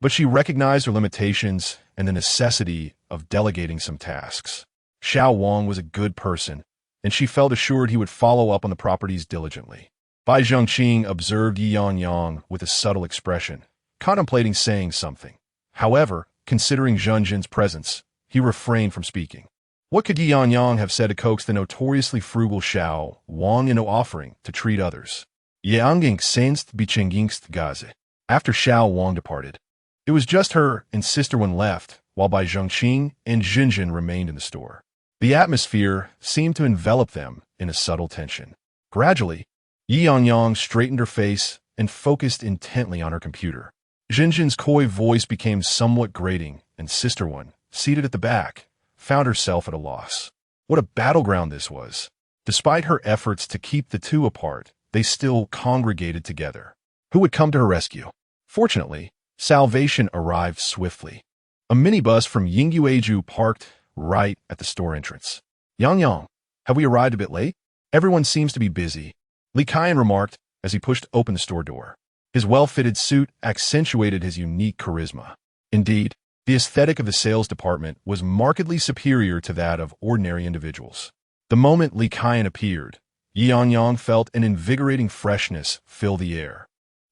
but she recognized her limitations and the necessity of delegating some tasks. Xiao Wang was a good person, and she felt assured he would follow up on the properties diligently. Bai Zhengqing observed Ye Yangyang with a subtle expression, contemplating saying something. However, considering Zhenzhen's presence, he refrained from speaking. What could Ye Yangyang have said to coax the notoriously frugal Xiao Wang into offering to treat others? Ye Yangyang sensed Bichengingst Gaze. After Xiao Wang departed, it was just her and Sister Wen left, while Bai Zhengqing and Zhenzhen remained in the store. The atmosphere seemed to envelop them in a subtle tension. Gradually, Ye Yangyang straightened her face and focused intently on her computer. Zhenzhen's coy voice became somewhat grating, and Sister Wen, seated at the back, found herself at a loss. What a battleground this was. Despite her efforts to keep the two apart, they still congregated together. Who would come to her rescue? Fortunately, salvation arrived swiftly. A minibus from Yingyue parked right at the store entrance. Yangyang, have we arrived a bit late? Everyone seems to be busy, Li Kaiyan remarked as he pushed open the store door. His well-fitted suit accentuated his unique charisma. Indeed, the aesthetic of the sales department was markedly superior to that of ordinary individuals. The moment Li Kaiyan appeared, Ye Yangyang felt an invigorating freshness fill the air.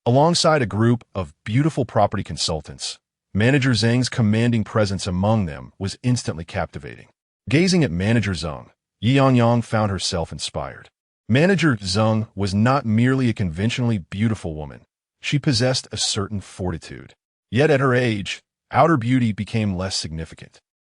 Alongside a group of beautiful property consultants, Manager Zheng's commanding presence among them was instantly captivating. Gazing at Manager Zheng, Ye Yangyang found herself inspired. Manager Zeng was not merely a conventionally beautiful woman. She possessed a certain fortitude. Yet at her age, outer beauty became less significant.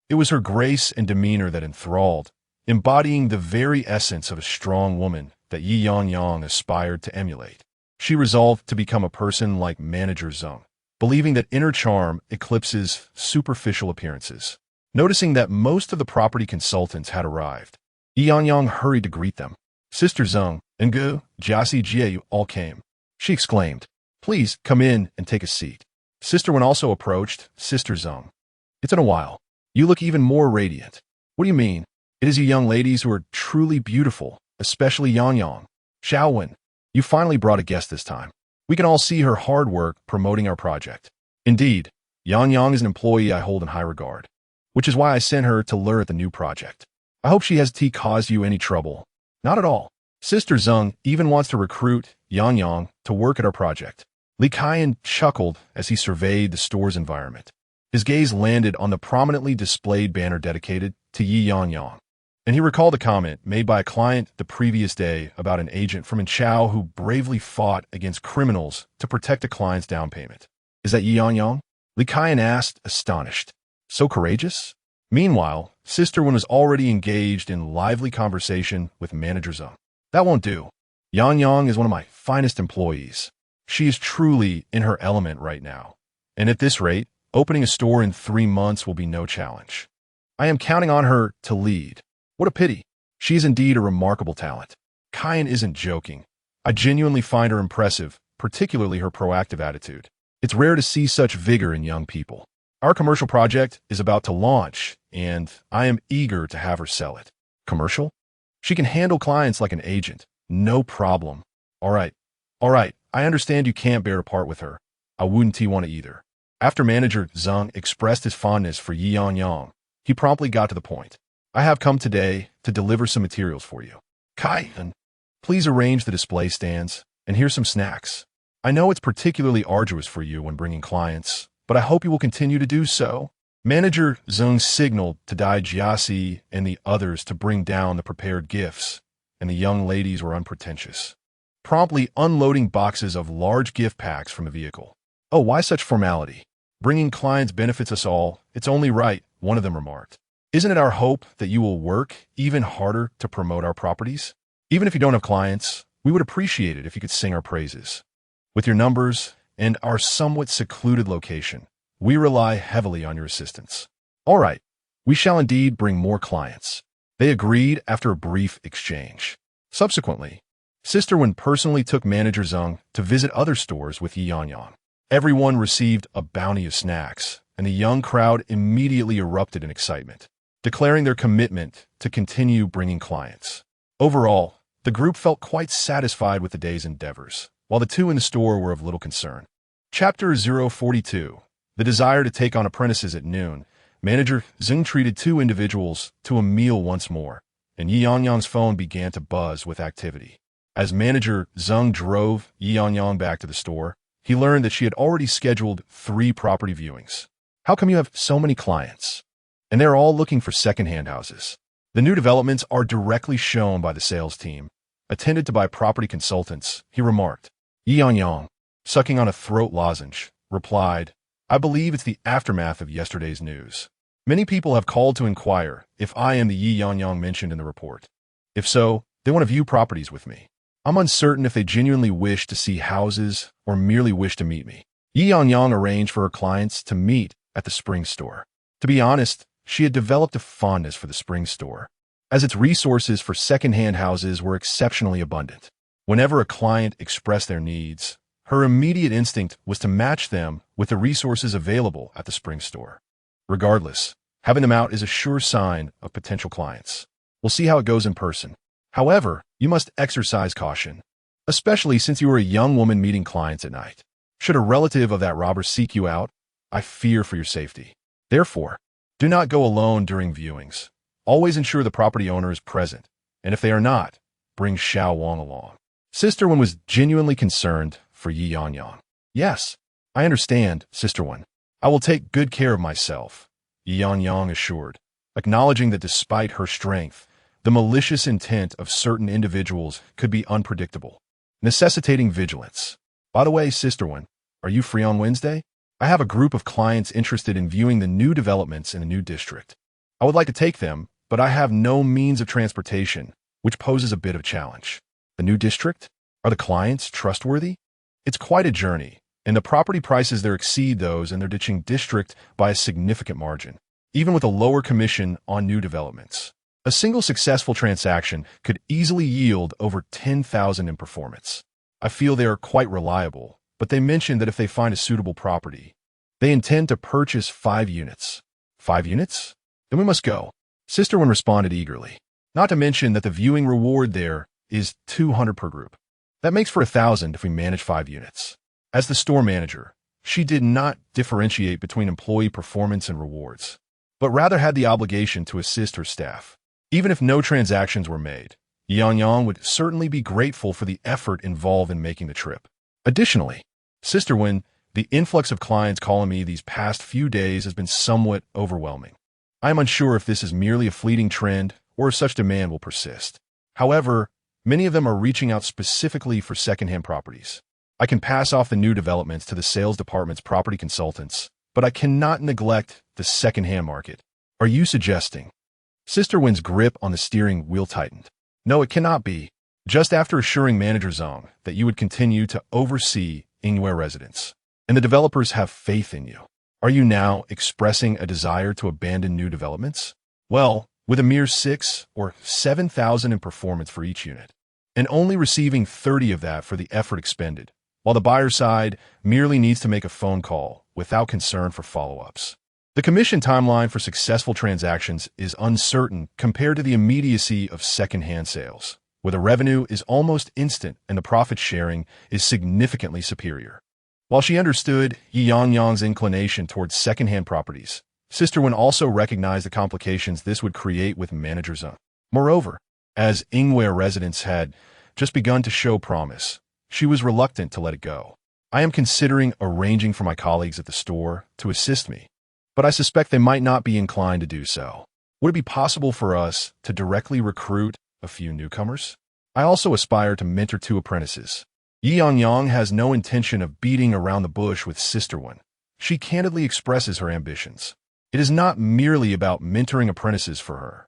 It was her grace and demeanor that enthralled, embodying the very essence of a strong woman that Ye Yangyang aspired to emulate. She resolved to become a person like Manager Zeng, believing that inner charm eclipses superficial appearances. Noticing that most of the property consultants had arrived, Ye Yangyang hurried to greet them. Sister Zeng, Yingyue, Jiasi Jie all came. She exclaimed, "Please come in and take a seat." Sister Wen also approached Sister Zeng. "It's been a while. You look even more radiant." "What do you mean? It is you young ladies who are truly beautiful, especially Yangyang. Wen, you finally brought a guest this time. We can all see her hard work promoting our project. Indeed, Yangyang is an employee I hold in high regard, which is why I sent her to lure at the new project. I hope she hasn't caused you any trouble." "Not at all. Sister Zeng even wants to recruit Yangyang to work at our project." Li Kaiyan chuckled as he surveyed the store's environment. His gaze landed on the prominently displayed banner dedicated to Ye Yangyang, and he recalled a comment made by a client the previous day about an agent from Inchao who bravely fought against criminals to protect a client's down payment. "Is that Ye Yangyang?" Li Kaiyan asked, astonished. "So courageous?" Meanwhile, Sister Wen was already engaged in lively conversation with Manager Zeng. "That won't do. Yangyang is one of my finest employees. She is truly in her element right now. And at this rate, opening a store in 3 months will be no challenge. I am counting on her to lead. What a pity. She is indeed a remarkable talent." Kaiyan isn't joking. "I genuinely find her impressive, particularly her proactive attitude. It's rare to see such vigor in young people. Our commercial project is about to launch, and I am eager to have her sell it." "Commercial? She can handle clients like an agent. No problem. All right. I understand you can't bear to part with her. I wouldn't want to either." After Manager Zeng expressed his fondness for Ye Yangyang, he promptly got to the point. "I have come today to deliver some materials for you. Kaiyan, please arrange the display stands, and here's some snacks. I know it's particularly arduous for you when bringing clients, but I hope you will continue to do so." Manager Zeng signaled to Dai Jiasi and the others to bring down the prepared gifts, and the young ladies were unpretentious, promptly unloading boxes of large gift packs from a vehicle. "Oh, why such formality? Bringing clients benefits us all. It's only right," one of them remarked. "Isn't it our hope that you will work even harder to promote our properties? Even if you don't have clients, we would appreciate it if you could sing our praises. With your numbers and our somewhat secluded location, we rely heavily on your assistance." "All right, we shall indeed bring more clients." They agreed after a brief exchange. Subsequently, Sister Wen personally took Manager Zeng to visit other stores with Ye Yangyang. Everyone received a bounty of snacks, and the young crowd immediately erupted in excitement, declaring their commitment to continue bringing clients. Overall, the group felt quite satisfied with the day's endeavors, while the two in the store were of little concern. Chapter 042. The desire to take on apprentices at noon. Manager Zeng treated 2 individuals to a meal once more, and Ye Yangyang's phone began to buzz with activity. As Manager Zeng drove Ye Yangyang back to the store, he learned that she had already scheduled 3 property viewings. "How come you have so many clients? And they're all looking for second-hand houses?" The new developments are directly shown by the sales team, attended to by property consultants, he remarked. Ye Yangyang, sucking on a throat lozenge, replied, "I believe it's the aftermath of yesterday's news. Many people have called to inquire if I am the Ye Yangyang mentioned in the report. If so, they want to view properties with me. I'm uncertain if they genuinely wish to see houses or merely wish to meet me." Ye Yangyang arranged for her clients to meet at the spring store. To be honest, she had developed a fondness for the spring store, as its resources for second-hand houses were exceptionally abundant. Whenever a client expressed their needs, her immediate instinct was to match them with the resources available at the spring store. Regardless, having them out is a sure sign of potential clients. We'll see how it goes in person. However, you must exercise caution, especially since you are a young woman meeting clients at night. Should a relative of that robber seek you out, I fear for your safety. Therefore, do not go alone during viewings. Always ensure the property owner is present, and if they are not, bring Xiao Wang along. Sister Wen was genuinely concerned for Ye Yangyang. "Yes, I understand, Sister Wen. I will take good care of myself," Ye Yangyang assured, acknowledging that despite her strength, The malicious intent of certain individuals could be unpredictable, necessitating vigilance. By the way, Sister One, are you free on Wednesday? I have a group of clients interested in viewing the new developments in a new district. I would like to take them, but I have no means of transportation, which poses a bit of a challenge. The new district? Are the clients trustworthy? It's quite a journey, and the property prices there exceed those in their ditching district by a significant margin, even with a lower commission on new developments. A single successful transaction could easily yield over 10,000 in performance. I feel they are quite reliable, but they mentioned that if they find a suitable property, they intend to purchase 5 units. 5 units? Then we must go. Sister One responded eagerly. Not to mention that the viewing reward there is 200 per group. That makes for 1,000 if we manage 5 units. As the store manager, she did not differentiate between employee performance and rewards, but rather had the obligation to assist her staff. Even if no transactions were made, Ye Yangyang would certainly be grateful for the effort involved in making the trip. Additionally, Sister Wen, the influx of clients calling me these past few days has been somewhat overwhelming. I am unsure if this is merely a fleeting trend or if such demand will persist. However, many of them are reaching out specifically for secondhand properties. I can pass off the new developments to the sales department's property consultants, but I cannot neglect the secondhand market. Are you suggesting? Sister Wen's grip on the steering wheel tightened. No, it cannot be. Just after assuring Manager Zhang that you would continue to oversee Yingyue Residence, and the developers have faith in you, are you now expressing a desire to abandon new developments? Well, with a mere 6 or 7,000 in performance for each unit, and only receiving 30 of that for the effort expended, while the buyer side merely needs to make a phone call without concern for follow-ups. The commission timeline for successful transactions is uncertain compared to the immediacy of second-hand sales, where the revenue is almost instant and the profit sharing is significantly superior. While she understood Ye Yangyang's inclination towards second-hand properties, Sister Wen also recognized the complications this would create with Manager Zhang. Moreover, as Yingyue Residence had just begun to show promise, she was reluctant to let it go. I am considering arranging for my colleagues at the store to assist me, but I suspect they might not be inclined to do so. Would it be possible for us to directly recruit a few newcomers? I also aspire to mentor 2 apprentices. Ye Yangyang has no intention of beating around the bush with Sister Wen. She candidly expresses her ambitions. It is not merely about mentoring apprentices for her.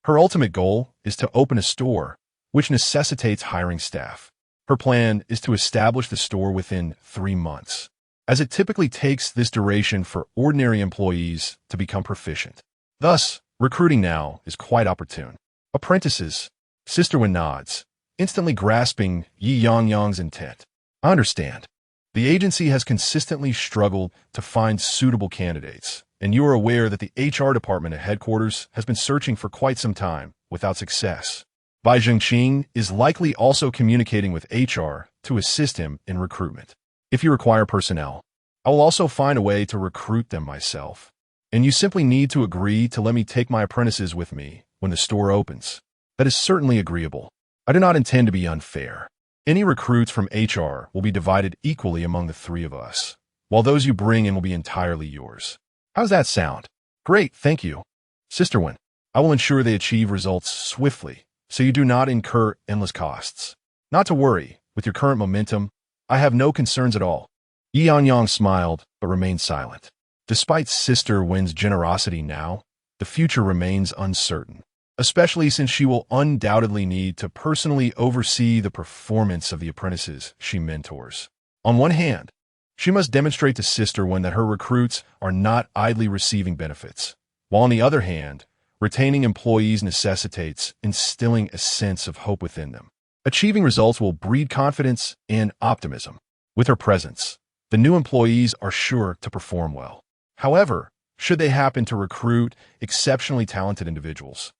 Her ultimate goal is to open a store, which necessitates hiring staff. Her plan is to establish the store within 3 months, as it typically takes this duration for ordinary employees to become proficient. Thus, recruiting now is quite opportune. Apprentices, Sister Wen nods, instantly grasping Ye Yangyang's intent. I understand. The agency has consistently struggled to find suitable candidates, and you are aware that the HR department at headquarters has been searching for quite some time without success. Bai Zhengqing is likely also communicating with HR to assist him in recruitment. If you require personnel, I will also find a way to recruit them myself, and you simply need to agree to let me take my apprentices with me when the store opens. That is certainly agreeable. I do not intend to be unfair. Any recruits from HR will be divided equally among the 3 of us, while those you bring in will be entirely yours. How does that sound? Great, thank you. Sister Wen, I will ensure they achieve results swiftly, so you do not incur endless costs. Not to worry, with your current momentum, I have no concerns at all. Ye Yangyang smiled, but remained silent. Despite Sister Wen's generosity now, the future remains uncertain, especially since she will undoubtedly need to personally oversee the performance of the apprentices she mentors. On one hand, she must demonstrate to Sister Wen that her recruits are not idly receiving benefits, while on the other hand, retaining employees necessitates instilling a sense of hope within them. Achieving results will breed confidence and optimism. With her presence, the new employees are sure to perform well. However, should they happen to recruit exceptionally talented individuals,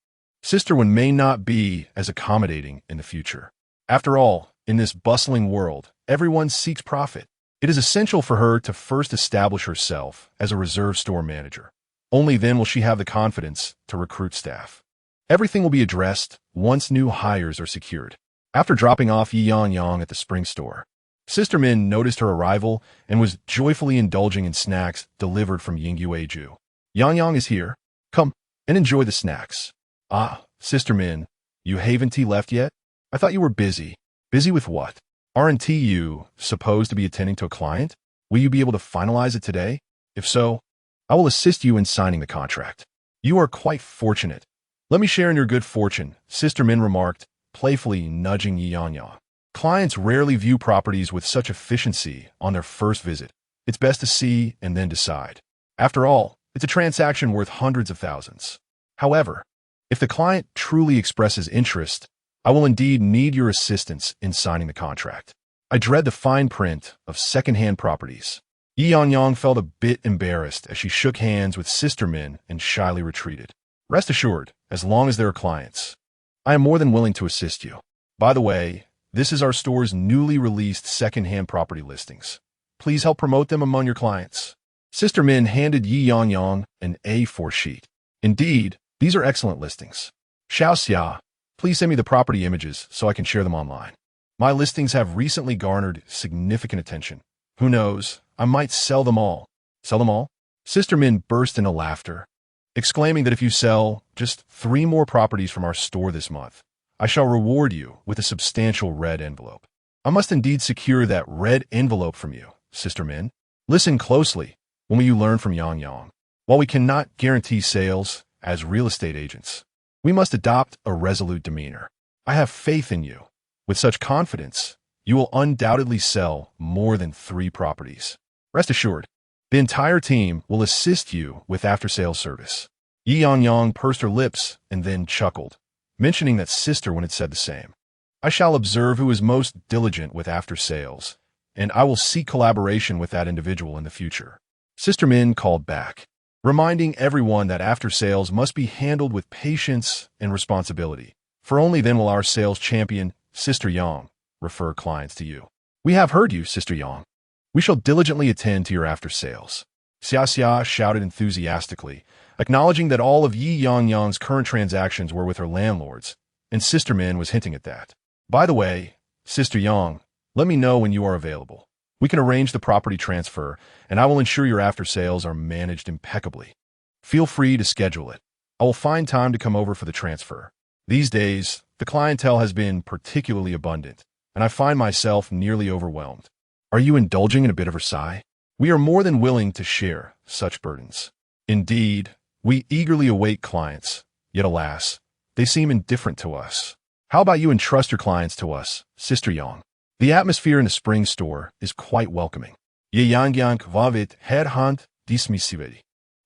Sister Wen may not be as accommodating in the future. After all, in this bustling world, everyone seeks profit. It is essential for her to first establish herself as a reserve store manager. Only then will she have the confidence to recruit staff. Everything will be addressed once new hires are secured. After dropping off Ye Yangyang at the spring store, Sister Min noticed her arrival and was joyfully indulging in snacks delivered from Yingyue. Yangyang is here. Come and enjoy the snacks. Ah, Sister Min, You haven't left yet? I thought you were busy. Busy with what? Aren't you supposed to be attending to a client? Will you be able to finalize it today? If so, I will assist you in signing the contract. You are quite fortunate. Let me share in your good fortune, Sister Min remarked, playfully nudging Ye Yangyang. Clients rarely view properties with such efficiency on their first visit. It's best to see and then decide. After all, it's a transaction worth hundreds of thousands. However, if the client truly expresses interest, I will indeed need your assistance in signing the contract. I dread the fine print of second-hand properties. Ye Yangyang felt a bit embarrassed as she shook hands with Sister Min and shyly retreated. Rest assured, as long as there are clients, I am more than willing to assist you. By the way, this is our store's newly released second-hand property listings. Please help promote them among your clients. Sister Min handed Ye Yangyang an A4 sheet. Indeed, these are excellent listings. Xiaoxia, please send me the property images so I can share them online. My listings have recently garnered significant attention. Who knows, I might sell them all. Sell them all? Sister Min burst into laughter, exclaiming that if you sell just 3 more properties from our store this month, I shall reward you with a substantial red envelope. I must indeed secure that red envelope from you, Sister Min. Listen closely when you learn from Yangyang. While we cannot guarantee sales as real estate agents, we must adopt a resolute demeanor. I have faith in you. With such confidence, you will undoubtedly sell more than 3 properties. Rest assured, the entire team will assist you with after-sales service. Ye Yangyang pursed her lips and then chuckled, mentioning that Sister when it said the same. I shall observe who is most diligent with after-sales, and I will seek collaboration with that individual in the future. Sister Min called back, reminding everyone that after-sales must be handled with patience and responsibility, for only then will our sales champion, Sister Yang, refer clients to you. We have heard you, Sister Yang. We shall diligently attend to your after-sales. Xia shouted enthusiastically, acknowledging that all of Ye Yangyang's current transactions were with her landlords, and Sister Min was hinting at that. By the way, Sister Yang, let me know when you are available. We can arrange the property transfer, and I will ensure your after-sales are managed impeccably. Feel free to schedule it. I will find time to come over for the transfer. These days, the clientele has been particularly abundant, and I find myself nearly overwhelmed. Are you indulging in a bit of a sigh? We are more than willing to share such burdens. Indeed, we eagerly await clients, yet alas, they seem indifferent to us. How about you entrust your clients to us, Sister Yang? The atmosphere in the spring store is quite welcoming. Ye Yangyang vavit headhunt dismissivity,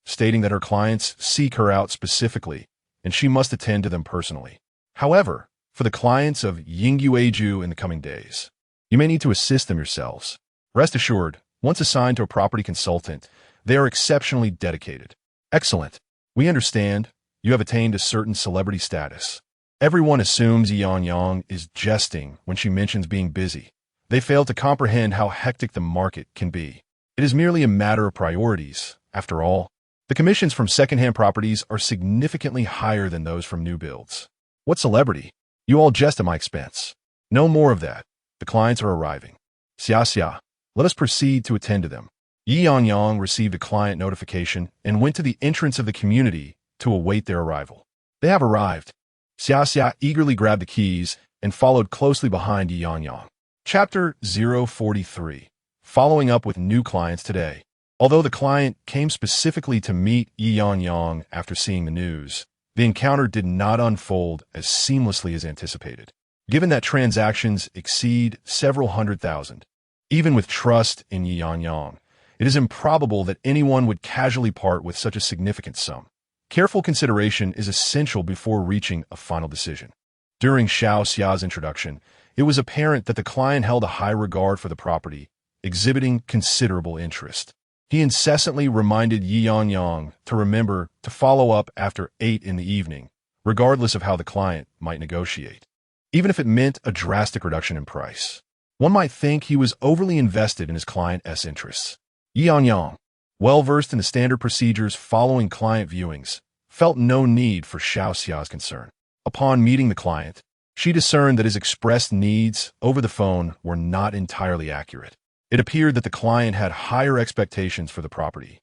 stating that her clients seek her out specifically, and she must attend to them personally. However, for the clients of Yingyue in the coming days, you may need to assist them yourselves. Rest assured, once assigned to a property consultant, they are exceptionally dedicated. Excellent. We understand you have attained a certain celebrity status. Everyone assumes Ye Yangyang is jesting when she mentions being busy. They fail to comprehend how hectic the market can be. It is merely a matter of priorities. After all, the commissions from second-hand properties are significantly higher than those from new builds. What celebrity? You all jest at my expense. No more of that. The clients are arriving. Xia, let us proceed to attend to them. Ye Yangyang received a client notification and went to the entrance of the community to await their arrival. They have arrived. Xia eagerly grabbed the keys and followed closely behind Ye Yangyang. Chapter 043. Following up with new clients today. Although the client came specifically to meet Ye Yangyang after seeing the news, the encounter did not unfold as seamlessly as anticipated. Given that transactions exceed several hundred thousand, even with trust in Ye Yangyang, it is improbable that anyone would casually part with such a significant sum. Careful consideration is essential before reaching a final decision. During Xiaoxia's introduction, it was apparent that the client held a high regard for the property, exhibiting considerable interest. He incessantly reminded Ye Yangyang to remember to follow up after 8 in the evening, regardless of how the client might negotiate, even if it meant a drastic reduction in price. One might think he was overly invested in his client's interests. Ye Yangyang, well-versed in the standard procedures following client viewings, felt no need for Xiaoxia's concern. Upon meeting the client, she discerned that his expressed needs over the phone were not entirely accurate. It appeared that the client had higher expectations for the property,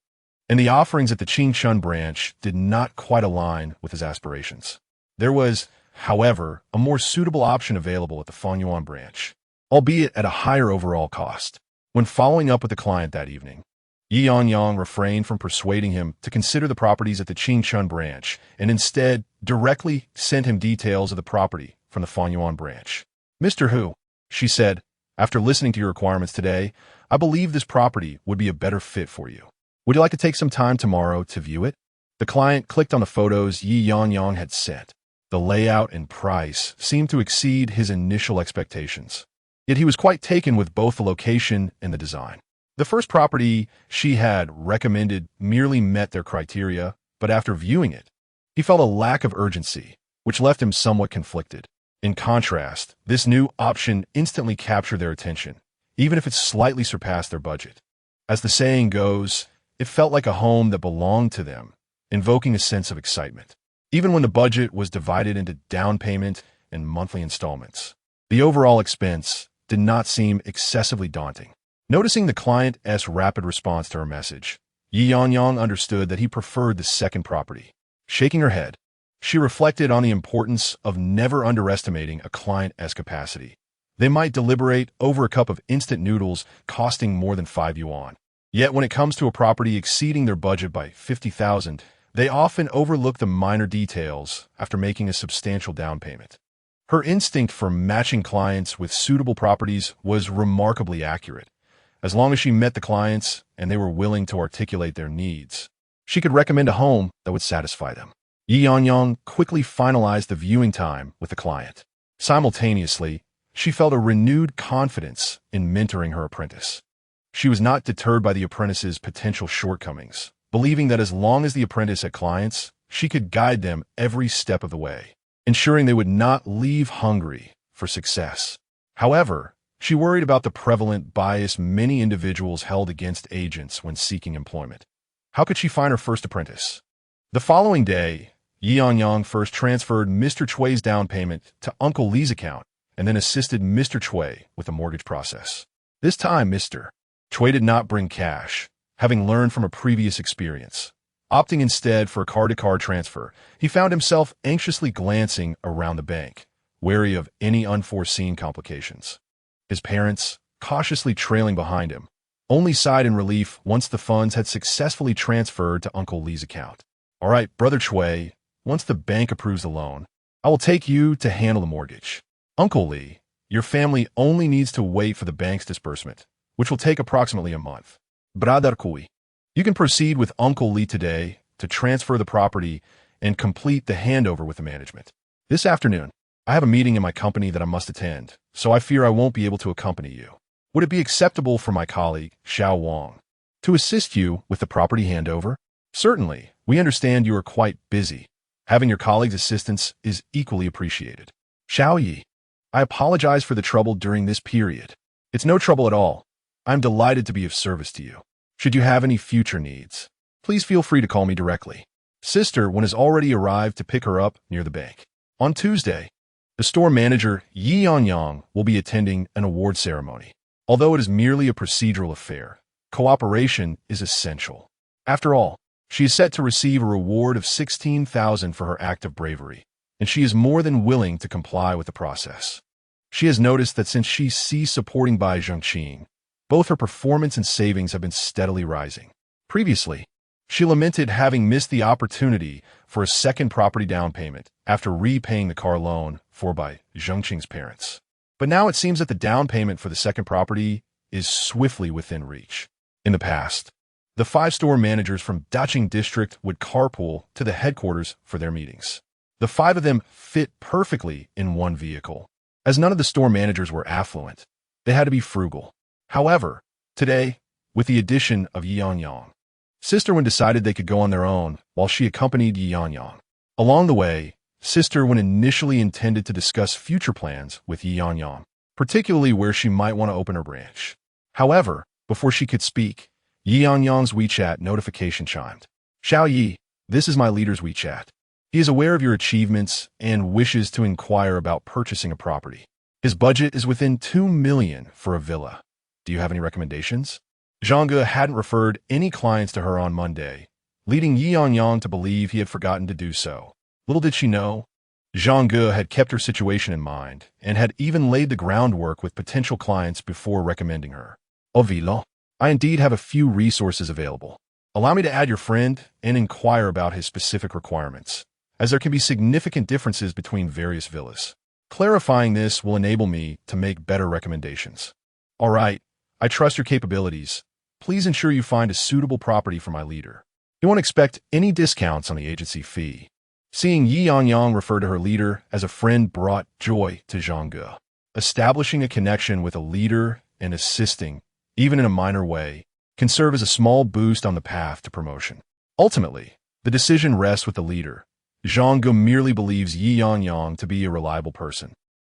and the offerings at the Qingchun branch did not quite align with his aspirations. There was, however, a more suitable option available at the Fanyuan branch, albeit at a higher overall cost. When following up with the client that evening, Ye Yangyang refrained from persuading him to consider the properties at the Qingchun branch and instead directly sent him details of the property from the Fanyuan branch. "Mr. Hu," she said, "after listening to your requirements today, I believe this property would be a better fit for you. Would you like to take some time tomorrow to view it?" The client clicked on the photos Ye Yangyang had sent. The layout and price seemed to exceed his initial expectations. Yet he was quite taken with both the location and the design. The first property she had recommended merely met their criteria, but after viewing it, he felt a lack of urgency, which left him somewhat conflicted. In contrast, this new option instantly captured their attention, even if it slightly surpassed their budget. As the saying goes, it felt like a home that belonged to them, invoking a sense of excitement. Even when the budget was divided into down payment and monthly installments, the overall expense did not seem excessively daunting. Noticing the client's rapid response to her message, Ye Yangyang understood that he preferred the second property. Shaking her head, she reflected on the importance of never underestimating a client's capacity. They might deliberate over a cup of instant noodles costing more than 5 yuan. Yet when it comes to a property exceeding their budget by 50,000, they often overlook the minor details after making a substantial down payment. Her instinct for matching clients with suitable properties was remarkably accurate. As long as she met the clients and they were willing to articulate their needs, she could recommend a home that would satisfy them. Ye Yangyang quickly finalized the viewing time with the client. Simultaneously, she felt a renewed confidence in mentoring her apprentice. She was not deterred by the apprentice's potential shortcomings, believing that as long as the apprentice had clients, she could guide them every step of the way, ensuring they would not leave hungry for success. However, she worried about the prevalent bias many individuals held against agents when seeking employment. How could she find her first apprentice? The following day, Ye Yangyang first transferred Mr. Chui's down payment to Uncle Li's account and then assisted Mr. Chui with the mortgage process. This time, Mr. Chui did not bring cash, having learned from a previous experience. Opting instead for a card-to-card transfer, he found himself anxiously glancing around the bank, wary of any unforeseen complications. His parents, cautiously trailing behind him, only sighed in relief once the funds had successfully transferred to Uncle Li's account. "All right, Brother Chui, once the bank approves the loan, I will take you to handle the mortgage. Uncle Li, your family only needs to wait for the bank's disbursement, which will take approximately a month. Brother Chui, you can proceed with Uncle Li today to transfer the property and complete the handover with the management. This afternoon, I have a meeting in my company that I must attend, so I fear I won't be able to accompany you. Would it be acceptable for my colleague, Xiao Wang, to assist you with the property handover?" "Certainly. We understand you are quite busy. Having your colleague's assistance is equally appreciated." "Xiao Yi, I apologize for the trouble during this period." "It's no trouble at all. I am delighted to be of service to you. Should you have any future needs, please feel free to call me directly." Sister Wen has already arrived to pick her up near the bank. On Tuesday, the store manager, Ye Yangyang, will be attending an award ceremony. Although it is merely a procedural affair, cooperation is essential. After all, she is set to receive a reward of 16,000 for her act of bravery, and she is more than willing to comply with the process. She has noticed that since she ceased supporting Bai Zhengqing, both her performance and savings have been steadily rising. Previously, she lamented having missed the opportunity for a second property down payment after repaying the car loan for Bai Zhengqing's parents. But now it seems that the down payment for the second property is swiftly within reach. In the past, the 5 store managers from Daqing District would carpool to the headquarters for their meetings. The 5 of them fit perfectly in one vehicle. As none of the store managers were affluent, they had to be frugal. However, today, with the addition of Ye Yangyang, Sister Wen decided they could go on their own while she accompanied Ye Yangyang. Along the way, Sister Wen initially intended to discuss future plans with Ye Yangyang, particularly where she might want to open her branch. However, before she could speak, Ye Yangyang's WeChat notification chimed. "Xiao Yi, this is my leader's WeChat. He is aware of your achievements and wishes to inquire about purchasing a property. His budget is within 2 million for a villa. Do you have any recommendations?" Zhang hadn't referred any clients to her on Monday, leading Ye Yangyang to believe he had forgotten to do so. Little did she know, Yingyue had kept her situation in mind and had even laid the groundwork with potential clients before recommending her. Ovilo, I indeed have a few resources available. Allow me to add your friend and inquire about his specific requirements, as there can be significant differences between various villas. Clarifying this will enable me to make better recommendations. All right, I trust your capabilities. Please ensure you find a suitable property for my leader. You won't expect any discounts on the agency fee. Seeing Ye Yangyang refer to her leader as a friend brought joy to Yingyue. Establishing a connection with a leader and assisting, even in a minor way, can serve as a small boost on the path to promotion. Ultimately, the decision rests with the leader. Yingyue merely believes Ye Yangyang to be a reliable person.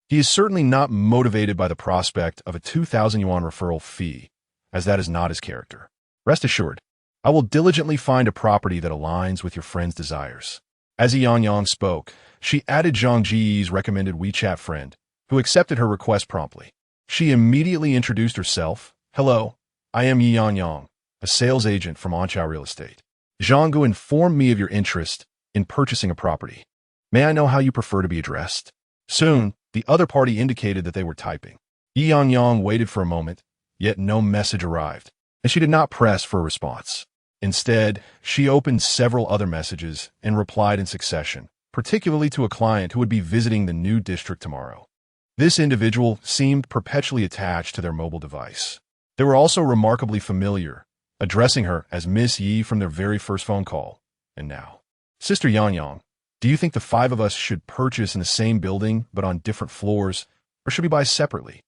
He is certainly not motivated by the prospect of a 2,000 yuan referral fee, as that is not his character. Rest assured, I will diligently find a property that aligns with your friend's desires. As Ye Yangyang spoke, she added Zhang Ji's recommended WeChat friend, who accepted her request promptly. She immediately introduced herself. Hello, I am Ye Yangyang, a sales agent from Anchao Real Estate. Yingyue informed me of your interest in purchasing a property. May I know how you prefer to be addressed? Soon, the other party indicated that they were typing. Ye Yangyang waited for a moment, yet no message arrived, and she did not press for a response. Instead, she opened several other messages and replied in succession, particularly to a client who would be visiting the new district tomorrow. This individual seemed perpetually attached to their mobile device. They were also remarkably familiar, addressing her as Miss Yi from their very first phone call. And now, Sister Yangyang, do you think the five of us should purchase in the same building but on different floors, or should we buy separately?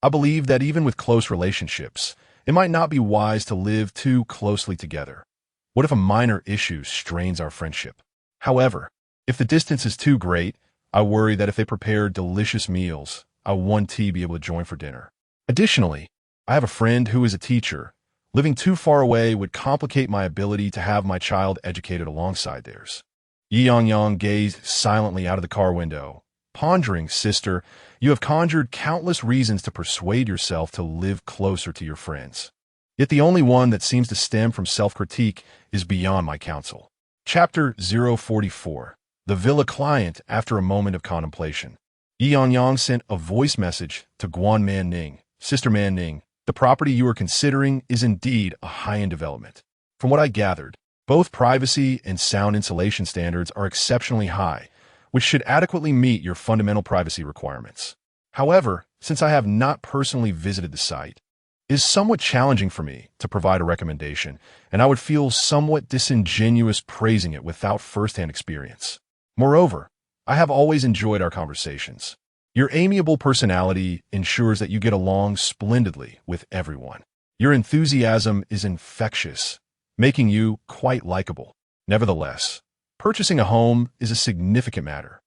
I believe that even with close relationships, it might not be wise to live too closely together. What if a minor issue strains our friendship? However, if the distance is too great, I worry that if they prepare delicious meals, I won't be able to join for dinner. Additionally, I have a friend who is a teacher. Living too far away would complicate my ability to have my child educated alongside theirs. Ye Yangyang gazed silently out of the car window, pondering, Sister, you have conjured countless reasons to persuade yourself to live closer to your friends. Yet the only one that seems to stem from self-critique is beyond my counsel. Chapter 044. The Villa Client After a Moment of Contemplation. Ye Yangyang sent a voice message to Guan Man Ning. Sister Man Ning, the property you are considering is indeed a high-end development. From what I gathered, both privacy and sound insulation standards are exceptionally high, which should adequately meet your fundamental privacy requirements. However, since I have not personally visited the site, it is somewhat challenging for me to provide a recommendation, and I would feel somewhat disingenuous praising it without first-hand experience. Moreover, I have always enjoyed our conversations. Your amiable personality ensures that you get along splendidly with everyone. Your enthusiasm is infectious, making you quite likable. Nevertheless, purchasing a home is a significant matter.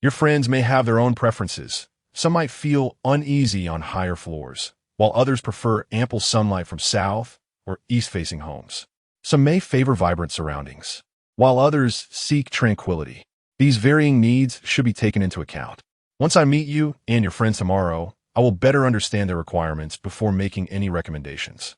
Your friends may have their own preferences. Some might feel uneasy on higher floors, while others prefer ample sunlight from south or east-facing homes. Some may favor vibrant surroundings, while others seek tranquility. These varying needs should be taken into account. Once I meet you and your friends tomorrow, I will better understand their requirements before making any recommendations.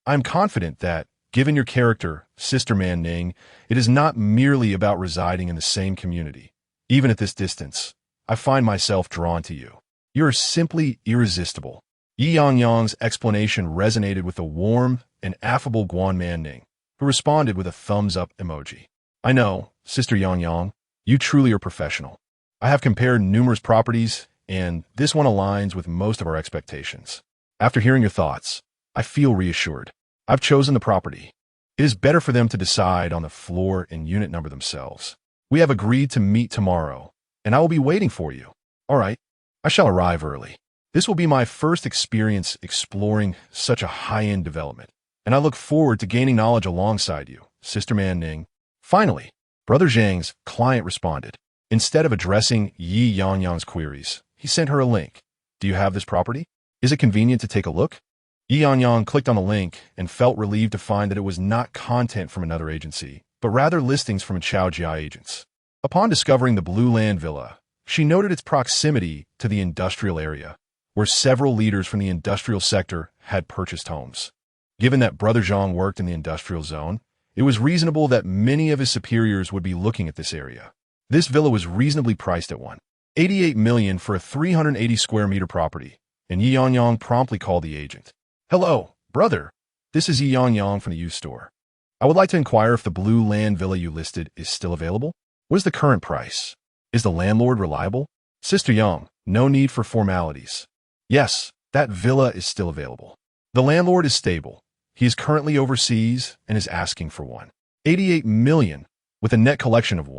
I am confident that, given your character, Sister Man Ning, it is not merely about residing in the same community. Even at this distance, I find myself drawn to you. You are simply irresistible. Ye Yangyang's explanation resonated with the warm and affable Guan Man Ning, who responded with a thumbs-up emoji. I know, Sister Yangyang, you truly are professional. I have compared numerous properties, and this one aligns with most of our expectations. After hearing your thoughts, I feel reassured. I've chosen the property. It is better for them to decide on the floor and unit number themselves. We have agreed to meet tomorrow, and I will be waiting for you. All right, I shall arrive early. This will be my first experience exploring such a high-end development, and I look forward to gaining knowledge alongside you, Sister Man Ning. Finally, Brother Zhang's client responded. Instead of addressing Ye Yangyang's queries, he sent her a link. Do you have this property? Is it convenient to take a look? Ye Yangyang clicked on the link and felt relieved to find that it was not content from another agency, but rather listings from Chaojia agents. Upon discovering the Blue Land Villa, she noted its proximity to the industrial area, where several leaders from the industrial sector had purchased homes. Given that Brother Zhang worked in the industrial zone, it was reasonable that many of his superiors would be looking at this area. This villa was reasonably priced at $88 million for a 380 square meter property, and Ye Yangyang promptly called the agent. Hello, brother. This is Ye Yangyang from the used store. I would like to inquire if the blue land villa you listed is still available. What is the current price? Is the landlord reliable? Sister Young, no need for formalities. Yes, that villa is still available. The landlord is stable. He is currently overseas and is asking for $88 million, with a net collection of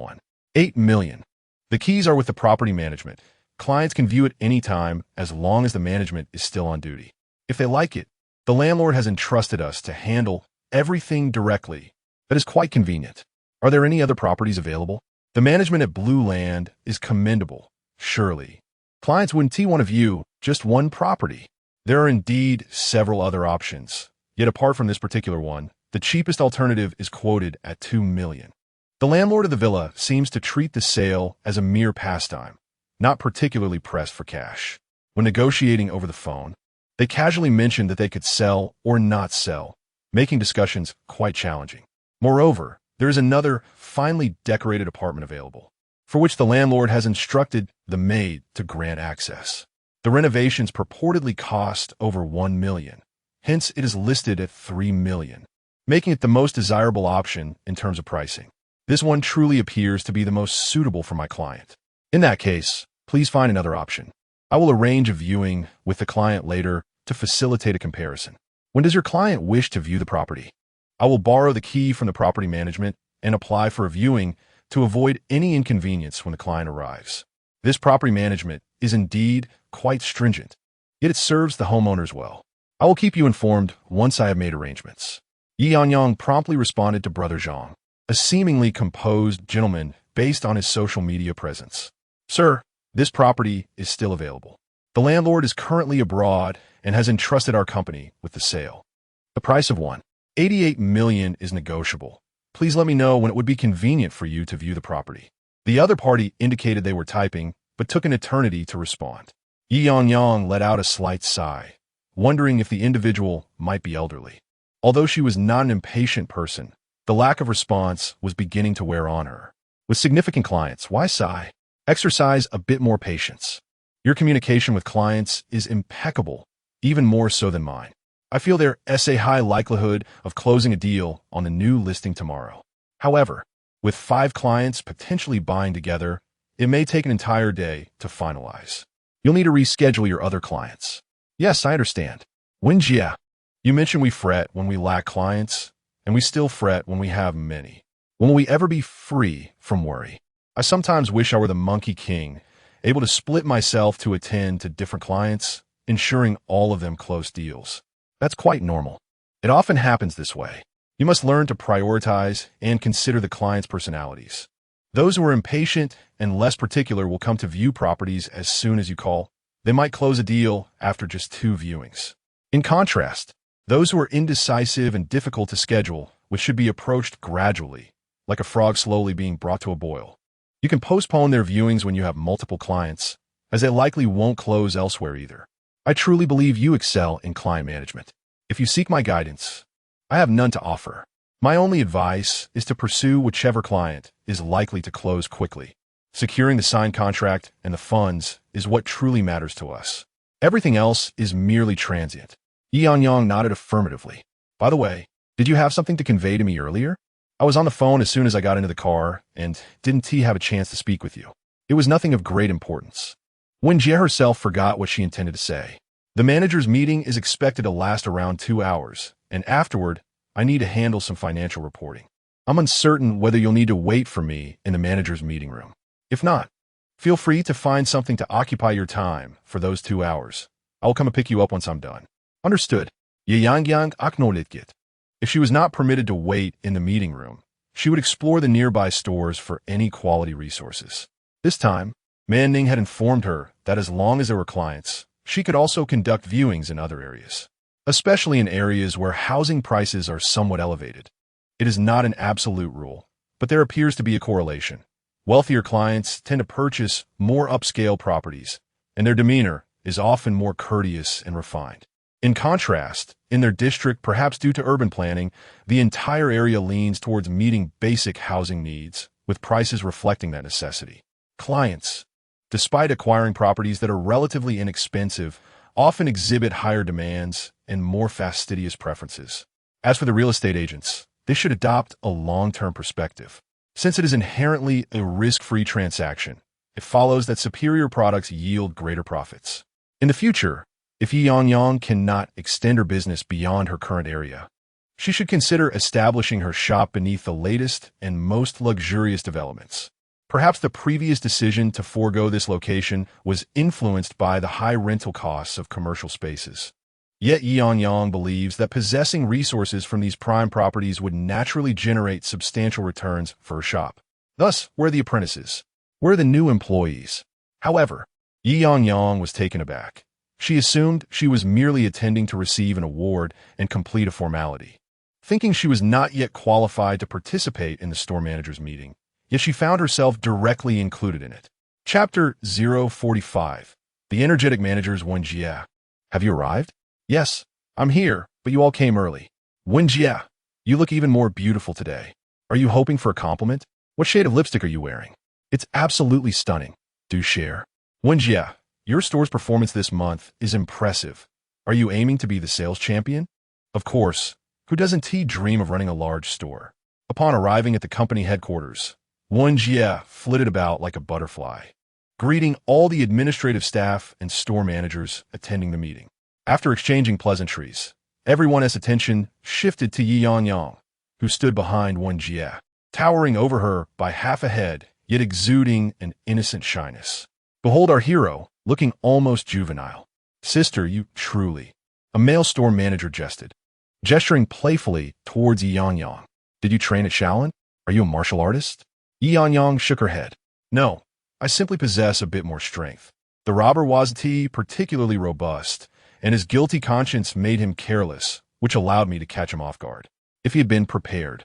$8 million. The keys are with the property management. Clients can view it anytime as long as the management is still on duty. If they like it, the landlord has entrusted us to handle everything directly. That is quite convenient. Are there any other properties available? The management at Blue Land is commendable, surely. Clients wouldn't want to view just one property. There are indeed several other options. Yet apart from this particular one, the cheapest alternative is quoted at $2 million. The landlord of the villa seems to treat the sale as a mere pastime, not particularly pressed for cash. When negotiating over the phone, they casually mentioned that they could sell or not sell, making discussions quite challenging. Moreover, there is another finely decorated apartment available, for which the landlord has instructed the maid to grant access. The renovations purportedly cost over $1 million, hence it is listed at $3 million, making it the most desirable option in terms of pricing. This one truly appears to be the most suitable for my client. In that case, please find another option. I will arrange a viewing with the client later to facilitate a comparison. When does your client wish to view the property? I will borrow the key from the property management and apply for a viewing to avoid any inconvenience when the client arrives. This property management is indeed quite stringent, yet it serves the homeowners well. I will keep you informed once I have made arrangements. Ye Yangyang promptly responded to Brother Zhang, a seemingly composed gentleman based on his social media presence. Sir, this property is still available. The landlord is currently abroad and has entrusted our company with the sale. The price of $88 million is negotiable. Please let me know when it would be convenient for you to view the property. The other party indicated they were typing, but took an eternity to respond. Ye Yangyang let out a slight sigh, wondering if the individual might be elderly. Although she was not an impatient person, the lack of response was beginning to wear on her. With significant clients, why sigh? Exercise a bit more patience. Your communication with clients is impeccable, even more so than mine. I feel there is a high likelihood of closing a deal on the new listing tomorrow. However, with 5 clients potentially buying together, it may take an entire day to finalize. You'll need to reschedule your other clients. Yes, I understand. Yingyue, you mentioned we fret when we lack clients, and we still fret when we have many. When will we ever be free from worry? I sometimes wish I were the Monkey King, able to split myself to attend to different clients, ensuring all of them close deals. That's quite normal. It often happens this way. You must learn to prioritize and consider the client's personalities. Those who are impatient and less particular will come to view properties as soon as you call. They might close a deal after just 2 viewings. In contrast, those who are indecisive and difficult to schedule, which should be approached gradually, like a frog slowly being brought to a boil. You can postpone their viewings when you have multiple clients, as they likely won't close elsewhere either. I truly believe you excel in client management. If you seek my guidance, I have none to offer. My only advice is to pursue whichever client is likely to close quickly. Securing the signed contract and the funds is what truly matters to us. Everything else is merely transient. Ye Yangyang nodded affirmatively. By the way, did you have something to convey to me earlier? I was on the phone as soon as I got into the car and didn't have a chance to speak with you. It was nothing of great importance. Yingyue herself forgot what she intended to say. The manager's meeting is expected to last around 2 hours, and afterward, I need to handle some financial reporting. I'm uncertain whether you'll need to wait for me in the manager's meeting room. If not, feel free to find something to occupy your time for those 2 hours. I will come and pick you up once I'm done. Understood. Ye Yangyang acknowledged. If she was not permitted to wait in the meeting room, she would explore the nearby stores for any quality resources. This time, Manning had informed her that as long as there were clients, she could also conduct viewings in other areas, especially in areas where housing prices are somewhat elevated. It is not an absolute rule, but there appears to be a correlation. Wealthier clients tend to purchase more upscale properties, and their demeanor is often more courteous and refined. In contrast, in their district, perhaps due to urban planning, the entire area leans towards meeting basic housing needs, with prices reflecting that necessity. Clients despite acquiring properties that are relatively inexpensive, often exhibit higher demands and more fastidious preferences. As for the real estate agents, they should adopt a long-term perspective. Since it is inherently a risk-free transaction, it follows that superior products yield greater profits. In the future, if Ye Yangyang cannot extend her business beyond her current area, she should consider establishing her shop beneath the latest and most luxurious developments. Perhaps the previous decision to forego this location was influenced by the high rental costs of commercial spaces. Yet Ye Yangyang believes that possessing resources from these prime properties would naturally generate substantial returns for her shop. Thus, where are the apprentices? Where are the new employees? However, Ye Yangyang was taken aback. She assumed she was merely attending to receive an award and complete a formality. Thinking she was not yet qualified to participate in the store manager's meeting, yet she found herself directly included in it. Chapter 045. The Energetic Manager's Yingyue. Have you arrived? Yes, I'm here, but you all came early. Yingyue, you look even more beautiful today. Are you hoping for a compliment? What shade of lipstick are you wearing? It's absolutely stunning. Do share. Yingyue, your store's performance this month is impressive. Are you aiming to be the sales champion? Of course. Who doesn't dream of running a large store? Upon arriving at the company headquarters, Yingyue flitted about like a butterfly, greeting all the administrative staff and store managers attending the meeting. After exchanging pleasantries, everyone's attention shifted to Ye Yangyang, who stood behind Yingyue, towering over her by half a head, yet exuding an innocent shyness. Behold our hero, looking almost juvenile. Sister, you truly. A male store manager jested, gesturing playfully towards Ye Yangyang. Did you train at Shaolin? Are you a martial artist? Ye Yangyang shook her head. No, I simply possess a bit more strength. The robber was particularly robust, and his guilty conscience made him careless, which allowed me to catch him off guard. If he had been prepared,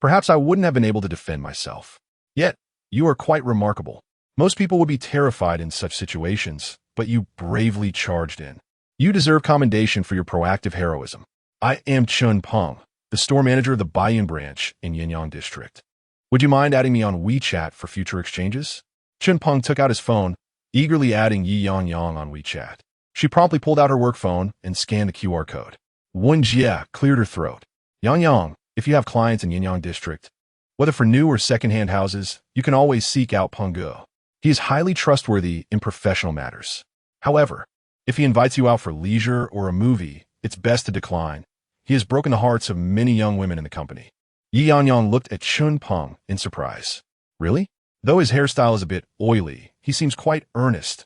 perhaps I wouldn't have been able to defend myself. Yet, you are quite remarkable. Most people would be terrified in such situations, but you bravely charged in. You deserve commendation for your proactive heroism. I am Chun Peng, the store manager of the Baiyun branch in Yangyang district. Would you mind adding me on WeChat for future exchanges? Chun Peng took out his phone, eagerly adding Ye Yangyang on WeChat. She promptly pulled out her work phone and scanned the QR code. Yingyue cleared her throat. Yangyang, if you have clients in Yangyang district, whether for new or second-hand houses, you can always seek out Peng Ge. He is highly trustworthy in professional matters. However, if he invites you out for leisure or a movie, it's best to decline. He has broken the hearts of many young women in the company. Ye Yangyang looked at Chun Peng in surprise. Really? Though his hairstyle is a bit oily, he seems quite earnest.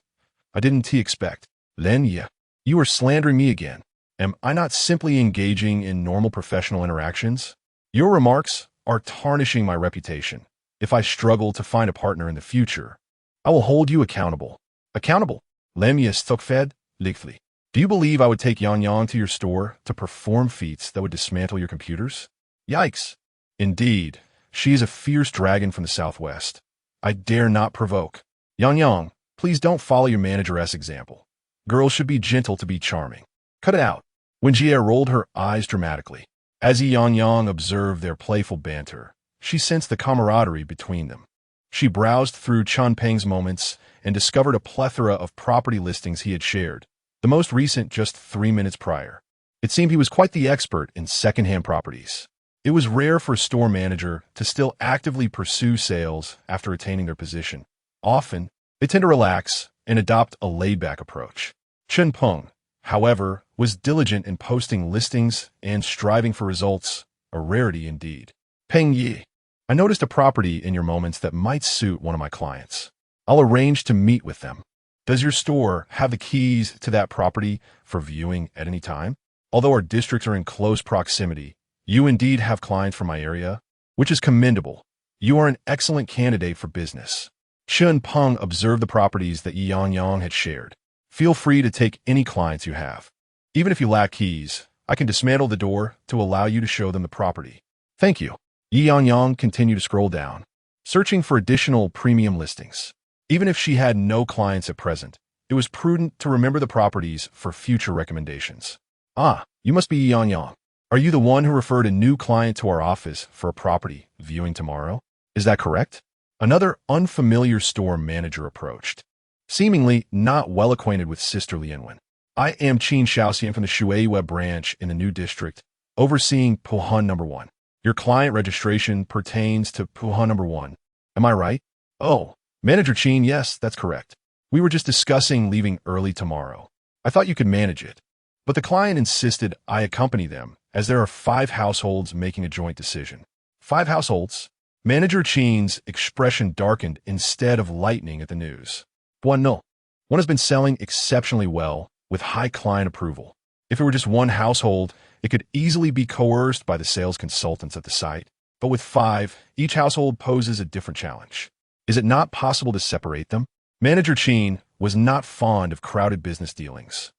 I didn't expect. Lenya, you are slandering me again. Am I not simply engaging in normal professional interactions? Your remarks are tarnishing my reputation. If I struggle to find a partner in the future, I will hold you accountable. Accountable? Lemya Stokfed, Ligthli. Do you believe I would take Yangyang to your store to perform feats that would dismantle your computers? Yikes. Indeed, she is a fierce dragon from the southwest. I dare not provoke. Yangyang, please don't follow your manageress example. Girls should be gentle to be charming. Cut it out. Yingyue rolled her eyes dramatically. As Ye Yangyang observed their playful banter, she sensed the camaraderie between them. She browsed through Chun Peng's moments and discovered a plethora of property listings he had shared, the most recent just 3 minutes prior. It seemed he was quite the expert in second-hand properties. It was rare for a store manager to still actively pursue sales after attaining their position. Often, they tend to relax and adopt a laid-back approach. Chun Peng, however, was diligent in posting listings and striving for results, a rarity indeed. Peng Yi, I noticed a property in your moments that might suit one of my clients. I'll arrange to meet with them. Does your store have the keys to that property for viewing at any time? Although our districts are in close proximity, you indeed have clients from my area, which is commendable. You are an excellent candidate for business. Chun Peng observed the properties that Ye Yangyang had shared. Feel free to take any clients you have. Even if you lack keys, I can dismantle the door to allow you to show them the property. Thank you. Ye Yangyang continued to scroll down, searching for additional premium listings. Even if she had no clients at present, it was prudent to remember the properties for future recommendations. Ah, you must be Ye Yangyang. Are you the one who referred a new client to our office for a property viewing tomorrow? Is that correct? Another unfamiliar store manager approached. seemingly not well acquainted with Sister Lianwen. I am Qin Shaoxian from the Shueiyue branch in the new district, overseeing Puhan number 1. Your client registration pertains to Puhan number 1. Am I right? Oh, Manager Qin, yes, that's correct. We were just discussing leaving early tomorrow. I thought you could manage it. But the client insisted I accompany them, as there are 5 households making a joint decision. 5 households? Manager Qin's expression darkened instead of lightening at the news. No. One has been selling exceptionally well, with high client approval. If it were just one household, it could easily be coerced by the sales consultants at the site. But with 5, each household poses a different challenge. Is it not possible to separate them? Manager Qin was not fond of crowded business dealings.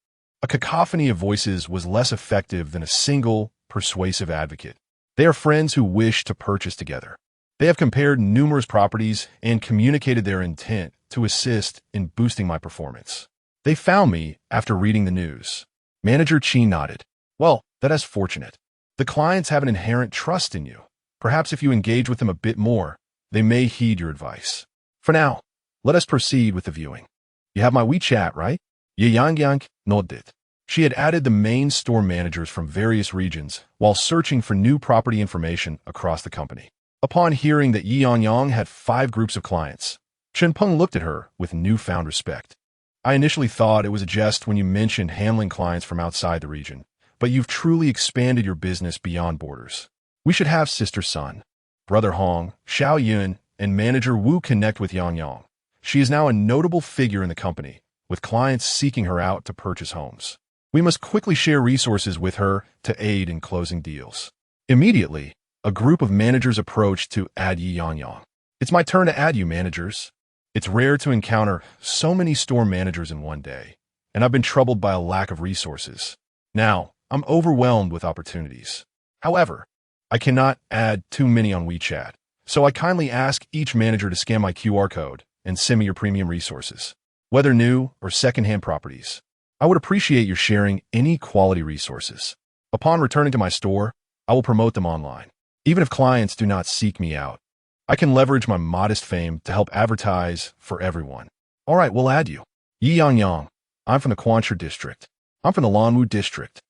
A cacophony of voices was less effective than a single, persuasive advocate. They are friends who wish to purchase together. They have compared numerous properties and communicated their intent to assist in boosting my performance. They found me after reading the news. Manager Qin nodded. Well, that is fortunate. The clients have an inherent trust in you. Perhaps if you engage with them a bit more, they may heed your advice. For now, let us proceed with the viewing. You have my WeChat, right? Ye Yangyang nodded. She had added the main store managers from various regions while searching for new property information across the company. Upon hearing that Ye Yangyang had 5 groups of clients, Shenpeng looked at her with newfound respect. I initially thought it was a jest when you mentioned handling clients from outside the region, but you've truly expanded your business beyond borders. We should have Sister Sun, Brother Hong, Xiao Yun, and Manager Wu connect with Yangyang. She is now a notable figure in the company, with clients seeking her out to purchase homes. We must quickly share resources with her to aid in closing deals. Immediately, a group of managers approached to add Ye Yangyang. It's my turn to add you, managers. It's rare to encounter so many store managers in one day, and I've been troubled by a lack of resources. Now, I'm overwhelmed with opportunities. However, I cannot add too many on WeChat, so I kindly ask each manager to scan my QR code and send me your premium resources, whether new or secondhand properties. I would appreciate your sharing any quality resources. Upon returning to my store, I will promote them online. Even if clients do not seek me out, I can leverage my modest fame to help advertise for everyone. All right, we'll add you. Ye Yangyang. I'm from the Quancha district. I'm from the Lanwu district.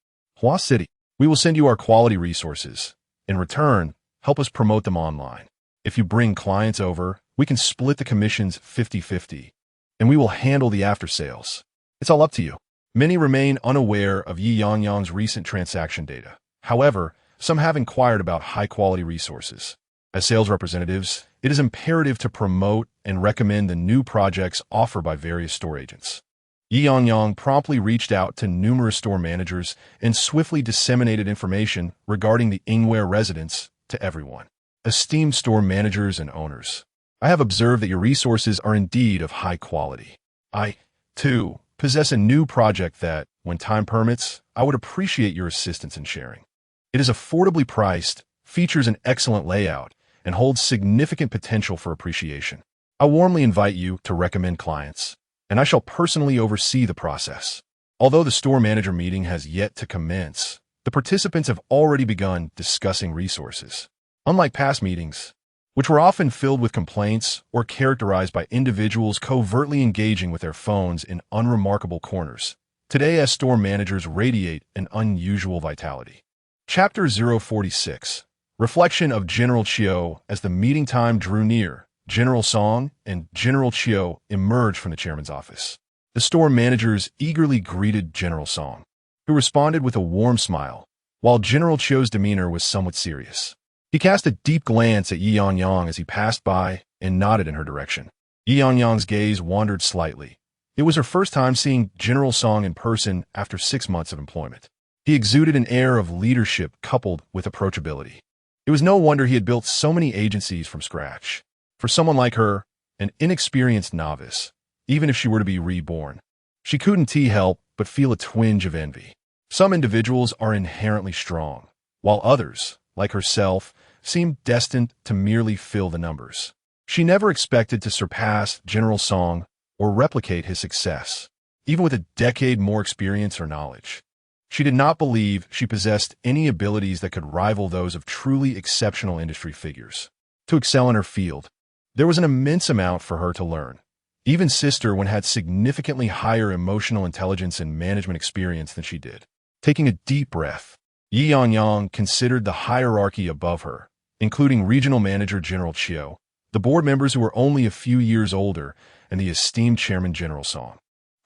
Hua City. We will send you our quality resources. In return, help us promote them online. If you bring clients over, we can split the commissions 50-50, and we will handle the after-sales. It's all up to you. Many remain unaware of Ye Yangyang's recent transaction data. However, some have inquired about high-quality resources. As sales representatives, it is imperative to promote and recommend the new projects offered by various store agents. Ye Yangyang promptly reached out to numerous store managers and swiftly disseminated information regarding the Yingyue Residence to everyone. Esteemed store managers and owners, I have observed that your resources are indeed of high quality. I, too, possess a new project that, when time permits, I would appreciate your assistance in sharing. It is affordably priced, features an excellent layout, and holds significant potential for appreciation. I warmly invite you to recommend clients, and I shall personally oversee the process. Although the store manager meeting has yet to commence, the participants have already begun discussing resources. Unlike past meetings, which were often filled with complaints or characterized by individuals covertly engaging with their phones in unremarkable corners, today as store managers radiate an unusual vitality. Chapter 046. Reflection of General Chiu. As the meeting time drew near, General Song and General Chiu emerged from the chairman's office. The store managers eagerly greeted General Song, who responded with a warm smile, while General Chiu's demeanor was somewhat serious. He cast a deep glance at Ye Yangyang as he passed by and nodded in her direction. Ye Yangyang's gaze wandered slightly. It was her first time seeing General Song in person after 6 months of employment. He exuded an air of leadership coupled with approachability. It was no wonder he had built so many agencies from scratch. For someone like her, an inexperienced novice, even if she were to be reborn, she couldn't help but feel a twinge of envy. Some individuals are inherently strong, while others, like herself, seemed destined to merely fill the numbers. She never expected to surpass General Song or replicate his success, even with a decade more experience or knowledge. She did not believe she possessed any abilities that could rival those of truly exceptional industry figures. To excel in her field, there was an immense amount for her to learn, Even Sister Wen had significantly higher emotional intelligence and management experience than she did. Taking a deep breath, Ye Yangyang considered the hierarchy above her, including Regional Manager General Chiu, the board members who were only a few years older, and the esteemed Chairman General Song.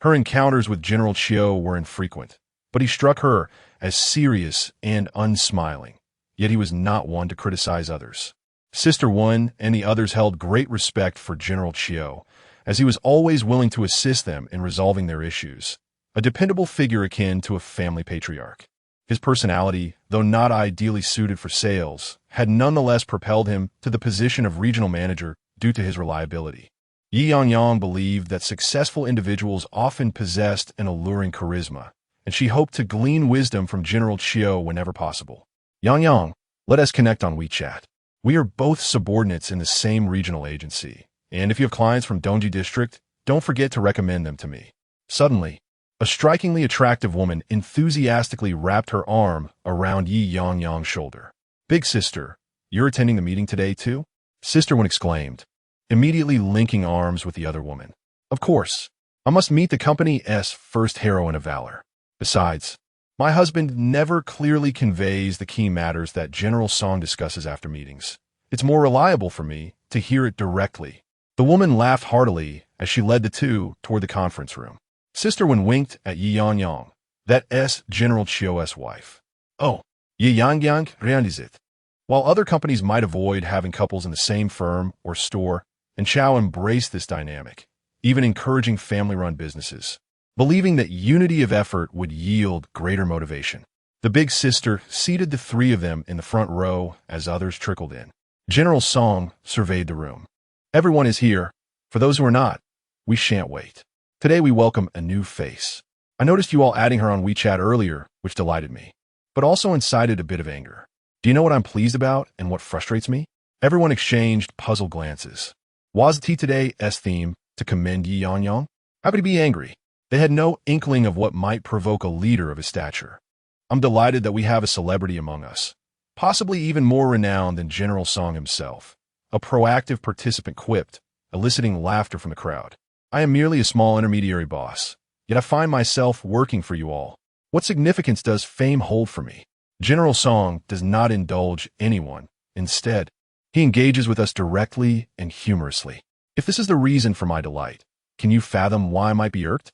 Her encounters with General Chiu were infrequent, but he struck her as serious and unsmiling, yet he was not one to criticize others. Sister Wen and the others held great respect for General Chiu, as he was always willing to assist them in resolving their issues, a dependable figure akin to a family patriarch. His personality, though not ideally suited for sales, had nonetheless propelled him to the position of regional manager due to his reliability. Ye Yangyang believed that successful individuals often possessed an alluring charisma, and she hoped to glean wisdom from General Chiu whenever possible. Yangyang, let us connect on WeChat. We are both subordinates in the same regional agency, and if you have clients from Dongji District, don't forget to recommend them to me. Suddenly, a strikingly attractive woman enthusiastically wrapped her arm around Ye Yangyang's shoulder. Big sister, you're attending the meeting today too? Sister Wen exclaimed, immediately linking arms with the other woman. Of course, I must meet the company's first heroine of valor. Besides, my husband never clearly conveys the key matters that General Song discusses after meetings. It's more reliable for me to hear it directly. The woman laughed heartily as she led the two toward the conference room. Sister Wen winked at Ye Yangyang, that's General Chiu's wife. Oh, Ye Yangyang Residence. While other companies might avoid having couples in the same firm or store, and Chao embraced this dynamic, even encouraging family-run businesses, believing that unity of effort would yield greater motivation. The big sister seated the three of them in the front row as others trickled in. General Song surveyed the room. Everyone is here. For those who are not, we shan't wait. Today we welcome a new face. I noticed you all adding her on WeChat earlier, which delighted me, but also incited a bit of anger. Do you know what I'm pleased about and what frustrates me? Everyone exchanged puzzled glances. Was today's theme to commend Ye Yangyang? How could he be angry? They had no inkling of what might provoke a leader of his stature. I'm delighted that we have a celebrity among us, possibly even more renowned than General Song himself. A proactive participant quipped, eliciting laughter from the crowd. I am merely a small intermediary boss, yet I find myself working for you all. What significance does fame hold for me? General Song does not indulge anyone. Instead, he engages with us directly and humorously. If this is the reason for my delight, can you fathom why I might be irked?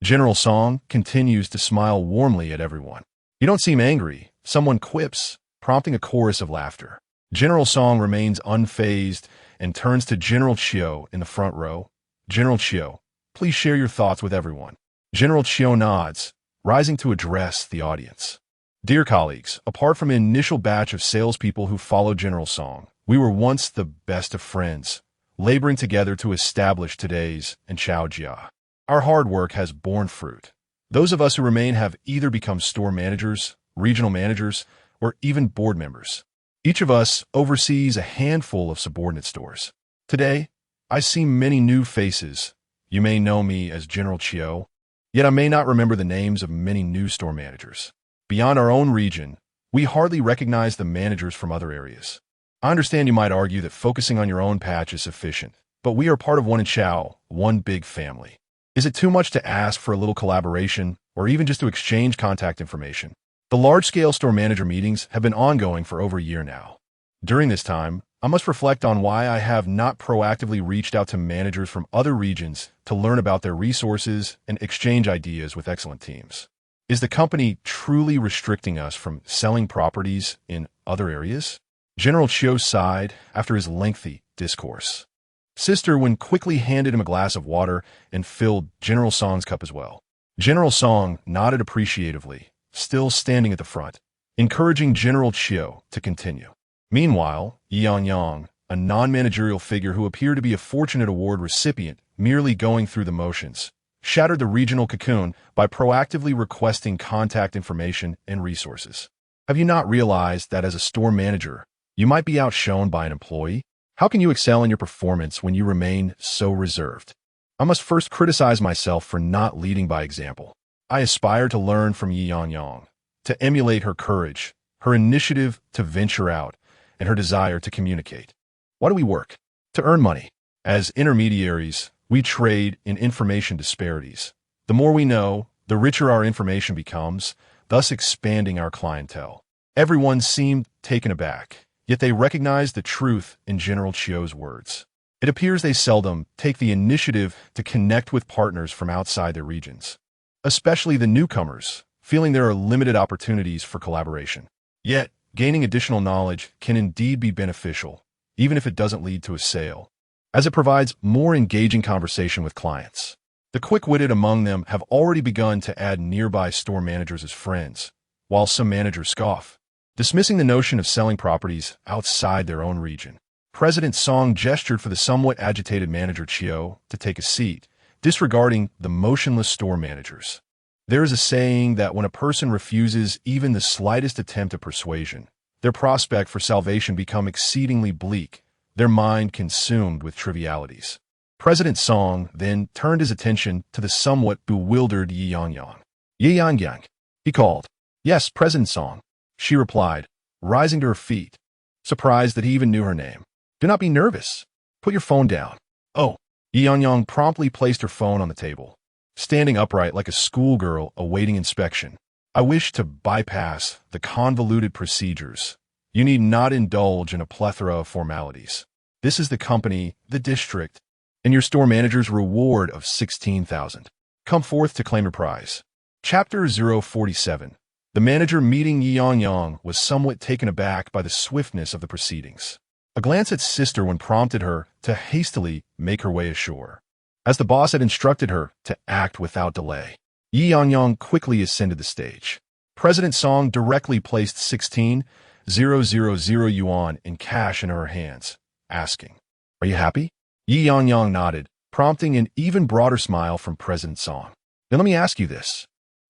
General Song continues to smile warmly at everyone. You don't seem angry, someone quips, prompting a chorus of laughter. General Song remains unfazed and turns to General Chiu in the front row. General Chiu, please share your thoughts with everyone. General Chiu nods, rising to address the audience. Dear colleagues, apart from an initial batch of salespeople who followed General Song, we were once the best of friends, laboring together to establish today's and Chaojia. Our hard work has borne fruit. Those of us who remain have either become store managers, regional managers, or even board members. Each of us oversees a handful of subordinate stores. Today, I see many new faces. You may know me as General Chiu, yet I may not remember the names of many new store managers. Beyond our own region, we hardly recognize the managers from other areas. I understand you might argue that focusing on your own patch is sufficient, but we are part of one in Chao, one big family. Is it too much to ask for a little collaboration, or even just to exchange contact information? The large-scale store manager meetings have been ongoing for over a year now. During this time, I must reflect on why I have not proactively reached out to managers from other regions to learn about their resources and exchange ideas with excellent teams. Is the company truly restricting us from selling properties in other areas? General Chiu sighed after his lengthy discourse. Sister Wen quickly handed him a glass of water and filled General Song's cup as well. General Song nodded appreciatively, still standing at the front, encouraging General Chiu to continue. Meanwhile, Ye Yangyang, a non-managerial figure who appeared to be a Fortunate Award recipient merely going through the motions, shattered the regional cocoon by proactively requesting contact information and resources. Have you not realized that as a store manager, you might be outshone by an employee? How can you excel in your performance when you remain so reserved? I must first criticize myself for not leading by example. I aspire to learn from Ye Yangyang, to emulate her courage, her initiative to venture out, and her desire to communicate. Why do we work? To earn money. As intermediaries, We trade in information disparities. The more we know, the richer our information becomes, thus expanding our clientele. Everyone seemed taken aback, yet they recognized the truth in General Chio's words. It appears they seldom take the initiative to connect with partners from outside their regions, especially the newcomers, feeling there are limited opportunities for collaboration. Yet, gaining additional knowledge can indeed be beneficial, even if it doesn't lead to a sale, as it provides more engaging conversation with clients. The quick-witted among them have already begun to add nearby store managers as friends, while some managers scoff, dismissing the notion of selling properties outside their own region. President Song gestured for the somewhat agitated manager Chio to take a seat, disregarding the motionless store managers. There is a saying that when a person refuses even the slightest attempt at persuasion, their prospect for salvation become exceedingly bleak, their mind consumed with trivialities. President Song then turned his attention to the somewhat bewildered Ye Yangyang. Ye Yangyang, he called. Yes, President Song, she replied, rising to her feet, surprised that he even knew her name. Do not be nervous. Put your phone down. Oh, Ye Yangyang promptly placed her phone on the table, standing upright like a schoolgirl awaiting inspection. I wish to bypass the convoluted procedures. You need not indulge in a plethora of formalities. This is the company, the district, and your store manager's reward of 16,000. Come forth to claim your prize. Chapter 047. The manager meeting Ye Yangyang was somewhat taken aback by the swiftness of the proceedings. A glance at sister when prompted her to hastily make her way ashore, as the boss had instructed her to act without delay. Ye Yangyang quickly ascended the stage. President Song directly placed 16,000 yuan in cash in her hands, asking, "Are you happy?" Ye Yangyang nodded, prompting an even broader smile from President Song. Then let me ask you this.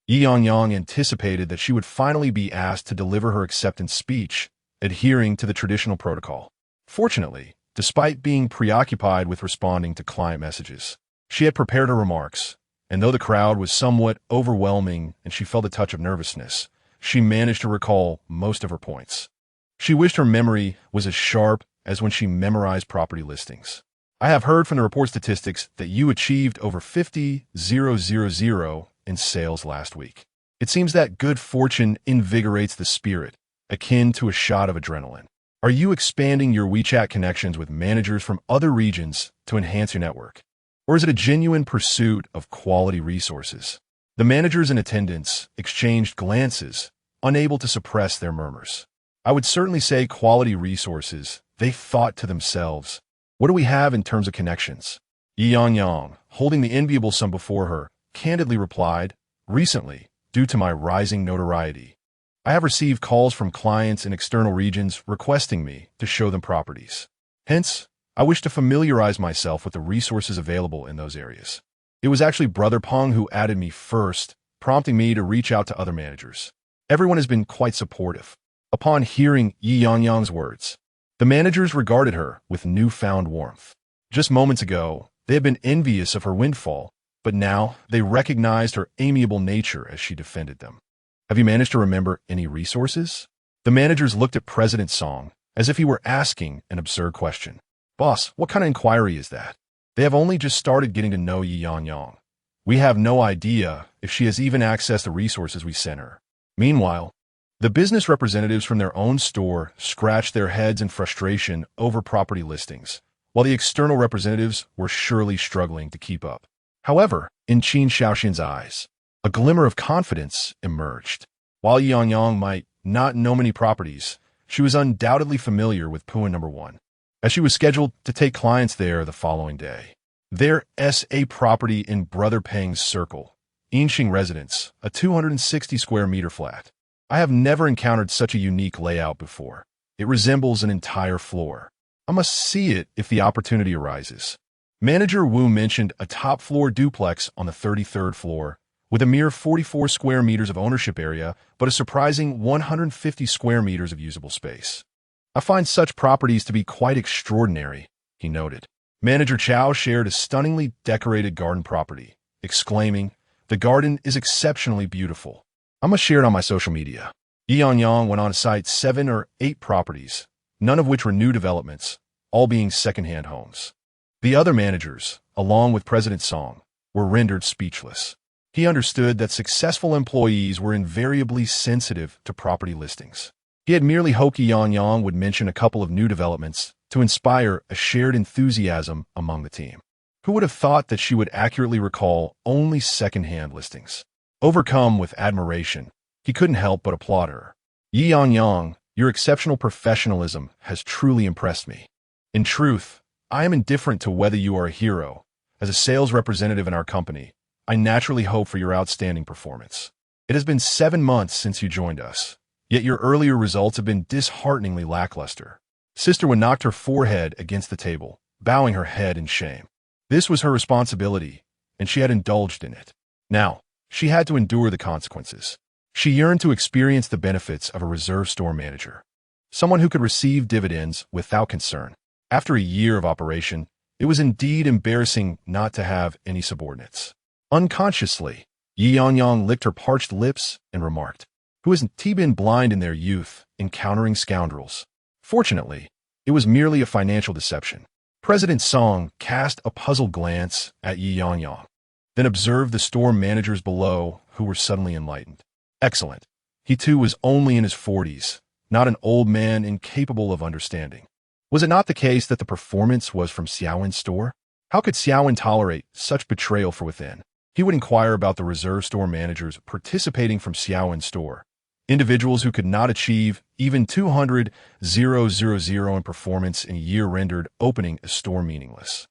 Ye Yangyang anticipated that she would finally be asked to deliver her acceptance speech, adhering to the traditional protocol. Fortunately, despite being preoccupied with responding to client messages, she had prepared her remarks, and though the crowd was somewhat overwhelming and she felt a touch of nervousness, she managed to recall most of her points. She wished her memory was as sharp as when she memorized property listings. I have heard from the report statistics that you achieved over 50,000 in sales last week. It seems that good fortune invigorates the spirit, akin to a shot of adrenaline. Are you expanding your WeChat connections with managers from other regions to enhance your network? Or is it a genuine pursuit of quality resources? The managers in attendance exchanged glances, unable to suppress their murmurs. I would certainly say quality resources, they thought to themselves. What do we have in terms of connections? Ye Yangyang, holding the enviable sum before her, candidly replied, recently, due to my rising notoriety, I have received calls from clients in external regions requesting me to show them properties. Hence, I wish to familiarize myself with the resources available in those areas. It was actually Brother Peng who added me first, prompting me to reach out to other managers. Everyone has been quite supportive. Upon hearing Ye Yangyang's words, the managers regarded her with newfound warmth. Just moments ago, they had been envious of her windfall, but now they recognized her amiable nature as she defended them. Have you managed to remember any resources? The managers looked at President Song as if he were asking an absurd question. Boss, what kind of inquiry is that? They have only just started getting to know Ye Yangyang. We have no idea if she has even accessed the resources we sent her. Meanwhile, the business representatives from their own store scratched their heads in frustration over property listings, while the external representatives were surely struggling to keep up. However, in Qin Shaoxin's eyes, a glimmer of confidence emerged. While Ye Yangyang might not know many properties, she was undoubtedly familiar with Puan No. 1, as she was scheduled to take clients there the following day. Their SA property in Brother Peng's circle, Yingyue Residence, a 260 square meter flat. I have never encountered such a unique layout before. It resembles an entire floor. I must see it if the opportunity arises. Manager Wu mentioned a top-floor duplex on the 33rd floor, with a mere 44 square meters of ownership area, but a surprising 150 square meters of usable space. I find such properties to be quite extraordinary, he noted. Manager Chow shared a stunningly decorated garden property, exclaiming, "The garden is exceptionally beautiful. I must share it on my social media." Ye Yangyang went on to cite 7 or 8 properties, none of which were new developments, all being second-hand homes. The other managers, along with President Song, were rendered speechless. He understood that successful employees were invariably sensitive to property listings. He had merely hoped Ye Yangyang would mention a couple of new developments to inspire a shared enthusiasm among the team. Who would have thought that she would accurately recall only second-hand listings? Overcome with admiration, he couldn't help but applaud her. Ye Yangyang, your exceptional professionalism has truly impressed me. In truth, I am indifferent to whether you are a hero. As a sales representative in our company, I naturally hope for your outstanding performance. It has been 7 months since you joined us, yet your earlier results have been dishearteningly lackluster. Sister Wen knocked her forehead against the table, bowing her head in shame. This was her responsibility, and she had indulged in it. Now, she had to endure the consequences. She yearned to experience the benefits of a reserve store manager, someone who could receive dividends without concern. After a year of operation, it was indeed embarrassing not to have any subordinates. Unconsciously, Ye Yangyang licked her parched lips and remarked, "Who hasn't been blind in their youth, encountering scoundrels?" Fortunately, it was merely a financial deception. President Song cast a puzzled glance at Ye Yangyang, then observed the store managers below, who were suddenly enlightened. Excellent. He too was only in his 40s, not an old man incapable of understanding. Was it not the case that the performance was from Xiaowen's store? How could Xiaowen tolerate such betrayal from within? He would inquire about the reserve store managers participating from Xiaowen's store, individuals who could not achieve even 200,000 in performance in a year rendered opening a store meaningless.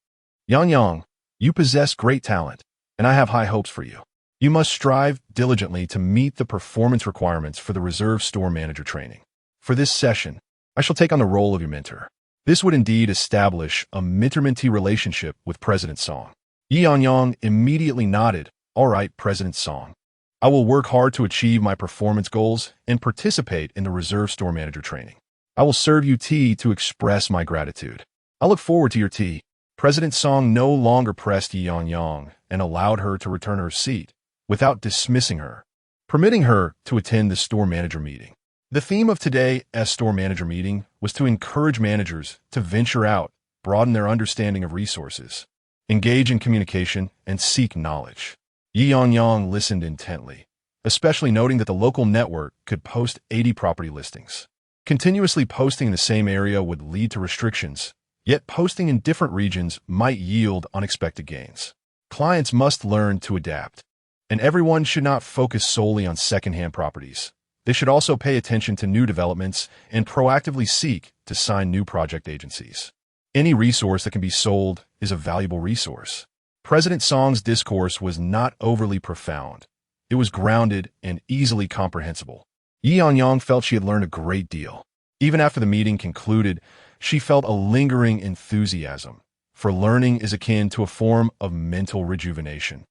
Yangyang, you possess great talent, and I have high hopes for you. You must strive diligently to meet the performance requirements for the reserve store manager training. For this session, I shall take on the role of your mentor. This would indeed establish a mentor-mentee relationship with President Song. Ye Yangyang immediately nodded. All right, President Song. I will work hard to achieve my performance goals and participate in the reserve store manager training. I will serve you tea to express my gratitude. I look forward to your tea. President Song no longer pressed Ye Yangyang and allowed her to return her seat without dismissing her, permitting her to attend the store manager meeting. The theme of today's store manager meeting was to encourage managers to venture out, broaden their understanding of resources, engage in communication, and seek knowledge. Ye Yangyang listened intently, especially noting that the local network could post 80 property listings. Continuously posting in the same area would lead to restrictions, yet posting in different regions might yield unexpected gains. Clients must learn to adapt, and everyone should not focus solely on second-hand properties. They should also pay attention to new developments and proactively seek to sign new project agencies. Any resource that can be sold is a valuable resource. President Song's discourse was not overly profound. It was grounded and easily comprehensible. Ye Yangyang felt she had learned a great deal. Even after the meeting concluded, she felt a lingering enthusiasm, for learning is akin to a form of mental rejuvenation,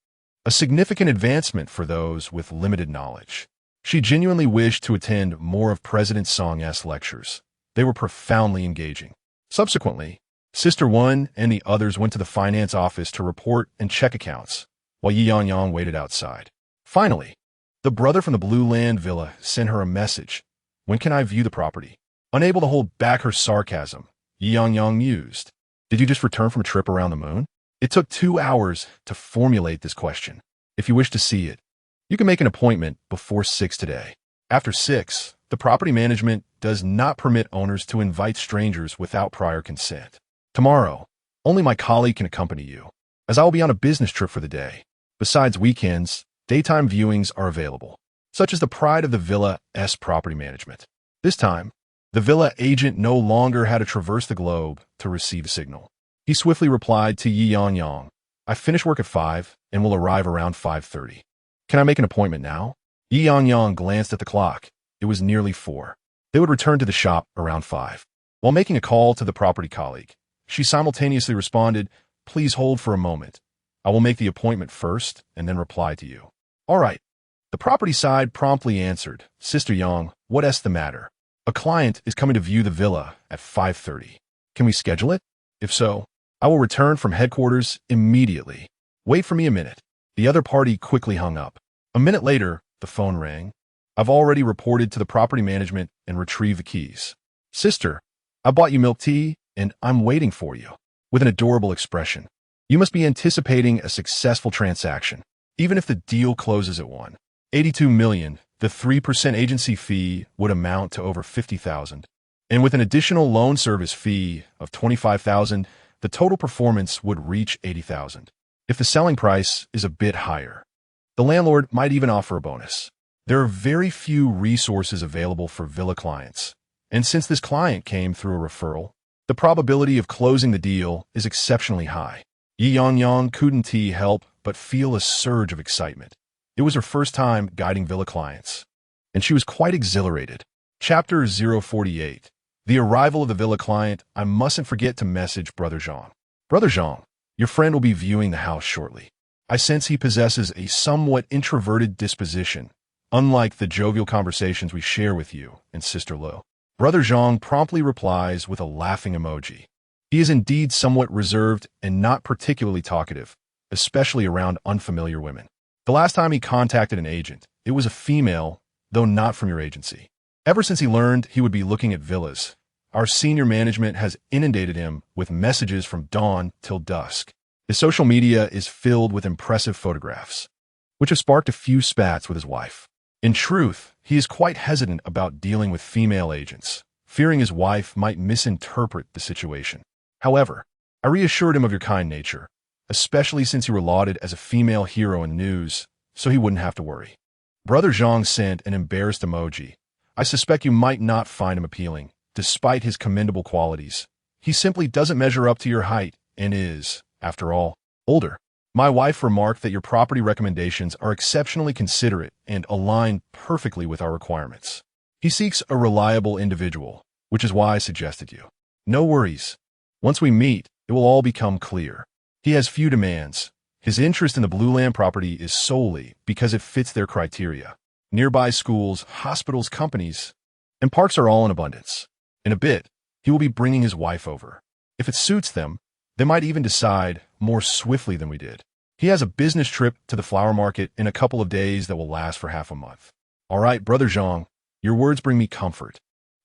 a significant advancement for those with limited knowledge. She genuinely wished to attend more of President Song's lectures. They were profoundly engaging. Subsequently, Sister Wen and the others went to the finance office to report and check accounts, while Ye Yangyang waited outside. Finally, the brother from the Blue Land Villa sent her a message. When can I view the property? Unable to hold back her sarcasm, Ye Yangyang mused. Did you just return from a trip around the moon? It took 2 hours to formulate this question. If you wish to see it, you can make an appointment before 6 today. After 6, the property management does not permit owners to invite strangers without prior consent. Tomorrow, only my colleague can accompany you, as I will be on a business trip for the day. Besides weekends, daytime viewings are available, such as the pride of the villa's property management. This time, the villa agent no longer had to traverse the globe to receive a signal. He swiftly replied to Ye Yangyang, I finish work at 5 and will arrive around 5:30. Can I make an appointment now? Ye Yangyang glanced at the clock. It was nearly 4. They would return to the shop around 5. While making a call to the property colleague, she simultaneously responded, Please hold for a moment. I will make the appointment first and then reply to you. All right. The property side promptly answered, Sister Yang, what's the matter? A client is coming to view the villa at 5:30. Can we schedule it? If so, I will return from headquarters immediately. Wait for me a minute. The other party quickly hung up. A minute later, the phone rang. I've already reported to the property management and retrieved the keys. Sister, I bought you milk tea, and I'm waiting for you. with an adorable expression. You must be anticipating a successful transaction. Even if the deal closes at 1.82 million, the 3% agency fee would amount to over 50,000. And with an additional loan service fee of 25,000, the total performance would reach 80,000. If the selling price is a bit higher, the landlord might even offer a bonus. There are very few resources available for villa clients, and since this client came through a referral, the probability of closing the deal is exceptionally high. Ye Yangyang couldn't help but feel a surge of excitement. It was her first time guiding villa clients, and she was quite exhilarated. Chapter 048. The arrival of the villa client. I mustn't forget to message Brother Zhang. Brother Zhang, your friend will be viewing the house shortly. I sense he possesses a somewhat introverted disposition, unlike the jovial conversations we share with you and Sister Lo. Brother Zhang promptly replies with a laughing emoji. He is indeed somewhat reserved and not particularly talkative, especially around unfamiliar women. The last time he contacted an agent, it was a female, though not from your agency. Ever since he learned he would be looking at villas, our senior management has inundated him with messages from dawn till dusk. His social media is filled with impressive photographs, which have sparked a few spats with his wife. In truth, he is quite hesitant about dealing with female agents, fearing his wife might misinterpret the situation. However, I reassured him of your kind nature, especially since you were lauded as a female hero in the news, so he wouldn't have to worry. Brother Zhang sent an embarrassed emoji. I suspect you might not find him appealing, despite his commendable qualities. He simply doesn't measure up to your height and is, after all, older. My wife remarked that your property recommendations are exceptionally considerate and align perfectly with our requirements. He seeks a reliable individual, which is why I suggested you. No worries. Once we meet, it will all become clear. He has few demands. His interest in the Blue Land property is solely because it fits their criteria. Nearby schools, hospitals, companies, and parks are all in abundance. In a bit, he will be bringing his wife over. If it suits them, they might even decide more swiftly than we did. He has a business trip to the flower market in a couple of days that will last for half a month. All right, Brother Zhang, your words bring me comfort.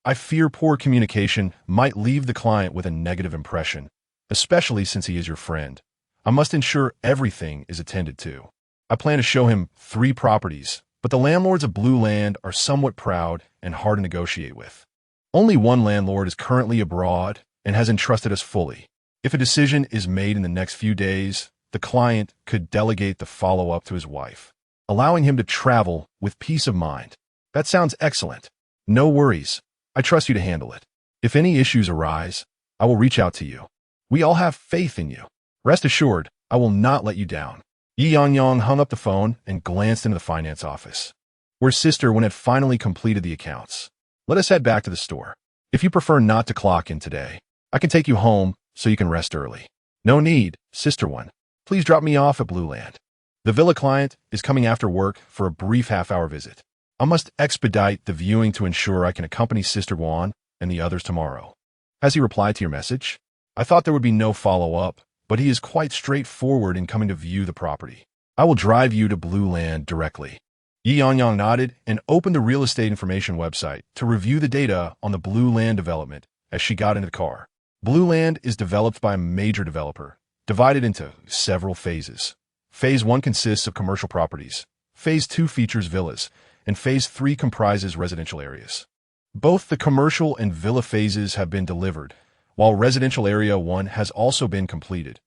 I fear poor communication might leave the client with a negative impression, especially since he is your friend. I must ensure everything is attended to. I plan to show him 3 properties, but the landlords of Blue Land are somewhat proud and hard to negotiate with. Only one landlord is currently abroad and has entrusted us fully. If a decision is made in the next few days, the client could delegate the follow-up to his wife, allowing him to travel with peace of mind. That sounds excellent. No worries. I trust you to handle it. If any issues arise, I will reach out to you. We all have faith in you. Rest assured, I will not let you down. Ye Yangyang hung up the phone and glanced into the finance office, where Sister Wen had finally completed the accounts. Let us head back to the store. If you prefer not to clock in today, I can take you home so you can rest early. No need, Sister Wen. Please drop me off at Blue Land. The villa client is coming after work for a brief half-hour visit. I must expedite the viewing to ensure I can accompany Sister Wan and the others tomorrow. Has he replied to your message? I thought there would be no follow-up, but he is quite straightforward in coming to view the property. I will drive you to Blue Land directly. Ye Yangyang nodded and opened the real estate information website to review the data on the Blue Land development as she got into the car. Blue Land is developed by a major developer, divided into several phases. Phase 1 consists of commercial properties. Phase 2 features villas, and Phase 3 comprises residential areas. Both the commercial and villa phases have been delivered, while residential Area 1 has also been completed.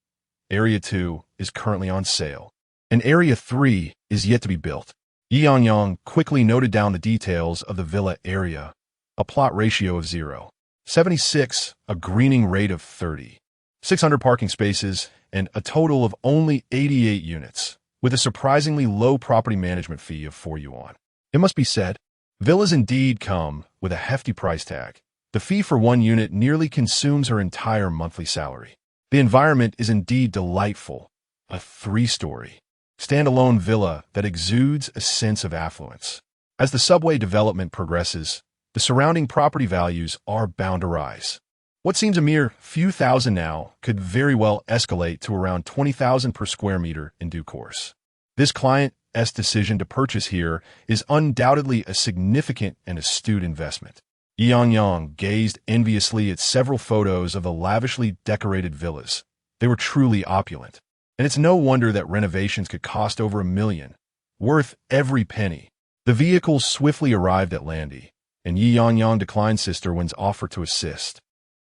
Area 2 is currently on sale, and Area 3 is yet to be built. Ye Yangyang quickly noted down the details of the villa area: a plot ratio of 0.76, a greening rate of 30, 600 parking spaces, and a total of only 88 units, with a surprisingly low property management fee of 4 yuan. It must be said, villas indeed come with a hefty price tag. The fee for 1 unit nearly consumes her entire monthly salary. The environment is indeed delightful, a 3-story, standalone villa that exudes a sense of affluence. As the subway development progresses, the surrounding property values are bound to rise. What seems a mere few thousand now could very well escalate to around 20,000 per square meter in due course. This client's decision to purchase here is undoubtedly a significant and astute investment. Ye Yangyang gazed enviously at several photos of the lavishly decorated villas. They were truly opulent. And it's no wonder that renovations could cost over $1 million, worth every penny. The vehicle swiftly arrived at Landy, and Ye Yangyang declined Sister Wen's offer to assist.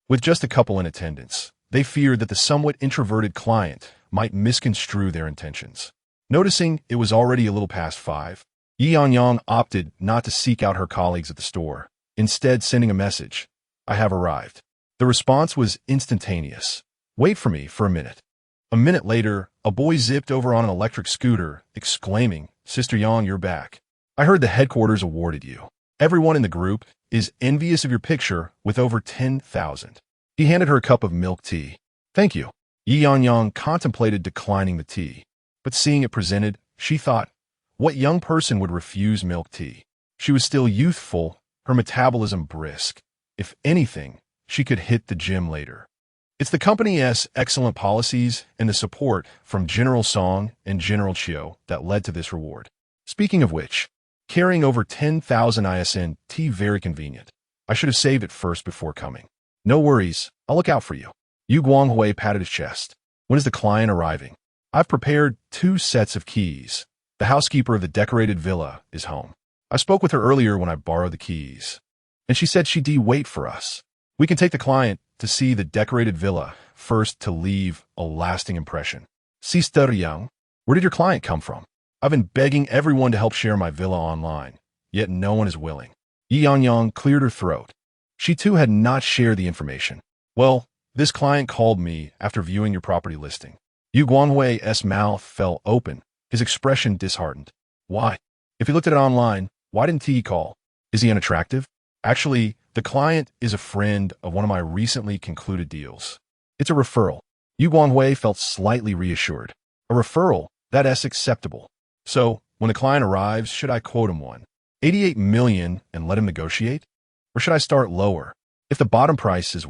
With just a couple in attendance, they feared that the somewhat introverted client might misconstrue their intentions. Noticing it was already a little past 5, Ye Yangyang opted not to seek out her colleagues at the store, instead sending a message, "I have arrived." The response was instantaneous. "Wait for me for a minute." A minute later, a boy zipped over on an electric scooter, exclaiming, "Sister Yang, you're back. I heard the headquarters awarded you. Everyone in the group is envious of your picture with over 10,000. He handed her a cup of milk tea. "Thank you." Ye Yangyang contemplated declining the tea, but seeing it presented, she thought, what young person would refuse milk tea? She was still youthful, her metabolism brisk. If anything, she could hit the gym later. It's the company's excellent policies and the support from General Song and General Chiu that led to this reward. Speaking of which, carrying over 10,000 ISN tea very convenient. I should have saved it first before coming. No worries, I'll look out for you. Yu Guanghui patted his chest. When is the client arriving? I've prepared 2 sets of keys. The housekeeper of the decorated villa is home. I spoke with her earlier when I borrowed the keys, and she said she'd wait for us. We can take the client to see the decorated villa first to leave a lasting impression. Sister Yang, where did your client come from? I've been begging everyone to help share my villa online, yet no one is willing. Ye Yangyang cleared her throat. She too had not shared the information. Well, this client called me after viewing your property listing. Yu Guanghui's mouth fell open, his expression disheartened. Why? If he looked at it online, why didn't he call? Is he unattractive? Actually, the client is a friend of one of my recently concluded deals. It's a referral. Yu Guanghui felt slightly reassured. A referral? That's acceptable. So, when the client arrives, should I quote him one? 88 million and let him negotiate? Or should I start lower? If the bottom price is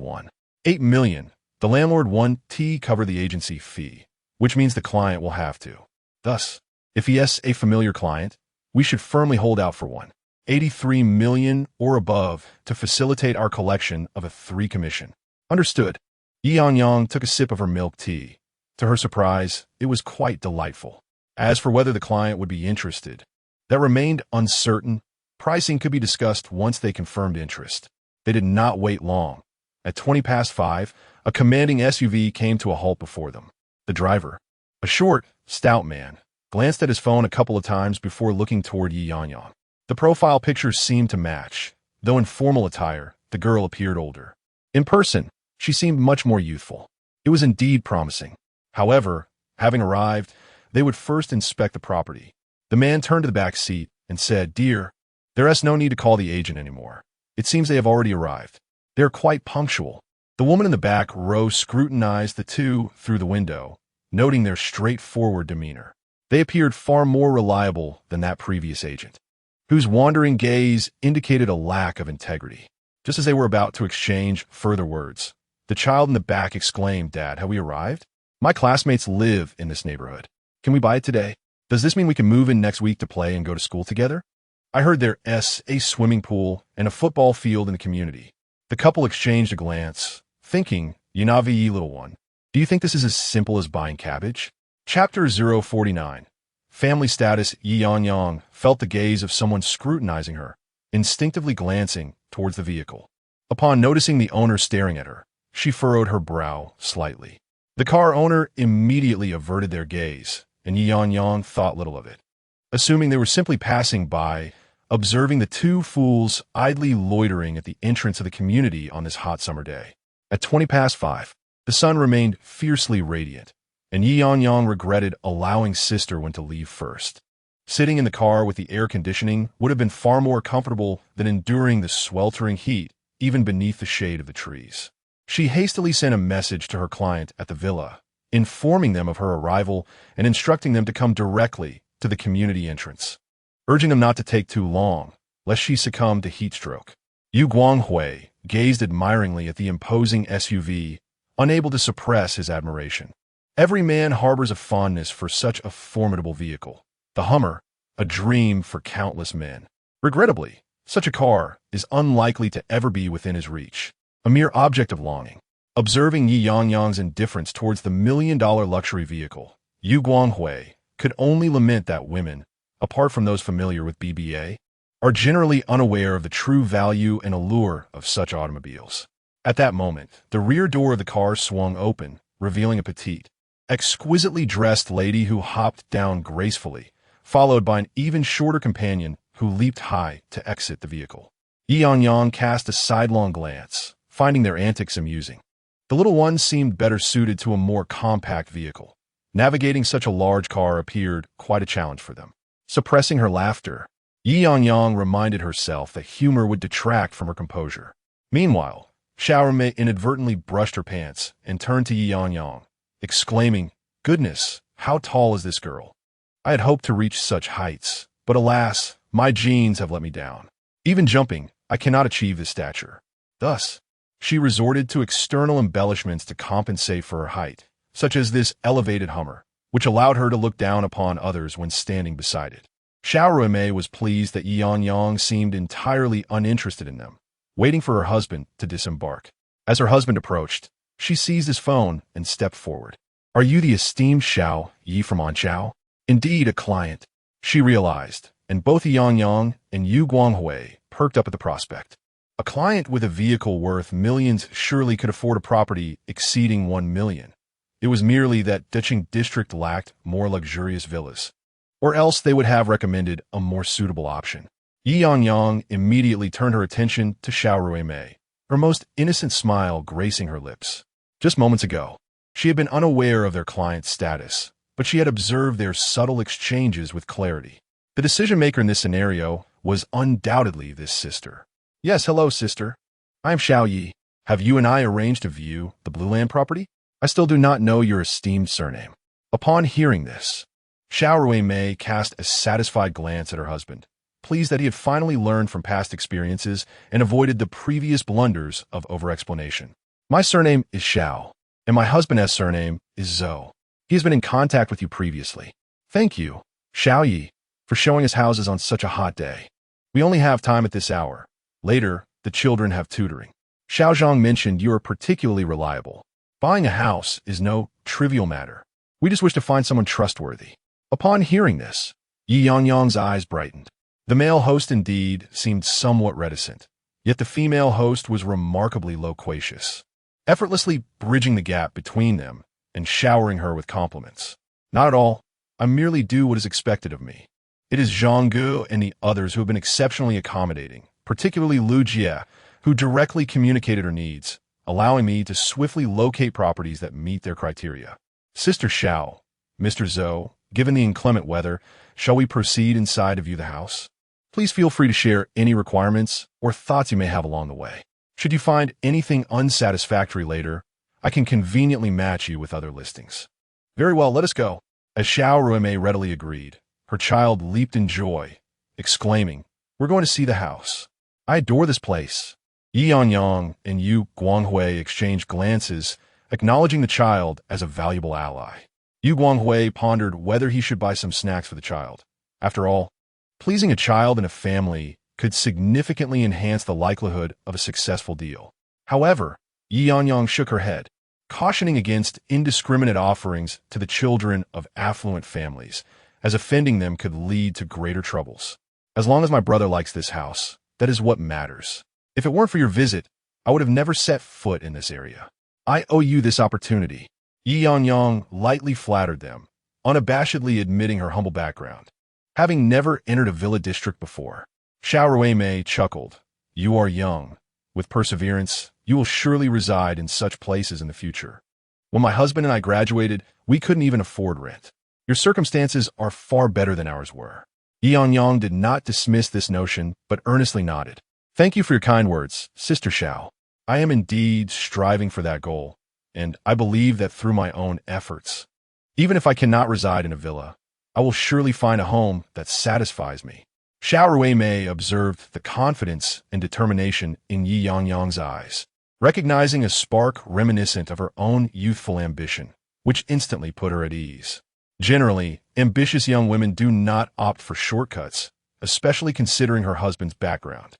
8 million, the landlord 1T cover the agency fee, which means the client will have to. Thus, if he is a familiar client, we should firmly hold out for 83 million or above to facilitate our collection of a 3 commission. Understood. Ye Yangyang took a sip of her milk tea. To her surprise, it was quite delightful. As for whether the client would be interested, that remained uncertain. Pricing could be discussed once they confirmed interest. They did not wait long. At 20 past 5, a commanding SUV came to a halt before them. The driver, a short, stout man, glanced at his phone a couple of times before looking toward Ye Yangyang. The profile pictures seemed to match, though in formal attire, the girl appeared older. In person, she seemed much more youthful. It was indeed promising. However, having arrived, they would first inspect the property. The man turned to the back seat and said, "Dear, there is no need to call the agent anymore. It seems they have already arrived. They are quite punctual." The woman in the back row scrutinized the two through the window, noting their straightforward demeanor. They appeared far more reliable than that previous agent, whose wandering gaze indicated a lack of integrity. Just as they were about to exchange further words, the child in the back exclaimed, "Dad, have we arrived? My classmates live in this neighborhood. Can we buy it today? Does this mean we can move in next week to play and go to school together?" I heard there is a swimming pool and a football field in the community. The couple exchanged a glance, thinking, "Yinavi, little one, do you think this is as simple as buying cabbage?" Chapter 049. Family status. Ye Yangyang felt the gaze of someone scrutinizing her, instinctively glancing towards the vehicle. Upon noticing the owner staring at her, she furrowed her brow slightly. The car owner immediately averted their gaze, and Ye Yangyang thought little of it, assuming they were simply passing by, observing the two fools idly loitering at the entrance of the community on this hot summer day. At 20 past 5, the sun remained fiercely radiant, and Ye Yangyang regretted allowing Sister Wen to leave first. Sitting in the car with the air conditioning would have been far more comfortable than enduring the sweltering heat, even beneath the shade of the trees. She hastily sent a message to her client at the villa, informing them of her arrival and instructing them to come directly to the community entrance, urging them not to take too long, lest she succumb to heat stroke. Yu Guanghui gazed admiringly at the imposing SUV, unable to suppress his admiration. Every man harbors a fondness for such a formidable vehicle. The Hummer, a dream for countless men. Regrettably, Such a car is unlikely to ever be within his reach, a mere object of longing. Observing Ye Yangyang's indifference towards the million-dollar luxury vehicle, Yu Guanghui could only lament that women, apart from those familiar with BBA, are generally unaware of the true value and allure of such automobiles. At that moment, the rear door of the car swung open, revealing a petite, exquisitely dressed lady who hopped down gracefully, followed by an even shorter companion who leaped high to exit the vehicle. Ye Yangyang cast a sidelong glance, finding their antics amusing. The little one seemed better suited to a more compact vehicle. Navigating such a large car appeared quite a challenge for them. Suppressing her laughter, Ye Yangyang reminded herself that humor would detract from her composure. Meanwhile, Xiaorumei inadvertently brushed her pants and turned to Ye Yangyang, exclaiming, "Goodness, how tall is this girl? I had hoped to reach such heights, but alas, my genes have let me down. Even jumping, I cannot achieve this stature." Thus, she resorted to external embellishments to compensate for her height, such as this elevated Hummer, which allowed her to look down upon others when standing beside it. Xiaorumei was pleased that Ye Yangyang seemed entirely uninterested in them, waiting for her husband to disembark. As her husband approached, she seized his phone and stepped forward. "Are you the esteemed Xiao Yi from Anqiao?" "Indeed, a client," she realized, and both Ye Yangyang and Yu Guanghui perked up at the prospect. A client with a vehicle worth millions surely could afford a property exceeding 1 million. It was merely that Deqing district lacked more luxurious villas, or else they would have recommended a more suitable option. Ye Yangyang immediately turned her attention to Xiaorumei, her most innocent smile gracing her lips. Just moments ago, she had been unaware of their client's status, but she had observed their subtle exchanges with clarity. The decision-maker in this scenario was undoubtedly this sister. "Yes, hello, sister. I am Xiao Yi. Have you and I arranged to view the Blue Land property? I still do not know your esteemed surname." Upon hearing this, Xiaorumei cast a satisfied glance at her husband, pleased that he had finally learned from past experiences and avoided the previous blunders of over-explanation. "My surname is Xiao, and my husband's surname is Zhou. He has been in contact with you previously. Thank you, Xiao Yi, for showing us houses on such a hot day. We only have time at this hour. Later, the children have tutoring." Xiao Zhang mentioned you are particularly reliable. Buying a house is no trivial matter. We just wish to find someone trustworthy. Upon hearing this, Ye Yangyang's eyes brightened. The male host indeed seemed somewhat reticent, yet the female host was remarkably loquacious, effortlessly bridging the gap between them and showering her with compliments. "Not at all. I merely do what is expected of me. It is Zhang Gu and the others who have been exceptionally accommodating, particularly Lu Jie, who directly communicated her needs, allowing me to swiftly locate properties that meet their criteria. Sister Xiao, Mr. Zhou, given the inclement weather, shall we proceed inside to view the house? Please feel free to share any requirements or thoughts you may have along the way. Should you find anything unsatisfactory later, I can conveniently match you with other listings." "Very well, let us go." As Xiaorumei readily agreed, her child leaped in joy, exclaiming, "We're going to see the house. I adore this place." Ye Yangyang and Yu Guanghui exchanged glances, acknowledging the child as a valuable ally. Yu Guanghui pondered whether he should buy some snacks for the child. After all, pleasing a child and a family could significantly enhance the likelihood of a successful deal. However, Ye Yangyang shook her head, cautioning against indiscriminate offerings to the children of affluent families, as offending them could lead to greater troubles. "As long as my brother likes this house, that is what matters. If it weren't for your visit, I would have never set foot in this area. I owe you this opportunity." Ye Yangyang lightly flattered them, unabashedly admitting her humble background, having never entered a villa district before. Xiaorumei chuckled. "You are young. With perseverance, you will surely reside in such places in the future. When my husband and I graduated, we couldn't even afford rent. Your circumstances are far better than ours were." Ye Yangyang did not dismiss this notion, but earnestly nodded. "Thank you for your kind words, Sister Xiao. I am indeed striving for that goal, and I believe that through my own efforts, even if I cannot reside in a villa, I will surely find a home that satisfies me." Xiaorumei observed the confidence and determination in Ye Yangyang's eyes, recognizing a spark reminiscent of her own youthful ambition, which instantly put her at ease. Generally, ambitious young women do not opt for shortcuts, especially considering her husband's background.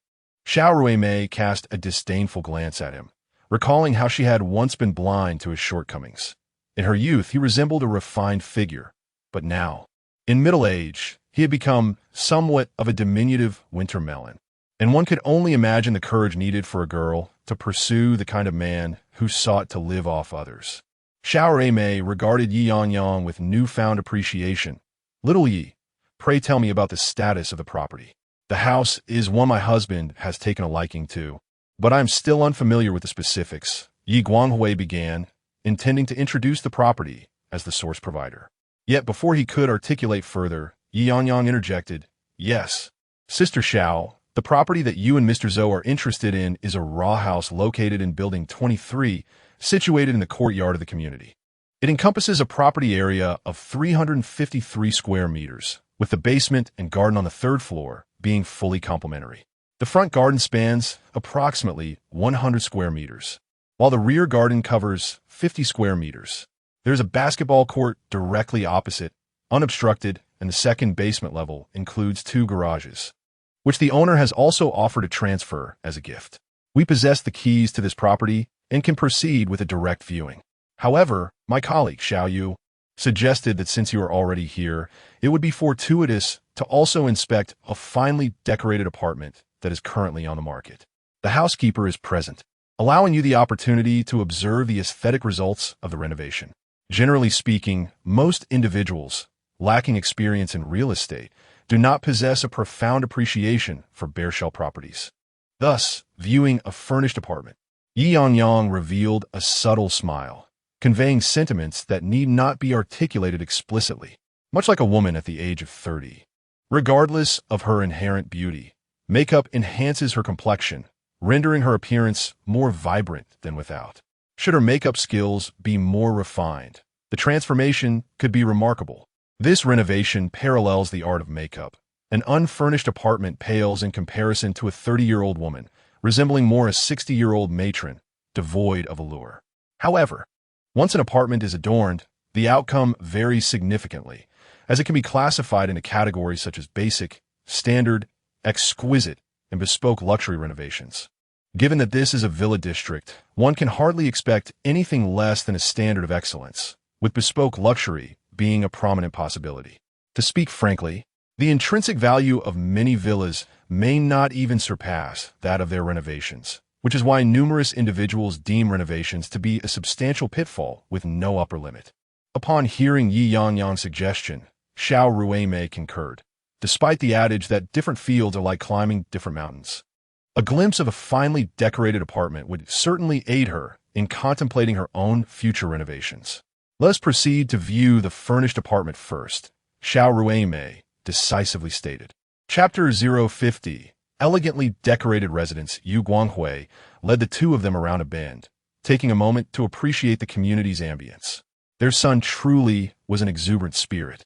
Xiao Ruimei cast a disdainful glance at him, recalling how she had once been blind to his shortcomings. In her youth, he resembled a refined figure, but now, in middle age, he had become somewhat of a diminutive winter melon. And one could only imagine the courage needed for a girl to pursue the kind of man who sought to live off others. Xiao Ruimei regarded Ye Yangyang with newfound appreciation. "Little Yi, pray tell me about the status of the property. The house is one my husband has taken a liking to, but I am still unfamiliar with the specifics." Ye Guanghui began, intending to introduce the property as the source provider. Yet before he could articulate further, Ye Yangyang interjected, "Yes, Sister Xiao, the property that you and Mr. Zhou are interested in is a raw house located in Building 23, situated in the courtyard of the community. It encompasses a property area of 353 square meters, with the basement and garden on the third floor being fully complementary. The front garden spans approximately 100 square meters, while the rear garden covers 50 square meters. There's a basketball court directly opposite, unobstructed, and the second basement level includes 2 garages, which the owner has also offered to transfer as a gift. We possess the keys to this property and can proceed with a direct viewing. However, my colleague Xiao Yu suggested that since you are already here, it would be fortuitous to also inspect a finely decorated apartment that is currently on the market. The housekeeper is present, allowing you the opportunity to observe the aesthetic results of the renovation. Generally speaking, most individuals lacking experience in real estate do not possess a profound appreciation for bare shell properties. Thus, viewing a furnished apartment, Ye Yangyang revealed a subtle smile, conveying sentiments that need not be articulated explicitly, much like a woman at the age of 30. Regardless of her inherent beauty, makeup enhances her complexion, rendering her appearance more vibrant than without. Should her makeup skills be more refined, the transformation could be remarkable. This renovation parallels the art of makeup. An unfurnished apartment pales in comparison to a 30-year-old woman, resembling more a 60-year-old matron, devoid of allure. However, once an apartment is adorned, the outcome varies significantly, as it can be classified into categories such as basic, standard, exquisite, and bespoke luxury renovations. Given that this is a villa district, one can hardly expect anything less than a standard of excellence, with bespoke luxury being a prominent possibility. To speak frankly, the intrinsic value of many villas may not even surpass that of their renovations, which is why numerous individuals deem renovations to be a substantial pitfall with no upper limit. Upon hearing Ye Yangyang's suggestion, Xiao Ruimei concurred, despite the adage that different fields are like climbing different mountains. A glimpse of a finely decorated apartment would certainly aid her in contemplating her own future renovations. Let us proceed to view the furnished apartment first, Xiao Ruimei decisively stated. Chapter 050, Elegantly Decorated Residence. Yu Guanghui led the two of them around a bend, taking a moment to appreciate the community's ambience. Their son truly was an exuberant spirit,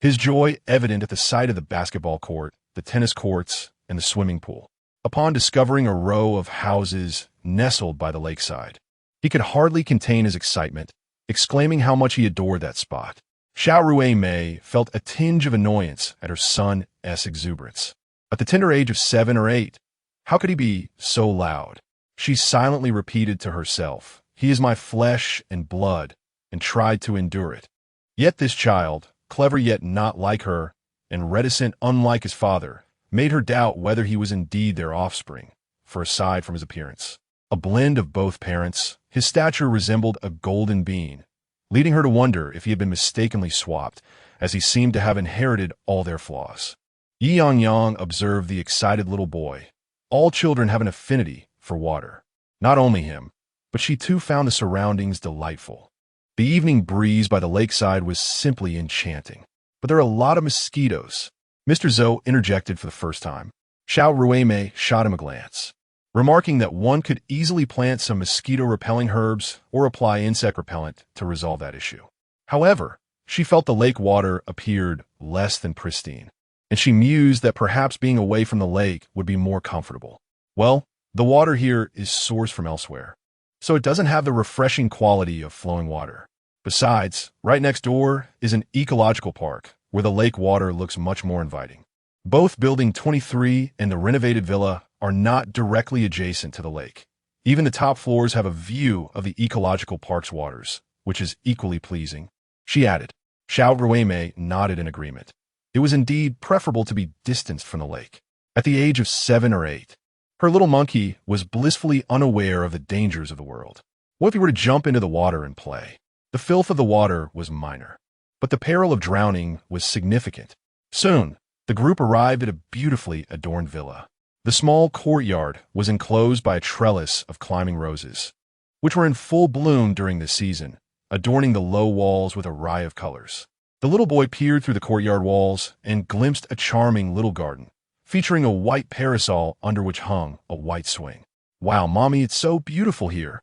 his joy evident at the sight of the basketball court, the tennis courts, and the swimming pool. Upon discovering a row of houses nestled by the lakeside, he could hardly contain his excitement, exclaiming how much he adored that spot. Xiao Ruimei felt a tinge of annoyance at her son's exuberance. At the tender age of 7 or 8, how could he be so loud? She silently repeated to herself, "He is my flesh and blood," and tried to endure it. Yet this child, clever yet not like her, and reticent unlike his father, made her doubt whether he was indeed their offspring, for aside from his appearance, a blend of both parents, his stature resembled a golden bean, leading her to wonder if he had been mistakenly swapped, as he seemed to have inherited all their flaws. Ye Yangyang observed the excited little boy. All children have an affinity for water. Not only him, but she too found the surroundings delightful. The evening breeze by the lakeside was simply enchanting. But there are a lot of mosquitoes. Mr. Zhou interjected for the first time. Xiao Ruimei shot him a glance, remarking that one could easily plant some mosquito-repelling herbs or apply insect repellent to resolve that issue. However, she felt the lake water appeared less than pristine, and she mused that perhaps being away from the lake would be more comfortable. Well, the water here is sourced from elsewhere, so it doesn't have the refreshing quality of flowing water. Besides, right next door is an ecological park, where the lake water looks much more inviting. Both Building 23 and the renovated villa are not directly adjacent to the lake. Even the top floors have a view of the ecological park's waters, which is equally pleasing. She added. Xiao Ruimei nodded in agreement. It was indeed preferable to be distanced from the lake. At the age of 7 or 8, her little monkey was blissfully unaware of the dangers of the world. What if he were to jump into the water and play? The filth of the water was minor, but the peril of drowning was significant. Soon, the group arrived at a beautifully adorned villa. The small courtyard was enclosed by a trellis of climbing roses, which were in full bloom during the season, adorning the low walls with a riot of colors. The little boy peered through the courtyard walls and glimpsed a charming little garden, featuring a white parasol under which hung a white swing. Wow, Mommy, it's so beautiful here.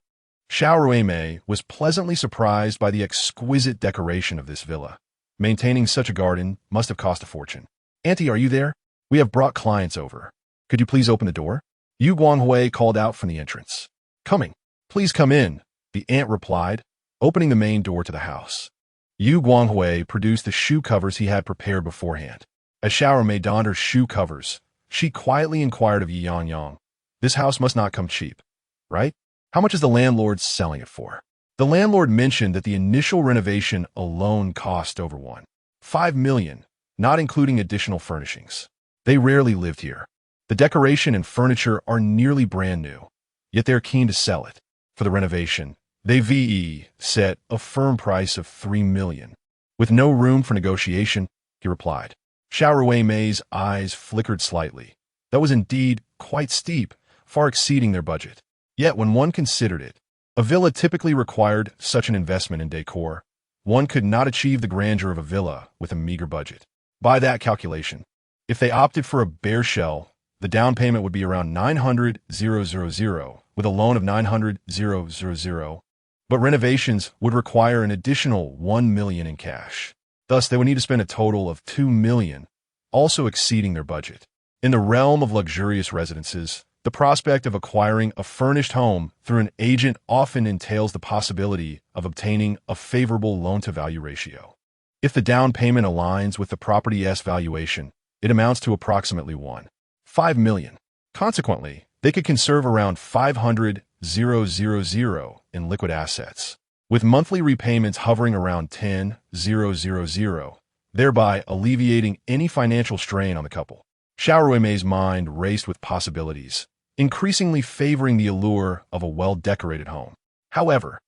Xiao Ruimei was pleasantly surprised by the exquisite decoration of this villa. Maintaining such a garden must have cost a fortune. Auntie, are you there? We have brought clients over. Could you please open the door? Yu Guanghui called out from the entrance. Coming. Please come in, the aunt replied, opening the main door to the house. Yu Guanghui produced the shoe covers he had prepared beforehand. As Xiao Ruimei donned her shoe covers, she quietly inquired of Ye Yangyang. This house must not come cheap, right? How much is the landlord selling it for? The landlord mentioned that the initial renovation alone cost over 1.5 million, not including additional furnishings. They rarely lived here. The decoration and furniture are nearly brand new, yet they're keen to sell it. For the renovation, they set a firm price of 3 million. With no room for negotiation, he replied. Xiao Ruimei's eyes flickered slightly. That was indeed quite steep, far exceeding their budget. Yet when one considered it, a villa typically required such an investment in decor. One could not achieve the grandeur of a villa with a meager budget. By that calculation, if they opted for a bare shell, the down payment would be around 900,000, with a loan of 900,000, but renovations would require an additional 1 million in cash. Thus, they would need to spend a total of 2 million, also exceeding their budget. In the realm of luxurious residences, the prospect of acquiring a furnished home through an agent often entails the possibility of obtaining a favorable loan-to-value ratio. If the down payment aligns with the property's valuation, it amounts to approximately 1.5 million. Consequently, they could conserve around 500,000 in liquid assets, with monthly repayments hovering around 10,000, thereby alleviating any financial strain on the couple. Xiao Ruimei's mind raced with possibilities, increasingly favoring the allure of a well-decorated home. However,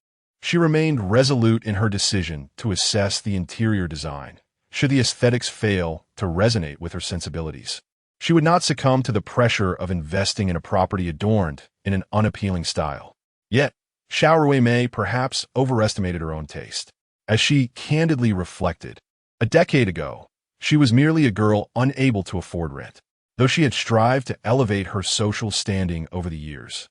she remained resolute in her decision to assess the interior design, should the aesthetics fail to resonate with her sensibilities. She would not succumb to the pressure of investing in a property adorned in an unappealing style. Yet, Xiao Ruimei perhaps overestimated her own taste. As she candidly reflected, a decade ago, she was merely a girl unable to afford rent, though she had strived to elevate her social standing over the years.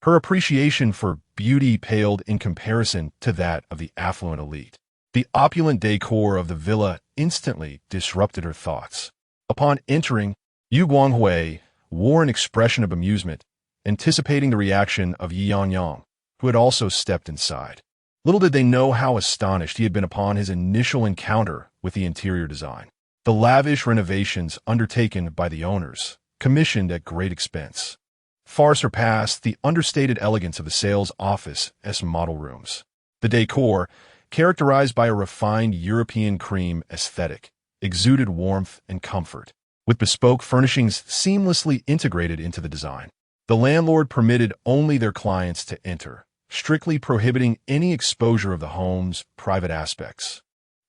Her appreciation for beauty paled in comparison to that of the affluent elite. The opulent decor of the villa instantly disrupted her thoughts. Upon entering, Yu Guanghui wore an expression of amusement, anticipating the reaction of Ye Yangyang, who had also stepped inside. Little did they know how astonished he had been upon his initial encounter with the interior design. The lavish renovations undertaken by the owners, commissioned at great expense, far surpassed the understated elegance of the sales office's model rooms. The decor, characterized by a refined European cream aesthetic, exuded warmth and comfort, with bespoke furnishings seamlessly integrated into the design. The landlord permitted only their clients to enter, strictly prohibiting any exposure of the home's private aspects,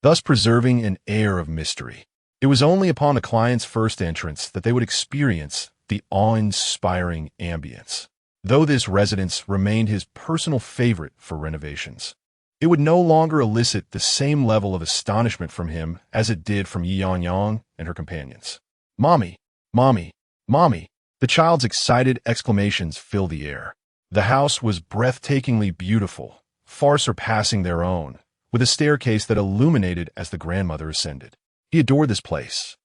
thus preserving an air of mystery. It was only upon the client's first entrance that they would experience the awe-inspiring ambience. Though this residence remained his personal favorite for renovations, it would no longer elicit the same level of astonishment from him as it did from Ye Yangyang and her companions. Mommy! Mommy! Mommy! The child's excited exclamations filled the air. The house was breathtakingly beautiful, far surpassing their own, with a staircase that illuminated as the grandmother ascended. He adored this place.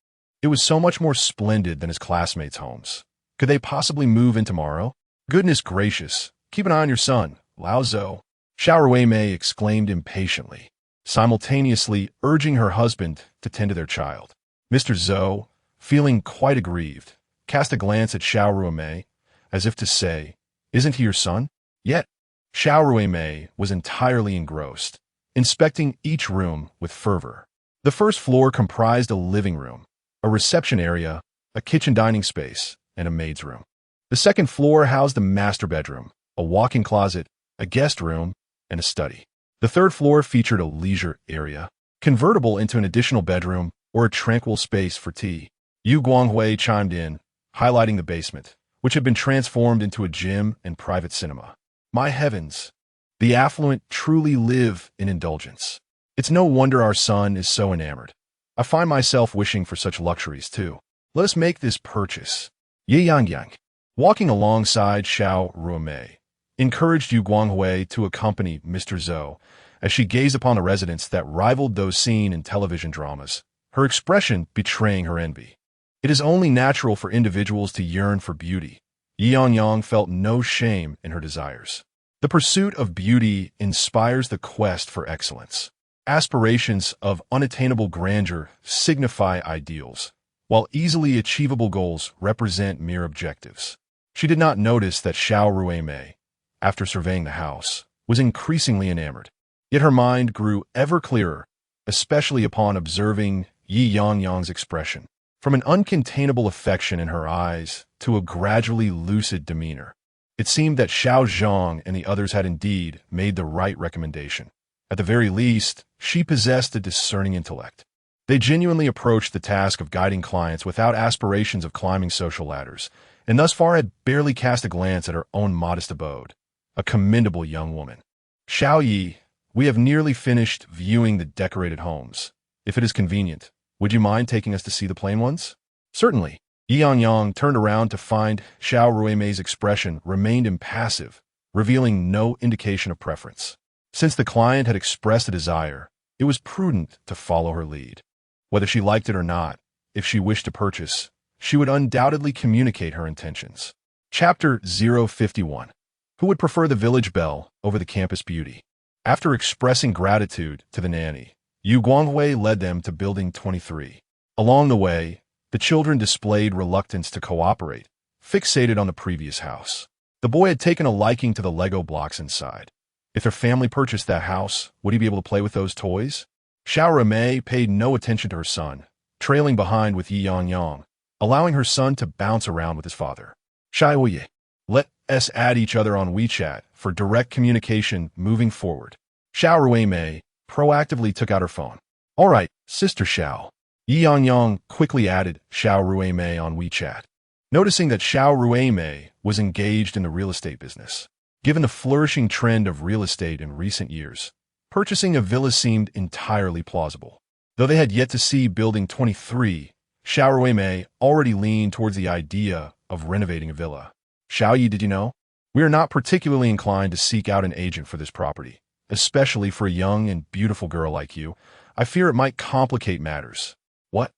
It was so much more splendid than his classmates' homes. Could they possibly move in tomorrow? Goodness gracious, keep an eye on your son, Lao Zhou. Xiao Ruimei exclaimed impatiently, simultaneously urging her husband to tend to their child. Mr. Zhou, feeling quite aggrieved, cast a glance at Xiao Ruimei, as if to say, "Isn't he your son?" Yet, Xiao Ruimei was entirely engrossed, inspecting each room with fervor. The first floor comprised a living room, a reception area, a kitchen dining space, and a maid's room. The second floor housed a master bedroom, a walk-in closet, a guest room, and a study. The third floor featured a leisure area, convertible into an additional bedroom or a tranquil space for tea. Yu Guanghui chimed in, highlighting the basement, which had been transformed into a gym and private cinema. My heavens, the affluent truly live in indulgence. It's no wonder our son is so enamored. I find myself wishing for such luxuries too. Let us make this purchase. Ye Yangyang, walking alongside Xiao Ruimei, encouraged Yu Guanghui to accompany Mr. Zhou as she gazed upon a residence that rivaled those seen in television dramas, her expression betraying her envy. It is only natural for individuals to yearn for beauty. Ye Yangyang felt no shame in her desires. The pursuit of beauty inspires the quest for excellence. Aspirations of unattainable grandeur signify ideals, while easily achievable goals represent mere objectives. She did not notice that Xiao Ruimei, after surveying the house, was increasingly enamored. Yet her mind grew ever clearer, especially upon observing Ye Yangyang's expression. From an uncontainable affection in her eyes to a gradually lucid demeanor, it seemed that Xiao Zhang and the others had indeed made the right recommendation. At the very least, she possessed a discerning intellect. They genuinely approached the task of guiding clients without aspirations of climbing social ladders, and thus far had barely cast a glance at her own modest abode. A commendable young woman. Xiao Yi, we have nearly finished viewing the decorated homes. If it is convenient, would you mind taking us to see the plain ones? Certainly. Ye Yangyang turned around to find Xiao Ruimei's expression remained impassive, revealing no indication of preference. Since the client had expressed a desire, it was prudent to follow her lead. Whether she liked it or not, if she wished to purchase, she would undoubtedly communicate her intentions. Chapter 051. Who would prefer the village belle over the campus beauty? After expressing gratitude to the nanny, Yu Guanghui led them to Building 23. Along the way, the children displayed reluctance to cooperate, fixated on the previous house. The boy had taken a liking to the Lego blocks inside. If their family purchased that house, would he be able to play with those toys? Xiao Ruimei paid no attention to her son, trailing behind with Ye Yangyang, allowing her son to bounce around with his father. Xiaoye, let us add each other on WeChat for direct communication moving forward. Xiao Ruimei proactively took out her phone. All right, Sister Xiao. Ye Yangyang quickly added Xiao Ruimei on WeChat, noticing that Xiao Ruimei was engaged in the real estate business. Given the flourishing trend of real estate in recent years, purchasing a villa seemed entirely plausible. Though they had yet to see Building 23, Xiao Ruimei already leaned towards the idea of renovating a villa. Xiao Yi, did you know? We are not particularly inclined to seek out an agent for this property, especially for a young and beautiful girl like you. I fear it might complicate matters. What?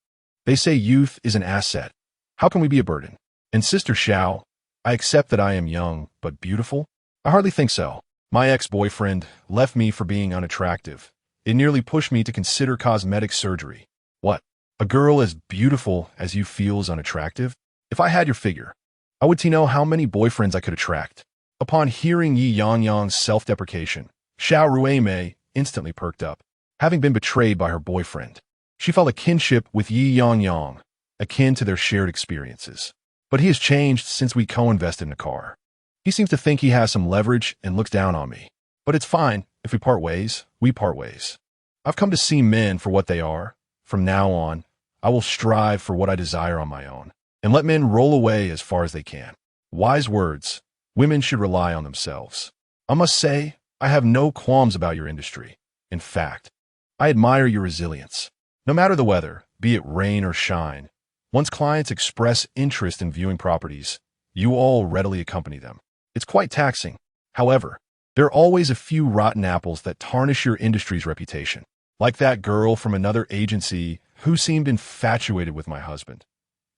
They say youth is an asset. How can we be a burden? And Sister Xiao, I accept that I am young, but beautiful? I hardly think so. My ex-boyfriend left me for being unattractive. It nearly pushed me to consider cosmetic surgery. What? A girl as beautiful as you feels unattractive? If I had your figure, I would to know how many boyfriends I could attract. Upon hearing Ye Yangyang's self-deprecation, Xiao Ruimei instantly perked up. Having been betrayed by her boyfriend, she felt a kinship with Ye Yangyang, akin to their shared experiences. But he has changed since we co-invested in a car. He seems to think he has some leverage and looks down on me. But it's fine. If we part ways, we part ways. I've come to see men for what they are. From now on, I will strive for what I desire on my own, and let men roll away as far as they can. Wise words. Women should rely on themselves. I must say, I have no qualms about your industry. In fact, I admire your resilience. No matter the weather, be it rain or shine, once clients express interest in viewing properties, you all readily accompany them. It's quite taxing. However, there are always a few rotten apples that tarnish your industry's reputation. Like that girl from another agency who seemed infatuated with my husband.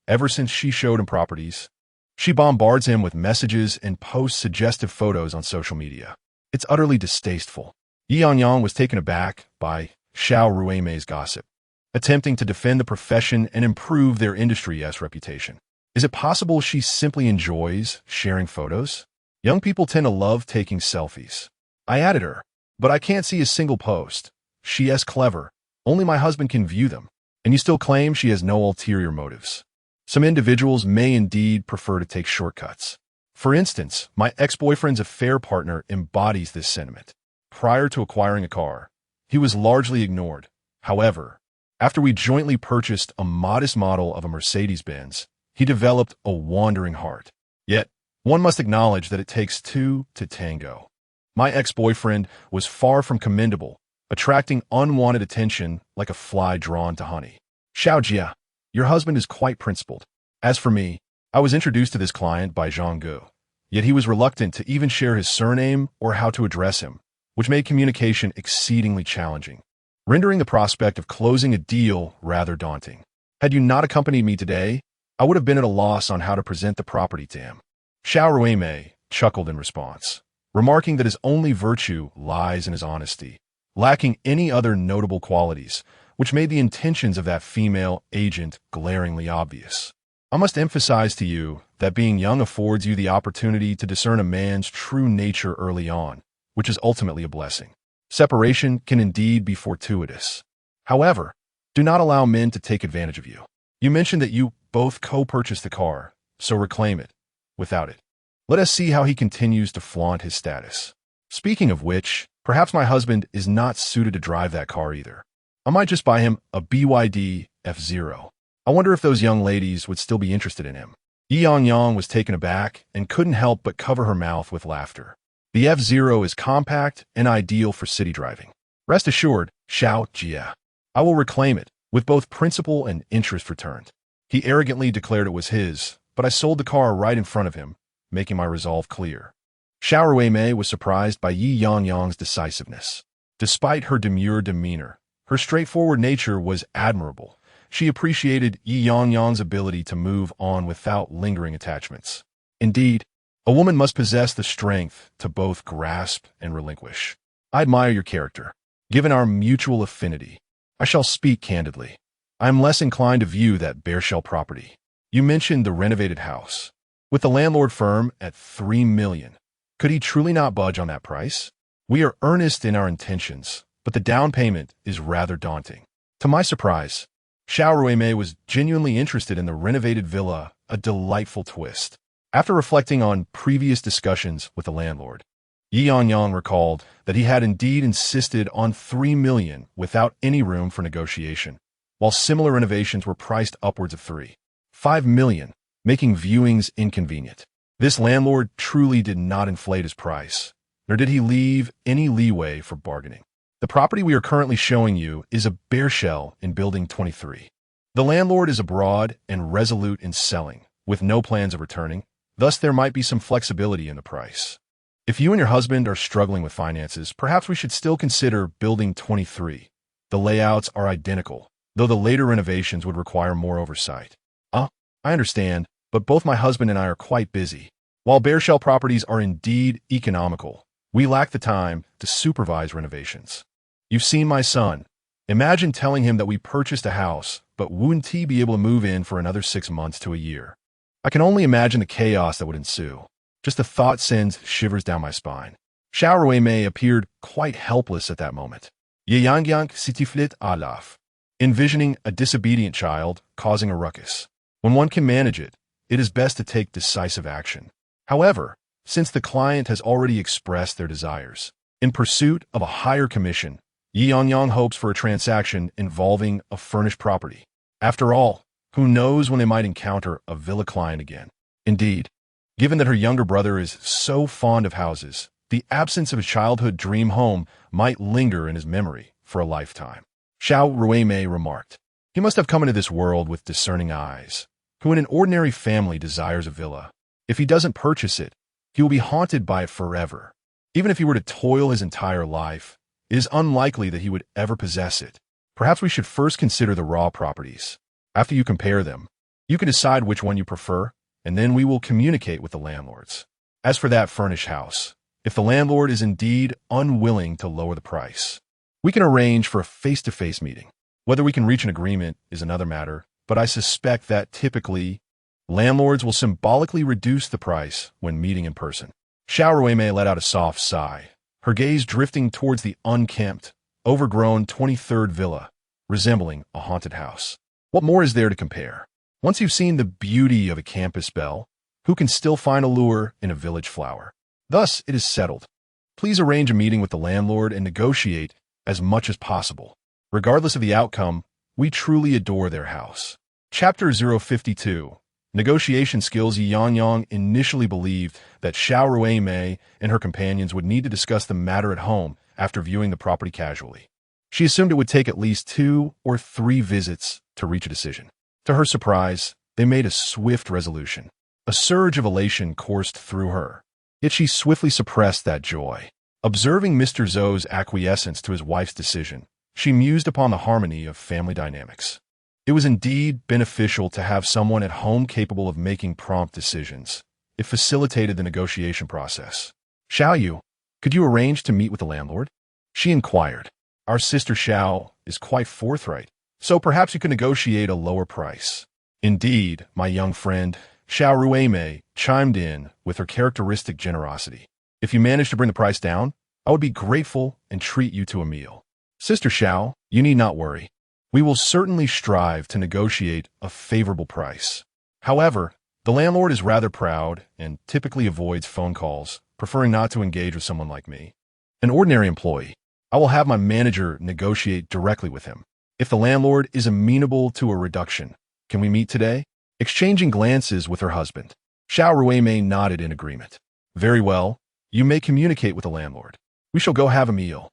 Ever since she showed him properties, she bombards him with messages and posts suggestive photos on social media. It's utterly distasteful. Ye Yangyang was taken aback by Xiao Ruimei's gossip. attempting to defend the profession and improve their industry's reputation. Is it possible she simply enjoys sharing photos? Young people tend to love taking selfies. I added her, but I can't see a single post. She is clever. Only my husband can view them. And you still claim she has no ulterior motives. Some individuals may indeed prefer to take shortcuts. For instance, my ex-boyfriend's affair partner embodies this sentiment. Prior to acquiring a car, he was largely ignored. However, after we jointly purchased a modest model of a Mercedes-Benz, he developed a wandering heart. Yet, one must acknowledge that it takes two to tango. My ex-boyfriend was far from commendable, attracting unwanted attention like a fly drawn to honey. Xiao Jia, your husband is quite principled. As for me, I was introduced to this client by Zhang, yet he was reluctant to even share his surname or how to address him, which made communication exceedingly challenging, rendering the prospect of closing a deal rather daunting. Had you not accompanied me today, I would have been at a loss on how to present the property to him. Xiao Ruimei chuckled in response, remarking that his only virtue lies in his honesty, lacking any other notable qualities, which made the intentions of that female agent glaringly obvious. I must emphasize to you that being young affords you the opportunity to discern a man's true nature early on, which is ultimately a blessing. Separation can indeed be fortuitous. However, do not allow men to take advantage of you. You mentioned that you both co-purchased the car, so reclaim it. Without it, let us see how he continues to flaunt his status. Speaking of which, perhaps my husband is not suited to drive that car either. I might just buy him a BYD F0. I wonder if those young ladies would still be interested in him. Ye Yangyang was taken aback and couldn't help but cover her mouth with laughter. The F0 is compact and ideal for city driving. Rest assured, Xiao Jia, I will reclaim it, with both principal and interest returned. He arrogantly declared it was his, but I sold the car right in front of him, making my resolve clear. Xiao Ruimei was surprised by Ye Yangyang's decisiveness. Despite her demure demeanor, her straightforward nature was admirable. She appreciated Ye Yangyang's ability to move on without lingering attachments. Indeed, a woman must possess the strength to both grasp and relinquish. I admire your character. Given our mutual affinity, I shall speak candidly. I am less inclined to view that bare shell property. You mentioned the renovated house. With the landlord firm at $3 million, could he truly not budge on that price? We are earnest in our intentions, but the down payment is rather daunting. To my surprise, Xiao Ruimei was genuinely interested in the renovated villa, a delightful twist. After reflecting on previous discussions with the landlord, Ye Yangyang recalled that he had indeed insisted on $3 million without any room for negotiation, while similar renovations were priced upwards of $5 million, making viewings inconvenient. This landlord truly did not inflate his price, nor did he leave any leeway for bargaining. The property we are currently showing you is a bare shell in Building 23. The landlord is abroad and resolute in selling, with no plans of returning, thus there might be some flexibility in the price. If you and your husband are struggling with finances, perhaps we should still consider Building 23. The layouts are identical, though the later renovations would require more oversight. I understand, but both my husband and I are quite busy. While bare shell properties are indeed economical, we lack the time to supervise renovations. You've seen my son. Imagine telling him that we purchased a house, but wouldn't he be able to move in for another 6 months to a year? I can only imagine the chaos that would ensue. Just the thought sends shivers down my spine. Xiao Ruimei appeared quite helpless at that moment. Ye Yangyang sitiflit alaf, envisioning a disobedient child causing a ruckus. When one can manage it, it is best to take decisive action. However, since the client has already expressed their desires, in pursuit of a higher commission, Ye Yangyang hopes for a transaction involving a furnished property. After all, who knows when they might encounter a villa client again? Indeed, given that her younger brother is so fond of houses, the absence of a childhood dream home might linger in his memory for a lifetime. Xiao Ruimei remarked, he must have come into this world with discerning eyes. Who in an ordinary family desires a villa? If he doesn't purchase it, he will be haunted by it forever. Even if he were to toil his entire life, it is unlikely that he would ever possess it. Perhaps we should first consider the raw properties. After you compare them, you can decide which one you prefer, and then we will communicate with the landlords. As for that furnished house, if the landlord is indeed unwilling to lower the price, we can arrange for a face-to-face meeting. Whether we can reach an agreement is another matter, but I suspect that typically, landlords will symbolically reduce the price when meeting in person. Xiao Ruimei let out a soft sigh, her gaze drifting towards the unkempt, overgrown 23rd villa, resembling a haunted house. What more is there to compare? Once you've seen the beauty of a campus belle, who can still find a lure in a village flower? Thus, it is settled. Please arrange a meeting with the landlord and negotiate as much as possible. Regardless of the outcome, we truly adore their house. Chapter 052. Negotiation Skills. Ye Yangyang initially believed that Xiao Ruimei and her companions would need to discuss the matter at home after viewing the property casually. She assumed it would take at least 2 or 3 visits to reach a decision. To her surprise, they made a swift resolution. A surge of elation coursed through her. Yet she swiftly suppressed that joy. Observing Mr. Zhou's acquiescence to his wife's decision, she mused upon the harmony of family dynamics. It was indeed beneficial to have someone at home capable of making prompt decisions. It facilitated the negotiation process. Xiao Yu, could you arrange to meet with the landlord? She inquired. Our sister Xiao is quite forthright, so perhaps you could negotiate a lower price. Indeed, my young friend, Xiao Ruimei chimed in with her characteristic generosity. If you manage to bring the price down, I would be grateful and treat you to a meal. Sister Xiao, you need not worry. We will certainly strive to negotiate a favorable price. However, the landlord is rather proud and typically avoids phone calls, preferring not to engage with someone like me. An ordinary employee. I will have my manager negotiate directly with him. If the landlord is amenable to a reduction, can we meet today? Exchanging glances with her husband, Xiao Ruimei nodded in agreement. Very well, you may communicate with the landlord. We shall go have a meal.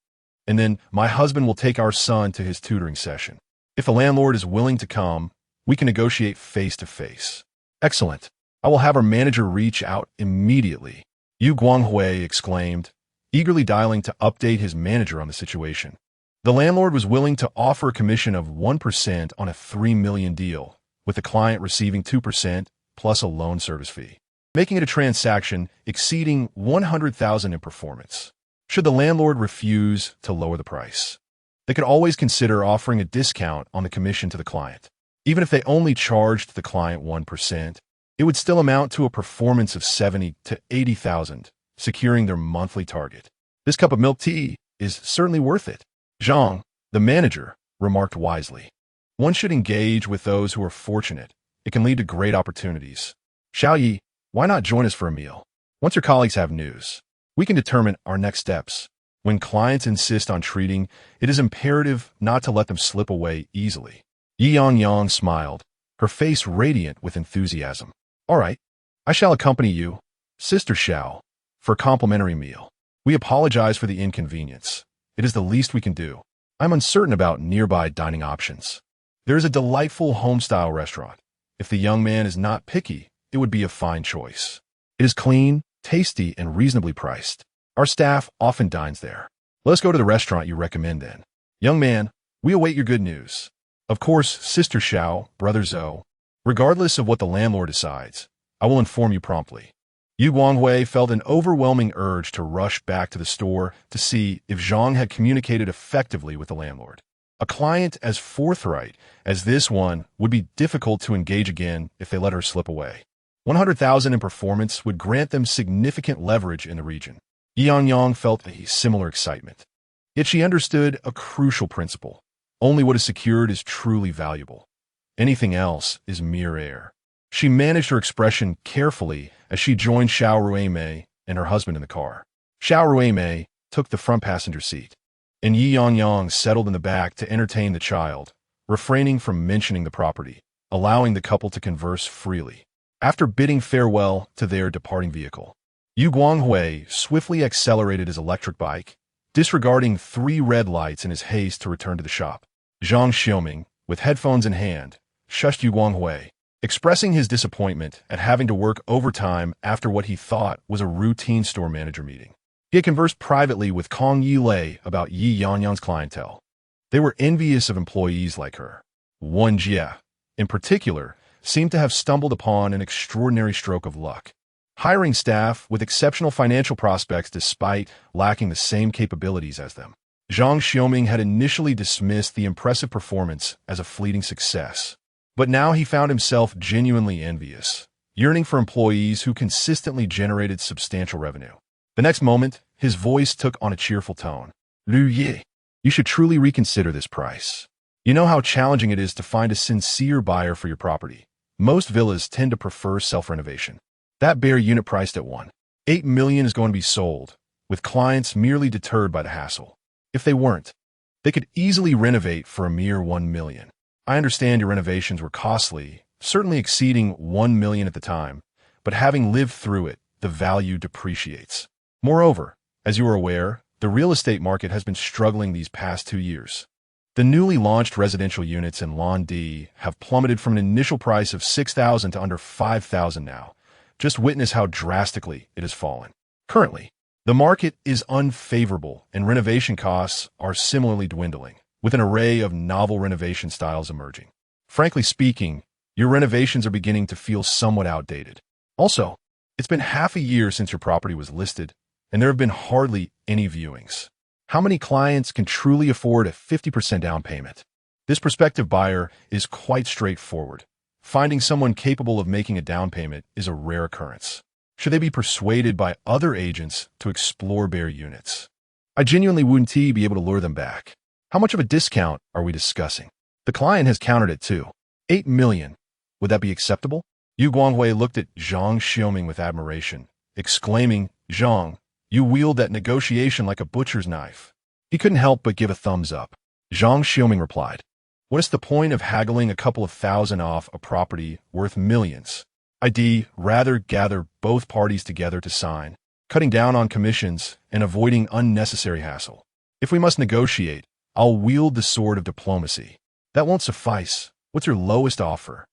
And then my husband will take our son to his tutoring session. If the landlord is willing to come, we can negotiate face to face. Excellent. I will have our manager reach out immediately. Yu Guanghui exclaimed, eagerly dialing to update his manager on the situation. The landlord was willing to offer a commission of 1% on a $3 million deal, with the client receiving 2% plus a loan service fee, making it a transaction exceeding $100,000 in performance. Should the landlord refuse to lower the price, they could always consider offering a discount on the commission to the client. Even if they only charged the client 1%, it would still amount to a performance of $70,000 to $80,000, securing their monthly target. This cup of milk tea is certainly worth it. Zhang, the manager, remarked wisely. One should engage with those who are fortunate. It can lead to great opportunities. Xiao Yi, why not join us for a meal? Once your colleagues have news, we can determine our next steps. When clients insist on treating, it is imperative not to let them slip away easily. Ye Yangyang smiled, her face radiant with enthusiasm. All right, I shall accompany you, Sister Xiao, for a complimentary meal. We apologize for the inconvenience. It is the least we can do. I'm uncertain about nearby dining options. There is a delightful home-style restaurant. If the young man is not picky, it would be a fine choice. It is clean, tasty, and reasonably priced. Our staff often dines there. Let us go to the restaurant you recommend then. Young man, we await your good news. Of course, Sister Xiao, Brother Zhou. Regardless of what the landlord decides, I will inform you promptly. Yu Guanghui felt an overwhelming urge to rush back to the store to see if Zhang had communicated effectively with the landlord. A client as forthright as this one would be difficult to engage again if they let her slip away. 100,000 in performance would grant them significant leverage in the region. Ye Yangyang felt a similar excitement. Yet she understood a crucial principle. Only what is secured is truly valuable. Anything else is mere air. She managed her expression carefully as she joined Xiao Ruimei and her husband in the car. Xiao Ruimei took the front passenger seat, and Ye Yangyang settled in the back to entertain the child, refraining from mentioning the property, allowing the couple to converse freely. After bidding farewell to their departing vehicle, Yu Guanghui swiftly accelerated his electric bike, disregarding 3 red lights in his haste to return to the shop. Zhang Xiaoming, with headphones in hand, shushed Yu Guanghui, expressing his disappointment at having to work overtime after what he thought was a routine store manager meeting. He had conversed privately with Kong Yilei about Ye Yangyang's clientele. They were envious of employees like her. Wen Jie, in particular, seemed to have stumbled upon an extraordinary stroke of luck, hiring staff with exceptional financial prospects despite lacking the same capabilities as them. Zhang Xiaoming had initially dismissed the impressive performance as a fleeting success, but now he found himself genuinely envious, yearning for employees who consistently generated substantial revenue. The next moment, his voice took on a cheerful tone. Lu Ye, you should truly reconsider this price. You know how challenging it is to find a sincere buyer for your property. Most villas tend to prefer self-renovation. That bare unit priced at 1.8 million is going to be sold, with clients merely deterred by the hassle. If they weren't, they could easily renovate for a mere 1 million. I understand your renovations were costly, certainly exceeding 1 million at the time, but having lived through it, the value depreciates. Moreover, as you are aware, the real estate market has been struggling these past 2 years. The newly launched residential units in Londi have plummeted from an initial price of 6,000 to under 5,000 now. Just witness how drastically it has fallen. Currently, the market is unfavorable and renovation costs are similarly dwindling, with an array of novel renovation styles emerging. Frankly speaking, your renovations are beginning to feel somewhat outdated. Also, it's been half a year since your property was listed, and there have been hardly any viewings. How many clients can truly afford a 50% down payment? This prospective buyer is quite straightforward. Finding someone capable of making a down payment is a rare occurrence. Should they be persuaded by other agents to explore bare units? I genuinely wouldn't be able to lure them back. How much of a discount are we discussing? The client has countered it too. 8 million. Would that be acceptable? Yu Guanghui looked at Zhang Xiaoming with admiration, exclaiming, Zhang, you wield that negotiation like a butcher's knife. He couldn't help but give a thumbs up. Zhang Xiaoming replied, what is the point of haggling a couple of thousand off a property worth millions? I'd rather gather both parties together to sign, cutting down on commissions and avoiding unnecessary hassle. If we must negotiate, I'll wield the sword of diplomacy. That won't suffice. What's your lowest offer?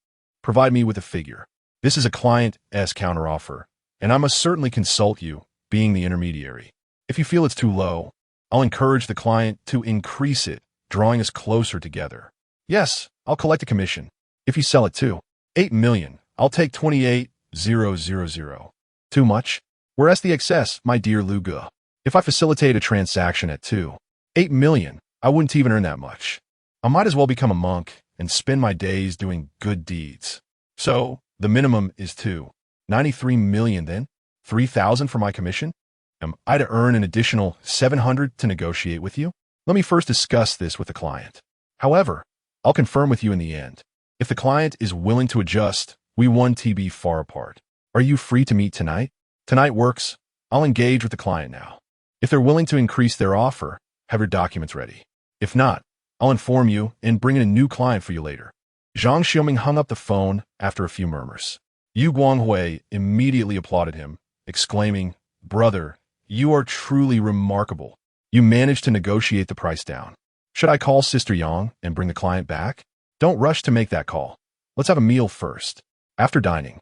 Provide me with a figure. This is a client's counteroffer, and I must certainly consult you, being the intermediary. If you feel it's too low, I'll encourage the client to increase it, drawing us closer together. Yes, I'll collect a commission. If you sell it too. 8 million. I'll take 28,000. Too much? Where's the excess, my dear Lu Ge? If I facilitate a transaction at 2.8 million, I wouldn't even earn that much. I might as well become a monk and spend my days doing good deeds. So, the minimum is 2.93 million then? 3,000 for my commission? Am I to earn an additional 700 to negotiate with you? Let me first discuss this with the client. However, I'll confirm with you in the end. If the client is willing to adjust, we won't be far apart. Are you free to meet tonight? Tonight works. I'll engage with the client now. If they're willing to increase their offer, have your documents ready. If not, I'll inform you and bring in a new client for you later. Zhang Xiaoming hung up the phone after a few murmurs. Yu Guanghui immediately applauded him, exclaiming, brother, you are truly remarkable. You managed to negotiate the price down. Should I call Sister Yang and bring the client back? Don't rush to make that call. Let's have a meal first. After dining,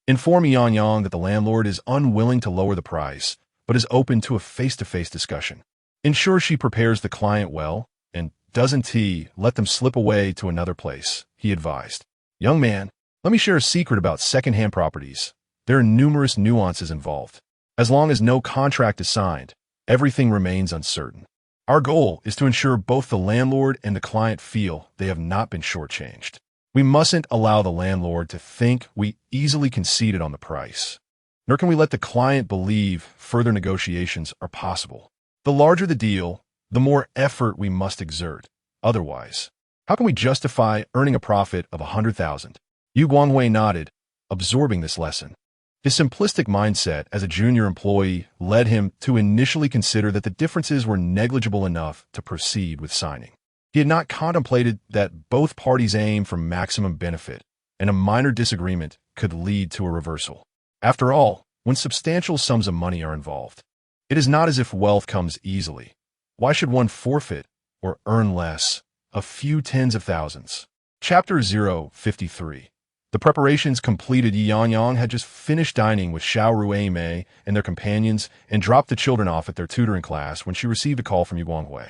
inform Ye Yangyang that the landlord is unwilling to lower the price, but is open to a face-to-face discussion. Ensure she prepares the client well, and doesn't let them slip away to another place, he advised. Young man, let me share a secret about second-hand properties. There are numerous nuances involved. As long as no contract is signed, everything remains uncertain. Our goal is to ensure both the landlord and the client feel they have not been shortchanged. We mustn't allow the landlord to think we easily conceded on the price, nor can we let the client believe further negotiations are possible. The larger the deal, the more effort we must exert. Otherwise, how can we justify earning a profit of 100,000? Yu Guanghui nodded, absorbing this lesson. His simplistic mindset as a junior employee led him to initially consider that the differences were negligible enough to proceed with signing. He had not contemplated that both parties aim for maximum benefit, and a minor disagreement could lead to a reversal. After all, when substantial sums of money are involved, it is not as if wealth comes easily. Why should one forfeit or earn less? A few tens of thousands. Chapter 053. The preparations completed. Ye Yangyang had just finished dining with Xiao Ruimei and their companions and dropped the children off at their tutoring class when she received a call from Yu Guanghui.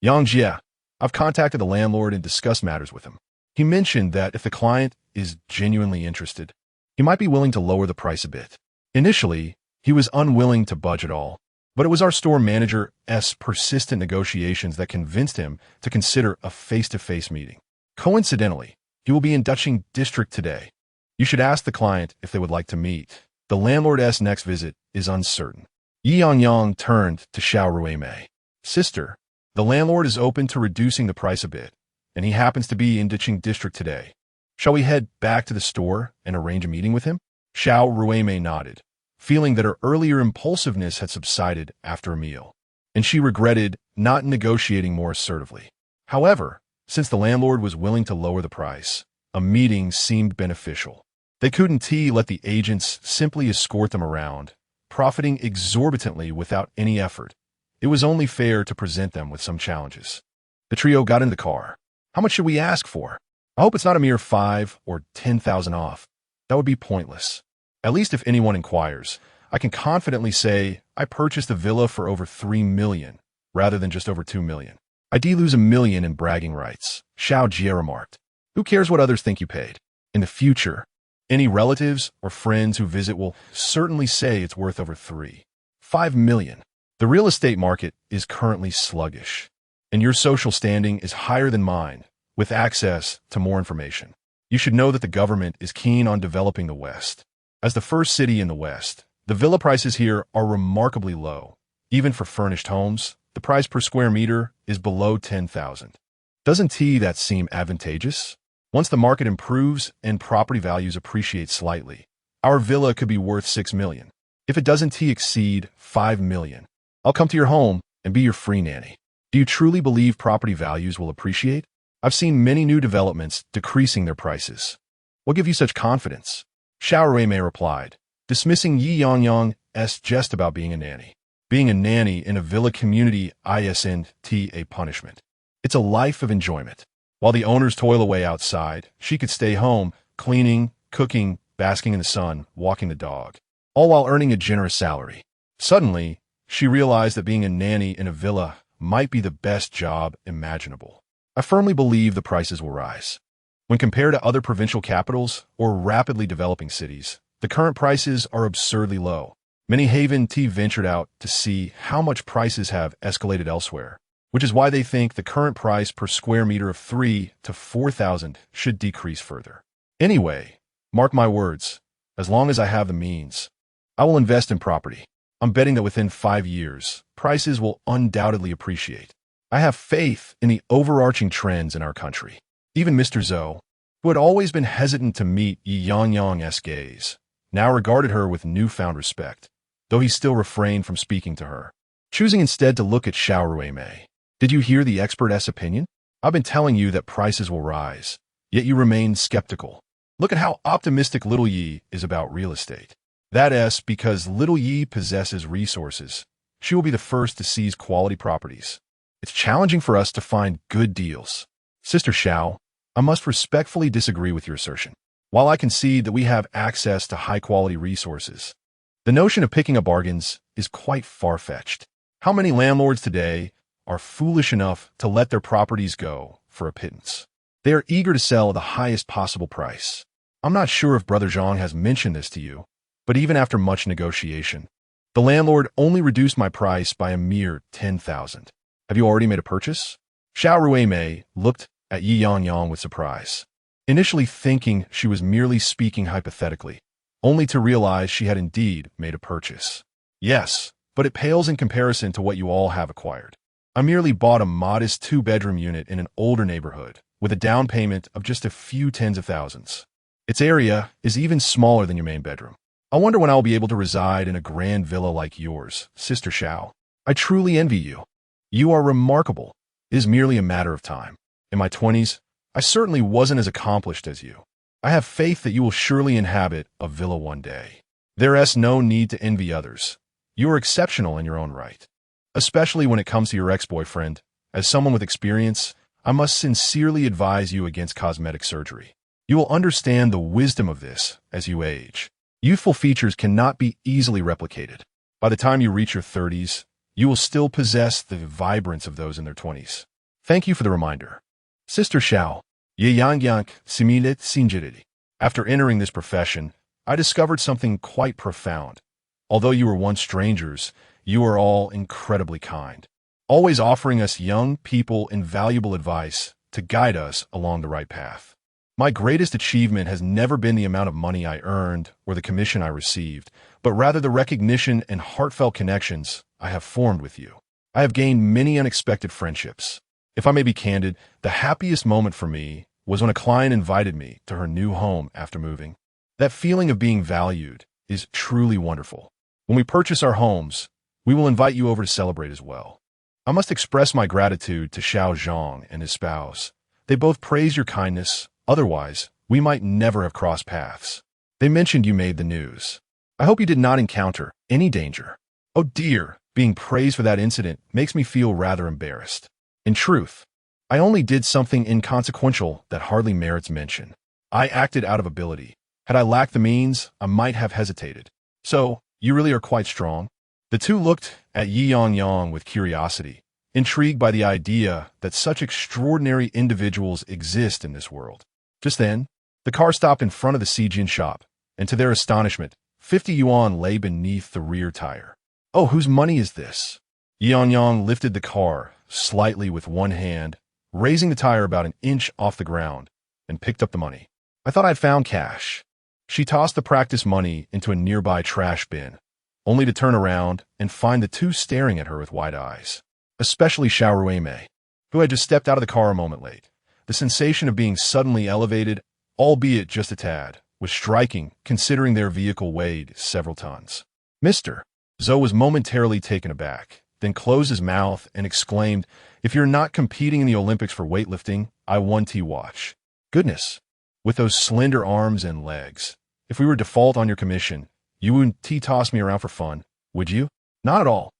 Yang Jie, I've contacted the landlord and discussed matters with him. He mentioned that if the client is genuinely interested, he might be willing to lower the price a bit. Initially, he was unwilling to budge at all, But it was our store manager's persistent negotiations that convinced him to consider a face-to-face meeting. Coincidentally, he will be in Duching District today. You should ask the client if they would like to meet. The landlord's next visit is uncertain. Ye Yangyang turned to Xiao Ruimei. Sister, the landlord is open to reducing the price a bit, and he happens to be in Duching District today. Shall we head back to the store and arrange a meeting with him? Xiao Ruimei nodded, feeling that her earlier impulsiveness had subsided after a meal, and she regretted not negotiating more assertively. However, since the landlord was willing to lower the price, a meeting seemed beneficial. They couldn't let the agents simply escort them around, profiting exorbitantly without any effort. It was only fair to present them with some challenges. The trio got in the car. How much should we ask for? I hope it's not a mere 5 or 10,000 off. That would be pointless. At least if anyone inquires, I can confidently say I purchased the villa for over 3 million, rather than just over 2 million. I do lose 1 million in bragging rights, Xiao Jie remarked. Who cares what others think you paid? In the future, any relatives or friends who visit will certainly say it's worth over 5 million. The real estate market is currently sluggish, and your social standing is higher than mine, with access to more information. You should know that the government is keen on developing the West. As the first city in the West, the villa prices here are remarkably low. Even for furnished homes, the price per square meter is below 10,000. Doesn't that seem advantageous? Once the market improves and property values appreciate slightly, our villa could be worth 6 million. If it doesn't exceed 5 million, I'll come to your home and be your free nanny. Do you truly believe property values will appreciate? I've seen many new developments decreasing their prices. What gives you such confidence? Xiao Ruimei replied, dismissing Ye Yangyang's jest about being a nanny. Being a nanny in a villa community isn't a punishment. It's a life of enjoyment. While the owners toil away outside, she could stay home, cleaning, cooking, basking in the sun, walking the dog, all while earning a generous salary. Suddenly, she realized that being a nanny in a villa might be the best job imaginable. I firmly believe the prices will rise. When compared to other provincial capitals or rapidly developing cities, the current prices are absurdly low. Many Haven ventured out to see how much prices have escalated elsewhere, which is why they think the current price per square meter of 3,000 to 4,000 should decrease further. Anyway, mark my words, as long as I have the means, I will invest in property. I'm betting that within 5 years, prices will undoubtedly appreciate. I have faith in the overarching trends in our country. Even Mr. Zhou, who had always been hesitant to meet Ye Yangyang's gaze, now regarded her with newfound respect, though he still refrained from speaking to her, choosing instead to look at Xiao Ruimei. Did you hear the expert's opinion? I've been telling you that prices will rise, yet you remain skeptical. Look at how optimistic little Yi is about real estate. That's because little Yi possesses resources. She will be the first to seize quality properties. It's challenging for us to find good deals. Sister Xiao, I must respectfully disagree with your assertion. While I concede that we have access to high-quality resources, the notion of picking up bargains is quite far-fetched. How many landlords today are foolish enough to let their properties go for a pittance? They are eager to sell at the highest possible price. I'm not sure if Brother Zhang has mentioned this to you, but even after much negotiation, the landlord only reduced my price by a mere 10,000. Have you already made a purchase? Xiao Ruimei looked at Ye Yangyang with surprise, initially thinking she was merely speaking hypothetically, only to realize she had indeed made a purchase. Yes, but it pales in comparison to what you all have acquired. I merely bought a modest 2-bedroom unit in an older neighborhood with a down payment of just a few tens of thousands. Its area is even smaller than your main bedroom. I wonder when I'll be able to reside in a grand villa like yours, Sister Xiao. I truly envy you. You are remarkable. It is merely a matter of time. In my 20s, I certainly wasn't as accomplished as you. I have faith that you will surely inhabit a villa one day. There's no need to envy others. You are exceptional in your own right. Especially when it comes to your ex-boyfriend. As someone with experience, I must sincerely advise you against cosmetic surgery. You will understand the wisdom of this as you age. Youthful features cannot be easily replicated. By the time you reach your 30s, you will still possess the vibrance of those in their 20s. Thank you for the reminder. Sister Xiao, Ye Yangyang similet sinjiridi. After entering this profession, I discovered something quite profound. Although you were once strangers, You are all incredibly kind, always offering us young people invaluable advice to guide us along the right path. My greatest achievement has never been the amount of money I earned or the commission I received, but rather the recognition and heartfelt connections I have formed with you. I have gained many unexpected friendships. If I may be candid, the happiest moment for me was when a client invited me to her new home after moving. That feeling of being valued is truly wonderful. When we purchase our homes, we will invite you over to celebrate as well. I must express my gratitude to Xiao Zhang and his spouse. They both praise your kindness. Otherwise, we might never have crossed paths. They mentioned you made the news. I hope you did not encounter any danger. Oh dear, being praised for that incident makes me feel rather embarrassed. In truth, I only did something inconsequential that hardly merits mention. I acted out of ability. Had I lacked the means, I might have hesitated. So, you really are quite strong? The two looked at Ye Yangyang with curiosity, intrigued by the idea that such extraordinary individuals exist in this world. Just then, the car stopped in front of the Sijin shop, and to their astonishment, 50 yuan lay beneath the rear tire. Oh, whose money is this? Ye Yangyang lifted the car slightly with one hand, raising the tire about an inch off the ground, and picked up the money. I thought I'd found cash. She tossed the practice money into a nearby trash bin, only to turn around and find the two staring at her with wide eyes, especially Xiao Ruimei, who had just stepped out of the car a moment late. The sensation of being suddenly elevated, albeit just a tad, was striking, considering their vehicle weighed several tons. Mr. Zhou was momentarily taken aback, then closed his mouth and exclaimed, "If you're not competing in the Olympics for weightlifting, I want to watch." Goodness, with those slender arms and legs. If we were default on your commission, you wouldn't toss me around for fun, would you? Not at all.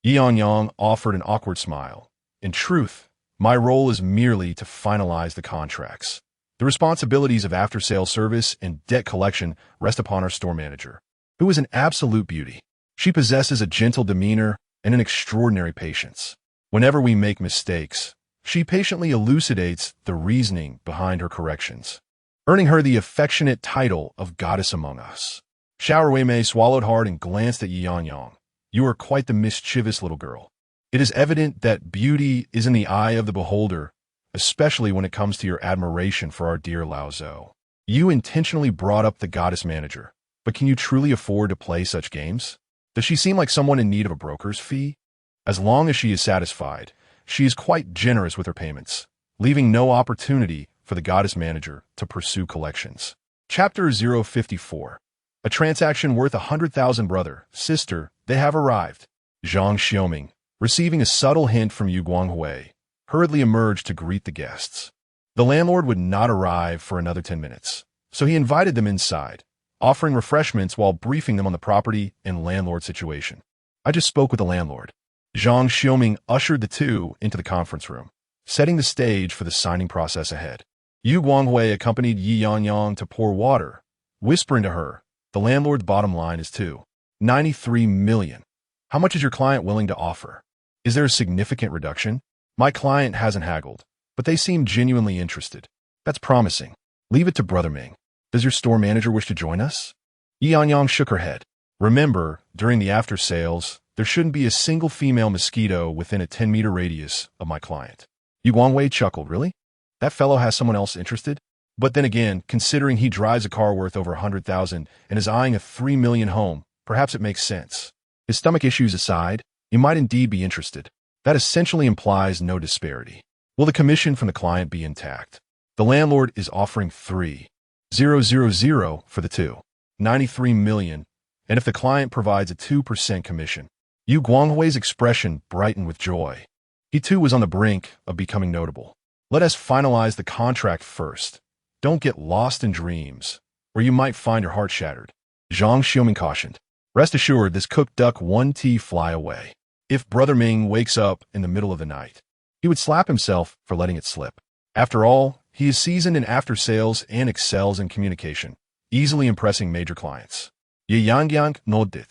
Ye Yangyang offered an awkward smile. In truth, my role is merely to finalize the contracts. The responsibilities of after-sales service and debt collection rest upon our store manager, who is an absolute beauty. She possesses a gentle demeanor and an extraordinary patience. Whenever we make mistakes, she patiently elucidates the reasoning behind her corrections, earning her the affectionate title of Goddess Among Us. Xiao Ruimei swallowed hard and glanced at Ye Yangyang. You are quite the mischievous little girl. It is evident that beauty is in the eye of the beholder, especially when it comes to your admiration for our dear Lao Zhou. You intentionally brought up the goddess manager, but can you truly afford to play such games? Does she seem like someone in need of a broker's fee? As long as she is satisfied, she is quite generous with her payments, leaving no opportunity for the goddess manager to pursue collections. Chapter 054. A transaction worth 100,000 brother, sister, they have arrived. Zhang Xiaoming, receiving a subtle hint from Yu Guanghui, hurriedly emerged to greet the guests. The landlord would not arrive for another 10 minutes, so he invited them inside, offering refreshments while briefing them on the property and landlord situation. I just spoke with the landlord. Zhang Xiaoming ushered the two into the conference room, setting the stage for the signing process ahead. Yu Guanghui accompanied Ye Yangyang to pour water, whispering to her, "The landlord's bottom line is 93 million. How much is your client willing to offer? Is there a significant reduction?" My client hasn't haggled, but they seem genuinely interested. That's promising. Leave it to Brother Ming. Does your store manager wish to join us? Ye Yangyang shook her head. Remember, during the after-sales, there shouldn't be a single female mosquito within a 10-meter radius of my client. Yu Guanghui chuckled. Really? That fellow has someone else interested? But then again, considering he drives a car worth over 100,000 and is eyeing a 3 million home, perhaps it makes sense. His stomach issues aside, you might indeed be interested. That essentially implies no disparity. Will the commission from the client be intact? The landlord is offering 3,000 for the two. 93 million, and if the client provides a 2% commission. Yu Guanghui's expression brightened with joy. He too was on the brink of becoming notable. Let us finalize the contract first. Don't get lost in dreams, or you might find your heart shattered. Zhang Xiaoming cautioned. Rest assured, this cooked duck won't fly away. If Brother Ming wakes up in the middle of the night, he would slap himself for letting it slip. After all, he is seasoned in after-sales and excels in communication, easily impressing major clients. Ye Yangyang nodded,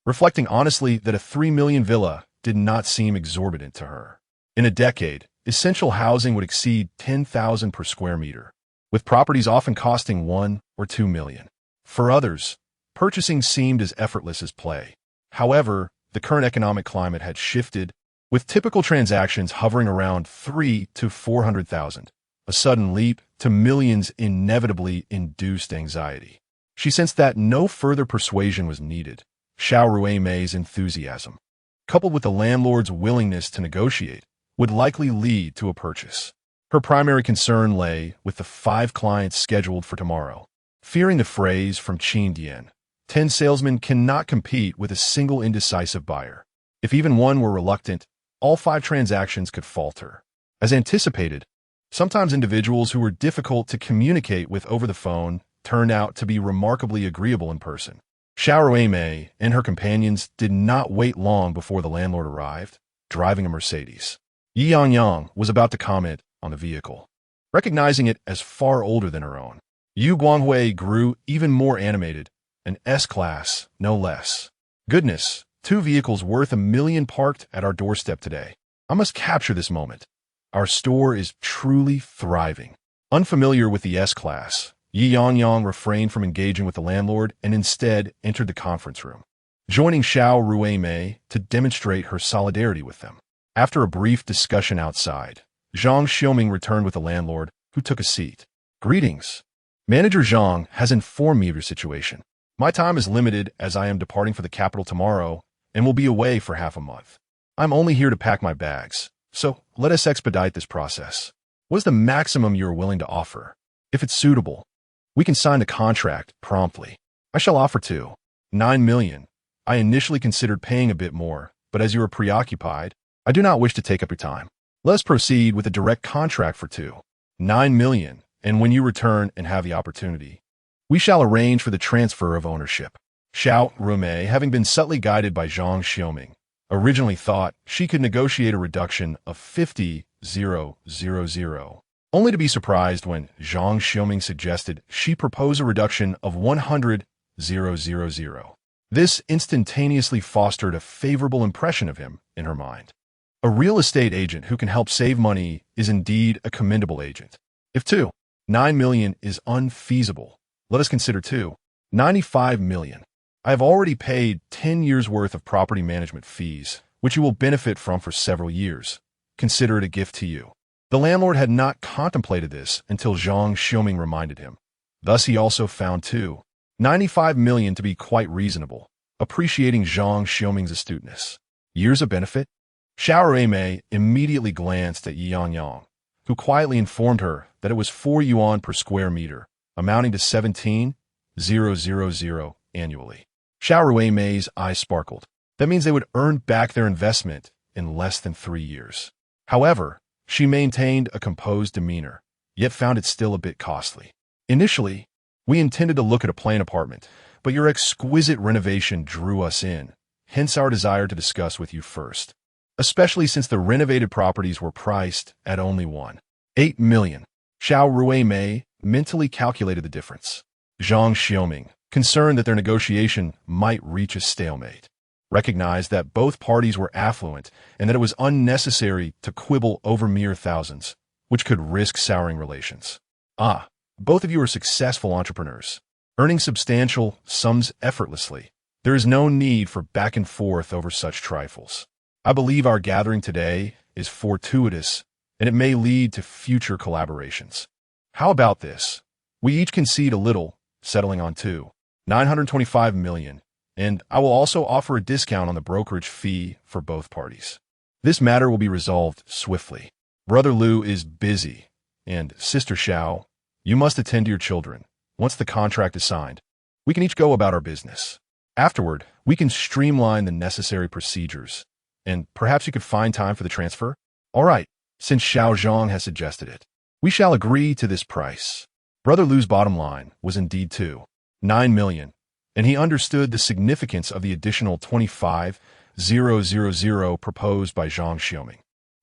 reflecting honestly that a 3 million villa did not seem exorbitant to her. In a decade, essential housing would exceed 10,000 per square meter, with properties often costing 1 or 2 million. For others, purchasing seemed as effortless as play. However, the current economic climate had shifted, with typical transactions hovering around 3 to 400,000. A sudden leap to millions inevitably induced anxiety. She sensed that no further persuasion was needed. Xiao Ruimei's enthusiasm, coupled with the landlord's willingness to negotiate, would likely lead to a purchase. Her primary concern lay with the 5 clients scheduled for tomorrow. Fearing the phrase from Qin Dian, 10 salesmen cannot compete with a single indecisive buyer. If even one were reluctant, all 5 transactions could falter. As anticipated, sometimes individuals who were difficult to communicate with over the phone turned out to be remarkably agreeable in person. Xiao Ruimei and her companions did not wait long before the landlord arrived, driving a Mercedes. Ye Yangyang was about to comment on the vehicle, recognizing it as far older than her own. Yu Guanghui grew even more animated, an S-Class, no less. Goodness, 2 vehicles worth $1 million parked at our doorstep today. I must capture this moment. Our store is truly thriving. Unfamiliar with the S-Class, Ye Yangyang refrained from engaging with the landlord and instead entered the conference room, joining Xiao Ruimei to demonstrate her solidarity with them. After a brief discussion outside, Zhang Xiaoming returned with the landlord, who took a seat. Greetings. Manager Zhang has informed me of your situation. My time is limited as I am departing for the capital tomorrow and will be away for half a month. I'm only here to pack my bags, so let us expedite this process. What is the maximum you are willing to offer? If it's suitable, we can sign the contract promptly. I shall offer 9 million. I initially considered paying a bit more, but as you are preoccupied, I do not wish to take up your time. Let us proceed with a direct contract for 9 million, and when you return and have the opportunity, we shall arrange for the transfer of ownership. Xiao Rumei, having been subtly guided by Zhang Xiaoming, originally thought she could negotiate a reduction of 50,000, only to be surprised when Zhang Xiaoming suggested she propose a reduction of 100,000. This instantaneously fostered a favorable impression of him in her mind. A real estate agent who can help save money is indeed a commendable agent. If 9 million is unfeasible, let us consider 95 million. I have already paid 10 years' worth of property management fees, which you will benefit from for several years. Consider it a gift to you. The landlord had not contemplated this until Zhang Xiaoming reminded him. Thus he also found 95 million to be quite reasonable, appreciating Zhang Xiaoming's astuteness. Years of benefit? Xiao Ruimei immediately glanced at Ye Yangyang, who quietly informed her that it was 4 yuan per square meter, amounting to 17,000 annually. Xiao Ruimei's eyes sparkled. That means they would earn back their investment in less than 3 years. However, she maintained a composed demeanor, yet found it still a bit costly. Initially, we intended to look at a plain apartment, but your exquisite renovation drew us in, hence our desire to discuss with you first, especially since the renovated properties were priced at only 8 million. Xiao Ruimei mentally calculated the difference. Zhang Xiaoming, concerned that their negotiation might reach a stalemate, recognized that both parties were affluent and that it was unnecessary to quibble over mere thousands, which could risk souring relations. Both of you are successful entrepreneurs, earning substantial sums effortlessly. There is no need for back and forth over such trifles. I believe our gathering today is fortuitous, and it may lead to future collaborations. How about this? We each concede a little, settling on 925 million, and I will also offer a discount on the brokerage fee for both parties. This matter will be resolved swiftly. Brother Liu is busy, and Sister Xiao, you must attend to your children. Once the contract is signed, we can each go about our business. Afterward, we can streamline the necessary procedures, and perhaps you could find time for the transfer? All right, since Xiao Zhang has suggested it, we shall agree to this price. Brother Liu's bottom line was indeed 9 million, and he understood the significance of the additional 25,000 proposed by Zhang Xiaoming.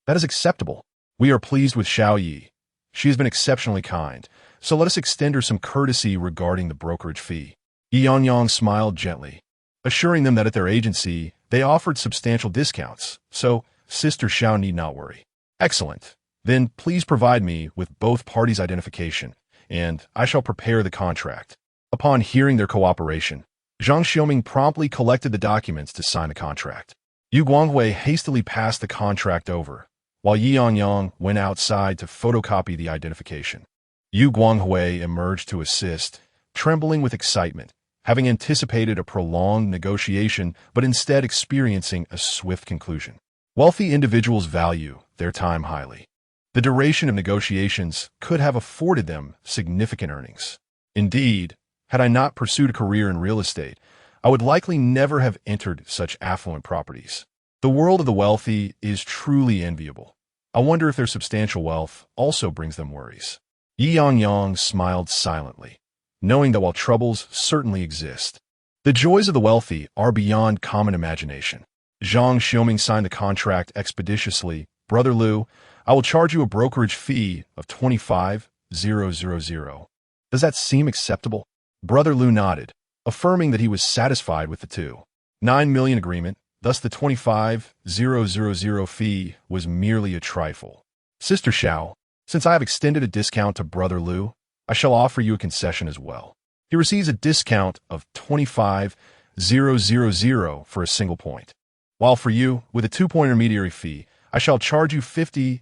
That is acceptable. We are pleased with Xiao Yi. She has been exceptionally kind, so let us extend her some courtesy regarding the brokerage fee. Ye Yangyang smiled gently, assuring them that at their agency, they offered substantial discounts, so Sister Xiao need not worry. Excellent. Then please provide me with both parties' identification, and I shall prepare the contract. Upon hearing their cooperation, Zhang Xiaoming promptly collected the documents to sign the contract. Yu Guanghui hastily passed the contract over, while Ye Yangyang went outside to photocopy the identification. Yu Guanghui emerged to assist, trembling with excitement, having anticipated a prolonged negotiation but instead experiencing a swift conclusion. Wealthy individuals value their time highly. The duration of negotiations could have afforded them significant earnings. Indeed, had I not pursued a career in real estate, I would likely never have entered such affluent properties. The world of the wealthy is truly enviable. I wonder if their substantial wealth also brings them worries. Ye Yangyang smiled silently, knowing that while troubles certainly exist, the joys of the wealthy are beyond common imagination. Zhang Xiaoming signed the contract expeditiously. Brother Liu, I will charge you a brokerage fee of 25,000. Does that seem acceptable? Brother Liu nodded, affirming that he was satisfied with the 2.9 million agreement. Thus the 25,000 fee was merely a trifle. Sister Xiao, since I have extended a discount to Brother Liu, I shall offer you a concession as well. He receives a discount of 25,000 for a single point. While for you, with a 2-point intermediary fee, I shall charge you 50,000.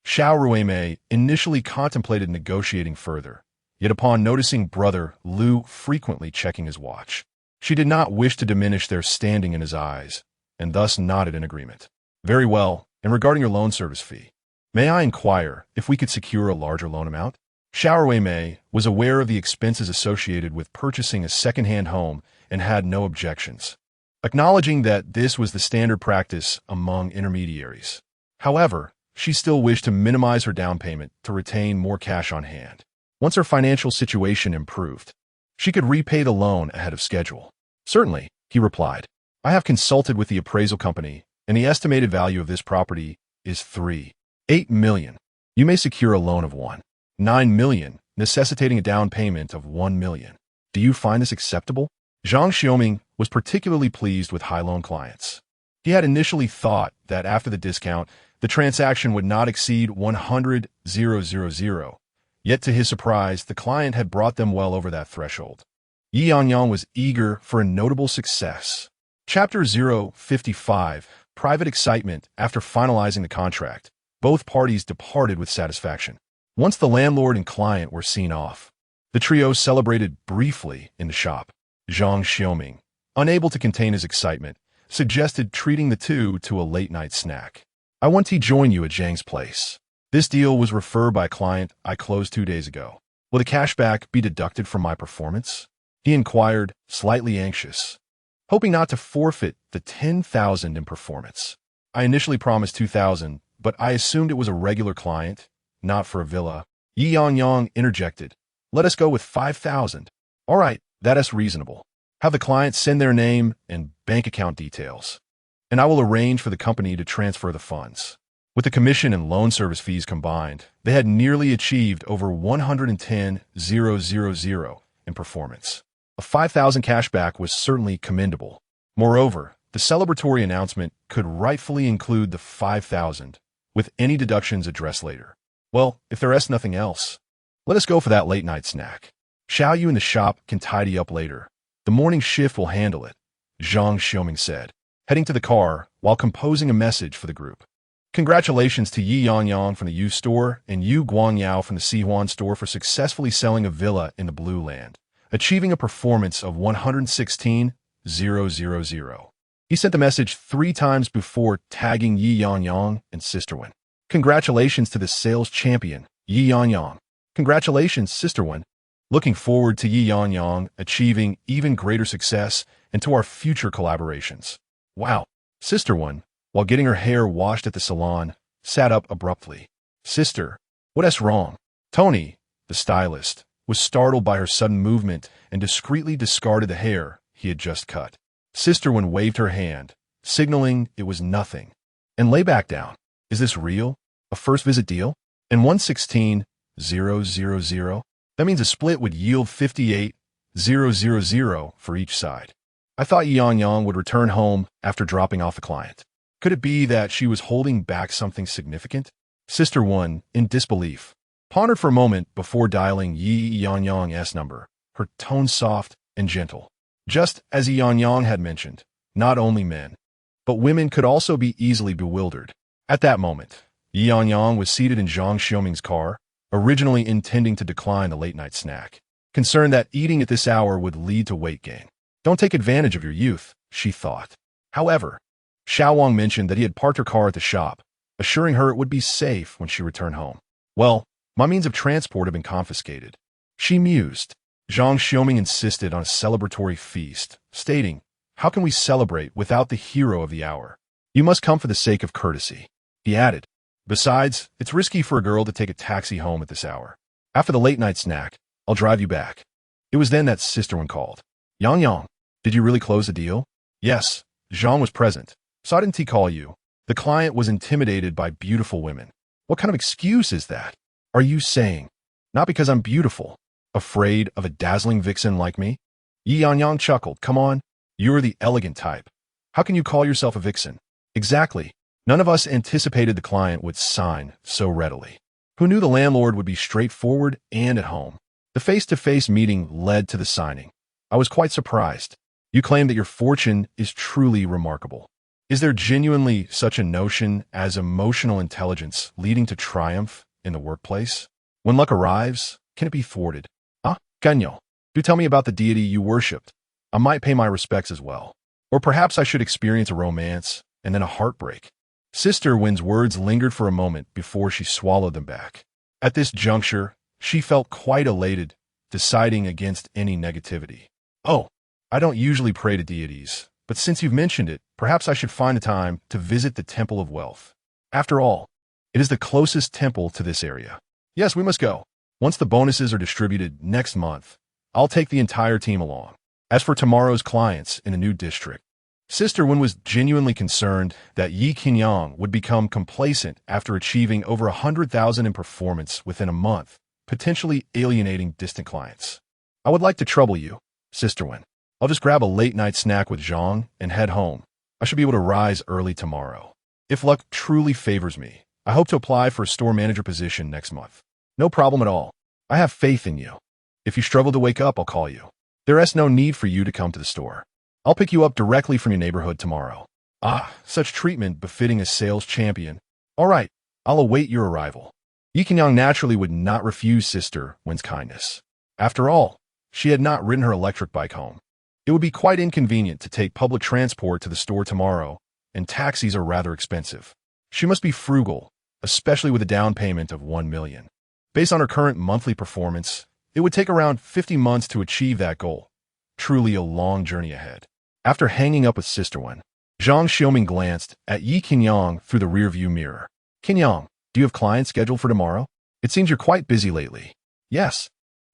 Xiao Ruimei initially contemplated negotiating further, yet upon noticing Brother Liu frequently checking his watch, she did not wish to diminish their standing in his eyes, and thus nodded in agreement. Very well, and regarding your loan service fee, may I inquire if we could secure a larger loan amount? Xiao Ruimei was aware of the expenses associated with purchasing a second-hand home and had no objections, acknowledging that this was the standard practice among intermediaries. However, she still wished to minimize her down payment to retain more cash on hand. Once her financial situation improved, she could repay the loan ahead of schedule. Certainly, he replied. I have consulted with the appraisal company, and the estimated value of this property is 3.8 million. You may secure a loan of 1.9 million, necessitating a down payment of 1 million. Do you find this acceptable? Zhang Xiaoming was particularly pleased with high-loan clients. He had initially thought that after the discount, the transaction would not exceed 100,000. Yet to his surprise, the client had brought them well over that threshold. Ye Yangyang was eager for a notable success. Chapter 055, Private Excitement. After finalizing the contract, both parties departed with satisfaction. Once the landlord and client were seen off, the trio celebrated briefly in the shop. Zhang Xiaoming, unable to contain his excitement, suggested treating the two to a late-night snack. I want to join you at Zhang's place. This deal was referred by a client I closed 2 days ago. Will the cashback be deducted from my performance? He inquired, slightly anxious, hoping not to forfeit the 10,000 in performance. I initially promised 2,000, but I assumed it was a regular client, not for a villa. Ye Yangyang interjected. Let us go with 5,000. All right, that is reasonable. Have the client send their name and bank account details, and I will arrange for the company to transfer the funds. With the commission and loan service fees combined, they had nearly achieved over 110,000 in performance. A 5,000 cashback was certainly commendable. Moreover, the celebratory announcement could rightfully include the 5,000, with any deductions addressed later. Well, if there is nothing else, let us go for that late-night snack. Xiao Yu in the shop can tidy up later. The morning shift will handle it, Zhang Xiaoming said, heading to the car while composing a message for the group. Congratulations to Ye Yangyang from the Yu store and Yu Guangyao from the Sihuan store for successfully selling a villa in the Blue Land, achieving a performance of 116,000. He sent the message 3 times before tagging Ye Yangyang and Sister Wen. Congratulations to the sales champion, Ye Yangyang. Congratulations, Sister Wen. Looking forward to Ye Yangyang achieving even greater success and to our future collaborations. Wow. Sister Wen, while getting her hair washed at the salon, sat up abruptly. Sister, what's wrong? Tony, the stylist, was startled by her sudden movement and discreetly discarded the hair he had just cut. Sister Wen waved her hand, signaling it was nothing, and lay back down. Is this real? A first visit deal? And 116,000? That means a split would yield 58,000 for each side. I thought Ye Yangyang would return home after dropping off the client. Could it be that she was holding back something significant? Sister Wen, in disbelief, pondered for a moment before dialing Ye Yangyang's number, her tone soft and gentle. Just as Ye Yangyang had mentioned, not only men, but women could also be easily bewildered. At that moment, Ye Yangyang was seated in Zhang Xiaoming's car, originally intending to decline the late-night snack, concerned that eating at this hour would lead to weight gain. Don't take advantage of your youth, she thought. However, Xiaowang mentioned that he had parked her car at the shop, assuring her it would be safe when she returned home. Well, my means of transport have been confiscated. She mused. Zhang Xiaoming insisted on a celebratory feast, stating, "How can we celebrate without the hero of the hour? You must come for the sake of courtesy." He added, "Besides, it's risky for a girl to take a taxi home at this hour. After the late-night snack, I'll drive you back." It was then that Sister Wen called. "Yangyang, did you really close the deal?" "Yes, Zhang was present. So didn't he call you?" The client was intimidated by beautiful women. "What kind of excuse is that? Are you saying, not because I'm beautiful, afraid of a dazzling vixen like me?" Ye Yangyang chuckled. "Come on, you're the elegant type. How can you call yourself a vixen?" "Exactly. None of us anticipated the client would sign so readily. Who knew the landlord would be straightforward and at home?" The face-to-face meeting led to the signing. "I was quite surprised. You claim that your fortune is truly remarkable. Is there genuinely such a notion as emotional intelligence leading to triumph in the workplace? When luck arrives, can it be thwarted? Ganyo, do tell me about the deity you worshipped. I might pay my respects as well. Or perhaps I should experience a romance and then a heartbreak." Sister Wen's words lingered for a moment before she swallowed them back. At this juncture, she felt quite elated, deciding against any negativity. "Oh, I don't usually pray to deities, but since you've mentioned it, perhaps I should find a time to visit the Temple of Wealth. After all, it is the closest temple to this area." "Yes, we must go. Once the bonuses are distributed next month, I'll take the entire team along. As for tomorrow's clients in the new district," Sister Wen was genuinely concerned that Ye Yangyang would become complacent after achieving over 100,000 in performance within a month, potentially alienating distant clients. "I would like to trouble you, Sister Wen. I'll just grab a late-night snack with Zhang and head home. I should be able to rise early tomorrow. If luck truly favors me, I hope to apply for a store manager position next month." "No problem at all. I have faith in you. If you struggle to wake up, I'll call you. There is no need for you to come to the store. I'll pick you up directly from your neighborhood tomorrow." Such treatment befitting a sales champion. "All right, I'll await your arrival." Ye Yangyang naturally would not refuse Sister Wen's kindness. After all, she had not ridden her electric bike home. It would be quite inconvenient to take public transport to the store tomorrow, and taxis are rather expensive. She must be frugal, especially with a down payment of 1 million. Based on her current monthly performance, it would take around 50 months to achieve that goal. Truly a long journey ahead. After hanging up with Sister Wen, Zhang Xiaoming glanced at Ye Yangyang through the rearview mirror. "Yangyang, do you have clients scheduled for tomorrow? It seems you're quite busy lately." "Yes.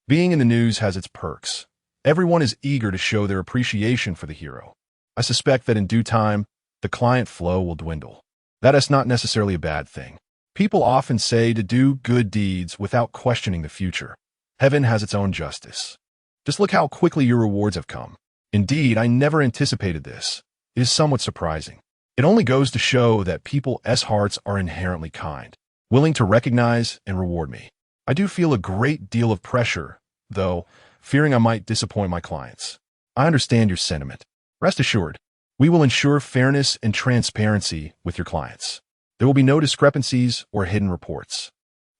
Being in the news has its perks. Everyone is eager to show their appreciation for the hero. I suspect that in due time, the client flow will dwindle. That is not necessarily a bad thing. People often say to do good deeds without questioning the future. Heaven has its own justice. Just look how quickly your rewards have come. Indeed, I never anticipated this. It is somewhat surprising. It only goes to show that people's hearts are inherently kind, willing to recognize and reward me. I do feel a great deal of pressure, though, fearing I might disappoint my clients. I understand your sentiment. Rest assured, we will ensure fairness and transparency with your clients. There will be no discrepancies or hidden reports.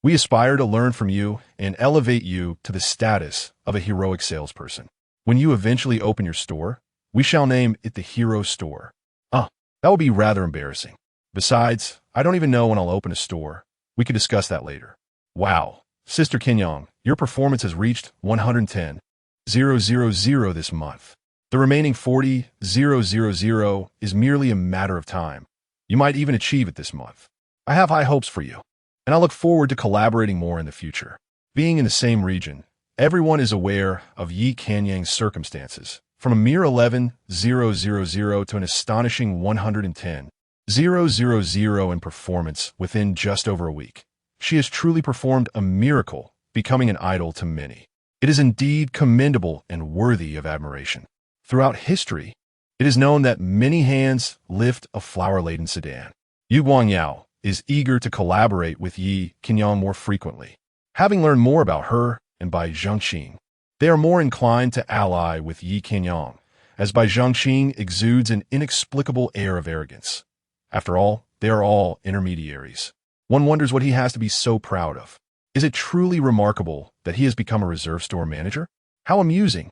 We aspire to learn from you and elevate you to the status of a heroic salesperson. When you eventually open your store, we shall name it the Hero Store." That would be rather embarrassing. Besides, I don't even know when I'll open a store. We could discuss that later. "Wow, Sister Yangyang, your performance has reached 110,000 this month. The remaining 40,000 is merely a matter of time. You might even achieve it this month. I have high hopes for you, and I look forward to collaborating more in the future." Being in the same region, everyone is aware of Ye Yangyang's circumstances, from a mere 11,000 to an astonishing 110,000 in performance within just over a week. She has truly performed a miracle, becoming an idol to many. It is indeed commendable and worthy of admiration. Throughout history, it is known that many hands lift a flower-laden sedan. Yu Guangyao is eager to collaborate with Ye Yangyang more frequently. Having learned more about her and by Zhengxing, they are more inclined to ally with Ye Yangyang, as Bai Zhangqing exudes an inexplicable air of arrogance. After all, they are all intermediaries. One wonders what he has to be so proud of. Is it truly remarkable that he has become a reserve store manager? How amusing.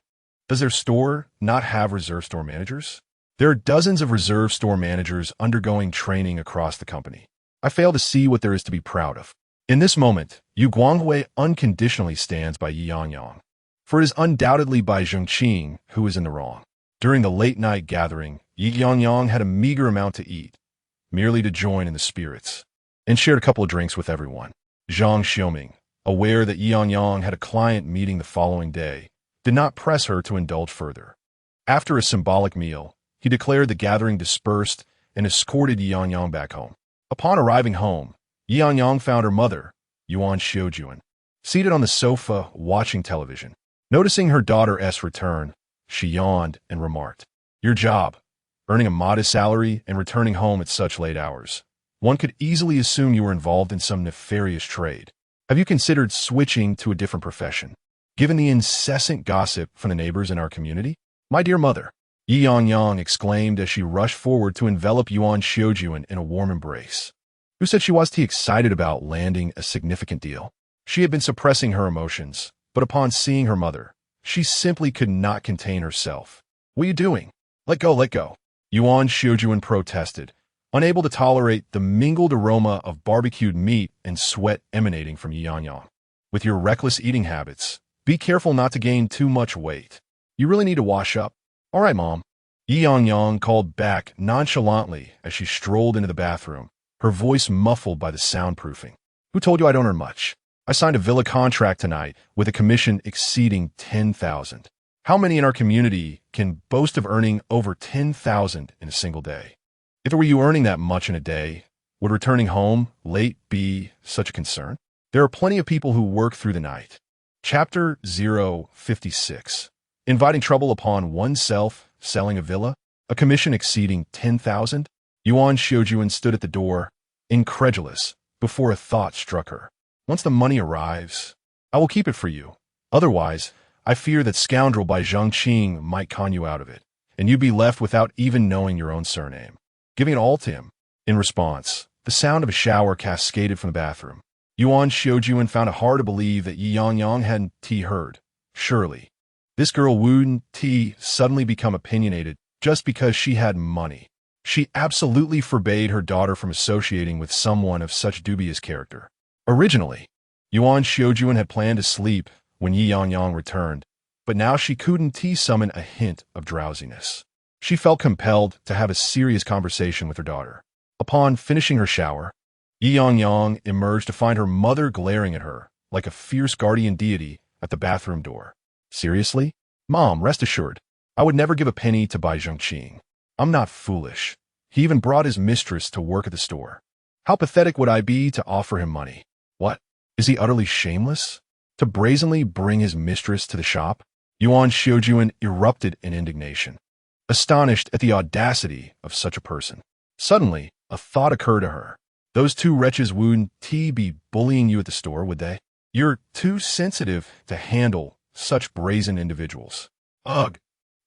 Does their store not have reserve store managers? There are dozens of reserve store managers undergoing training across the company. I fail to see what there is to be proud of. In this moment, Yu Guanghui unconditionally stands by Ye Yangyang. For it is undoubtedly Bai Zhangqing who is in the wrong. During the late-night gathering, Ye Yangyang had a meager amount to eat, merely to join in the spirits, and shared a couple of drinks with everyone. Zhang Xiaoming, aware that Ye Yangyang had a client meeting the following day, did not press her to indulge further. After a symbolic meal, he declared the gathering dispersed and escorted Ye Yangyang back home. Upon arriving home, Ye Yangyang found her mother, Yuan Xiujuan, seated on the sofa watching television. Noticing her daughter's return, she yawned and remarked, "Your job, earning a modest salary and returning home at such late hours. One could easily assume you were involved in some nefarious trade. Have you considered switching to a different profession, given the incessant gossip from the neighbors in our community?" "My dear mother," Ye Yangyang exclaimed as she rushed forward to envelop Yuan Xiujuan in a warm embrace. Who said she was too excited about landing a significant deal? She had been suppressing her emotions, but upon seeing her mother, she simply could not contain herself. "What are you doing? Let go, let go." Yuan Xiujuan protested, unable to tolerate the mingled aroma of barbecued meat and sweat emanating from Ye Yangyang. "With your reckless eating habits, be careful not to gain too much weight. You really need to wash up." "All right, Mom," Ye Yangyang called back nonchalantly as she strolled into the bathroom, her voice muffled by the soundproofing. "Who told you I don't earn much? I signed a villa contract tonight with a commission exceeding 10,000. How many in our community can boast of earning over 10,000 in a single day? If it were you earning that much in a day, would returning home late be such a concern? There are plenty of people who work through the night." Chapter 056. Inviting trouble upon oneself, selling a villa, a commission exceeding 10,000? Yuan Xiujuan stood at the door, incredulous, before a thought struck her. "Once the money arrives, I will keep it for you. Otherwise, I fear that scoundrel Bai Zhangqing might con you out of it, and you'd be left without even knowing your own surname." Giving it all to him. In response, the sound of a shower cascaded from the bathroom. Yuan Xiujuan found it hard to believe that Ye Yangyang hadn't heard. Surely, this girl wouldn't suddenly become opinionated just because she had money. She absolutely forbade her daughter from associating with someone of such dubious character. Originally, Yuan Xiujuan had planned to sleep when Ye Yangyang returned, but now she couldn't summon a hint of drowsiness. She felt compelled to have a serious conversation with her daughter. Upon finishing her shower, Ye Yangyang emerged to find her mother glaring at her like a fierce guardian deity at the bathroom door. "Seriously? Mom, rest assured, I would never give a penny to Bai Zhangqing. I'm not foolish. He even brought his mistress to work at the store. How pathetic would I be to offer him money? What? Is he utterly shameless? To brazenly bring his mistress to the shop?" Yuan Xiujuan erupted in indignation, astonished at the audacity of such a person. Suddenly, a thought occurred to her. Those two wretches wouldn't be bullying you at the store, would they? You're too sensitive to handle such brazen individuals. Ugh!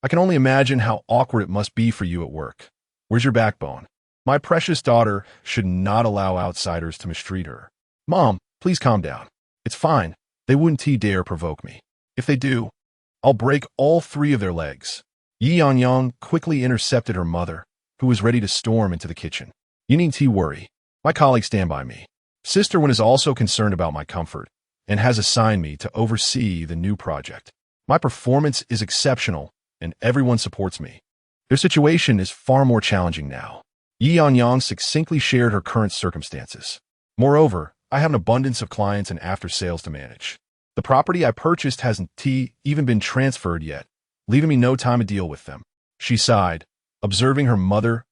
I can only imagine how awkward it must be for you at work. Where's your backbone? My precious daughter should not allow outsiders to mistreat her. Mom, please calm down. It's fine. They wouldn't dare provoke me. If they do, I'll break all three of their legs. Ye Yangyang quickly intercepted her mother, who was ready to storm into the kitchen. "You needn't worry. My colleagues stand by me. Sister Wen is also concerned about my comfort and has assigned me to oversee the new project. My performance is exceptional, and everyone supports me. Their situation is far more challenging now." Ye Yangyang succinctly shared her current circumstances. "Moreover, I have an abundance of clients and after-sales to manage. The property I purchased hasn't even been transferred yet, leaving me no time to deal with them." She sighed, observing her mother's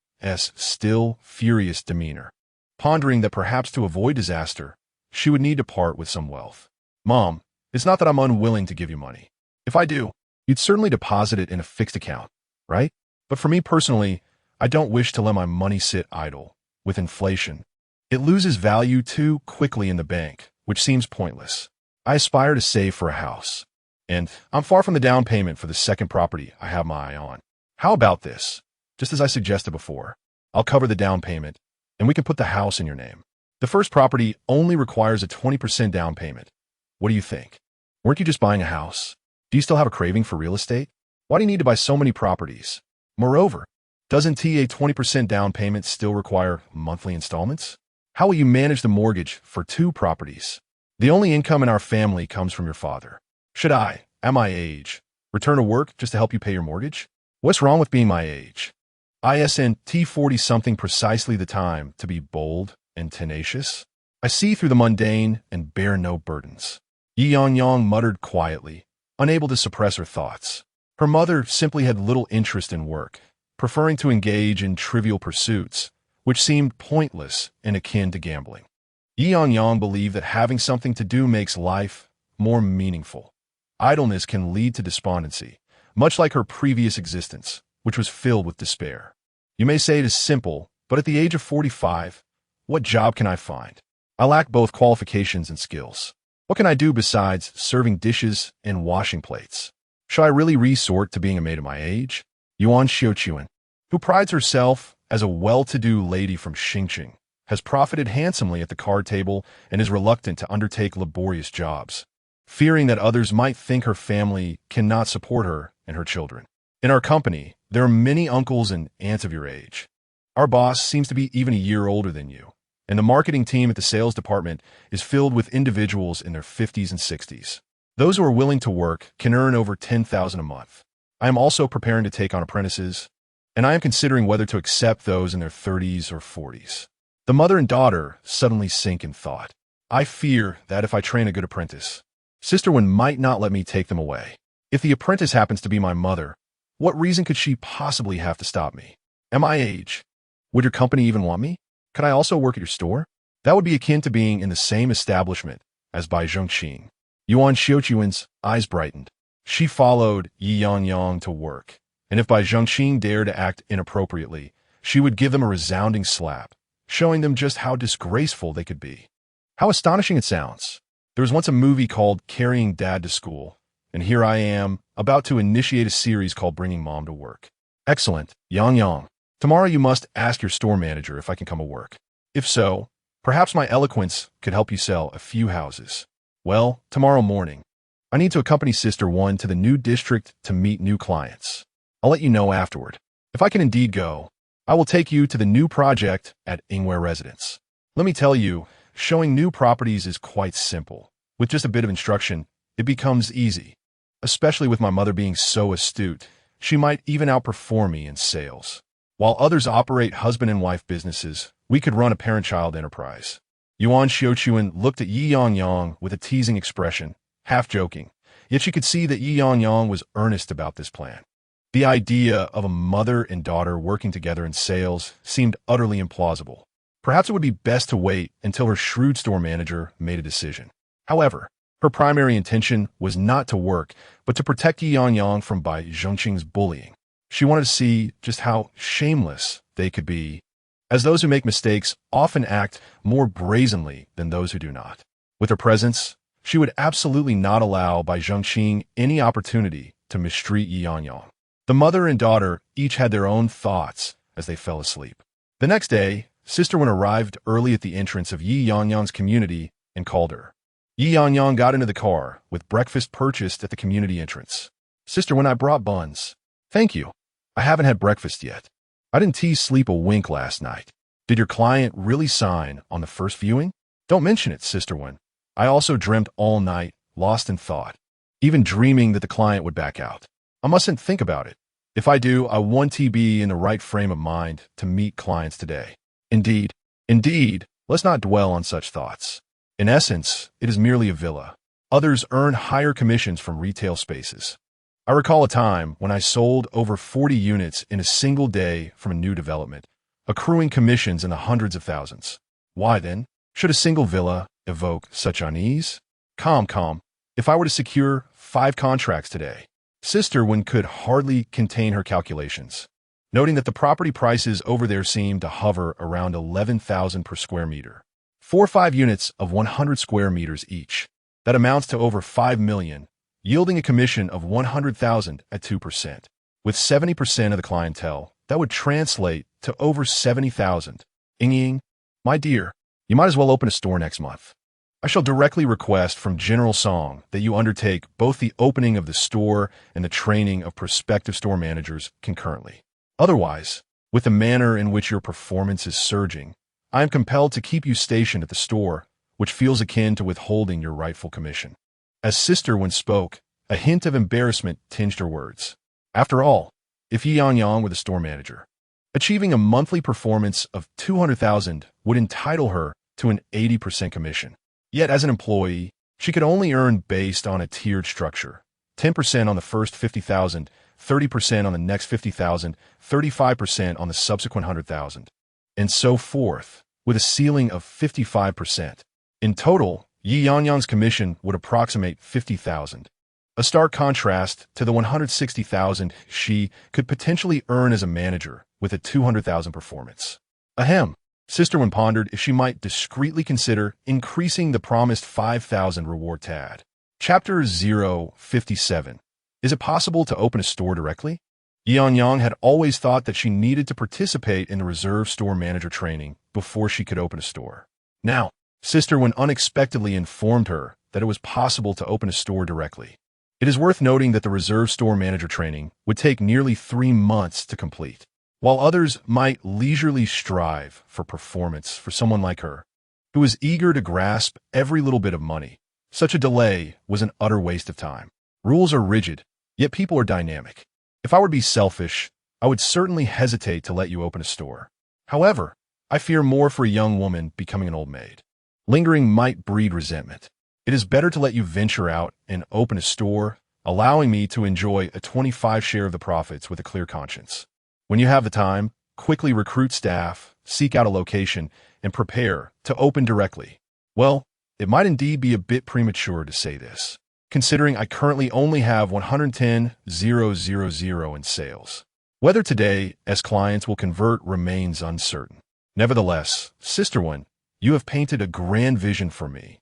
still furious demeanor, pondering that perhaps to avoid disaster, she would need to part with some wealth. "Mom, it's not that I'm unwilling to give you money. If I do, you'd certainly deposit it in a fixed account, right? But for me personally, I don't wish to let my money sit idle. With inflation, it loses value too quickly in the bank, which seems pointless. I aspire to save for a house, and I'm far from the down payment for the second property I have my eye on. How about this? Just as I suggested before, I'll cover the down payment, and we can put the house in your name. The first property only requires a 20% down payment. What do you think? Weren't you just buying a house? Do you still have a craving for real estate? Why do you need to buy so many properties? Moreover, doesn't a 20% down payment still require monthly installments? How will you manage the mortgage for 2 properties? The only income in our family comes from your father. Should I, at my age, return to work just to help you pay your mortgage? What's wrong with being my age? ISN T40-something precisely the time to be bold and tenacious? I see through the mundane and bear no burdens. Ye Yangyang muttered quietly, unable to suppress her thoughts. Her mother simply had little interest in work, preferring to engage in trivial pursuits, which seemed pointless and akin to gambling. Ye Yangyang believed that having something to do makes life more meaningful. Idleness can lead to despondency, much like her previous existence, which was filled with despair. You may say it is simple, but at the age of 45, what job can I find? I lack both qualifications and skills. What can I do besides serving dishes and washing plates? Shall I really resort to being a maid of my age? Yuan Xiuqian, who prides herself as a well-to-do lady from Xingqing, has profited handsomely at the card table and is reluctant to undertake laborious jobs, fearing that others might think her family cannot support her and her children. In our company, there are many uncles and aunts of your age. Our boss seems to be even a year older than you, and the marketing team at the sales department is filled with individuals in their 50s and 60s. Those who are willing to work can earn over $10,000 a month. I am also preparing to take on apprentices, and I am considering whether to accept those in their 30s or 40s. The mother and daughter suddenly sink in thought. I fear that if I train a good apprentice, Sister Wen might not let me take them away. If the apprentice happens to be my mother, what reason could she possibly have to stop me? At my age, would your company even want me? Could I also work at your store? That would be akin to being in the same establishment as Bai Zhongqing. Yuan Xiuqian's eyes brightened. She followed Ye Yangyang to work, and if Bai Zhongqing dared to act inappropriately, she would give them a resounding slap, showing them just how disgraceful they could be. How astonishing it sounds. There was once a movie called Carrying Dad to School, and here I am, about to initiate a series called Bringing Mom to Work. Excellent, Yangyang. Tomorrow you must ask your store manager if I can come to work. If so, perhaps my eloquence could help you sell a few houses. Well, tomorrow morning, I need to accompany Sister One to the new district to meet new clients. I'll let you know afterward. If I can indeed go, I will take you to the new project at Yingyue Residence. Let me tell you, showing new properties is quite simple. With just a bit of instruction, it becomes easy. Especially with my mother being so astute, she might even outperform me in sales. While others operate husband and wife businesses, we could run a parent-child enterprise. Yuan Xiuqian looked at Ye Yangyang with a teasing expression, half joking, yet she could see that Ye Yangyang was earnest about this plan. The idea of a mother and daughter working together in sales seemed utterly implausible. Perhaps it would be best to wait until her shrewd store manager made a decision. However, her primary intention was not to work, but to protect Ye Yangyang from Bai Zhongqing's bullying. She wanted to see just how shameless they could be, as those who make mistakes often act more brazenly than those who do not. With her presence, she would absolutely not allow Bai Zhongqing any opportunity to mistreat Ye Yangyang. The mother and daughter each had their own thoughts as they fell asleep. The next day, Sister Wen arrived early at the entrance of Ye Yangyang's community and called her. Ye Yangyang got into the car, with breakfast purchased at the community entrance. Sister Wen, I brought buns. Thank you. I haven't had breakfast yet. I didn't sleep a wink last night. Did your client really sign on the first viewing? Don't mention it, Sister Wen. I also dreamt all night, lost in thought, even dreaming that the client would back out. I mustn't think about it. If I do, I want to be in the right frame of mind to meet clients today. Indeed, let's not dwell on such thoughts. In essence, it is merely a villa. Others earn higher commissions from retail spaces. I recall a time when I sold over 40 units in a single day from a new development, accruing commissions in the hundreds of thousands. Why then should a single villa evoke such unease? Calm. If I were to secure 5 contracts today, Sister Wen could hardly contain her calculations, noting that the property prices over there seemed to hover around 11,000 per square meter. 4 or 5 units of 100 square meters each. That amounts to over 5 million, yielding a commission of 100,000 at 2%. With 70% of the clientele, that would translate to over 70,000. Yingyang, my dear, you might as well open a store next month. I shall directly request from General Song that you undertake both the opening of the store and the training of prospective store managers concurrently. Otherwise, with the manner in which your performance is surging, I am compelled to keep you stationed at the store, which feels akin to withholding your rightful commission. As Sister Wen spoke, a hint of embarrassment tinged her words. After all, if Ye Yangyang were the store manager, achieving a monthly performance of 200,000 would entitle her to an 80% commission. Yet as an employee, she could only earn based on a tiered structure, 10% on the first 50,000, 30% on the next 50,000, 35% on the subsequent 100,000, and so forth, with a ceiling of 55%. In total, Ye Yangyang's commission would approximate 50,000. A stark contrast to the 160,000 she could potentially earn as a manager with a 200,000 performance. Ahem. Sister Wen pondered if she might discreetly consider increasing the promised 5,000 reward tad. Chapter 057. Is it possible to open a store directly? Ye Yangyang had always thought that she needed to participate in the reserve store manager training before she could open a store. Now, Sister Wen unexpectedly informed her that it was possible to open a store directly. It is worth noting that the reserve store manager training would take nearly 3 months to complete. While others might leisurely strive for performance for someone like her, who was eager to grasp every little bit of money, such a delay was an utter waste of time. Rules are rigid, yet people are dynamic. If I were to be selfish, I would certainly hesitate to let you open a store. However, I fear more for a young woman becoming an old maid. Lingering might breed resentment. It is better to let you venture out and open a store, allowing me to enjoy a 25% share of the profits with a clear conscience. When you have the time, quickly recruit staff, seek out a location, and prepare to open directly. Well, it might indeed be a bit premature to say this, considering I currently only have 110,000 in sales. Whether today, as clients will convert, remains uncertain. Nevertheless, Sister Wen, you have painted a grand vision for me,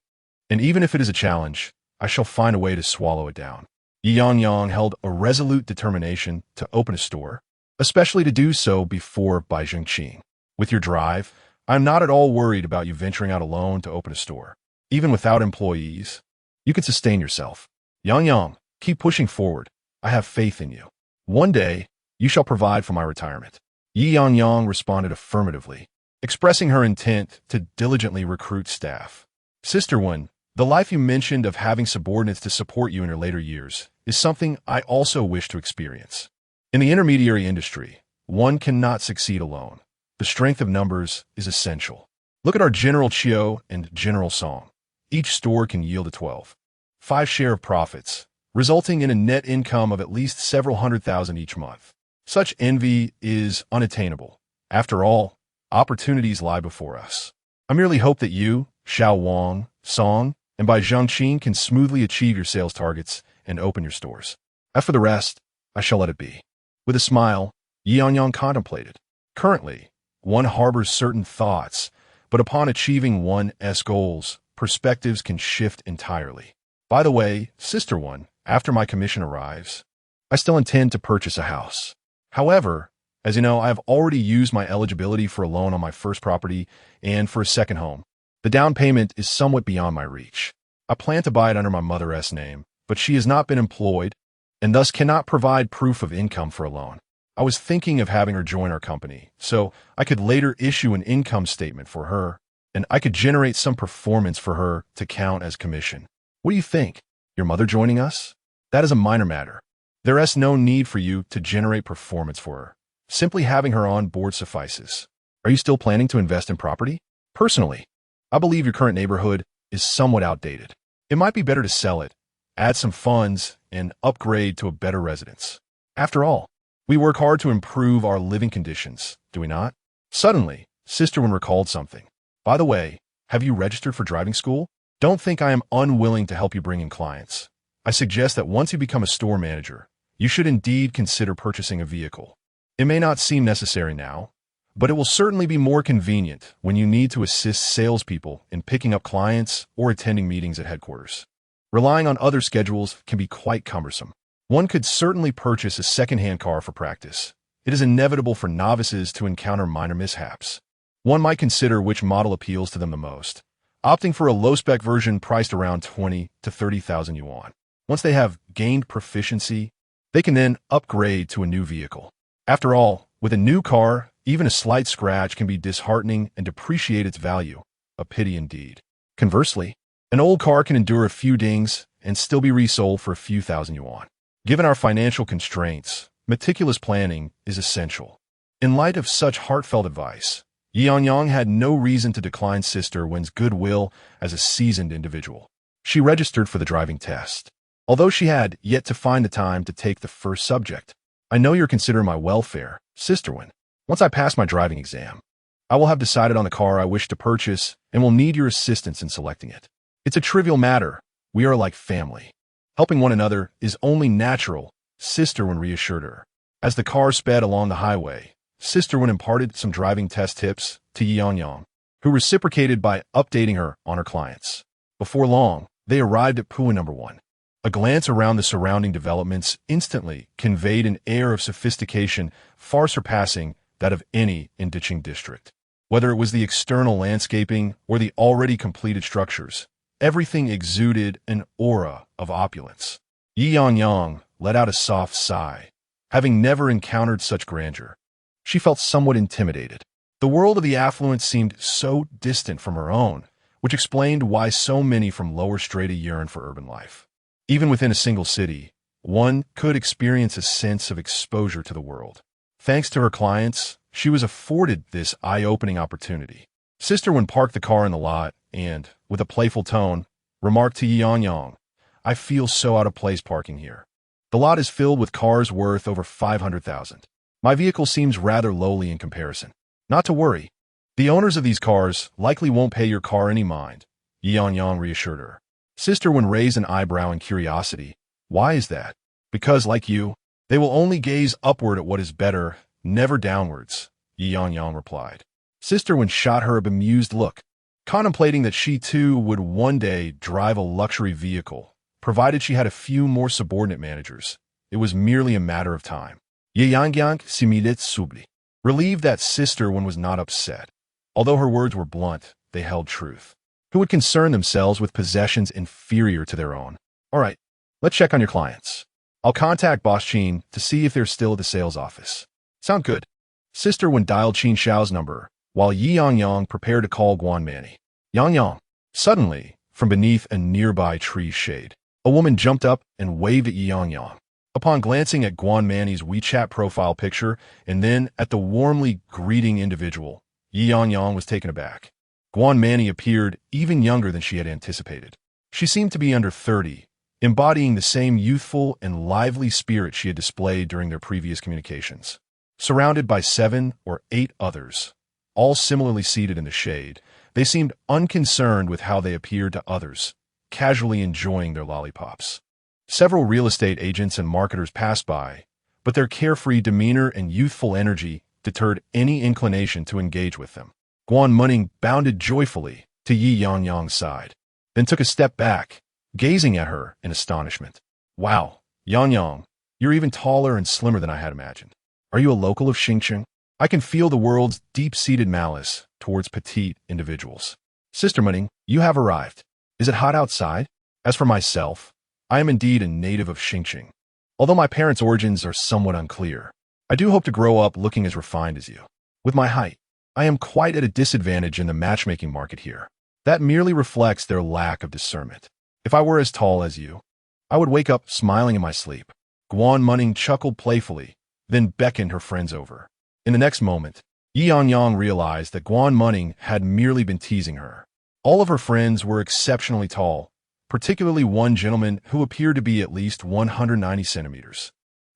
and even if it is a challenge, I shall find a way to swallow it down. Ye Yangyang held a resolute determination to open a store, especially to do so before Beijing Qing. With your drive, I am not at all worried about you venturing out alone to open a store. Even without employees, you can sustain yourself. Yangyang, keep pushing forward. I have faith in you. One day, you shall provide for my retirement. Ye Yangyang responded affirmatively, expressing her intent to diligently recruit staff. Sister Wen, the life you mentioned of having subordinates to support you in your later years is something I also wish to experience. In the intermediary industry, one cannot succeed alone. The strength of numbers is essential. Look at our General Chiu and General Song. Each store can yield a 12.5 share of profits, resulting in a net income of at least several 100,000 each month. Such envy is unattainable. After all, opportunities lie before us. I merely hope that you, Xiao Wang, Song, and Beijing Qing can smoothly achieve your sales targets and open your stores. As for the rest, I shall let it be. With a smile, Ye Yangyang contemplated. Currently, one harbors certain thoughts, but upon achieving one's goals, perspectives can shift entirely. By the way, Sister Wen, after my commission arrives, I still intend to purchase a house. However, as you know, I have already used my eligibility for a loan on my first property and for a second home. The down payment is somewhat beyond my reach. I plan to buy it under my mother's name, but she has not been employed and thus cannot provide proof of income for a loan. I was thinking of having her join our company, so I could later issue an income statement for her, and I could generate some performance for her to count as commission. What do you think? Your mother joining us? That is a minor matter. There is no need for you to generate performance for her. Simply having her on board suffices. Are you still planning to invest in property? Personally, I believe your current neighborhood is somewhat outdated. It might be better to sell it, add some funds, and upgrade to a better residence. After all, we work hard to improve our living conditions, do we not? Suddenly, Sister Wen recalled something. By the way, have you registered for driving school? Don't think I am unwilling to help you bring in clients. I suggest that once you become a store manager, you should indeed consider purchasing a vehicle. It may not seem necessary now, but it will certainly be more convenient when you need to assist salespeople in picking up clients or attending meetings at headquarters. Relying on other schedules can be quite cumbersome. One could certainly purchase a second-hand car for practice. It is inevitable for novices to encounter minor mishaps. One might consider which model appeals to them the most, opting for a low-spec version priced around 20 to 30,000 yuan. Once they have gained proficiency, they can then upgrade to a new vehicle. After all, with a new car, even a slight scratch can be disheartening and depreciate its value. A pity indeed. Conversely, an old car can endure a few dings and still be resold for a few thousand yuan. Given our financial constraints, meticulous planning is essential. In light of such heartfelt advice, Ye Yangyang had no reason to decline Sister Wen's goodwill as a seasoned individual. She registered for the driving test, although she had yet to find the time to take the first subject. I know you're considering my welfare, Sister Wen. Once I pass my driving exam, I will have decided on the car I wish to purchase and will need your assistance in selecting it. It's a trivial matter. We are like family. Helping one another is only natural, Sister Wen reassured her. As the car sped along the highway, Sister Wen imparted some driving test tips to Ye Yangyang, who reciprocated by updating her on her clients. Before long, they arrived at Pua number 1. A glance around the surrounding developments instantly conveyed an air of sophistication far surpassing that of any in Diching district. Whether it was the external landscaping or the already completed structures, everything exuded an aura of opulence. Ye Yangyang let out a soft sigh. Having never encountered such grandeur, she felt somewhat intimidated. The world of the affluent seemed so distant from her own, which explained why so many from lower strata yearned for urban life. Even within a single city, one could experience a sense of exposure to the world. Thanks to her clients, she was afforded this eye-opening opportunity. Sister Wen parked the car in the lot and, with a playful tone, remarked to Ye Yangyang, "I feel so out of place parking here. The lot is filled with cars worth over 500,000. My vehicle seems rather lowly in comparison." "Not to worry. The owners of these cars likely won't pay your car any mind," Ye Yangyang reassured her. Sister Wen raised an eyebrow in curiosity. "Why is that?" "Because, like you, they will only gaze upward at what is better, never downwards," Ye Yangyang replied. Sister Wen shot her a bemused look, contemplating that she too would one day drive a luxury vehicle, provided she had a few more subordinate managers. It was merely a matter of time. Ye Yangyang similit subli. Relieved that Sister Wen was not upset. Although her words were blunt, they held truth. Who would concern themselves with possessions inferior to their own? "All right, let's check on your clients. I'll contact Boss Qin to see if they're still at the sales office." "Sound good." Sister Wen dialed Qin Xiao's number, while Ye Yangyang prepared to call Guan Manny. "Yangyang." Suddenly, from beneath a nearby tree's shade, a woman jumped up and waved at Ye Yangyang. Upon glancing at Guan Manny's WeChat profile picture and then at the warmly greeting individual, Ye Yangyang was taken aback. Guan Manny appeared even younger than she had anticipated. She seemed to be under 30, embodying the same youthful and lively spirit she had displayed during their previous communications. Surrounded by 7 or 8 others, all similarly seated in the shade, they seemed unconcerned with how they appeared to others, casually enjoying their lollipops. Several real estate agents and marketers passed by, but their carefree demeanor and youthful energy deterred any inclination to engage with them. Guan Munning bounded joyfully to Ye Yangyang's side, then took a step back, gazing at her in astonishment. "Wow, Yangyang, you're even taller and slimmer than I had imagined. Are you a local of Xingqing?" I can feel the world's deep-seated malice towards petite individuals. "Sister Munning, you have arrived. Is it hot outside?" As for myself, I am indeed a native of Xingqing. Although my parents' origins are somewhat unclear, I do hope to grow up looking as refined as you. With my height, I am quite at a disadvantage in the matchmaking market here. That merely reflects their lack of discernment. If I were as tall as you, I would wake up smiling in my sleep." Guan Munning chuckled playfully, then beckoned her friends over. In the next moment, Ye Yangyang realized that Guan Munning had merely been teasing her. All of her friends were exceptionally tall, particularly one gentleman who appeared to be at least 190 centimeters.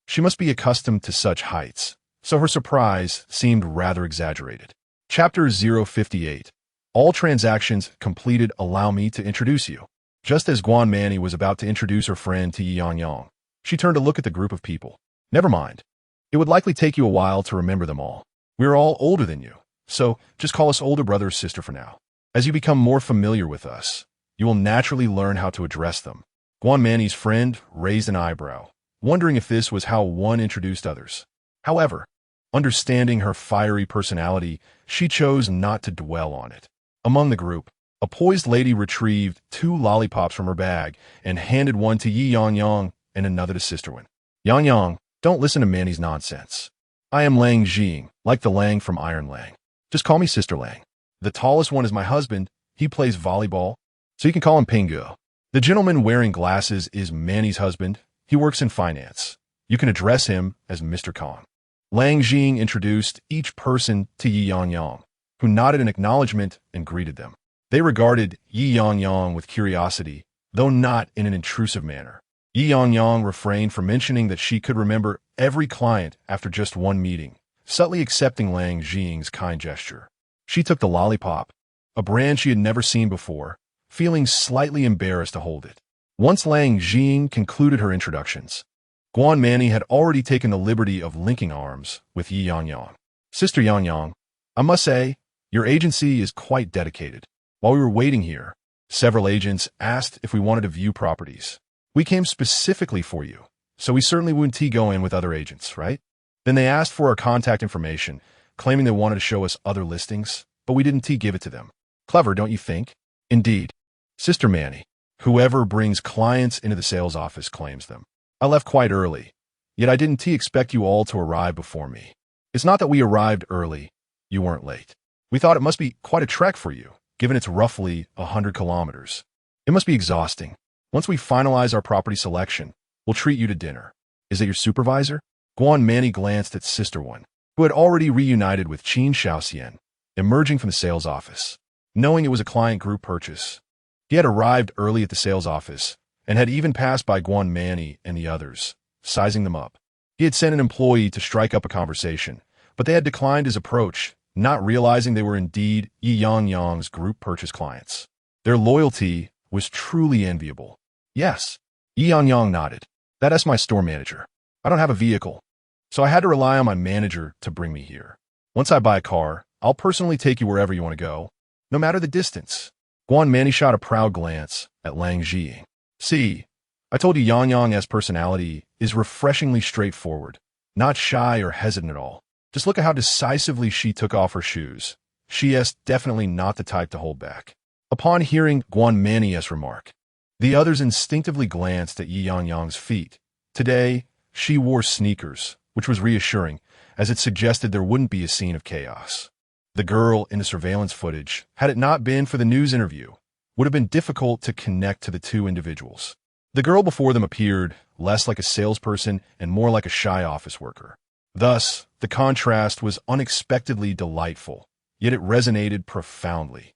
She must be accustomed to such heights, so her surprise seemed rather exaggerated. Chapter 058. All transactions completed. Allow me to introduce you. Just as Guan Manny was about to introduce her friend to Ye Yangyang, she turned to look at the group of people. "Never mind. It would likely take you a while to remember them all. We're all older than you, so just call us older brother or sister for now. As you become more familiar with us, you will naturally learn how to address them." Guan Manny's friend raised an eyebrow, wondering if this was how one introduced others. However, understanding her fiery personality, she chose not to dwell on it. Among the group, a poised lady retrieved 2 lollipops from her bag and handed one to Ye Yangyang and another to Sister Wen. Yangyang, don't listen to Manny's nonsense. I am Lang Jing, like the Lang from Iron Lang. Just call me Sister Lang. The tallest one is my husband. He plays volleyball, so you can call him Pingu. The gentleman wearing glasses is Manny's husband. He works in finance. You can address him as Mr. Kong. Lang Jing introduced each person to Ye Yangyang, who nodded in acknowledgement and greeted them. They regarded Ye Yangyang with curiosity, though not in an intrusive manner. Ye Yangyang refrained from mentioning that she could remember every client after just one meeting, subtly accepting Lang Jing's kind gesture. She took the lollipop, a brand she had never seen before, feeling slightly embarrassed to hold it. Once Lang Jing concluded her introductions, Guan Manny had already taken the liberty of linking arms with Ye Yangyang. Sister Yangyang, I must say, your agency is quite dedicated. While we were waiting here, several agents asked if we wanted to view properties. We came specifically for you, so we certainly wouldn't go in with other agents, right? Then they asked for our contact information, claiming they wanted to show us other listings, but we didn't give it to them. Clever, don't you think? Indeed. Sister Manny, whoever brings clients into the sales office claims them. I left quite early, yet I didn't expect you all to arrive before me. It's not that we arrived early, you weren't late. We thought it must be quite a trek for you, given it's roughly 100 kilometers. It must be exhausting. Once we finalize our property selection, we'll treat you to dinner. Is it your supervisor? Guan Manny glanced at Sister One, who had already reunited with Qin Shaoxian, emerging from the sales office. Knowing it was a client group purchase, he had arrived early at the sales office and had even passed by Guan Manny and the others, sizing them up. He had sent an employee to strike up a conversation, but they had declined his approach, not realizing they were indeed Ye Yangyang's group purchase clients. Their loyalty was truly enviable. Yes, Ye Yangyang nodded. That's my store manager. I don't have a vehicle, so I had to rely on my manager to bring me here. Once I buy a car, I'll personally take you wherever you want to go, no matter the distance. Guan Manny shot a proud glance at Lang Jing. See, I told you Yangyang's personality is refreshingly straightforward, not shy or hesitant at all. Just look at how decisively she took off her shoes. She is definitely not the type to hold back. Upon hearing Guan Manny's remark, the others instinctively glanced at Ye Yangyang's feet. Today, she wore sneakers, which was reassuring, as it suggested there wouldn't be a scene of chaos. The girl in the surveillance footage, had it not been for the news interview, would have been difficult to connect to the two individuals. The girl before them appeared less like a salesperson and more like a shy office worker. Thus, the contrast was unexpectedly delightful, yet it resonated profoundly.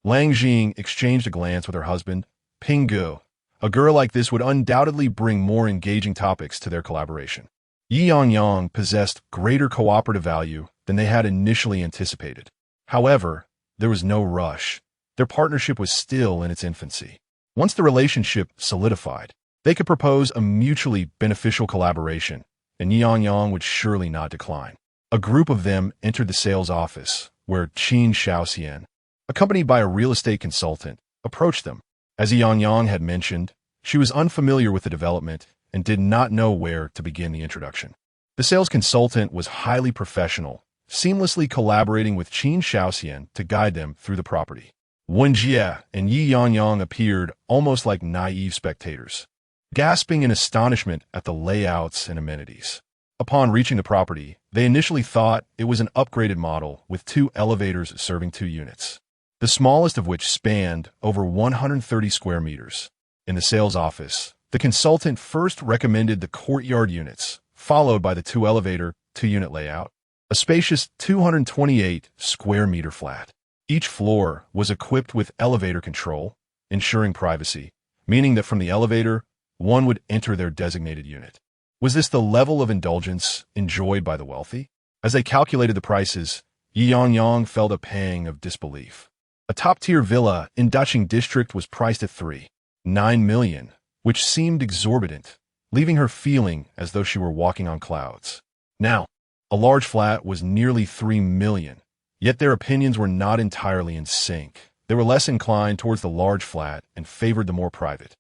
Lang Jing exchanged a glance with her husband, Pingu. A girl like this would undoubtedly bring more engaging topics to their collaboration. Ye Yangyang possessed greater cooperative value than they had initially anticipated. However, there was no rush. Their partnership was still in its infancy. Once the relationship solidified, they could propose a mutually beneficial collaboration, and Ye Yangyang would surely not decline. A group of them entered the sales office, where Qin Shaoxian, accompanied by a real estate consultant, approached them. As Ye Yangyang had mentioned, she was unfamiliar with the development and did not know where to begin the introduction. The sales consultant was highly professional, seamlessly collaborating with Qin Shaoxian to guide them through the property. Wen Jie and Ye Yangyang appeared almost like naive spectators, gasping in astonishment at the layouts and amenities. Upon reaching the property, they initially thought it was an upgraded model with 2 elevators serving 2 units, the smallest of which spanned over 130 square meters. In the sales office, the consultant first recommended the courtyard units, followed by the 2-elevator, 2-unit layout, a spacious 228 square meter flat. Each floor was equipped with elevator control, ensuring privacy, meaning that from the elevator, one would enter their designated unit. Was this the level of indulgence enjoyed by the wealthy? As they calculated the prices, Ye Yangyang felt a pang of disbelief. A top-tier villa in Daqing district was priced at $3.9 million, which seemed exorbitant, leaving her feeling as though she were walking on clouds. Now, a large flat was nearly $3 million, yet their opinions were not entirely in sync. They were less inclined towards the large flat and favored the more private,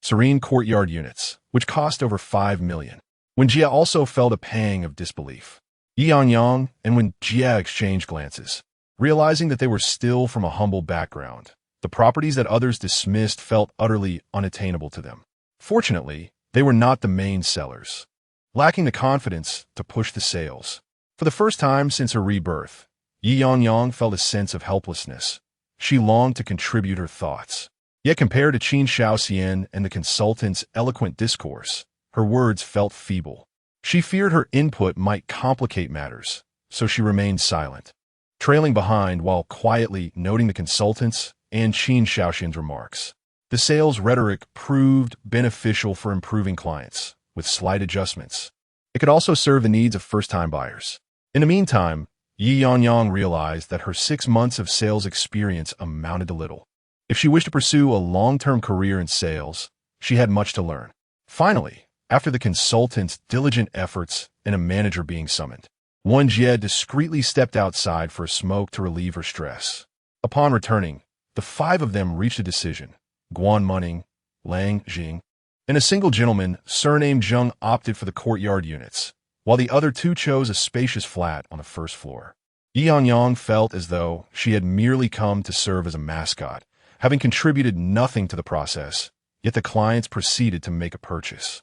serene courtyard units, which cost over $5 million. When Jia also felt a pang of disbelief. Ye Yangyang and when Jia exchanged glances, realizing that they were still from a humble background. The properties that others dismissed felt utterly unattainable to them. Fortunately, they were not the main sellers, lacking the confidence to push the sales. For the first time since her rebirth, Ye Yangyang felt a sense of helplessness. She longed to contribute her thoughts. Yet compared to Qin Shaoxian and the consultant's eloquent discourse, her words felt feeble. She feared her input might complicate matters, so she remained silent, trailing behind while quietly noting the consultant's and Qin Shaoxian's remarks. The sales rhetoric proved beneficial for improving clients, with slight adjustments. It could also serve the needs of first-time buyers. In the meantime, Ye Yangyang realized that her 6 months of sales experience amounted to little. If she wished to pursue a long-term career in sales, she had much to learn. Finally, after the consultant's diligent efforts and a manager being summoned, Wen Jie discreetly stepped outside for a smoke to relieve her stress. Upon returning, the 5 of them reached a decision. Guan Munning, Lang Jing, and a single gentleman, surnamed Zheng, opted for the courtyard units, while the other 2 chose a spacious flat on the first floor. Ye Yangyang felt as though she had merely come to serve as a mascot, having contributed nothing to the process, yet the clients proceeded to make a purchase.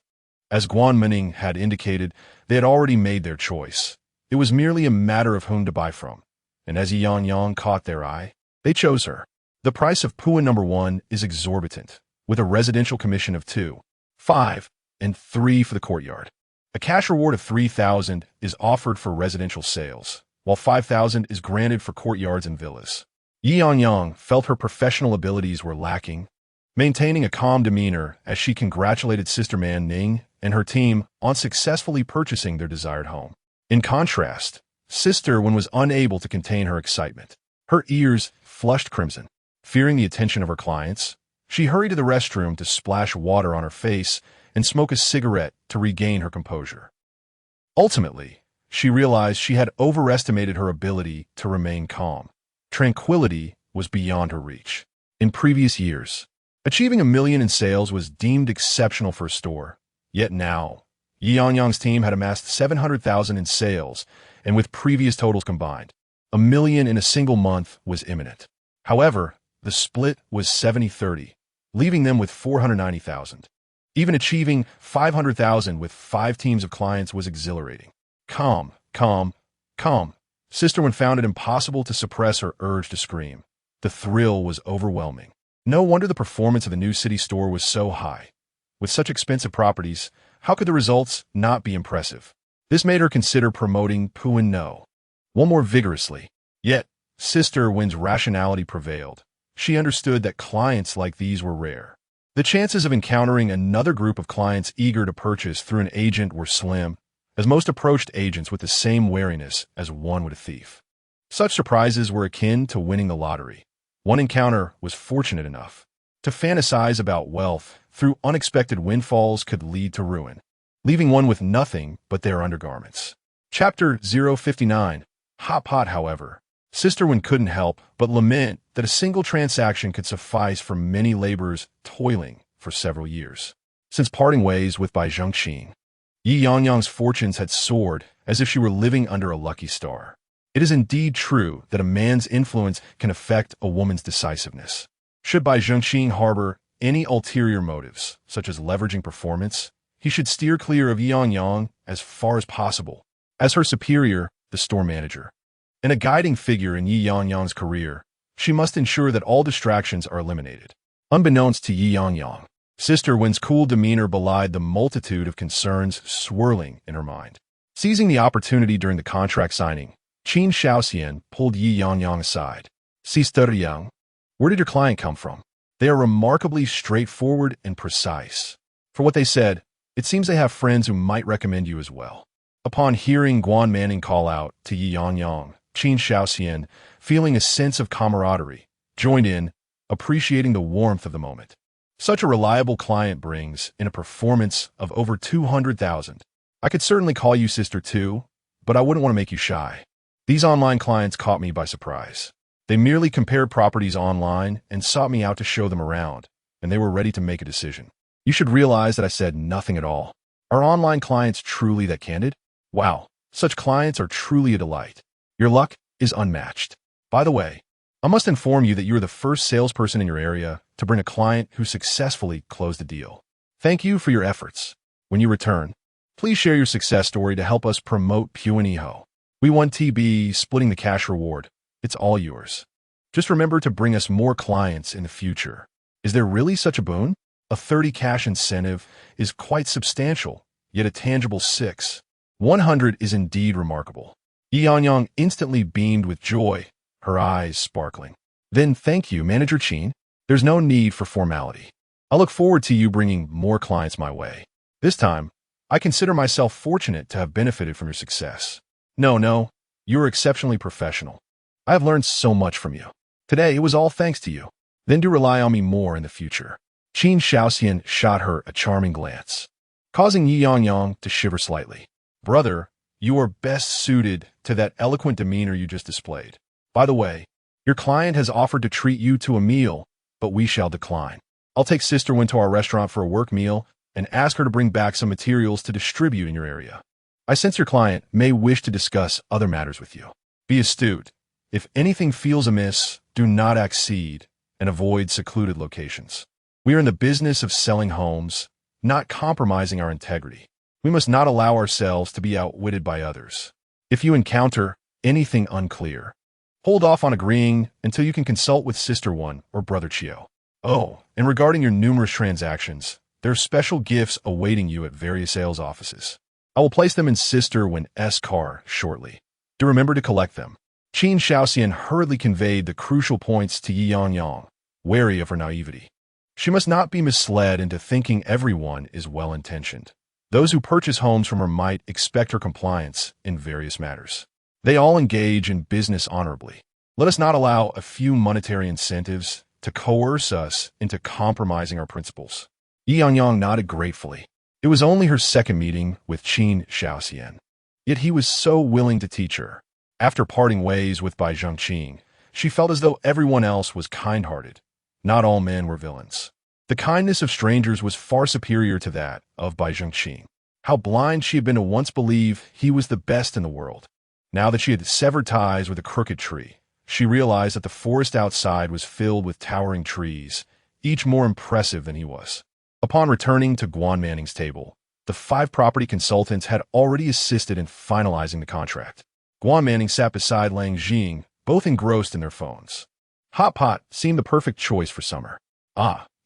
As Guan Munning had indicated, they had already made their choice. It was merely a matter of whom to buy from, and as Ye Yangyang caught their eye, they chose her. The price of Puan number 1 is exorbitant, with a residential commission of 2, 5, and 3 for the courtyard. A cash reward of 3,000 is offered for residential sales, while 5,000 is granted for courtyards and villas. Ye Yangyang felt her professional abilities were lacking, maintaining a calm demeanor as she congratulated Sister Man Ning and her team on successfully purchasing their desired home. In contrast, Sister Wen was unable to contain her excitement. Her ears flushed crimson. Fearing the attention of her clients, she hurried to the restroom to splash water on her face and smoke a cigarette to regain her composure. Ultimately, she realized she had overestimated her ability to remain calm. Tranquility was beyond her reach. In previous years, achieving $1 million in sales was deemed exceptional for a store. Yet now, Ye Yangyang's team had amassed $700,000 in sales, and with previous totals combined, $1 million in a single month was imminent. However, the split was 70-30, leaving them with $490,000. Even achieving $500,000 with 5 teams of clients was exhilarating. Calm. Sister Wen found it impossible to suppress her urge to scream. The thrill was overwhelming. No wonder the performance of the new city store was so high. With such expensive properties, how could the results not be impressive? This made her consider promoting Puan No one more vigorously. Yet, Sister Wen's rationality prevailed. She understood that clients like these were rare. The chances of encountering another group of clients eager to purchase through an agent were slim, as most approached agents with the same wariness as one would a thief. Such surprises were akin to winning the lottery. One encounter was fortunate enough. To fantasize about wealth through unexpected windfalls could lead to ruin, leaving one with nothing but their undergarments. Chapter 059. Hot Pot, however. Sister Wen couldn't help but lament that a single transaction could suffice for many laborers toiling for several years. Since parting ways with Bai Zhengqin, Ye Yangyang's fortunes had soared as if she were living under a lucky star. It is indeed true that a man's influence can affect a woman's decisiveness. Should Bai Zhengqin harbor any ulterior motives, such as leveraging performance, he should steer clear of Ye Yangyang as far as possible. As her superior, the store manager, and a guiding figure in Ye Yangyang's career, she must ensure that all distractions are eliminated. Unbeknownst to Ye Yangyang, Sister Wen's cool demeanor belied the multitude of concerns swirling in her mind. Seizing the opportunity during the contract signing, Qin Shaoxian pulled Ye Yangyang aside. Sister Yang, where did your client come from? They are remarkably straightforward and precise. For what they said, it seems they have friends who might recommend you as well. Upon hearing Guan Manning call out to Ye Yangyang, Qin Shaoxian, feeling a sense of camaraderie, joined in, appreciating the warmth of the moment. Such a reliable client brings in a performance of over 200,000. I could certainly call you sister too, but I wouldn't want to make you shy. These online clients caught me by surprise. They merely compared properties online and sought me out to show them around, and they were ready to make a decision. You should realize that I said nothing at all. Are online clients truly that candid? Wow, such clients are truly a delight. Your luck is unmatched. By the way, I must inform you that you are the first salesperson in your area to bring a client who successfully closed a deal. Thank you for your efforts. When you return, please share your success story to help us promote Puaniho. We won TB, splitting the cash reward. It's all yours. Just remember to bring us more clients in the future. Is there really such a boon? A 30 cash incentive is quite substantial, yet a tangible 100 is indeed remarkable. Ye Yangyang instantly beamed with joy, her eyes sparkling. Then thank you, Manager Qin. There's no need for formality. I look forward to you bringing more clients my way. This time, I consider myself fortunate to have benefited from your success. No, you are exceptionally professional. I have learned so much from you. Today, it was all thanks to you. Then do rely on me more in the future. Qin Shaoxian shot her a charming glance, causing Ye Yangyang to shiver slightly. Brother, you are best suited to that eloquent demeanor you just displayed. By the way, your client has offered to treat you to a meal, but we shall decline. I'll take Sister Wen to our restaurant for a work meal and ask her to bring back some materials to distribute in your area. I sense your client may wish to discuss other matters with you. Be astute. If anything feels amiss, do not accede and avoid secluded locations. We are in the business of selling homes, not compromising our integrity. We must not allow ourselves to be outwitted by others. If you encounter anything unclear, hold off on agreeing until you can consult with Sister One or Brother Chio. Oh, and regarding your numerous transactions, there are special gifts awaiting you at various sales offices. I will place them in Sister Wen's car shortly. Do remember to collect them. Qin Shaoxian hurriedly conveyed the crucial points to Ye Yangyang, wary of her naivety. She must not be misled into thinking everyone is well-intentioned. Those who purchase homes from her might expect her compliance in various matters. They all engage in business honorably. Let us not allow a few monetary incentives to coerce us into compromising our principles. Ye Yangyang nodded gratefully. It was only her second meeting with Qin Shaoxian. Yet he was so willing to teach her. After parting ways with Bai Zhengqing, she felt as though everyone else was kind-hearted. Not all men were villains. The kindness of strangers was far superior to that of Bai Zhengqing. How blind she had been to once believe he was the best in the world. Now that she had severed ties with a crooked tree, she realized that the forest outside was filled with towering trees, each more impressive than he was. Upon returning to Guan Manning's table, the 5 property consultants had already assisted in finalizing the contract. Guan Manning sat beside Lang Jing, both engrossed in their phones. Hot pot seemed the perfect choice for summer.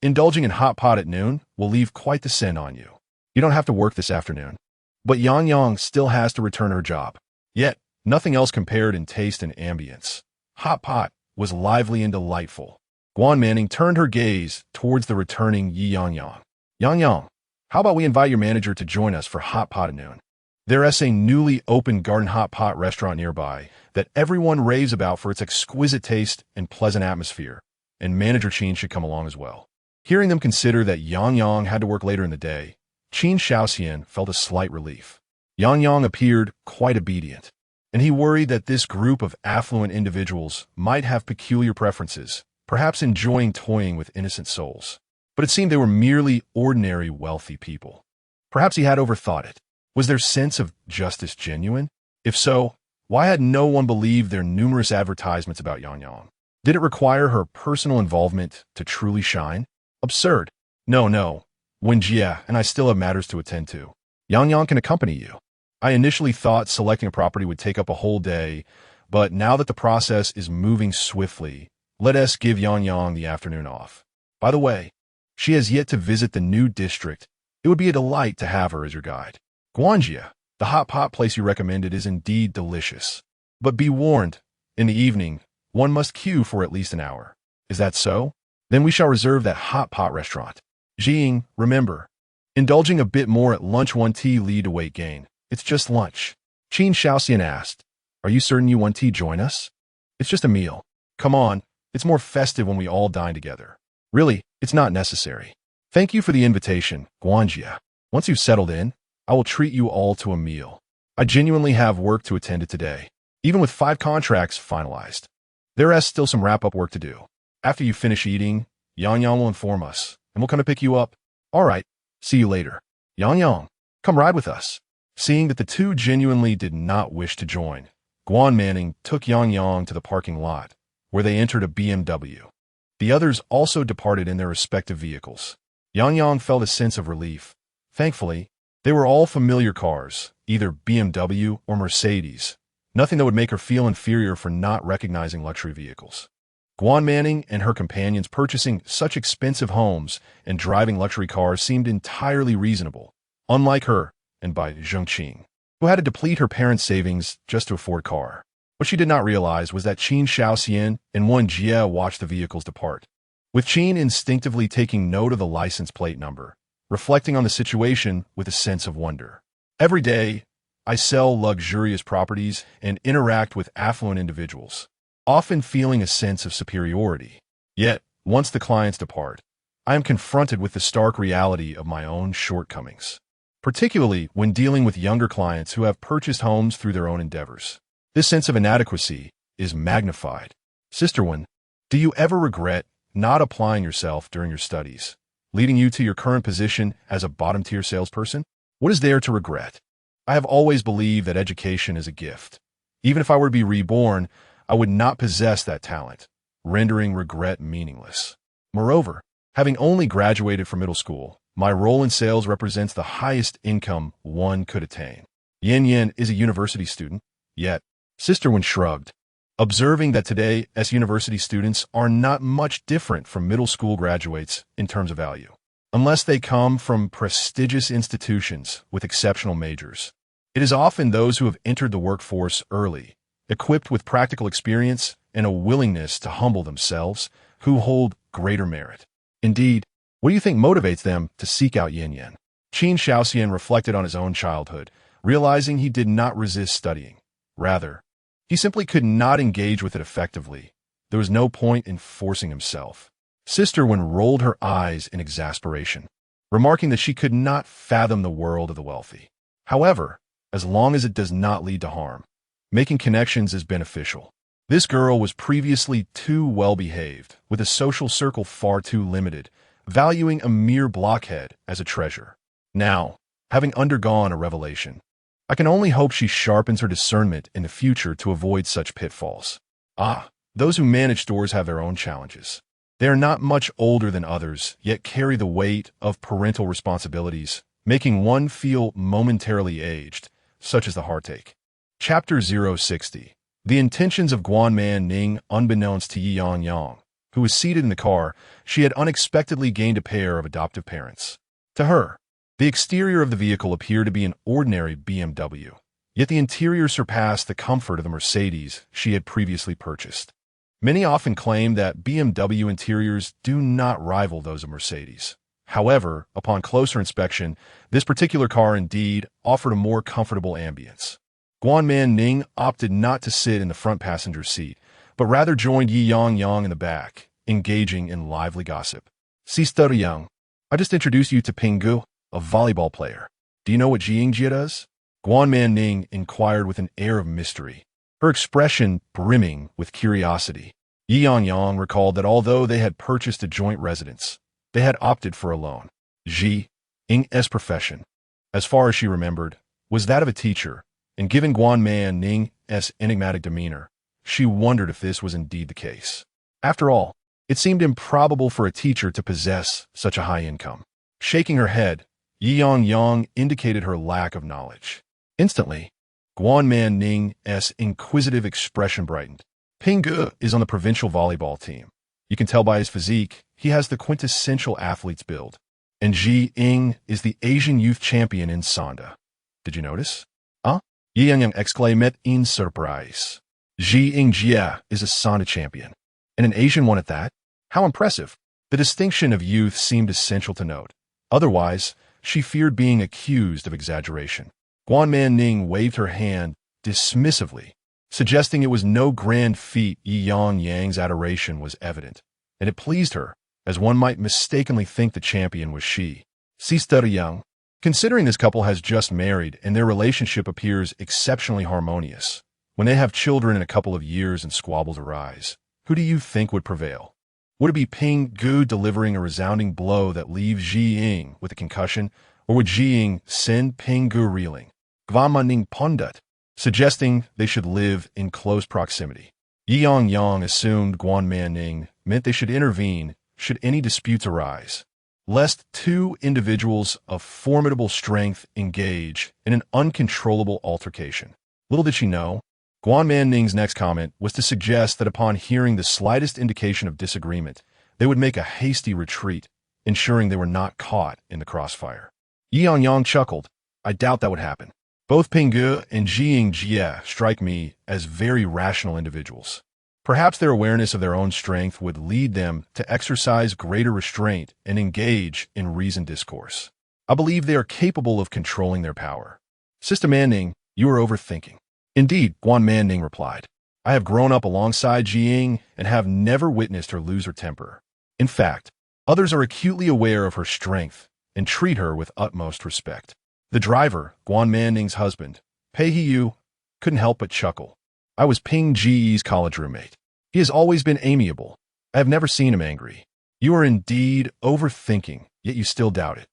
Indulging in hot pot at noon will leave quite the scent on you. You don't have to work this afternoon. But Yangyang still has to return her job. Yet, nothing else compared in taste and ambience. Hot pot was lively and delightful. Guan Manning turned her gaze towards the returning Ye Yangyang. Yangyang, how about we invite your manager to join us for hot pot at noon? There is a newly opened garden hot pot restaurant nearby that everyone raves about for its exquisite taste and pleasant atmosphere, and Manager Qin should come along as well. Hearing them consider that Yangyang had to work later in the day, Qin Shaoxian felt a slight relief. Yangyang appeared quite obedient, and he worried that this group of affluent individuals might have peculiar preferences, perhaps enjoying toying with innocent souls. But it seemed they were merely ordinary wealthy people. Perhaps he had overthought it. Was their sense of justice genuine? If so, why had no one believed their numerous advertisements about Yangyang? Did it require her personal involvement to truly shine? Absurd. No. Wenjie and I still have matters to attend to. Yangyang can accompany you. I initially thought selecting a property would take up a whole day, but now that the process is moving swiftly, let us give Yangyang the afternoon off. By the way, she has yet to visit the new district. It would be a delight to have her as your guide. Guanjie, the hot pot place you recommended is indeed delicious. But be warned, in the evening, one must queue for at least an hour. Is that so? Then we shall reserve that hot pot restaurant. Jing, remember, indulging a bit more at lunch one tea lead to weight gain. It's just lunch. Qin Shaoxian asked, are you certain you want to join us? It's just a meal. Come on, it's more festive when we all dine together. Really, it's not necessary. Thank you for the invitation, Guanjie. Once you've settled in, I will treat you all to a meal. I genuinely have work to attend to today, even with 5 contracts finalized. There is still some wrap-up work to do. After you finish eating, Yangyang will inform us, and we'll come to pick you up. All right, see you later. Yangyang, Come ride with us. Seeing that the two genuinely did not wish to join, Guan Manning took Ye Yangyang to the parking lot, where they entered a BMW. The others also departed in their respective vehicles. Ye Yangyang felt a sense of relief. Thankfully, they were all familiar cars, either BMW or Mercedes, nothing that would make her feel inferior for not recognizing luxury vehicles. Guan Manning and her companions purchasing such expensive homes and driving luxury cars seemed entirely reasonable, unlike her and by Zhengqing, who had to deplete her parents' savings just to afford a car. What she did not realize was that Qin Shaoxian and Wen Jie watched the vehicles depart, with Qin instinctively taking note of the license plate number, reflecting on the situation with a sense of wonder. Every day, I sell luxurious properties and interact with affluent individuals, often feeling a sense of superiority. Yet, once the clients depart, I am confronted with the stark reality of my own shortcomings, particularly when dealing with younger clients who have purchased homes through their own endeavors. This sense of inadequacy is magnified. Sister Wen, do you ever regret not applying yourself during your studies, leading you to your current position as a bottom-tier salesperson? What is there to regret? I have always believed that education is a gift. Even if I were to be reborn, I would not possess that talent, rendering regret meaningless. Moreover, having only graduated from middle school, my role in sales represents the highest income one could attain. Yin is a university student, yet Sister Wen shrugged, observing that today as university students are not much different from middle school graduates in terms of value, unless they come from prestigious institutions with exceptional majors. It is often those who have entered the workforce early, equipped with practical experience and a willingness to humble themselves, who hold greater merit. Indeed, what do you think motivates them to seek out Yin? Qin Shaoxian reflected on his own childhood, realizing he did not resist studying. Rather, he simply could not engage with it effectively. There was no point in forcing himself. Sister Wen rolled her eyes in exasperation, remarking that she could not fathom the world of the wealthy. However, as long as it does not lead to harm, making connections is beneficial. This girl was previously too well-behaved, with a social circle far too limited, valuing a mere blockhead as a treasure. Now, having undergone a revelation, I can only hope she sharpens her discernment in the future to avoid such pitfalls. Those who manage stores have their own challenges. They are not much older than others, yet carry the weight of parental responsibilities, making one feel momentarily aged, such as the heartache. Chapter 060. The intentions of Guan Manning. Unbeknownst to Ye Yangyang, who was seated in the car, she had unexpectedly gained a pair of adoptive parents. To her, the exterior of the vehicle appeared to be an ordinary BMW, yet the interior surpassed the comfort of the Mercedes she had previously purchased. Many often claim that BMW interiors do not rival those of Mercedes. However, upon closer inspection, this particular car indeed offered a more comfortable ambience. Guan Manning opted not to sit in the front passenger seat, but rather joined Ye Yangyang in the back, engaging in lively gossip. Sister Yang, I just introduced you to Pingu, a volleyball player. Do you know what Yingyue does? Guan Manning inquired with an air of mystery, her expression brimming with curiosity. Ye Yangyang recalled that although they had purchased a joint residence, they had opted for a loan. Ye Yang's profession, as far as she remembered, was that of a teacher, and given Guan Manning's enigmatic demeanor, she wondered if this was indeed the case. After all, it seemed improbable for a teacher to possess such a high income. Shaking her head, Ye Yangyang indicated her lack of knowledge. Instantly, Guan Manning's inquisitive expression brightened. Pingu is on the provincial volleyball team. You can tell by his physique, he has the quintessential athlete's build. And Ji Ying is the Asian youth champion in Sanda. Did you notice? Ye Yangyang exclaimed in surprise. Ji Yingyue is a Sanda champion, and an Asian one at that? How impressive. The distinction of youth seemed essential to note. Otherwise, she feared being accused of exaggeration. Guan Manning waved her hand dismissively, suggesting it was no grand feat. Ye Yangyang's adoration was evident, and it pleased her, as one might mistakenly think the champion was she. Sister Yang, considering this couple has just married and their relationship appears exceptionally harmonious, when they have children in a couple of years and squabbles arise, who do you think would prevail? Would it be Pingu delivering a resounding blow that leaves Ji Ying with a concussion, Or would Jiying send Pinggu reeling, Gvamuning Pondut, suggesting they should live in close proximity? Ye Yangyang assumed Guanmanning meant they should intervene should any disputes arise, lest two individuals of formidable strength engage in an uncontrollable altercation. Little did she know, Guanmanning's next comment was to suggest that upon hearing the slightest indication of disagreement, they would make a hasty retreat, ensuring they were not caught in the crossfire. Ye Yangyang chuckled. I doubt that would happen. Both Pinggu and Yingyue strike me as very rational individuals. Perhaps their awareness of their own strength would lead them to exercise greater restraint and engage in reasoned discourse. I believe they are capable of controlling their power. Sister Manning, you are overthinking. Indeed, Guanmanning replied. I have grown up alongside Jiying and have never witnessed her lose her temper. In fact, others are acutely aware of her strength and treat her with utmost respect. The driver, Guanmanning's husband, Pei Hiyu, couldn't help but chuckle. I was Ping Ji's college roommate. He has always been amiable. I have never seen him angry. You are indeed overthinking, yet you still doubt it.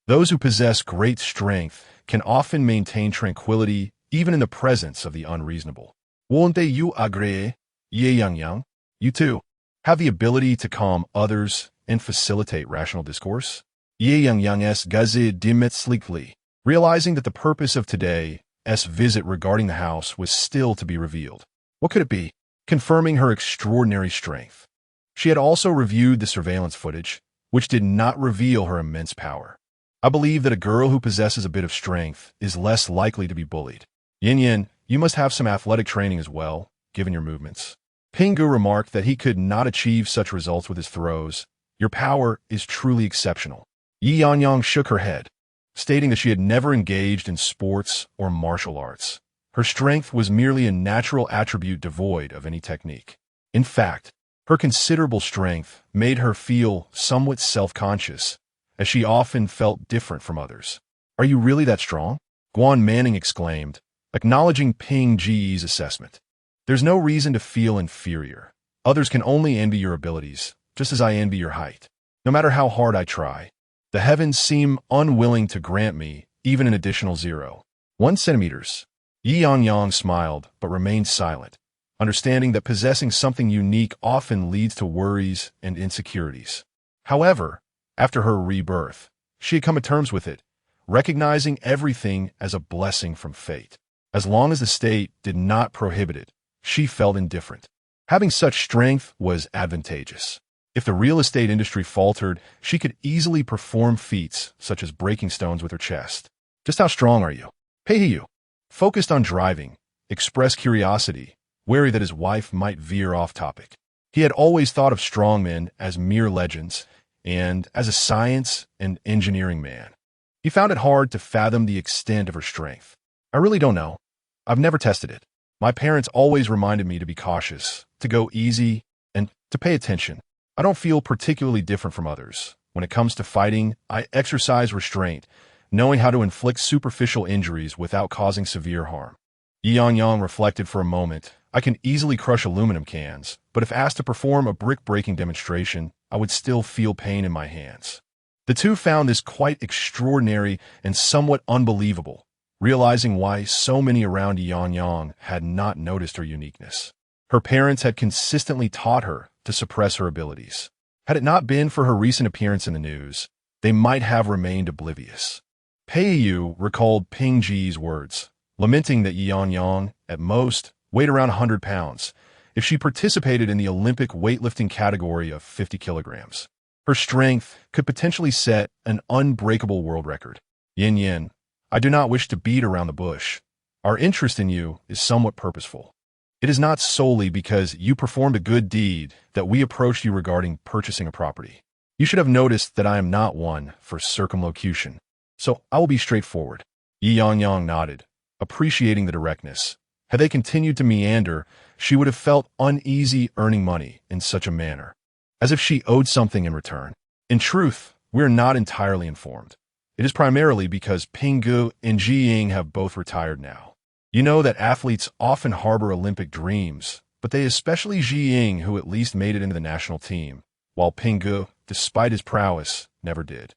Those who possess great strength can often maintain tranquility even in the presence of the unreasonable. Won't you agree, Ye Yangyang? You too have the ability to calm others and facilitate rational discourse? Ye Yangyang's gazid dimetslikli, realizing that the purpose of today's visit regarding the house was still to be revealed. What could it be? Confirming her extraordinary strength. She had also reviewed the surveillance footage, which did not reveal her immense power. I believe that a girl who possesses a bit of strength is less likely to be bullied. Yin, you must have some athletic training as well, given your movements. Pinggu remarked that he could not achieve such results with his throws. Your power is truly exceptional. Ye Yangyang shook her head, stating that she had never engaged in sports or martial arts. Her strength was merely a natural attribute devoid of any technique. In fact, her considerable strength made her feel somewhat self-conscious, as she often felt different from others. Are you really that strong? Guanmanning exclaimed, acknowledging Ping Ji's assessment. There's no reason to feel inferior. Others can only envy your abilities, just as I envy your height. No matter how hard I try, the heavens seem unwilling to grant me even an additional 0.1 centimeters. Ye Yangyang smiled, but remained silent, understanding that possessing something unique often leads to worries and insecurities. However, after her rebirth, she had come to terms with it, recognizing everything as a blessing from fate. As long as the state did not prohibit it, she felt indifferent. Having such strength was advantageous. If the real estate industry faltered, she could easily perform feats such as breaking stones with her chest. Just how strong are you? Pei Hiyu, focused on driving, expressed curiosity, wary that his wife might veer off topic. He had always thought of strongmen as mere legends, and as a science and engineering man, he found it hard to fathom the extent of her strength. I really don't know. I've never tested it. My parents always reminded me to be cautious, to go easy, and to pay attention. I don't feel particularly different from others. When it comes to fighting, I exercise restraint, knowing how to inflict superficial injuries without causing severe harm. Ye Yangyang reflected for a moment. I can easily crush aluminum cans, but if asked to perform a brick-breaking demonstration, I would still feel pain in my hands. The two found this quite extraordinary and somewhat unbelievable, realizing why so many around Ye Yangyang had not noticed her uniqueness. Her parents had consistently taught her to suppress her abilities. Had it not been for her recent appearance in the news, they might have remained oblivious. Pei Yu recalled Ping Ji's words, lamenting that Ye Yangyang, at most, weighed around 100 pounds, if she participated in the Olympic weightlifting category of 50 kilograms. Her strength could potentially set an unbreakable world record. Yin, I do not wish to beat around the bush. Our interest in you is somewhat purposeful. It is not solely because you performed a good deed that we approached you regarding purchasing a property. You should have noticed that I am not one for circumlocution, so I will be straightforward. Ye Yangyang nodded, appreciating the directness. Had they continued to meander, she would have felt uneasy earning money in such a manner, as if she owed something in return. In truth, we are not entirely informed. It is primarily because Pinggu and Jiying have both retired now. You know that athletes often harbor Olympic dreams, but they, especially Jiying, who at least made it into the national team, while Pinggu, despite his prowess, never did.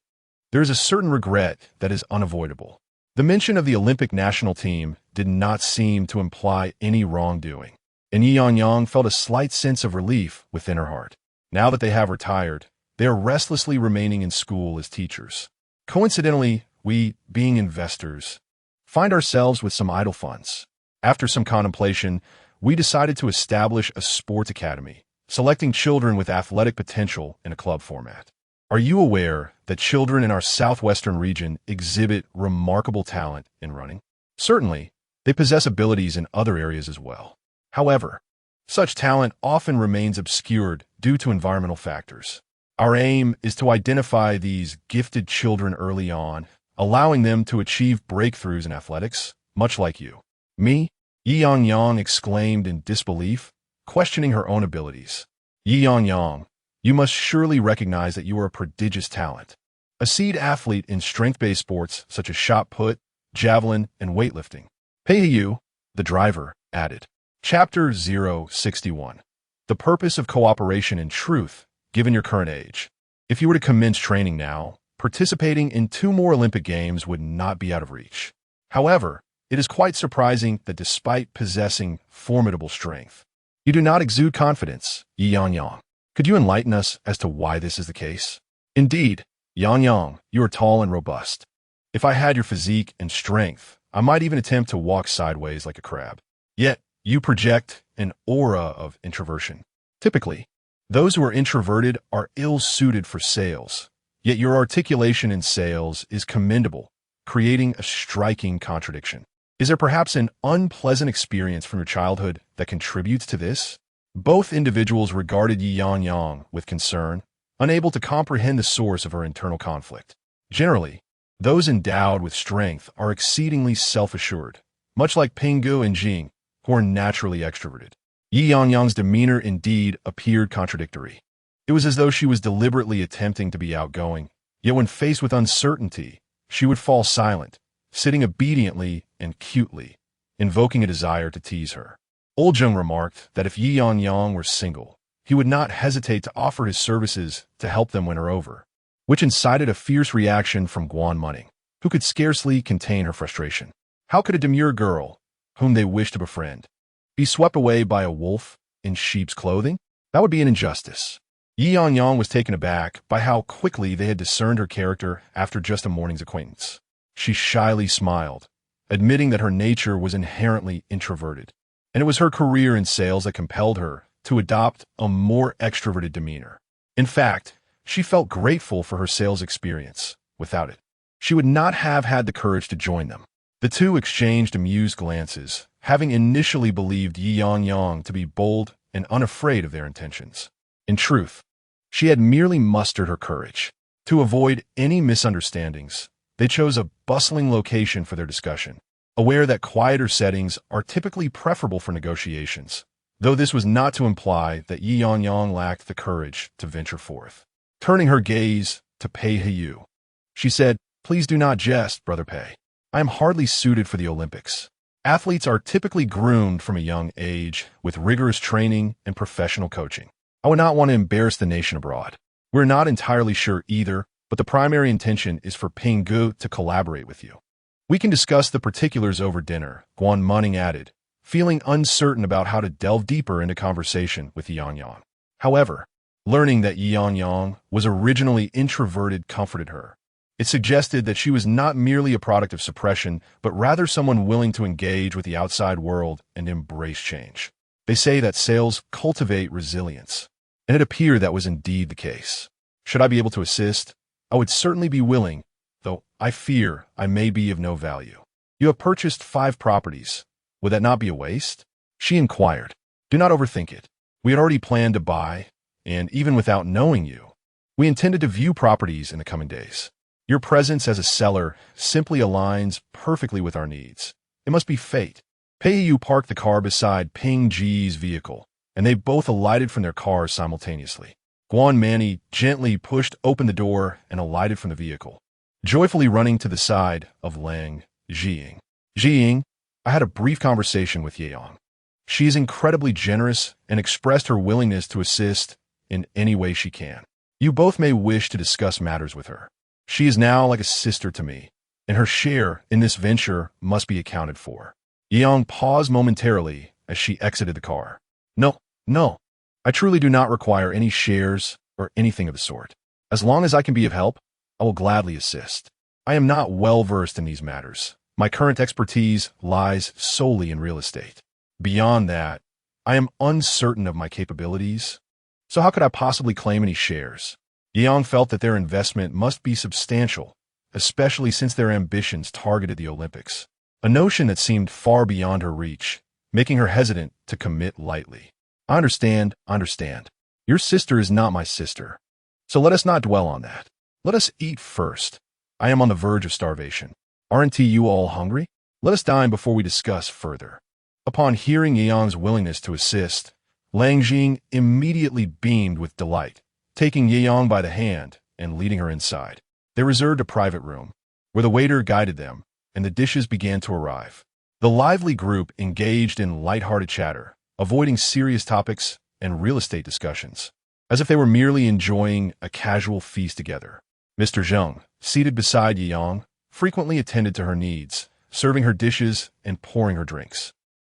there is a certain regret that is unavoidable. The mention of the Olympic national team did not seem to imply any wrongdoing, and Ye Yangyang felt a slight sense of relief within her heart. Now that they have retired, they are restlessly remaining in school as teachers. Coincidentally, we, being investors, find ourselves with some idle funds. After some contemplation, we decided to establish a sports academy, selecting children with athletic potential in a club format. Are you aware that children in our southwestern region exhibit remarkable talent in running? Certainly, they possess abilities in other areas as well. However, such talent often remains obscured due to environmental factors. Our aim is to identify these gifted children early on, allowing them to achieve breakthroughs in athletics, much like you. Me? Ye Yangyang exclaimed in disbelief, questioning her own abilities. Ye Yangyang, you must surely recognize that you are a prodigious talent. A seed athlete in strength-based sports such as shot put, javelin, and weightlifting. Pei-Yu, the driver, added. Chapter 061. The purpose of cooperation in truth, given your current age. If you were to commence training now, participating in 2 more Olympic Games would not be out of reach. However, it is quite surprising that despite possessing formidable strength, you do not exude confidence, Ye Yangyang. Could you enlighten us as to why this is the case? Indeed, Yangyang, you are tall and robust. If I had your physique and strength, I might even attempt to walk sideways like a crab. Yet, you project an aura of introversion. Typically, those who are introverted are ill-suited for sales, yet your articulation in sales is commendable, creating a striking contradiction. Is there perhaps an unpleasant experience from your childhood that contributes to this? Both individuals regarded Ye Yangyang with concern, unable to comprehend the source of her internal conflict. Generally, those endowed with strength are exceedingly self-assured, much like Pinggu and Jing, who are naturally extroverted. Ye Yangyang's demeanor indeed appeared contradictory. It was as though she was deliberately attempting to be outgoing, yet when faced with uncertainty, she would fall silent, sitting obediently and cutely, invoking a desire to tease her. Oljung remarked that if Ye Yangyang were single, he would not hesitate to offer his services to help them win her over, which incited a fierce reaction from Guan Munning, who could scarcely contain her frustration. How could a demure girl, whom they wished to befriend, be swept away by a wolf in sheep's clothing? That would be an injustice. Ye Yangyang was taken aback by how quickly they had discerned her character after just a morning's acquaintance. She shyly smiled, admitting that her nature was inherently introverted, and it was her career in sales that compelled her to adopt a more extroverted demeanor. In fact, she felt grateful for her sales experience. Without it, she would not have had the courage to join them. The two exchanged amused glances, having initially believed Ye Yangyang to be bold and unafraid of their intentions. In truth, she had merely mustered her courage. To avoid any misunderstandings, they chose a bustling location for their discussion, aware that quieter settings are typically preferable for negotiations, though this was not to imply that Ye Yangyang lacked the courage to venture forth. Turning her gaze to Pei-Yu, she said, "Please do not jest, Brother Pei. I am hardly suited for the Olympics. Athletes are typically groomed from a young age with rigorous training and professional coaching. I would not want to embarrass the nation abroad. We're not entirely sure either, but the primary intention is for Pinggu to collaborate with you. We can discuss the particulars over dinner," Guan Munning added, feeling uncertain about how to delve deeper into conversation with Ye Yangyang. However, learning that Ye Yangyang was originally introverted comforted her. It suggested that she was not merely a product of suppression, but rather someone willing to engage with the outside world and embrace change. They say that sales cultivate resilience, and it appeared that was indeed the case. Should I be able to assist? I would certainly be willing, though I fear I may be of no value. You have purchased 5 properties. Would that not be a waste? She inquired. Do not overthink it. We had already planned to buy, and even without knowing you, we intended to view properties in the coming days. Your presence as a seller simply aligns perfectly with our needs. It must be fate. Pei-Yu parked the car beside Ping Ji's vehicle, and they both alighted from their cars simultaneously. Guan Manny gently pushed open the door and alighted from the vehicle, joyfully running to the side of Lang Jiying. Jiying, I had a brief conversation with Ye Yang. She is incredibly generous and expressed her willingness to assist in any way she can. You both may wish to discuss matters with her. She is now like a sister to me, and her share in this venture must be accounted for. Yang paused momentarily as she exited the car. No, no. I truly do not require any shares or anything of the sort. As long as I can be of help, I will gladly assist. I am not well versed in these matters. My current expertise lies solely in real estate. Beyond that, I am uncertain of my capabilities, so how could I possibly claim any shares? Yang felt that their investment must be substantial, especially since their ambitions targeted the Olympics, a notion that seemed far beyond her reach, making her hesitant to commit lightly. I understand. Your sister is not my sister, so let us not dwell on that. Let us eat first. I am on the verge of starvation. Aren't you all hungry? Let us dine before we discuss further. Upon hearing Yang's willingness to assist, Lang Jing immediately beamed with delight, taking Yang by the hand and leading her inside. They reserved a private room, where the waiter guided them, and the dishes began to arrive. The lively group engaged in light-hearted chatter, avoiding serious topics and real estate discussions, as if they were merely enjoying a casual feast together. Mr. Zheng, seated beside Yang, frequently attended to her needs, serving her dishes and pouring her drinks.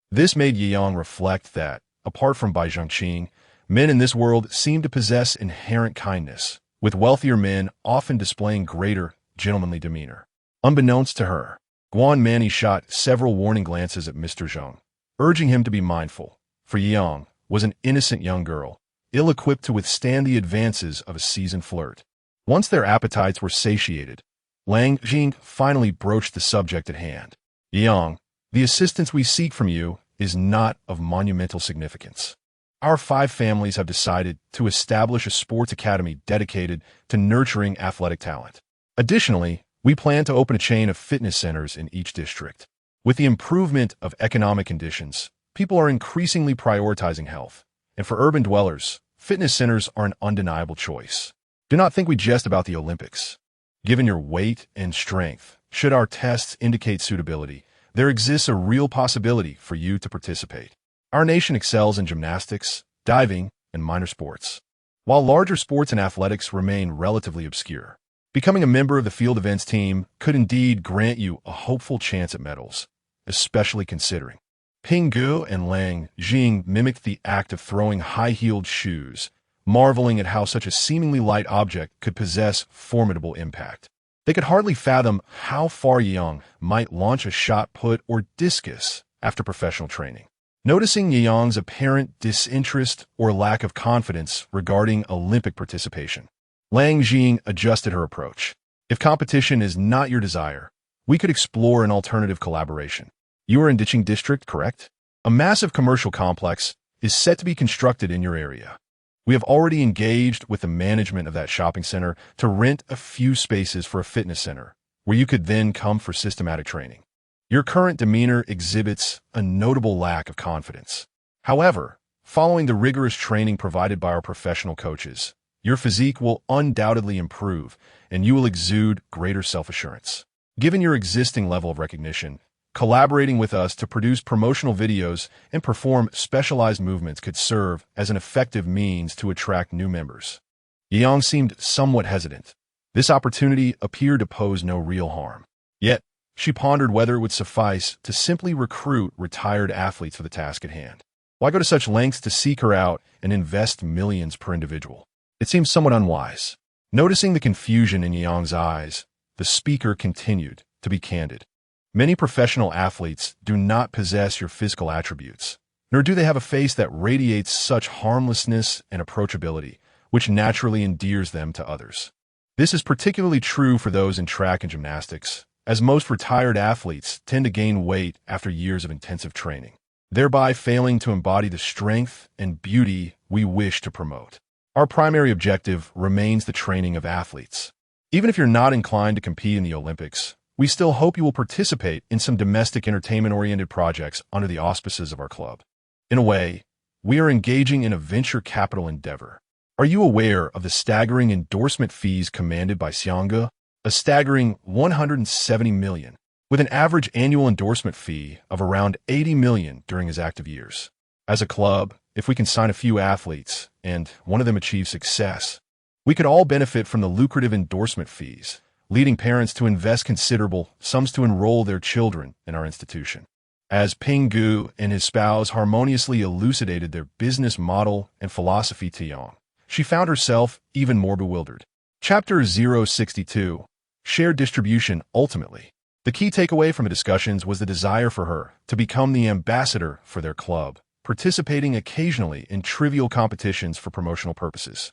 This made Yang reflect that, apart from Bai Zhengqing, men in this world seem to possess inherent kindness, with wealthier men often displaying greater gentlemanly demeanor. Unbeknownst to her, Guan Mani shot several warning glances at Mr. Zheng, urging him to be mindful, for Yang was an innocent young girl, ill-equipped to withstand the advances of a seasoned flirt. Once their appetites were satiated, Lang Jing finally broached the subject at hand. Yang, the assistance we seek from you is not of monumental significance. Our 5 families have decided to establish a sports academy dedicated to nurturing athletic talent. Additionally, we plan to open a chain of fitness centers in each district. With the improvement of economic conditions, people are increasingly prioritizing health, and for urban dwellers, fitness centers are an undeniable choice. Do not think we jest about the Olympics. Given your weight and strength, should our tests indicate suitability, there exists a real possibility for you to participate. Our nation excels in gymnastics, diving, and minor sports, while larger sports and athletics remain relatively obscure. Becoming a member of the field events team could indeed grant you a hopeful chance at medals, especially considering Ping Gu and Lang Jing mimicked the act of throwing high-heeled shoes, marveling at how such a seemingly light object could possess formidable impact. They could hardly fathom how far Yang might launch a shot put or discus after professional training. Noticing Yang's apparent disinterest or lack of confidence regarding Olympic participation, Lang Jing adjusted her approach. If competition is not your desire, we could explore an alternative collaboration. You are in Diching District, correct? A massive commercial complex is set to be constructed in your area. We have already engaged with the management of that shopping center to rent a few spaces for a fitness center, where you could then come for systematic training. Your current demeanor exhibits a notable lack of confidence. However, following the rigorous training provided by our professional coaches, your physique will undoubtedly improve, and you will exude greater self-assurance. Given your existing level of recognition, collaborating with us to produce promotional videos and perform specialized movements could serve as an effective means to attract new members. Yang seemed somewhat hesitant. This opportunity appeared to pose no real harm. Yet, she pondered whether it would suffice to simply recruit retired athletes for the task at hand. Why go to such lengths to seek her out and invest millions per individual? It seems somewhat unwise. Noticing the confusion in Yang's eyes, the speaker continued, to be candid. Many professional athletes do not possess your physical attributes, nor do they have a face that radiates such harmlessness and approachability, which naturally endears them to others. This is particularly true for those in track and gymnastics, as most retired athletes tend to gain weight after years of intensive training, thereby failing to embody the strength and beauty we wish to promote. Our primary objective remains the training of athletes. Even if you're not inclined to compete in the Olympics, we still hope you will participate in some domestic entertainment-oriented projects under the auspices of our club. In a way, we are engaging in a venture capital endeavor. Are you aware of the staggering endorsement fees commanded by Xiangge? A staggering 170 million, with an average annual endorsement fee of around 80 million during his active years. As a club, if we can sign a few athletes, and one of them achieve success, we could all benefit from the lucrative endorsement fees, leading parents to invest considerable sums to enroll their children in our institution. As Ping Gu and his spouse harmoniously elucidated their business model and philosophy to Yang, she found herself even more bewildered. Chapter 062. Shared Distribution. Ultimately, the key takeaway from the discussions was the desire for her to become the ambassador for their club, participating occasionally in trivial competitions for promotional purposes.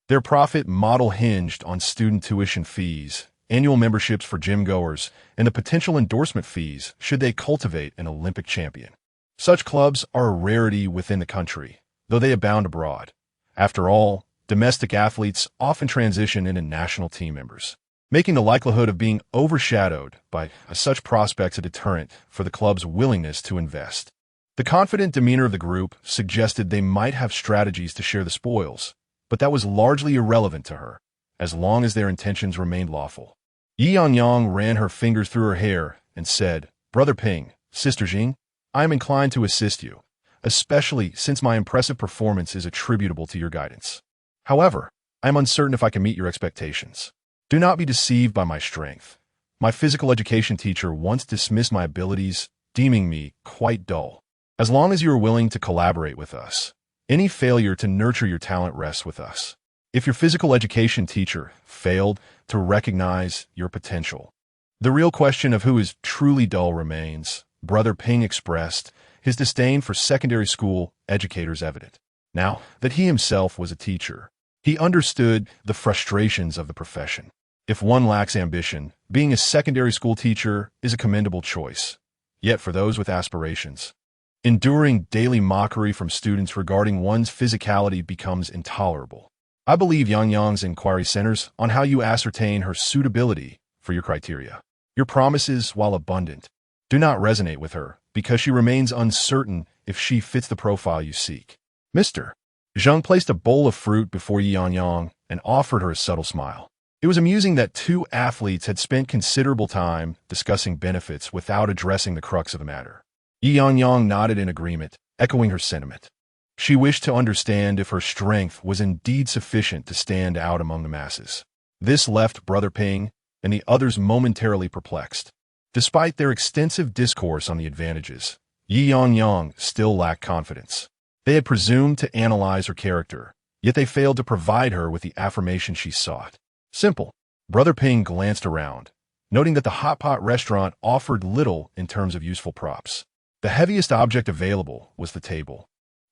Their profit model hinged on student tuition fees, annual memberships for gym goers, and the potential endorsement fees should they cultivate an Olympic champion. Such clubs are a rarity within the country, though they abound abroad. After all, domestic athletes often transition into national team members, making the likelihood of being overshadowed by such prospects a deterrent for the club's willingness to invest. The confident demeanor of the group suggested they might have strategies to share the spoils, but that was largely irrelevant to her, as long as their intentions remained lawful. Ye Yangyang ran her fingers through her hair and said, "Brother Ping, Sister Jing, I am inclined to assist you, especially since my impressive performance is attributable to your guidance. However, I am uncertain if I can meet your expectations. Do not be deceived by my strength. My physical education teacher once dismissed my abilities, deeming me quite dull. As long as you are willing to collaborate with us, any failure to nurture your talent rests with us. If your physical education teacher failed to recognize your potential, the real question of who is truly dull remains." Brother Ping expressed, his disdain for secondary school educators evident. Now that he himself was a teacher, he understood the frustrations of the profession. If one lacks ambition, being a secondary school teacher is a commendable choice. Yet for those with aspirations, enduring daily mockery from students regarding one's physicality becomes intolerable. I believe Yangyang's inquiry centers on how you ascertain her suitability for your criteria. Your promises, while abundant, do not resonate with her because she remains uncertain if she fits the profile you seek. Mr. Zheng placed a bowl of fruit before Ye Yangyang and offered her a subtle smile. It was amusing that two athletes had spent considerable time discussing benefits without addressing the crux of the matter. Ye Yangyang nodded in agreement, echoing her sentiment. She wished to understand if her strength was indeed sufficient to stand out among the masses. This left Brother Ping and the others momentarily perplexed. Despite their extensive discourse on the advantages, Ye Yangyang still lacked confidence. They had presumed to analyze her character, yet they failed to provide her with the affirmation she sought. Simple. Brother Ping glanced around, noting that the hot pot restaurant offered little in terms of useful props. The heaviest object available was the table.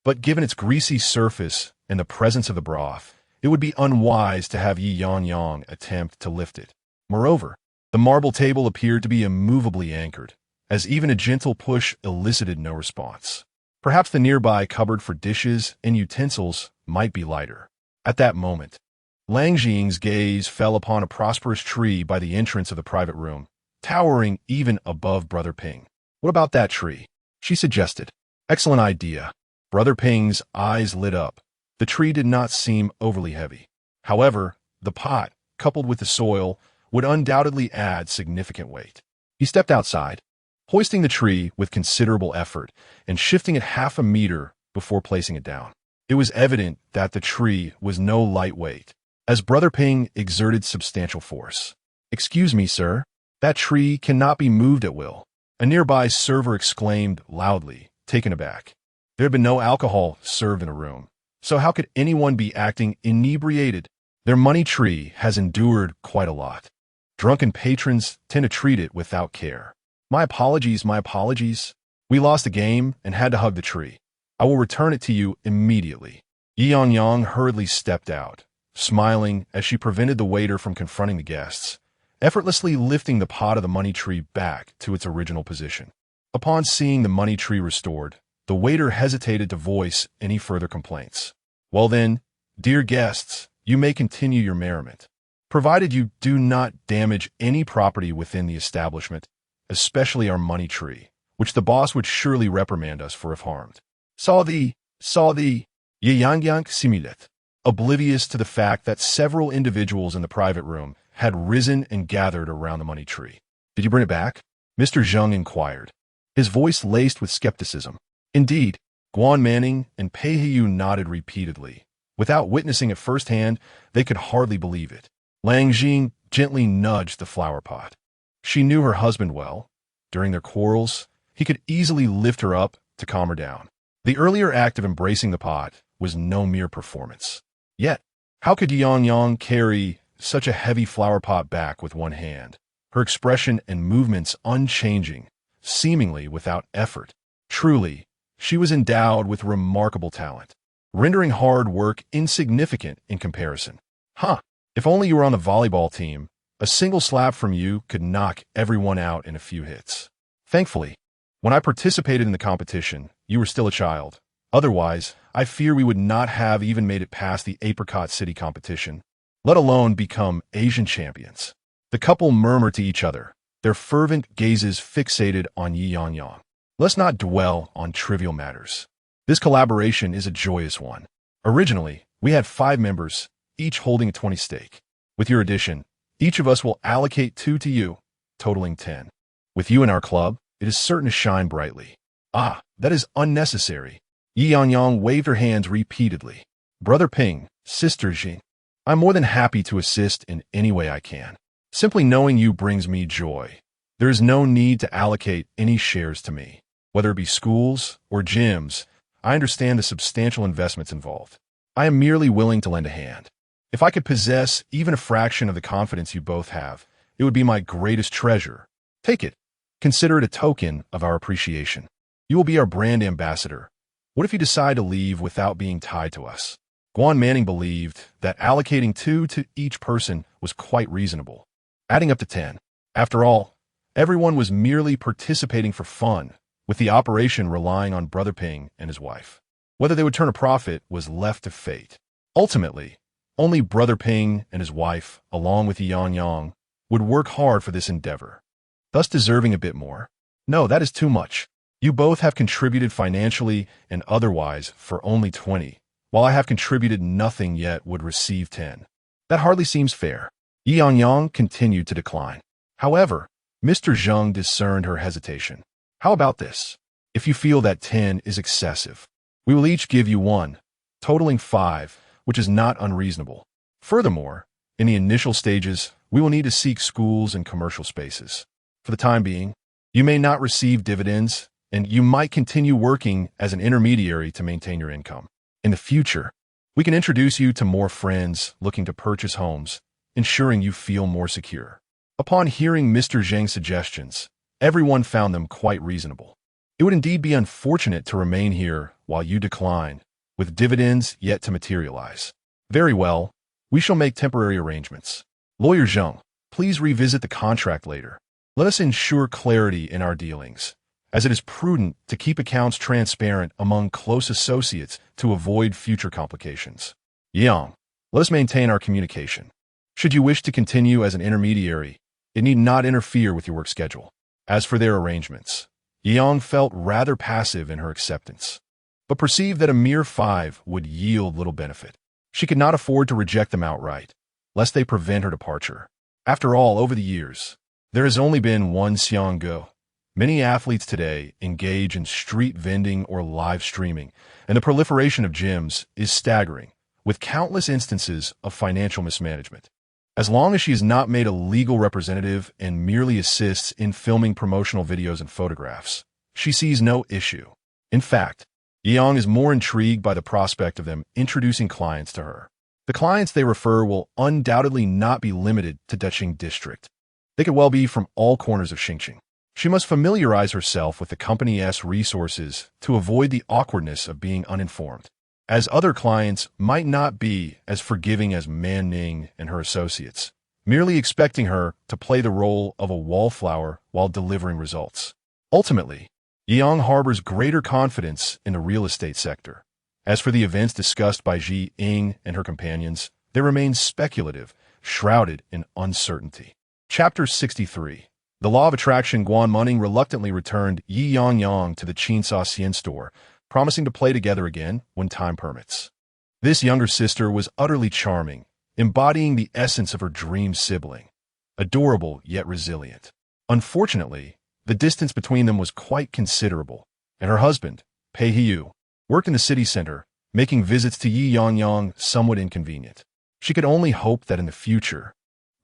But given its greasy surface and the presence of the broth, it would be unwise to have Ye Yangyang attempt to lift it. Moreover, the marble table appeared to be immovably anchored, as even a gentle push elicited no response. Perhaps the nearby cupboard for dishes and utensils might be lighter. At that moment, Lang Jing's gaze fell upon a prosperous tree by the entrance of the private room, towering even above Brother Ping. "What about that tree?" she suggested. "Excellent idea." Brother Ping's eyes lit up. The tree did not seem overly heavy. However, the pot, coupled with the soil, would undoubtedly add significant weight. He stepped outside, hoisting the tree with considerable effort and shifting it half a meter before placing it down. It was evident that the tree was no lightweight, as Brother Ping exerted substantial force. "Excuse me, sir. That tree cannot be moved at will," a nearby server exclaimed loudly, taken aback. There had been no alcohol served in the room, so how could anyone be acting inebriated? Their money tree has endured quite a lot. Drunken patrons tend to treat it without care. My apologies. We lost the game and had to hug the tree. I will return it to you immediately." Ye Yangyang hurriedly stepped out, smiling as she prevented the waiter from confronting the guests, effortlessly lifting the pot of the money tree back to its original position. Upon seeing the money tree restored, the waiter hesitated to voice any further complaints. "Well then, dear guests, you may continue your merriment, provided you do not damage any property within the establishment, especially our money tree, which the boss would surely reprimand us for if harmed." Saw the Ye Yangyang simulate, oblivious to the fact that several individuals in the private room had risen and gathered around the money tree. "Did you bring it back?" Mr. Zheng inquired, his voice laced with skepticism. Indeed, Guan Manning and Pei Hiu nodded repeatedly. Without witnessing it firsthand, they could hardly believe it. Lang Jing gently nudged the flower pot. She knew her husband well. During their quarrels, he could easily lift her up to calm her down. The earlier act of embracing the pot was no mere performance. Yet, how could Ye Yangyang carry such a heavy flower pot back with one hand, her expression and movements unchanging, seemingly without effort? Truly, she was endowed with remarkable talent, rendering hard work insignificant in comparison. If only you were on the volleyball team, a single slap from you could knock everyone out in a few hits. Thankfully, when I participated in the competition, you were still a child. Otherwise, I fear we would not have even made it past the Apricot City competition, let alone become Asian champions. The couple murmured to each other, their fervent gazes fixated on Ye Yangyang. Let's not dwell on trivial matters. This collaboration is a joyous one. Originally, we had 5 members, each holding a 20 stake. With your addition, each of us will allocate 2 to you, totaling 10. With you in our club, it is certain to shine brightly. That is unnecessary. Ye Yangyang waved her hands repeatedly. Brother Ping, Sister Jing, I'm more than happy to assist in any way I can. Simply knowing you brings me joy. There is no need to allocate any shares to me. Whether it be schools or gyms, I understand the substantial investments involved. I am merely willing to lend a hand. If I could possess even a fraction of the confidence you both have, it would be my greatest treasure. Take it. Consider it a token of our appreciation. You will be our brand ambassador. What if you decide to leave without being tied to us? Guan Manning believed that allocating 2 to each person was quite reasonable, adding up to 10. After all, everyone was merely participating for fun, with the operation relying on Brother Ping and his wife. Whether they would turn a profit was left to fate. Ultimately, only Brother Ping and his wife, along with Ye Yangyang, would work hard for this endeavor, thus deserving a bit more. No, that is too much. You both have contributed financially and otherwise for only 20, while I have contributed nothing yet would receive 10. That hardly seems fair. Ye Yangyang continued to decline. However, Mr. Zheng discerned her hesitation. How about this? If you feel that 10 is excessive, we will each give you 1, totaling 5, which is not unreasonable. Furthermore, in the initial stages, we will need to seek schools and commercial spaces. For the time being, you may not receive dividends, and you might continue working as an intermediary to maintain your income. In the future, we can introduce you to more friends looking to purchase homes, ensuring you feel more secure. Upon hearing Mr. Zheng's suggestions, everyone found them quite reasonable. It would indeed be unfortunate to remain here while you decline, with dividends yet to materialize. Very well, we shall make temporary arrangements. Lawyer Zheng, please revisit the contract later. Let us ensure clarity in our dealings, as it is prudent to keep accounts transparent among close associates to avoid future complications. Yang, let us maintain our communication. Should you wish to continue as an intermediary, it need not interfere with your work schedule. As for their arrangements, Yang felt rather passive in her acceptance, but perceived that a mere 5 would yield little benefit. She could not afford to reject them outright, lest they prevent her departure. After all, over the years, there has only been one Xianggo. Many athletes today engage in street vending or live streaming, and the proliferation of gyms is staggering, with countless instances of financial mismanagement. As long as she is not made a legal representative and merely assists in filming promotional videos and photographs, she sees no issue. In fact, Yang is more intrigued by the prospect of them introducing clients to her. The clients they refer will undoubtedly not be limited to Decheng District. They could well be from all corners of Xinjiang. She must familiarize herself with the company's resources to avoid the awkwardness of being uninformed, as other clients might not be as forgiving as Man Ning and her associates, merely expecting her to play the role of a wallflower while delivering results. Ultimately, Yang harbors greater confidence in the real estate sector. As for the events discussed by Ji Ying and her companions, they remain speculative, shrouded in uncertainty. Chapter 63. The Law of Attraction. Guan Munning reluctantly returned Ye Yangyang to the Chainsaw Xian store, promising to play together again when time permits. This younger sister was utterly charming, embodying the essence of her dream sibling, adorable yet resilient. Unfortunately, the distance between them was quite considerable, and her husband, Pei Hiu, worked in the city center, making visits to Ye Yangyang somewhat inconvenient. She could only hope that in the future,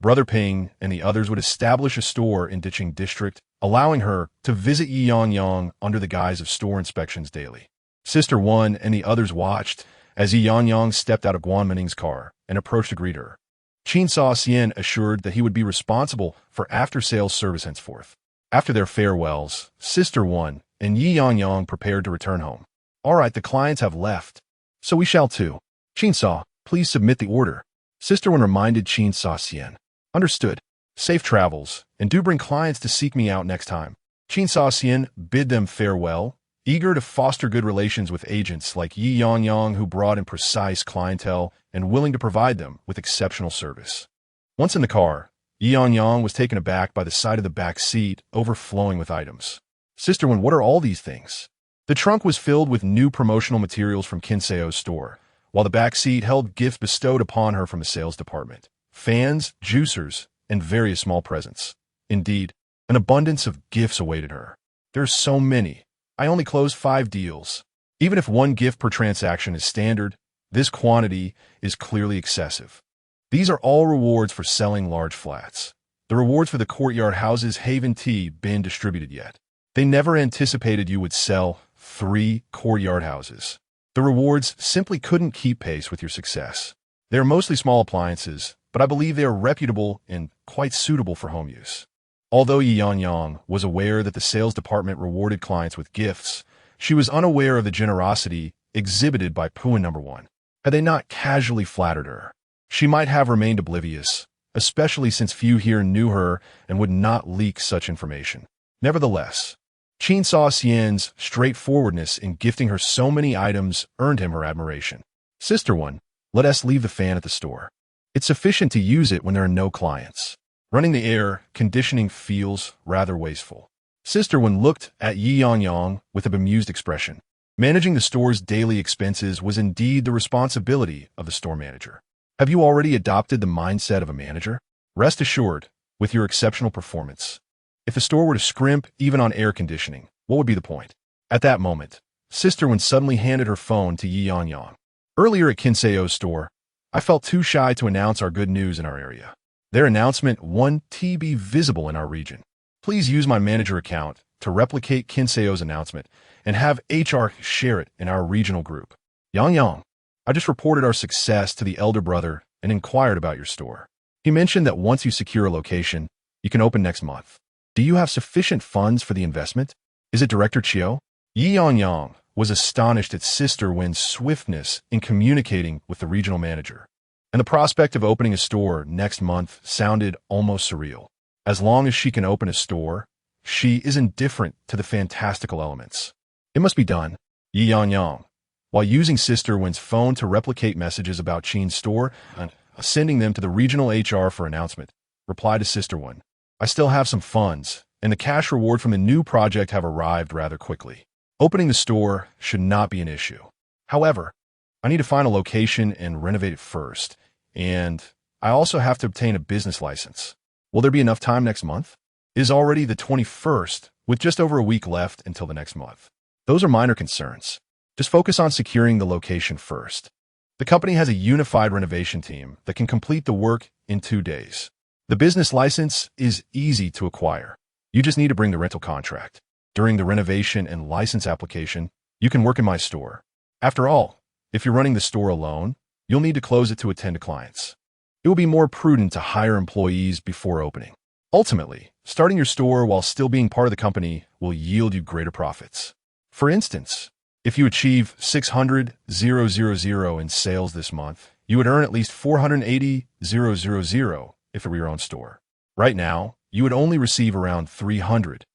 Brother Ping and the others would establish a store in Diching District, allowing her to visit Ye Yangyang under the guise of store inspections daily. Sister One and the others watched as Ye Yangyang stepped out of Guanmining's car and approached to greet her. Qin Sa Xian assured that he would be responsible for after-sales service henceforth. After their farewells, Sister One and Ye Yangyang prepared to return home. All right, the clients have left, so we shall too. Qin Sa, please submit the order. Sister One reminded Qin Sa Xian. Understood. Safe travels, and do bring clients to seek me out next time. Qin Sa Xian bid them farewell, eager to foster good relations with agents like Ye Yangyang who brought in precise clientele and willing to provide them with exceptional service. Once in the car, Ye Yangyang was taken aback by the sight of the back seat overflowing with items. Sister One, what are all these things? The trunk was filled with new promotional materials from Kinseo's store, while the back seat held gifts bestowed upon her from the sales department. Fans, juicers, and various small presents. Indeed, an abundance of gifts awaited her. There's so many. I only closed 5 deals. Even if 1 gift per transaction is standard, this quantity is clearly excessive. These are all rewards for selling large flats. The rewards for the courtyard houses haven't been distributed yet. They never anticipated you would sell 3 courtyard houses. The rewards simply couldn't keep pace with your success. They are mostly small appliances, but I believe they are reputable and quite suitable for home use. Although Ye Yangyang was aware that the sales department rewarded clients with gifts, she was unaware of the generosity exhibited by Puan No. 1. Had they not casually flattered her, she might have remained oblivious, especially since few here knew her and would not leak such information. Nevertheless, Qin Sa Xian's straightforwardness in gifting her so many items earned him her admiration. Sister One, let us leave the fan at the store. It's sufficient to use it when there are no clients. Running the air conditioning feels rather wasteful. Sister One looked at Ye Yangyang with a bemused expression. Managing the store's daily expenses was indeed the responsibility of the store manager. Have you already adopted the mindset of a manager? Rest assured, with your exceptional performance. If the store were to scrimp even on air conditioning, what would be the point? At that moment, Sister One suddenly handed her phone to Ye Yangyang. Earlier at Kinseo's store, I felt too shy to announce our good news in our area. Their announcement won't be visible in our region. Please use my manager account to replicate Kinseo's announcement and have HR share it in our regional group. Yangyang, I just reported our success to the elder brother and inquired about your store. He mentioned that once you secure a location, you can open next month. Do you have sufficient funds for the investment? Is it Director Chiu? Ye Yangyang was astonished at Sister Wen's swiftness in communicating with the regional manager, and the prospect of opening a store next month sounded almost surreal. As long as she can open a store, she is indifferent to the fantastical elements. It must be done. Ye Yangyang, while using Sister Wen's phone to replicate messages about Qin's store and sending them to the regional HR for announcement, replied to Sister Wen. I still have some funds, and the cash reward from the new project have arrived rather quickly. Opening the store should not be an issue. However, I need to find a location and renovate it first, and I also have to obtain a business license. Will there be enough time next month? It is already the 21st, with just over a week left until the next month. Those are minor concerns. Just focus on securing the location first. The company has a unified renovation team that can complete the work in 2 days. The business license is easy to acquire. You just need to bring the rental contract. During the renovation and license application, you can work in my store. After all, if you're running the store alone, you'll need to close it to attend to clients. It will be more prudent to hire employees before opening. Ultimately, starting your store while still being part of the company will yield you greater profits. For instance, if you achieve 600,000 in sales this month, you would earn at least 480,000 if it were your own store. Right now, you would only receive around 300,000,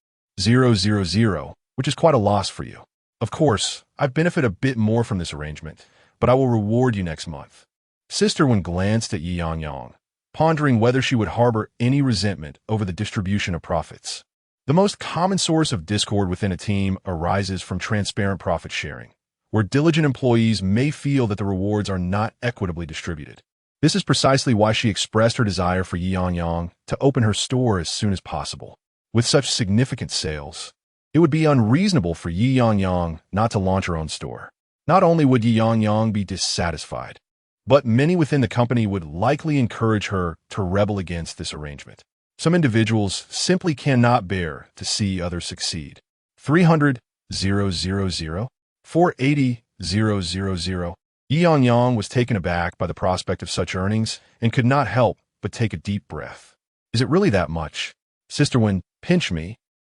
which is quite a loss for you. Of course, I benefit a bit more from this arrangement, but I will reward you next month. Sister Wen glanced at Ye Yangyang, pondering whether she would harbor any resentment over the distribution of profits. The most common source of discord within a team arises from transparent profit sharing, where diligent employees may feel that the rewards are not equitably distributed. This is precisely why she expressed her desire for Ye Yangyang to open her store as soon as possible. With such significant sales, it would be unreasonable for Ye Yangyang not to launch her own store. Not only would Ye Yangyang be dissatisfied, but many within the company would likely encourage her to rebel against this arrangement. Some individuals simply cannot bear to see others succeed. 300,000, 480,000. Ye Yangyang was taken aback by the prospect of such earnings and could not help but take a deep breath. Is it really that much? Sister Wen, pinch me.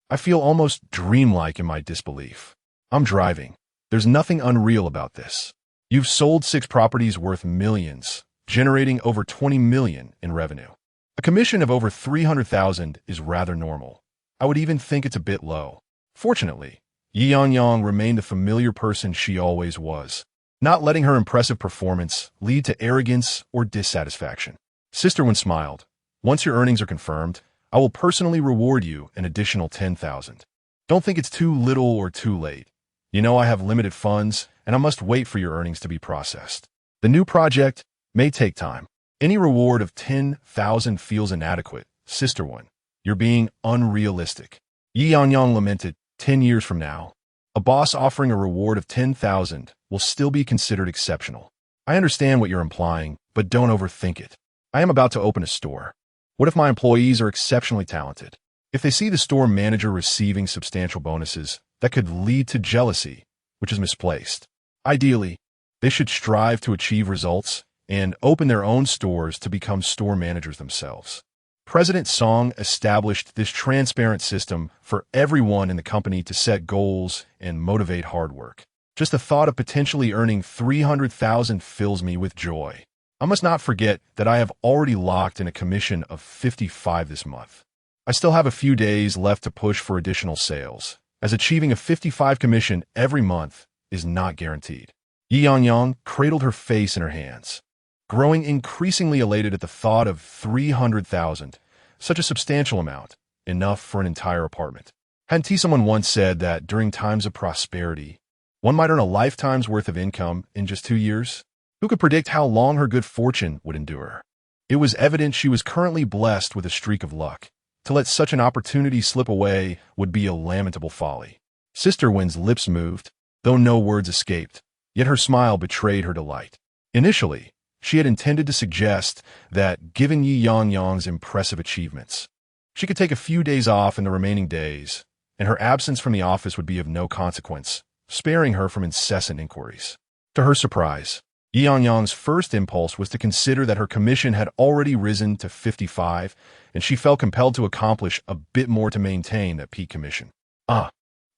I feel almost dreamlike in my disbelief. I'm driving. There's nothing unreal about this. You've sold 6 properties worth millions, generating over 20 million in revenue. A commission of over 300,000 is rather normal. I would even think it's a bit low. Fortunately, Ye Yangyang remained the familiar person she always was, not letting her impressive performance lead to arrogance or dissatisfaction. Sister Wen smiled. Once your earnings are confirmed, I will personally reward you an additional 10,000. Don't think it's too little or too late. You know I have limited funds, and I must wait for your earnings to be processed. The new project may take time. Any reward of 10,000 feels inadequate, Sister Wen. You're being unrealistic. Ye Yangyang lamented. 10 years from now, a boss offering a reward of 10,000 will still be considered exceptional. I understand what you're implying, but don't overthink it. I am about to open a store. What if my employees are exceptionally talented? If they see the store manager receiving substantial bonuses, that could lead to jealousy, which is misplaced. Ideally, they should strive to achieve results and open their own stores to become store managers themselves. President Song established this transparent system for everyone in the company to set goals and motivate hard work. Just the thought of potentially earning 300,000 fills me with joy. I must not forget that I have already locked in a commission of 55 this month. I still have a few days left to push for additional sales, as achieving a 55 commission every month is not guaranteed. Ye Yangyang cradled her face in her hands, growing increasingly elated at the thought of 300,000, such a substantial amount, enough for an entire apartment. Hadn't someone once said that during times of prosperity, one might earn a lifetime's worth of income in just 2 years? Who could predict how long her good fortune would endure? It was evident she was currently blessed with a streak of luck. To let such an opportunity slip away would be a lamentable folly. Sister Wen's lips moved, though no words escaped, yet her smile betrayed her delight. Initially, she had intended to suggest that, given Ye Yangyang's impressive achievements, she could take a few days off in the remaining days, and her absence from the office would be of no consequence, sparing her from incessant inquiries. To her surprise, Ye Yangyang's first impulse was to consider that her commission had already risen to 55, and she felt compelled to accomplish a bit more to maintain that peak commission. The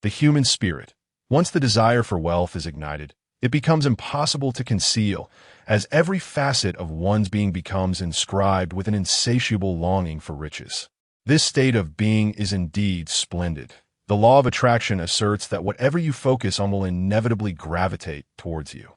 human spirit. Once the desire for wealth is ignited, it becomes impossible to conceal, as every facet of one's being becomes inscribed with an insatiable longing for riches. This state of being is indeed splendid. The law of attraction asserts that whatever you focus on will inevitably gravitate towards you.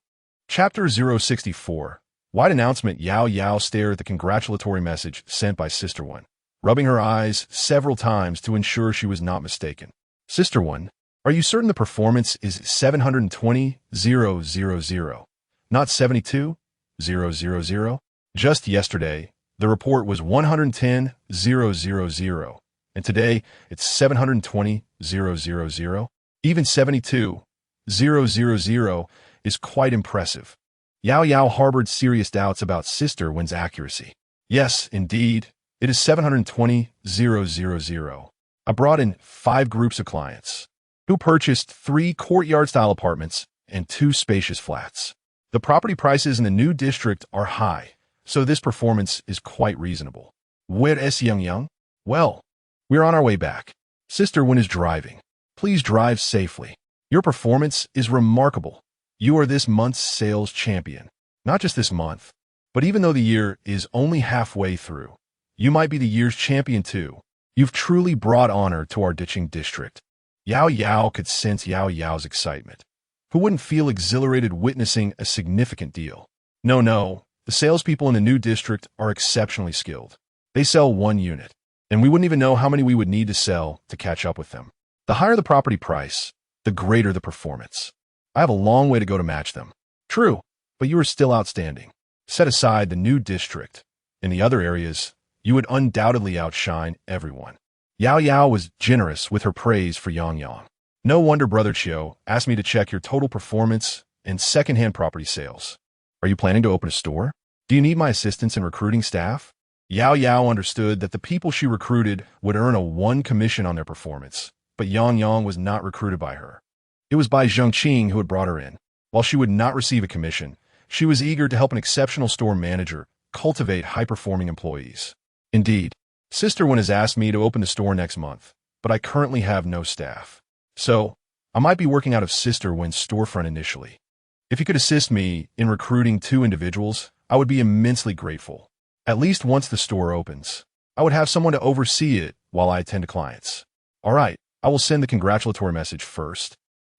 Chapter 064. Wide announcement. Yao Yao stared at the congratulatory message sent by Sister Wen, rubbing her eyes several times to ensure she was not mistaken. Sister Wen, are you certain the performance is 720,000, not 72,000? Just yesterday, the report was 110,000, and today it's 720,000. Even 72,000 is quite impressive. Yao Yao harbored serious doubts about Sister Wen's accuracy. Yes, indeed, it is 720,000. I brought in 5 groups of clients who purchased 3 courtyard-style apartments and 2 spacious flats. The property prices in the new district are high, so this performance is quite reasonable. Where is Yangyang? Well, we're on our way back. Sister Wen is driving. Please drive safely. Your performance is remarkable. You are this month's sales champion. Not just this month, but even though the year is only halfway through, you might be the year's champion too. You've truly brought honor to our ditching district. Yao Yao could sense Yao Yao's excitement. Who wouldn't feel exhilarated witnessing a significant deal? No, the salespeople in the new district are exceptionally skilled. They sell 1 unit, and we wouldn't even know how many we would need to sell to catch up with them. The higher the property price, the greater the performance. I have a long way to go to match them. True, but you are still outstanding. Set aside the new district. In the other areas, you would undoubtedly outshine everyone. Yao Yao was generous with her praise for Yangyang. No wonder Brother Chiu asked me to check your total performance and second-hand property sales. Are you planning to open a store? Do you need my assistance in recruiting staff? Yao Yao understood that the people she recruited would earn a 1 commission on their performance, but Yangyang was not recruited by her. It was by Zhengqing who had brought her in. While she would not receive a commission, she was eager to help an exceptional store manager cultivate high-performing employees. Indeed, Sister Wen has asked me to open the store next month, but I currently have no staff. So, I might be working out of Sister Wen's storefront initially. If you could assist me in recruiting 2 individuals, I would be immensely grateful. At least once the store opens, I would have someone to oversee it while I attend to clients. All right, I will send the congratulatory message first,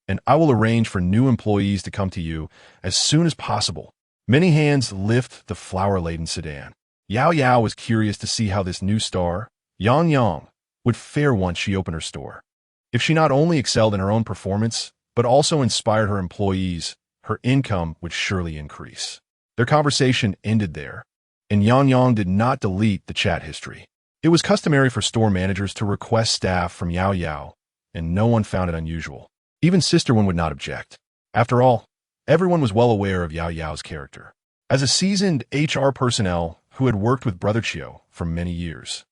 and I will arrange for new employees to come to you as soon as possible. Many hands lift the flower-laden sedan. Yao Yao was curious to see how this new star, Yangyang, would fare once she opened her store. If she not only excelled in her own performance, but also inspired her employees, her income would surely increase. Their conversation ended there, and Yangyang did not delete the chat history. It was customary for store managers to request staff from Yao Yao, and no one found it unusual. Even Sister Wen would not object. After all, everyone was well aware of Yao Yao's character. As a seasoned HR personnel who had worked with Brother Chiu for many years,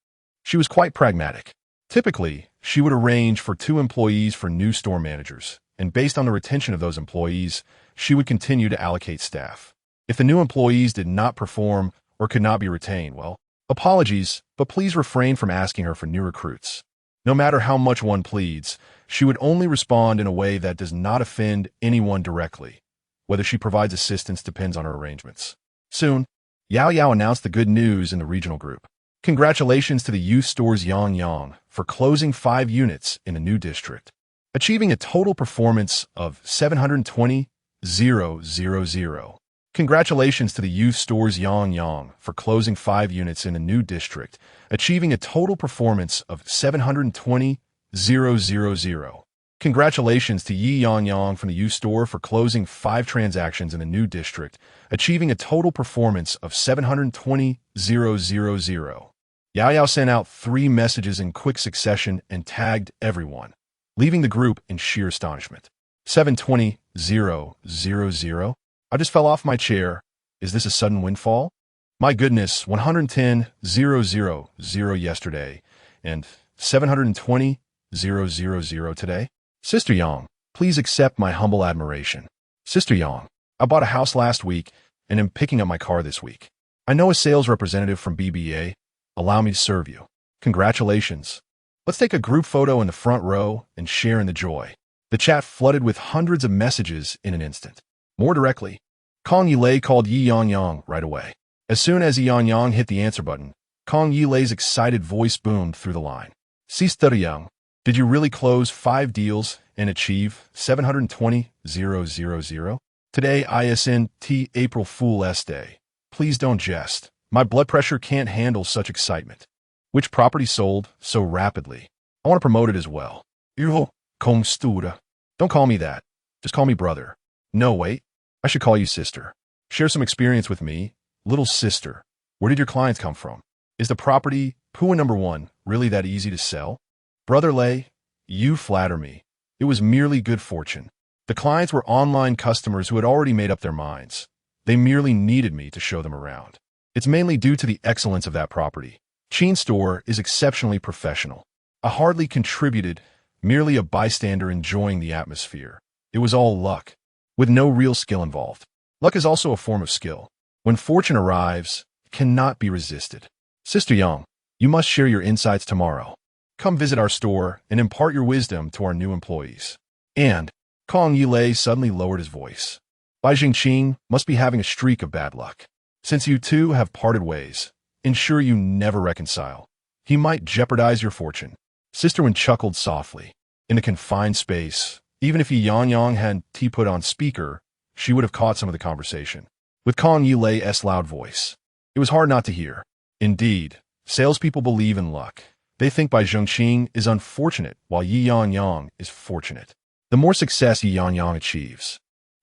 she was quite pragmatic. Typically, she would arrange for 2 employees for new store managers, and based on the retention of those employees, she would continue to allocate staff. If the new employees did not perform or could not be retained, well, apologies, but please refrain from asking her for new recruits. No matter how much one pleads, she would only respond in a way that does not offend anyone directly. Whether she provides assistance depends on her arrangements. Soon, Yao Yao announced the good news in the regional group. Congratulations to the youth stores Yangyang for closing 5 units in a new district, achieving a total performance of 720,000. Congratulations to the youth stores Yangyang for closing 5 units in a new district, achieving a total performance of 720,000. Congratulations to Ye Yangyang from the youth store for closing 5 transactions in a new district, achieving a total performance of 720,000. Yao Yao sent out 3 messages in quick succession and tagged everyone, leaving the group in sheer astonishment. 720,000? I just fell off my chair. Is this a sudden windfall? My goodness, 110,000 yesterday, and 720,000 today? Sister Yang, please accept my humble admiration. Sister Yang, I bought a house last week and am picking up my car this week. I know a sales representative from BBA. Allow me to serve you. Congratulations. Let's take a group photo in the front row and share in the joy. The chat flooded with hundreds of messages in an instant. More directly, Kong Yilei called Ye Yangyang right away. As soon as Ye Yangyang hit the answer button, Kong Yilei's excited voice boomed through the line. Sister Yang, did you really close 5 deals and achieve 720,000? Today ISNT April Fool's Day. Please don't jest. My blood pressure can't handle such excitement. Which property sold so rapidly? I want to promote it as well. Yo, Kong Studa. Don't call me that. Just call me brother. No, wait. I should call you sister. Share some experience with me. Little sister, where did your clients come from? Is the property, Pua number 1, really that easy to sell? Brother Lei, you flatter me. It was merely good fortune. The clients were online customers who had already made up their minds. They merely needed me to show them around. It's mainly due to the excellence of that property. Chin's store is exceptionally professional. I hardly contributed, merely a bystander enjoying the atmosphere. It was all luck, with no real skill involved. Luck is also a form of skill. When fortune arrives, it cannot be resisted. Sister Yang, you must share your insights tomorrow. Come visit our store and impart your wisdom to our new employees. And Kong Yilei suddenly lowered his voice. Bai Jingqing must be having a streak of bad luck. Since you two have parted ways, ensure you never reconcile. He might jeopardize your fortune. Sister Wen chuckled softly. In the confined space, even if Ye Yangyang had put on speaker, she would have caught some of the conversation. With Kong Yilei's loud voice, it was hard not to hear. Indeed, salespeople believe in luck. They think Bai Zhengqing is unfortunate while Ye Yangyang is fortunate. The more success Ye Yangyang achieves,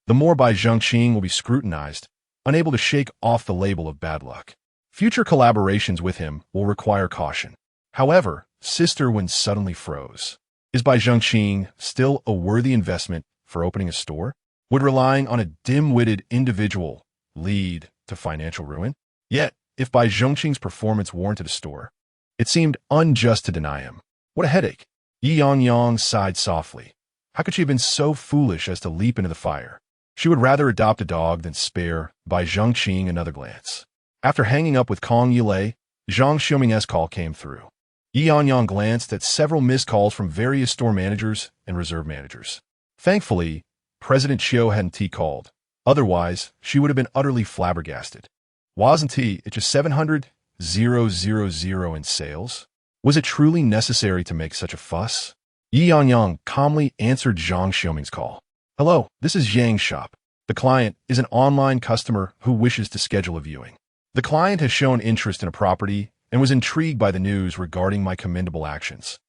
the more Bai Zhengqing will be scrutinized, unable to shake off the label of bad luck. Future collaborations with him will require caution. However, Sister Wen suddenly froze. Is Bai Zhengqing still a worthy investment for opening a store? Would relying on a dim-witted individual lead to financial ruin? Yet, if Bai Zhongqing's performance warranted a store, it seemed unjust to deny him. What a headache. Ye Yangyang sighed softly. How could she have been so foolish as to leap into the fire? She would rather adopt a dog than spare Bai Zhongqing another glance. After hanging up with Kong Yilei, Zhang Xiuming's call came through. Ye Yangyang glanced at several missed calls from various store managers and reserve managers. Thankfully, President Chiu hadn't called. Otherwise, she would have been utterly flabbergasted. Wasn't it just 700,000 in sales? Was it truly necessary to make such a fuss? Ye Yangyang calmly answered Zhang Xiuming's call. Hello, this is Yang's shop. The client is an online customer who wishes to schedule a viewing. The client has shown interest in a property and was intrigued by the news regarding my commendable actions.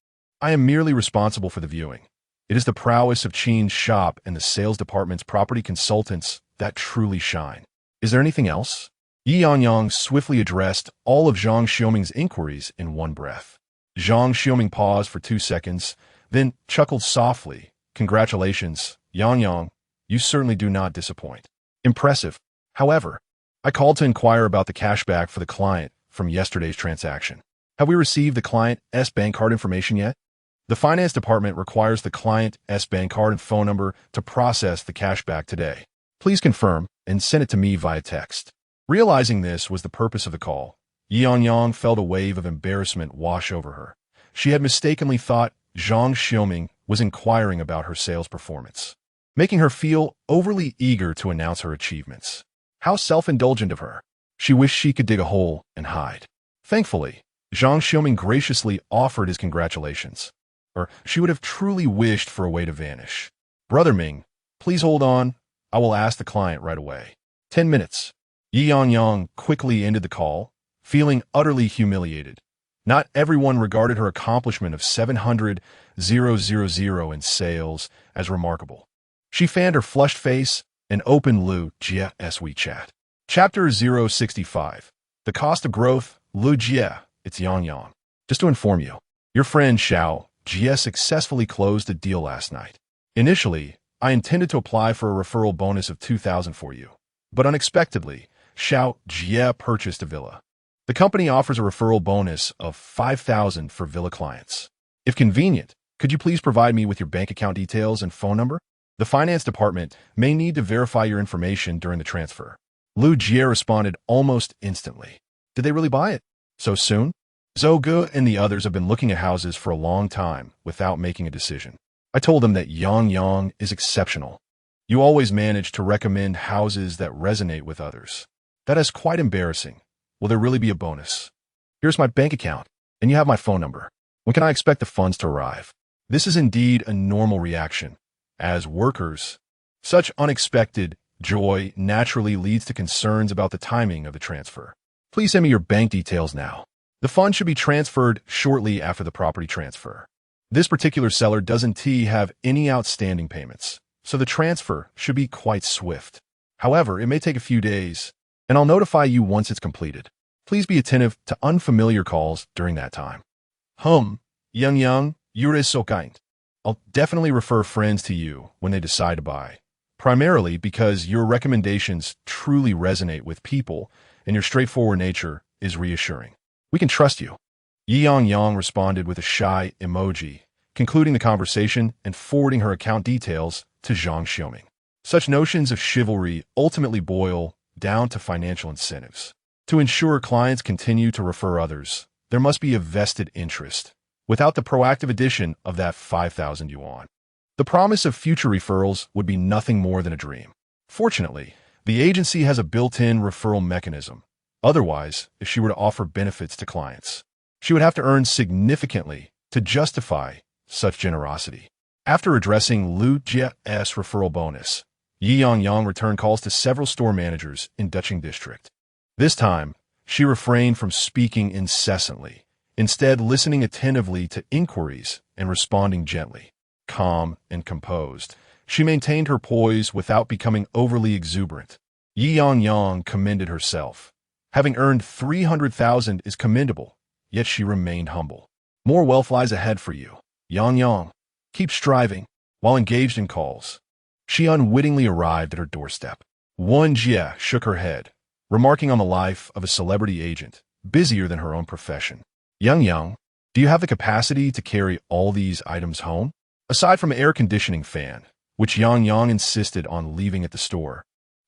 I am merely responsible for the viewing. It is the prowess of Qin's shop and the sales department's property consultants that truly shine. Is there anything else? Ye Yangyang swiftly addressed all of Zhang Xiuming's inquiries in one breath. Zhang Xiuming paused for 2 seconds, then chuckled softly. Congratulations, Yangyang. You certainly do not disappoint. Impressive. However, I called to inquire about the cashback for the client from yesterday's transaction. Have we received the client's bank card information yet? The finance department requires the client's bank card and phone number to process the cashback today. Please confirm and send it to me via text. Realizing this was the purpose of the call, Ye Yangyang felt a wave of embarrassment wash over her. She had mistakenly thought Zhang Xiuming was inquiring about her sales performance, making her feel overly eager to announce her achievements. How self-indulgent of her. She wished she could dig a hole and hide. Thankfully, Zhang Xiuming graciously offered his congratulations. Or she would have truly wished for a way to vanish. Brother Ming, please hold on. I will ask the client right away. 10 minutes. Ye Yangyang quickly ended the call, feeling utterly humiliated. Not everyone regarded her accomplishment of 700,000 in sales as remarkable. She fanned her flushed face and opened Lu Jie's WeChat. Chapter 065. The Cost of Growth, Lu Jie, it's Yangyang. Just to inform you, your friend Xiao Jie successfully closed a deal last night. Initially, I intended to apply for a referral bonus of 2,000 for you, but unexpectedly, Xiao Jie purchased a villa. The company offers a referral bonus of 5,000 for villa clients. If convenient, could you please provide me with your bank account details and phone number? The finance department may need to verify your information during the transfer. Lu Jie responded almost instantly. Did they really buy it? So soon? Zhou Ge and the others have been looking at houses for a long time without making a decision. I told them that Yangyang is exceptional. You always manage to recommend houses that resonate with others. That is quite embarrassing. Will there really be a bonus? Here's my bank account, and you have my phone number. When can I expect the funds to arrive? This is indeed a normal reaction. As workers, such unexpected joy naturally leads to concerns about the timing of the transfer. Please send me your bank details now. The funds should be transferred shortly after the property transfer. This particular seller doesn't have any outstanding payments, so the transfer should be quite swift. However, it may take a few days, and I'll notify you once it's completed. Please be attentive to unfamiliar calls during that time. Yangyang, you're so kind. I'll definitely refer friends to you when they decide to buy, primarily because your recommendations truly resonate with people and your straightforward nature is reassuring. We can trust you. Ye Yangyang responded with a shy emoji, concluding the conversation and forwarding her account details to Zhang Xiuming. Such notions of chivalry ultimately boil down to financial incentives. To ensure clients continue to refer others, there must be a vested interest. Without the proactive addition of that 5,000 yuan, the promise of future referrals would be nothing more than a dream. Fortunately, the agency has a built-in referral mechanism. Otherwise, if she were to offer benefits to clients, she would have to earn significantly to justify such generosity. After addressing Lu Jie's referral bonus, Ye Yangyang returned calls to several store managers in Ducheng District. This time, she refrained from speaking incessantly, instead listening attentively to inquiries and responding gently. Calm and composed, she maintained her poise without becoming overly exuberant. Ye Yangyang commended herself. Having earned 300,000 is commendable, yet she remained humble. More wealth lies ahead for you, Yangyang. Keep striving. While engaged in calls, she unwittingly arrived at her doorstep. Yingyue shook her head, remarking on the life of a celebrity agent, busier than her own profession. Yangyang, do you have the capacity to carry all these items home? Aside from an air conditioning fan, which Yangyang insisted on leaving at the store,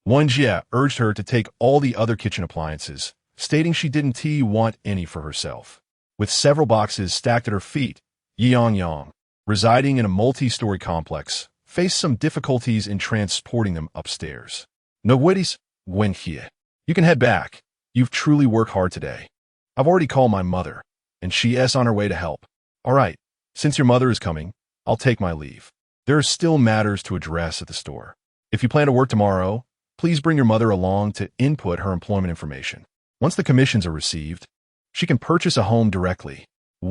Yingyue urged her to take all the other kitchen appliances, stating she didn't want any for herself. With several boxes stacked at her feet, Ye Yangyang, residing in a multi-story complex, faced some difficulties in transporting them upstairs. No worries, Yingyue. You can head back. You've truly worked hard today. I've already called my mother, and she's on her way to help. All right, since your mother is coming, I'll take my leave. There are still matters to address at the store. If you plan to work tomorrow, please bring your mother along to input her employment information. Once the commissions are received, she can purchase a home directly. Ye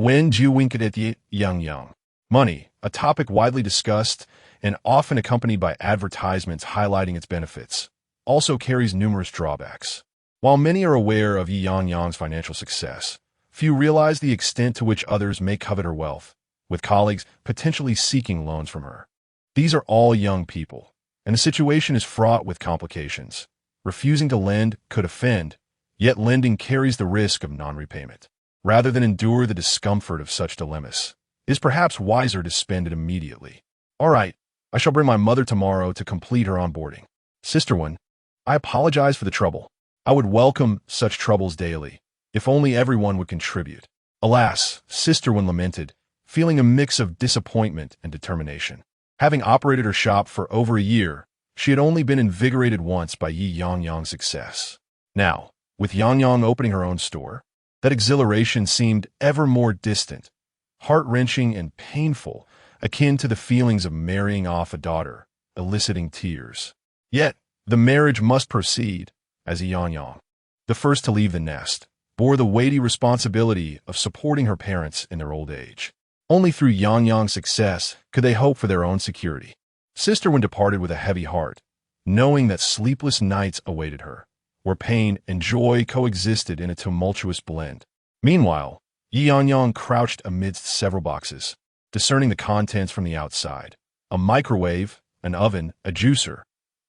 Yangyang. Money, a topic widely discussed and often accompanied by advertisements highlighting its benefits, also carries numerous drawbacks. While many are aware of Ye Yangyang's financial success, few realize the extent to which others may covet her wealth, with colleagues potentially seeking loans from her. These are all young people, and the situation is fraught with complications. Refusing to lend could offend, yet lending carries the risk of non-repayment. Rather than endure the discomfort of such dilemmas, it is perhaps wiser to spend it immediately. All right, I shall bring my mother tomorrow to complete her onboarding. Sister One, I apologize for the trouble. I would welcome such troubles daily, if only everyone would contribute. Alas, Sister One lamented, feeling a mix of disappointment and determination. Having operated her shop for over a year, she had only been invigorated once by Ye Yangyang's success. Now, with Yangyang opening her own store, that exhilaration seemed ever more distant, heart-wrenching and painful, akin to the feelings of marrying off a daughter, eliciting tears. Yet, the marriage must proceed, as Ye Yangyang, the first to leave the nest, bore the weighty responsibility of supporting her parents in their old age. Only through Yangyang's success could they hope for their own security. Sister One departed with a heavy heart, knowing that sleepless nights awaited her, where pain and joy coexisted in a tumultuous blend. Meanwhile, Ye Yangyang crouched amidst several boxes, discerning the contents from the outside. A microwave, an oven, a juicer.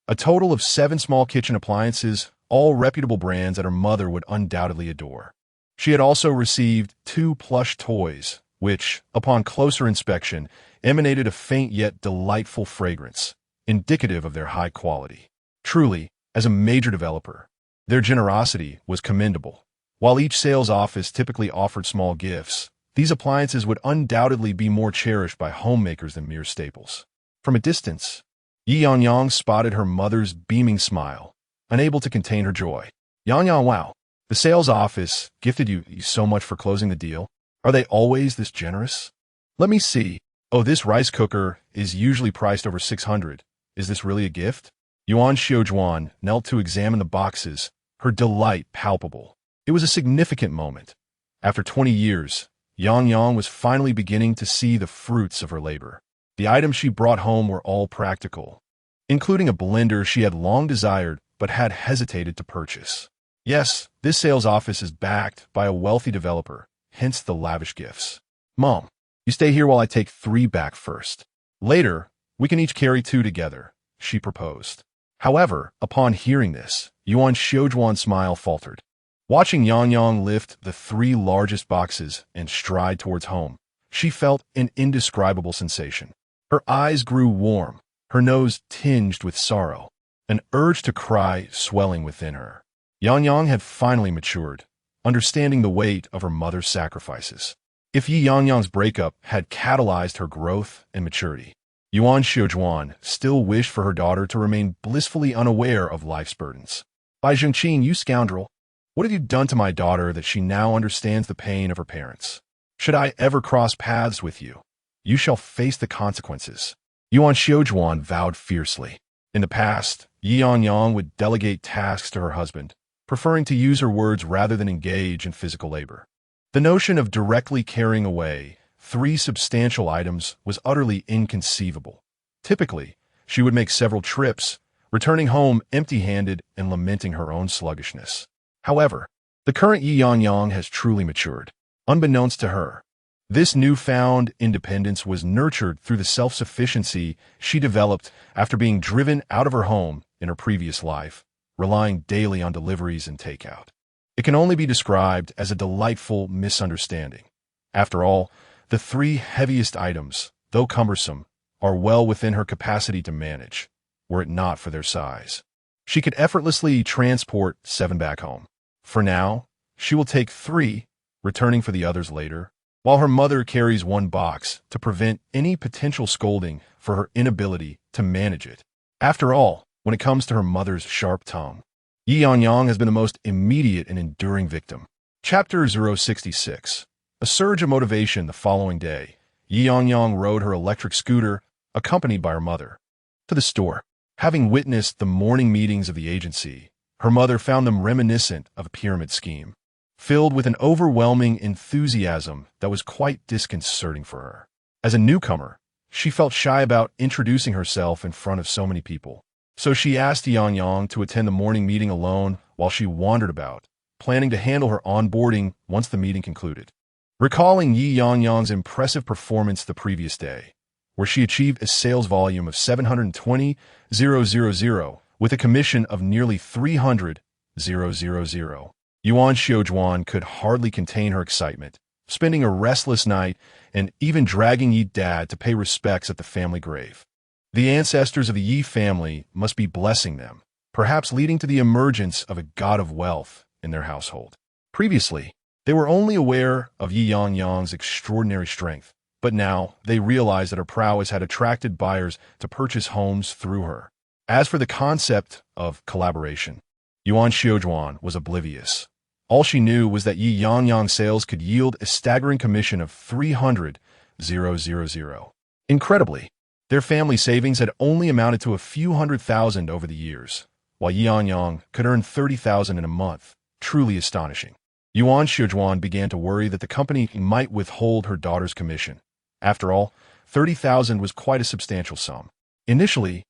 A total of 7 small kitchen appliances, all reputable brands that her mother would undoubtedly adore. She had also received 2 plush toys, which, upon closer inspection, emanated a faint yet delightful fragrance, indicative of their high quality. Truly, as a major developer, their generosity was commendable. While each sales office typically offered small gifts, these appliances would undoubtedly be more cherished by homemakers than mere staples. From a distance, Ye Yangyang spotted her mother's beaming smile, unable to contain her joy. Yangyang, wow, the sales office gifted you so much for closing the deal. Are they always this generous? Let me see. Oh, this rice cooker is usually priced over 600. Is this really a gift? Yuan Xiaojuan knelt to examine the boxes, her delight palpable. It was a significant moment. After 20 years, Yangyang was finally beginning to see the fruits of her labor. The items she brought home were all practical, including a blender she had long desired but had hesitated to purchase. Yes, this sales office is backed by a wealthy developer, hence the lavish gifts. Mom, you stay here while I take 3 back first. Later, we can each carry 2 together, she proposed. However, upon hearing this, Yuan Xiaojuan's smile faltered. Watching Yangyang lift the 3 largest boxes and stride towards home, she felt an indescribable sensation. Her eyes grew warm, her nose tinged with sorrow, an urge to cry swelling within her. Yangyang had finally matured, understanding the weight of her mother's sacrifices. If Ye Yangyang's breakup had catalyzed her growth and maturity, Yuan Xiaojuan still wished for her daughter to remain blissfully unaware of life's burdens. Bai Zhengqin, you scoundrel, what have you done to my daughter that she now understands the pain of her parents? Should I ever cross paths with you, you shall face the consequences. Yuan Xiaojuan vowed fiercely. In the past, Ye Yangyang would delegate tasks to her husband, preferring to use her words rather than engage in physical labor. The notion of directly carrying away 3 substantial items was utterly inconceivable. Typically, she would make several trips, returning home empty-handed and lamenting her own sluggishness. However, the current Ye Yangyang has truly matured. Unbeknownst to her, This newfound independence was nurtured through the self-sufficiency she developed after being driven out of her home in her previous life, relying daily on deliveries and takeout. It can only be described as a delightful misunderstanding. After all, the three heaviest items, though cumbersome, are well within her capacity to manage, were it not for their size. She could effortlessly transport 7 back home. For now, she will take 3, returning for the others later, while her mother carries 1 box to prevent any potential scolding for her inability to manage it. After all, when it comes to her mother's sharp tongue, Ye Yangyang has been the most immediate and enduring victim. Chapter 066. A surge of motivation the following day, Ye Yangyang rode her electric scooter, accompanied by her mother, to the store. Having witnessed the morning meetings of the agency, her mother found them reminiscent of a pyramid scheme, filled with an overwhelming enthusiasm that was quite disconcerting for her. As a newcomer, she felt shy about introducing herself in front of so many people. So she asked Ye Yangyang to attend the morning meeting alone while she wandered about, planning to handle her onboarding once the meeting concluded. Recalling Ye Yangyang's impressive performance the previous day, where she achieved a sales volume of 720,000 with a commission of nearly 300,000. Yuan Xiaojuan could hardly contain her excitement, spending a restless night and even dragging Yi's dad to pay respects at the family grave. The ancestors of the Yi family must be blessing them, perhaps leading to the emergence of a god of wealth in their household. Previously, they were only aware of Ye Yangyang's extraordinary strength, but now they realized that her prowess had attracted buyers to purchase homes through her. As for the concept of collaboration, Yuan Xiaojuan was oblivious. All she knew was that Ye Yangyang sales could yield a staggering commission of 300,000. Incredibly, their family savings had only amounted to a few $100,000 over the years, while Ye Yangyang could earn 30,000 in a month. Truly astonishing. Yuan Xiaojuan began to worry that the company might withhold her daughter's commission. After all, 30,000 was quite a substantial sum. Initially,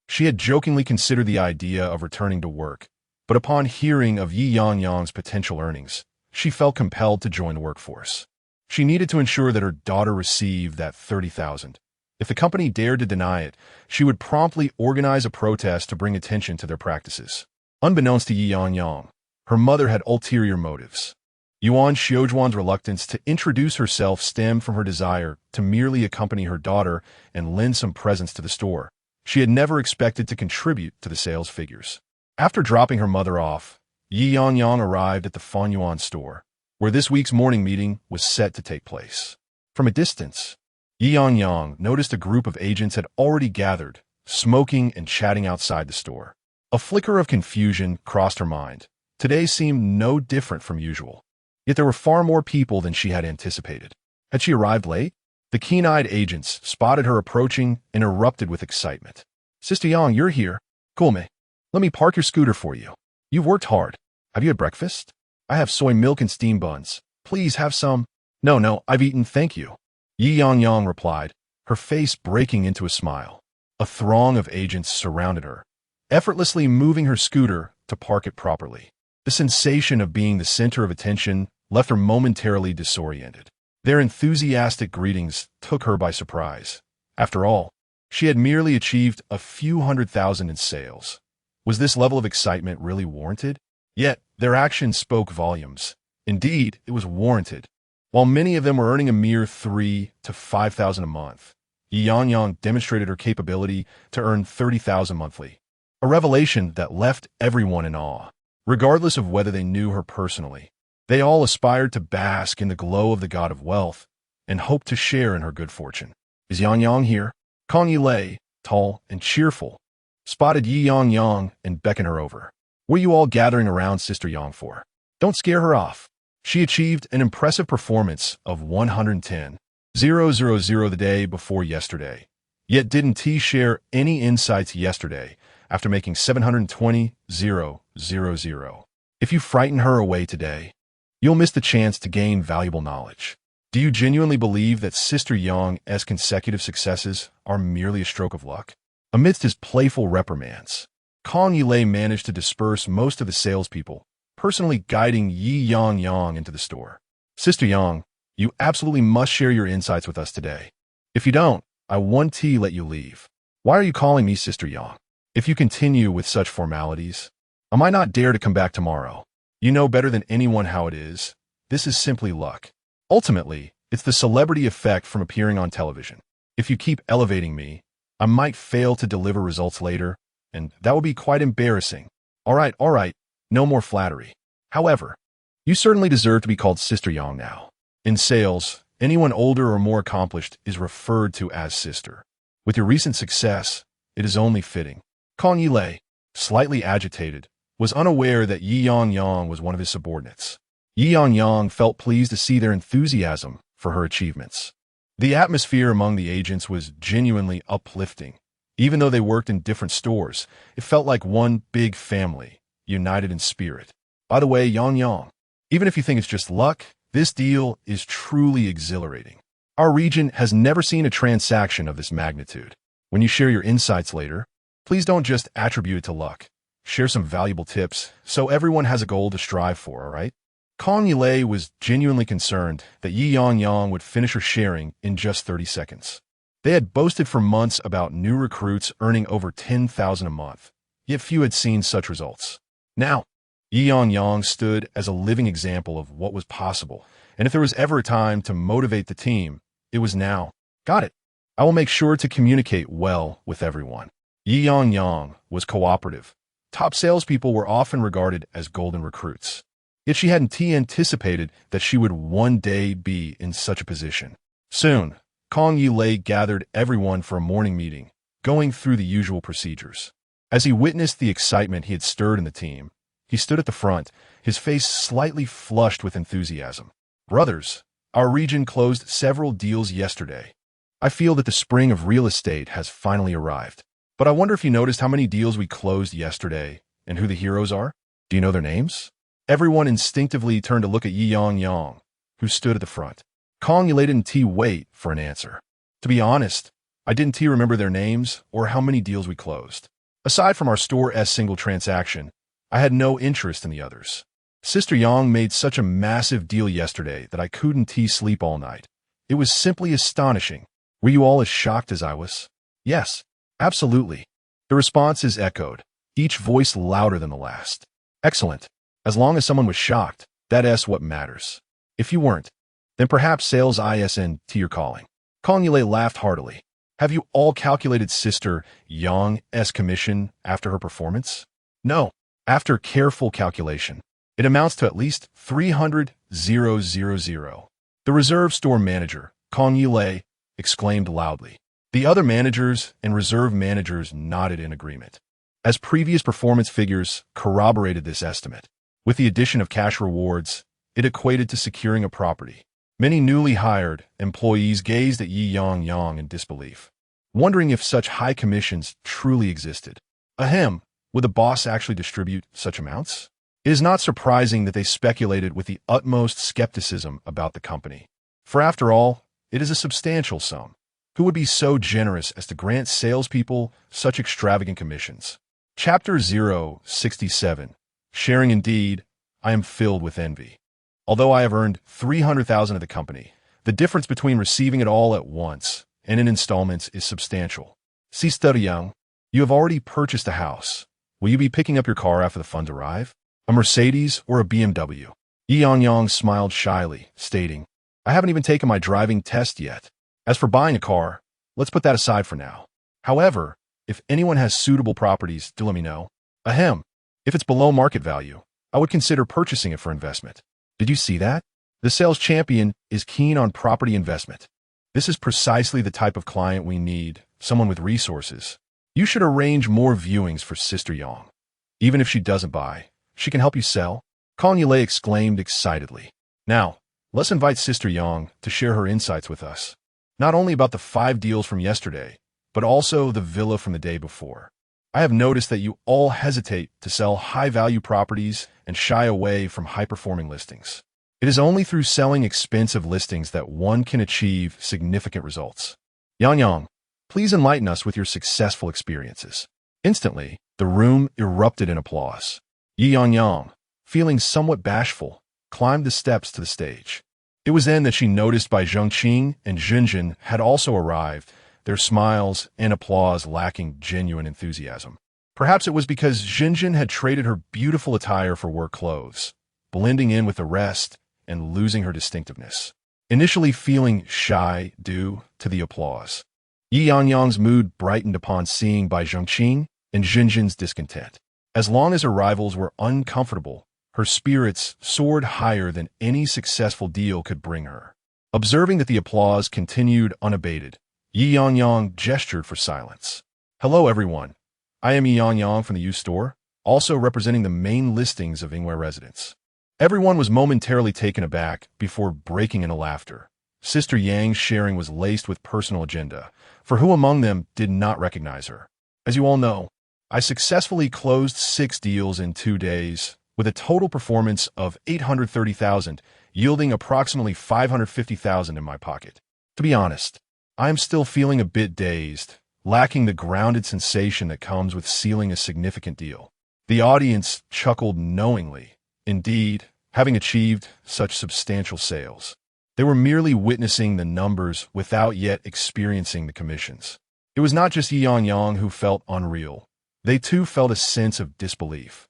she had jokingly considered the idea of returning to work, but upon hearing of Ye Yangyang's potential earnings, she felt compelled to join the workforce. She needed to ensure that her daughter received that 30,000. If the company dared to deny it, she would promptly organize a protest to bring attention to their practices. Unbeknownst to Ye Yangyang, her mother had ulterior motives. Yuan Xiaojuan's reluctance to introduce herself stemmed from her desire to merely accompany her daughter and lend some presents to the store. She had never expected to contribute to the sales figures. After dropping her mother off, Ye Yangyang arrived at the Fanyuan store, where this week's morning meeting was set to take place. From a distance, Ye Yangyang noticed a group of agents had already gathered, smoking and chatting outside the store. A flicker of confusion crossed her mind. Today seemed no different from usual. Yet there were far more people than she had anticipated. Had she arrived late? The keen-eyed agents spotted her approaching and erupted with excitement. "Sister Yang, you're here. Cool, me. Let me park your scooter for you. You've worked hard. Have you had breakfast? I have soy milk and steam buns. Please have some." No, I've eaten, thank you." Ye Yangyang replied, her face breaking into a smile. A throng of agents surrounded her, effortlessly moving her scooter to park it properly. The sensation of being the center of attention left her momentarily disoriented. Their enthusiastic greetings took her by surprise. After all, she had merely achieved a few $100,000 in sales. Was this level of excitement really warranted? Yet, their actions spoke volumes. Indeed, it was warranted. While many of them were earning a mere $3,000 to $5,000 a month, Ye Yangyang demonstrated her capability to earn $30,000 monthly. A revelation that left everyone in awe. Regardless of whether they knew her personally, they all aspired to bask in the glow of the god of wealth and hoped to share in her good fortune. "Is Yangyang here?" Kong Yilei, tall and cheerful, spotted Ye Yangyang and beckoned her over. "What are you all gathering around Sister Yang for? Don't scare her off." She achieved an impressive performance of 110,000 the day before yesterday, yet didn't share any insights yesterday after making 720,000. If you frighten her away today, you'll miss the chance to gain valuable knowledge. Do you genuinely believe that Sister Yang's consecutive successes are merely a stroke of luck? Amidst his playful reprimands, Kong Yilei managed to disperse most of the salespeople, personally guiding Ye Yangyang into the store. "Sister Yang, You absolutely must share your insights with us today. If you don't, I won't let you leave. Why are you calling me Sister Yang? If you continue with such formalities, I might not dare to come back tomorrow. You know better than anyone how it is. This is simply luck. Ultimately, it's the celebrity effect from appearing on television. If you keep elevating me, I might fail to deliver results later, and that would be quite embarrassing. All right, no more flattery. However, you certainly deserve to be called Sister Yang now. In sales, anyone older or more accomplished is referred to as sister. With your recent success, it is only fitting. Kong Yilei, slightly agitated, was unaware that Ye Yangyang was one of his subordinates. Ye Yangyang felt pleased to see their enthusiasm for her achievements. The atmosphere among the agents was genuinely uplifting. Even though they worked in different stores, it felt like one big family, united in spirit. By the way, Yangyang, even if you think it's just luck, this deal is truly exhilarating. Our region has never seen a transaction of this magnitude. When you share your insights later, please don't just attribute it to luck. Share some valuable tips so everyone has a goal to strive for, all right? Kong Yilei was genuinely concerned that Ye Yangyang would finish her sharing in just 30 seconds. They had boasted for months about new recruits earning over 10,000 a month, yet few had seen such results. Now, Ye Yangyang stood as a living example of what was possible, and if there was ever a time to motivate the team, it was now. Got it. I will make sure to communicate well with everyone. Ye Yangyang was cooperative. Top salespeople were often regarded as golden recruits. Yet she hadn't anticipated that she would one day be in such a position. Soon, Kong Yilei gathered everyone for a morning meeting, going through the usual procedures. As he witnessed the excitement he had stirred in the team, he stood at the front, his face slightly flushed with enthusiasm. Brothers, our region closed several deals yesterday. I feel that the spring of real estate has finally arrived. But I wonder if you noticed how many deals we closed yesterday and who the heroes are? Do you know their names? Everyone instinctively turned to look at Ye Yangyang, who stood at the front. Kong Yilei didn't wait for an answer. To be honest, I didn't remember their names or how many deals we closed. Aside from our store's single transaction, I had no interest in the others. Sister Yang made such a massive deal yesterday that I couldn't sleep all night. It was simply astonishing. Were you all as shocked as I was? Yes, absolutely. The responses echoed, each voice louder than the last. Excellent. As long as someone was shocked, that's what matters. If you weren't, then perhaps sales isn't your calling. Kong Yilei laughed heartily. Have you all calculated Sister Yang's commission after her performance? No. After careful calculation, it amounts to at least 300,000. The reserve store manager, Kong Yilei, exclaimed loudly. The other managers and reserve managers nodded in agreement, as previous performance figures corroborated this estimate. With the addition of cash rewards, it equated to securing a property. Many newly hired employees gazed at Ye Yangyang in disbelief, wondering if such high commissions truly existed. Ahem, would the boss actually distribute such amounts? It is not surprising that they speculated with the utmost skepticism about the company. For after all, it is a substantial sum. Who would be so generous as to grant salespeople such extravagant commissions? Chapter 067. Sharing indeed, I am filled with envy. Although I have earned 300,000 of the company, the difference between receiving it all at once and in installments is substantial. Sister Yang, you have already purchased a house. Will you be picking up your car after the funds arrive? A Mercedes or a BMW? Ye Yangyang smiled shyly, stating, I haven't even taken my driving test yet. As for buying a car, let's put that aside for now. However, if anyone has suitable properties, do let me know. Ahem. If it's below market value, I would consider purchasing it for investment. Did you see that? The sales champion is keen on property investment. This is precisely the type of client we need, someone with resources. You should arrange more viewings for Sister Yang. Even if she doesn't buy, she can help you sell. Kong Yilei exclaimed excitedly. Now, let's invite Sister Yang to share her insights with us. Not only about the 5 deals from yesterday, but also the villa from the day before. I have noticed that you all hesitate to sell high-value properties and shy away from high-performing listings. It is only through selling expensive listings that one can achieve significant results. Yangyang, please enlighten us with your successful experiences. Instantly, the room erupted in applause. Ye Yangyang, feeling somewhat bashful, climbed the steps to the stage. It was then that she noticed Bai Zhongqing and Junjun had also arrived, their smiles and applause lacking genuine enthusiasm. Perhaps it was because Junjun had traded her beautiful attire for work clothes, blending in with the rest and losing her distinctiveness. Initially feeling shy due to the applause, Ye Yangyang's mood brightened upon seeing Bai Zhongqing and Junjun's discontent. As long as her rivals were uncomfortable, her spirits soared higher than any successful deal could bring her. Observing that the applause continued unabated, Ye Yangyang gestured for silence. "Hello, everyone. I am Ye Yangyang from the U Store, also representing the main listings of Yingyue Residence." Everyone was momentarily taken aback before breaking into laughter. Sister Yang's sharing was laced with personal agenda, for who among them did not recognize her? As you all know, I successfully closed 6 deals in 2 days, with a total performance of 830,000, yielding approximately 550,000 in my pocket. To be honest, I am still feeling a bit dazed, lacking the grounded sensation that comes with sealing a significant deal. The audience chuckled knowingly. Indeed, having achieved such substantial sales, they were merely witnessing the numbers without yet experiencing the commissions. It was not just Ye Yangyang who felt unreal. They too felt a sense of disbelief,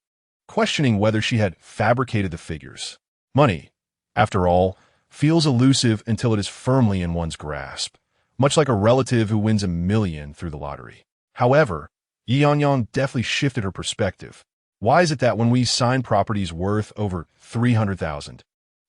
questioning whether she had fabricated the figures. Money, after all, feels elusive until it is firmly in one's grasp, much like a relative who wins $1 million through the lottery. However, Ye Yangyang definitely shifted her perspective. Why is it that when we sign properties worth over 300,000,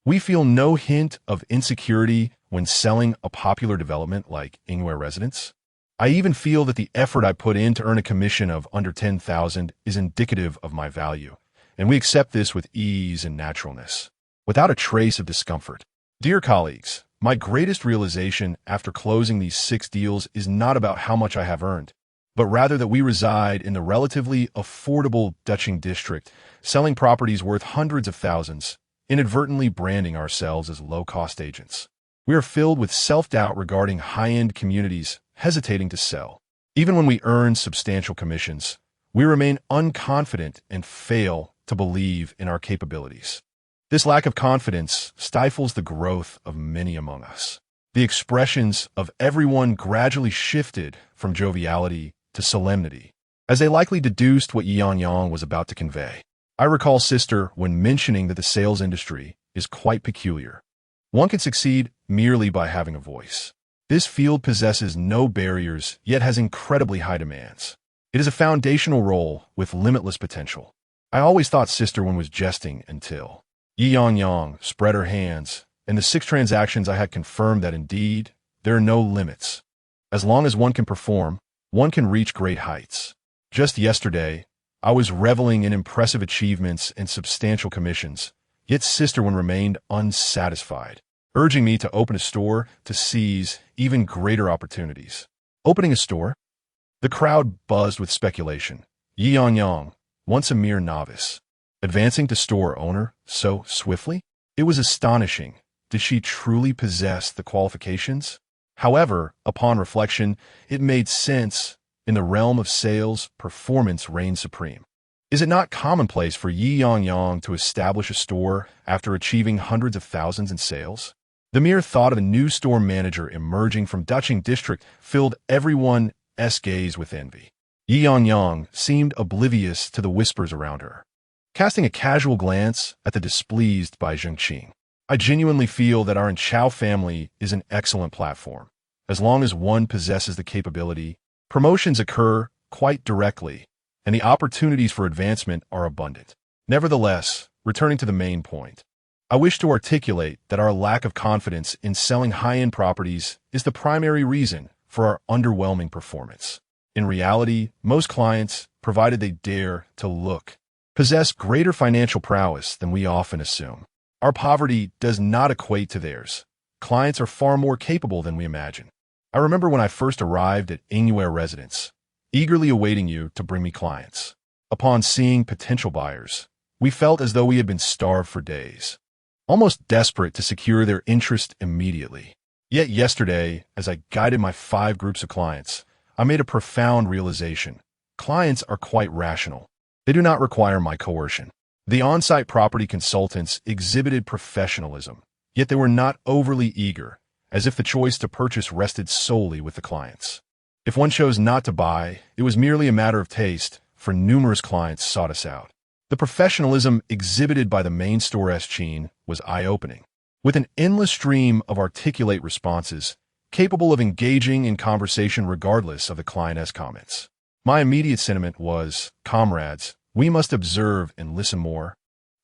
we feel no hint of insecurity when selling a popular development like Yingyue Residence? I even feel that the effort I put in to earn a commission of under 10,000 is indicative of my value, and we accept this with ease and naturalness, without a trace of discomfort. Dear colleagues, my greatest realization after closing these 6 deals is not about how much I have earned, but rather that we reside in the relatively affordable Duching district, selling properties worth hundreds of thousands, inadvertently branding ourselves as low-cost agents. We are filled with self-doubt regarding high-end communities hesitating to sell. Even when we earn substantial commissions, we remain unconfident and fail to believe in our capabilities. This lack of confidence stifles the growth of many among us. The expressions of everyone gradually shifted from joviality to solemnity, as they likely deduced what Ye Yangyang was about to convey. I recall Sister when mentioning that the sales industry is quite peculiar. One can succeed merely by having a voice. This field possesses no barriers, yet has incredibly high demands. It is a foundational role with limitless potential. I always thought Sister Wen was jesting until Ye Yangyang spread her hands, and the 6 transactions I had confirmed that indeed, there are no limits. As long as one can perform, one can reach great heights. Just yesterday, I was reveling in impressive achievements and substantial commissions, yet Sister Wen remained unsatisfied, urging me to open a store to seize even greater opportunities. Opening a store? The crowd buzzed with speculation. Ye Yangyang, once a mere novice, advancing to store owner so swiftly? It was astonishing. Did she truly possess the qualifications? However, upon reflection, it made sense. In the realm of sales, performance reigns supreme. Is it not commonplace for Ye Yangyang to establish a store after achieving hundreds of thousands in sales? The mere thought of a new store manager emerging from Duching district filled everyone's gaze with envy. Ye Yangyang seemed oblivious to the whispers around her. Casting a casual glance at the displeased Bai Zhongqing, I genuinely feel that our Chao family is an excellent platform. As long as one possesses the capability, promotions occur quite directly, and the opportunities for advancement are abundant. Nevertheless, returning to the main point, I wish to articulate that our lack of confidence in selling high-end properties is the primary reason for our underwhelming performance. In reality, most clients, provided they dare to look, possess greater financial prowess than we often assume. Our poverty does not equate to theirs. Clients are far more capable than we imagine. I remember when I first arrived at Yingyue Residence, eagerly awaiting you to bring me clients. Upon seeing potential buyers, we felt as though we had been starved for days, almost desperate to secure their interest immediately. Yet yesterday, as I guided my 5 groups of clients, I made a profound realization. Clients are quite rational. They do not require my coercion. The on-site property consultants exhibited professionalism, Yet they were not overly eager, as if the choice to purchase rested solely with the clients. If one chose not to buy, it was merely a matter of taste, for numerous clients sought us out. The professionalism exhibited by the main store's chain was eye-opening. With an endless stream of articulate responses, capable of engaging in conversation regardless of the client's comments. My immediate sentiment was, comrades, we must observe and listen more,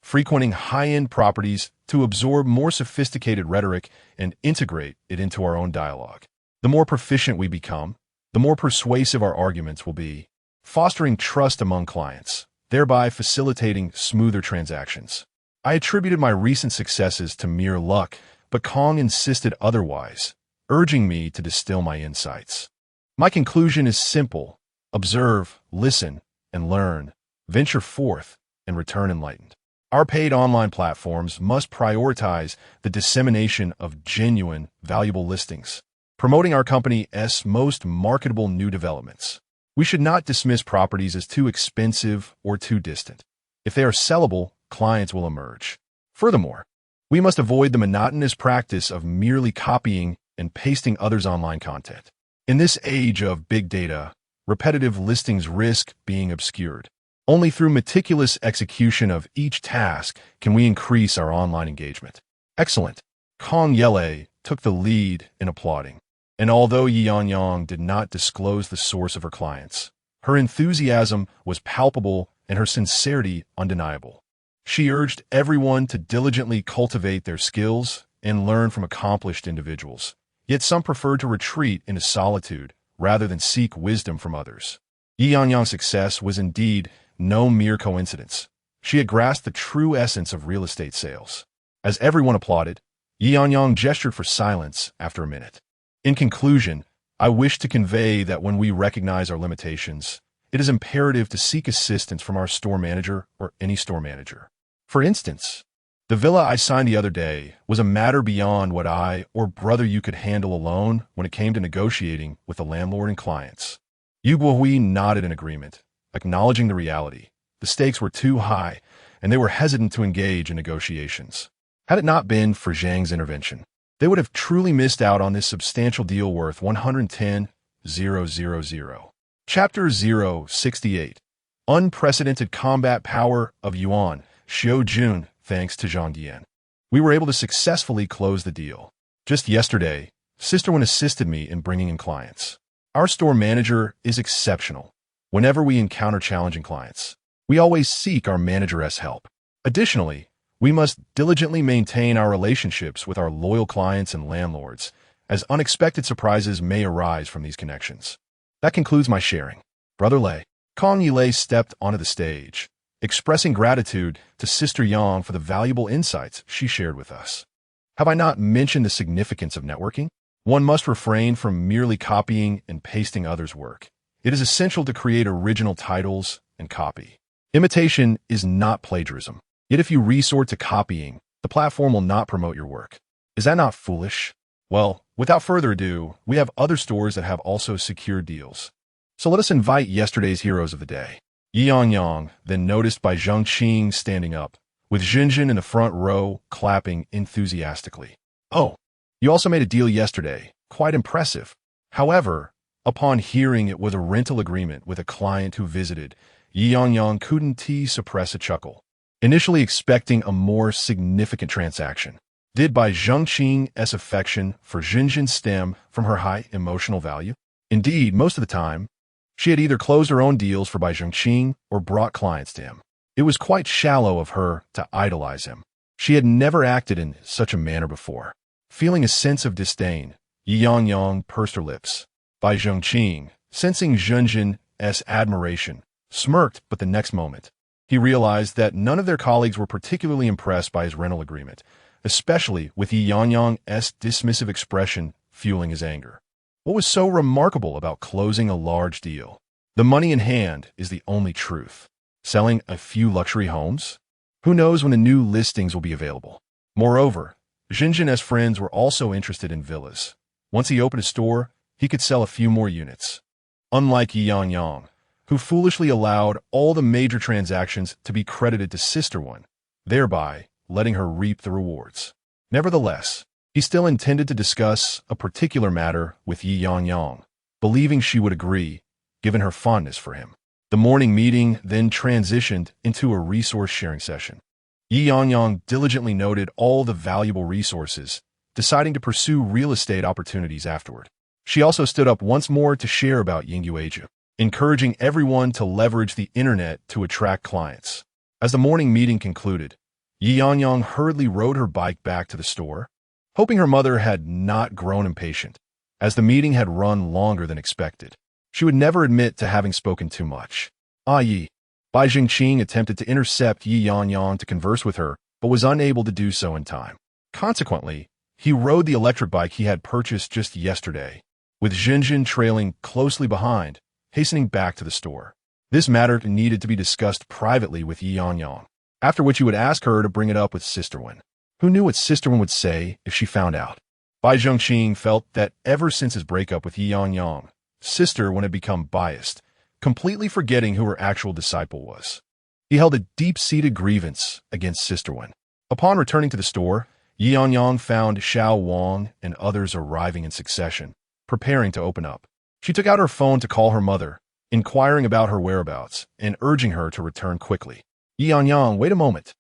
frequenting high-end properties to absorb more sophisticated rhetoric and integrate it into our own dialogue. The more proficient we become, the more persuasive our arguments will be, fostering trust among clients, thereby facilitating smoother transactions. I attributed my recent successes to mere luck, but Kong insisted otherwise, urging me to distill my insights. My conclusion is simple: observe, listen, and learn, venture forth, and return enlightened. Our paid online platforms must prioritize the dissemination of genuine, valuable listings, promoting our company's most marketable new developments. We should not dismiss properties as too expensive or too distant. If they are sellable, clients will emerge. Furthermore, we must avoid the monotonous practice of merely copying and pasting others' online content. In this age of big data, repetitive listings risk being obscured. Only through meticulous execution of each task can we increase our online engagement. Excellent. Kong Yele took the lead in applauding. And although Ye Yangyang did not disclose the source of her clients, her enthusiasm was palpable and her sincerity undeniable. She urged everyone to diligently cultivate their skills and learn from accomplished individuals. Yet some preferred to retreat into solitude rather than seek wisdom from others. Ye Yangyang's success was indeed no mere coincidence. She had grasped the true essence of real estate sales. As everyone applauded, Ye Yangyang gestured for silence after a minute. In conclusion, I wish to convey that when we recognize our limitations, it is imperative to seek assistance from our store manager or any store manager. For instance, the villa I signed the other day was a matter beyond what I or brother you could handle alone when it came to negotiating with the landlord and clients. Yingyue nodded in agreement, acknowledging the reality. The stakes were too high, and they were hesitant to engage in negotiations. Had it not been for Zhang's intervention, they would have truly missed out on this substantial deal worth 110,000. Chapter 068. Unprecedented combat power of Yuan, Xiaojun, thanks to Zhang Dian. We were able to successfully close the deal. Just yesterday, Sister Wen assisted me in bringing in clients. Our store manager is exceptional. Whenever we encounter challenging clients, we always seek our manager's help. Additionally, we must diligently maintain our relationships with our loyal clients and landlords, as unexpected surprises may arise from these connections. That concludes my sharing. Brother Lei. Kong Yile stepped onto the stage, expressing gratitude to Sister Yang for the valuable insights she shared with us. Have I not mentioned the significance of networking? One must refrain from merely copying and pasting others' work. It is essential to create original titles and copy. Imitation is not plagiarism. Yet if you resort to copying, the platform will not promote your work. Is that not foolish? Well, without further ado, we have other stores that have also secured deals. So let us invite yesterday's heroes of the day. Ye Yangyang, then noticed by Zheng Qing standing up, with Jinjin in the front row clapping enthusiastically. Oh, you also made a deal yesterday. Quite impressive. However, upon hearing it was a rental agreement with a client who visited, Ye Yangyang couldn't suppress a chuckle. Initially expecting a more significant transaction, did by Zheng Qing's affection for Jinjin stem from her high emotional value? Indeed, most of the time, she had either closed her own deals for Bai Zhengqing or brought clients to him. It was quite shallow of her to idolize him. She had never acted in such a manner before. Feeling a sense of disdain, Ye Yangyang pursed her lips. Bai Zhengqing, sensing Jinjin's admiration, smirked, but the next moment, he realized that none of their colleagues were particularly impressed by his rental agreement, especially with Ye Yangyang's dismissive expression fueling his anger. What was so remarkable about closing a large deal? The money in hand is the only truth. Selling a few luxury homes? Who knows when the new listings will be available? Moreover, Jinjin's friends were also interested in villas. Once he opened a store, he could sell a few more units. Unlike Ye Yangyang, who foolishly allowed all the major transactions to be credited to Sister One, thereby letting her reap the rewards. Nevertheless, he still intended to discuss a particular matter with Ye Yangyang, believing she would agree, given her fondness for him. The morning meeting then transitioned into a resource-sharing session. Ye Yangyang diligently noted all the valuable resources, deciding to pursue real estate opportunities afterward. She also stood up once more to share about Yingyue, encouraging everyone to leverage the internet to attract clients. As the morning meeting concluded, Ye Yangyang hurriedly rode her bike back to the store, hoping her mother had not grown impatient, as the meeting had run longer than expected. She would never admit to having spoken too much. Yi. Bai Jingqing attempted to intercept Ye Yangyang to converse with her, but was unable to do so in time. Consequently, he rode the electric bike he had purchased just yesterday, with Jinjin trailing closely behind, hastening back to the store. This matter needed to be discussed privately with Ye Yangyang, after which he would ask her to bring it up with Sister Wen. Who knew what Sister Wen would say if she found out? Bai Zhongqing felt that ever since his breakup with Ye Yangyang, Sister Wen had become biased, completely forgetting who her actual disciple was. He held a deep-seated grievance against Sister Wen. Upon returning to the store, Ye Yangyang found Xiao Wang and others arriving in succession, preparing to open up. She took out her phone to call her mother, inquiring about her whereabouts and urging her to return quickly. Ye Yangyang, wait a moment.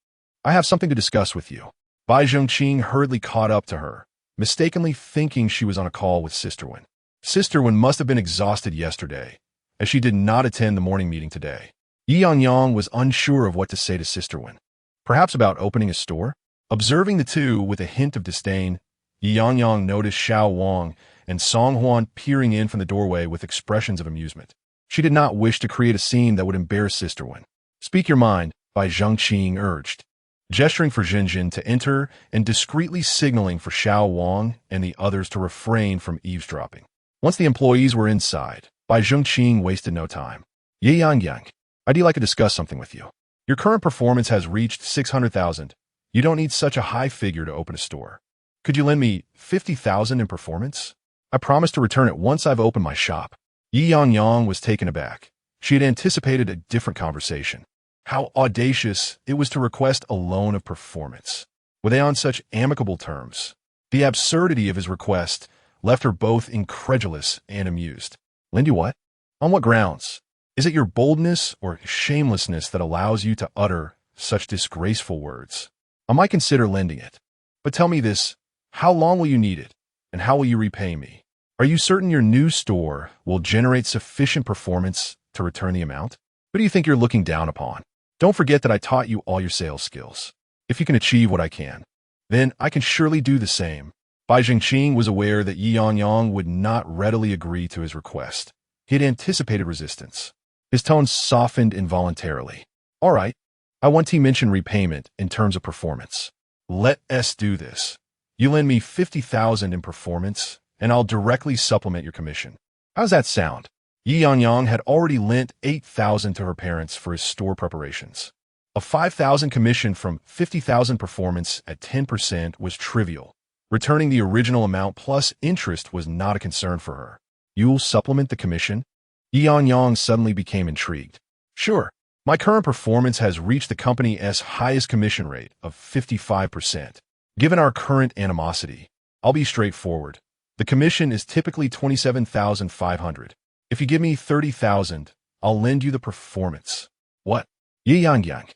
I have something to discuss with you. Bai Zhongqing hurriedly caught up to her, mistakenly thinking she was on a call with Sister Wen. Sister Wen must have been exhausted yesterday, as she did not attend the morning meeting today. Ye Yangyang was unsure of what to say to Sister Wen. Perhaps about opening a store? Observing the two with a hint of disdain, Ye Yangyang noticed Xiao Wang and Song Huan peering in from the doorway with expressions of amusement. She did not wish to create a scene that would embarrass Sister Wen. Speak your mind, Bai Zhongqing urged, gesturing for Jinjin to enter and discreetly signaling for Xiao Wang and the others to refrain from eavesdropping. Once the employees were inside, Bai Zhongqing wasted no time. Ye Yangyang, I'd like to discuss something with you. Your current performance has reached 600,000. You don't need such a high figure to open a store. Could you lend me 50,000 in performance? I promise to return it once I've opened my shop. Ye Yangyang was taken aback. She had anticipated a different conversation. How audacious it was to request a loan of performance. Were they on such amicable terms? The absurdity of his request left her both incredulous and amused. Lend you what? On what grounds? Is it your boldness or shamelessness that allows you to utter such disgraceful words? I might consider lending it. But tell me this, how long will you need it, and how will you repay me? Are you certain your new store will generate sufficient performance to return the amount? Who do you think you're looking down upon? Don't forget that I taught you all your sales skills. If you can achieve what I can, then I can surely do the same. Bai Jingqing was aware that Ye Yangyang would not readily agree to his request. He had anticipated resistance. His tone softened involuntarily. All right, I want to mention repayment in terms of performance. Let us do this. You lend me 50,000 in performance, and I'll directly supplement your commission. How's that sound? Ye Yangyang had already lent 8,000 to her parents for his store preparations. A 5,000 commission from 50,000 performance at 10% was trivial. Returning the original amount plus interest was not a concern for her. You'll supplement the commission? Ye Yangyang suddenly became intrigued. Sure, my current performance has reached the company's highest commission rate of 55%. Given our current animosity, I'll be straightforward. The commission is typically 27,500. If you give me 30,000, I'll lend you the performance. What? Ye Yangyang,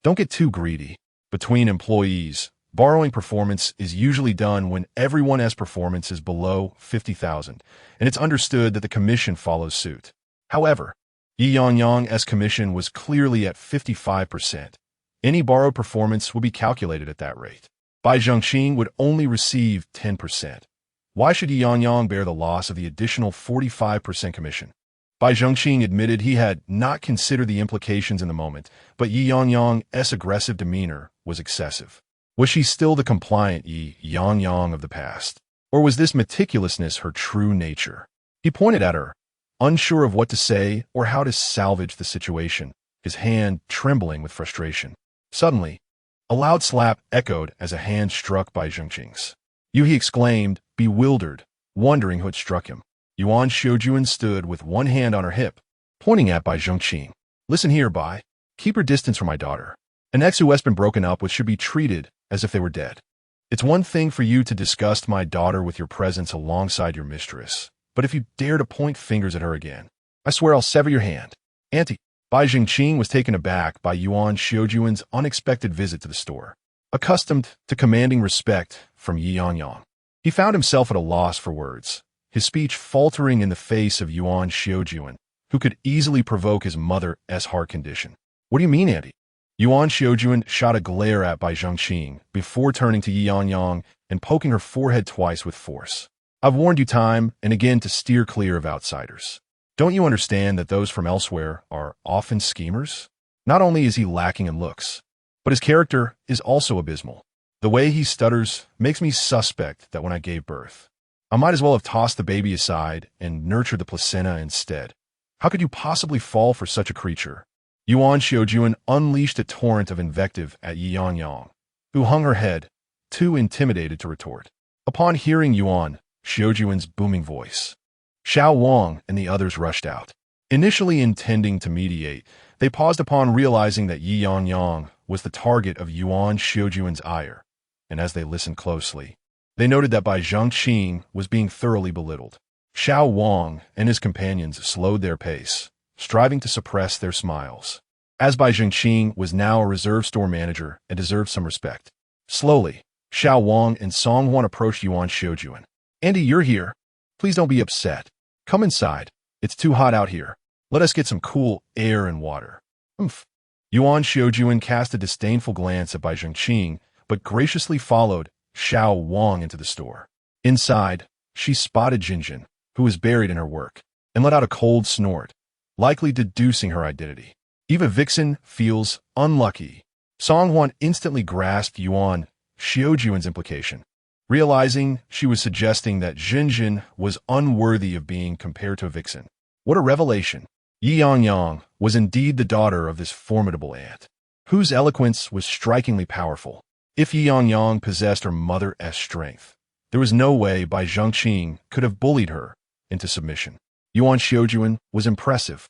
don't get too greedy. Between employees, borrowing performance is usually done when everyone's performance is below 50,000, and it's understood that the commission follows suit. However, Ye Yangyang's commission was clearly at 55%. Any borrowed performance will be calculated at that rate. Bai Zhongqing would only receive 10%. Why should Ye Yangyang bear the loss of the additional 45% commission? Bai Zhongqing admitted he had not considered the implications in the moment, but Ye Yangyang's aggressive demeanor was excessive. Was she still the compliant Ye Yangyang of the past? Or was this meticulousness her true nature? He pointed at her, unsure of what to say or how to salvage the situation, his hand trembling with frustration. Suddenly, a loud slap echoed as a hand struck Bai Zhongqing's. He exclaimed, bewildered, wondering who had struck him. Yuan Xiujuan stood with one hand on her hip, pointing at Bai Zhongqing. Listen here, Bai. Keep your distance from my daughter. An ex who has been broken up with should be treated as if they were dead. It's one thing for you to disgust my daughter with your presence alongside your mistress, but if you dare to point fingers at her again, I swear I'll sever your hand. Auntie. Bai Jingqing was taken aback by Yuan Xiujuan's unexpected visit to the store. Accustomed to commanding respect from Ye Yangyang, he found himself at a loss for words, his speech faltering in the face of Yuan Xiujuan, who could easily provoke his mother's heart condition. What do you mean, Auntie? Yuan Xiujuan shot a glare at Bai Zhengqing before turning to Ye Yangyang and poking her forehead twice with force. I've warned you time and again to steer clear of outsiders. Don't you understand that those from elsewhere are often schemers? Not only is he lacking in looks, but his character is also abysmal. The way he stutters makes me suspect that when I gave birth, I might as well have tossed the baby aside and nurtured the placenta instead. How could you possibly fall for such a creature? Yuan Xiujuan unleashed a torrent of invective at Ye Yangyang, who hung her head, too intimidated to retort. Upon hearing Yuan Xiujuan's booming voice, Xiao Wang and the others rushed out. Initially intending to mediate, they paused upon realizing that Ye Yangyang was the target of Yuan Xiujuan's ire, and as they listened closely, they noted that Bai Zhengqing was being thoroughly belittled. Xiao Wang and his companions slowed their pace, striving to suppress their smiles, as Bai Zhengqing was now a reserve store manager and deserved some respect. Slowly, Xiao Wang and Song Huan approached Yuan Xiujuan. Andy, you're here. Please don't be upset. Come inside. It's too hot out here. Let us get some cool air and water. Umph. Yuan Xiujuan cast a disdainful glance at Bai Zhengqing, but graciously followed Xiao Wang into the store. Inside, she spotted Jinjin, who was buried in her work, and let out a cold snort, likely deducing her identity. Eva Vixen feels unlucky. Song Huan instantly grasped Yuan Xiujuan's implication, realizing she was suggesting that Jinjin was unworthy of being compared to a vixen. What a revelation! Ye Yangyang was indeed the daughter of this formidable aunt, whose eloquence was strikingly powerful. If Ye Yangyang possessed her mother's strength, there was no way Bai Zhengqing could have bullied her into submission. Yuan Xiujuan was impressive,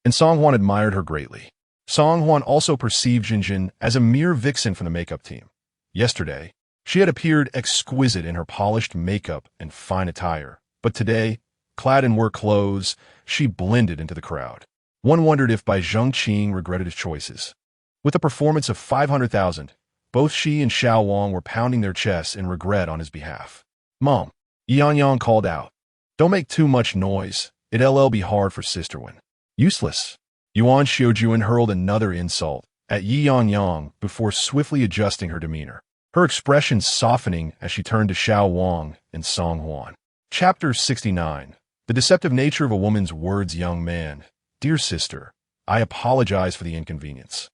and Song Huan admired her greatly. Song Huan also perceived Jinjin as a mere vixen from the makeup team. Yesterday, she had appeared exquisite in her polished makeup and fine attire, but today, clad in work clothes, she blended into the crowd. One wondered if Bai Zhengqing regretted his choices. With a performance of 500,000, both she and Xiao Wang were pounding their chests in regret on his behalf. Mom, Ye Yangyang called out. Don't make too much noise. It'll be hard for Sister Wen. Useless. Yuan Xiujuan hurled another insult at Ye Yangyang before swiftly adjusting her demeanor, her expression softening as she turned to Xiao Wang and Song Huan. Chapter 69. The Deceptive Nature of a Woman's Words. Young man. Dear sister, I apologize for the inconvenience.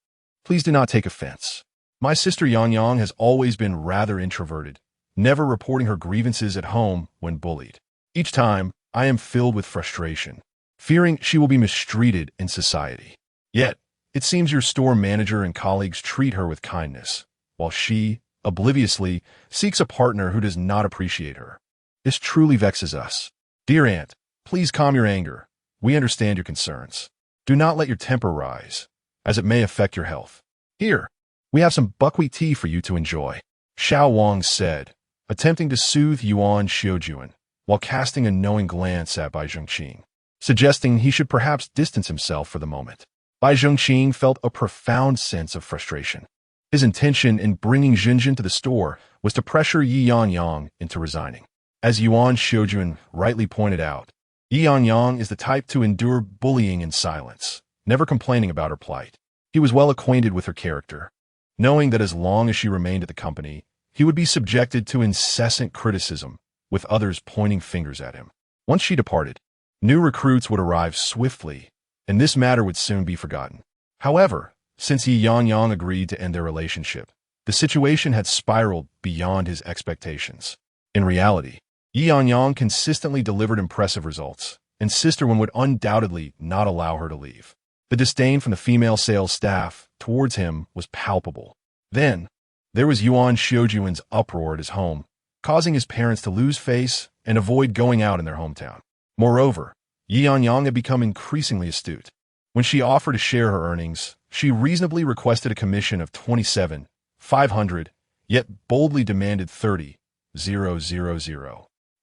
Please do not take offense. My sister Yangyang has always been rather introverted, never reporting her grievances at home when bullied. Each time, I am filled with frustration, fearing she will be mistreated in society. Yet, it seems your store manager and colleagues treat her with kindness, while she, obliviously, seeks a partner who does not appreciate her. This truly vexes us. Dear aunt, please calm your anger. We understand your concerns. Do not let your temper rise, as it may affect your health. Here, we have some buckwheat tea for you to enjoy, Xiao Wang said, attempting to soothe Yuan Xiujuan, while casting a knowing glance at Bai Zhengqing, suggesting he should perhaps distance himself for the moment. Bai Zhengqing felt a profound sense of frustration. His intention in bringing Jinjin to the store was to pressure Ye Yangyang into resigning. As Yuan Xiujuan rightly pointed out, Ye Yangyang is the type to endure bullying in silence, never complaining about her plight. He was well acquainted with her character, knowing that as long as she remained at the company, he would be subjected to incessant criticism, with others pointing fingers at him. Once she departed, new recruits would arrive swiftly, and this matter would soon be forgotten. However, since Ye Yangyang agreed to end their relationship, the situation had spiraled beyond his expectations. In reality, Ye Yangyang consistently delivered impressive results, and Sister Wen would undoubtedly not allow her to leave. The disdain from the female sales staff towards him was palpable. Then, there was Yuan Xiujuan's uproar at his home, causing his parents to lose face and avoid going out in their hometown. Moreover, Ye Yangyang had become increasingly astute. When she offered to share her earnings, she reasonably requested a commission of 27,500 yet boldly demanded 30,000.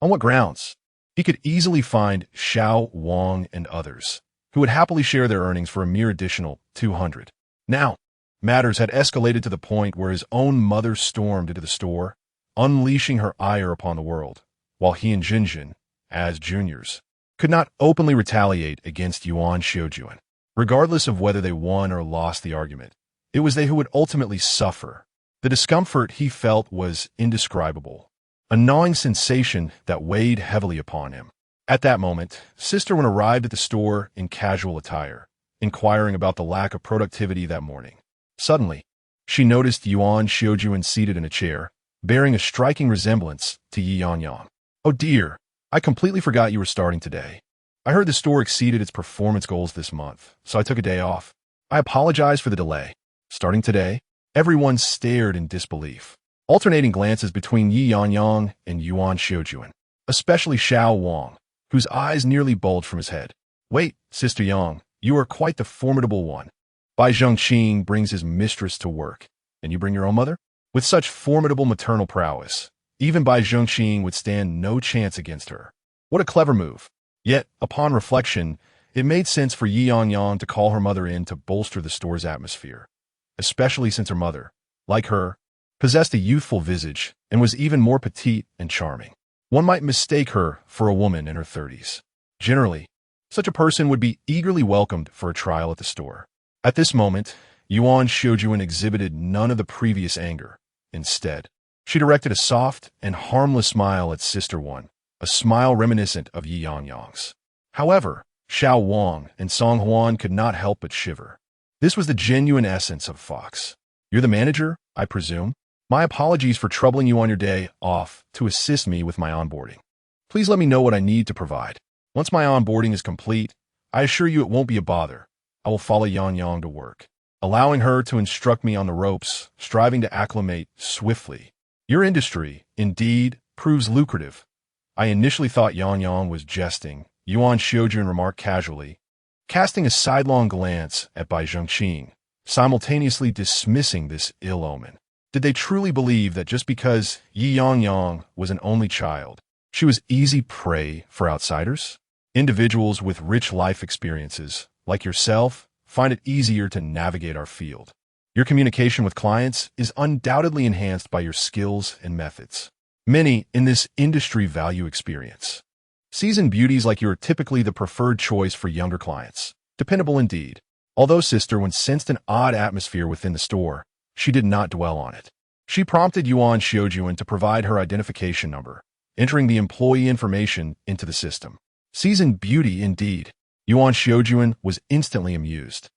On what grounds? He could easily find Xiao Wang and others, who would happily share their earnings for a mere additional 200. Now, matters had escalated to the point where his own mother stormed into the store, unleashing her ire upon the world, while he and Jinjin, as juniors, could not openly retaliate against Yuan Xiaojuan. Regardless of whether they won or lost the argument, it was they who would ultimately suffer. The discomfort he felt was indescribable, a gnawing sensation that weighed heavily upon him. At that moment, Sister Wen arrived at the store in casual attire, inquiring about the lack of productivity that morning. Suddenly, she noticed Yuan Xiaojuan seated in a chair, bearing a striking resemblance to Ye Yangyang. "Oh dear, I completely forgot you were starting today. I heard the store exceeded its performance goals this month, so I took a day off. I apologize for the delay." Starting today? Everyone stared in disbelief, alternating glances between Ye Yangyang and Yuan Xiaojuan, especially Xiao Wang, whose eyes nearly bulged from his head. "Wait, Sister Yang, you are quite the formidable one. Bai Zhengqing brings his mistress to work, and you bring your own mother? With such formidable maternal prowess, even Bai Zhengqing would stand no chance against her. What a clever move." Yet, upon reflection, it made sense for Ye Yangyang to call her mother in to bolster the store's atmosphere, especially since her mother, like her, possessed a youthful visage and was even more petite and charming. One might mistake her for a woman in her 30s. Generally, such a person would be eagerly welcomed for a trial at the store. At this moment, Yuan Xiaojuan exhibited none of the previous anger. Instead, she directed a soft and harmless smile at Sister Wen, a smile reminiscent of Ye Yangyang's. However, Xiao Wang and Song Huan could not help but shiver. This was the genuine essence of Fox. "You're the manager, I presume? My apologies for troubling you on your day off to assist me with my onboarding. Please let me know what I need to provide. Once my onboarding is complete, I assure you it won't be a bother. I will follow Yangyang to work, allowing her to instruct me on the ropes, striving to acclimate swiftly. Your industry, indeed, proves lucrative." I initially thought Yangyang was jesting, Yuan Xiaojuan remarked casually, casting a sidelong glance at Bai Zhengqing, simultaneously dismissing this ill omen. Did they truly believe that just because Ye Yangyang was an only child, she was easy prey for outsiders? Individuals with rich life experiences, like yourself, find it easier to navigate our field. Your communication with clients is undoubtedly enhanced by your skills and methods. Many in this industry value experience. Seasoned beauties like you are typically the preferred choice for younger clients. Dependable indeed. Although Sister Wen sensed an odd atmosphere within the store, she did not dwell on it. She prompted Yuan Xiaojuan to provide her identification number, entering the employee information into the system. Seasoned beauty indeed. Yuan Xiaojuan was instantly amused,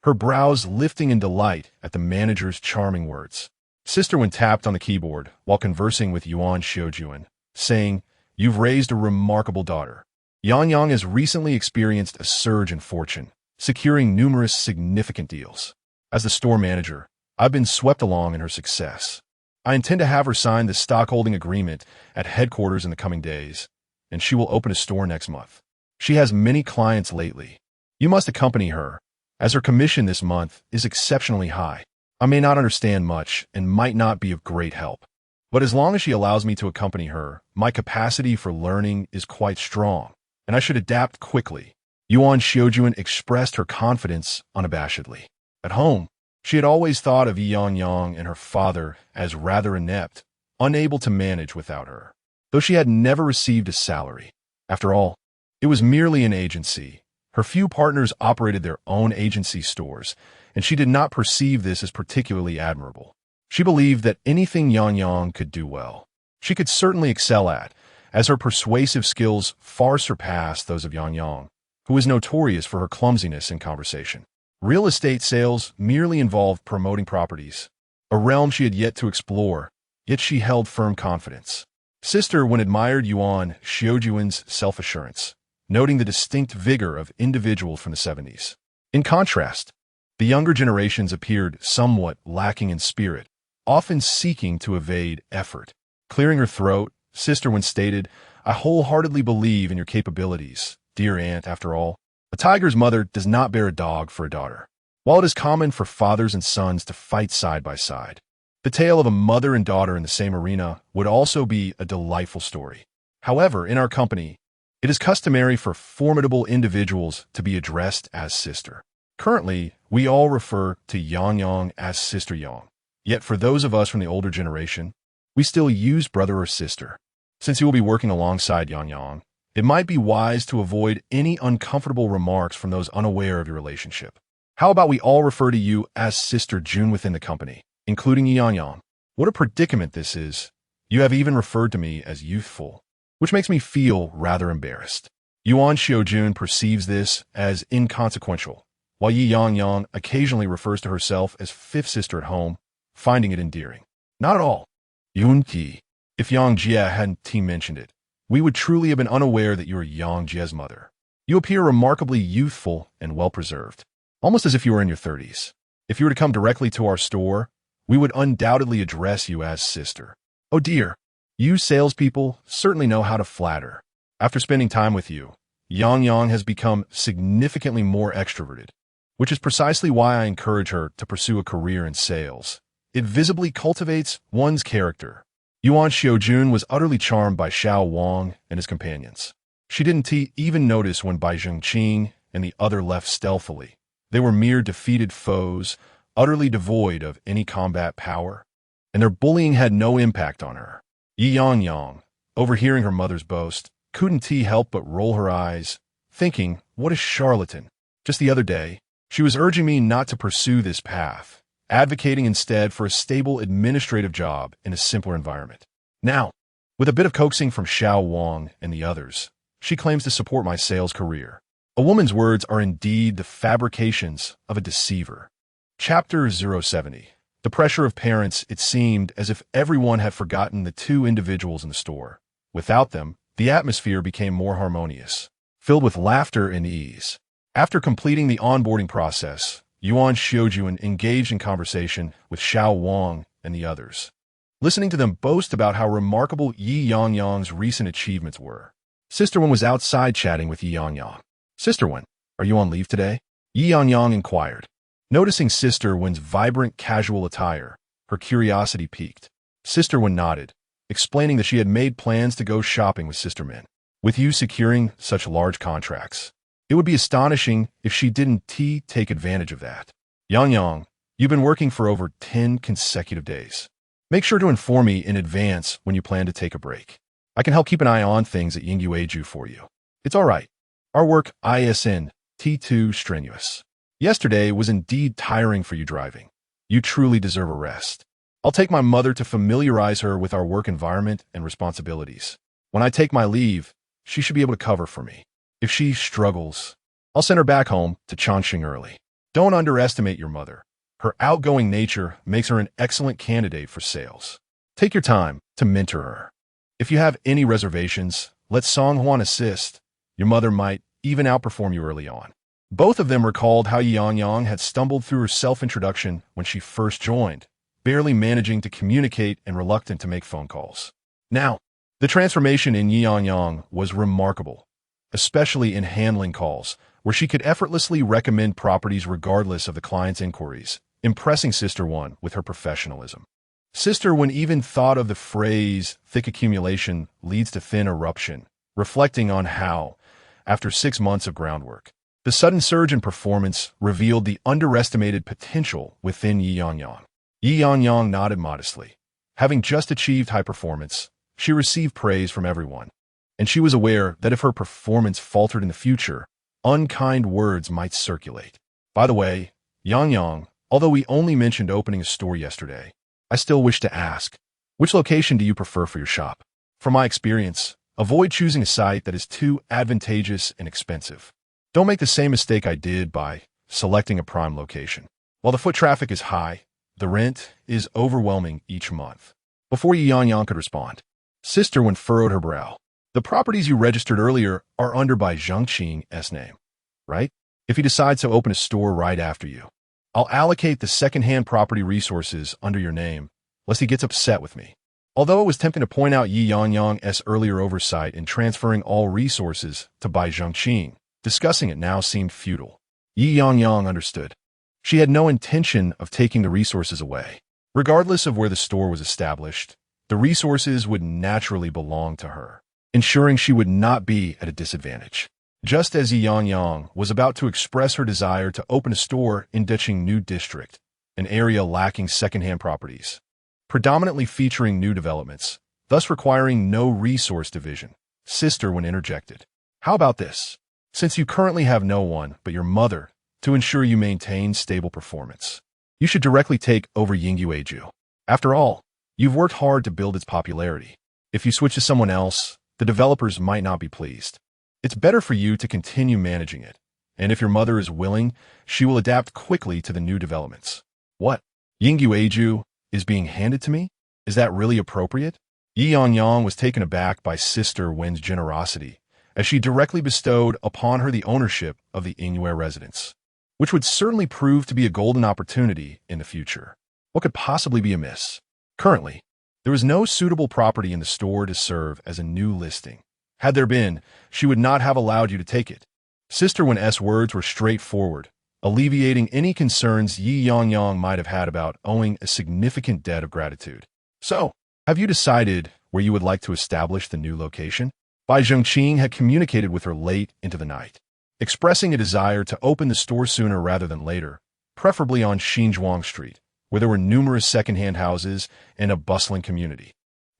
her brows lifting in delight at the manager's charming words. Sister Wen tapped on the keyboard while conversing with Yuan Xiaojuan, saying, "You've raised a remarkable daughter. Yangyang has recently experienced a surge in fortune, securing numerous significant deals. As the store manager, I've been swept along in her success. I intend to have her sign the stockholding agreement at headquarters in the coming days, and she will open a store next month. She has many clients lately. You must accompany her, as her commission this month is exceptionally high. I may not understand much and might not be of great help, but as long as she allows me to accompany her, my capacity for learning is quite strong, and I should adapt quickly." Yuan Xiaojuan expressed her confidence unabashedly. At home, she had always thought of Ye Yangyang and her father as rather inept, unable to manage without her, though she had never received a salary. After all, it was merely an agency. Her few partners operated their own agency stores, and she did not perceive this as particularly admirable. She believed that anything Yangyang could do well, she could certainly excel at, as her persuasive skills far surpassed those of Yangyang, who was notorious for her clumsiness in conversation. Real estate sales merely involved promoting properties, a realm she had yet to explore, yet she held firm confidence. Sister Wen admired Yuan Xiaojuan's self-assurance, noting the distinct vigor of individuals from the 70s. In contrast, the younger generations appeared somewhat lacking in spirit, often seeking to evade effort. Clearing her throat, Sister Wen stated, "I wholeheartedly believe in your capabilities, dear aunt. After all, a tiger's mother does not bear a dog for a daughter. While it is common for fathers and sons to fight side by side, The tale of a mother and daughter in the same arena would also be a delightful story. However, in our company, it is customary for formidable individuals to be addressed as sister. Currently, we all refer to Yangyang as Sister Yang. Yet for those of us from the older generation, we still use brother or sister. Since you will be working alongside Yangyang, it might be wise to avoid any uncomfortable remarks from those unaware of your relationship. How about we all refer to you as Sister June within the company, including Ye Yangyang? What a predicament this is. You have even referred to me as youthful, which makes me feel rather embarrassed. Yuan Xiaojun perceives this as inconsequential, while Ye Yangyang occasionally refers to herself as fifth sister at home, finding it endearing. Not at all. Yun Qi. If Yang Jie hadn't mentioned it, we would truly have been unaware that you are Yang Jie's mother. You appear remarkably youthful and well-preserved, almost as if you were in your 30s. If you were to come directly to our store, we would undoubtedly address you as sister. Oh dear, you salespeople certainly know how to flatter. After spending time with you, Yangyang has become significantly more extroverted, which is precisely why I encourage her to pursue a career in sales. It visibly cultivates one's character. Yuan Xiaojun was utterly charmed by Xiao Wang and his companions. She didn't even notice when Bai Zhengqing and the other left stealthily. They were mere defeated foes, utterly devoid of any combat power, and their bullying had no impact on her. Ye Yangyang, overhearing her mother's boast, couldn't help but roll her eyes, thinking, what a charlatan. Just the other day, she was urging me not to pursue this path, advocating instead for a stable administrative job in a simpler environment. Now, with a bit of coaxing from Xiao Wang and the others, she claims to support my sales career. A woman's words are indeed the fabrications of a deceiver. Chapter 070. The pressure of parents. It seemed as if everyone had forgotten the two individuals in the store. Without them, the atmosphere became more harmonious, filled with laughter and ease. After completing the onboarding process, Yuan Xiaojun engaged in conversation with Xiao Wang and the others, listening to them boast about how remarkable Ye Yangyang's recent achievements were. Sister Wen was outside chatting with Ye Yangyang. Sister Wen, are you on leave today? Ye Yangyang inquired. Noticing Sister Wen's vibrant casual attire, her curiosity piqued. Sister Wen nodded, explaining that she had made plans to go shopping with Sister Min. With you securing such large contracts, it would be astonishing if she didn't take advantage of that. Yangyang, you've been working for over 10 consecutive days. Make sure to inform me in advance when you plan to take a break. I can help keep an eye on things at Yingyue for you. It's all right. Our work isn't too strenuous. Yesterday was indeed tiring for you driving. You truly deserve a rest. I'll take my mother to familiarize her with our work environment and responsibilities. When I take my leave, she should be able to cover for me. If she struggles, I'll send her back home to Chongqing early. Don't underestimate your mother. Her outgoing nature makes her an excellent candidate for sales. Take your time to mentor her. If you have any reservations, let Song Huan assist. Your mother might even outperform you early on. Both of them recalled how Ye Yangyang had stumbled through her self-introduction when she first joined, barely managing to communicate and reluctant to make phone calls. Now, the transformation in Ye Yangyang was remarkable, especially in handling calls, where she could effortlessly recommend properties regardless of the client's inquiries, impressing Sister Wen with her professionalism. Sister Wen even thought of the phrase, thick accumulation leads to thin eruption, reflecting on how, after 6 months of groundwork, the sudden surge in performance revealed the underestimated potential within Ye Yangyang. Ye Yangyang nodded modestly. Having just achieved high performance, she received praise from everyone, and she was aware that if her performance faltered in the future, unkind words might circulate. By the way, Yangyang, although we only mentioned opening a store yesterday, I still wish to ask, which location do you prefer for your shop? From my experience, avoid choosing a site that is too advantageous and expensive. Don't make the same mistake I did by selecting a prime location. While the foot traffic is high, the rent is overwhelming each month. Before Ye Yangyang could respond, Sister Wen furrowed her brow. The properties you registered earlier are under Bai Zhengqing's name, right? If he decides to open a store right after you, I'll allocate the second-hand property resources under your name, lest he gets upset with me. Although it was tempting to point out Ye Yangyang's earlier oversight in transferring all resources to Bai Zhengqing, discussing it now seemed futile. Ye Yangyang understood. She had no intention of taking the resources away. Regardless of where the store was established, the resources would naturally belong to her, ensuring she would not be at a disadvantage. Just as Ye Yangyang was about to express her desire to open a store in New District, an area lacking secondhand properties, predominantly featuring new developments, thus requiring no resource division, Sister Wen interjected. How about this? Since you currently have no one but your mother to ensure you maintain stable performance, you should directly take over Yingyue Residence. After all, you've worked hard to build its popularity. If you switch to someone else, the developers might not be pleased. It's better for you to continue managing it, and if your mother is willing, she will adapt quickly to the new developments. What? Yingyue Residence is being handed to me? Is that really appropriate? Ye Yangyang was taken aback by Sister Wen's generosity, as she directly bestowed upon her the ownership of the Yingyue Residence, which would certainly prove to be a golden opportunity in the future. What could possibly be amiss? Currently, there was no suitable property in the store to serve as a new listing. Had there been, she would not have allowed you to take it. Sister Wen's words were straightforward, alleviating any concerns Ye Yangyang might have had about owing a significant debt of gratitude. So, have you decided where you would like to establish the new location? Bai Zhongqing had communicated with her late into the night, expressing a desire to open the store sooner rather than later, preferably on Xinzhuang Street, where there were numerous second-hand houses and a bustling community.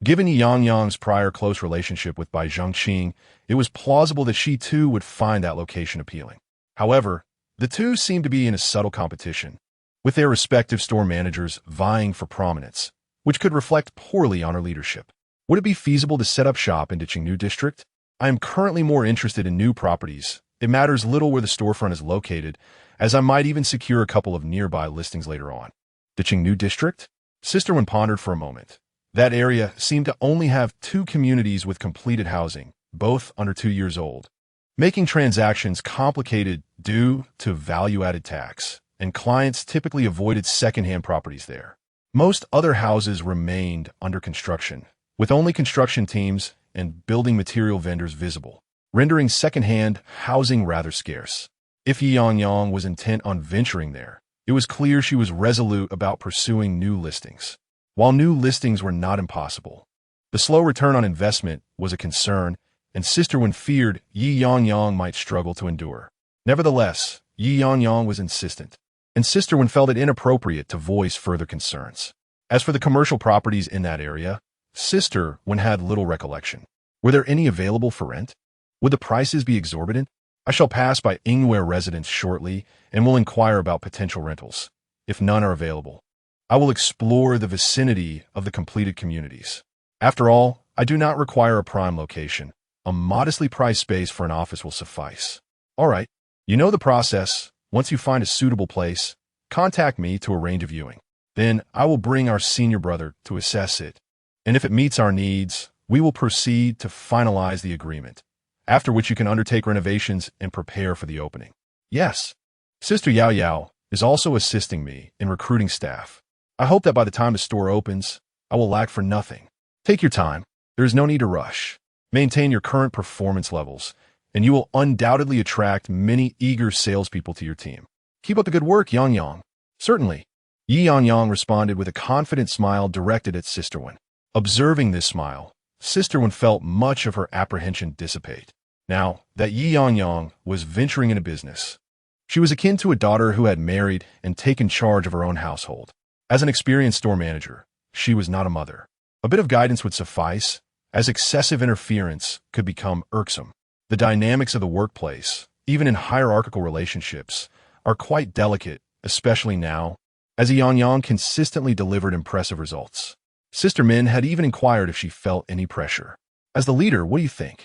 Given Ye Yangyang's prior close relationship with Bai Zhongqing, it was plausible that she too would find that location appealing. However, the two seemed to be in a subtle competition, with their respective store managers vying for prominence, which could reflect poorly on her leadership. Would it be feasible to set up shop in New District? I am currently more interested in new properties. It matters little where the storefront is located, as I might even secure a couple of nearby listings later on. New District? Sister Wen pondered for a moment. That area seemed to only have 2 communities with completed housing, both under 2 years old, making transactions complicated due to value-added tax, and clients typically avoided second-hand properties there. Most other houses remained under construction, with only construction teams and building material vendors visible, rendering second-hand housing rather scarce. If Ye Yangyang was intent on venturing there, it was clear she was resolute about pursuing new listings. While new listings were not impossible, the slow return on investment was a concern, and Sister Wen feared Ye Yangyang might struggle to endure. Nevertheless, Ye Yangyang was insistent, and Sister Wen felt it inappropriate to voice further concerns. As for the commercial properties in that area, Sister Wen had little recollection. Were there any available for rent? Would the prices be exorbitant? I shall pass by Yingyue Residence shortly and will inquire about potential rentals. If none are available, I will explore the vicinity of the completed communities. After all, I do not require a prime location. A modestly priced space for an office will suffice. All right, you know the process. Once you find a suitable place, contact me to arrange a viewing. Then I will bring our senior brother to assess it, and if it meets our needs, we will proceed to finalize the agreement, after which you can undertake renovations and prepare for the opening. Yes, Sister Yao Yao is also assisting me in recruiting staff. I hope that by the time the store opens, I will lack for nothing. Take your time. There is no need to rush. Maintain your current performance levels, and you will undoubtedly attract many eager salespeople to your team. Keep up the good work, Yangyang. Certainly. Ye Yangyang responded with a confident smile directed at Sister Wen. Observing this smile, Sister Wen felt much of her apprehension dissipate. Now that Ye Yangyang was venturing into business, she was akin to a daughter who had married and taken charge of her own household. As an experienced store manager, she was not a mother. A bit of guidance would suffice, as excessive interference could become irksome. The dynamics of the workplace, even in hierarchical relationships, are quite delicate, especially now, as Ye Yangyang consistently delivered impressive results. Sister Min had even inquired if she felt any pressure. As the leader, what do you think?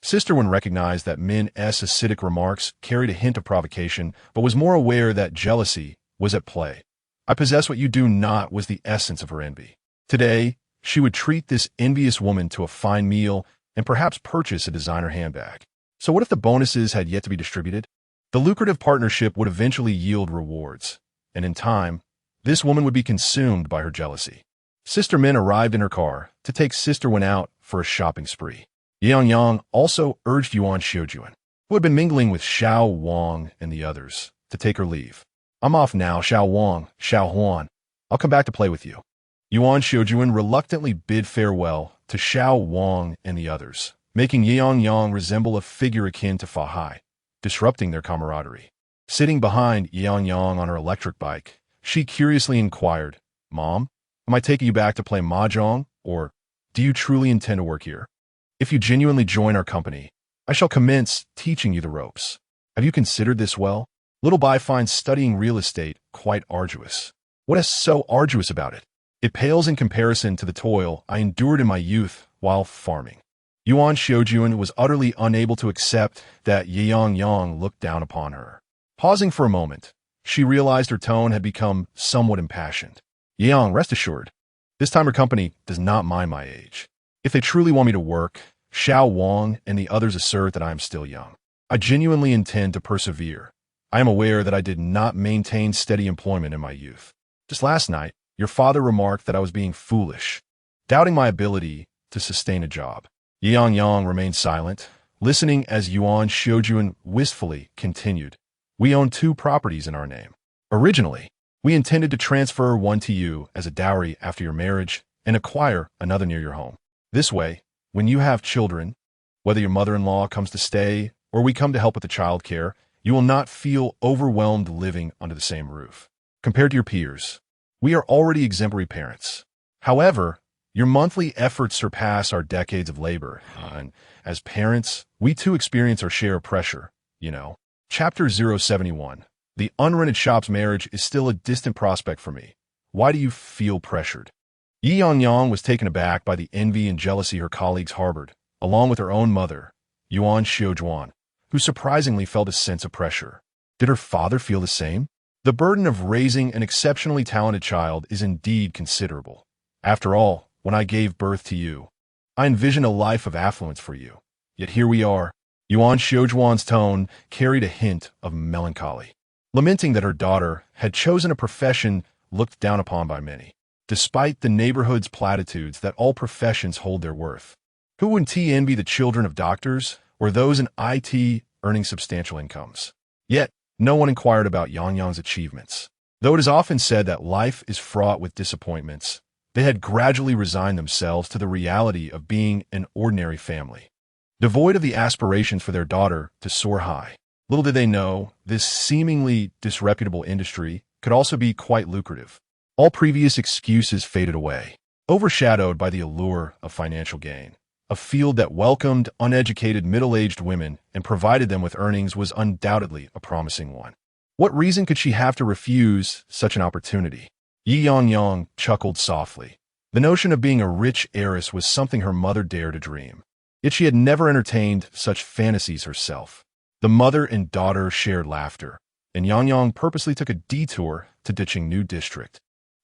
Sister Wen recognized that Min's acidic remarks carried a hint of provocation, but was more aware that jealousy was at play. I possess what you do not was the essence of her envy. Today, she would treat this envious woman to a fine meal and perhaps purchase a designer handbag. So what if the bonuses had yet to be distributed? The lucrative partnership would eventually yield rewards, and in time, this woman would be consumed by her jealousy. Sister Min arrived in her car to take Sister Wen out for a shopping spree. Ye Yangyang also urged Yuan Xiujuan, who had been mingling with Xiao Wang and the others, to take her leave. I'm off now, Xiao Wang, Xiao Huan. I'll come back to play with you. Yuan Xiujuan reluctantly bid farewell to Xiao Wang and the others, making Ye Yangyang resemble a figure akin to Fa Hai, disrupting their camaraderie. Sitting behind Ye Yangyang on her electric bike, she curiously inquired, "Mom, am I taking you back to play mahjong, or do you truly intend to work here? If you genuinely join our company, I shall commence teaching you the ropes. Have you considered this well? Little Bai finds studying real estate quite arduous." "What is so arduous about it? It pales in comparison to the toil I endured in my youth while farming." Yuan Xiujuan was utterly unable to accept that Ye Yangyang looked down upon her. Pausing for a moment, she realized her tone had become somewhat impassioned. "Yang, rest assured, this time her company does not mind my age. If they truly want me to work, Xiao Wang and the others assert that I am still young. I genuinely intend to persevere. I am aware that I did not maintain steady employment in my youth. Just last night, your father remarked that I was being foolish, doubting my ability to sustain a job." Ye Yangyang remained silent, listening as Yuan Xiujuan wistfully continued, "We own 2 properties in our name. Originally, we intended to transfer one to you as a dowry after your marriage and acquire another near your home. This way, when you have children, whether your mother-in-law comes to stay or we come to help with the child care, you will not feel overwhelmed living under the same roof. Compared to your peers, we are already exemplary parents. However, your monthly efforts surpass our decades of labor, and as parents, we too experience our share of pressure, you know." Chapter 071. The unrented shop's marriage is still a distant prospect for me. Why do you feel pressured? Ye Yangyang was taken aback by the envy and jealousy her colleagues harbored, along with her own mother, Yuan Xiujuan, who surprisingly felt a sense of pressure. Did her father feel the same? The burden of raising an exceptionally talented child is indeed considerable. After all, when I gave birth to you, I envisioned a life of affluence for you. Yet here we are. Yuan Xiujuan's tone carried a hint of melancholy, lamenting that her daughter had chosen a profession looked down upon by many, despite the neighborhood's platitudes that all professions hold their worth. Who wouldn't envy the children of doctors or those in IT earning substantial incomes? Yet, no one inquired about Yangyang's achievements. Though it is often said that life is fraught with disappointments, they had gradually resigned themselves to the reality of being an ordinary family, devoid of the aspirations for their daughter to soar high. Little did they know, this seemingly disreputable industry could also be quite lucrative. All previous excuses faded away, overshadowed by the allure of financial gain. A field that welcomed uneducated middle-aged women and provided them with earnings was undoubtedly a promising one. What reason could she have to refuse such an opportunity? Ye Yangyang chuckled softly. The notion of being a rich heiress was something her mother dared to dream. Yet she had never entertained such fantasies herself. The mother and daughter shared laughter, and Yangyang purposely took a detour to ditching New District.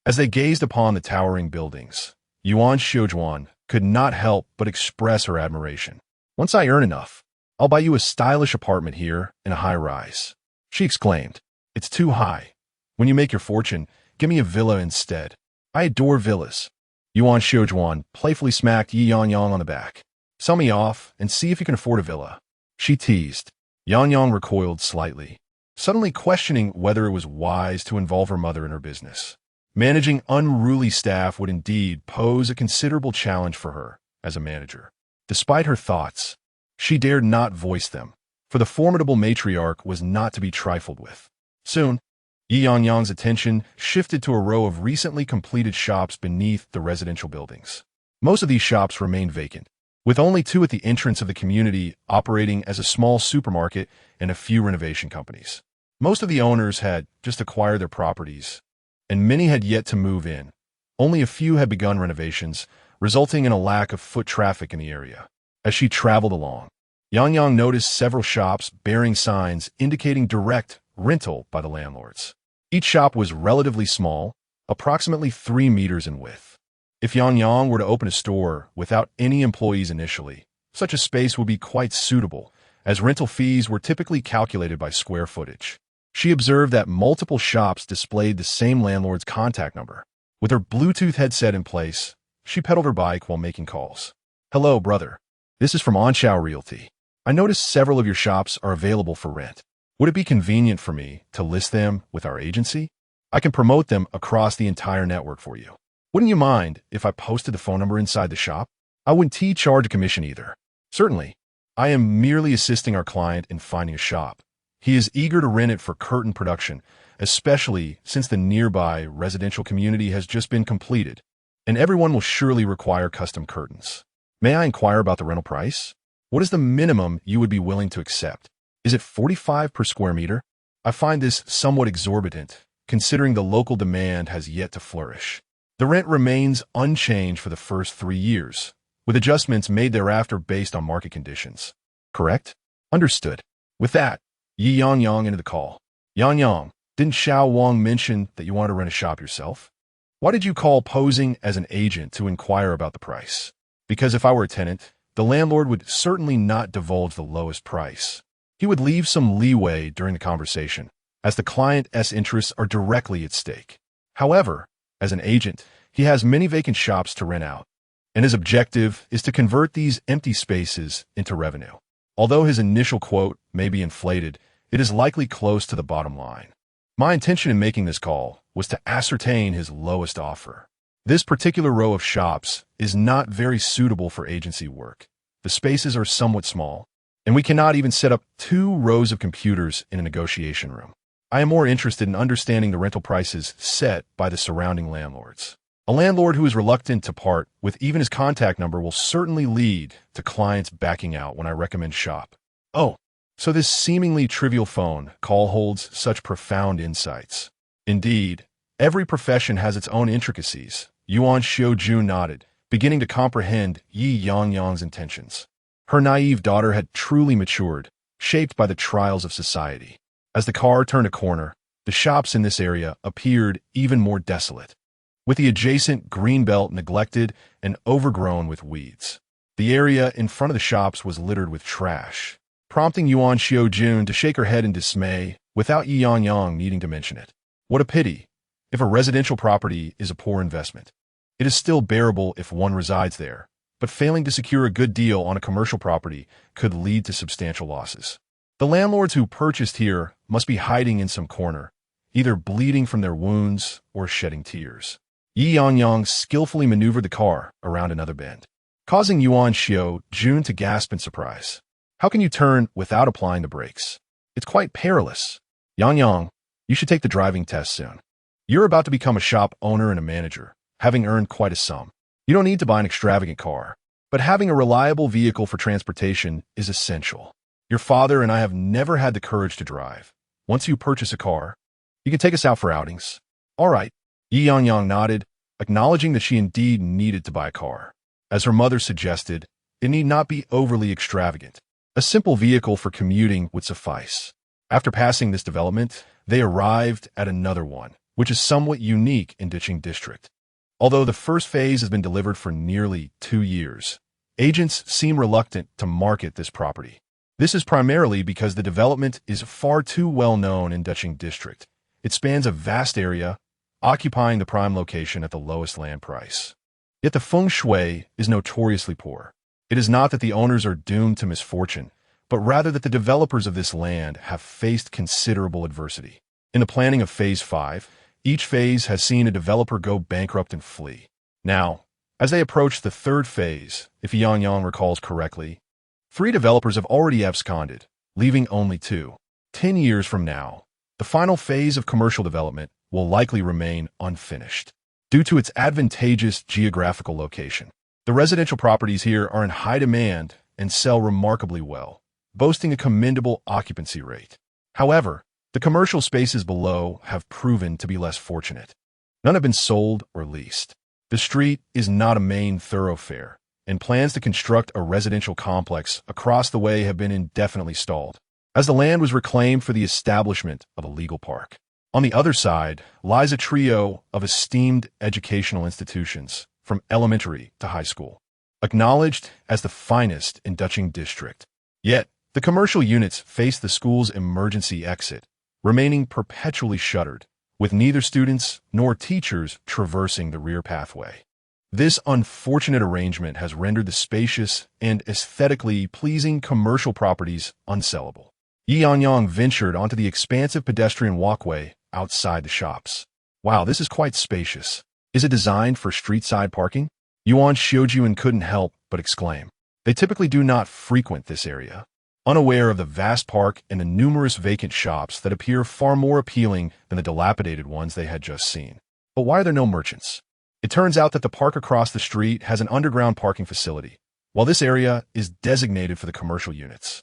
As they gazed upon the towering buildings, Yuan Xiujuan could not help but express her admiration. "Once I earn enough, I'll buy you a stylish apartment here in a high-rise," she exclaimed. "It's too high. When you make your fortune, give me a villa instead. I adore villas." Yuan Xiujuan playfully smacked Ye Yangyang on the back. "Sell me off and see if you can afford a villa," she teased. Yangyang recoiled slightly, suddenly questioning whether it was wise to involve her mother in her business. Managing unruly staff would indeed pose a considerable challenge for her as a manager. Despite her thoughts, she dared not voice them, for the formidable matriarch was not to be trifled with. Soon, Ye Yangyang's attention shifted to a row of recently completed shops beneath the residential buildings. Most of these shops remained vacant, with only 2 at the entrance of the community operating as a small supermarket and a few renovation companies. Most of the owners had just acquired their properties, and many had yet to move in. Only a few had begun renovations, resulting in a lack of foot traffic in the area. As she traveled along, Yangyang noticed several shops bearing signs indicating direct rental by the landlords. Each shop was relatively small, approximately 3 meters in width. If Yangyang were to open a store without any employees initially, such a space would be quite suitable, as rental fees were typically calculated by square footage. She observed that multiple shops displayed the same landlord's contact number. With her Bluetooth headset in place, she pedaled her bike while making calls. "Hello, brother. This is from Onshao Realty. I noticed several of your shops are available for rent. Would it be convenient for me to list them with our agency? I can promote them across the entire network for you." Wouldn't you mind if I posted the phone number inside the shop? I wouldn't charge a commission either. Certainly. I am merely assisting our client in finding a shop. He is eager to rent it for curtain production, especially since the nearby residential community has just been completed, and everyone will surely require custom curtains. May I inquire about the rental price? What is the minimum you would be willing to accept? Is it 45 per square meter? I find this somewhat exorbitant, considering the local demand has yet to flourish. The rent remains unchanged for the first 3 years, with adjustments made thereafter based on market conditions. Correct? Understood. With that, Ye Yangyang into the call. Yangyang, didn't Xiao Wang mention that you wanted to rent a shop yourself? Why did you call posing as an agent to inquire about the price? Because if I were a tenant, the landlord would certainly not divulge the lowest price. He would leave some leeway during the conversation, as the client's interests are directly at stake. However, as an agent, he has many vacant shops to rent out, and his objective is to convert these empty spaces into revenue. Although his initial quote may be inflated, it is likely close to the bottom line. My intention in making this call was to ascertain his lowest offer. This particular row of shops is not very suitable for agency work. The spaces are somewhat small, and we cannot even set up 2 rows of computers in a negotiation room. I am more interested in understanding the rental prices set by the surrounding landlords. A landlord who is reluctant to part with even his contact number will certainly lead to clients backing out when I recommend shop. Oh, so this seemingly trivial phone call holds such profound insights. Indeed, every profession has its own intricacies. Yuan Xiaojun nodded, beginning to comprehend Ye Yangyang's intentions. Her naive daughter had truly matured, shaped by the trials of society. As the car turned a corner, the shops in this area appeared even more desolate, with the adjacent greenbelt neglected and overgrown with weeds. The area in front of the shops was littered with trash, prompting Yuan Xiaojun to shake her head in dismay without Ye Yangyang needing to mention it. What a pity. If a residential property is a poor investment, it is still bearable if one resides there, but failing to secure a good deal on a commercial property could lead to substantial losses. The landlords who purchased here must be hiding in some corner, either bleeding from their wounds or shedding tears. Ye Yangyang skillfully maneuvered the car around another bend, causing Yuan Xiaojun to gasp in surprise. How can you turn without applying the brakes? It's quite perilous. Yangyang, you should take the driving test soon. You're about to become a shop owner and a manager, having earned quite a sum. You don't need to buy an extravagant car, but having a reliable vehicle for transportation is essential. Your father and I have never had the courage to drive. Once you purchase a car, you can take us out for outings. All right. Ye Yangyang nodded, acknowledging that she indeed needed to buy a car. As her mother suggested, it need not be overly extravagant. A simple vehicle for commuting would suffice. After passing this development, they arrived at another one, which is somewhat unique in Ditching District. Although the first phase has been delivered for nearly 2 years, agents seem reluctant to market this property. This is primarily because the development is far too well known in Ditching District. It spans a vast area, occupying the prime location at the lowest land price. Yet the feng shui is notoriously poor. It is not that the owners are doomed to misfortune, but rather that the developers of this land have faced considerable adversity. In the planning of Phase 5, each phase has seen a developer go bankrupt and flee. Now, as they approach the 3rd phase, if Yangyang recalls correctly, 3 developers have already absconded, leaving only 2. 10 years from now, the final phase of commercial development will likely remain unfinished. Due to its advantageous geographical location, the residential properties here are in high demand and sell remarkably well, boasting a commendable occupancy rate. However, the commercial spaces below have proven to be less fortunate. None have been sold or leased. The street is not a main thoroughfare, and plans to construct a residential complex across the way have been indefinitely stalled, as the land was reclaimed for the establishment of a legal park. On the other side lies a trio of esteemed educational institutions, from elementary to high school, acknowledged as the finest in Ditching District. Yet, the commercial units face the school's emergency exit, remaining perpetually shuttered, with neither students nor teachers traversing the rear pathway. This unfortunate arrangement has rendered the spacious and aesthetically pleasing commercial properties unsellable. Ye Yangyang ventured onto the expansive pedestrian walkway outside the shops. Wow, this is quite spacious. Is it designed for street-side parking? Yuan Xiujuan couldn't help but exclaim. They typically do not frequent this area, unaware of the vast park and the numerous vacant shops that appear far more appealing than the dilapidated ones they had just seen. But why are there no merchants? It turns out that the park across the street has an underground parking facility, while this area is designated for the commercial units.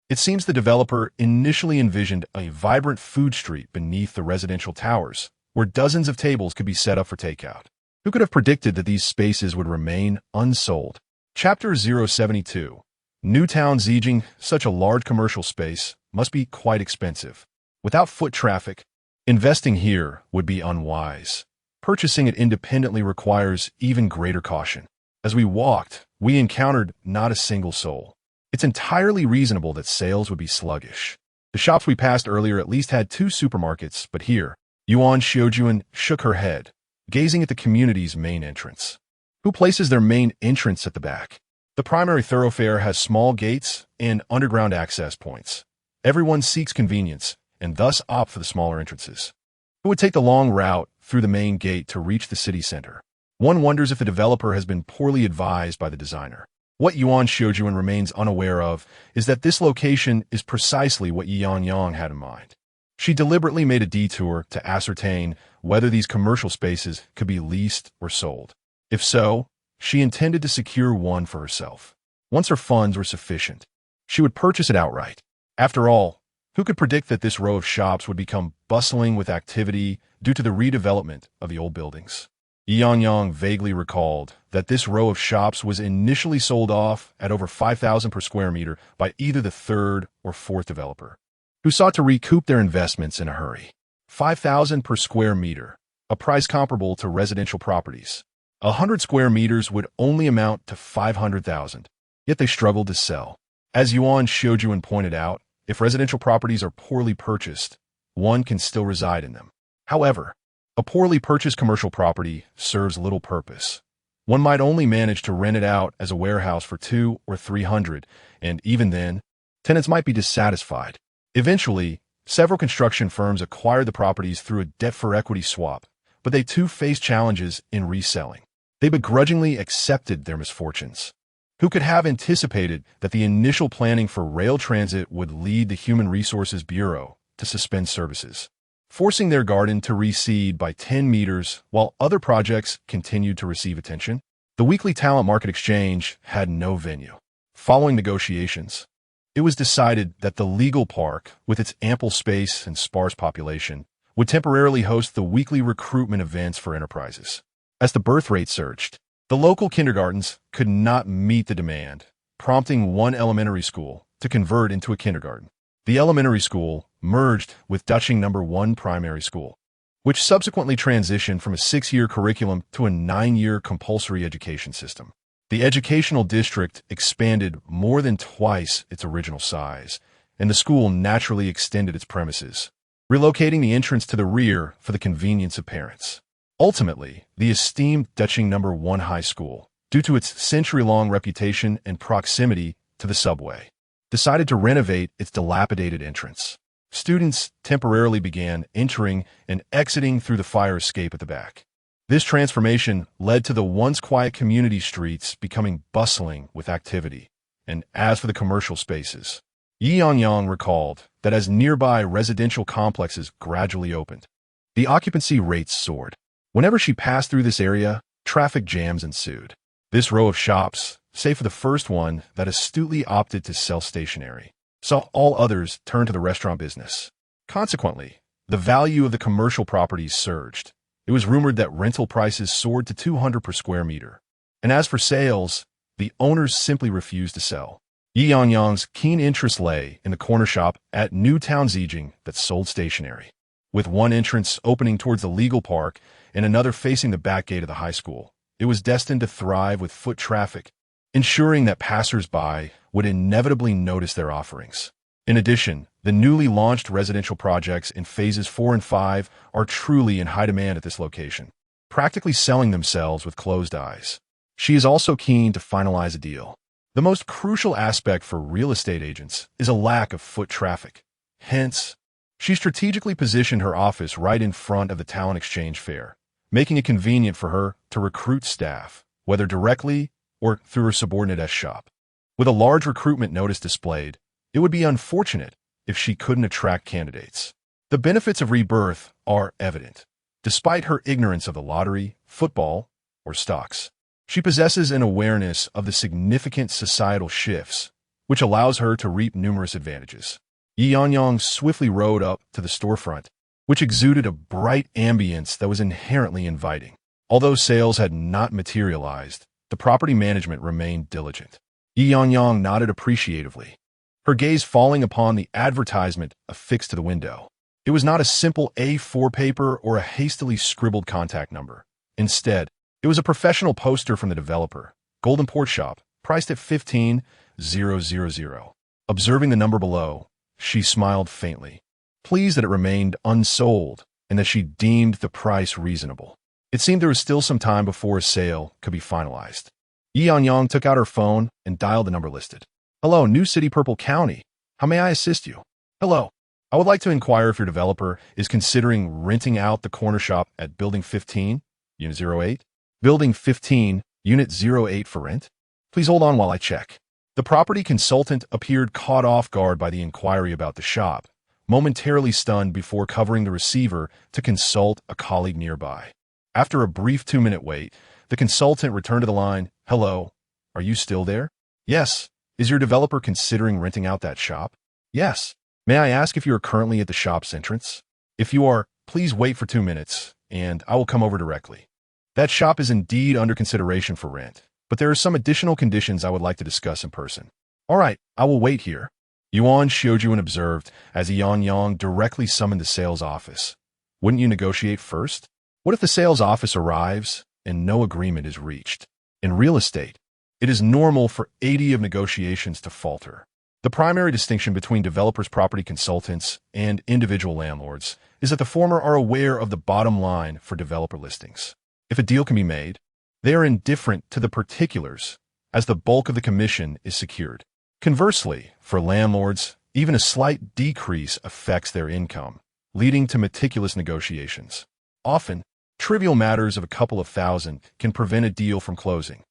It seems the developer initially envisioned a vibrant food street beneath the residential towers, where dozens of tables could be set up for takeout. Who could have predicted that these spaces would remain unsold? Chapter 072. Newtown Zhejiang, such a large commercial space, must be quite expensive. Without foot traffic, investing here would be unwise. Purchasing it independently requires even greater caution. As we walked, we encountered not a single soul. It's entirely reasonable that sales would be sluggish. The shops we passed earlier at least had 2 supermarkets, but here, Yuan Xiujuan shook her head, gazing at the community's main entrance. Who places their main entrance at the back? The primary thoroughfare has small gates and underground access points. Everyone seeks convenience, and thus opt for the smaller entrances. Who would take the long route through the main gate to reach the city center? One wonders if the developer has been poorly advised by the designer. What Yuan Xiujuan remains unaware of is that this location is precisely what Ye Yangyang had in mind. She deliberately made a detour to ascertain whether these commercial spaces could be leased or sold. If so, she intended to secure one for herself. Once her funds were sufficient, she would purchase it outright. After all, who could predict that this row of shops would become bustling with activity due to the redevelopment of the old buildings? Ye Yangyang vaguely recalled that this row of shops was initially sold off at over 5,000 per square meter by either the third or fourth developer, who sought to recoup their investments in a hurry. 5,000 per square meter, a price comparable to residential properties. 100 square meters would only amount to 500,000, yet they struggled to sell. As Yuan Xiujuan pointed out, if residential properties are poorly purchased, one can still reside in them. However, a poorly purchased commercial property serves little purpose. One might only manage to rent it out as a warehouse for 200 or 300, and even then, tenants might be dissatisfied. Eventually, several construction firms acquired the properties through a debt-for-equity swap, but they too faced challenges in reselling. They begrudgingly accepted their misfortunes. Who could have anticipated that the initial planning for rail transit would lead the Human Resources Bureau to suspend services, forcing their garden to reseed by 10 meters while other projects continued to receive attention? The weekly talent market exchange had no venue. Following negotiations, it was decided that the legal park, with its ample space and sparse population, would temporarily host the weekly recruitment events for enterprises. As the birth rate surged, the local kindergartens could not meet the demand, prompting one elementary school to convert into a kindergarten. The elementary school merged with Duching No. 1 primary school, which subsequently transitioned from a 6-year curriculum to a 9-year compulsory education system. The educational district expanded more than twice its original size, and the school naturally extended its premises, relocating the entrance to the rear for the convenience of parents. Ultimately, the esteemed Duching No. 1 High School, due to its century-long reputation and proximity to the subway, decided to renovate its dilapidated entrance. Students temporarily began entering and exiting through the fire escape at the back. This transformation led to the once quiet community streets becoming bustling with activity. And as for the commercial spaces, Ye Yangyang recalled that as nearby residential complexes gradually opened, the occupancy rates soared. Whenever she passed through this area, traffic jams ensued. This row of shops, save for the first one that astutely opted to sell stationery, saw all others turn to the restaurant business. Consequently, the value of the commercial properties surged. It was rumored that rental prices soared to 200 per square meter. And as for sales, the owners simply refused to sell. Ye Yangyang's keen interest lay in the corner shop at Newtown Zhejiang that sold stationery. With one entrance opening towards the legal park and another facing the back gate of the high school, it was destined to thrive with foot traffic, ensuring that passers-by would inevitably notice their offerings. In addition, the newly launched residential projects in phases 4 and 5 are truly in high demand at this location, practically selling themselves with closed eyes. She is also keen to finalize a deal. The most crucial aspect for real estate agents is a lack of foot traffic. Hence, she strategically positioned her office right in front of the talent exchange fair, making it convenient for her to recruit staff, whether directly or through her subordinate shop. With a large recruitment notice displayed, it would be unfortunate if she couldn't attract candidates. The benefits of rebirth are evident. Despite her ignorance of the lottery, football, or stocks, she possesses an awareness of the significant societal shifts, which allows her to reap numerous advantages. Ye Yangyang swiftly rode up to the storefront, which exuded a bright ambience that was inherently inviting. Although sales had not materialized, the property management remained diligent. Ye Yangyang nodded appreciatively, her gaze falling upon the advertisement affixed to the window. It was not a simple A4 paper or a hastily scribbled contact number. Instead, it was a professional poster from the developer, Golden Port Shop, priced at 15,000. Observing the number below, she smiled faintly, pleased that it remained unsold and that she deemed the price reasonable. It seemed there was still some time before a sale could be finalized. Ye Yangyang took out her phone and dialed the number listed. Hello, New City Purple County. How may I assist you? Hello. I would like to inquire if your developer is considering renting out the corner shop at Building 15, Unit 08. Building 15, Unit 08 for rent? Please hold on while I check. The property consultant appeared caught off guard by the inquiry about the shop, momentarily stunned before covering the receiver to consult a colleague nearby. After a brief 2-minute wait, the consultant returned to the line. Hello, are you still there? Yes. Is your developer considering renting out that shop? Yes. May I ask if you are currently at the shop's entrance? If you are, please wait for 2 minutes, and I will come over directly. That shop is indeed under consideration for rent, but there are some additional conditions I would like to discuss in person. All right, I will wait here. Yuan Xiaojuan observed as Ye Yangyang directly summoned the sales office. Wouldn't you negotiate first? What if the sales office arrives and no agreement is reached? In real estate, it is normal for 80 of negotiations to falter. The primary distinction between developers' property consultants and individual landlords is that the former are aware of the bottom line for developer listings. If a deal can be made, they are indifferent to the particulars, as the bulk of the commission is secured. Conversely, for landlords, even a slight decrease affects their income, leading to meticulous negotiations. Often, trivial matters of a couple of thousand can prevent a deal from closing.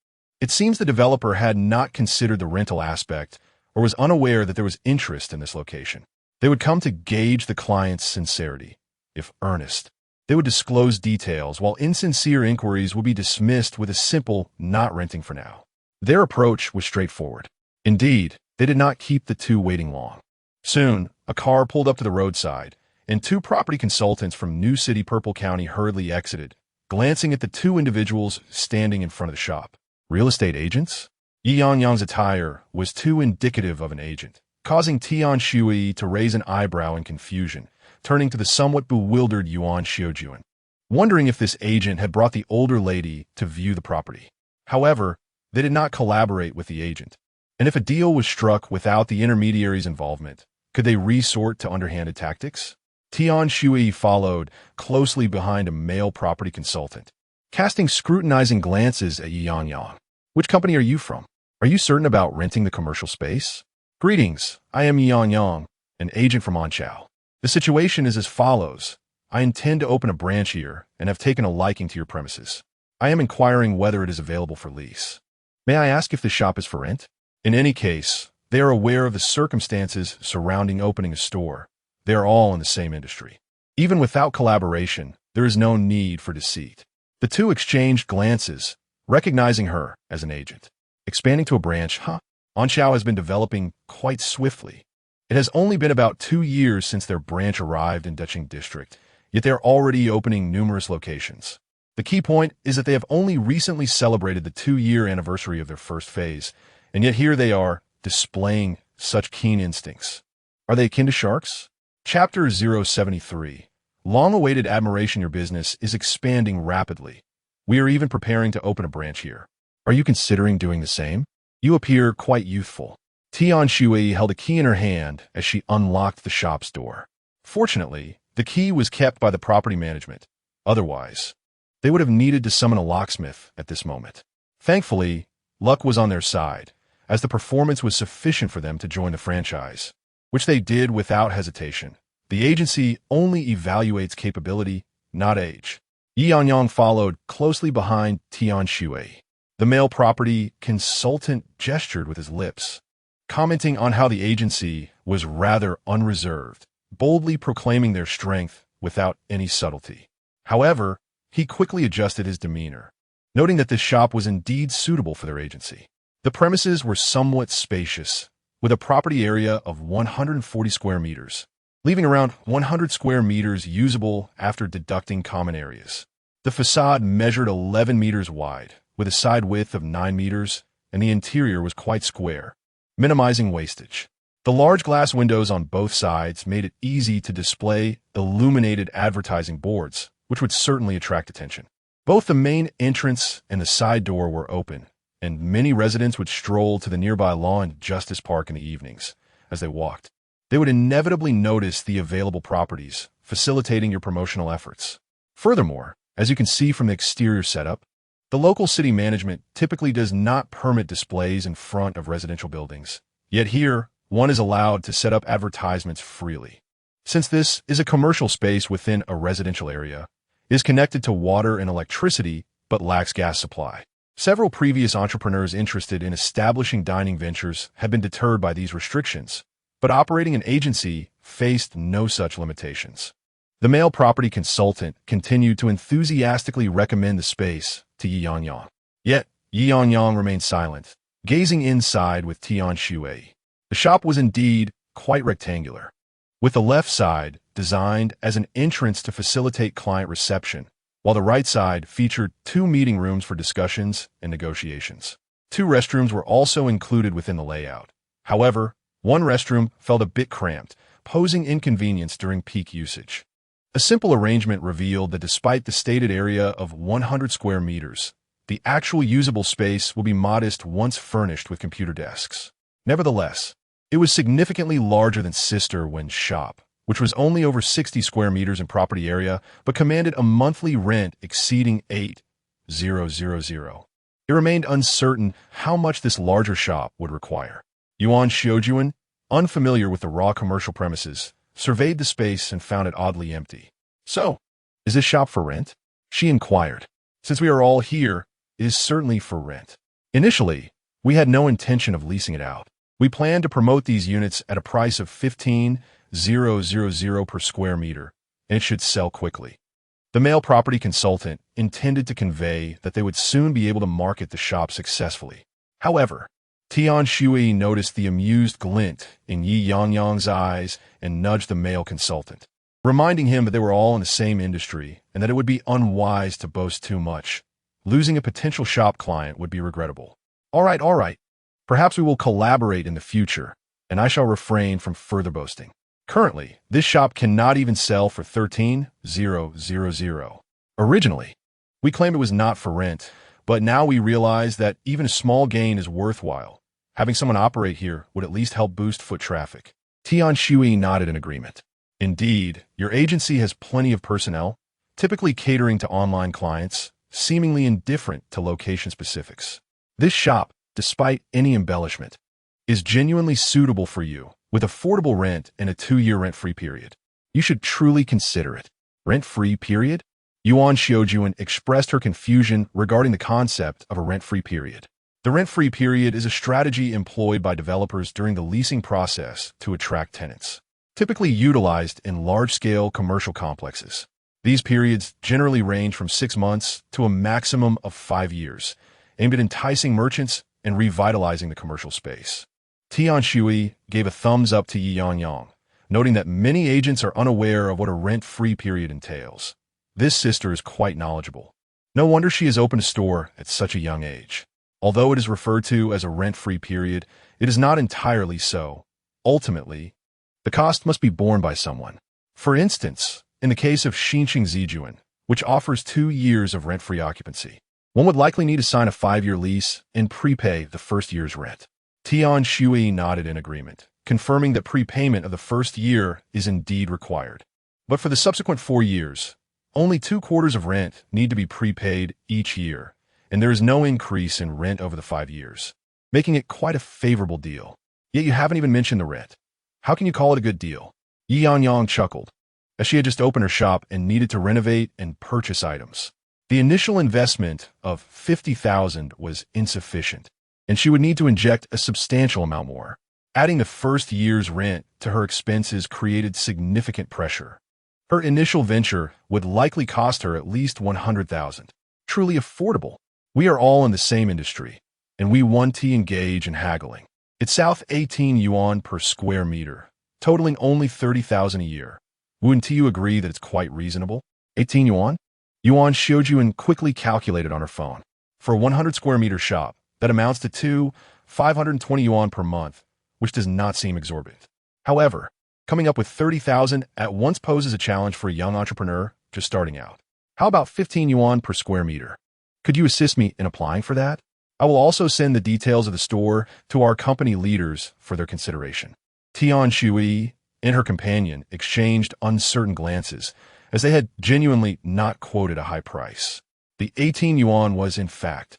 It seems the developer had not considered the rental aspect or was unaware that there was interest in this location. They would come to gauge the client's sincerity. If earnest, they would disclose details, while insincere inquiries would be dismissed with a simple "not renting for now." Their approach was straightforward. Indeed, they did not keep the two waiting long. Soon, a car pulled up to the roadside, and 2 property consultants from New City Purple County hurriedly exited, glancing at the 2 individuals standing in front of the shop. Real estate agents? Ye Yangyang's attire was too indicative of an agent, causing Tian Shui to raise an eyebrow in confusion, turning to the somewhat bewildered Yuan Xiaojuan, wondering if this agent had brought the older lady to view the property. However, they did not collaborate with the agent, and if a deal was struck without the intermediary's involvement, could they resort to underhanded tactics? Tian Shui followed closely behind a male property consultant, casting scrutinizing glances at Ye Yangyang. Which company are you from? Are you certain about renting the commercial space? Greetings, I am Ye Yangyang, an agent from Anqiao. The situation is as follows. I intend to open a branch here and have taken a liking to your premises. I am inquiring whether it is available for lease. May I ask if the shop is for rent? In any case, they are aware of the circumstances surrounding opening a store. They are all in the same industry. Even without collaboration, there is no need for deceit. The 2 exchanged glances, recognizing her as an agent. Expanding to a branch, Anqiao has been developing quite swiftly. It has only been about 2 years since their branch arrived in Decheng District, yet they are already opening numerous locations. The key point is that they have only recently celebrated the 2-year anniversary of their first phase, and yet here they are, displaying such keen instincts. Are they akin to sharks? Chapter 073. Long-awaited admiration. Your business is expanding rapidly. We are even preparing to open a branch here. Are you considering doing the same? You appear quite youthful. Tian Shui held a key in her hand as she unlocked the shop's door. Fortunately, the key was kept by the property management. Otherwise, they would have needed to summon a locksmith at this moment. Thankfully, luck was on their side, as the performance was sufficient for them to join the franchise, which they did without hesitation. The agency only evaluates capability, not age. Ye Yangyang followed closely behind Tian Shui. The male property consultant gestured with his lips, commenting on how the agency was rather unreserved, boldly proclaiming their strength without any subtlety. However, he quickly adjusted his demeanor, noting that this shop was indeed suitable for their agency. The premises were somewhat spacious, with a property area of 140 square meters, leaving around 100 square meters usable after deducting common areas. The facade measured 11 meters wide, with a side width of 9 meters, and the interior was quite square, minimizing wastage. The large glass windows on both sides made it easy to display illuminated advertising boards, which would certainly attract attention. Both the main entrance and the side door were open, and many residents would stroll to the nearby Lawn Justice Park in the evenings. As they walked, they would inevitably notice the available properties, facilitating your promotional efforts. Furthermore, as you can see from the exterior setup, the local city management typically does not permit displays in front of residential buildings. Yet here, one is allowed to set up advertisements freely. Since this is a commercial space within a residential area, it is connected to water and electricity but lacks gas supply. Several previous entrepreneurs interested in establishing dining ventures have been deterred by these restrictions, but operating an agency faced no such limitations. The male property consultant continued to enthusiastically recommend the space to Ye Yangyang. Yet, Ye Yangyang remained silent, gazing inside with Tian Shui. The shop was indeed quite rectangular, with the left side designed as an entrance to facilitate client reception, while the right side featured 2 meeting rooms for discussions and negotiations. 2 restrooms were also included within the layout. However, one restroom felt a bit cramped, posing inconvenience during peak usage. A simple arrangement revealed that despite the stated area of 100 square meters, the actual usable space will be modest once furnished with computer desks. Nevertheless, it was significantly larger than Sister Wen's shop, which was only over 60 square meters in property area, but commanded a monthly rent exceeding 8,000. It remained uncertain how much this larger shop would require. Yuan Xiujuan, unfamiliar with the raw commercial premises, surveyed the space and found it oddly empty. "So, is this shop for rent?" she inquired. "Since we are all here, it is certainly for rent. Initially, we had no intention of leasing it out. We plan to promote these units at a price of 15,000 per square meter, and it should sell quickly." The male property consultant intended to convey that they would soon be able to market the shop successfully. However, Tian Shui noticed the amused glint in Ye Yangyang's eyes and nudged the male consultant, reminding him that they were all in the same industry and that it would be unwise to boast too much. Losing a potential shop client would be regrettable. All right. Perhaps we will collaborate in the future, and I shall refrain from further boasting. Currently, this shop cannot even sell for 13,000. Originally, we claimed it was not for rent, but now we realize that even a small gain is worthwhile. Having someone operate here would at least help boost foot traffic. Tian Shui nodded in agreement. Indeed, your agency has plenty of personnel, typically catering to online clients, seemingly indifferent to location specifics. This shop, despite any embellishment, is genuinely suitable for you, with affordable rent and a 2-year rent-free period. You should truly consider it. Rent-free period? Yuan Xiujuan expressed her confusion regarding the concept of a rent-free period. The rent-free period is a strategy employed by developers during the leasing process to attract tenants, typically utilized in large-scale commercial complexes. These periods generally range from 6 months to a maximum of 5 years, aimed at enticing merchants and revitalizing the commercial space. Tian Shui gave a thumbs up to Ye Yangyang, noting that many agents are unaware of what a rent-free period entails. This sister is quite knowledgeable. No wonder she has opened a store at such a young age. Although it is referred to as a rent-free period, it is not entirely so. Ultimately, the cost must be borne by someone. For instance, in the case of Xinqing Zijuan, which offers 2 years of rent-free occupancy, one would likely need to sign a 5-year lease and prepay the first year's rent. Tian Shui nodded in agreement, confirming that prepayment of the first year is indeed required. But for the subsequent 4 years, only 2/4 of rent need to be prepaid each year, and there is no increase in rent over the 5 years, making it quite a favorable deal. Yet you haven't even mentioned the rent. How can you call it a good deal? Ye Yangyang chuckled. as she had just opened her shop and needed to renovate and purchase items. The initial investment of 50,000 was insufficient, and she would need to inject a substantial amount more. Adding the first year's rent to her expenses created significant pressure. Her initial venture would likely cost her at least 100,000. Truly affordable. We are all in the same industry, and we want to engage in haggling. It's south 18 yuan per square meter, totaling only 30,000 a year. Wouldn't you agree that it's quite reasonable? 18 yuan? Yuan Xiaojuan quickly calculated on her phone. For a 100 square meter shop, that amounts to 520 yuan per month, which does not seem exorbitant. However, coming up with 30,000 at once poses a challenge for a young entrepreneur just starting out. How about 15 yuan per square meter? Could you assist me in applying for that? I will also send the details of the store to our company leaders for their consideration. Tian Shui and her companion exchanged uncertain glances, as they had genuinely not quoted a high price. The 18 yuan was, in fact,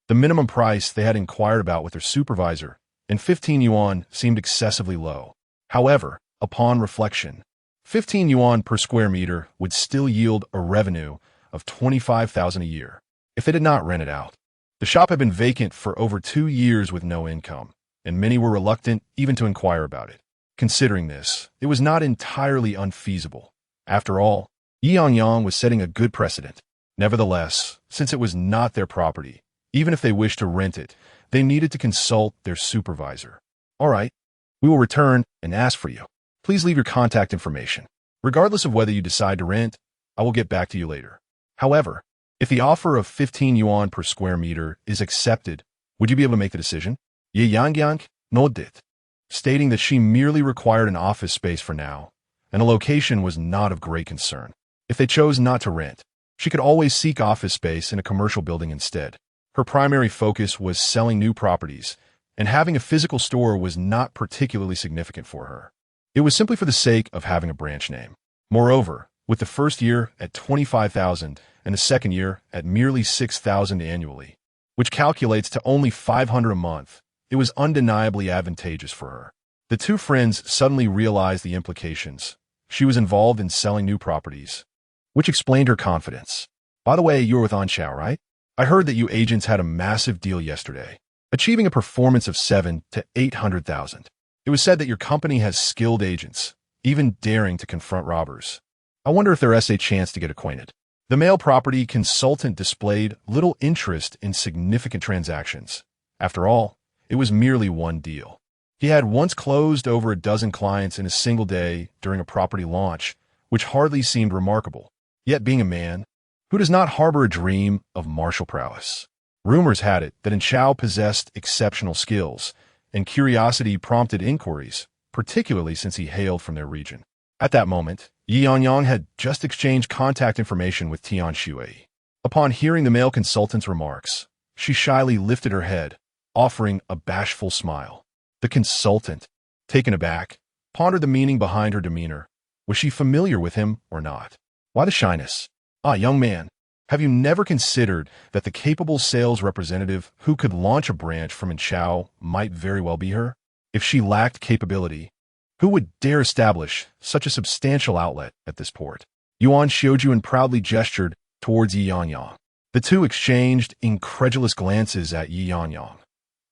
the minimum price they had inquired about with their supervisor, and 15 yuan seemed excessively low. However, upon reflection, 15 yuan per square meter would still yield a revenue of 25,000 a year if they did not rent it out. The shop had been vacant for over 2 years with no income, and many were reluctant even to inquire about it. Considering this, it was not entirely unfeasible. After all, Ye Yangyang was setting a good precedent. Nevertheless, since it was not their property, even if they wished to rent it, they needed to consult their supervisor. All right, we will return and ask for you. Please leave your contact information. Regardless of whether you decide to rent, I will get back to you later. However, if the offer of 15 yuan per square meter is accepted, would you be able to make the decision? Ye Yangyang nodded, stating that she merely required an office space for now, and a location was not of great concern. If they chose not to rent, she could always seek office space in a commercial building instead. Her primary focus was selling new properties, and having a physical store was not particularly significant for her. It was simply for the sake of having a branch name. Moreover, with the first year at 25,000 and the second year at merely 6,000 annually, which calculates to only 500 a month, it was undeniably advantageous for her. The two friends suddenly realized the implications. She was involved in selling new properties, which explained her confidence. By the way, you were with Anqiao, right? I heard that you agents had a massive deal yesterday, achieving a performance of 7 to 800,000. It was said that your company has skilled agents, even daring to confront robbers. I wonder if there is a chance to get acquainted. The male property consultant displayed little interest in significant transactions. After all, it was merely one deal. He had once closed over a dozen clients in a single day during a property launch, which hardly seemed remarkable. Yet being a man, who does not harbor a dream of martial prowess? Rumors had it that Anqiao possessed exceptional skills, and curiosity prompted inquiries, particularly since he hailed from their region. At that moment, Ye Yangyang had just exchanged contact information with Tian Shui. Upon hearing the male consultant's remarks, she shyly lifted her head, offering a bashful smile. The consultant, taken aback, pondered the meaning behind her demeanor. Was she familiar with him or not? Why the shyness? Ah, young man, have you never considered that the capable sales representative who could launch a branch from Anqiao might very well be her? If she lacked capability, who would dare establish such a substantial outlet at this port? Yuan Xiaojuan proudly gestured towards Ye Yangyang. The two exchanged incredulous glances at Ye Yangyang.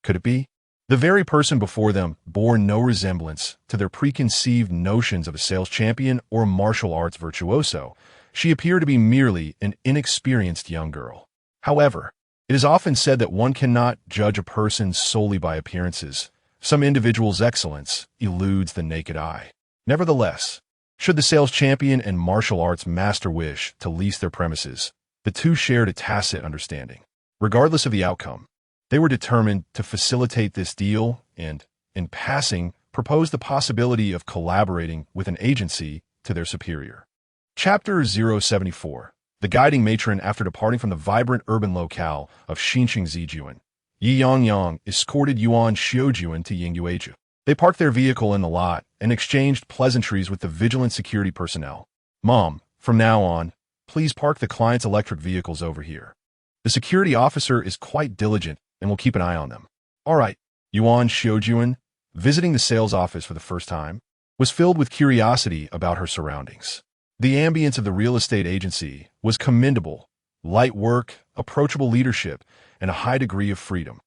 Could it be? The very person before them bore no resemblance to their preconceived notions of a sales champion or martial arts virtuoso. She appeared to be merely an inexperienced young girl. However, it is often said that one cannot judge a person solely by appearances. Some individual's excellence eludes the naked eye. Nevertheless, should the sales champion and martial arts master wish to lease their premises, the two shared a tacit understanding. Regardless of the outcome, they were determined to facilitate this deal and, in passing, proposed the possibility of collaborating with an agency to their superior. Chapter 074. The guiding matron after departing from the vibrant urban locale of Xinqing Zijuan. Ye Yangyang escorted Yuan Xiaojuan to Yingyue. They parked their vehicle in the lot and exchanged pleasantries with the vigilant security personnel. Mom, from now on, please park the client's electric vehicles over here. The security officer is quite diligent and will keep an eye on them. All right. Yuan Xiaojuan, visiting the sales office for the first time, was filled with curiosity about her surroundings. The ambience of the real estate agency was commendable: light work, approachable leadership, and a high degree of freedom.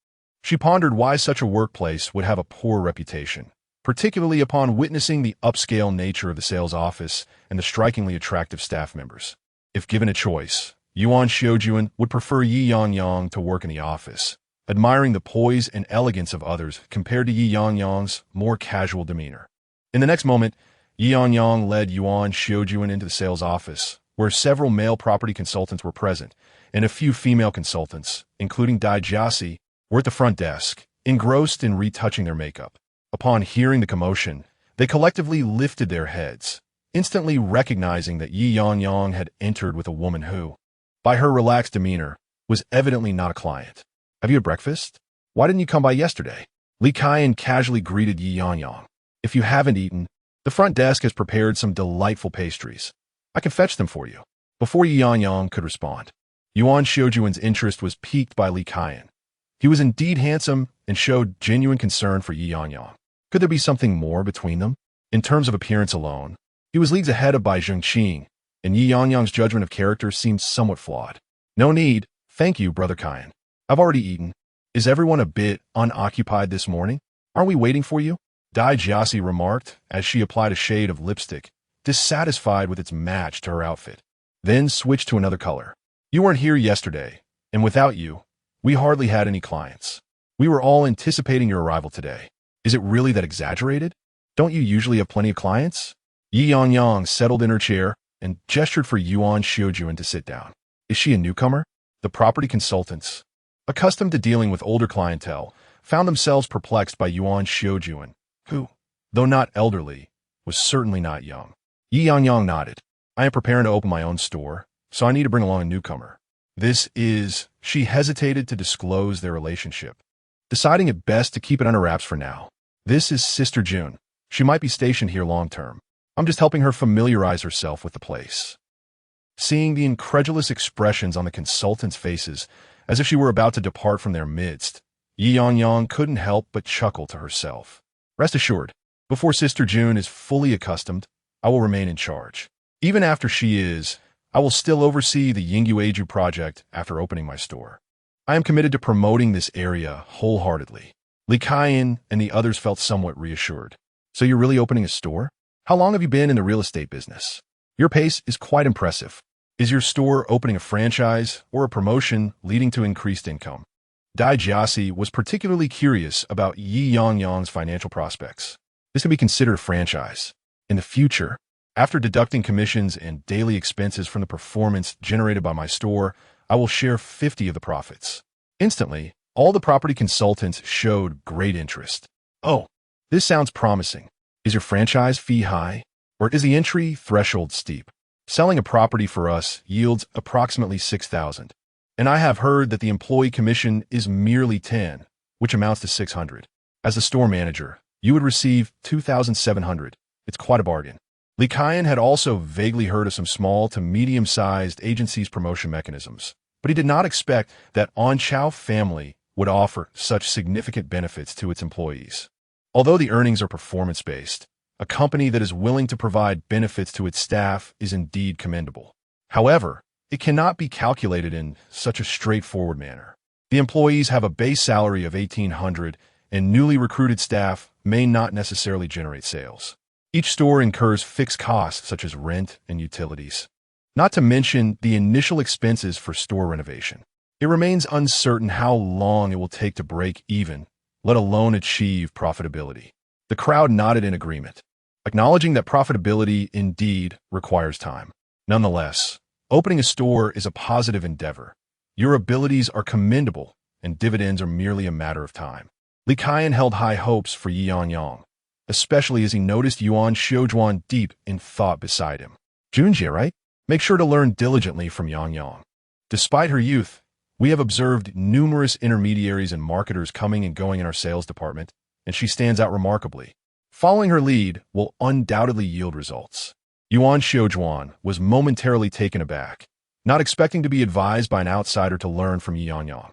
She pondered why such a workplace would have a poor reputation, particularly upon witnessing the upscale nature of the sales office and the strikingly attractive staff members. If given a choice, Yuan Xiujuan would prefer Ye Yangyang to work in the office, admiring the poise and elegance of others compared to Ye Yangyang's more casual demeanor. In the next moment, Ye Yangyang led Yuan Xiujuan into the sales office, where several male property consultants were present, and a few female consultants, including Dai Jiasi, were at the front desk, engrossed in retouching their makeup. Upon hearing the commotion, they collectively lifted their heads, instantly recognizing that Ye Yangyang had entered with a woman who, by her relaxed demeanor, was evidently not a client. "Have you had breakfast? Why didn't you come by yesterday?" Li Kaiyan casually greeted Ye Yangyang. "If you haven't eaten, the front desk has prepared some delightful pastries. I can fetch them for you." Before Ye Yangyang could respond, Yuan Xiujuan's interest was piqued by Li Kaiyan. He was indeed handsome and showed genuine concern for Ye Yangyang. Could there be something more between them? In terms of appearance alone, he was leagues ahead of Bai Zhengqing, and Ye Yangyang's judgment of character seemed somewhat flawed. "No need, thank you, Brother Kaiyan. I've already eaten. Is everyone a bit unoccupied this morning? Aren't we waiting for you?" Dai Jiasi remarked as she applied a shade of lipstick, dissatisfied with its match to her outfit, then switched to another color. "You weren't here yesterday, and without you, we hardly had any clients. We were all anticipating your arrival today. Is it really that exaggerated? Don't you usually have plenty of clients?" Ye Yangyang settled in her chair and gestured for Yuan Xiujuan to sit down. "Is she a newcomer?" The property consultants, accustomed to dealing with older clientele, found themselves perplexed by Yuan Xiujuan, who, though not elderly, was certainly not young. Ye Yangyang nodded. "I am preparing to open my own store, so I need to bring along a newcomer. This is..." She hesitated to disclose their relationship, deciding it best to keep it under wraps for now. "This is Sister June. She might be stationed here long-term. I'm just helping her familiarize herself with the place." Seeing the incredulous expressions on the consultants' faces, as if she were about to depart from their midst, Ye Yangyang couldn't help but chuckle to herself. "Rest assured, before Sister June is fully accustomed, I will remain in charge. Even after she is, I will still oversee the Yingyue project after opening my store. I am committed to promoting this area wholeheartedly." Li Kaiyan and the others felt somewhat reassured. "So you're really opening a store? How long have you been in the real estate business? Your pace is quite impressive. Is your store opening a franchise or a promotion leading to increased income?" Dai Jiasi was particularly curious about Ye Yangyang's financial prospects. "This can be considered a franchise. In the future, after deducting commissions and daily expenses from the performance generated by my store, I will share 50 of the profits." Instantly, all the property consultants showed great interest. "Oh, this sounds promising. Is your franchise fee high, or is the entry threshold steep? Selling a property for us yields approximately 6,000, and I have heard that the employee commission is merely 10, which amounts to 600. As the store manager, you would receive 2,700. It's quite a bargain." Li Kaiyan had also vaguely heard of some small to medium-sized agencies' promotion mechanisms, but he did not expect that Onchao family would offer such significant benefits to its employees. Although the earnings are performance-based, a company that is willing to provide benefits to its staff is indeed commendable. However, it cannot be calculated in such a straightforward manner. The employees have a base salary of 1,800, and newly recruited staff may not necessarily generate sales. Each store incurs fixed costs such as rent and utilities, not to mention the initial expenses for store renovation. It remains uncertain how long it will take to break even, let alone achieve profitability. The crowd nodded in agreement, acknowledging that profitability indeed requires time. Nonetheless, opening a store is a positive endeavor. Your abilities are commendable, and dividends are merely a matter of time. Li Kaiyan held high hopes for Ye Yangyang, especially as he noticed Yuan Xiujuan deep in thought beside him. "Junjie, right? Make sure to learn diligently from Yangyang. Despite her youth, we have observed numerous intermediaries and marketers coming and going in our sales department, and she stands out remarkably. Following her lead will undoubtedly yield results." Yuan Xiujuan was momentarily taken aback, not expecting to be advised by an outsider to learn from Ye Yangyang.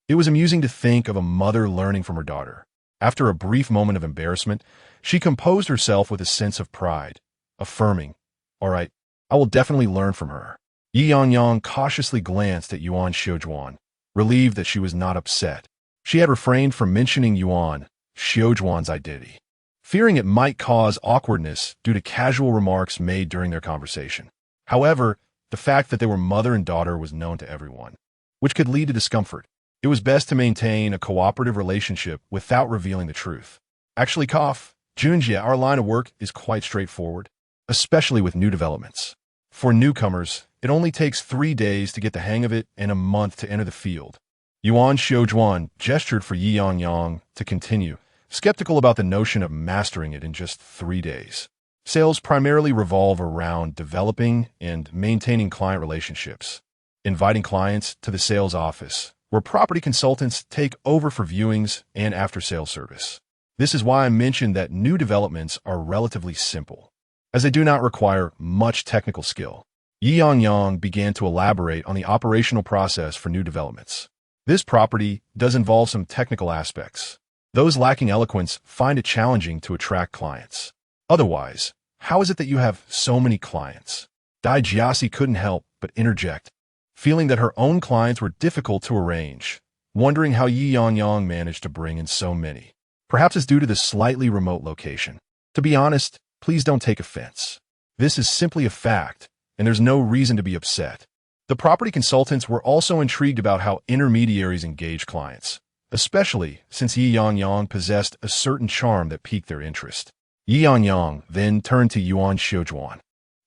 It was amusing to think of a mother learning from her daughter. After a brief moment of embarrassment, she composed herself with a sense of pride, affirming, "All right, I will definitely learn from her. Ye Yangyang cautiously glanced at Yuan Xiaojuan, relieved that she was not upset. She had refrained from mentioning Yuan Xiaojuan's identity, fearing it might cause awkwardness due to casual remarks made during their conversation. However, the fact that they were mother and daughter was known to everyone, which could lead to discomfort. It was best to maintain a cooperative relationship without revealing the truth. Actually, Junjie, our line of work is quite straightforward, especially with new developments. For newcomers, it only takes 3 days to get the hang of it and a month to enter the field. Yuan Xiaojuan gestured for Ye Yangyang to continue, skeptical about the notion of mastering it in just 3 days. Sales primarily revolve around developing and maintaining client relationships, inviting clients to the sales office, where property consultants take over for viewings and after-sales service. This is why I mentioned that new developments are relatively simple, as they do not require much technical skill. Ye Yangyang began to elaborate on the operational process for new developments. This property does involve some technical aspects. Those lacking eloquence find it challenging to attract clients. Otherwise, how is it that you have so many clients? Dai Jiasi couldn't help but interject, feeling that her own clients were difficult to arrange, wondering how Ye Yangyang managed to bring in so many. Perhaps it's due to the slightly remote location. To be honest, please don't take offense. This is simply a fact, and there's no reason to be upset. The property consultants were also intrigued about how intermediaries engage clients, especially since Ye Yangyang possessed a certain charm that piqued their interest. Ye Yangyang then turned to Yuan Xiaojuan,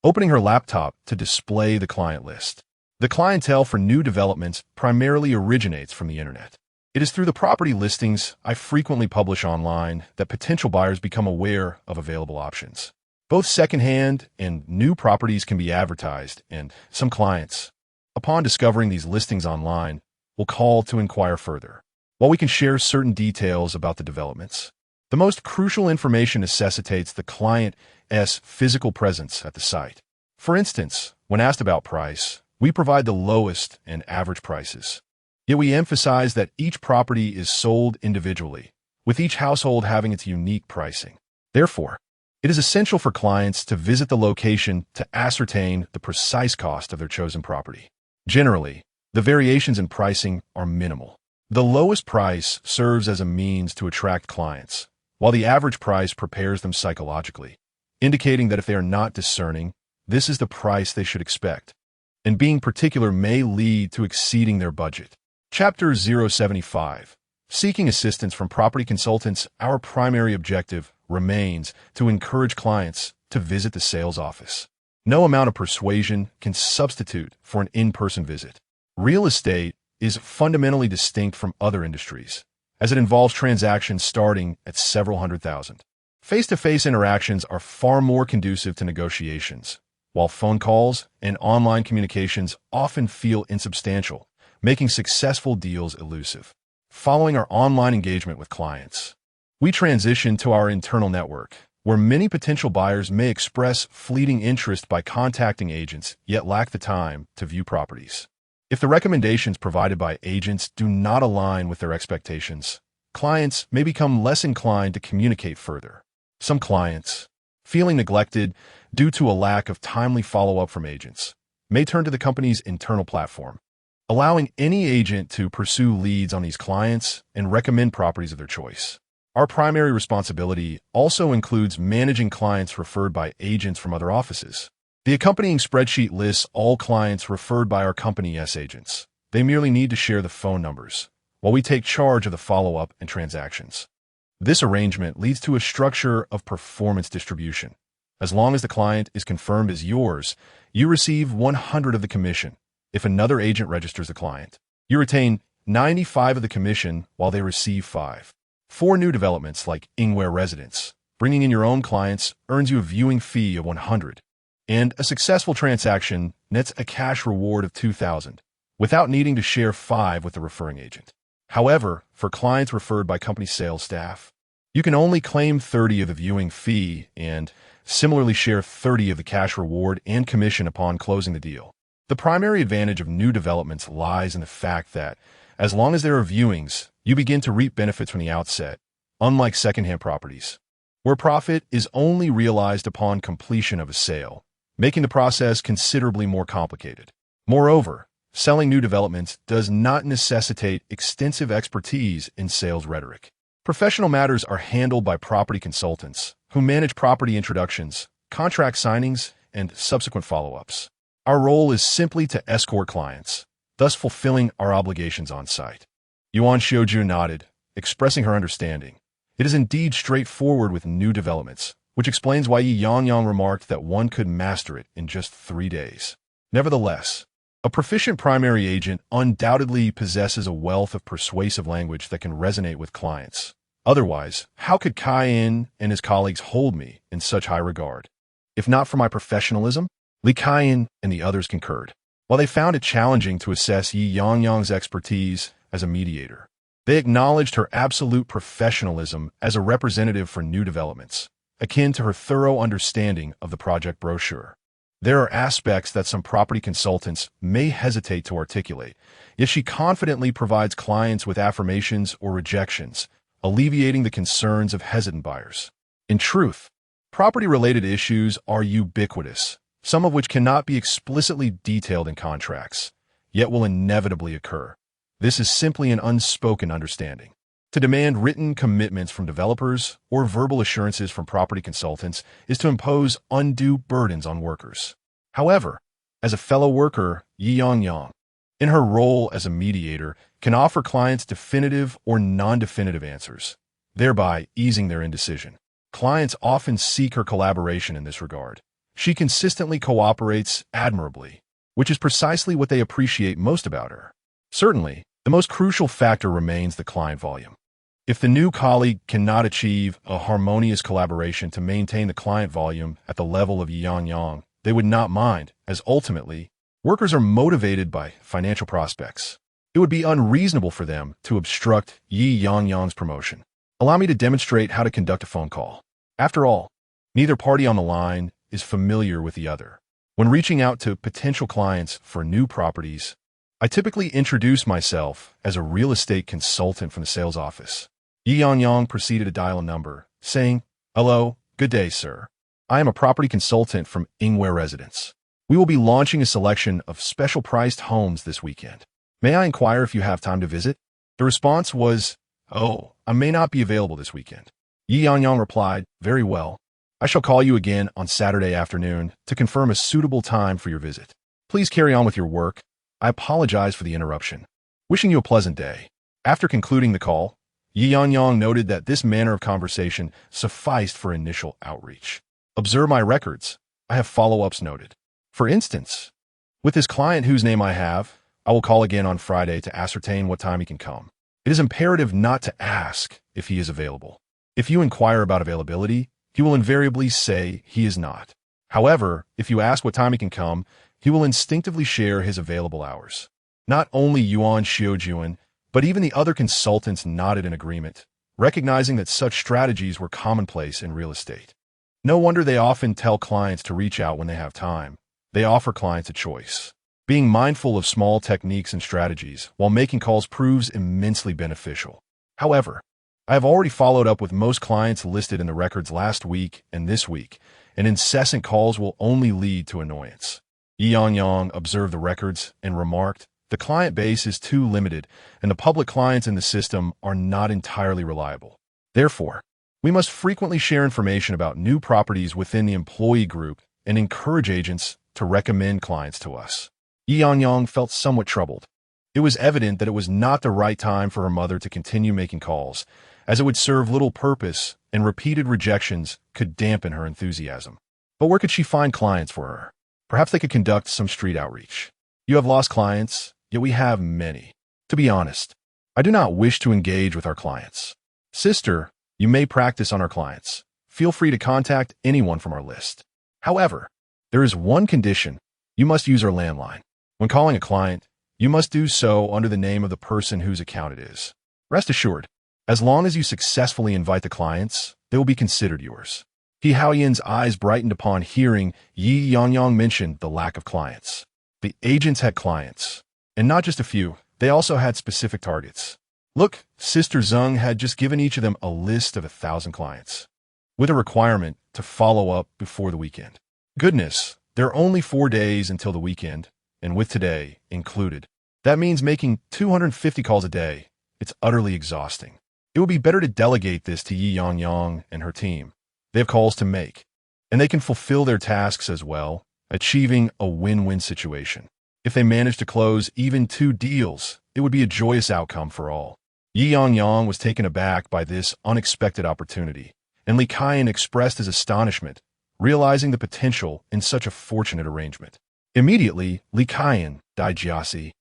opening her laptop to display the client list. The clientele for new developments primarily originates from the internet. It is through the property listings I frequently publish online that potential buyers become aware of available options. Both secondhand and new properties can be advertised, and some clients, upon discovering these listings online, will call to inquire further. While we can share certain details about the developments, the most crucial information necessitates the client's physical presence at the site. For instance, when asked about price, we provide the lowest and average prices. Yet we emphasize that each property is sold individually, with each household having its unique pricing. Therefore, it is essential for clients to visit the location to ascertain the precise cost of their chosen property. Generally, the variations in pricing are minimal. The lowest price serves as a means to attract clients, while the average price prepares them psychologically, indicating that if they are not discerning, this is the price they should expect, and being particular may lead to exceeding their budget. Chapter 075. Seeking assistance from property consultants, our primary objective remains to encourage clients to visit the sales office. No amount of persuasion can substitute for an in-person visit. Real estate is fundamentally distinct from other industries, as it involves transactions starting at several hundred thousand. Face-to-face interactions are far more conducive to negotiations, while phone calls and online communications often feel insubstantial, making successful deals elusive. Following our online engagement with clients, we transition to our internal network, where many potential buyers may express fleeting interest by contacting agents, yet lack the time to view properties. If the recommendations provided by agents do not align with their expectations, clients may become less inclined to communicate further. Some clients, feeling neglected due to a lack of timely follow-up from agents, may turn to the company's internal platform, allowing any agent to pursue leads on these clients and recommend properties of their choice. Our primary responsibility also includes managing clients referred by agents from other offices. The accompanying spreadsheet lists all clients referred by our company's agents. They merely need to share the phone numbers, while we take charge of the follow-up and transactions. This arrangement leads to a structure of performance distribution. As long as the client is confirmed as yours, you receive 100 of the commission. If another agent registers the client, you retain 95 of the commission while they receive 5. For new developments like Yingyue Residence, bringing in your own clients earns you a viewing fee of 100, and a successful transaction nets a cash reward of 2,000, without needing to share 5 with the referring agent. However, for clients referred by company sales staff, you can only claim 30 of the viewing fee and similarly share 30 of the cash reward and commission upon closing the deal. The primary advantage of new developments lies in the fact that, as long as there are viewings, you begin to reap benefits from the outset, unlike secondhand properties, where profit is only realized upon completion of a sale. making the process considerably more complicated. Moreover, selling new developments does not necessitate extensive expertise in sales rhetoric. Professional matters are handled by property consultants, who manage property introductions, contract signings, and subsequent follow-ups. Our role is simply to escort clients, thus fulfilling our obligations on site. Yuan Xiaoju nodded, expressing her understanding. It is indeed straightforward with new developments, which explains why Ye Yangyang remarked that one could master it in just 3 days. Nevertheless, a proficient primary agent undoubtedly possesses a wealth of persuasive language that can resonate with clients. Otherwise, how could Caiyin and his colleagues hold me in such high regard? If not for my professionalism, Li Caiyin and the others concurred. While they found it challenging to assess Ye Yangyang's expertise as a mediator, they acknowledged her absolute professionalism as a representative for new developments, akin to her thorough understanding of the project brochure. There are aspects that some property consultants may hesitate to articulate, yet she confidently provides clients with affirmations or rejections, alleviating the concerns of hesitant buyers. In truth, property-related issues are ubiquitous, some of which cannot be explicitly detailed in contracts, yet will inevitably occur. This is simply an unspoken understanding. To demand written commitments from developers or verbal assurances from property consultants is to impose undue burdens on workers. However, as a fellow worker, Ye Yangyang, in her role as a mediator, can offer clients definitive or non-definitive answers, thereby easing their indecision. Clients often seek her collaboration in this regard. She consistently cooperates admirably, which is precisely what they appreciate most about her. Certainly, the most crucial factor remains the client volume. If the new colleague cannot achieve a harmonious collaboration to maintain the client volume at the level of Ye Yangyang, they would not mind, as ultimately, workers are motivated by financial prospects. It would be unreasonable for them to obstruct Ye Yangyang's promotion. Allow me to demonstrate how to conduct a phone call. After all, neither party on the line is familiar with the other. When reaching out to potential clients for new properties, I typically introduce myself as a real estate consultant from the sales office. Ye Yangyang proceeded to dial a number, saying, "Hello, good day, sir. I am a property consultant from Yingyue Residence. We will be launching a selection of special-priced homes this weekend. May I inquire if you have time to visit?" The response was, "Oh, I may not be available this weekend." Ye Yangyang replied, "Very well. I shall call you again on Saturday afternoon to confirm a suitable time for your visit. Please carry on with your work. I apologize for the interruption. Wishing you a pleasant day." After concluding the call, Ye Yangyang noted that this manner of conversation sufficed for initial outreach. Observe my records. I have follow-ups noted. For instance, with this client whose name I have, I will call again on Friday to ascertain what time he can come. It is imperative not to ask if he is available. If you inquire about availability, he will invariably say he is not. However, if you ask what time he can come, he will instinctively share his available hours. Not only Yuan Xiaojuan, but even the other consultants nodded in agreement, recognizing that such strategies were commonplace in real estate. No wonder they often tell clients to reach out when they have time. They offer clients a choice. Being mindful of small techniques and strategies while making calls proves immensely beneficial. However, I have already followed up with most clients listed in the records last week and this week, and incessant calls will only lead to annoyance. Ye Yangyang observed the records and remarked, "The client base is too limited, and the public clients in the system are not entirely reliable. Therefore, we must frequently share information about new properties within the employee group and encourage agents to recommend clients to us." Ye Yangyang felt somewhat troubled. It was evident that it was not the right time for her mother to continue making calls, as it would serve little purpose, and repeated rejections could dampen her enthusiasm. But where could she find clients for her? Perhaps they could conduct some street outreach. "You have lost clients, yet we have many. To be honest, I do not wish to engage with our clients. Sister, you may practice on our clients. Feel free to contact anyone from our list. However, there is one condition. You must use our landline. When calling a client, you must do so under the name of the person whose account it is. Rest assured, as long as you successfully invite the clients, they will be considered yours." He Haoyin's eyes brightened upon hearing Ye Yangyang mention the lack of clients. The agents had clients, and not just a few. They also had specific targets. Look, Sister Zeng had just given each of them a list of 1,000 clients, with a requirement to follow up before the weekend. Goodness, There are only 4 days until the weekend, and with today included. That means making 250 calls a day. It's utterly exhausting. It would be better to delegate this to Ye Yangyang and her team. They have calls to make, and they can fulfill their tasks as well, achieving a win-win situation. If they manage to close even 2 deals, it would be a joyous outcome for all. Ye Yangyang was taken aback by this unexpected opportunity, and Li Kaiyan expressed his astonishment, realizing the potential in such a fortunate arrangement. Immediately, Li Kaiyan, Dai Jiasi,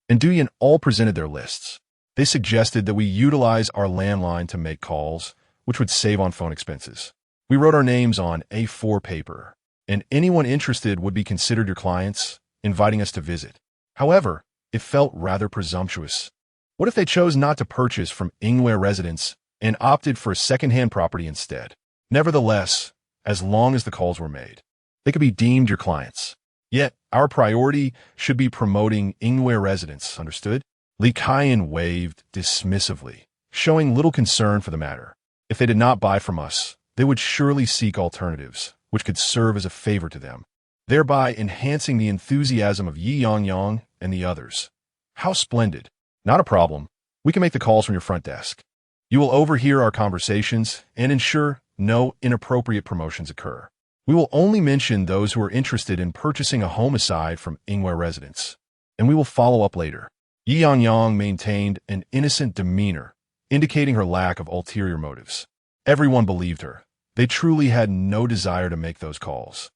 and Duyan all presented their lists. They suggested that we utilize our landline to make calls, which would save on phone expenses. We wrote our names on A4 paper, and anyone interested would be considered your clients, inviting us to visit. However, it felt rather presumptuous. What if they chose not to purchase from Yingyue Residence and opted for a second-hand property instead? Nevertheless, as long as the calls were made, they could be deemed your clients. Yet, our priority should be promoting Yingyue Residence, understood? Li Kaiyan waved dismissively, showing little concern for the matter. If they did not buy from us, they would surely seek alternatives, which could serve as a favor to them, thereby enhancing the enthusiasm of Ye Yangyang and the others. How splendid. Not a problem. We can make the calls from your front desk. You will overhear our conversations and ensure no inappropriate promotions occur. We will only mention those who are interested in purchasing a homicide from Yingyue Residence, and we will follow up later. Ye Yangyang maintained an innocent demeanor, indicating her lack of ulterior motives. Everyone believed her. They truly had no desire to make those calls.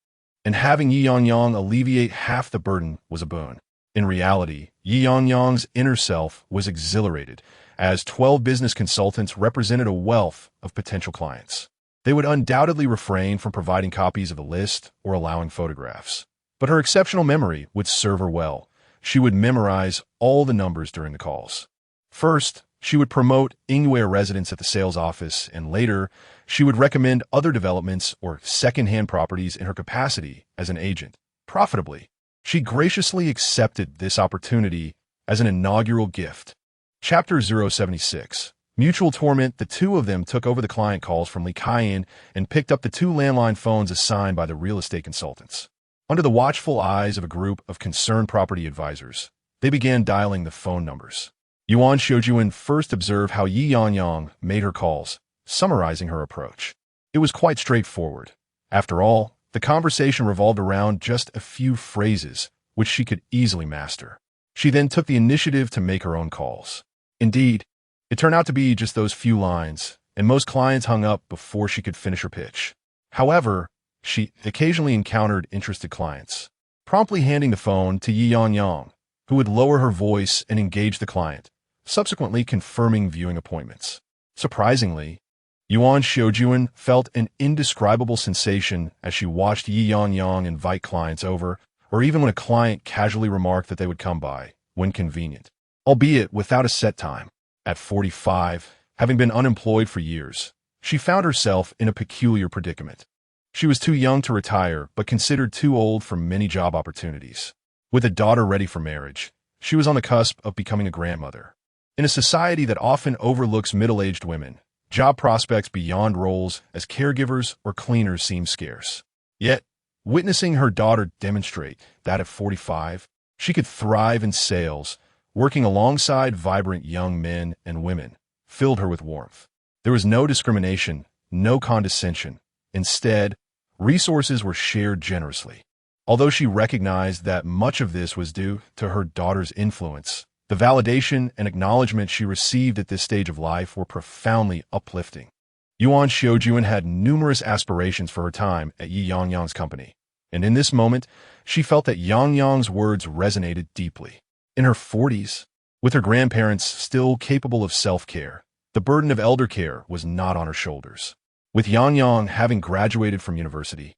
And having Ye Yangyang alleviate half the burden was a boon. In reality, Ye Yangyang's inner self was exhilarated, as 12 business consultants represented a wealth of potential clients. They would undoubtedly refrain from providing copies of the list or allowing photographs. But her exceptional memory would serve her well. She would memorize all the numbers during the calls. First, she would promote Yingyue Residence at the sales office, and later, she would recommend other developments or second-hand properties in her capacity as an agent, profitably. She graciously accepted this opportunity as an inaugural gift. Chapter 076. Mutual torment. The two of them took over the client calls from Li Kaiyan and picked up the 2 landline phones assigned by the real estate consultants. Under the watchful eyes of a group of concerned property advisors, they began dialing the phone numbers. Yuan Xiujuan first observed how Ye Yangyang made her calls, summarizing her approach. It was quite straightforward. After all, the conversation revolved around just a few phrases, which she could easily master. She then took the initiative to make her own calls. Indeed, it turned out to be just those few lines, and most clients hung up before she could finish her pitch. However, she occasionally encountered interested clients, promptly handing the phone to Ye Yangyang, who would lower her voice and engage the client, subsequently confirming viewing appointments. Surprisingly, Yuan Xiujuan felt an indescribable sensation as she watched Ye Yangyang invite clients over, or even when a client casually remarked that they would come by, when convenient, albeit without a set time. At 45, having been unemployed for years, she found herself in a peculiar predicament. She was too young to retire, but considered too old for many job opportunities. With a daughter ready for marriage, she was on the cusp of becoming a grandmother. In a society that often overlooks middle-aged women, job prospects beyond roles as caregivers or cleaners seem scarce. Yet, witnessing her daughter demonstrate that at 45, she could thrive in sales, working alongside vibrant young men and women, filled her with warmth. There was no discrimination, no condescension. Instead, resources were shared generously. Although she recognized that much of this was due to her daughter's influence, the validation and acknowledgement she received at this stage of life were profoundly uplifting. Yuan Xiujuan had numerous aspirations for her time at Ye Yangyang's company, and in this moment, she felt that Yangyang's words resonated deeply. In her 40s, with her grandparents still capable of self-care, the burden of elder care was not on her shoulders. With Yangyang having graduated from university,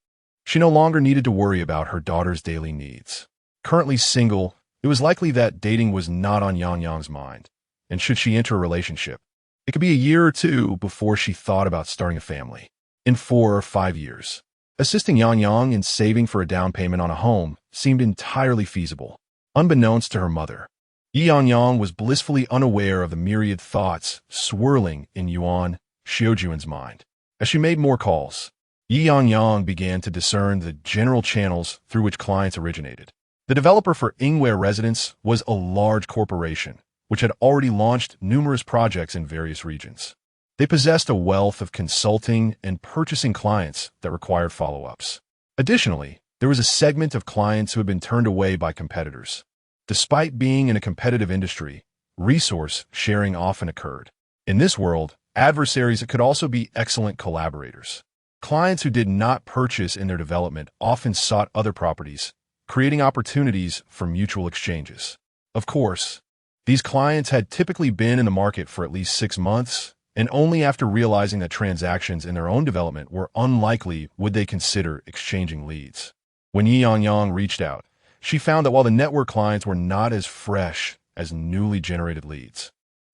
she no longer needed to worry about her daughter's daily needs. Currently single, it was likely that dating was not on Yangyang's mind, and should she enter a relationship, it could be a year or 2 before she thought about starting a family. In 4 or 5 years, assisting Yangyang in saving for a down payment on a home seemed entirely feasible. Unbeknownst to her mother, Ye Yangyang was blissfully unaware of the myriad thoughts swirling in Yuan Xiujuan's mind. As she made more calls, Ye Yangyang began to discern the general channels through which clients originated. The developer for Yingyue Residence was a large corporation, which had already launched numerous projects in various regions. They possessed a wealth of consulting and purchasing clients that required follow-ups. Additionally, there was a segment of clients who had been turned away by competitors. Despite being in a competitive industry, resource sharing often occurred. In this world, adversaries could also be excellent collaborators. Clients who did not purchase in their development often sought other properties, creating opportunities for mutual exchanges. Of course, these clients had typically been in the market for at least 6 months, and only after realizing that transactions in their own development were unlikely would they consider exchanging leads. When Ye Yangyang reached out, she found that while the network clients were not as fresh as newly generated leads,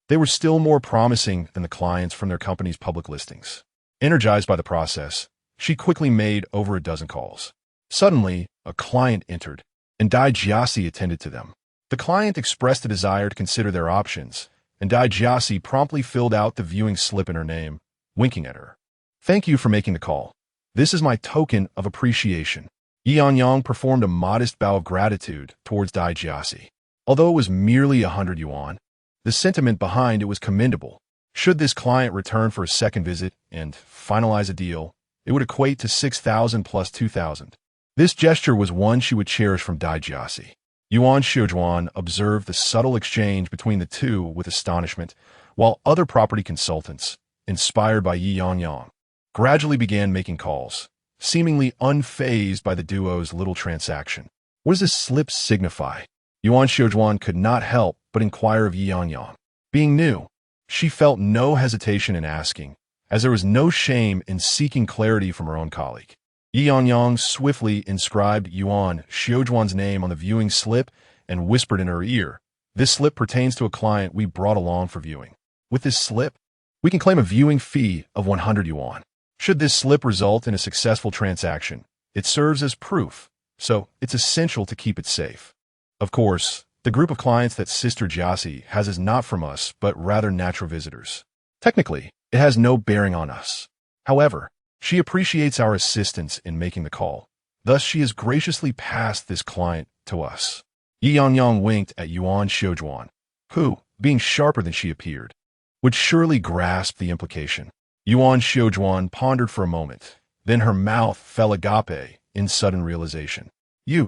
they were still more promising than the clients from their company's public listings. Energized by the process, she quickly made over a dozen calls. Suddenly, a client entered, and Dai Jiasi attended to them. The client expressed a desire to consider their options, and Dai Jiasi promptly filled out the viewing slip in her name, winking at her. "Thank you for making the call. This is my token of appreciation." Ye Yangyang performed a modest bow of gratitude towards Dai Jiasi. Although it was merely 100 yuan, the sentiment behind it was commendable. Should this client return for a second visit and finalize a deal, it would equate to 6,000 plus 2,000. This gesture was one she would cherish from Dai Jiasi. Yuan Xiujuan observed the subtle exchange between the two with astonishment, while other property consultants, inspired by Ye Yangyang, gradually began making calls, seemingly unfazed by the duo's little transaction. What does this slip signify? Yuan Xiujuan could not help but inquire of Ye Yangyang. Being new, she felt no hesitation in asking, as there was no shame in seeking clarity from her own colleague. Ye Yangyang swiftly inscribed Yuan Xiujuan's name on the viewing slip and whispered in her ear, "This slip pertains to a client we brought along for viewing. With this slip, we can claim a viewing fee of 100 yuan. Should this slip result in a successful transaction, it serves as proof, so it's essential to keep it safe." Of course, the group of clients that Sister Jiasi has is not from us, but rather natural visitors. Technically, it has no bearing on us. However, she appreciates our assistance in making the call. Thus, she has graciously passed this client to us. Ye Yangyang winked at Yuan Xiujuan, who, being sharper than she appeared, would surely grasp the implication. Yuan Xiujuan pondered for a moment, then her mouth fell agape in sudden realization.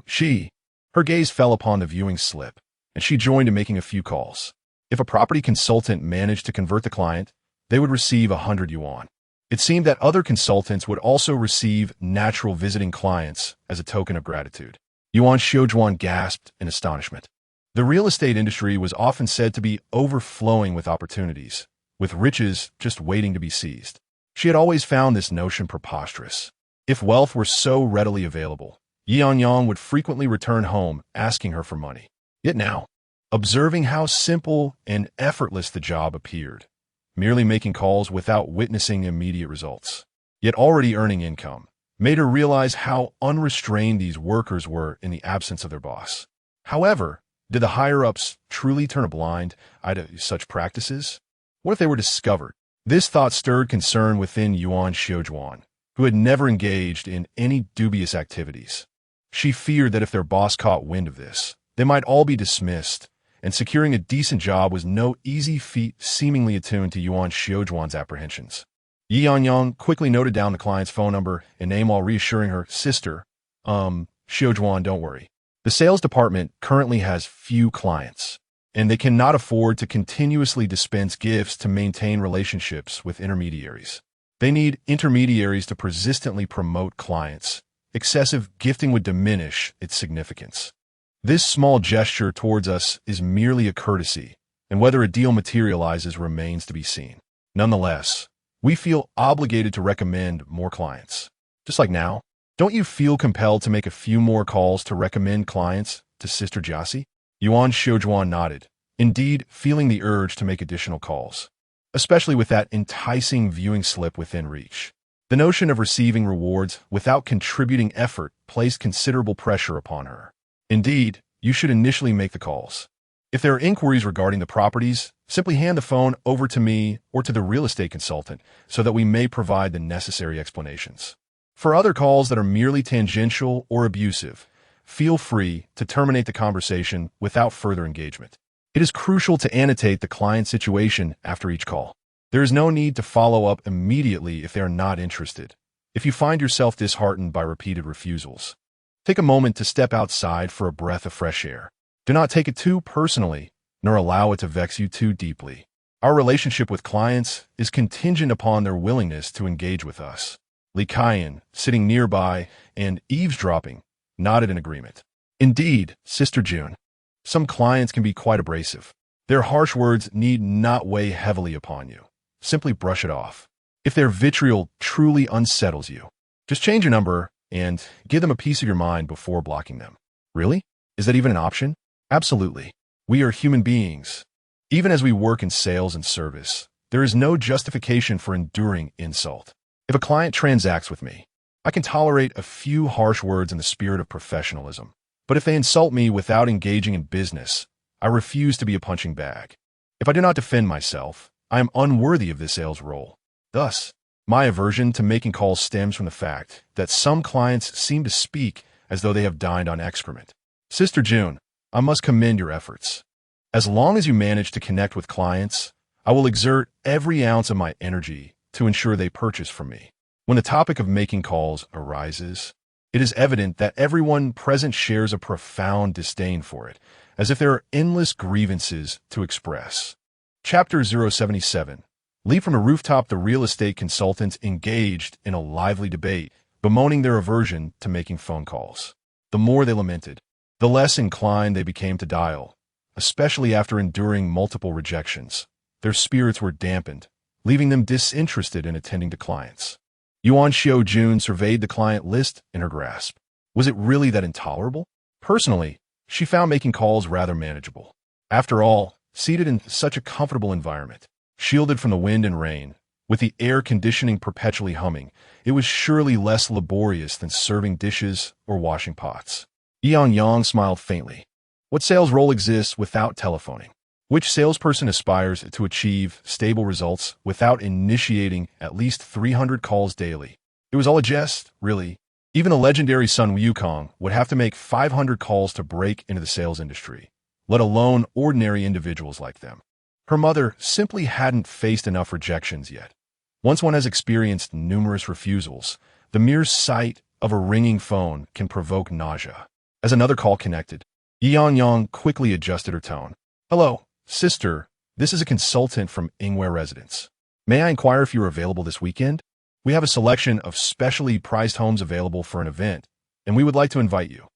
She. Her gaze fell upon the viewing slip, and she joined in making a few calls. If a property consultant managed to convert the client, they would receive 100 yuan. It seemed that other consultants would also receive natural visiting clients as a token of gratitude. Yuan Xiujuan gasped in astonishment. The real estate industry was often said to be overflowing with opportunities, with riches just waiting to be seized. She had always found this notion preposterous. If wealth were so readily available, Ye Yangyang would frequently return home asking her for money. Yet now, observing how simple and effortless the job appeared, merely making calls without witnessing immediate results, yet already earning income, made her realize how unrestrained these workers were in the absence of their boss. However, did the higher-ups truly turn a blind eye to such practices? What if they were discovered? This thought stirred concern within Yuan Xiujuan, who had never engaged in any dubious activities. She feared that if their boss caught wind of this, they might all be dismissed, and securing a decent job was no easy feat seemingly attuned to Yuan Xiujuan's apprehensions. Ye Yangyang quickly noted down the client's phone number and name while reassuring her, "Sister, Xiujuan, don't worry. The sales department currently has few clients, and they cannot afford to continuously dispense gifts to maintain relationships with intermediaries. They need intermediaries to persistently promote clients. Excessive gifting would diminish its significance. This small gesture towards us is merely a courtesy, and whether a deal materializes remains to be seen. Nonetheless, we feel obligated to recommend more clients. Just like now, don't you feel compelled to make a few more calls to recommend clients to Sister Jiasi?" Yuan Xiujuan nodded, indeed feeling the urge to make additional calls, especially with that enticing viewing slip within reach. The notion of receiving rewards without contributing effort placed considerable pressure upon her. Indeed, you should initially make the calls. If there are inquiries regarding the properties, simply hand the phone over to me or to the real estate consultant so that we may provide the necessary explanations. For other calls that are merely tangential or abusive, feel free to terminate the conversation without further engagement. It is crucial to annotate the client's situation after each call. There is no need to follow up immediately if they are not interested. If you find yourself disheartened by repeated refusals, take a moment to step outside for a breath of fresh air. Do not take it too personally, nor allow it to vex you too deeply. Our relationship with clients is contingent upon their willingness to engage with us. Li Kaiyan, sitting nearby and eavesdropping, nodded in agreement. Indeed, Sister June, some clients can be quite abrasive. Their harsh words need not weigh heavily upon you. Simply brush it off. If their vitriol truly unsettles you, just change your number and give them a piece of your mind before blocking them. Really? Is that even an option? Absolutely. We are human beings. Even as we work in sales and service, there is no justification for enduring insult. If a client transacts with me, I can tolerate a few harsh words in the spirit of professionalism. But if they insult me without engaging in business, I refuse to be a punching bag. If I do not defend myself, I am unworthy of this sales role. Thus, my aversion to making calls stems from the fact that some clients seem to speak as though they have dined on excrement. Sister June, I must commend your efforts. As long as you manage to connect with clients, I will exert every ounce of my energy to ensure they purchase from me. When the topic of making calls arises, it is evident that everyone present shares a profound disdain for it, as if there are endless grievances to express. Chapter 077. Leap from a rooftop. The real estate consultants engaged in a lively debate, bemoaning their aversion to making phone calls. The more they lamented, the less inclined they became to dial, especially after enduring multiple rejections. Their spirits were dampened, leaving them disinterested in attending to clients. Yuan June surveyed the client list in her grasp. Was it really that intolerable? Personally, she found making calls rather manageable. After all, seated in such a comfortable environment, shielded from the wind and rain, with the air conditioning perpetually humming, it was surely less laborious than serving dishes or washing pots. Ye Yangyang smiled faintly. What sales role exists without telephoning? Which salesperson aspires to achieve stable results without initiating at least 300 calls daily? It was all a jest, really. Even the legendary Sun Wukong would have to make 500 calls to break into the sales industry, let alone ordinary individuals like them. Her mother simply hadn't faced enough rejections yet. Once one has experienced numerous refusals, the mere sight of a ringing phone can provoke nausea. As another call connected, Ye Yangyang quickly adjusted her tone. Hello, sister. This is a consultant from Yingyue Residence. May I inquire if you are available this weekend? We have a selection of specially priced homes available for an event, and we would like to invite you.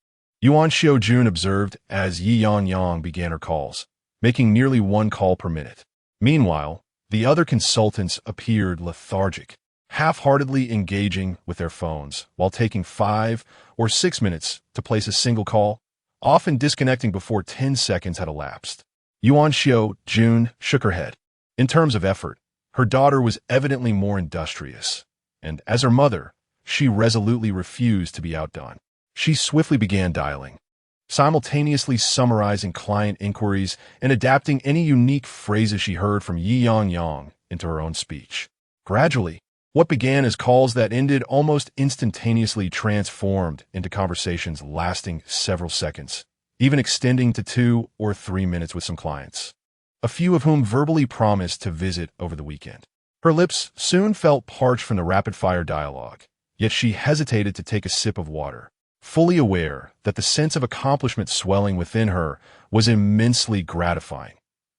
Yuan Jun observed as Ye Yangyang began her calls, making nearly one call per minute. Meanwhile, the other consultants appeared lethargic, half-heartedly engaging with their phones while taking 5 or 6 minutes to place a single call, often disconnecting before 10 seconds had elapsed. Yuan Jun shook her head. In terms of effort, her daughter was evidently more industrious, and as her mother, she resolutely refused to be outdone. She swiftly began dialing, simultaneously summarizing client inquiries and adapting any unique phrases she heard from Ye Yangyang into her own speech. Gradually, what began as calls that ended almost instantaneously transformed into conversations lasting several seconds, even extending to 2 or 3 minutes with some clients, a few of whom verbally promised to visit over the weekend. Her lips soon felt parched from the rapid-fire dialogue, yet she hesitated to take a sip of water, fully aware that the sense of accomplishment swelling within her was immensely gratifying,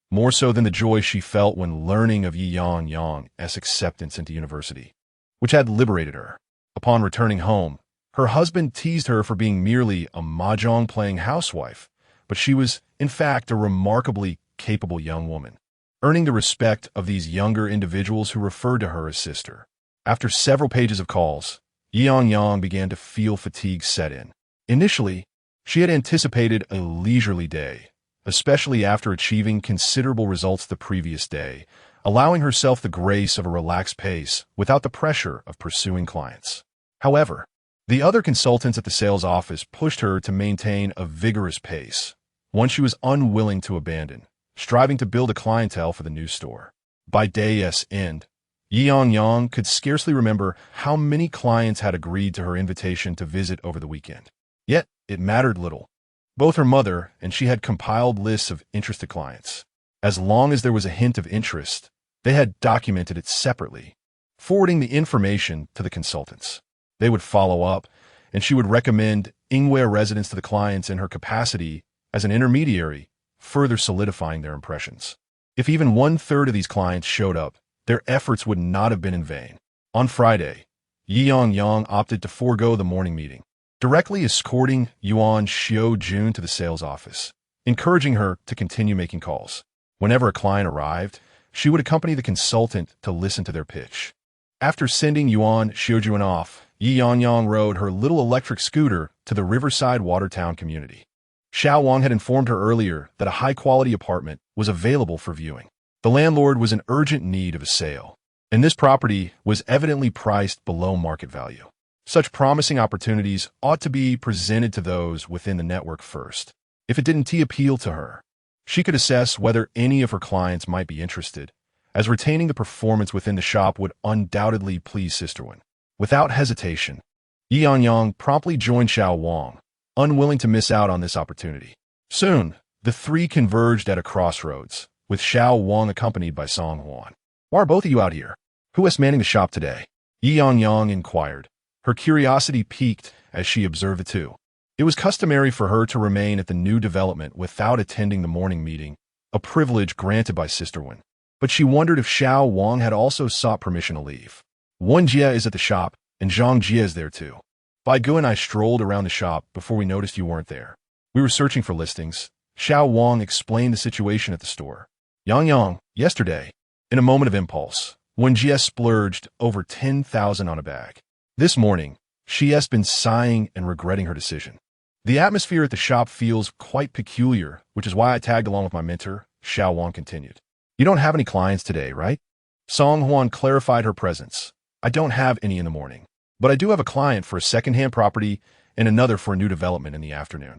more so than the joy she felt when learning of Ye Yangyang's acceptance into university, which had liberated her. Upon returning home, her husband teased her for being merely a mahjong-playing housewife, but she was, in fact, a remarkably capable young woman, earning the respect of these younger individuals who referred to her as sister. After several pages of calls, Ye Yangyang began to feel fatigue set in. Initially, she had anticipated a leisurely day, especially after achieving considerable results the previous day, allowing herself the grace of a relaxed pace without the pressure of pursuing clients. However, the other consultants at the sales office pushed her to maintain a vigorous pace, one she was unwilling to abandon, striving to build a clientele for the new store. By day's end, Ye Yangyang could scarcely remember how many clients had agreed to her invitation to visit over the weekend. Yet, it mattered little. Both her mother and she had compiled lists of interested clients. As long as there was a hint of interest, they had documented it separately, forwarding the information to the consultants. They would follow up, and she would recommend Yingyue Residence to the clients in her capacity as an intermediary, further solidifying their impressions. If even 1/3 of these clients showed up, their efforts would not have been in vain. On Friday, Ye Yangyang opted to forego the morning meeting, directly escorting Yuan Xiao-jun to the sales office, encouraging her to continue making calls. Whenever a client arrived, she would accompany the consultant to listen to their pitch. After sending Yuan Xiao-jun off, Ye Yangyang rode her little electric scooter to the Riverside Watertown community. Xiao Wang had informed her earlier that a high-quality apartment was available for viewing. The landlord was in urgent need of a sale, and this property was evidently priced below market value. Such promising opportunities ought to be presented to those within the network first. If it didn't appeal to her, she could assess whether any of her clients might be interested, as retaining the performance within the shop would undoubtedly please Sisterwin. Without hesitation, Ye Yangyang promptly joined Xiao Wang, unwilling to miss out on this opportunity. Soon, the three converged at a crossroads, with Xiao Wang accompanied by Song Huan. "Why are both of you out here? Who is manning the shop today?" Ye Yangyang inquired. Her curiosity piqued as she observed the two. It was customary for her to remain at the new development without attending the morning meeting, a privilege granted by Sisterwin. But she wondered if Xiao Wang had also sought permission to leave. "Wen Jie is at the shop, and Zhang Jie is there too. Bai Gu and I strolled around the shop before we noticed you weren't there. We were searching for listings." Xiao Wang explained the situation at the store. "Yangyang, yesterday, in a moment of impulse, Wen Jie splurged over 10,000 on a bag. This morning, she has been sighing and regretting her decision. The atmosphere at the shop feels quite peculiar, which is why I tagged along with my mentor," Xiao Wang continued. "You don't have any clients today, right?" Song Huan clarified her presence. "I don't have any in the morning, but I do have a client for a second-hand property and another for a new development in the afternoon.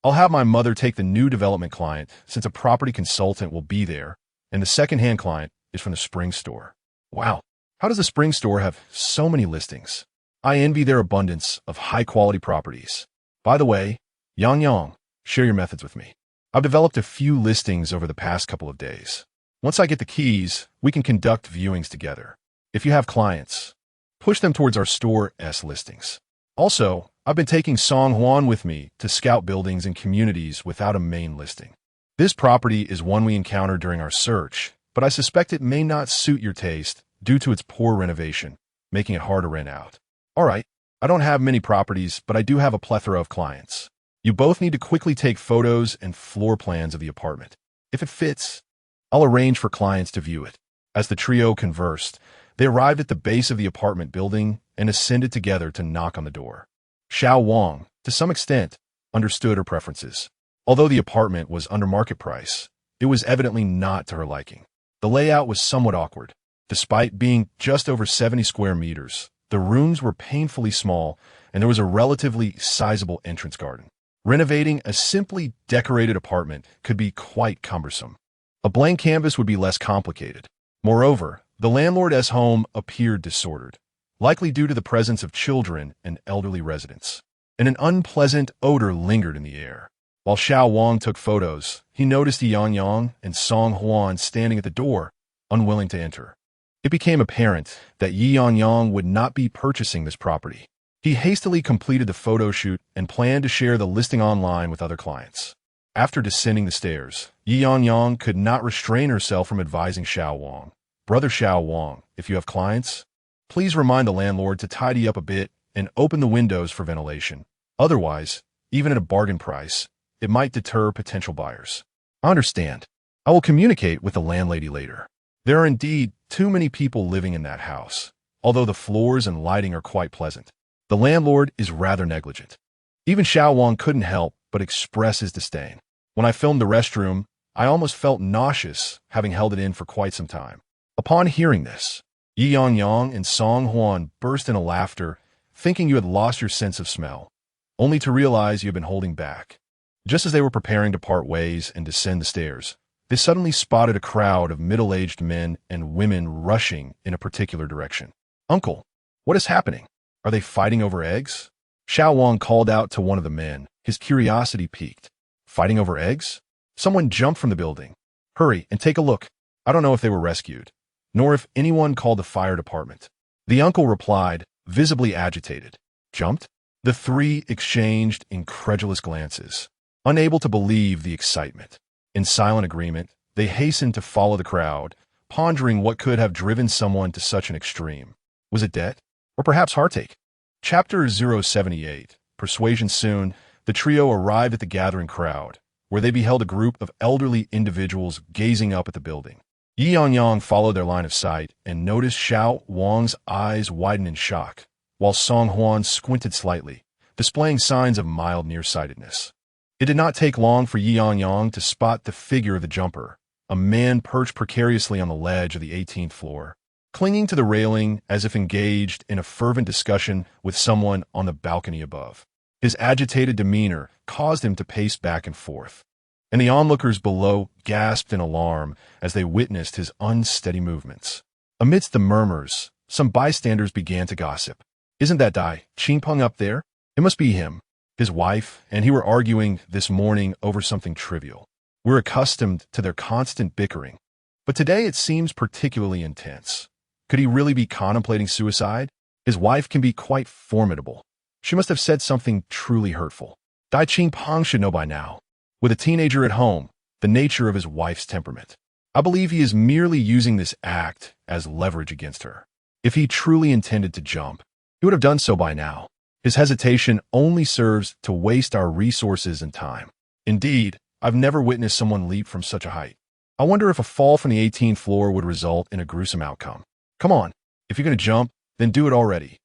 I'll have my mother take the new development client since a property consultant will be there, and the second-hand client is from the spring store." "Wow, how does the spring store have so many listings? I envy their abundance of high-quality properties. By the way, Yangyang, share your methods with me. I've developed a few listings over the past couple of days. Once I get the keys, we can conduct viewings together. If you have clients, push them towards our store's listings. Also, I've been taking Song Huan with me to scout buildings and communities without a main listing. This property is one we encountered during our search, but I suspect it may not suit your taste due to its poor renovation, making it hard to rent out. All right, I don't have many properties, but I do have a plethora of clients. You both need to quickly take photos and floor plans of the apartment. If it fits, I'll arrange for clients to view it." As the trio conversed, they arrived at the base of the apartment building and ascended together to knock on the door. Xiao Wang, to some extent, understood her preferences. Although the apartment was under market price, it was evidently not to her liking. The layout was somewhat awkward. Despite being just over 70 square meters, the rooms were painfully small, and there was a relatively sizable entrance garden. Renovating a simply decorated apartment could be quite cumbersome. A blank canvas would be less complicated. Moreover, the landlord's home appeared disordered, likely due to the presence of children and elderly residents, and an unpleasant odor lingered in the air. While Xiao Wang took photos, he noticed Ye Yangyang and Song Huan standing at the door, unwilling to enter. It became apparent that Ye Yangyang would not be purchasing this property. He hastily completed the photo shoot and planned to share the listing online with other clients. After descending the stairs, Ye Yangyang could not restrain herself from advising Xiao Wang. "Brother Xiao Wang, if you have clients, please remind the landlord to tidy up a bit and open the windows for ventilation. Otherwise, even at a bargain price, it might deter potential buyers." "I understand. I will communicate with the landlady later. There are indeed too many people living in that house, although the floors and lighting are quite pleasant. The landlord is rather negligent." Even Xiao Wang couldn't help but express his disdain. "When I filmed the restroom, I almost felt nauseous, having held it in for quite some time." Upon hearing this, Ye Yangyang and Song Huan burst into laughter, thinking you had lost your sense of smell, only to realize you had been holding back. Just as they were preparing to part ways and descend the stairs, they suddenly spotted a crowd of middle-aged men and women rushing in a particular direction. "Uncle, what is happening? Are they fighting over eggs?" Xiao Wang called out to one of the men, his curiosity piqued. "Fighting over eggs?" Someone jumped from the building. "Hurry and take a look. I don't know if they were rescued, nor if anyone called the fire department." The uncle replied, visibly agitated. "Jumped?" The three exchanged incredulous glances, unable to believe the excitement. In silent agreement, they hastened to follow the crowd, pondering what could have driven someone to such an extreme. Was it debt? Or perhaps heartache? Chapter 078. Persuasion. Soon, the trio arrived at the gathering crowd, where they beheld a group of elderly individuals gazing up at the building. Ye Yangyang followed their line of sight and noticed Xiao Wang's eyes widen in shock, while Song Huan squinted slightly, displaying signs of mild nearsightedness. It did not take long for Ye Yangyang to spot the figure of the jumper, a man perched precariously on the ledge of the 18th floor, clinging to the railing as if engaged in a fervent discussion with someone on the balcony above. His agitated demeanor caused him to pace back and forth, and the onlookers below gasped in alarm as they witnessed his unsteady movements. Amidst the murmurs, some bystanders began to gossip. "Isn't that Dai Qingpeng up there? It must be him. His wife and he were arguing this morning over something trivial. We're accustomed to their constant bickering, but today it seems particularly intense. Could he really be contemplating suicide? His wife can be quite formidable. She must have said something truly hurtful. Dai Qingpeng should know by now, with a teenager at home, the nature of his wife's temperament. I believe he is merely using this act as leverage against her. If he truly intended to jump, he would have done so by now. His hesitation only serves to waste our resources and time. Indeed, I've never witnessed someone leap from such a height. I wonder if a fall from the 18th floor would result in a gruesome outcome. Come on, if you're going to jump, then do it already."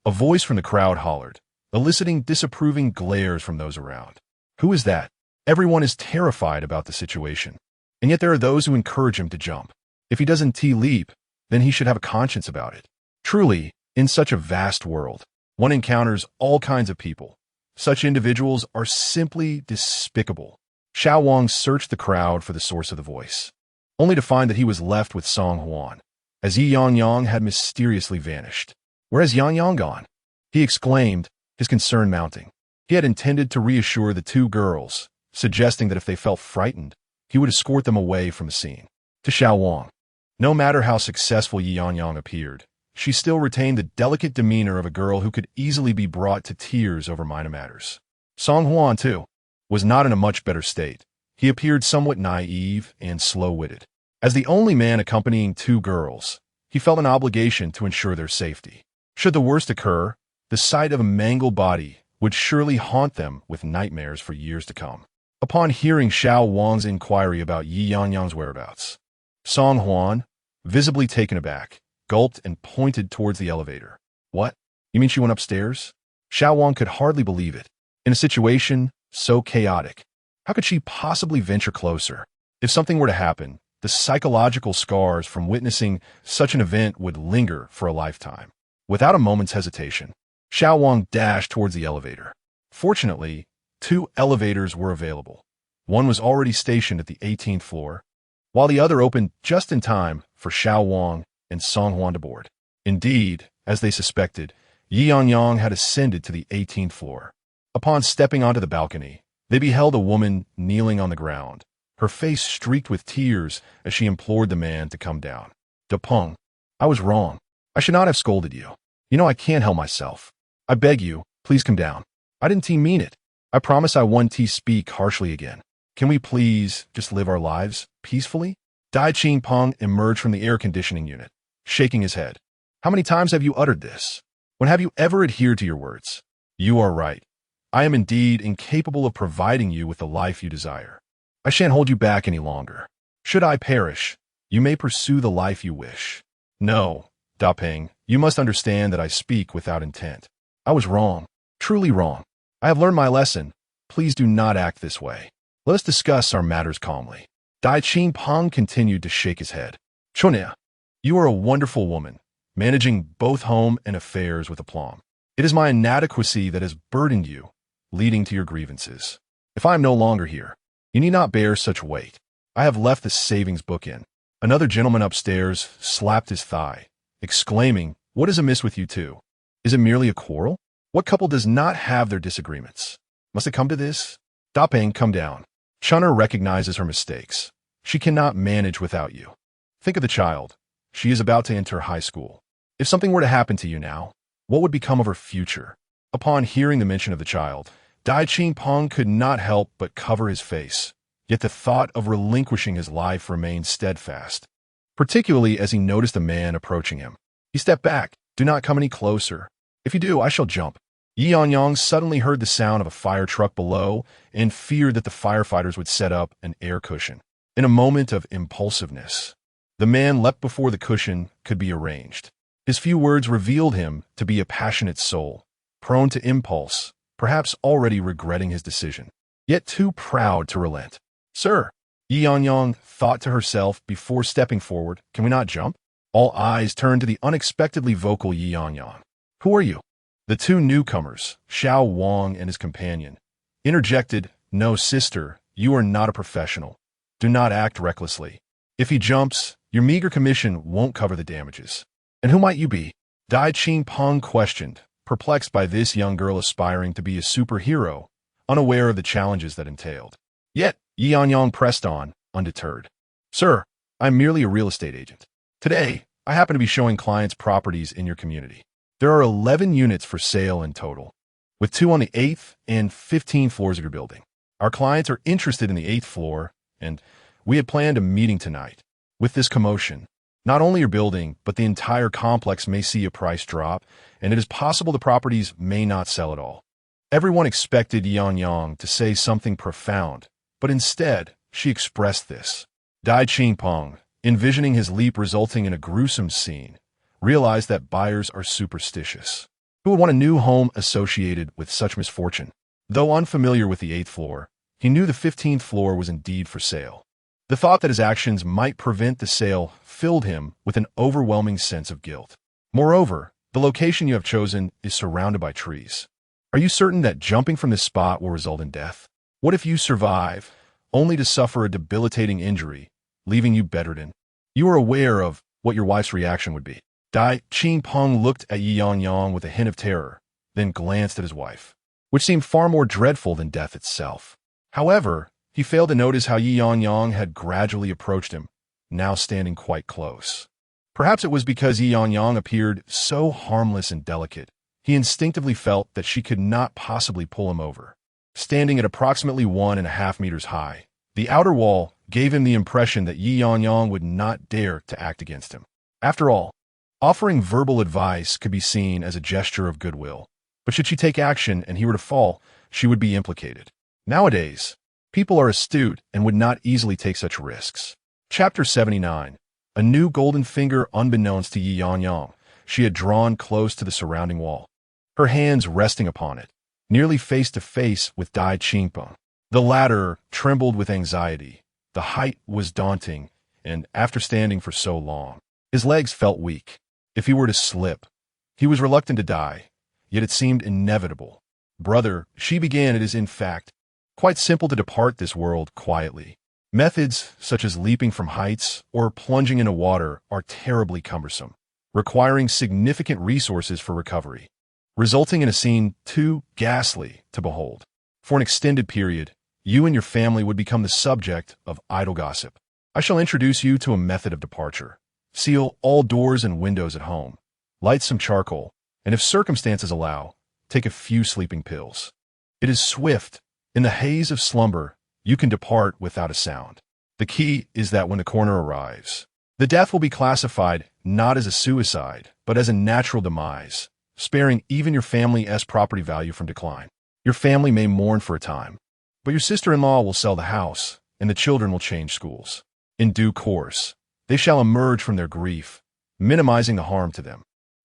A voice from the crowd hollered, eliciting disapproving glares from those around. Who is that? Everyone is terrified about the situation, and yet there are those who encourage him to jump. If he doesn't leap, then he should have a conscience about it. Truly, in such a vast world, one encounters all kinds of people. Such individuals are simply despicable. Xiao Wang searched the crowd for the source of the voice, only to find that he was left with Song Huan, as Ye Yangyang had mysteriously vanished. "Where has Yangyang gone?" he exclaimed, his concern mounting. He had intended to reassure the two girls, suggesting that if they felt frightened, he would escort them away from the scene. To Xiao Wang, no matter how successful Ye Yangyang appeared, she still retained the delicate demeanor of a girl who could easily be brought to tears over minor matters. Song Huan, too, was not in a much better state. He appeared somewhat naive and slow-witted. As the only man accompanying two girls, he felt an obligation to ensure their safety. Should the worst occur, the sight of a mangled body would surely haunt them with nightmares for years to come. Upon hearing Xiao Wang's inquiry about Ye Yangyang's whereabouts, Song Huan, visibly taken aback, gulped and pointed towards the elevator. "What? You mean she went upstairs?" Xiao Wang could hardly believe it. In a situation so chaotic, how could she possibly venture closer? If something were to happen, the psychological scars from witnessing such an event would linger for a lifetime. Without a moment's hesitation, Xiao Wang dashed towards the elevator. Fortunately, two elevators were available. One was already stationed at the 18th floor, while the other opened just in time for Xiao Wang and Song Huan to board. Indeed, as they suspected, Ye Yangyang had ascended to the 18th floor. Upon stepping onto the balcony, they beheld a woman kneeling on the ground, her face streaked with tears as she implored the man to come down. "Depeng, I was wrong. I should not have scolded you. You know I can't help myself. I beg you, please come down. I didn't mean it. I promise I won't speak harshly again. Can we please just live our lives peacefully?" Dai Qingpeng emerged from the air conditioning unit, shaking his head. "How many times have you uttered this? When have you ever adhered to your words? You are right. I am indeed incapable of providing you with the life you desire. I shan't hold you back any longer. Should I perish, you may pursue the life you wish. No, Dapeng, you must understand that I speak without intent. I was wrong, truly wrong. I have learned my lesson. Please do not act this way. Let us discuss our matters calmly." Dai Qingpeng continued to shake his head. "Chunia, you are a wonderful woman, managing both home and affairs with aplomb. It is my inadequacy that has burdened you, leading to your grievances. If I am no longer here, you need not bear such weight. I have left the savings book in. Another gentleman upstairs slapped his thigh, exclaiming, "What is amiss with you two? Is it merely a quarrel? What couple does not have their disagreements? Must it come to this? Dapeng, come down." Chunner recognizes her mistakes. She cannot manage without you. Think of the child. She is about to enter high school. If something were to happen to you now, what would become of her future? Upon hearing the mention of the child, Dai Qingpeng could not help but cover his face. Yet the thought of relinquishing his life remained steadfast, particularly as he noticed a man approaching him. He stepped back. "Do not come any closer. If you do, I shall jump." Ye Yangyang suddenly heard the sound of a fire truck below and feared that the firefighters would set up an air cushion. In a moment of impulsiveness, the man leapt before the cushion could be arranged. His few words revealed him to be a passionate soul, prone to impulse, perhaps already regretting his decision, yet too proud to relent. "Sir," Ye Yangyang thought to herself before stepping forward, "can we not jump?" All eyes turned to the unexpectedly vocal Ye Yangyang. "Who are you?" The two newcomers, Xiao Wang and his companion, interjected, "No, sister, you are not a professional. Do not act recklessly. If he jumps, your meager commission won't cover the damages." "And who might you be?" Dai Qingpeng questioned, perplexed by this young girl aspiring to be a superhero, unaware of the challenges that entailed. Yet, Ye Yangyang pressed on, undeterred. "Sir, I'm merely a real estate agent. Today, I happen to be showing clients properties in your community. There are 11 units for sale in total, with 2 on the 8th and 15 floors of your building. Our clients are interested in the 8th floor, and we had planned a meeting tonight. With this commotion, not only your building, but the entire complex may see a price drop, and it is possible the properties may not sell at all." Everyone expected Yangyang to say something profound, but instead, she expressed this. Dai Qingpeng, envisioning his leap resulting in a gruesome scene, realized that buyers are superstitious. Who would want a new home associated with such misfortune? Though unfamiliar with the 8th floor, he knew the 15th floor was indeed for sale. The thought that his actions might prevent the sale filled him with an overwhelming sense of guilt. Moreover, the location you have chosen is surrounded by trees. Are you certain that jumping from this spot will result in death? What if you survive, only to suffer a debilitating injury, leaving you bedridden? You are aware of what your wife's reaction would be. Dai Qingpeng looked at Ye Yangyang with a hint of terror, then glanced at his wife, which seemed far more dreadful than death itself. However, he failed to notice how Ye Yangyang had gradually approached him, now standing quite close. Perhaps it was because Ye Yangyang appeared so harmless and delicate, he instinctively felt that she could not possibly pull him over. Standing at approximately 1.5 meters high, the outer wall gave him the impression that Ye Yangyang would not dare to act against him. After all, offering verbal advice could be seen as a gesture of goodwill, but should she take action and he were to fall, she would be implicated. Nowadays, people are astute and would not easily take such risks. Chapter 79. A new golden finger unbeknownst to Ye Yangyang, she had drawn close to the surrounding wall, her hands resting upon it, nearly face to face with Dai Qingpeng. The latter trembled with anxiety. The height was daunting, and after standing for so long, his legs felt weak. If he were to slip, he was reluctant to die, yet it seemed inevitable. "Brother," she began, "it is in fact quite simple to depart this world quietly. Methods such as leaping from heights or plunging into water are terribly cumbersome, requiring significant resources for recovery, resulting in a scene too ghastly to behold. For an extended period, you and your family would become the subject of idle gossip. I shall introduce you to a method of departure. Seal all doors and windows at home, light some charcoal, and if circumstances allow, take a few sleeping pills. It is swift. In the haze of slumber, you can depart without a sound. The key is that when the coroner arrives, the death will be classified not as a suicide, but as a natural demise, sparing even your family's property value from decline. Your family may mourn for a time, but your sister-in-law will sell the house, and the children will change schools. In due course, they shall emerge from their grief, minimizing the harm to them."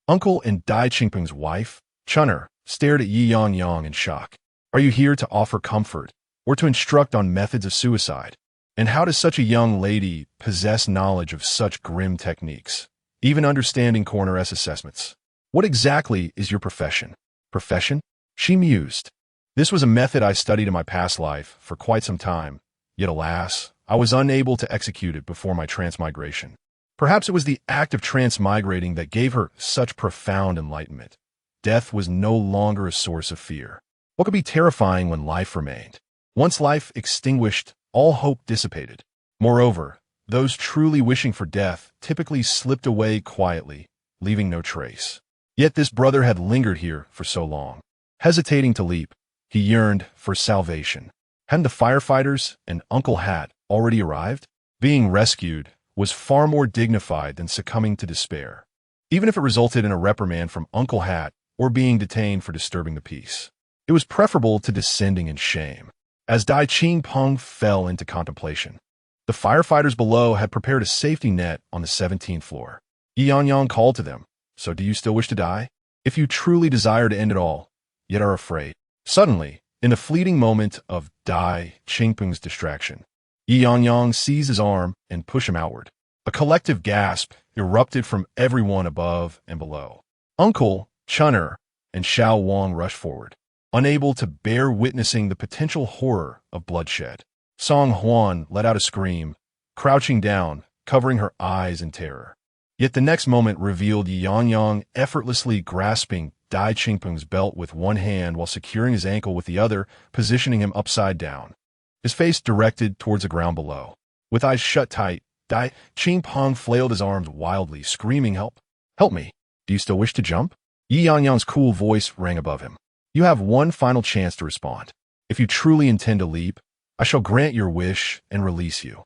Uncle and Dai Qingpeng's wife, Chunner, stared at Ye Yangyang in shock. "Are you here to offer comfort, or to instruct on methods of suicide? And how does such a young lady possess knowledge of such grim techniques, even understanding coroner's assessments? What exactly is your profession?" "Profession?" she mused. "This was a method I studied in my past life for quite some time, yet alas, I was unable to execute it before my transmigration. Perhaps it was the act of transmigrating that gave her such profound enlightenment. Death was no longer a source of fear. What could be terrifying when life remained? Once life extinguished, all hope dissipated. Moreover, those truly wishing for death typically slipped away quietly, leaving no trace. Yet this brother had lingered here for so long. Hesitating to leap, he yearned for salvation. Hadn't the firefighters and Uncle Hat already arrived? Being rescued was far more dignified than succumbing to despair, even if it resulted in a reprimand from Uncle Hat or being detained for disturbing the peace. It was preferable to descending in shame. As Dai Qingpeng fell into contemplation, the firefighters below had prepared a safety net on the 17th floor. Ye Yangyang called to them, "So do you still wish to die? If you truly desire to end it all, yet are afraid." Suddenly, in the fleeting moment of Dai Qingpeng's distraction, Ye Yangyang seized his arm and pushed him outward. A collective gasp erupted from everyone above and below. Uncle, Chunner, and Xiao Wang rushed forward, unable to bear witnessing the potential horror of bloodshed. Song Huan let out a scream, crouching down, covering her eyes in terror. Yet the next moment revealed Ye Yangyang effortlessly grasping Dai Qingpeng's belt with one hand while securing his ankle with the other, positioning him upside down, his face directed towards the ground below. With eyes shut tight, Dai Qingpeng flailed his arms wildly, screaming, "Help! Help me! Do you still wish to jump?" Ye Yangyang's cool voice rang above him. "You have one final chance to respond. If you truly intend to leap, I shall grant your wish and release you."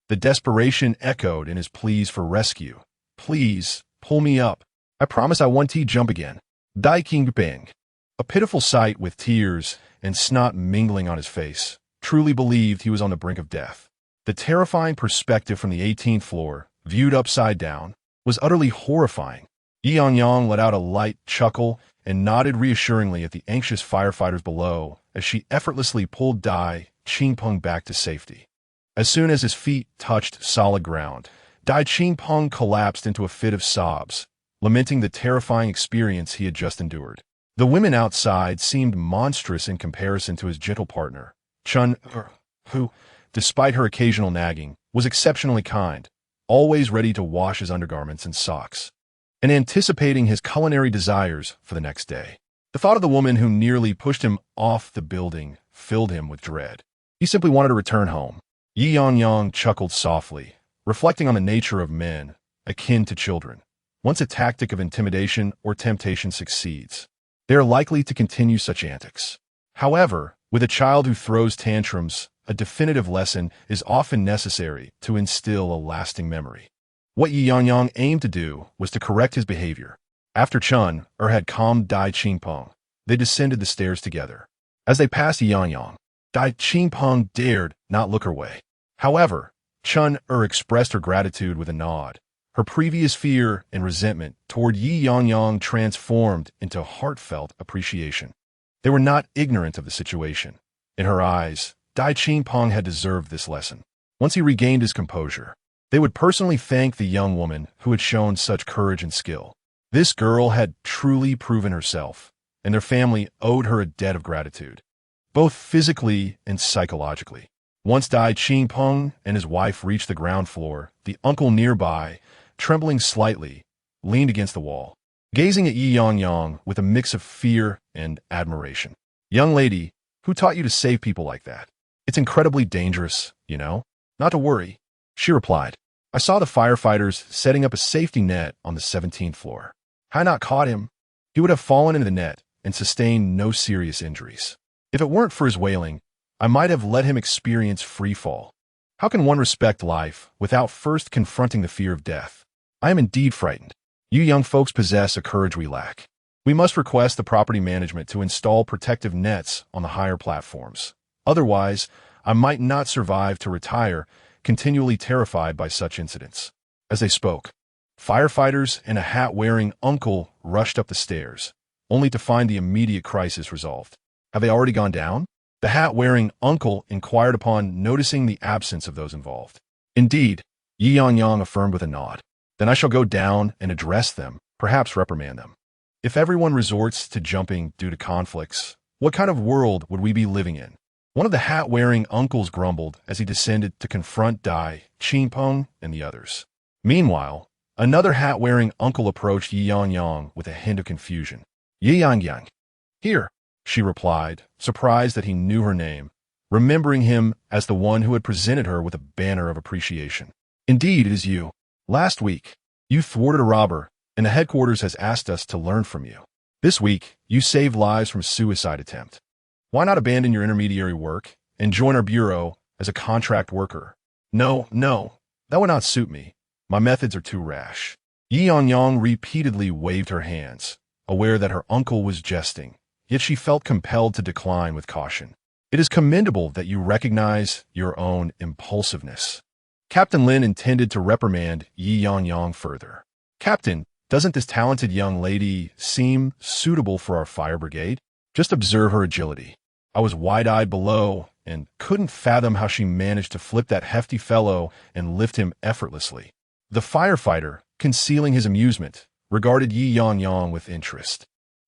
The desperation echoed in his pleas for rescue. "Please, pull me up. I promise I won't jump again." Dai Qingpeng, a pitiful sight with tears and snot mingling on his face, truly believed he was on the brink of death. The terrifying perspective from the 18th floor, viewed upside down, was utterly horrifying. Ye Yangyang let out a light chuckle and nodded reassuringly at the anxious firefighters below as she effortlessly pulled Dai Qingpeng back to safety. As soon as his feet touched solid ground, Dai Qingpeng collapsed into a fit of sobs, lamenting the terrifying experience he had just endured. The women outside seemed monstrous in comparison to his gentle partner, Chun, who, despite her occasional nagging, was exceptionally kind, always ready to wash his undergarments and socks, and anticipating his culinary desires for the next day. The thought of the woman who nearly pushed him off the building filled him with dread. He simply wanted to return home. Ye Yangyang chuckled softly, reflecting on the nature of men, akin to children. Once a tactic of intimidation or temptation succeeds, they are likely to continue such antics. However, with a child who throws tantrums, a definitive lesson is often necessary to instill a lasting memory. What Ye Yangyang aimed to do was to correct his behavior. After Chun had calmed Dai Qingpeng, they descended the stairs together. As they passed Ye Yangyang, Dai Qingpeng dared not look her way. However, Chun expressed her gratitude with a nod. Her previous fear and resentment toward Ye Yangyang transformed into heartfelt appreciation. They were not ignorant of the situation. In her eyes, Dai Qingpeng had deserved this lesson. Once he regained his composure, they would personally thank the young woman who had shown such courage and skill. This girl had truly proven herself, and their family owed her a debt of gratitude, both physically and psychologically. Once Dai Qingpeng and his wife reached the ground floor, the uncle nearby, trembling slightly, leaned against the wall, gazing at Ye Yangyang with a mix of fear and admiration. "Young lady, who taught you to save people like that? It's incredibly dangerous, you know?" "Not to worry," she replied. "I saw the firefighters setting up a safety net on the 17th floor. Had I not caught him, he would have fallen into the net and sustained no serious injuries. If it weren't for his wailing, I might have let him experience free fall. How can one respect life without first confronting the fear of death? I am indeed frightened. You young folks possess a courage we lack. We must request the property management to install protective nets on the higher platforms. Otherwise, I might not survive to retire, continually terrified by such incidents." As they spoke, firefighters and a hat-wearing uncle rushed up the stairs, only to find the immediate crisis resolved. "Have they already gone down?" the hat-wearing uncle inquired upon noticing the absence of those involved. "Indeed," Ye Yangyang affirmed with a nod. "Then I shall go down and address them, perhaps reprimand them. If everyone resorts to jumping due to conflicts, what kind of world would we be living in?" One of the hat-wearing uncles grumbled as he descended to confront Dai, Qingpeng, and the others. Meanwhile, another hat-wearing uncle approached Ye Yangyang with a hint of confusion. Ye Yangyang. Here, she replied, surprised that he knew her name, remembering him as the one who had presented her with a banner of appreciation. Indeed, it is you. Last week, you thwarted a robber, and the headquarters has asked us to learn from you. This week, you saved lives from a suicide attempt. Why not abandon your intermediary work and join our bureau as a contract worker? No, that would not suit me. My methods are too rash. Ye Yangyang repeatedly waved her hands, aware that her uncle was jesting, yet she felt compelled to decline with caution. It is commendable that you recognize your own impulsiveness. Captain Lin intended to reprimand Ye Yangyang further. Captain, doesn't this talented young lady seem suitable for our fire brigade? Just observe her agility. I was wide-eyed below and couldn't fathom how she managed to flip that hefty fellow and lift him effortlessly. The firefighter, concealing his amusement, regarded Ye Yangyang with interest.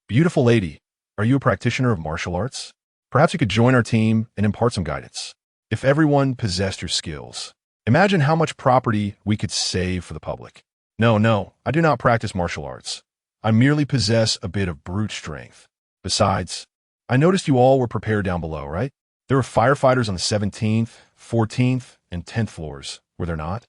Beautiful lady, are you a practitioner of martial arts? Perhaps you could join our team and impart some guidance. If everyone possessed your skills, imagine how much property we could save for the public. No, I do not practice martial arts. I merely possess a bit of brute strength. Besides, I noticed you all were prepared down below, right? There were firefighters on the 17th, 14th, and 10th floors, were there not?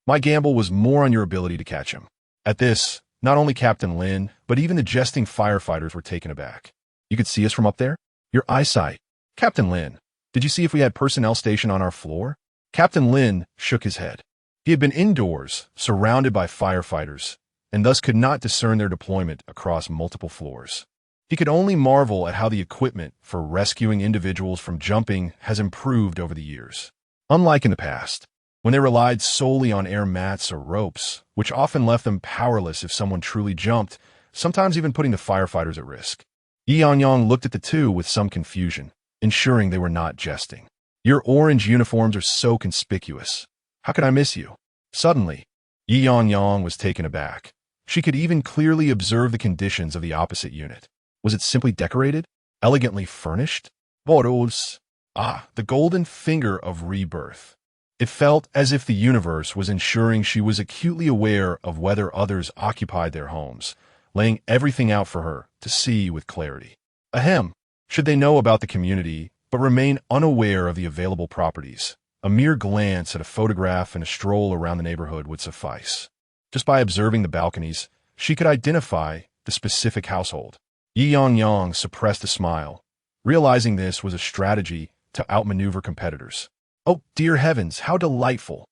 My gamble was more on your ability to catch him. At this, not only Captain Lin, but even the jesting firefighters were taken aback. You could see us from up there? Your eyesight. Captain Lin, did you see if we had personnel stationed on our floor? Captain Lin shook his head. He had been indoors, surrounded by firefighters, and thus could not discern their deployment across multiple floors. He could only marvel at how the equipment for rescuing individuals from jumping has improved over the years. Unlike in the past, when they relied solely on air mats or ropes, which often left them powerless if someone truly jumped, sometimes even putting the firefighters at risk. Ye Yangyang looked at the two with some confusion, ensuring they were not jesting. Your orange uniforms are so conspicuous. How could I miss you? Suddenly, Ye Yangyang was taken aback. She could even clearly observe the conditions of the opposite unit. Was it simply decorated? Elegantly furnished? Boros. The golden finger of rebirth. It felt as if the universe was ensuring she was acutely aware of whether others occupied their homes, laying everything out for her to see with clarity. Ahem. Should they know about the community, but remain unaware of the available properties, a mere glance at a photograph and a stroll around the neighborhood would suffice. Just by observing the balconies, she could identify the specific household. Ye Yangyang suppressed a smile, realizing this was a strategy to outmaneuver competitors. Oh, dear heavens, how delightful!